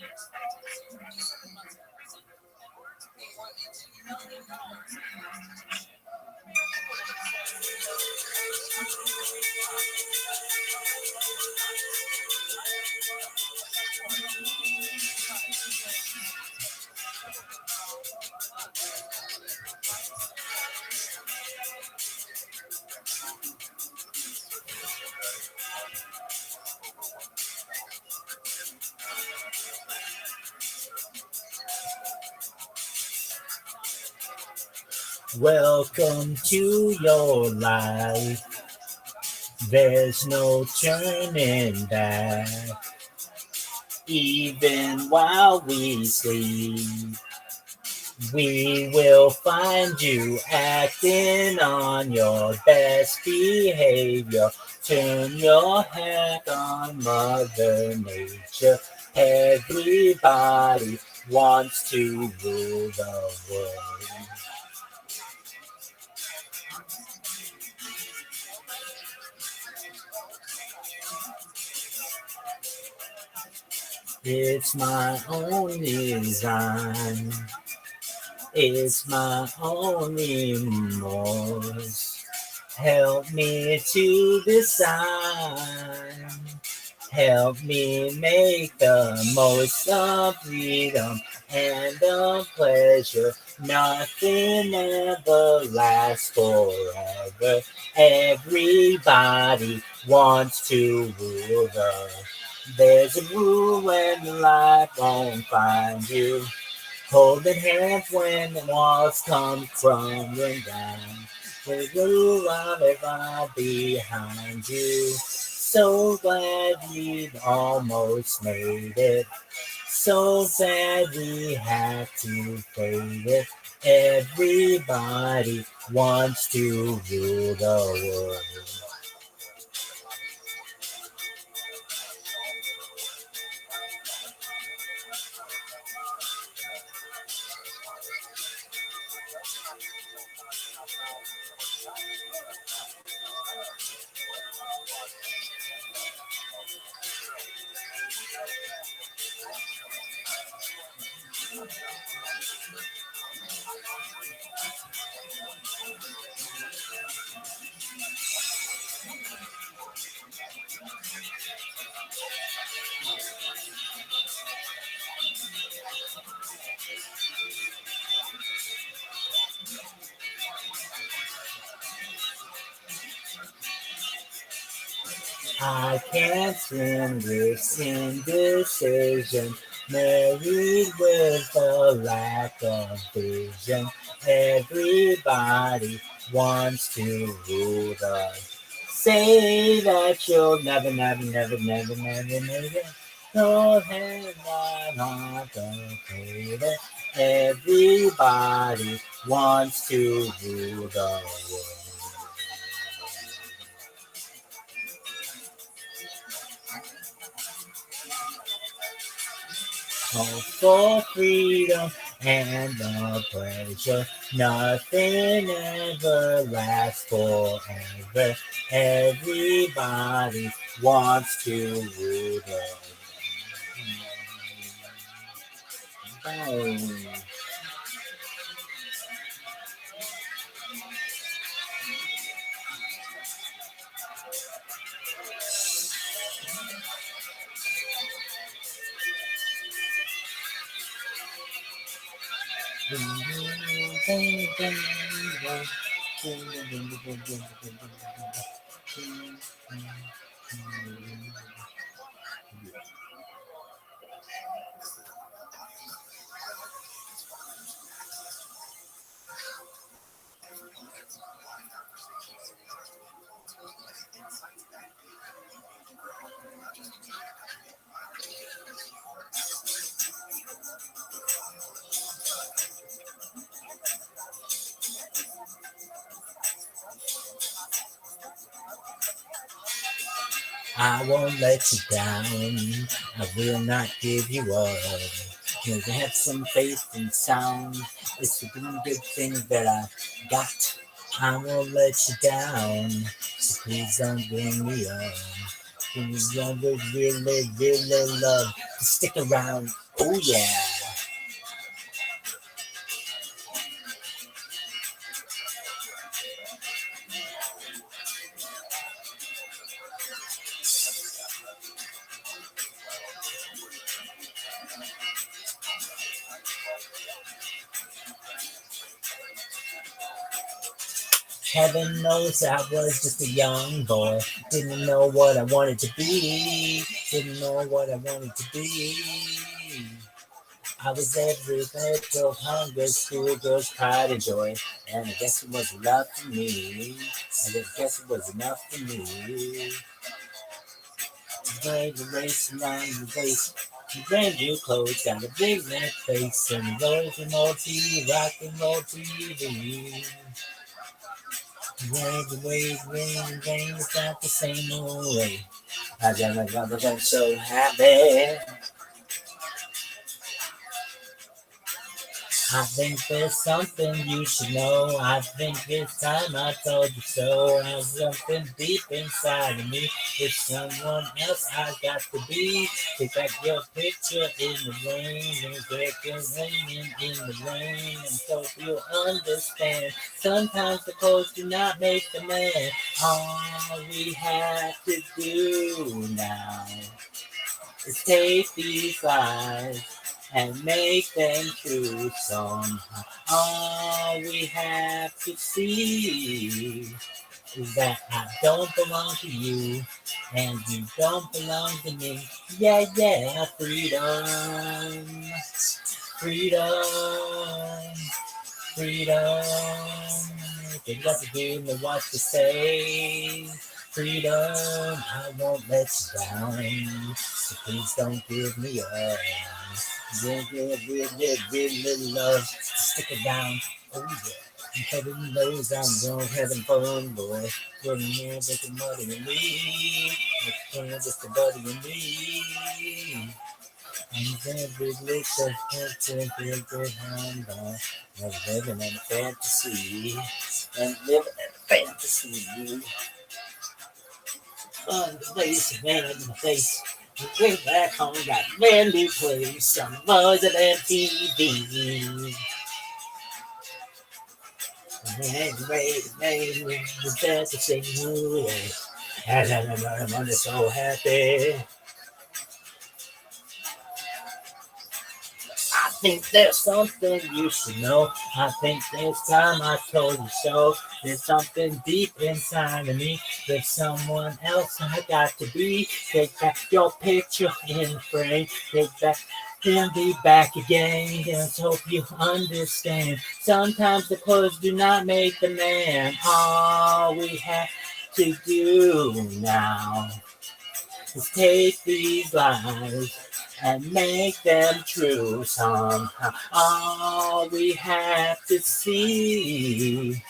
Welcome to your life. There's no turning back. Even while we sleep, we will find you acting on your best behavior. Turn your hand on Mother Nature. Everybody wants to rule the world. It's my only design. It's my only remorse. Help me to decide. Help me make the most of freedom and of pleasure. Nothing ever lasts forever. Everybody wants to rule the. There's a rule when life won't find you. Holding hands when the walls come crumbling down. There's a rule I'll live right behind you. So glad we've almost made it. So sad we had to fade it. Everybody wants to rule the world. I can't stand this indecision, married with the lack of vision. Everybody wants to rule the. Say that you'll never, never, never, never, never, never Go ahead and complicated. Everybody wants to rule the world. Hope for freedom and the pleasure. Nothing ever lasts forever. Everybody wants to rule the world. I won't let you down. I will not give you up. Cause I have some faith in sound. It's a good thing that I got. I won't let you down. So please don't bring me up. Please don't really love to stick around. Oh yeah. Heaven knows I was just a young boy. Didn't know what I wanted to be. Didn't know what I wanted to be. I was every little hunger, schoolgirl's pride and joy. And I guess it was enough for me. And I guess it was enough for me. Today the race around the race. Brand new clothes, got a big red face. And rock and roll TV, rock and roll TV. The rain, it's not the same old way. I've never been so happy. I think there's something you should know. I think it's time I told you so. There's something deep inside of me. It's someone else I got to be. Take back your picture in the rain. And back it's raining in the rain. And so you'll understand. Sometimes the clothes do not make the man. All we have to do now is take these lies and make them true somehow. All we have to see is that I don't belong to you and you don't belong to me. Yeah, yeah, freedom, freedom, freedom. They got to give me what to say. Freedom, I won't let you down. So please don't give me up. Really love to stick around. Oh yeah. Heaven knows I'm going having fun, boy. Running here with the money in me. With the buddy in me. And every liquor has to be a good hand on. And living in a fantasy. And living in a fantasy. On the face, man in the face. Way back home, got brand new place. Some buzz at MTV. Man, the best to sing you. And I'm so happy. I think there's something you should know. I think this time I told you so. There's something deep inside of me. There's someone else I got to be. Take back your picture in the frame. Take back and be back again. Just hope you understand. Sometimes the clothes do not make the man. All we have to do now is take these lies and make them true somehow. All we have to see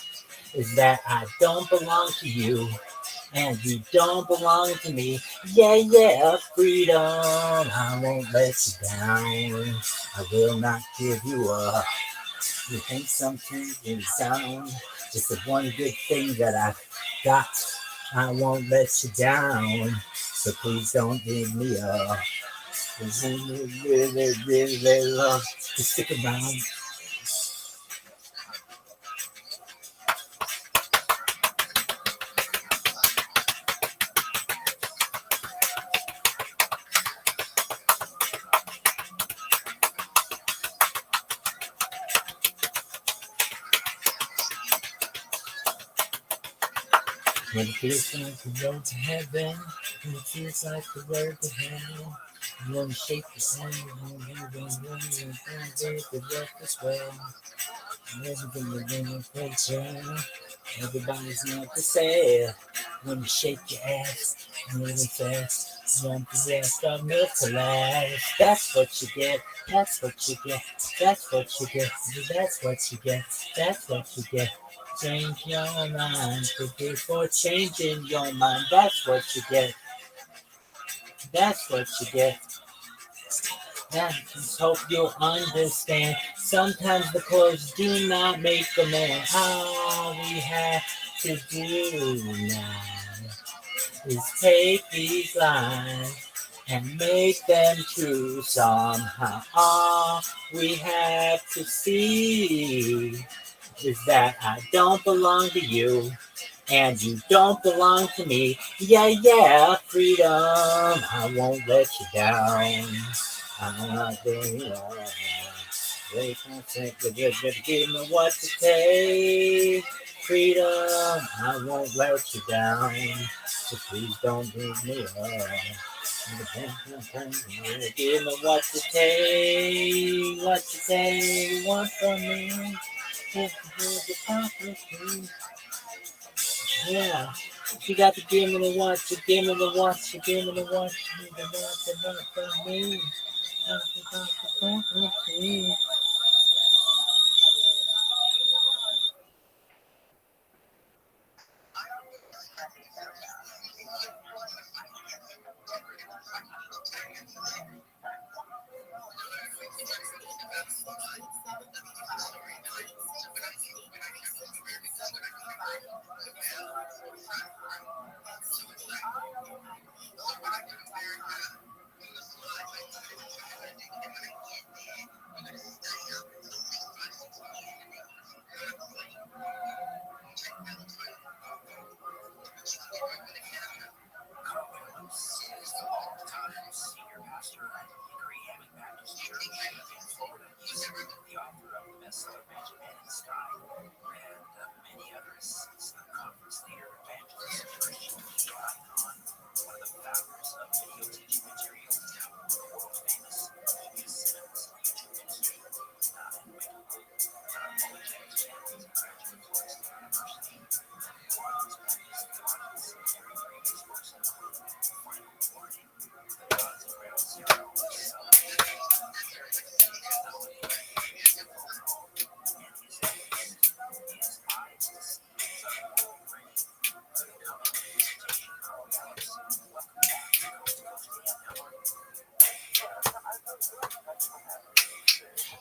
is that I don't belong to you and you don't belong to me. Yeah, yeah, freedom. I won't let you down. I will not give you up. You think something is sound? It's the one good thing that I've got. I won't let you down. So please don't give me up. I really, really love to stick around. When it feels like the road to heaven, when it feels like the road to hell, I'm gonna shake the sand, I'm gonna take the rough as well. Everything you're doing picture, everybody's not to say. When you shake your ass, moving fast, you possessed of milk to last. That's what you get, that's what you get, that's what you get, that's what you get, that's what you get. Change your mind, prepare for changing your mind. That's what you get. That's what you get. I just hope you'll understand. Sometimes the clothes do not make the man. All we have to do now is take these lines and make them true somehow. All we have to see is that I don't belong to you and you don't belong to me. Yeah, yeah, freedom. I won't let you down. I'm not doing wrong. They can't take the judge, give me what to take. Freedom, I won't let you down. So please don't beat me up. Give me what to take, what to take, what from me. Yeah, you got to give me the what, you give me the what, you give me the what, you give me the what from me.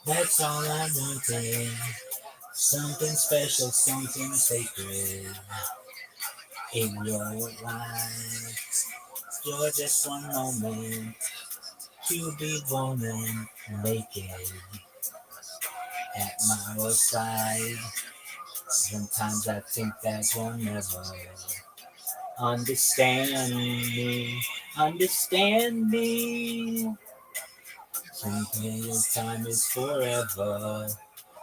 That's all I wanted. Something special, something sacred in your life. You're just one moment to be warm and naked at my side. Sometimes I think that you'll never understand me, understand me. Something your time is forever.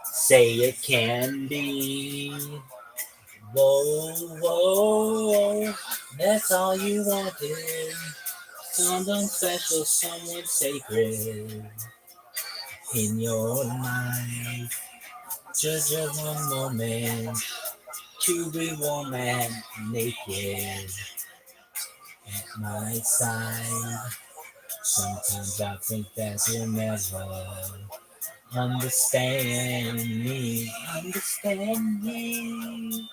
Say it can be. Whoa, whoa, that's all you wanted. Someone special, someone sacred in your life. Just one moment to be warm and naked at my side. Sometimes I think that you'll never understand me. Understand me.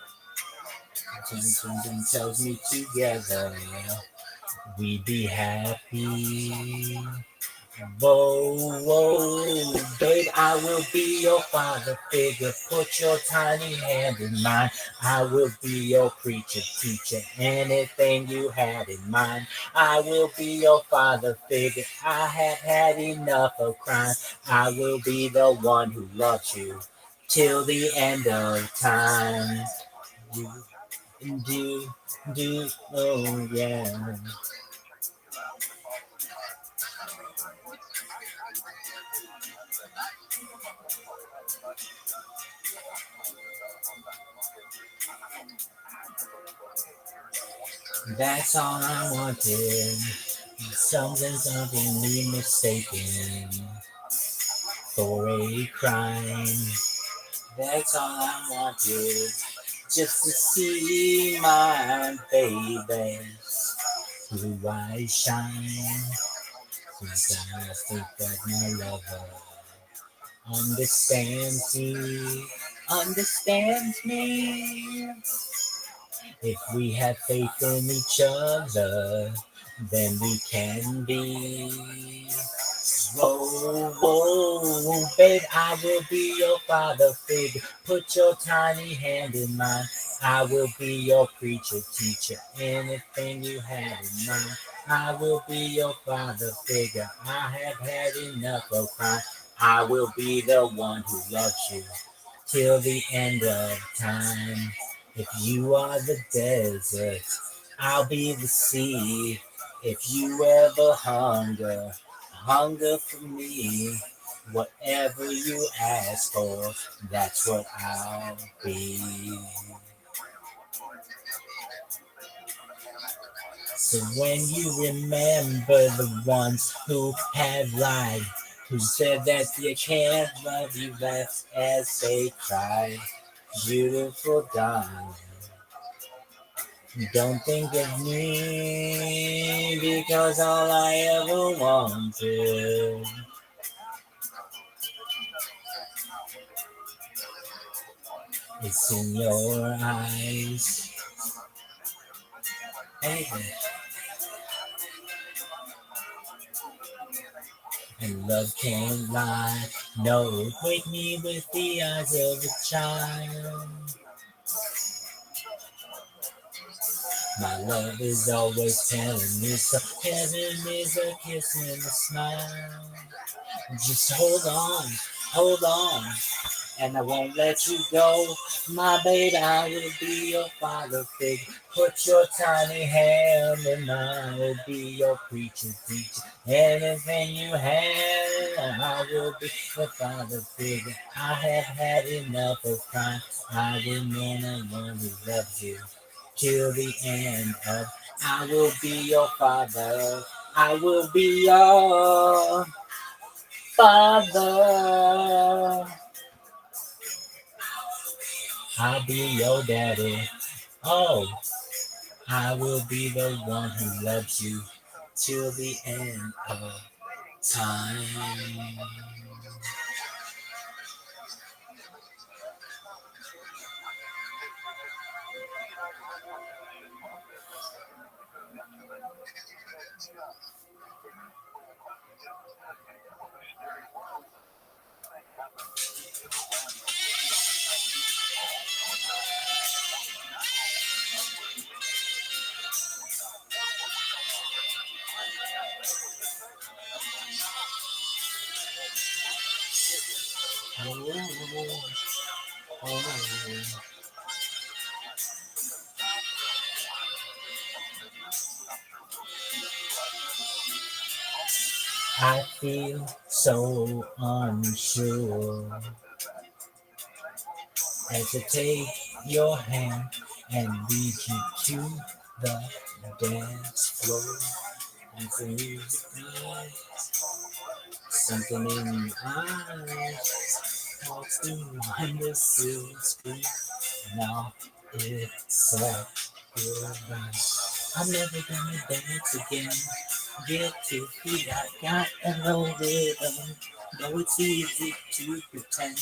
Something tells me together we'd be happy. Whoa, whoa, babe, I will be your father figure. Put your tiny hand in mine. I will be your preacher, teacher, anything you had in mind. I will be your father figure. I have had enough of crime. I will be the one who loves you till the end of time. Do, oh yeah. That's all I wanted. Something me mistaken for a crime. That's all I wanted. Just to see my baby's blue eyes shine. Sometimes I think that my lover understands me. Understands me. If we have faith in each other, then we can be. Whoa, whoa, babe, I will be your father figure. Put your tiny hand in mine. I will be your preacher, teacher, anything you have in mind. I will be your father figure. I have had enough of crime. I will be the one who loves you till the end of time. If you are the desert, I'll be the sea. If you ever hunger for me, whatever you ask for, that's what I'll be. So when you remember the ones who have lied, who said that you can't love you less as they cry, beautiful darling, don't think of me because all I ever wanted is in your eyes. Hey, and love can't lie. No, wake me with the eyes of a child. My love is always telling me so. Heaven is a kiss and a smile. Just hold on, and I won't let you go. My baby, I will be your father figure. Put your tiny hand in mine. I will be your preacher, teacher. Anything you have, I will be your father figure. I have had enough of crime. I will be the one who loves you till the end of. I will be your father. I will be your father. I'll be your daddy. Oh, I will be the one who loves you till the end of time. Oh, oh. I feel so unsure as to take your hand and lead you to the dance floor. And for music plays, something in your eyes walks through my silver screen. Now it's a goodbye. I'm never gonna dance again. Guilty feet, I got a no rhythm. Though it's easy to pretend.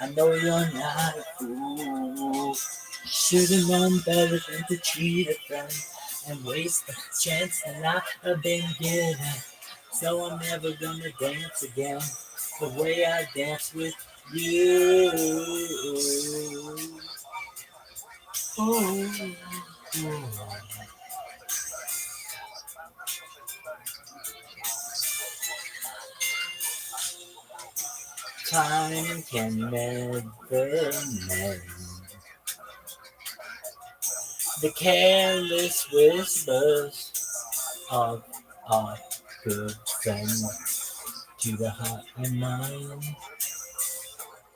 I know you're not a fool. Should've known better than to cheat a friend and waste the chance that I've been given. So I'm never gonna dance again the way I dance with you. Ooh. Time can never mend the careless whispers of a good friend to the heart and mind.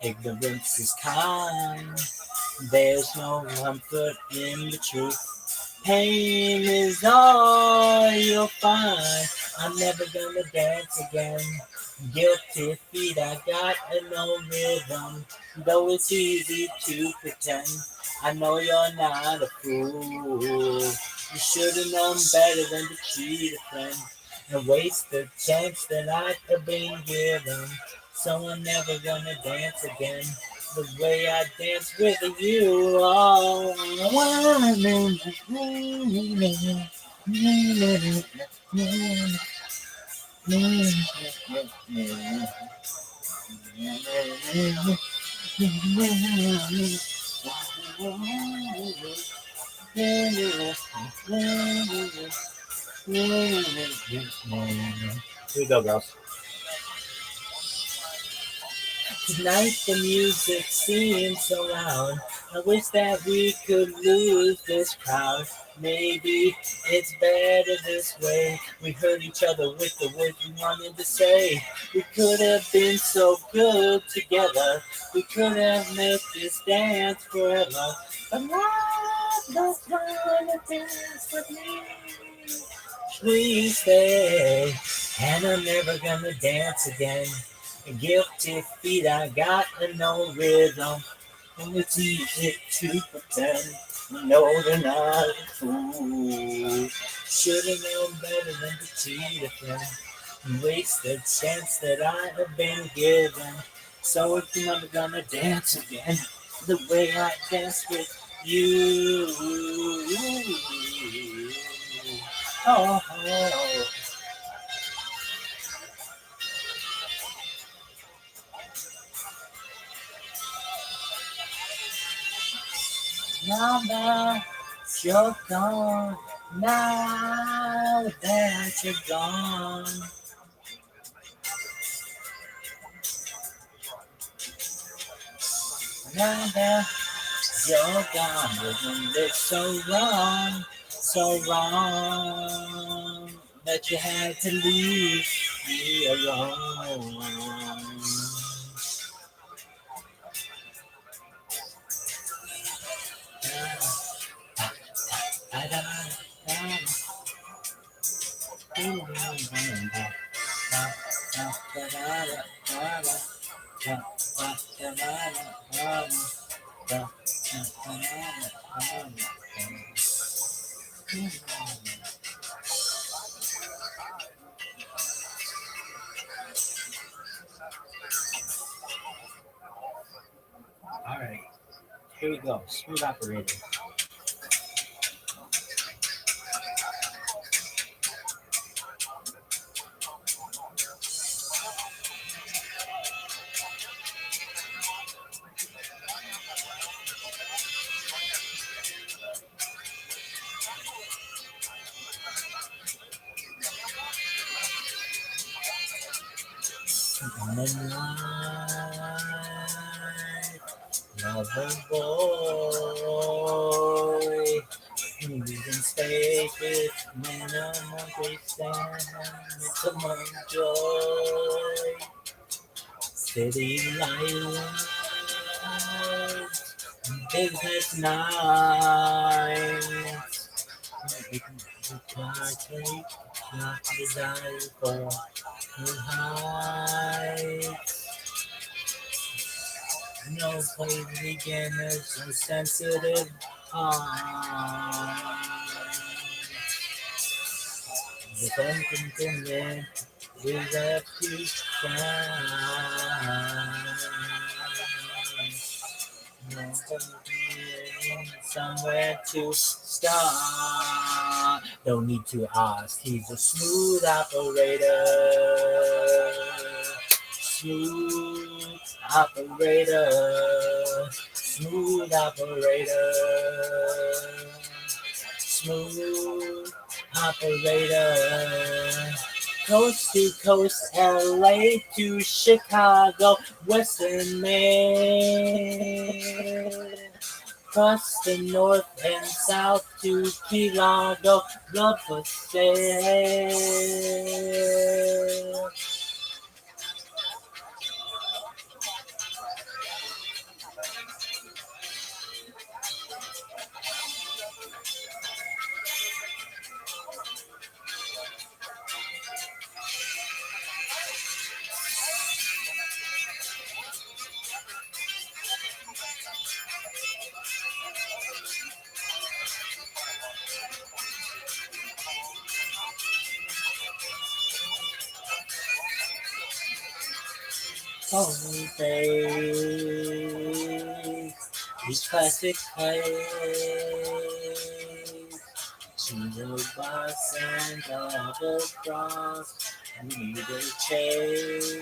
Ignorance is kind. There's no comfort in the truth. Pain is all you'll find. I'm never gonna dance again. Guilty feet, I got no rhythm. Though it's easy to pretend, I know you're not a fool. You should've known better than to cheat a friend and waste the chance that I have been given. So I'm never gonna dance again the way I dance with you. Oh, here we go, girls. Tonight the music seems so loud. I wish that we could lose this crowd. Maybe it's better this way. We hurt each other with the words we wanted to say. We could have been so good together. We could have made this dance forever. But now don't wanna dance with me. Please stay, and I'm never gonna dance again. Guilty feet, I got no rhythm. And it's easy to pretend. No, they're not a fool. Should've known better than to cheat a friend. And waste the chance that I have been given. So if you're never gonna dance again, the way I dance with you. Oh, oh. Now that you're gone, now that you're gone, now that you're gone, isn't it so wrong that you had to leave me alone? All right, here we go. Smooth operator. Moonlight, lover boy, you can stay with minimum distance, maximum joy, city lights, business nights, take not desire for heights. No play beginners and sensitive hearts. The sentiment is up to shine. Somewhere to start. No need to ask, he's a smooth operator. Smooth operator. Smooth operator. Smooth operator. Coast to coast, LA to Chicago, Western Maine. Across the north and south to Key Largo, love for sale. Holy face, these classic plays. Single bus and double cross, need a chase.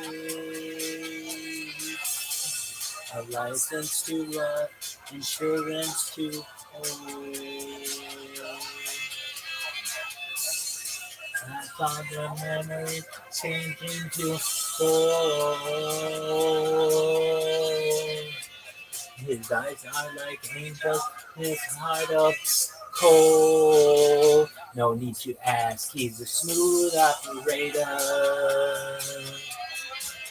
A license to love, insurance to own. I found the memories changing to gold. His eyes are like angels, his heart of coal. No need to ask, he's a smooth operator.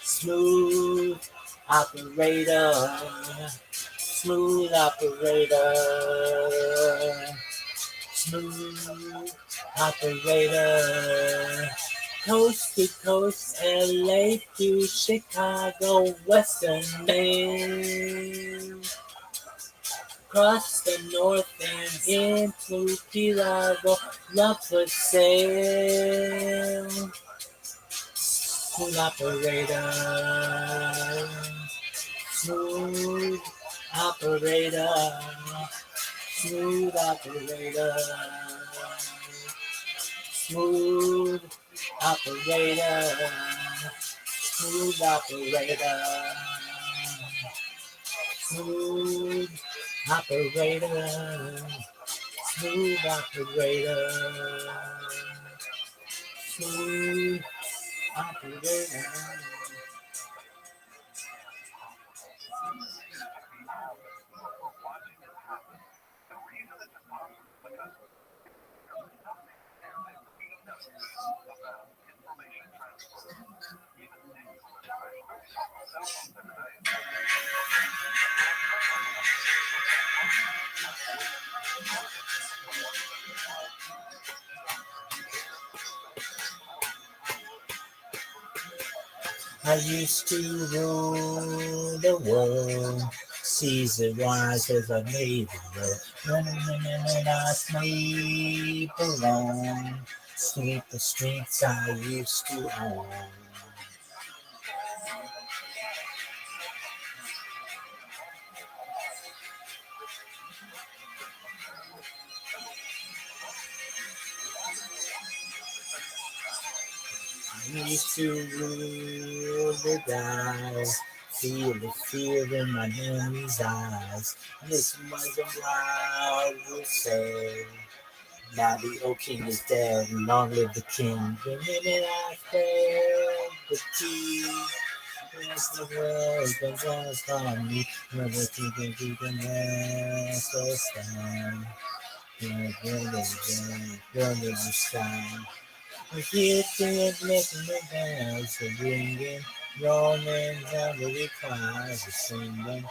Smooth operator. Smooth operator. Smooth operator. Coast to coast, LA to Chicago, Western Maine. Across the north and into Key Largo, love for sale. Smooth operator. Smooth operator. Smooth operator. Smooth operator. Smooth operator. Smooth operator. Smooth operator. Smooth operator. I used to rule the world. Caesar rises, I made the world. When I sleep alone, sweep the streets I used to own. I used to rule the dice, feel the fear in my enemy's eyes. This was a wild would say. Now the old king is dead, and long live the king. The minute I felt the tea, rest the world that was on me. Never keeping rest or stand. Brother, you stand. We hear the making the bells are ringing, Roman cavalry cries are singing.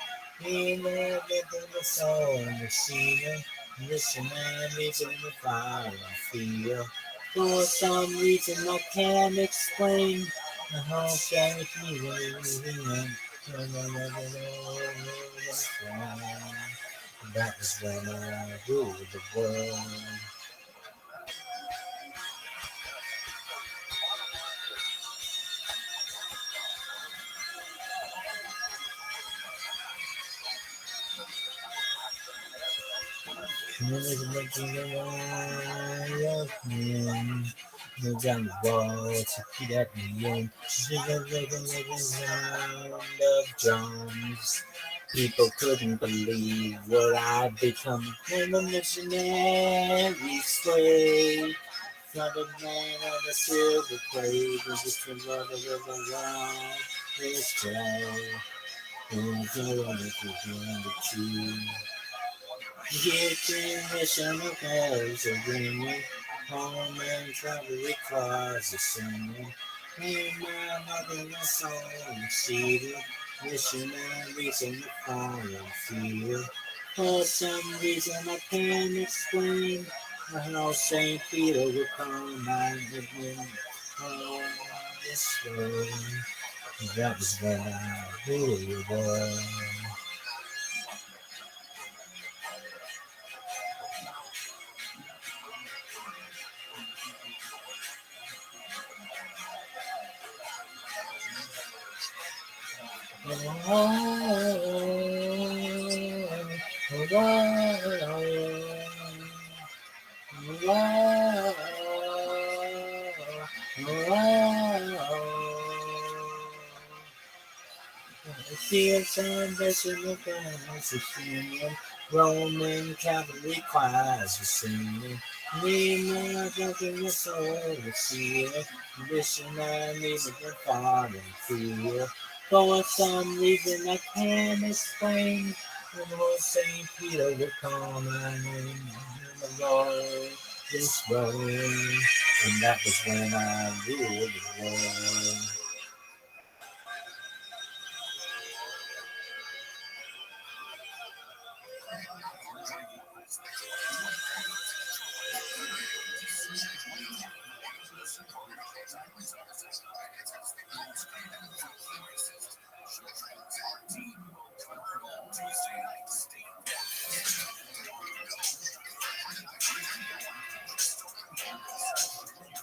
We live in the soul machine, missionaries in the fire I feel. For some reason I can't explain, the whole church moving. That was when I ruled the world. Down the wall to keep at the end. Sound of drums. People couldn't believe what I'd become. I'm a missionary slave. Not a man on the silver plate. Was just a mother of around this day. And I want to true. Getting mission of bells are ringing. Home and travel requires a singing. Ain't my mother a song city. Missionaries in the foreign field. For some reason I can't explain how St. Peter would come my living on this way. That was when I really was. Fierce ambition of guys are singing. Roman cavalry choirs are singing. Me, my in the soul is seeing. Missionaries of the foreign field. For some reason I can't explain. The Lord St. Peter will call my name. The Lord this way. And that was when I ruled the world.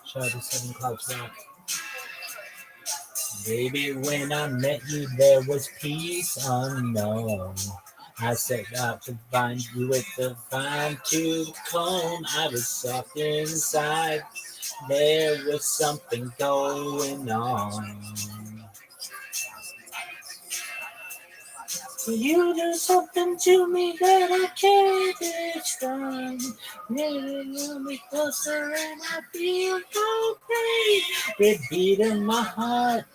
Shout out to 7 Clouds Rock. Baby, when I met you, there was peace unknown. I set out to find you with the fine tooth comb. I was soft inside. There was something going on. You do something to me that I can't explain. You me closer and I feel so great. It beat in my heart.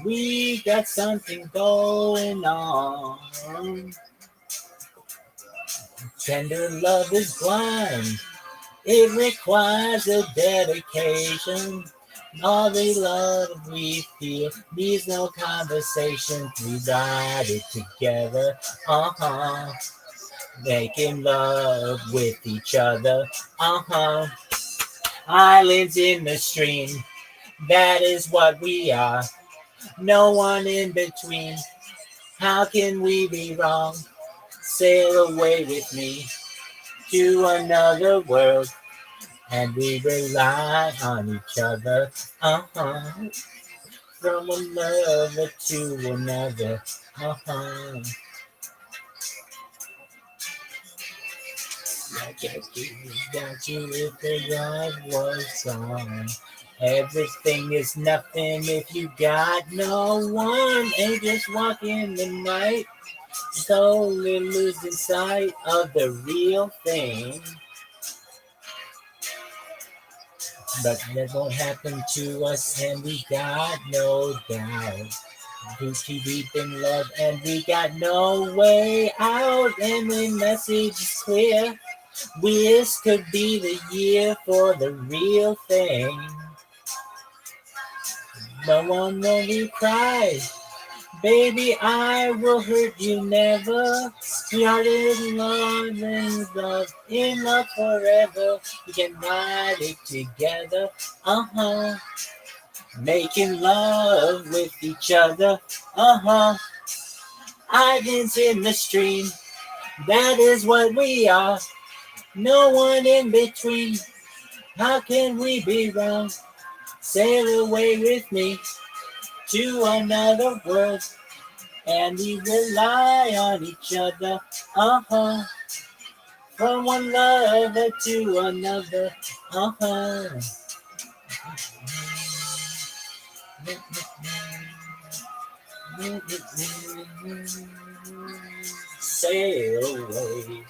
We got something going on. Tender love is blind. It requires a dedication. All the love we feel needs no conversation. We ride it together. Making love with each other. Islands in the stream. That is what we are. No one in between. How can we be wrong? Sail away with me to another world, and we rely on each other. From one lover to another. I can't be without you if the love was gone. Everything is nothing if you got no one. And just walk in the night, slowly losing sight of the real thing. But that won't happen to us, and we got no doubt. Too deep in love, and we got no way out. And the message is clear. This could be the year for the real thing. No one will you cry. Baby, I will hurt you never. We are in love forever. We can ride it together. Making love with each other. Islands in the stream. That is what we are. No one in between. How can we be wrong? Sail away with me to another world, and we rely on each other. From one lover to another. Uh-huh. Sail away.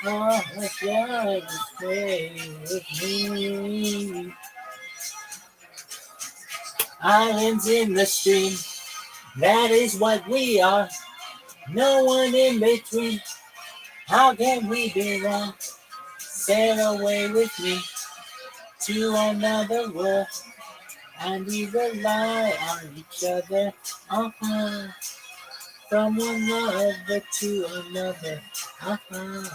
Oh, God, stay with me. Islands in the stream, that is what we are. No one in between. How can we be wrong? Sail away with me to another world, and we rely on each other. Uh-huh. From one lover to another. Uh-huh.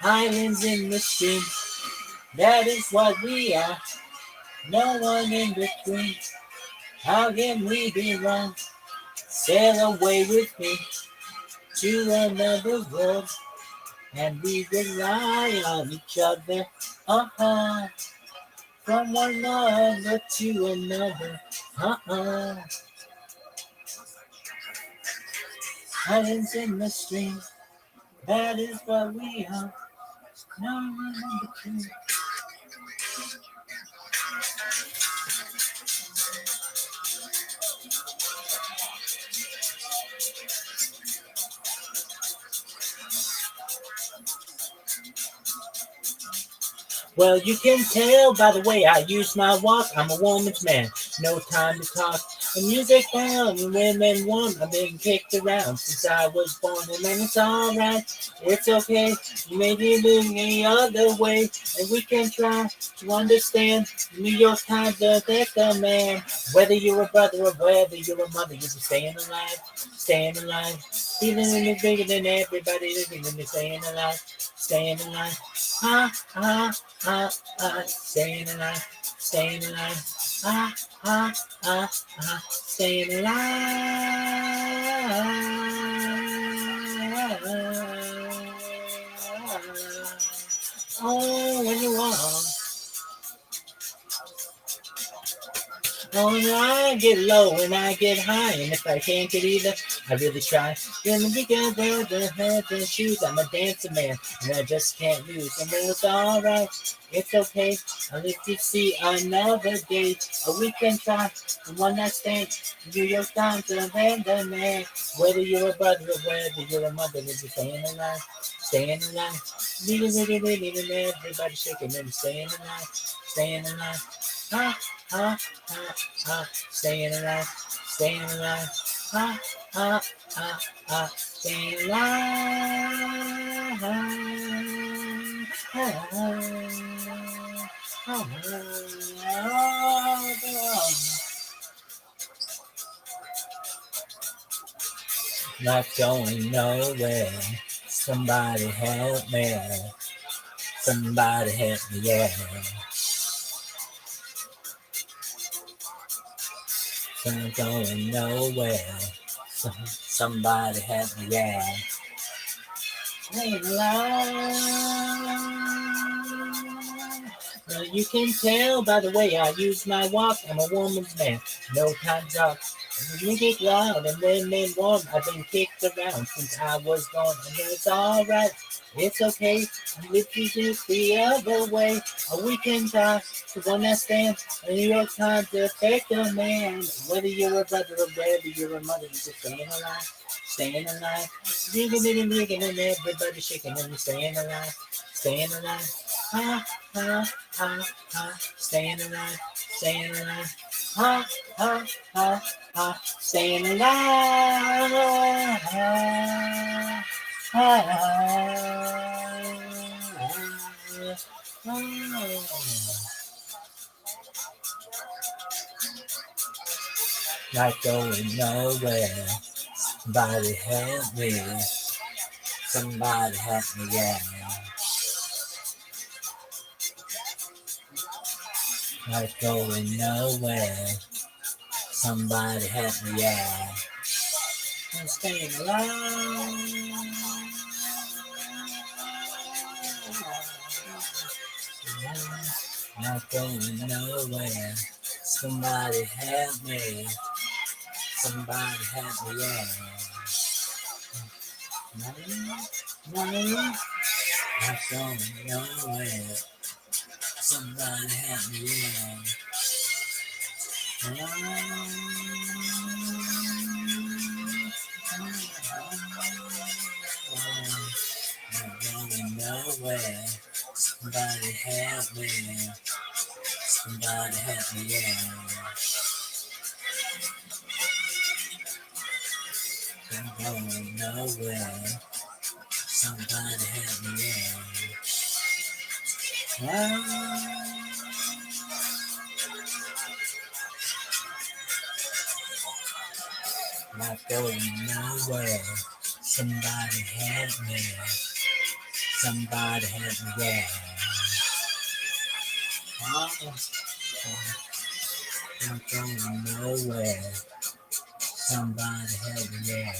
Islands in the stream, that is what we are. No one in between. How can we be wrong? Sail away with me to another world, and we rely on each other. Uh-huh. From one lover to another. Uh-huh. Islands in the stream, that is what we are. No one in between. Well, you can tell by the way I use my walk, I'm a woman's man. No time to talk. The music down, and women won. I've been kicked around since I was born, and then it's alright. It's okay. You may be living the other way, and we can try to understand. New York Times, the man. Whether you're a brother or whether you're a mother, you're just staying alive, staying alive. Feeling it bigger than everybody, living in staying alive, staying alive. Ah, ah, ah, ah, staying alive, staying alive. Ah, ah, ah, ah, staying alive. Oh, when you want. Oh, and I get low and I get high, and if I can't get either, I really try. Then because the head and shoes, I'm a dancer man, and I just can't lose. And then it's alright, it's okay. I'll live to see another day. A weekend try, the one night stand. New York Times, and then the man. Whether you're a brother or whether you're a mother, you're staying alive, staying alive. Everybody shaking and staying alive, staying alive. Ah, ah, ah, ah, staying alive, staying alive. Ah, ah, ah, ah, staying alive. Ah, ah, ah, not going nowhere. Somebody help me. Somebody help me, yeah. I'm going nowhere. Somebody help me, yeah. Ain't alive. Now you can tell by the way I use my walk, I'm a woman's man. No time to talk. You get loud and women warm. I've been kicked around since I was born, and it's alright. It's okay. I'm lifting this the other way. A weekend talk to one that stands. A New York Times to affect a man. Whether you're a brother or whether you're a mother, you're just staying alive, staying alive. Digging and everybody shaking and staying alive, staying alive. Ha ha ha ha, staying alive, staying alive. Ha ha ha ha, staying alive. Not going nowhere. Somebody help me. Somebody help me, yeah. Not going nowhere. Somebody help me, yeah. I'm staying alive. Not going nowhere. Somebody help me. Somebody help me, yeah. Money, I'm going nowhere. Somebody help me out. I'm going nowhere. Somebody help me. Somebody help me out. I'm going nowhere. Somebody help me out. Not going nowhere. Somebody help me. Somebody help me out. Not going nowhere. Somebody help me out.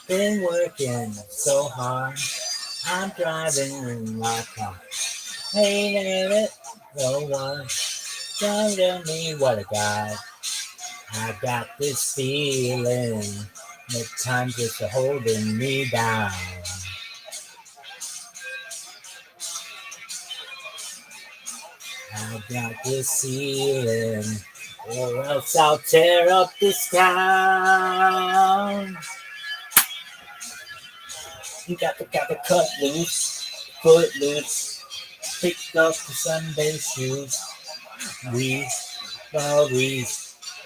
Been working so hard. I'm driving in my car. Ain't it? No one. Don't tell me what I got. I got this feeling that time just holding me down. I got this feeling, or else I'll tear up this town. You got to cut loose, foot loose, picked up the Sunday shoes. We,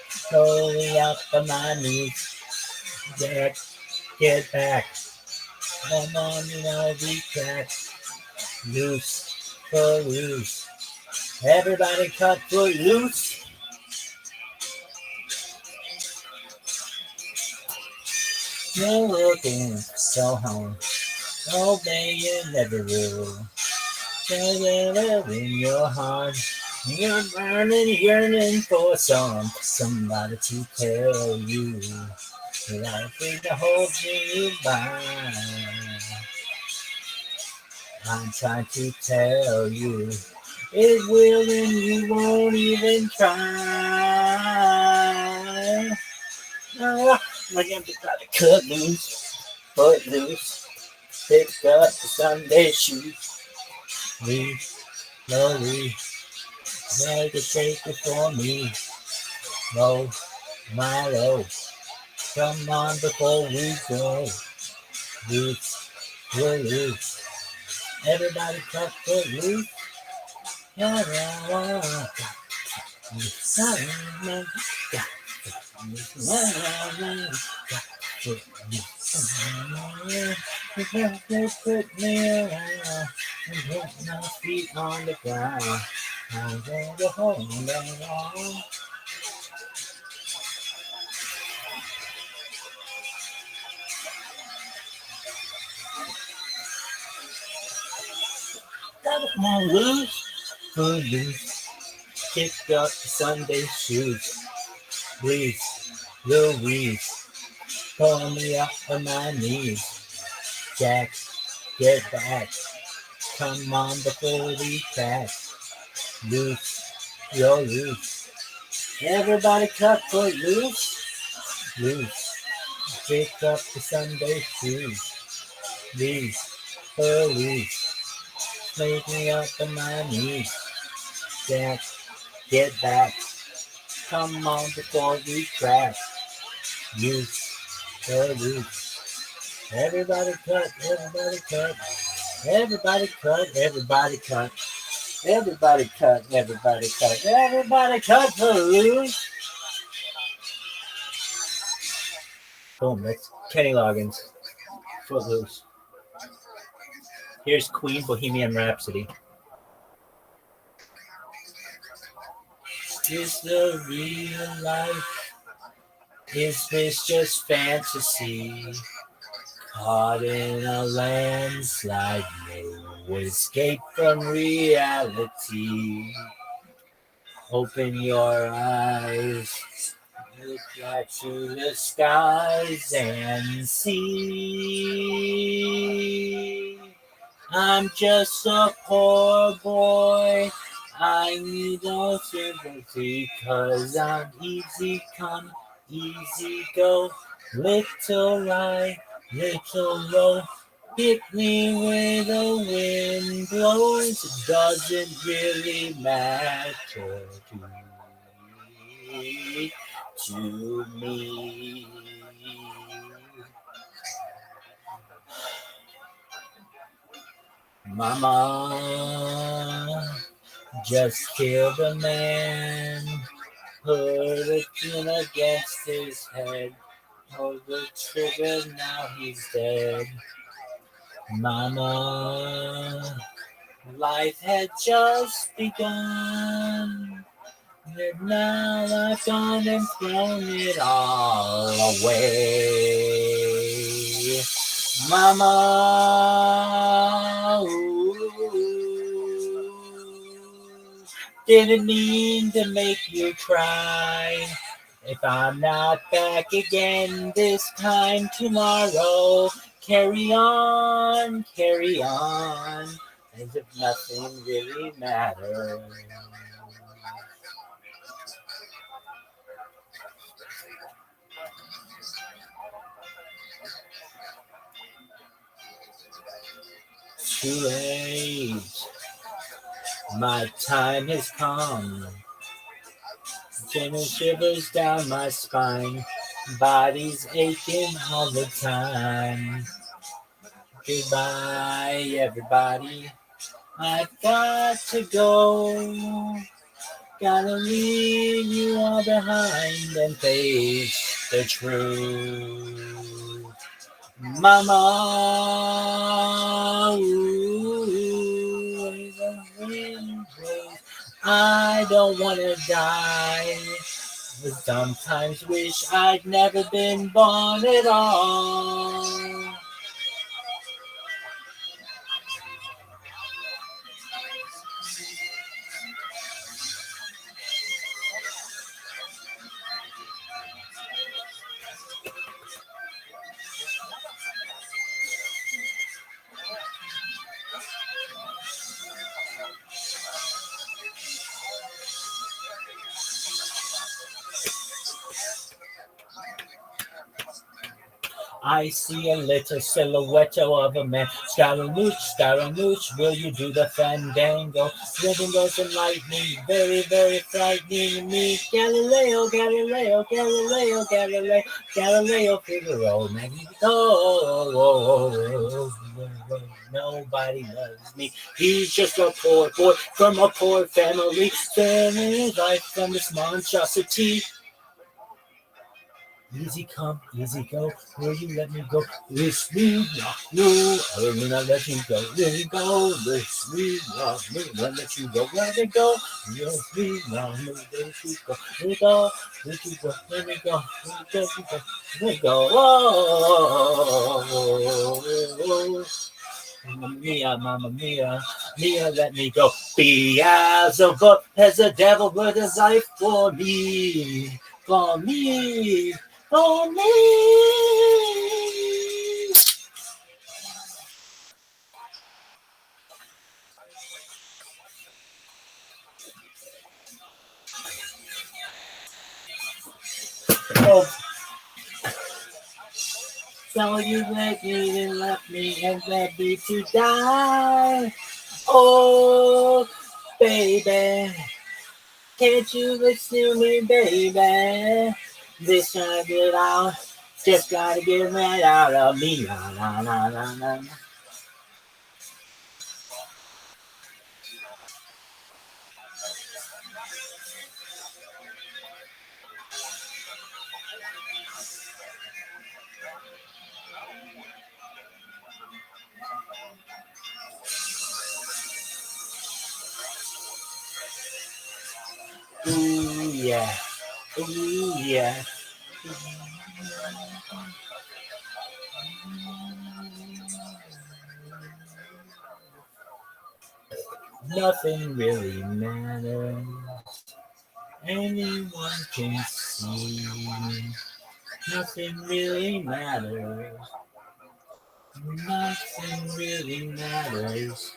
slowly up on my knees. Get back, come on, we track. Loose, foot loose. Everybody cut foot loose. You're looking so home, obeying every rule. There's in your heart, you're burning, yearning for somebody to tell you. Life is to hold you by. I'm trying to tell you, it will and you won't even try. I'm going to try to cut loose, foot loose, pick up the Sunday shoes. Leave, slowly, like a shake it for me. Low, my low, come on before we go. Loose, we're loose. Everybody cut foot loose. Yeah, yeah, yeah. Put me around and put my feet on the ground. I'm going to hold on. Come on, loose, loose. Kick up the Sunday shoes. Breeze, Louise, pull me up on my knees. Jack, get back. Come on before we crash. Loose, you're loose. Everybody cut foot loose. Loose. Pick up the Sunday shoes. Loose, loose. Make me up on my knees. Jack, get back. Come on before we crash. Loose, you're loose. Everybody cut, everybody cut. Everybody cut, everybody cut. Everybody cut, everybody cut. Everybody cut for loose. Boom, that's Kenny Loggins. Footloose. Here's Queen Bohemian Rhapsody. Is the real life? Is this just fantasy? Caught in a landslide, no escape from reality. Open your eyes, look out to the skies and see. I'm just a poor boy. I need no sympathy, 'cause I'm easy come, easy go. Little lie, little roll. Hit me where the wind blows. It doesn't really matter to me. Mama just killed a man, put a gun against his head. Pulled the trigger, now he's dead. Mama, life had just begun, and now I've gone and thrown it all away. Mama, ooh, didn't mean to make you cry. If I'm not back again this time tomorrow, carry on, as if nothing really matters. Too late, my time has come. Gentle shivers down my spine, body's aching all the time. Goodbye, everybody, I've got to go. Gotta leave you all behind and face the truth. Mama, ooh, the wind blows. I don't wanna die, but sometimes wish I'd never been born at all. I see a little silhouette of a man. Scaramouche, Scaramouche, will you do the fandango? Rainbows and lightning, very, very frightening me. Galileo, Galileo, Galileo, Galileo, Galileo, Figaro, Magnifico. Nobody loves me. He's just a poor boy from a poor family, spending his life from this monstrosity. Easy come, easy go. Will you let me go? Wish me not no. I will not let you go. Let me go. Wish me not no. Not let you go. Let me go. Wish me not no. Let you go. Let me go. Let you go. Let me go. Let me go. Let me go. Oh. Mamma mia, mamma mia, mia, let me go. Beelzebub has the devil with his life for me, for me, for me. Oh, so you let me and left me and let me to die. Oh, baby. Can't you listen to me, baby? This time get out. Just gotta get right out of me. La, la, la, la, la. Ooh, yeah. Ooh, yeah. Nothing really matters. Anyone can see. Nothing really matters. Nothing really matters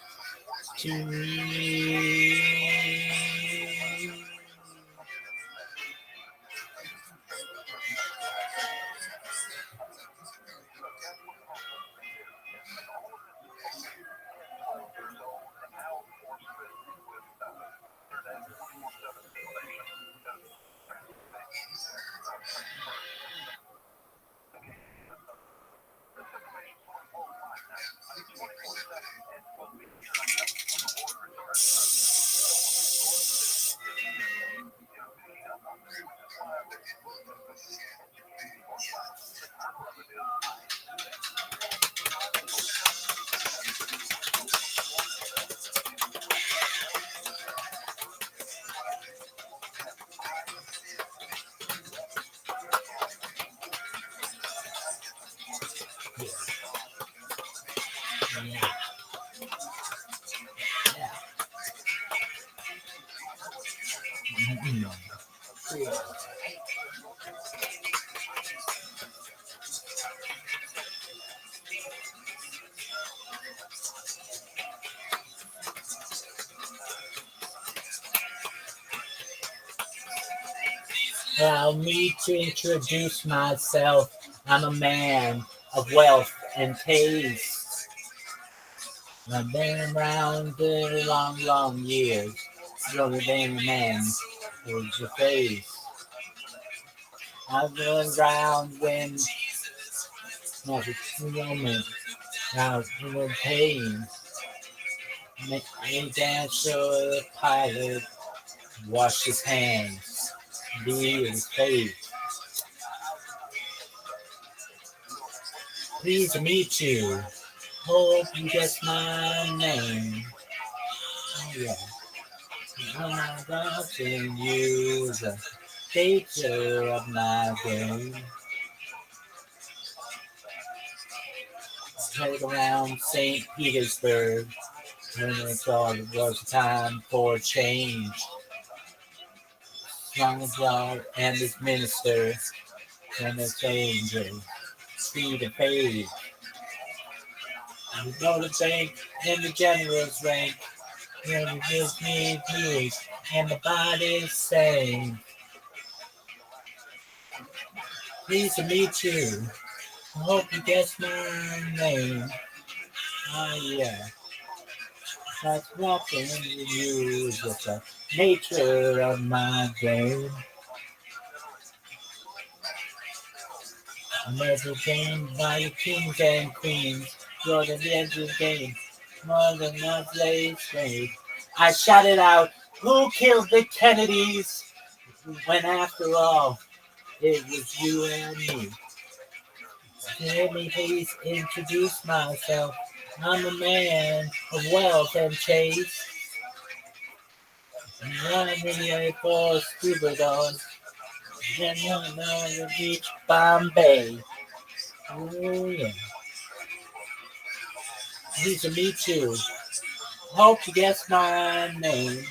to me. Yeah. Allow me to introduce myself. I'm a man of wealth and taste. I've been around the long, long years. Longer than a man with the face. I've been around when not a moment. Now in the pain. A dancer, a pilot, wash his hands, be his face. Pleased to meet you. Hope you guess my name. Oh yeah. I'm watching you, the teacher of my game. Head around St. Petersburg when they thought it was time for change. Strong as God and his minister and his angel. Speed and fade. You go to bank in the general's rank. When you gives me peace and the body's saying, pleased to meet you. I hope you guess my name. Ah, yeah. That's walking you is just the nature of my game. I'm never gained by your kings and queens. You're the edge of game, more than a slave slave. I shouted out, who killed the Kennedys? When after all, it was you and me. Let me please introduce myself. I'm a man of wealth and taste. I'm running for scuba dogs. Then on the beach, Bombay. Oh yeah. Pleased to meet you. Hope you guess my name.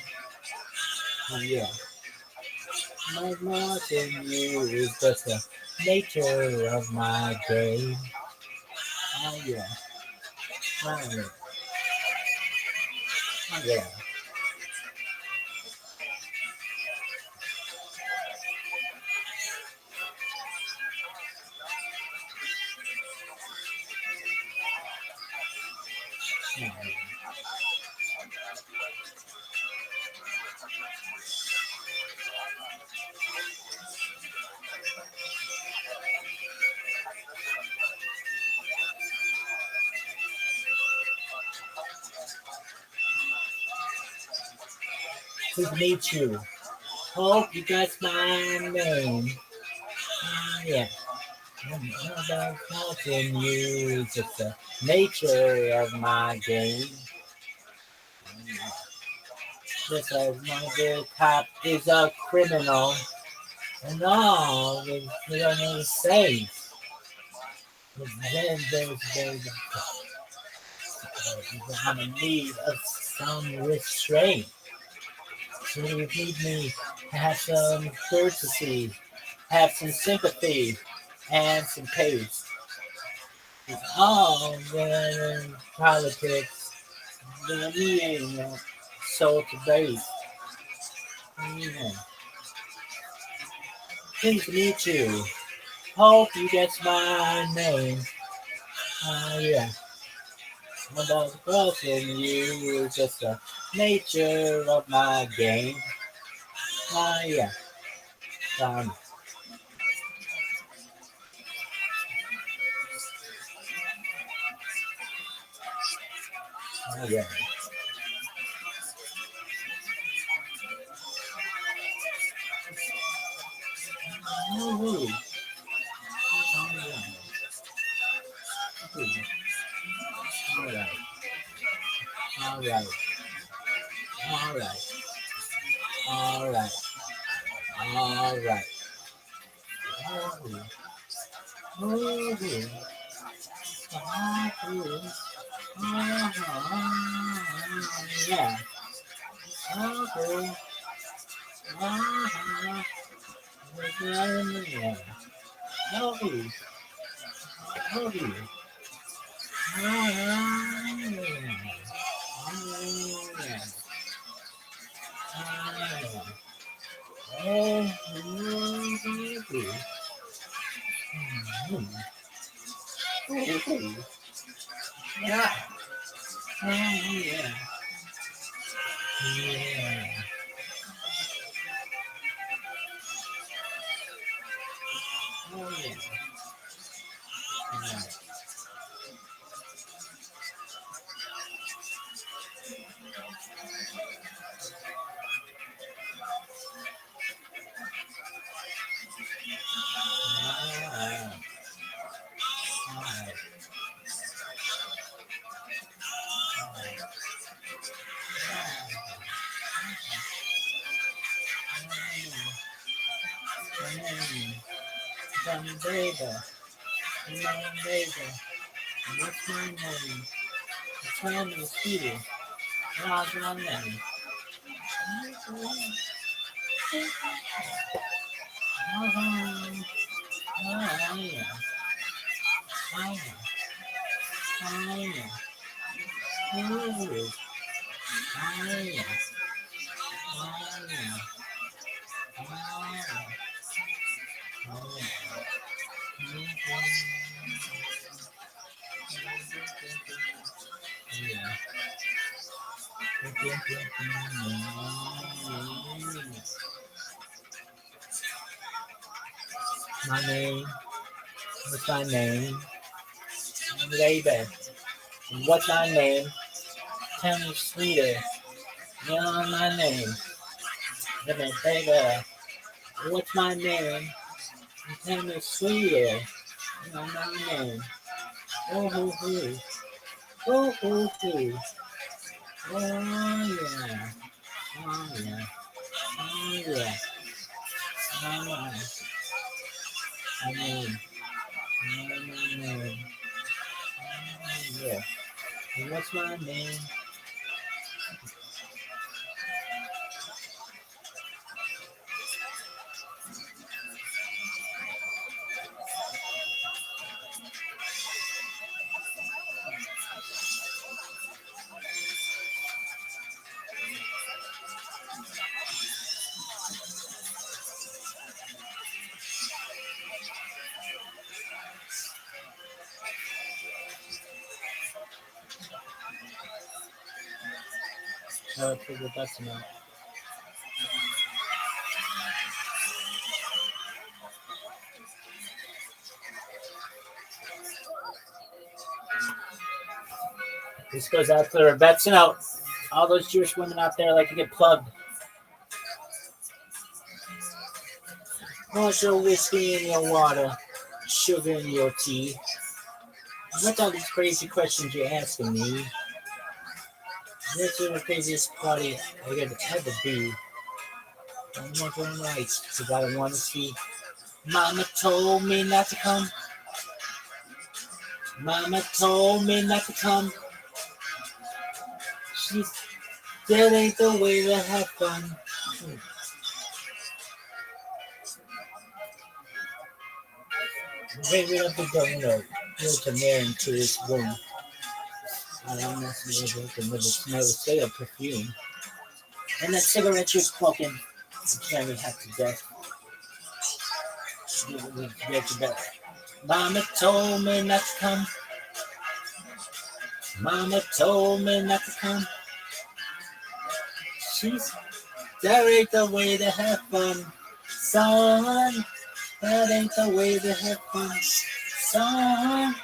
Oh yeah. My Martin you is just the nature of my game. Oh yeah. Oh yeah. Oh yeah. Oh, yeah. Pleased to meet you. Hope you guess my name. Oh yeah. About helping you, it's just the nature of my game. Just as my good cop is a criminal, and all they're gonna say. But then I'm in need of some restraint. So you need me to have some courtesy, have some sympathy, and some pace. All the politics, the meeting, so to base. Yeah. Pleased to meet you. Hope you get my name. Yeah. About the person you is just the nature of my game. Yeah. Um, yeah. Oh, all right. All right. All right. All right. All right. Oh, oh, yeah. Okay. Yeah. Okay. Okay. Yeah. Oh, yeah. Yeah. Oh, yeah. Tell me, baby, baby, what's my name? Tell me, sweetie, what's my name? Oh, yeah. Oh, yeah. Oh, yeah. Ooh. Oh, yeah. Oh, yeah. Oh, yeah. Oh, yeah. My name. What's my name? Baby. What's my name? Tell me sweeter. You know my name. Baby. What's my name? Tell me sweeter. You know my name. Oh, hoo, hoo. Oh, hoo, hoo. Oh, yeah. Oh, yeah. Oh, yeah. Oh, yeah. My name. My name. Yeah. What's my name? Figure that's enough. This goes out to the Rebets and out. All those Jewish women out there like to get plugged. What's your whiskey in your water? Sugar in your tea? What's all these crazy questions you're asking me? This is the craziest party I could ever be. I'm not going right because I don't want to see. Mama told me not to come. Mama told me not to come. That ain't the way to have fun. Maybe up the donut. Go to Mary into this room. I don't know if you're able to smell the state of perfume. And that cigarette you're smoking, you carry half to death. Get to bed. Mama told me not to come. Mama told me not to come. That ain't the way to have fun, son. That ain't the way to have fun, son.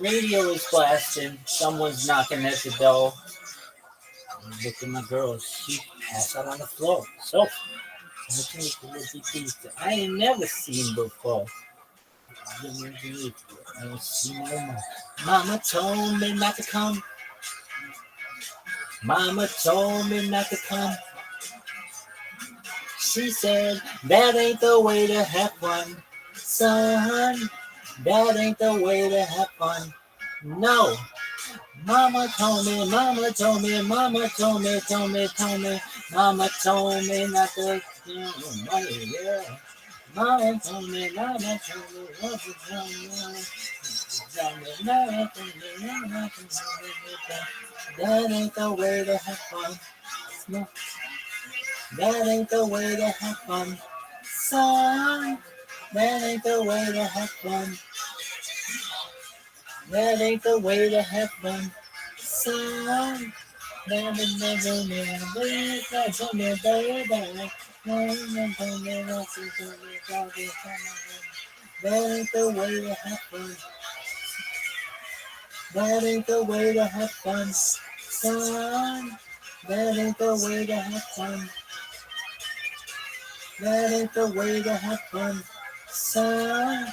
Radio is blasting. Someone's knocking at the door. Look at my girl. She passed out on the floor. So, I ain't never seen before. I don't see no more. Mama told me not to come. Mama told me not to come. She said, that ain't the way to have fun, son. That ain't the way to have fun. No. Mama told me, mama told me, mama told me, mama told me not to money, yeah. Mama told me, mama told me, what to tell me, that ain't the way to have fun. No. That ain't the way to have fun, son. That ain't the way to have fun. That ain't the way to have fun, son. That ain't the way to have fun, baby. That ain't the way to have fun. That ain't the way to have fun, son. That ain't the way to have fun. That ain't the way to have fun, son.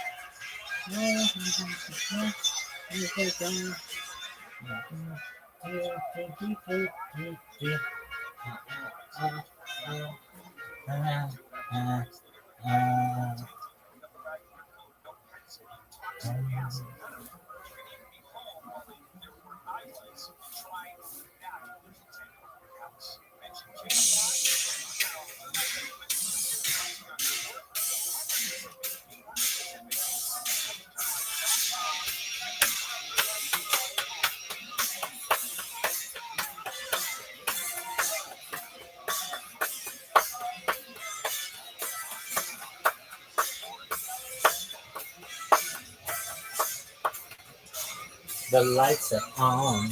The lights are on,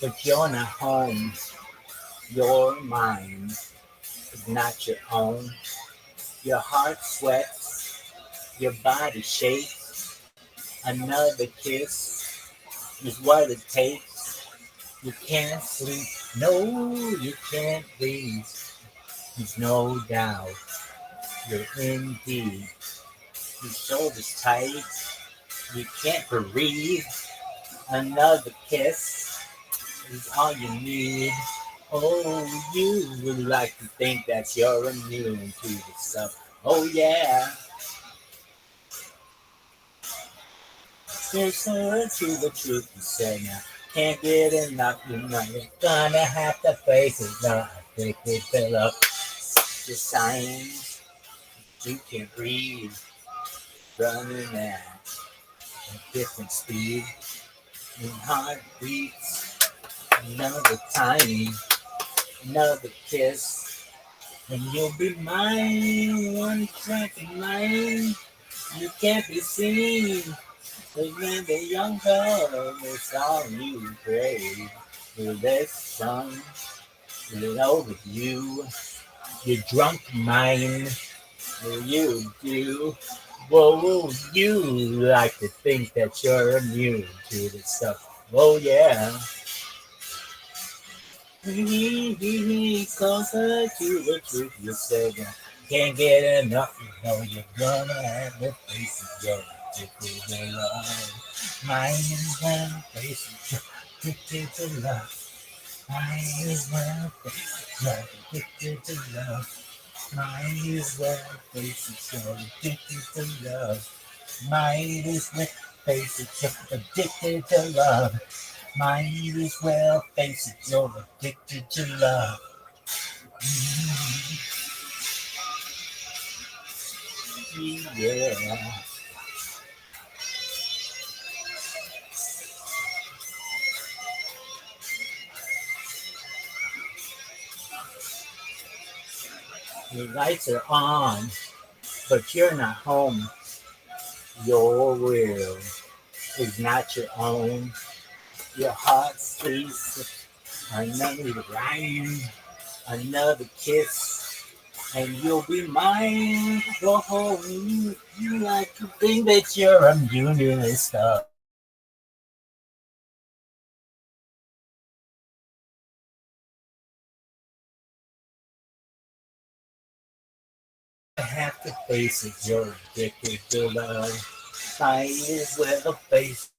but you're not home. Your mind is not your own. Your heart sweats, your body shakes. Another kiss is what it takes. You can't sleep, no, you can't breathe. There's no doubt you're in deep. Your shoulders tight, you can't breathe. Another kiss is all you need. Oh, you would like to think that you're immune to the stuff. Oh, yeah. Closer to the truth you say now. Can't get enough, you know you're gonna have to face it. Not addicted to love. The signs you can breathe. Running at a different speed. In heartbeats. Another time. Another kiss. And you'll be mine. One track of mine. You can't be seen. But when the young girl is all you crave, will this sun will over you? Your drunk mind, will you do? Whoa, you like to think that you're immune to this stuff. Oh yeah. Closer to the truth you said. Can't get enough, you know you're gonna have to face it. You're addicted to love. Might as well face it. You're addicted to love. Might as well face it. You're addicted to love. Might as well face it. You're addicted to love. Might as well face it. You're addicted to love. Might as well face it. You're addicted to love. Yeah. The lights are on, but you're not home. Your will is not your own. Your heart sleeps. Another rhyme, another kiss, and you'll be mine. Oh, you like to think that you're immune to this stuff. I have to face it. You're addicted to love. Might as well face